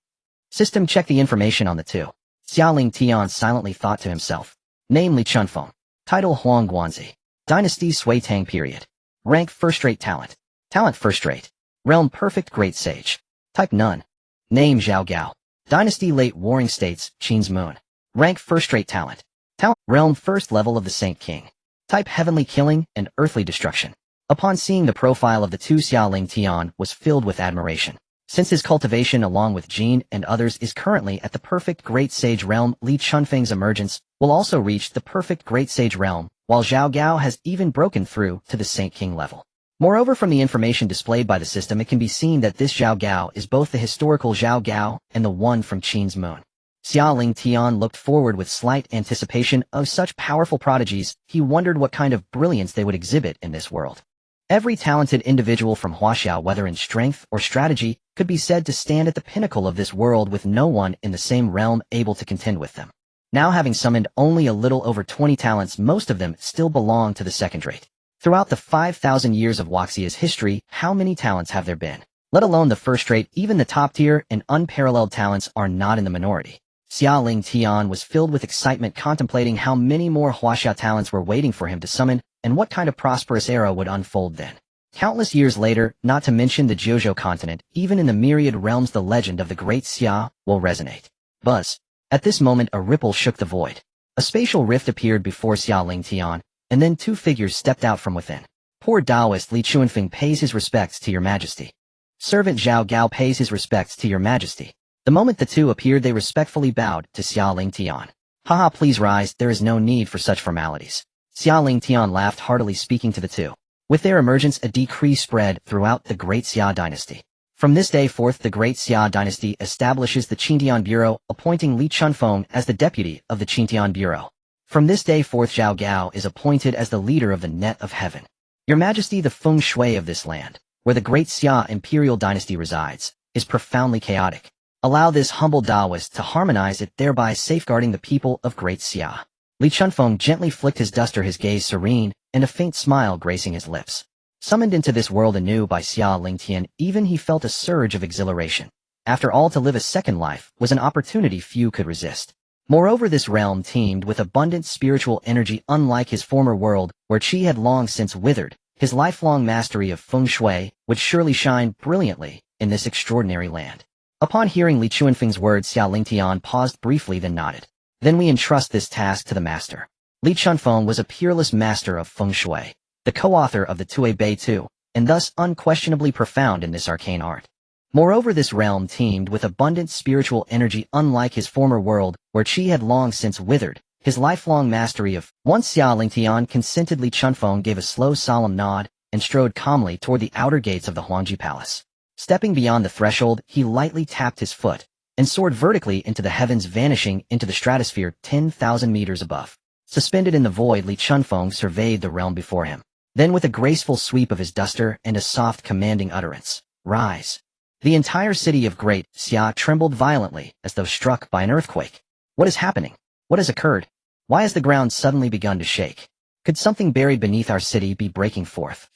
System, check the information on the 2. Xia Lingtian silently thought to himself. Name Li Chunfeng. Title Huang Guanzi. Dynasty Sui Tang period. Rank first-rate talent. Talent first-rate. Realm perfect great sage. Type none. Name Zhao Gao. Dynasty late warring states, Qin's Moon. Rank first-rate talent. Talent realm first level of the Saint King. Type heavenly killing and earthly destruction. Upon seeing the profile of the 2, Xia Lingtian was filled with admiration. Since his cultivation along with Jin and others is currently at the perfect great sage realm, Li Chunfeng's emergence will also reach the perfect great sage realm, while Zhao Gao has even broken through to the Saint King level. Moreover, from the information displayed by the system, it can be seen that this Zhao Gao is both the historical Zhao Gao and the one from Qin's Moon. Xia Lingtian looked forward with slight anticipation of such powerful prodigies. He wondered what kind of brilliance they would exhibit in this world. Every talented individual from Huaxiao, whether in strength or strategy, could be said to stand at the pinnacle of this world, with no one in the same realm able to contend with them. Now, having summoned only a little over 20 talents, most of them still belong to the second rate. Throughout the 5,000 years of Huaxia's history, how many talents have there been? Let alone the first rate, even the top tier and unparalleled talents are not in the minority. Xia Lingtian was filled with excitement, contemplating how many more Huaxia talents were waiting for him to summon, and what kind of prosperous era would unfold then. Countless years later, not to mention the Jiuzhou Continent, even in the myriad realms, the legend of the Great Xia will resonate. Buzz. At this moment, a ripple shook the void. A spatial rift appeared before Xia Lingtian, and then 2 figures stepped out from within. Poor Taoist Li Chunfeng pays his respects to your majesty. Servant Zhao Gao pays his respects to your majesty. The moment the 2 appeared, they respectfully bowed to Xia Lingtian. Haha, please rise, there is no need for such formalities. Xia Lingtian laughed heartily, speaking to the 2. With their emergence, a decree spread throughout the Great Xia Dynasty. From this day forth, the Great Xia Dynasty establishes the Qintian Bureau, appointing Li Chunfeng as the deputy of the Qintian Bureau. From this day forth, Zhao Gao is appointed as the leader of the Net of Heaven. Your Majesty, the feng shui of this land, where the Great Xia Imperial Dynasty resides, is profoundly chaotic. Allow this humble Taoist to harmonize it, thereby safeguarding the people of Great Xia. Li Chunfeng gently flicked his duster, his gaze serene, and a faint smile gracing his lips. Summoned into this world anew by Xia Lingtian, even he felt a surge of exhilaration. After all, to live a second life was an opportunity few could resist. Moreover, this realm teemed with abundant spiritual energy, unlike his former world, where Qi had long since withered. His lifelong mastery of feng shui would surely shine brilliantly in this extraordinary land. Upon hearing Li Chunfeng's words, Xia Lingtian paused briefly, then nodded. Then we entrust this task to the master. Li Chunfeng was a peerless master of feng shui, the co-author of the Tui Bei Tu, and thus unquestionably profound in this arcane art. Moreover, this realm teemed with abundant spiritual energy, unlike his former world, where Qi had long since withered. His lifelong mastery of... Once Xia Lingtian consented, Li Chunfeng gave a slow, solemn nod, and strode calmly toward the outer gates of the Huangji Palace. Stepping beyond the threshold, he lightly tapped his foot and soared vertically into the heavens, vanishing into the stratosphere 10,000 meters above. Suspended in the void, Li Chunfeng surveyed the realm before him. Then with a graceful sweep of his duster and a soft commanding utterance, "Rise." The entire city of Great Xia trembled violently as though struck by an earthquake. What is happening? What has occurred? Why has the ground suddenly begun to shake? Could something buried beneath our city be breaking forth?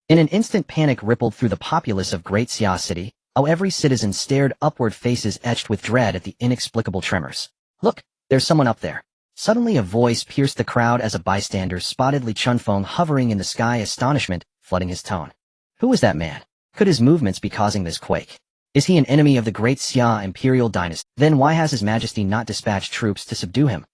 In an instant, panic rippled through the populace of Great Xia City. Every citizen stared upward, faces etched with dread at the inexplicable tremors. "Look, there's someone up there." Suddenly a voice pierced the crowd as a bystander spotted Li Chunfeng hovering in the sky, astonishment flooding his tone. Who was that man? Could his movements be causing this quake? Is he an enemy of the Great Xia Imperial Dynasty? Then why has His Majesty not dispatched troops to subdue him?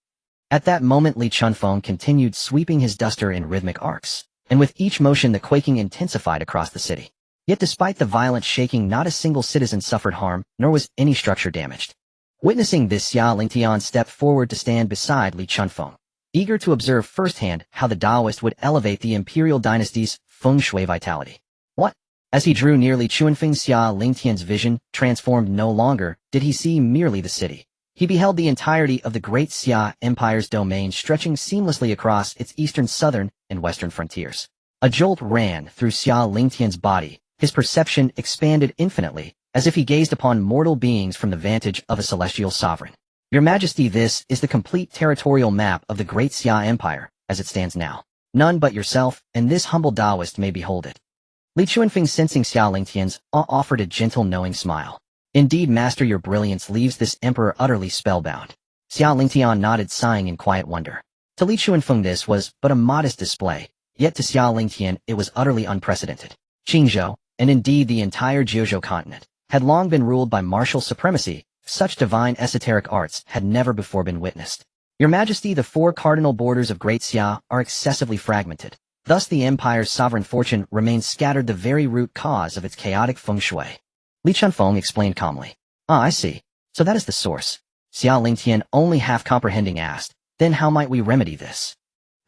At that moment Li Chunfeng continued sweeping his duster in rhythmic arcs, and with each motion the quaking intensified across the city. Yet despite the violent shaking, not a single citizen suffered harm, nor was any structure damaged. Witnessing this, Xia Lingtian stepped forward to stand beside Li Chunfeng, eager to observe firsthand how the Taoist would elevate the Imperial Dynasty's feng shui vitality. What? As he drew near, Li Chunfeng, Xia Lingtian's vision transformed. No longer did he see merely the city. He beheld the entirety of the Great Xia Empire's domain stretching seamlessly across its eastern, southern, and western frontiers. A jolt ran through Xia Lingtian's body. His perception expanded infinitely, as if he gazed upon mortal beings from the vantage of a celestial sovereign. "Your Majesty, this is the complete territorial map of the Great Xia Empire, as it stands now. None but yourself and this humble Taoist may behold it." Li Chunfeng, sensing Xia Lingtian's awe, offered a gentle, knowing smile. "Indeed, Master, your brilliance leaves this emperor utterly spellbound." Xia Lingtian nodded, sighing in quiet wonder. To Li Chunfeng this was but a modest display, yet to Xia Lingtian it was utterly unprecedented. Qingzhou, and indeed the entire Jiuzhou Continent, had long been ruled by martial supremacy. Such divine esoteric arts had never before been witnessed. "Your Majesty, the four cardinal borders of Great Xia are excessively fragmented. Thus the empire's sovereign fortune remains scattered, the very root cause of its chaotic feng shui." Li Chunfeng explained calmly. "Ah, I see. So that is the source." Xia Lingtian, only half comprehending, asked, "Then how might we remedy this?"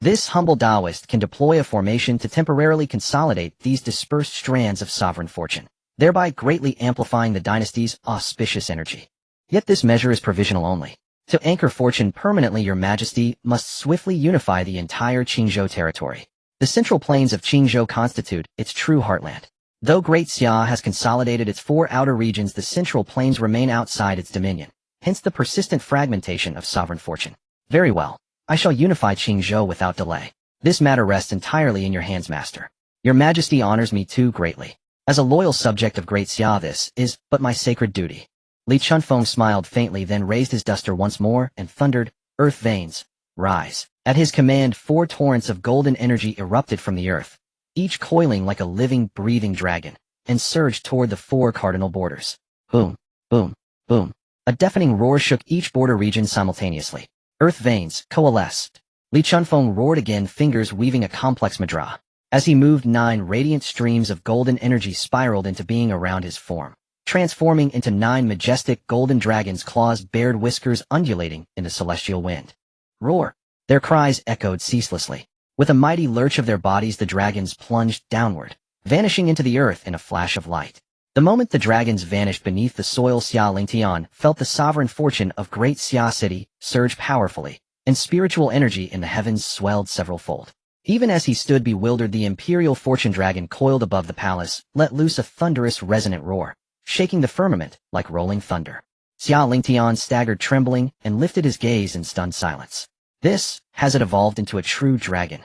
"This humble Taoist can deploy a formation to temporarily consolidate these dispersed strands of sovereign fortune, thereby greatly amplifying the dynasty's auspicious energy. Yet this measure is provisional only. To anchor fortune permanently, your Majesty must swiftly unify the entire Qingzhou territory. The central plains of Qingzhou constitute its true heartland. Though Great Xia has consolidated its four outer regions, the central plains remain outside its dominion, hence the persistent fragmentation of sovereign fortune." "Very well. I shall unify Qingzhou without delay. This matter rests entirely in your hands, Master. Your Majesty honors me too greatly. As a loyal subject of Great Xia, this is but my sacred duty." Li Chunfeng smiled faintly, then raised his duster once more and thundered, "Earth veins, rise." At his command, four torrents of golden energy erupted from the earth, each coiling like a living, breathing dragon, and surged toward the four cardinal borders. Boom, boom, boom. A deafening roar shook each border region simultaneously. "Earth veins, coalesced." Li Chunfeng roared again, fingers weaving a complex madra. As he moved, 9 radiant streams of golden energy spiraled into being around his form, transforming into 9 majestic golden dragons, claws bared, whiskers undulating in the celestial wind. "Roar!" Their cries echoed ceaselessly. With a mighty lurch of their bodies, the dragons plunged downward, vanishing into the earth in a flash of light. The moment the dragons vanished beneath the soil, Xia Lingtian felt the sovereign fortune of Great Xia City surge powerfully, and spiritual energy in the heavens swelled several-fold. Even as he stood bewildered, the imperial fortune dragon coiled above the palace let loose a thunderous, resonant roar, shaking the firmament like rolling thunder. Xia Lingtian staggered, trembling, and lifted his gaze in stunned silence. This, has it evolved into a true dragon?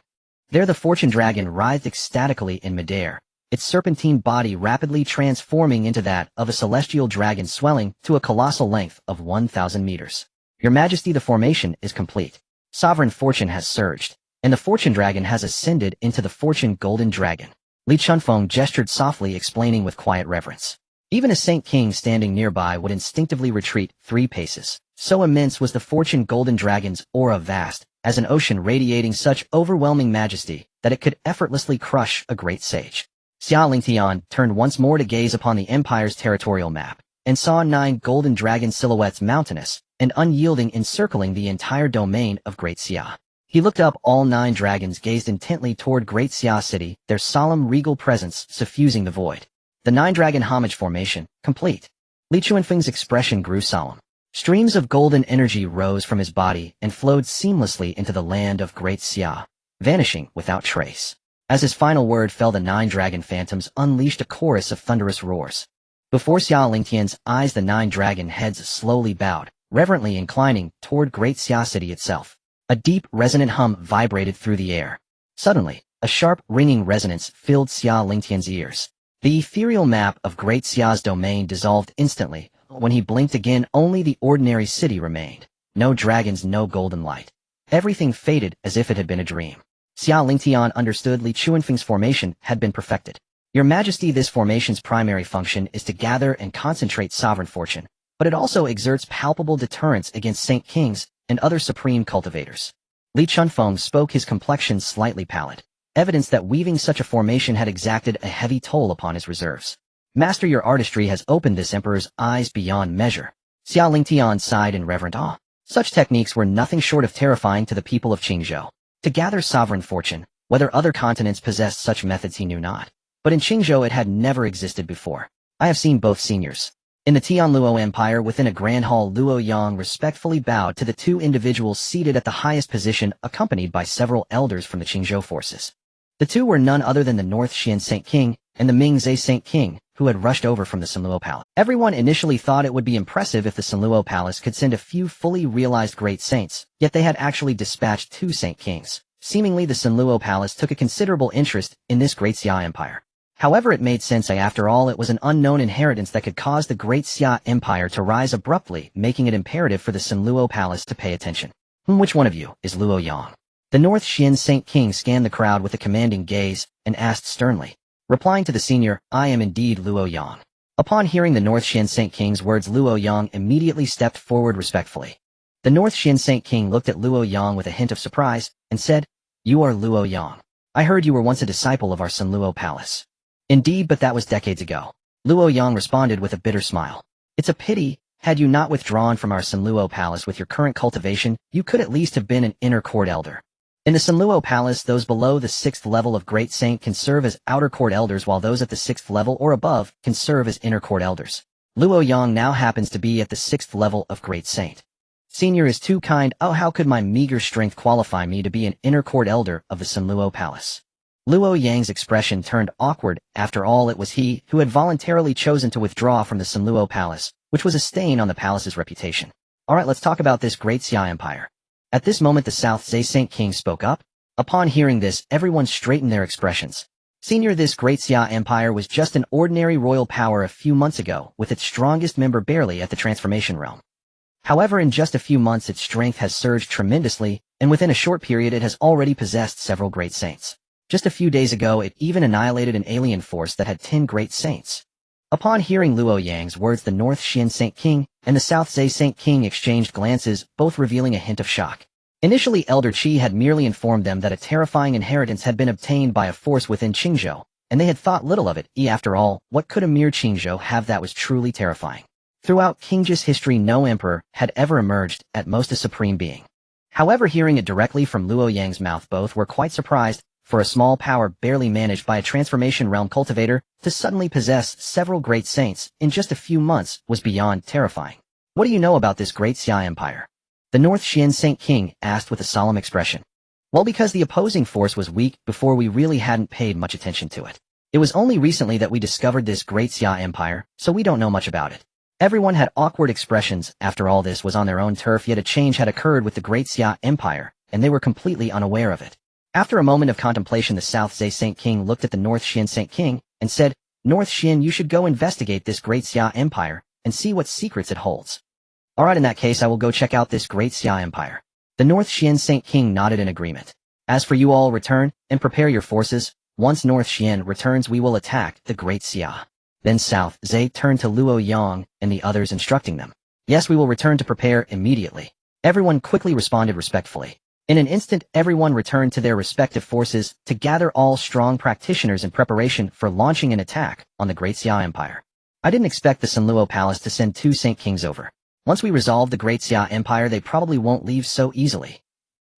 There the fortune dragon writhed ecstatically in midair, its serpentine body rapidly transforming into that of a celestial dragon, swelling to a colossal length of 1,000 meters. "Your Majesty, the formation is complete. Sovereign fortune has surged, and the fortune dragon has ascended into the fortune golden dragon." Li Chunfeng gestured softly, explaining with quiet reverence. Even a saint king standing nearby would instinctively retreat 3 paces. So immense was the fortune golden dragon's aura, vast as an ocean, radiating such overwhelming majesty that it could effortlessly crush a great sage. Xia Lingtian turned once more to gaze upon the empire's territorial map, and saw 9 golden dragon silhouettes, mountainous and unyielding, encircling the entire domain of Great Xia. He looked up. All 9 dragons gazed intently toward Great Xia City, their solemn regal presence suffusing the void. The 9-dragon homage formation, complete. Li Chuanfeng's expression grew solemn. Streams of golden energy rose from his body and flowed seamlessly into the land of Great Xia, vanishing without trace. As his final word fell, the 9 dragon phantoms unleashed a chorus of thunderous roars. Before Xia Lingtian's eyes, the 9 dragon heads slowly bowed, reverently inclining toward Great Xia City itself. A deep, resonant hum vibrated through the air. Suddenly, a sharp, ringing resonance filled Xia Lingtian's ears. The ethereal map of Great Xia's domain dissolved instantly. When he blinked again, only the ordinary city remained. No dragons, no golden light. Everything faded as if it had been a dream. Xia Lingtian understood Li Chuanfeng's formation had been perfected. Your Majesty, this formation's primary function is to gather and concentrate sovereign fortune, but it also exerts palpable deterrence against Saint Kings and other supreme cultivators. Li Chuanfeng spoke, his complexion slightly pallid, evidence that weaving such a formation had exacted a heavy toll upon his reserves. Master, your artistry has opened this emperor's eyes beyond measure. Xia Lingtian sighed in reverent awe. Such techniques were nothing short of terrifying to the people of Qingzhou. To gather sovereign fortune, whether other continents possessed such methods he knew not. But in Qingzhou it had never existed before. I have seen both seniors. In the Tianluo Empire, within a grand hall, Luo Yang respectfully bowed to the 2 individuals seated at the highest position, accompanied by several elders from the Qingzhou forces. The 2 were none other than the North Xian Saint King and the Mingzhe Saint King, who had rushed over from the Sanluo Palace. Everyone initially thought it would be impressive if the Sanluo Palace could send a few fully realized great saints, yet they had actually dispatched 2 Saint Kings. Seemingly the Sanluo Palace took a considerable interest in this Great Xia Empire. However, it made sense. After all, it was an unknown inheritance that could cause the Great Xia Empire to rise abruptly, making it imperative for the Sanluo Palace to pay attention. Which one of you is Luo Yang? The North Xian Saint King scanned the crowd with a commanding gaze and asked sternly. Replying to the senior, I am indeed Luo Yang. Upon hearing the North Xian Saint King's words, Luo Yang immediately stepped forward respectfully. The North Xian Saint King looked at Luo Yang with a hint of surprise and said, You are Luo Yang. I heard you were once a disciple of our Sanluo Palace. Indeed, but that was decades ago. Luo Yang responded with a bitter smile. It's a pity. Had you not withdrawn from our Sanluo Palace with your current cultivation, you could at least have been an inner court elder. In the Sanluo Palace, those below the 6th level of Great Saint can serve as outer court elders, while those at the 6th level or above can serve as inner court elders. Luo Yang now happens to be at the 6th level of Great Saint. Senior is too kind. Oh, how could my meager strength qualify me to be an inner court elder of the Sanluo Palace? Luo Yang's expression turned awkward. After all, it was he who had voluntarily chosen to withdraw from the Sanluo Palace, which was a stain on the palace's reputation. Alright, let's talk about this Great Xia Empire. At this moment the South Zhe Saint King spoke up. Upon hearing this, everyone straightened their expressions. Senior, this Great Xia Empire was just an ordinary royal power a few months ago, with its strongest member barely at the transformation realm. However, in just a few months its strength has surged tremendously, and within a short period it has already possessed several great saints. Just a few days ago it even annihilated an alien force that had 10 great saints. Upon hearing Luo Yang's words, the North Xian Saint King and the South Zhe Saint King exchanged glances, both revealing a hint of shock. Initially, Elder Qi had merely informed them that a terrifying inheritance had been obtained by a force within Qingzhou, and they had thought little of it. After all, what could a mere Qingzhou have that was truly terrifying? Throughout Qingzhou's history, no emperor had ever emerged, at most a supreme being. However, hearing it directly from Luo Yang's mouth, both were quite surprised. For a small power barely managed by a transformation realm cultivator to suddenly possess several great saints in just a few months was beyond terrifying. What do you know about this Great Xia Empire? The North Xian Saint King asked with a solemn expression. Well, because the opposing force was weak before, we really hadn't paid much attention to it. It was only recently that we discovered this Great Xia Empire, so we don't know much about it. Everyone had awkward expressions. After all, this was on their own turf, yet a change had occurred with the Great Xia Empire, and they were completely unaware of it. After a moment of contemplation, the South Zhe Saint King looked at the North Xian Saint King and said, North Xian, you should go investigate this Great Xia Empire and see what secrets it holds. Alright, in that case I will go check out this Great Xia Empire. The North Xian Saint King nodded in agreement. As for you all, return and prepare your forces. Once North Xian returns, we will attack the Great Xia. Then South Zhe turned to Luo Yang and the others, instructing them. Yes, we will return to prepare immediately. Everyone quickly responded respectfully. In an instant, everyone returned to their respective forces to gather all strong practitioners in preparation for launching an attack on the Great Xia Empire. I didn't expect the Sanluo Palace to send 2 Saint Kings over. Once we resolve the Great Xia Empire, they probably won't leave so easily.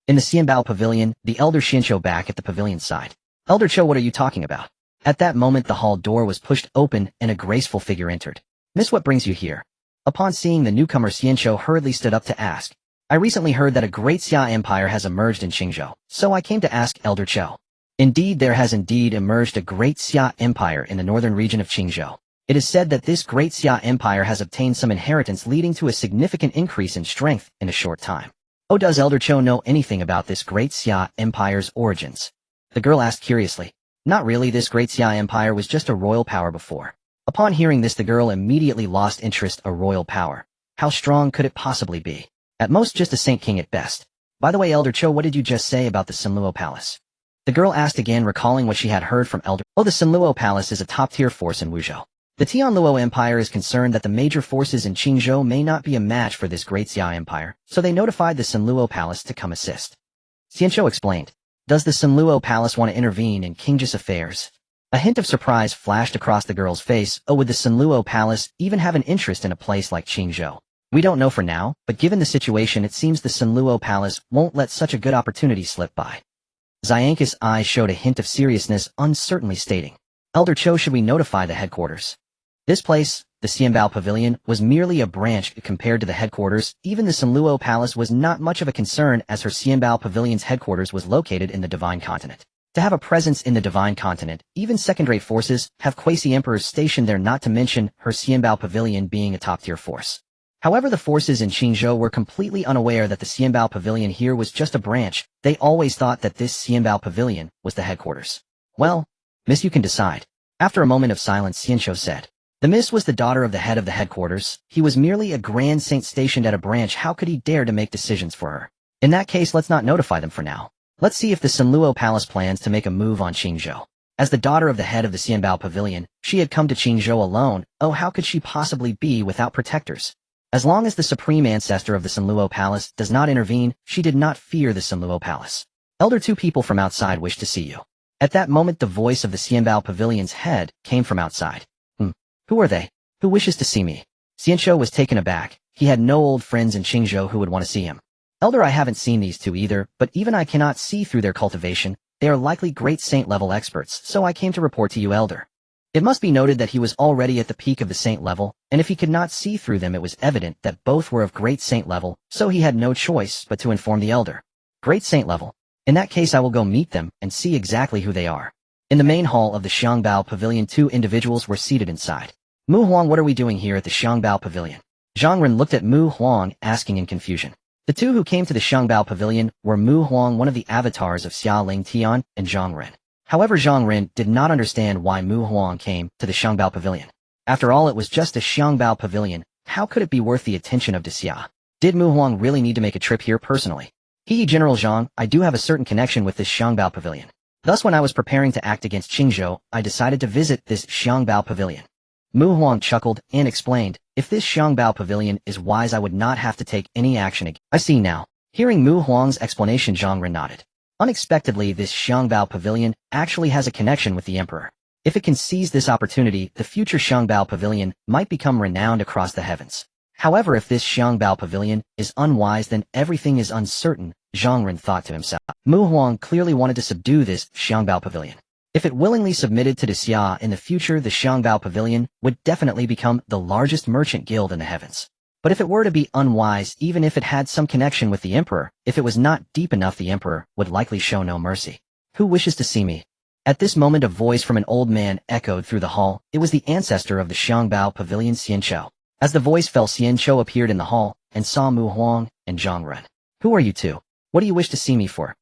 In the Xianbao Pavilion, the elder Xianqiu back at the pavilion's side. Elder Qiu, what are you talking about? At that moment the hall door was pushed open and a graceful figure entered. Miss, what brings you here? Upon seeing the newcomer, Xianqiu hurriedly stood up to ask. I recently heard that a great Xia empire has emerged in Qingzhou, so I came to ask Elder Qiu. Indeed, there has indeed emerged a great Xia empire in the northern region of Qingzhou. It is said that this great Xia empire has obtained some inheritance leading to a significant increase in strength in a short time. Oh, does Elder Qiu know anything about this great Xia empire's origins? The girl asked curiously. Not really, this great Xia empire was just a royal power before. Upon hearing this, the girl immediately lost interest. A royal power. How strong could it possibly be? At most just a saint king at best. By the way, Elder Qiu, what did you just say about the Sanluo Palace? The girl asked again, recalling what she had heard from Elder. Oh, the Sanluo Palace is a top-tier force in Wuzhou. The Tianluo Empire is concerned that the major forces in Qingzhou may not be a match for this great Xia Empire, so they notified the Sanluo Palace to come assist. Xianqiu explained. Does the Sanluo Palace want to intervene in Qingzhou's affairs? A hint of surprise flashed across the girl's face. Oh, would the Sanluo Palace even have an interest in a place like Qingzhou? We don't know for now, but given the situation it seems the Sanluo Palace won't let such a good opportunity slip by. Xiang's eyes showed a hint of seriousness, uncertainly stating. Elder Qiu, should we notify the headquarters? This place, the Xianbao Pavilion, was merely a branch compared to the headquarters. Even the Sanluo Palace was not much of a concern as her Xianbao Pavilion's headquarters was located in the Divine Continent. To have a presence in the Divine Continent, even second-rate forces have quasi-emperors stationed there, not to mention her Xianbao Pavilion being a top-tier force. However, the forces in Qingzhou were completely unaware that the Xianbao Pavilion here was just a branch. They always thought that this Xianbao Pavilion was the headquarters. Well, Miss, you can decide. After a moment of silence, Xianqiu said. The Miss was the daughter of the head of the headquarters. He was merely a grand saint stationed at a branch. How could he dare to make decisions for her? In that case, let's not notify them for now. Let's see if the Sanluo Palace plans to make a move on Qingzhou. As the daughter of the head of the Xianbao Pavilion, she had come to Qingzhou alone. Oh, how could she possibly be without protectors? As long as the supreme ancestor of the Sanluo Palace does not intervene, she did not fear the Sanluo Palace. Elder, two people from outside wish to see you. At that moment, the voice of the Xianbao Pavilion's head came from outside. Who are they? Who wishes to see me? Xianqiu was taken aback. He had no old friends in Qingzhou who would want to see him. Elder, I haven't seen these two either, but even I cannot see through their cultivation. They are likely great saint-level experts, so I came to report to you, Elder. It must be noted that he was already at the peak of the saint level, and if he could not see through them, it was evident that both were of great saint level, so he had no choice but to inform the Elder. Great saint level. In that case, I will go meet them and see exactly who they are. In the main hall of the Xiangbao Pavilion, two individuals were seated inside. Mu Huang, what are we doing here at the Xiangbao Pavilion? Zhang Ren looked at Mu Huang, asking in confusion. The two who came to the Xiangbao Pavilion were Mu Huang, one of the avatars of Xia Lingtian, and Zhang Ren. However, Zhang Ren did not understand why Mu Huang came to the Xiangbao Pavilion. After all, it was just a Xiangbao Pavilion. How could it be worth the attention of Xia? Did Mu Huang really need to make a trip here personally? General Zhang, I do have a certain connection with this Xiangbao Pavilion. Thus, when I was preparing to act against Qingzhou, I decided to visit this Xiangbao Pavilion. Mu Huang chuckled and explained, if this Xiangbao Pavilion is wise, I would not have to take any action again. I see now. Hearing Mu Huang's explanation, Zhang Ren nodded. Unexpectedly, this Xiangbao Pavilion actually has a connection with the Emperor. If it can seize this opportunity, the future Xiangbao Pavilion might become renowned across the heavens. However, if this Xiangbao Pavilion is unwise, then everything is uncertain, Zhang Ren thought to himself. Mu Huang clearly wanted to subdue this Xiangbao Pavilion. If it willingly submitted to Xia in the future, the Xiangbao Pavilion would definitely become the largest merchant guild in the heavens. But if it were to be unwise, even if it had some connection with the Emperor, if it was not deep enough, the Emperor would likely show no mercy. Who wishes to see me? At this moment, a voice from an old man echoed through the hall. It was the ancestor of the Xiangbao Pavilion, Xianqiu. As the voice fell, Xianqiu appeared in the hall and saw Mu Huang and Zhang Ren. Who are you two? What do you wish to see me for?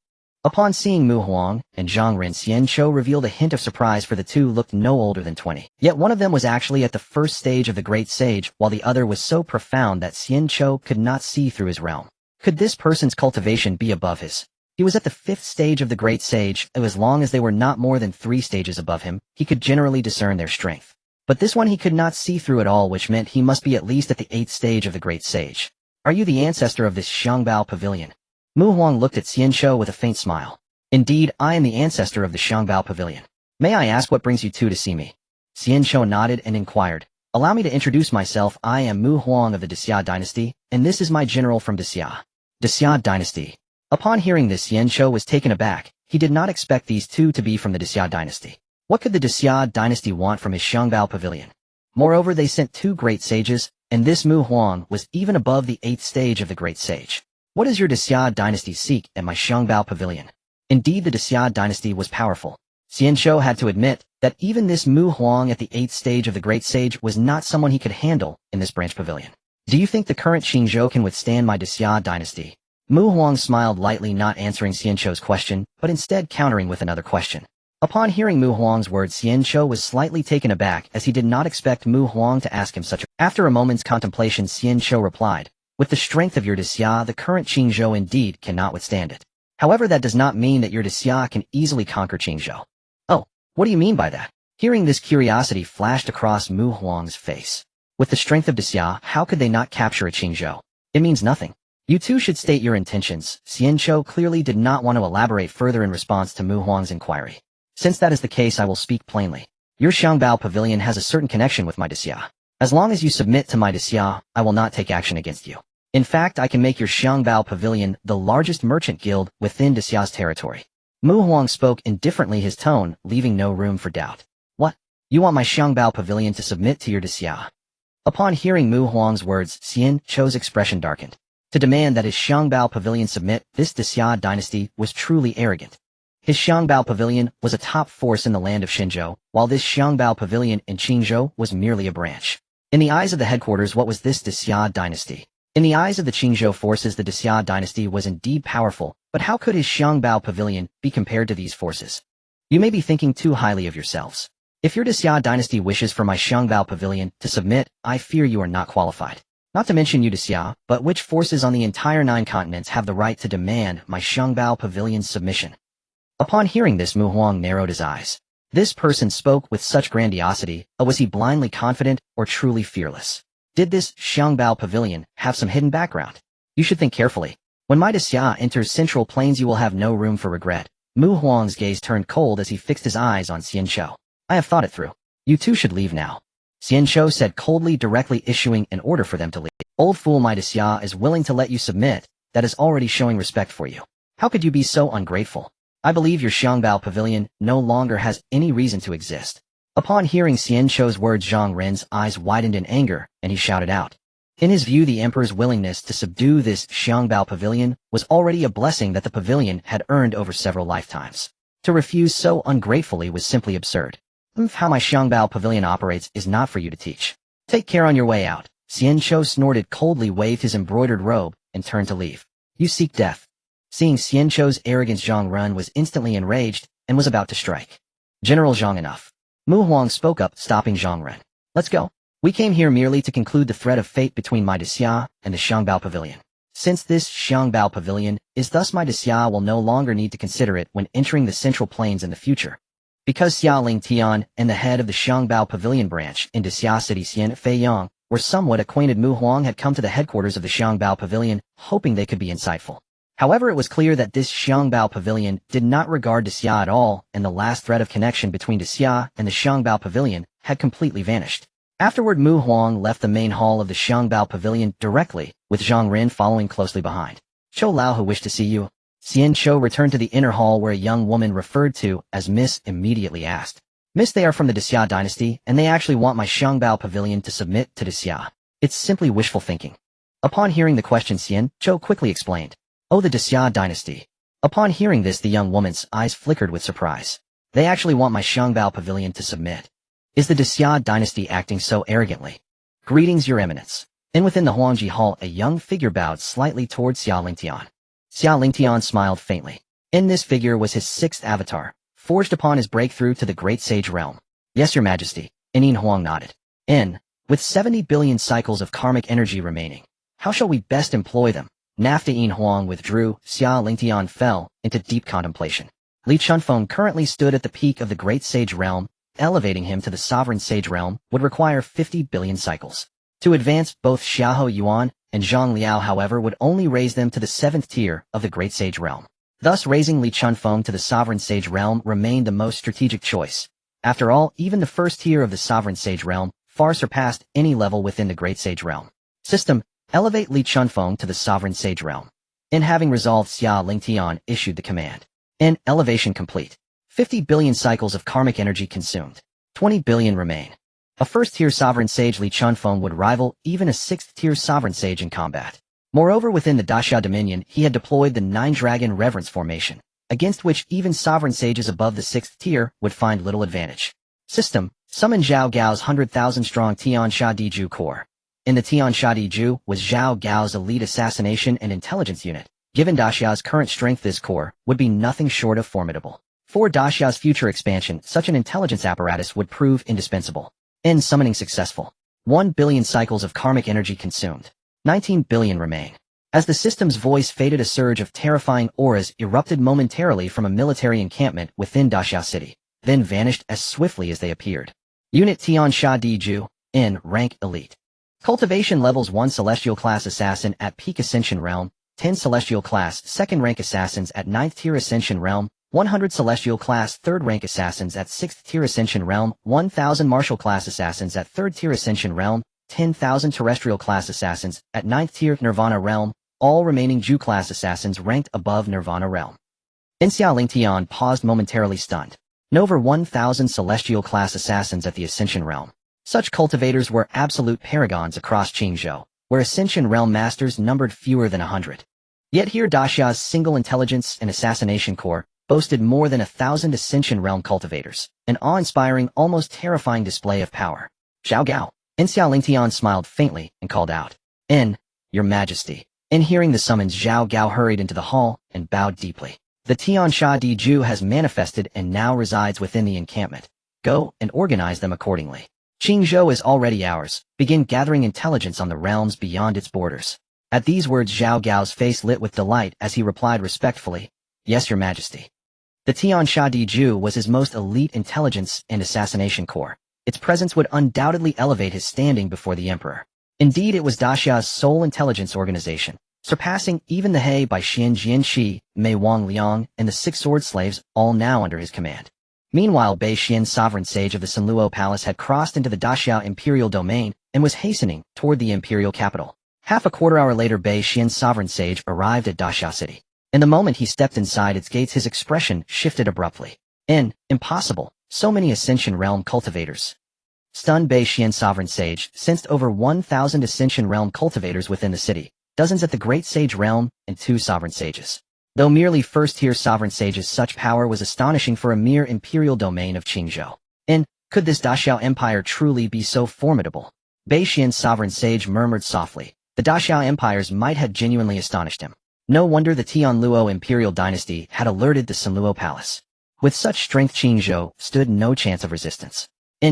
Upon seeing Mu Huang and Zhang Ren, Xianqiu revealed a hint of surprise, for the two looked no older than 20. Yet one of them was actually at the first stage of the Great Sage, while the other was so profound that Xianqiu could not see through his realm. Could this person's cultivation be above his? He was at the 5th stage of the Great Sage, and as long as they were not more than 3 stages above him, he could generally discern their strength. But this one he could not see through at all, which meant he must be at least at the 8th stage of the Great Sage. Are you the ancestor of this Xiangbao Pavilion? Mu Huang looked at Xianqiu with a faint smile. Indeed, I am the ancestor of the Xiangbao Pavilion. May I ask what brings you two to see me? Xianqiu nodded and inquired. Allow me to introduce myself. I am Mu Huang of the Xia Dynasty, and this is my general from Xia. Xia Dynasty. Upon hearing this, Xianzhou was taken aback. He did not expect these two to be from the Xia Dynasty. What could the Xia Dynasty want from his Xiangbao Pavilion? Moreover, they sent two great sages, and this Mu Huang was even above the 8th stage of the Great Sage. What does your Xia Dynasty seek at my Xiangbao Pavilion? Indeed, the Xia Dynasty was powerful. Xianzhou had to admit that even this Mu Huang at the 8th stage of the Great Sage was not someone he could handle in this branch pavilion. Do you think the current Xingzhou can withstand my Xia Dynasty? Mu Huang smiled lightly, not answering Xianzhou's question, but instead countering with another question. Upon hearing Mu Huang's words, Xianzhou was slightly taken aback, as he did not expect Mu Huang to ask him such a... After a moment's contemplation, Xianzhou replied, with the strength of your Xia, the current Xingzhou indeed cannot withstand it. However, that does not mean that your Xia can easily conquer Xingzhou. Oh, what do you mean by that? Hearing this, curiosity flashed across Mu Huang's face. With the strength of Xia, how could they not capture a Xingzhou? It means nothing. You two should state your intentions. Xianzhou clearly did not want to elaborate further in response to Mu Huang's inquiry. Since that is the case, I will speak plainly. Your Xiangbao Pavilion has a certain connection with my Xia. As long as you submit to my Xia, I will not take action against you. In fact, I can make your Xiangbao Pavilion the largest merchant guild within Xia's territory. Mu Huang spoke indifferently, his tone leaving no room for doubt. What? You want my Xiangbao Pavilion to submit to your Xia? Upon hearing Mu Huang's words, Xianzhou's expression darkened. To demand that his Xiangbao Pavilion submit, this Xia Dynasty was truly arrogant. His Xiangbao Pavilion was a top force in the land of Xinzhou, while this Xiangbao Pavilion in Qingzhou was merely a branch. In the eyes of the headquarters, what was this Xia Dynasty? In the eyes of the Qingzhou forces, the Xia Dynasty was indeed powerful, but how could his Xiangbao Pavilion be compared to these forces? You may be thinking too highly of yourselves. If your Xia Dynasty wishes for my Xiangbao Pavilion to submit, I fear you are not qualified. Not to mention you Xia, but which forces on the entire 9 continents have the right to demand my Xiangbao Pavilion's submission? Upon hearing this, Mu Huang narrowed his eyes. This person spoke with such grandiosity, was he blindly confident or truly fearless? Did this Xiangbao Pavilion have some hidden background? You should think carefully. When my Xia enters Central Plains, you will have no room for regret. Mu Huang's gaze turned cold as he fixed his eyes on Xianzhou. I have thought it through. You two should leave now. Xianzhou said coldly, directly issuing an order for them to leave. Old fool, my Xia is willing to let you submit. That is already showing respect for you. How could you be so ungrateful? I believe your Xiangbao Pavilion no longer has any reason to exist. Upon hearing Xianzhou's words, Zhang Ren's eyes widened in anger, and he shouted out. In his view, the emperor's willingness to subdue this Xiangbao Pavilion was already a blessing that the pavilion had earned over several lifetimes. To refuse so ungratefully was simply absurd. How my Xiangbao Pavilion operates is not for you to teach. Take care on your way out. Xianzhou snorted coldly, waved his embroidered robe, and turned to leave. You seek death. Seeing Xianzhou's arrogance, Zhang Ren was instantly enraged and was about to strike. General Zhang, enough. Mu Huang spoke up, stopping Zhang Ren. Let's go. We came here merely to conclude the thread of fate between my Xia and the Xiangbao Pavilion. Since this Xiangbao Pavilion is thus my Xia will no longer need to consider it when entering the Central Plains in the future. Because Xia Lingtian and the head of the Xiangbao Pavilion branch in Xia City, Xian Feiyang, were somewhat acquainted, Mu Huang had come to the headquarters of the Xiangbao Pavilion, hoping they could be insightful. However, it was clear that this Xiangbao Pavilion did not regard Xia at all, and the last thread of connection between Xia and the Xiangbao Pavilion had completely vanished. Afterward, Mu Huang left the main hall of the Xiangbao Pavilion directly, with Zhang Ren following closely behind. Zhou Lao, who wished to see you. Xianzhou returned to the inner hall, where a young woman referred to as Miss immediately asked. Miss, they are from the Xia Dynasty, and they actually want my Xiangbao Pavilion to submit to Xia. It's simply wishful thinking. Upon hearing the question, Xianzhou quickly explained. Oh, the Xia Dynasty. Upon hearing this, the young woman's eyes flickered with surprise. They actually want my Xiangbao Pavilion to submit. Is the Xia Dynasty acting so arrogantly? Greetings, Your Eminence. And within the Huangji Hall, a young figure bowed slightly towards Xia Lingtian. Xia Lingtian smiled faintly. In this figure was his 6th avatar, forged upon his breakthrough to the Great Sage realm. Yes, Your Majesty. Yin Huang nodded. With 70 billion cycles of karmic energy remaining, how shall we best employ them? After Yin Huang withdrew, Xia Lingtian fell into deep contemplation. Li Chunfeng currently stood at the peak of the Great Sage realm. Elevating him to the Sovereign Sage realm would require 50 billion cycles. To advance, both Xiahou Yuan and Zhang Liao, however, would only raise them to the 7th tier of the Great Sage realm. Thus, raising Li Chunfeng to the Sovereign Sage realm remained the most strategic choice. After all, even the 1st tier of the Sovereign Sage realm far surpassed any level within the Great Sage realm. System: elevate Li Chunfeng to the Sovereign Sage realm. And having resolved, Xia Lingtian issued the command. And elevation complete. 50 billion cycles of karmic energy consumed. 20 billion remain. A first-tier sovereign sage Li Chunfeng would rival even a sixth-tier sovereign sage in combat. Moreover, within the Daxia Dominion, he had deployed the Nine-Dragon Reverence Formation, against which even sovereign sages above the 6th tier would find little advantage. System: summon Zhao Gao's 100,000-strong Tian Sha Diju Corps. In the Tian Sha Diju was Zhao Gao's elite assassination and intelligence unit. Given Daxia's current strength, this corps would be nothing short of formidable. For Daxia's future expansion, such an intelligence apparatus would prove indispensable. In summoning successful. 1 billion cycles of karmic energy consumed. 19 billion remain. As the system's voice faded, a surge of terrifying auras erupted momentarily from a military encampment within Daxia City, then vanished as swiftly as they appeared. Unit Tian Sha Diju, in rank elite. Cultivation levels 1 Celestial Class Assassin at Peak Ascension Realm, 10 Celestial Class 2nd Rank Assassins at 9th Tier Ascension Realm, 100 Celestial Class 3rd Rank Assassins at 6th Tier Ascension Realm, 1,000 Martial Class Assassins at 3rd Tier Ascension Realm, 10,000 Terrestrial Class Assassins at 9th Tier Nirvana Realm, all remaining Ju Class Assassins ranked above Nirvana Realm. Xia Lingtian paused momentarily, stunned. Over 1,000 Celestial Class Assassins at the Ascension Realm. Such cultivators were absolute paragons across Qingzhou, where Ascension Realm masters numbered fewer than 100. Yet here Daxia's single intelligence and assassination corps boasted more than 1,000 Ascension Realm cultivators, an awe-inspiring, almost terrifying display of power. Zhao Gao. Xia Lingtian smiled faintly and called out, Your Majesty. In hearing the summons, Zhao Gao hurried into the hall and bowed deeply. The Tian Sha Diju has manifested and now resides within the encampment. Go and organize them accordingly. Qingzhou is already ours. Begin gathering intelligence on the realms beyond its borders. At these words, Zhao Gao's face lit with delight as he replied respectfully, Yes, Your Majesty. The Tian Sha Diju was his most elite intelligence and assassination corps. Its presence would undoubtedly elevate his standing before the emperor. Indeed, it was Daxia's sole intelligence organization, surpassing even the He Bai Xian Jianxi, Mei Wang Liang, and the 6 sword slaves, all now under his command. Meanwhile, Bai Xian, sovereign sage of the Sanluo Palace, had crossed into the Daxia imperial domain and was hastening toward the imperial capital. Half a quarter hour later, Bai Xian, sovereign sage, arrived at Daxia City. In the moment he stepped inside its gates, his expression shifted abruptly. Impossible. So many Ascension Realm cultivators. Stunned, Bai Xian, sovereign sage sensed over 1,000 Ascension Realm cultivators within the city, dozens at the Great Sage Realm, and 2 sovereign sages. Though merely first-tier sovereign sages, such power was astonishing for a mere imperial domain of Qingzhou. Could this Daxiao Empire truly be so formidable? Bai Xian, sovereign sage, murmured softly. The Daxiao empires might have genuinely astonished him. No wonder the Tianluo imperial dynasty had alerted the Sanluo Palace. With such strength, Qingzhou stood no chance of resistance.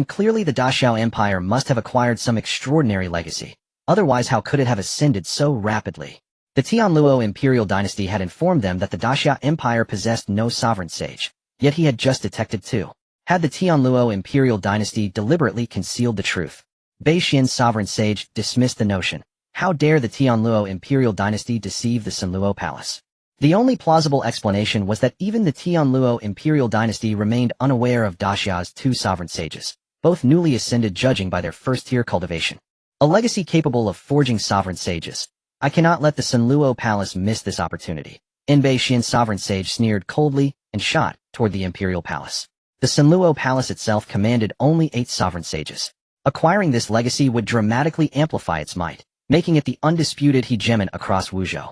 Clearly the Daxiao Empire must have acquired some extraordinary legacy. Otherwise, how could it have ascended so rapidly? The Tianluo imperial dynasty had informed them that the Daxia Empire possessed no sovereign sage. Yet he had just detected 2. Had the Tianluo imperial dynasty deliberately concealed the truth? Bai Xian, sovereign sage, dismissed the notion. How dare the Tianluo imperial dynasty deceive the Sanluo Palace? The only plausible explanation was that even the Tianluo imperial dynasty remained unaware of Daxia's 2 sovereign sages, both newly ascended, judging by their first-tier cultivation. A legacy capable of forging sovereign sages. I cannot let the Sanluo Palace miss this opportunity. Bai Xian, sovereign sage, sneered coldly and shot toward the imperial palace. The Sanluo Palace itself commanded only 8 sovereign sages. Acquiring this legacy would dramatically amplify its might, making it the undisputed hegemon across Wuzhou.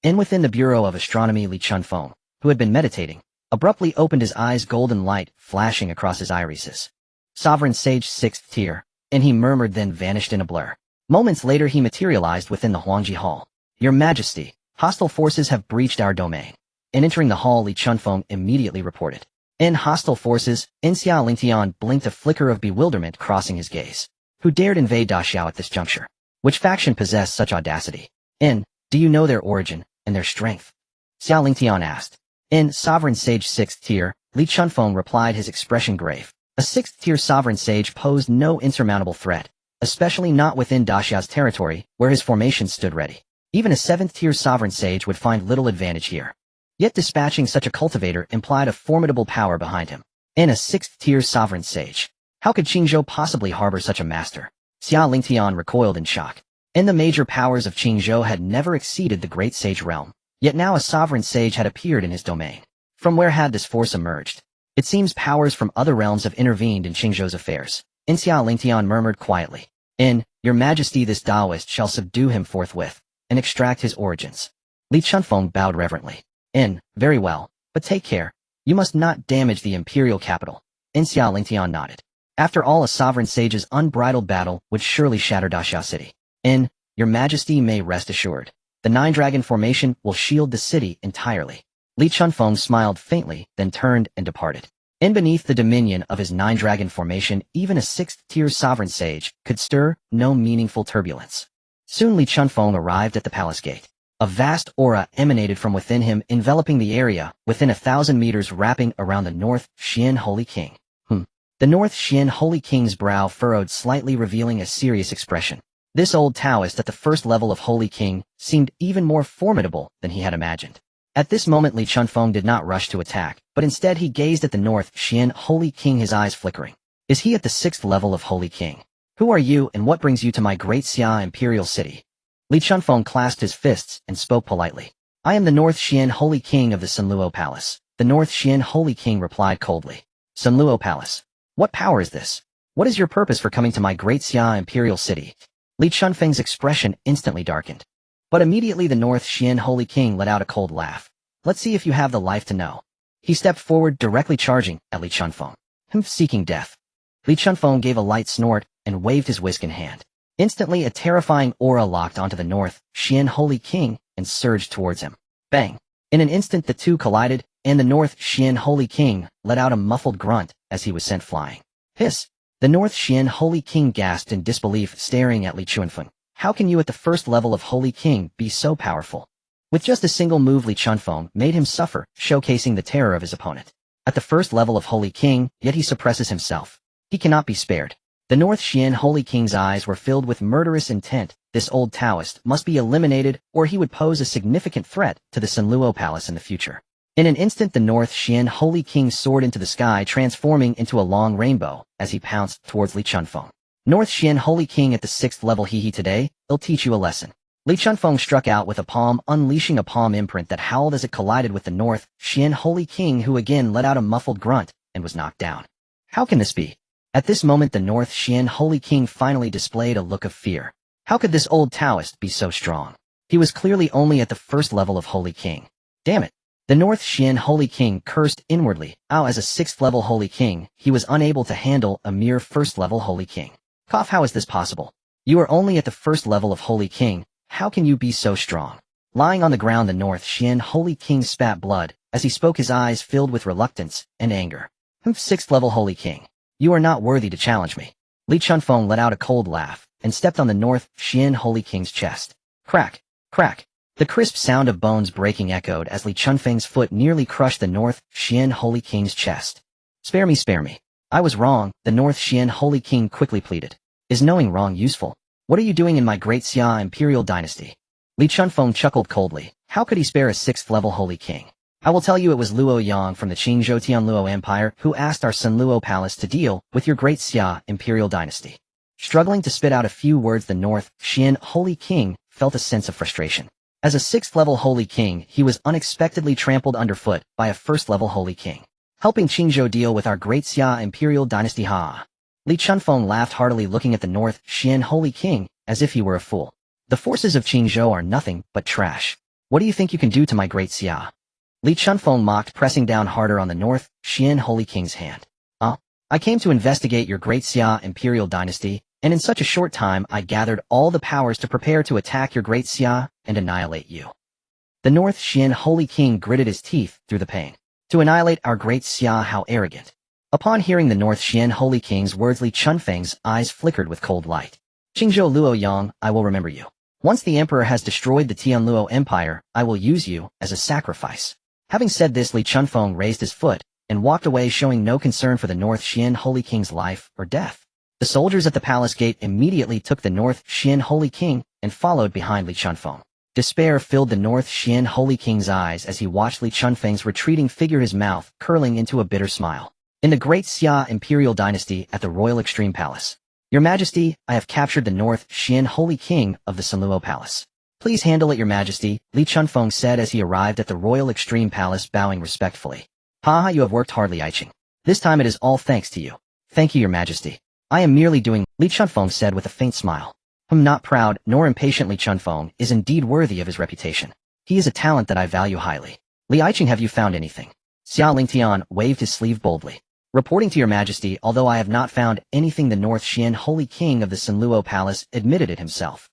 Within the Bureau of Astronomy, Li Chunfeng, who had been meditating, abruptly opened his eyes, golden light flashing across his irises. Sovereign sage 6th tier, he murmured, then vanished in a blur. Moments later he materialized within the Huangji Hall. Your Majesty, hostile forces have breached our domain. Entering the hall, Li Chunfeng immediately reported. Hostile forces, Xia Lingtian blinked, a flicker of bewilderment crossing his gaze. Who dared invade Daxiao at this juncture? Which faction possessed such audacity? Do you know their origin and their strength? Xia Lingtian asked. Sovereign sage 6th tier, Li Chunfeng replied, his expression grave. A 6th tier sovereign sage posed no insurmountable threat, especially not within Daxia's territory, where his formation stood ready. Even a 7th tier sovereign sage would find little advantage here. Yet dispatching such a cultivator implied a formidable power behind him. A 6th tier sovereign sage. How could Qingzhou possibly harbor such a master? Xia Lingtian recoiled in shock. And the major powers of Qingzhou had never exceeded the great sage realm. Yet now a sovereign sage had appeared in his domain. From where had this force emerged? It seems powers from other realms have intervened in Qingzhou's affairs. Xia Lingtian murmured quietly. Your Majesty, this Taoist shall subdue him forthwith, and extract his origins. Li Chunfeng bowed reverently. Very well, but take care. You must not damage the imperial capital. Xia Lingtian nodded. After all, a sovereign sage's unbridled battle would surely shatter Daxia City. Your Majesty may rest assured. The Nine-Dragon Formation will shield the city entirely. Li Chunfeng smiled faintly, then turned and departed. Beneath the dominion of his Nine-Dragon Formation, even a sixth-tier sovereign sage could stir no meaningful turbulence. Soon Li Chunfeng arrived at the palace gate. A vast aura emanated from within him, enveloping the area within 1,000 meters, wrapping around the North Xian Holy King. The North Xian Holy King's brow furrowed slightly, revealing a serious expression. This old Taoist at the first level of Holy King seemed even more formidable than he had imagined. At this moment Li Chunfeng did not rush to attack, but instead he gazed at the North Xian Holy King, his eyes flickering. Is he at the 6th level of Holy King? Who are you and what brings you to my Great Xia Imperial City? Li Chunfeng clasped his fists and spoke politely. I am the North Xian Holy King of the Sunluo Palace. The North Xian Holy King replied coldly. Sunluo Palace. What power is this? What is your purpose for coming to my Great Xia Imperial City? Li Chunfeng's expression instantly darkened. But immediately the North Xian Holy King let out a cold laugh. Let's see if you have the life to know. He stepped forward, directly charging at Li Chunfeng. Seeking death. Li Chunfeng gave a light snort and waved his whisk in hand. Instantly a terrifying aura locked onto the North Xian Holy King and surged towards him. Bang! In an instant the two collided, and the North Xian Holy King let out a muffled grunt as he was sent flying. Hiss! The North Xian Holy King gasped in disbelief, staring at Li Chunfeng. How can you at the first level of Holy King be so powerful? With just a single move Li Chunfeng made him suffer, showcasing the terror of his opponent. At the first level of Holy King, yet he suppresses himself. He cannot be spared. The North Xian Holy King's eyes were filled with murderous intent. This old Taoist must be eliminated, or he would pose a significant threat to the Sunluo Palace in the future. In an instant the North Xian Holy King soared into the sky, transforming into a long rainbow as he pounced towards Li Chunfeng. North Xian Holy King at the 6th level, today, he'll teach you a lesson. Li Chunfeng struck out with a palm, unleashing a palm imprint that howled as it collided with the North Xian Holy King, who again let out a muffled grunt and was knocked down. How can this be? At this moment the North Xian Holy King finally displayed a look of fear. How could this old Taoist be so strong? He was clearly only at the 1st level of Holy King. Damn it! The North Xian Holy King cursed inwardly. As a 6th level Holy King, he was unable to handle a mere 1st level Holy King. Cough, how is this possible? You are only at the 1st level of Holy King. How can you be so strong? Lying on the ground the North Xian Holy King spat blood. As he spoke his eyes filled with reluctance and anger. 6th level Holy King. You are not worthy to challenge me. Li Chunfeng let out a cold laugh and stepped on the North Xian Holy King's chest. Crack! Crack! The crisp sound of bones breaking echoed as Li Chunfeng's foot nearly crushed the North Xian Holy King's chest. Spare me, spare me. I was wrong, the North Xian Holy King quickly pleaded. Is knowing wrong useful? What are you doing in my Great Xia Imperial Dynasty? Li Chunfeng chuckled coldly. How could he spare a 6th level Holy King? I will tell you, it was Luo Yang from the Qingzhou Tianluo Empire who asked our Sunluo Palace to deal with your Great Xia Imperial Dynasty. Struggling to spit out a few words, the North Xian Holy King felt a sense of frustration. As a 6th level Holy King, he was unexpectedly trampled underfoot by a 1st level Holy King. Helping Qingzhou deal with our Great Xia Imperial Dynasty, ha! Li Chunfeng laughed heartily, looking at the North Xian Holy King as if he were a fool. The forces of Qingzhou are nothing but trash. What do you think you can do to my Great Xia? Li Chunfeng mocked, pressing down harder on the North Xian Holy King's hand. I came to investigate your Great Xia Imperial Dynasty, and in such a short time I gathered all the powers to prepare to attack your Great Xia and annihilate you. The North Xian Holy King gritted his teeth through the pain. To annihilate our Great Xia, how arrogant. Upon hearing the North Xian Holy King's words, Li Chunfeng's eyes flickered with cold light. Qingzhou Luo Yang, I will remember you. Once the Emperor has destroyed the Tianluo Empire, I will use you as a sacrifice. Having said this, Li Chunfeng raised his foot and walked away, showing no concern for the North Xian Holy King's life or death. The soldiers at the palace gate immediately took the North Xian Holy King and followed behind Li Chunfeng. Despair filled the North Xian Holy King's eyes as he watched Li Chunfeng's retreating figure, his mouth curling into a bitter smile. In the Great Xia Imperial Dynasty at the Royal Extreme Palace. Your Majesty, I have captured the North Xian Holy King of the Sanluo Palace. Please handle it, Your Majesty, Li Chunfeng said as he arrived at the Royal Extreme Palace, bowing respectfully. Haha, you have worked hard, Li Aiqing. This time it is all thanks to you. Thank you, Your Majesty. I am merely doing, Li Chunfeng said with a faint smile. Not proud nor impatient. Li Chunfeng is indeed worthy of his reputation. He is a talent that I value highly. Li Aiqing, have you found anything? Xia Lingtian waved his sleeve boldly. Reporting to Your Majesty, although I have not found anything, the North Xian Holy King of the Sanluo Palace admitted it himself.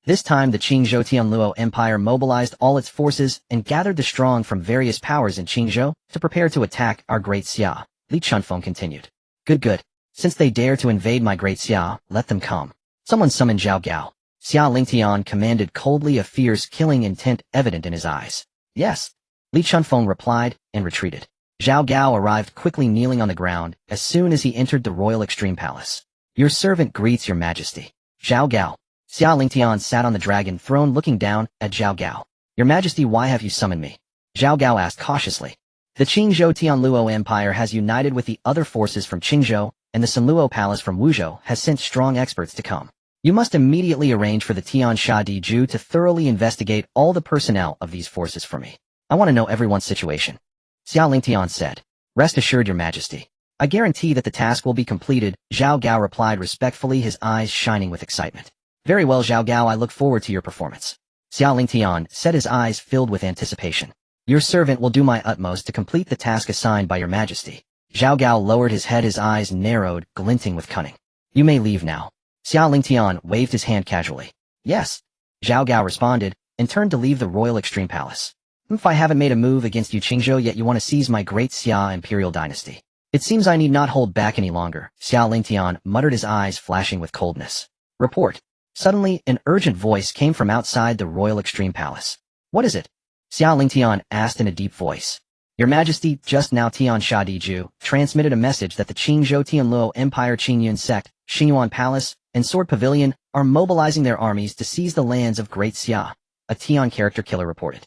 This time the Qingzhou Tianluo Empire mobilized all its forces and gathered the strong from various powers in Qingzhou to prepare to attack our Great Xia, Li Chunfeng continued. Good. Since they dare to invade my Great Xia, let them come. Someone summon Zhao Gao. Xia Lingtian commanded coldly, a fierce killing intent evident in his eyes. Yes. Li Chunfeng replied and retreated. Zhao Gao arrived quickly, kneeling on the ground as soon as he entered the Royal Extreme Palace. Your servant greets Your Majesty. Zhao Gao. Xia Lingtian sat on the dragon throne looking down at Zhao Gao. Your Majesty, why have you summoned me? Zhao Gao asked cautiously. The Qingzhou Tianluo Empire has united with the other forces from Qingzhou, and the Sanluo Palace from Wuzhou has sent strong experts to come. You must immediately arrange for the Tiansha Diju to thoroughly investigate all the personnel of these forces for me. I want to know everyone's situation. Xia Lingtian said. Rest assured, Your Majesty. I guarantee that the task will be completed, Zhao Gao replied respectfully, his eyes shining with excitement. Very well, Zhao Gao, I look forward to your performance. Xia Lingtian said, his eyes filled with anticipation. Your servant will do my utmost to complete the task assigned by Your Majesty. Zhao Gao lowered his head, his eyes narrowed, glinting with cunning. You may leave now. Xia Lingtian waved his hand casually. Yes. Zhao Gao responded, and turned to leave the Royal Extreme Palace. If I haven't made a move against you, Qingzhou, yet you want to seize my Great Xia Imperial Dynasty. It seems I need not hold back any longer. Xia Lingtian muttered, his eyes flashing with coldness. Report. Suddenly, an urgent voice came from outside the Royal Extreme Palace. What is it? Xia Lingtian asked in a deep voice. Your Majesty, just now Tiansha Diju transmitted a message that the Qingzhou Tianluo Empire Qingyun sect, Xingyuan Palace, and Sword Pavilion are mobilizing their armies to seize the lands of Great Xia, a Tian character killer reported.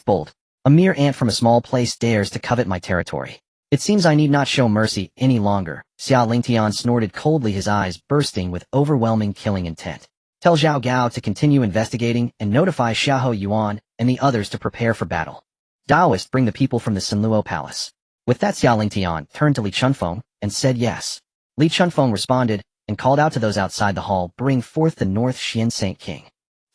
Bold. A mere ant from a small place dares to covet my territory. It seems I need not show mercy any longer. Xia Lingtian snorted coldly, his eyes bursting with overwhelming killing intent. Tell Zhao Gao to continue investigating and notify Xiahou Yuan and the others to prepare for battle. Daoist, bring the people from the Sanluo Palace. With that, Xia Lingtian turned to Li Chunfeng and said yes. Li Chunfeng responded and called out to those outside the hall, bring forth the North Xian Saint King.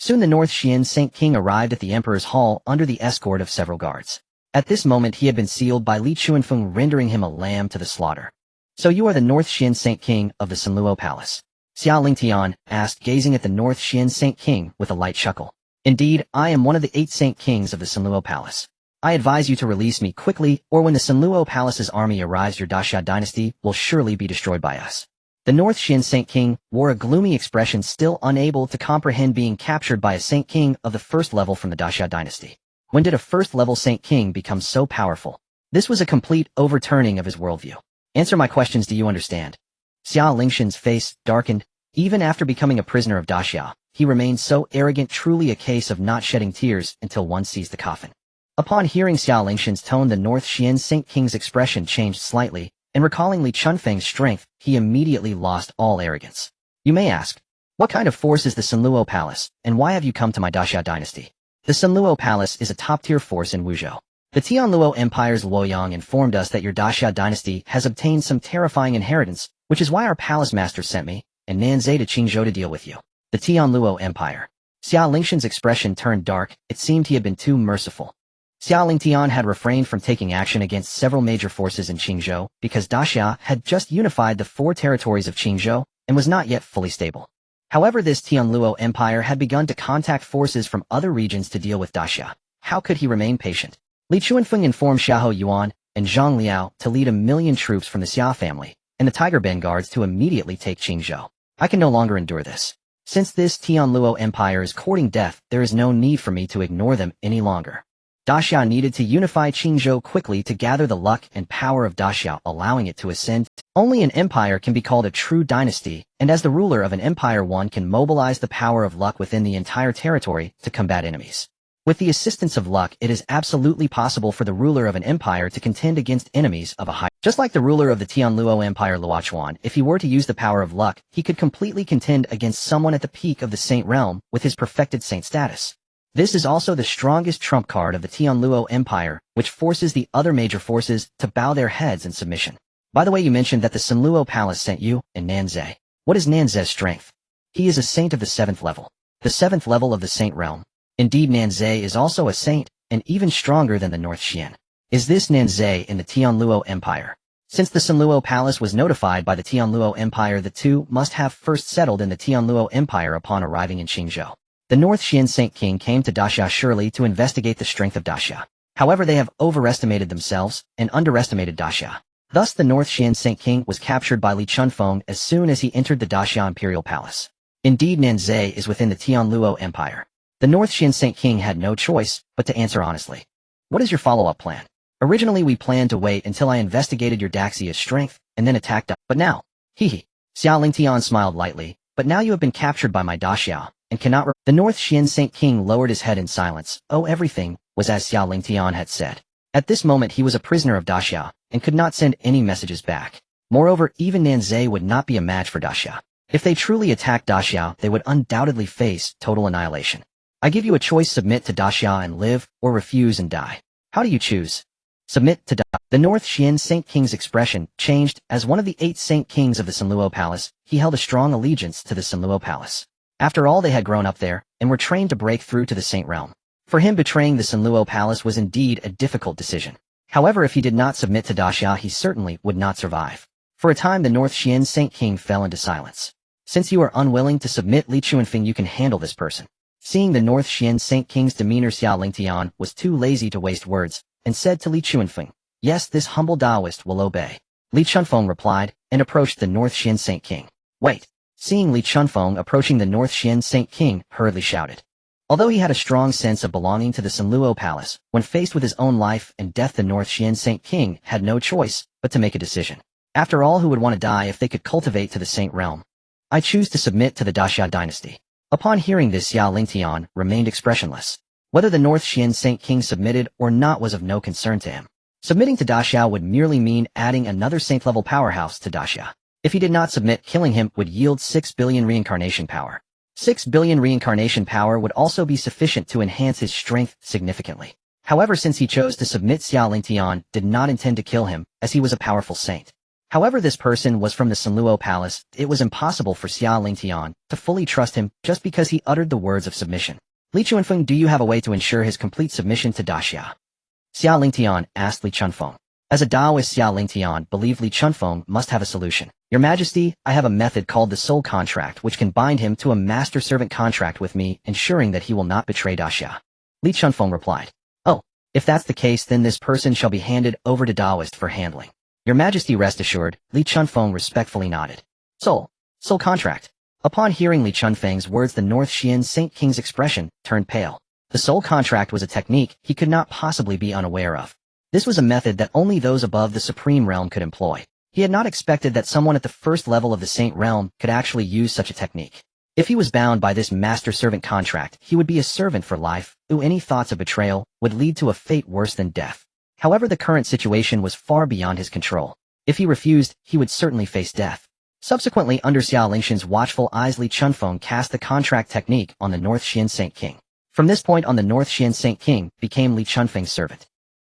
Soon the North Xian Saint King arrived at the Emperor's hall under the escort of several guards. At this moment he had been sealed by Li Chunfeng, rendering him a lamb to the slaughter. So you are the North Xian Saint King of the Sanluo Palace? Xia Lingtian asked, gazing at the North Xian Saint King with a light chuckle. Indeed, I am one of the 8 Saint Kings of the Sanluo Palace. I advise you to release me quickly, or when the Sanluo Palace's army arrives, your Xia Dynasty will surely be destroyed by us. The North Xian Saint King wore a gloomy expression, still unable to comprehend being captured by a Saint King of the first level from the Xia Dynasty. When did a first-level Saint King become so powerful? This was a complete overturning of his worldview. Answer my questions, do you understand? Xia Lingtian's face darkened. Even after becoming a prisoner of Xia, he remained so arrogant, truly a case of not shedding tears until one sees the coffin. Upon hearing Xia Lingtian's tone, the North Xian Saint King's expression changed slightly, and recalling Li Chunfeng's strength, he immediately lost all arrogance. You may ask, what kind of force is the Sanluo Palace, and why have you come to my Xia Dynasty? The Sanluo Palace is a top-tier force in Wuzhou. The Tianluo Empire's Luoyang informed us that your Xia Dynasty has obtained some terrifying inheritance, which is why our palace master sent me, and Nanzai to Qingzhou to deal with you. The Tianluo Empire. Xia Lingtian's expression turned dark. It seemed he had been too merciful. Xia Lingtian had refrained from taking action against several major forces in Qingzhou because Xia had just unified the 4 territories of Qingzhou and was not yet fully stable. However, this Tianluo Empire had begun to contact forces from other regions to deal with Xia. How could he remain patient? Li Chunfeng informed Xiahou Yuan and Zhang Liao to lead 1,000,000 troops from the Xia family and the Tiger Band guards to immediately take Qingzhou. I can no longer endure this. Since this Tianluo Empire is courting death, there is no need for me to ignore them any longer. Xia needed to unify Qingzhou quickly to gather the luck and power of Xia, allowing it to ascend. Only an empire can be called a true dynasty, and as the ruler of an empire, one can mobilize the power of luck within the entire territory to combat enemies. With the assistance of luck, it is absolutely possible for the ruler of an empire to contend against enemies of a high. Just like the ruler of the Tianluo Empire Luochuan, if he were to use the power of luck, he could completely contend against someone at the peak of the saint realm with his perfected saint status. This is also the strongest trump card of the Tianluo Empire, which forces the other major forces to bow their heads in submission. By the way, you mentioned that the Sanluo Palace sent you, and Nanze. What is Nanze's strength? He is a saint of the 7th level. The 7th level of the saint realm. Indeed, Nanze is also a saint, and even stronger than the North Xian. Is this Nanze in the Tianluo Empire? Since the Sanluo Palace was notified by the Tianluo Empire, the two must have first settled in the Tianluo Empire upon arriving in Qingzhou. The North Xian Saint King came to Daxia surely to investigate the strength of Daxia. However, they have overestimated themselves and underestimated Daxia. Thus, the North Xian Saint King was captured by Li Chunfeng as soon as he entered the Daxia Imperial Palace. Indeed, Nanze is within the Tianluo Empire. The North Xian Saint King had no choice but to answer honestly. What is your follow-up plan? Originally, we planned to wait until I investigated your Daxia's strength and then attacked. But now, Xia Lingtian smiled lightly. But now you have been captured by my Daxia and cannot. The North Xian Saint King lowered his head in silence. Oh, everything was as Xia Lingtian had said. At this moment, he was a prisoner of Daxia and could not send any messages back. Moreover, even Nanze would not be a match for Daxia. If they truly attacked Daxia, they would undoubtedly face total annihilation. I give you a choice: submit to Daxia and live, or refuse and die. How do you choose? Submit to Daxia. The North Xian Saint King's expression changed. As one of the 8 Saint Kings of the Sanluo Palace, he held a strong allegiance to the Sanluo Palace. After all, they had grown up there, and were trained to break through to the Saint Realm. For him, betraying the Sanluo Palace was indeed a difficult decision. However, if he did not submit to Daxia, he certainly would not survive. For a time, the North Xian Saint King fell into silence. Since you are unwilling to submit, Li Chuanfeng, you can handle this person. Seeing the North Xian Saint King's demeanor, Xia Lingtian was too lazy to waste words, and said to Li Chuanfeng, "Yes, this humble Taoist will obey." Li Chunfeng replied, and approached the North Xian Saint King. Wait! Seeing Li Chunfeng approaching, the North Xian Saint King hurriedly shouted. Although he had a strong sense of belonging to the Sanluo Palace, when faced with his own life and death, the North Xian Saint King had no choice but to make a decision. After all, who would want to die if they could cultivate to the Saint Realm? I choose to submit to the Xia Dynasty. Upon hearing this, Xia Lingtian remained expressionless. Whether the North Xian Saint King submitted or not was of no concern to him. Submitting to Daxia would merely mean adding another saint-level powerhouse to Daxia. If he did not submit, killing him would yield 6 billion reincarnation power. 6 billion reincarnation power would also be sufficient to enhance his strength significantly. However, since he chose to submit, Xia Lingtian did not intend to kill him, as he was a powerful saint. However, this person was from the Sanluo Palace. It was impossible for Xia Lingtian to fully trust him just because he uttered the words of submission. Li Chuanfeng, do you have a way to ensure his complete submission to Daxia? Xia Lingtian asked Li Chunfeng. As a Taoist, Xia Lingtian believed Li Chunfeng must have a solution. Your Majesty, I have a method called the soul contract which can bind him to a master-servant contract with me, ensuring that he will not betray Daxia. Li Chunfeng replied. Oh, if that's the case, then this person shall be handed over to Taoist for handling. Your Majesty, rest assured, Li Chunfeng respectfully nodded. Soul contract. Upon hearing Li Chunfeng's words, the North Xian Saint King's expression turned pale. The soul contract was a technique he could not possibly be unaware of. This was a method that only those above the Supreme Realm could employ. He had not expected that someone at the first level of the Saint Realm could actually use such a technique. If he was bound by this master-servant contract, he would be a servant for life, who any thoughts of betrayal would lead to a fate worse than death. However, the current situation was far beyond his control. If he refused, he would certainly face death. Subsequently, under Xia Lingtian's watchful eyes, Li Chunfeng cast the contract technique on the North Xian Saint King. From this point on, the North Xian Saint King became Li Chunfeng's servant.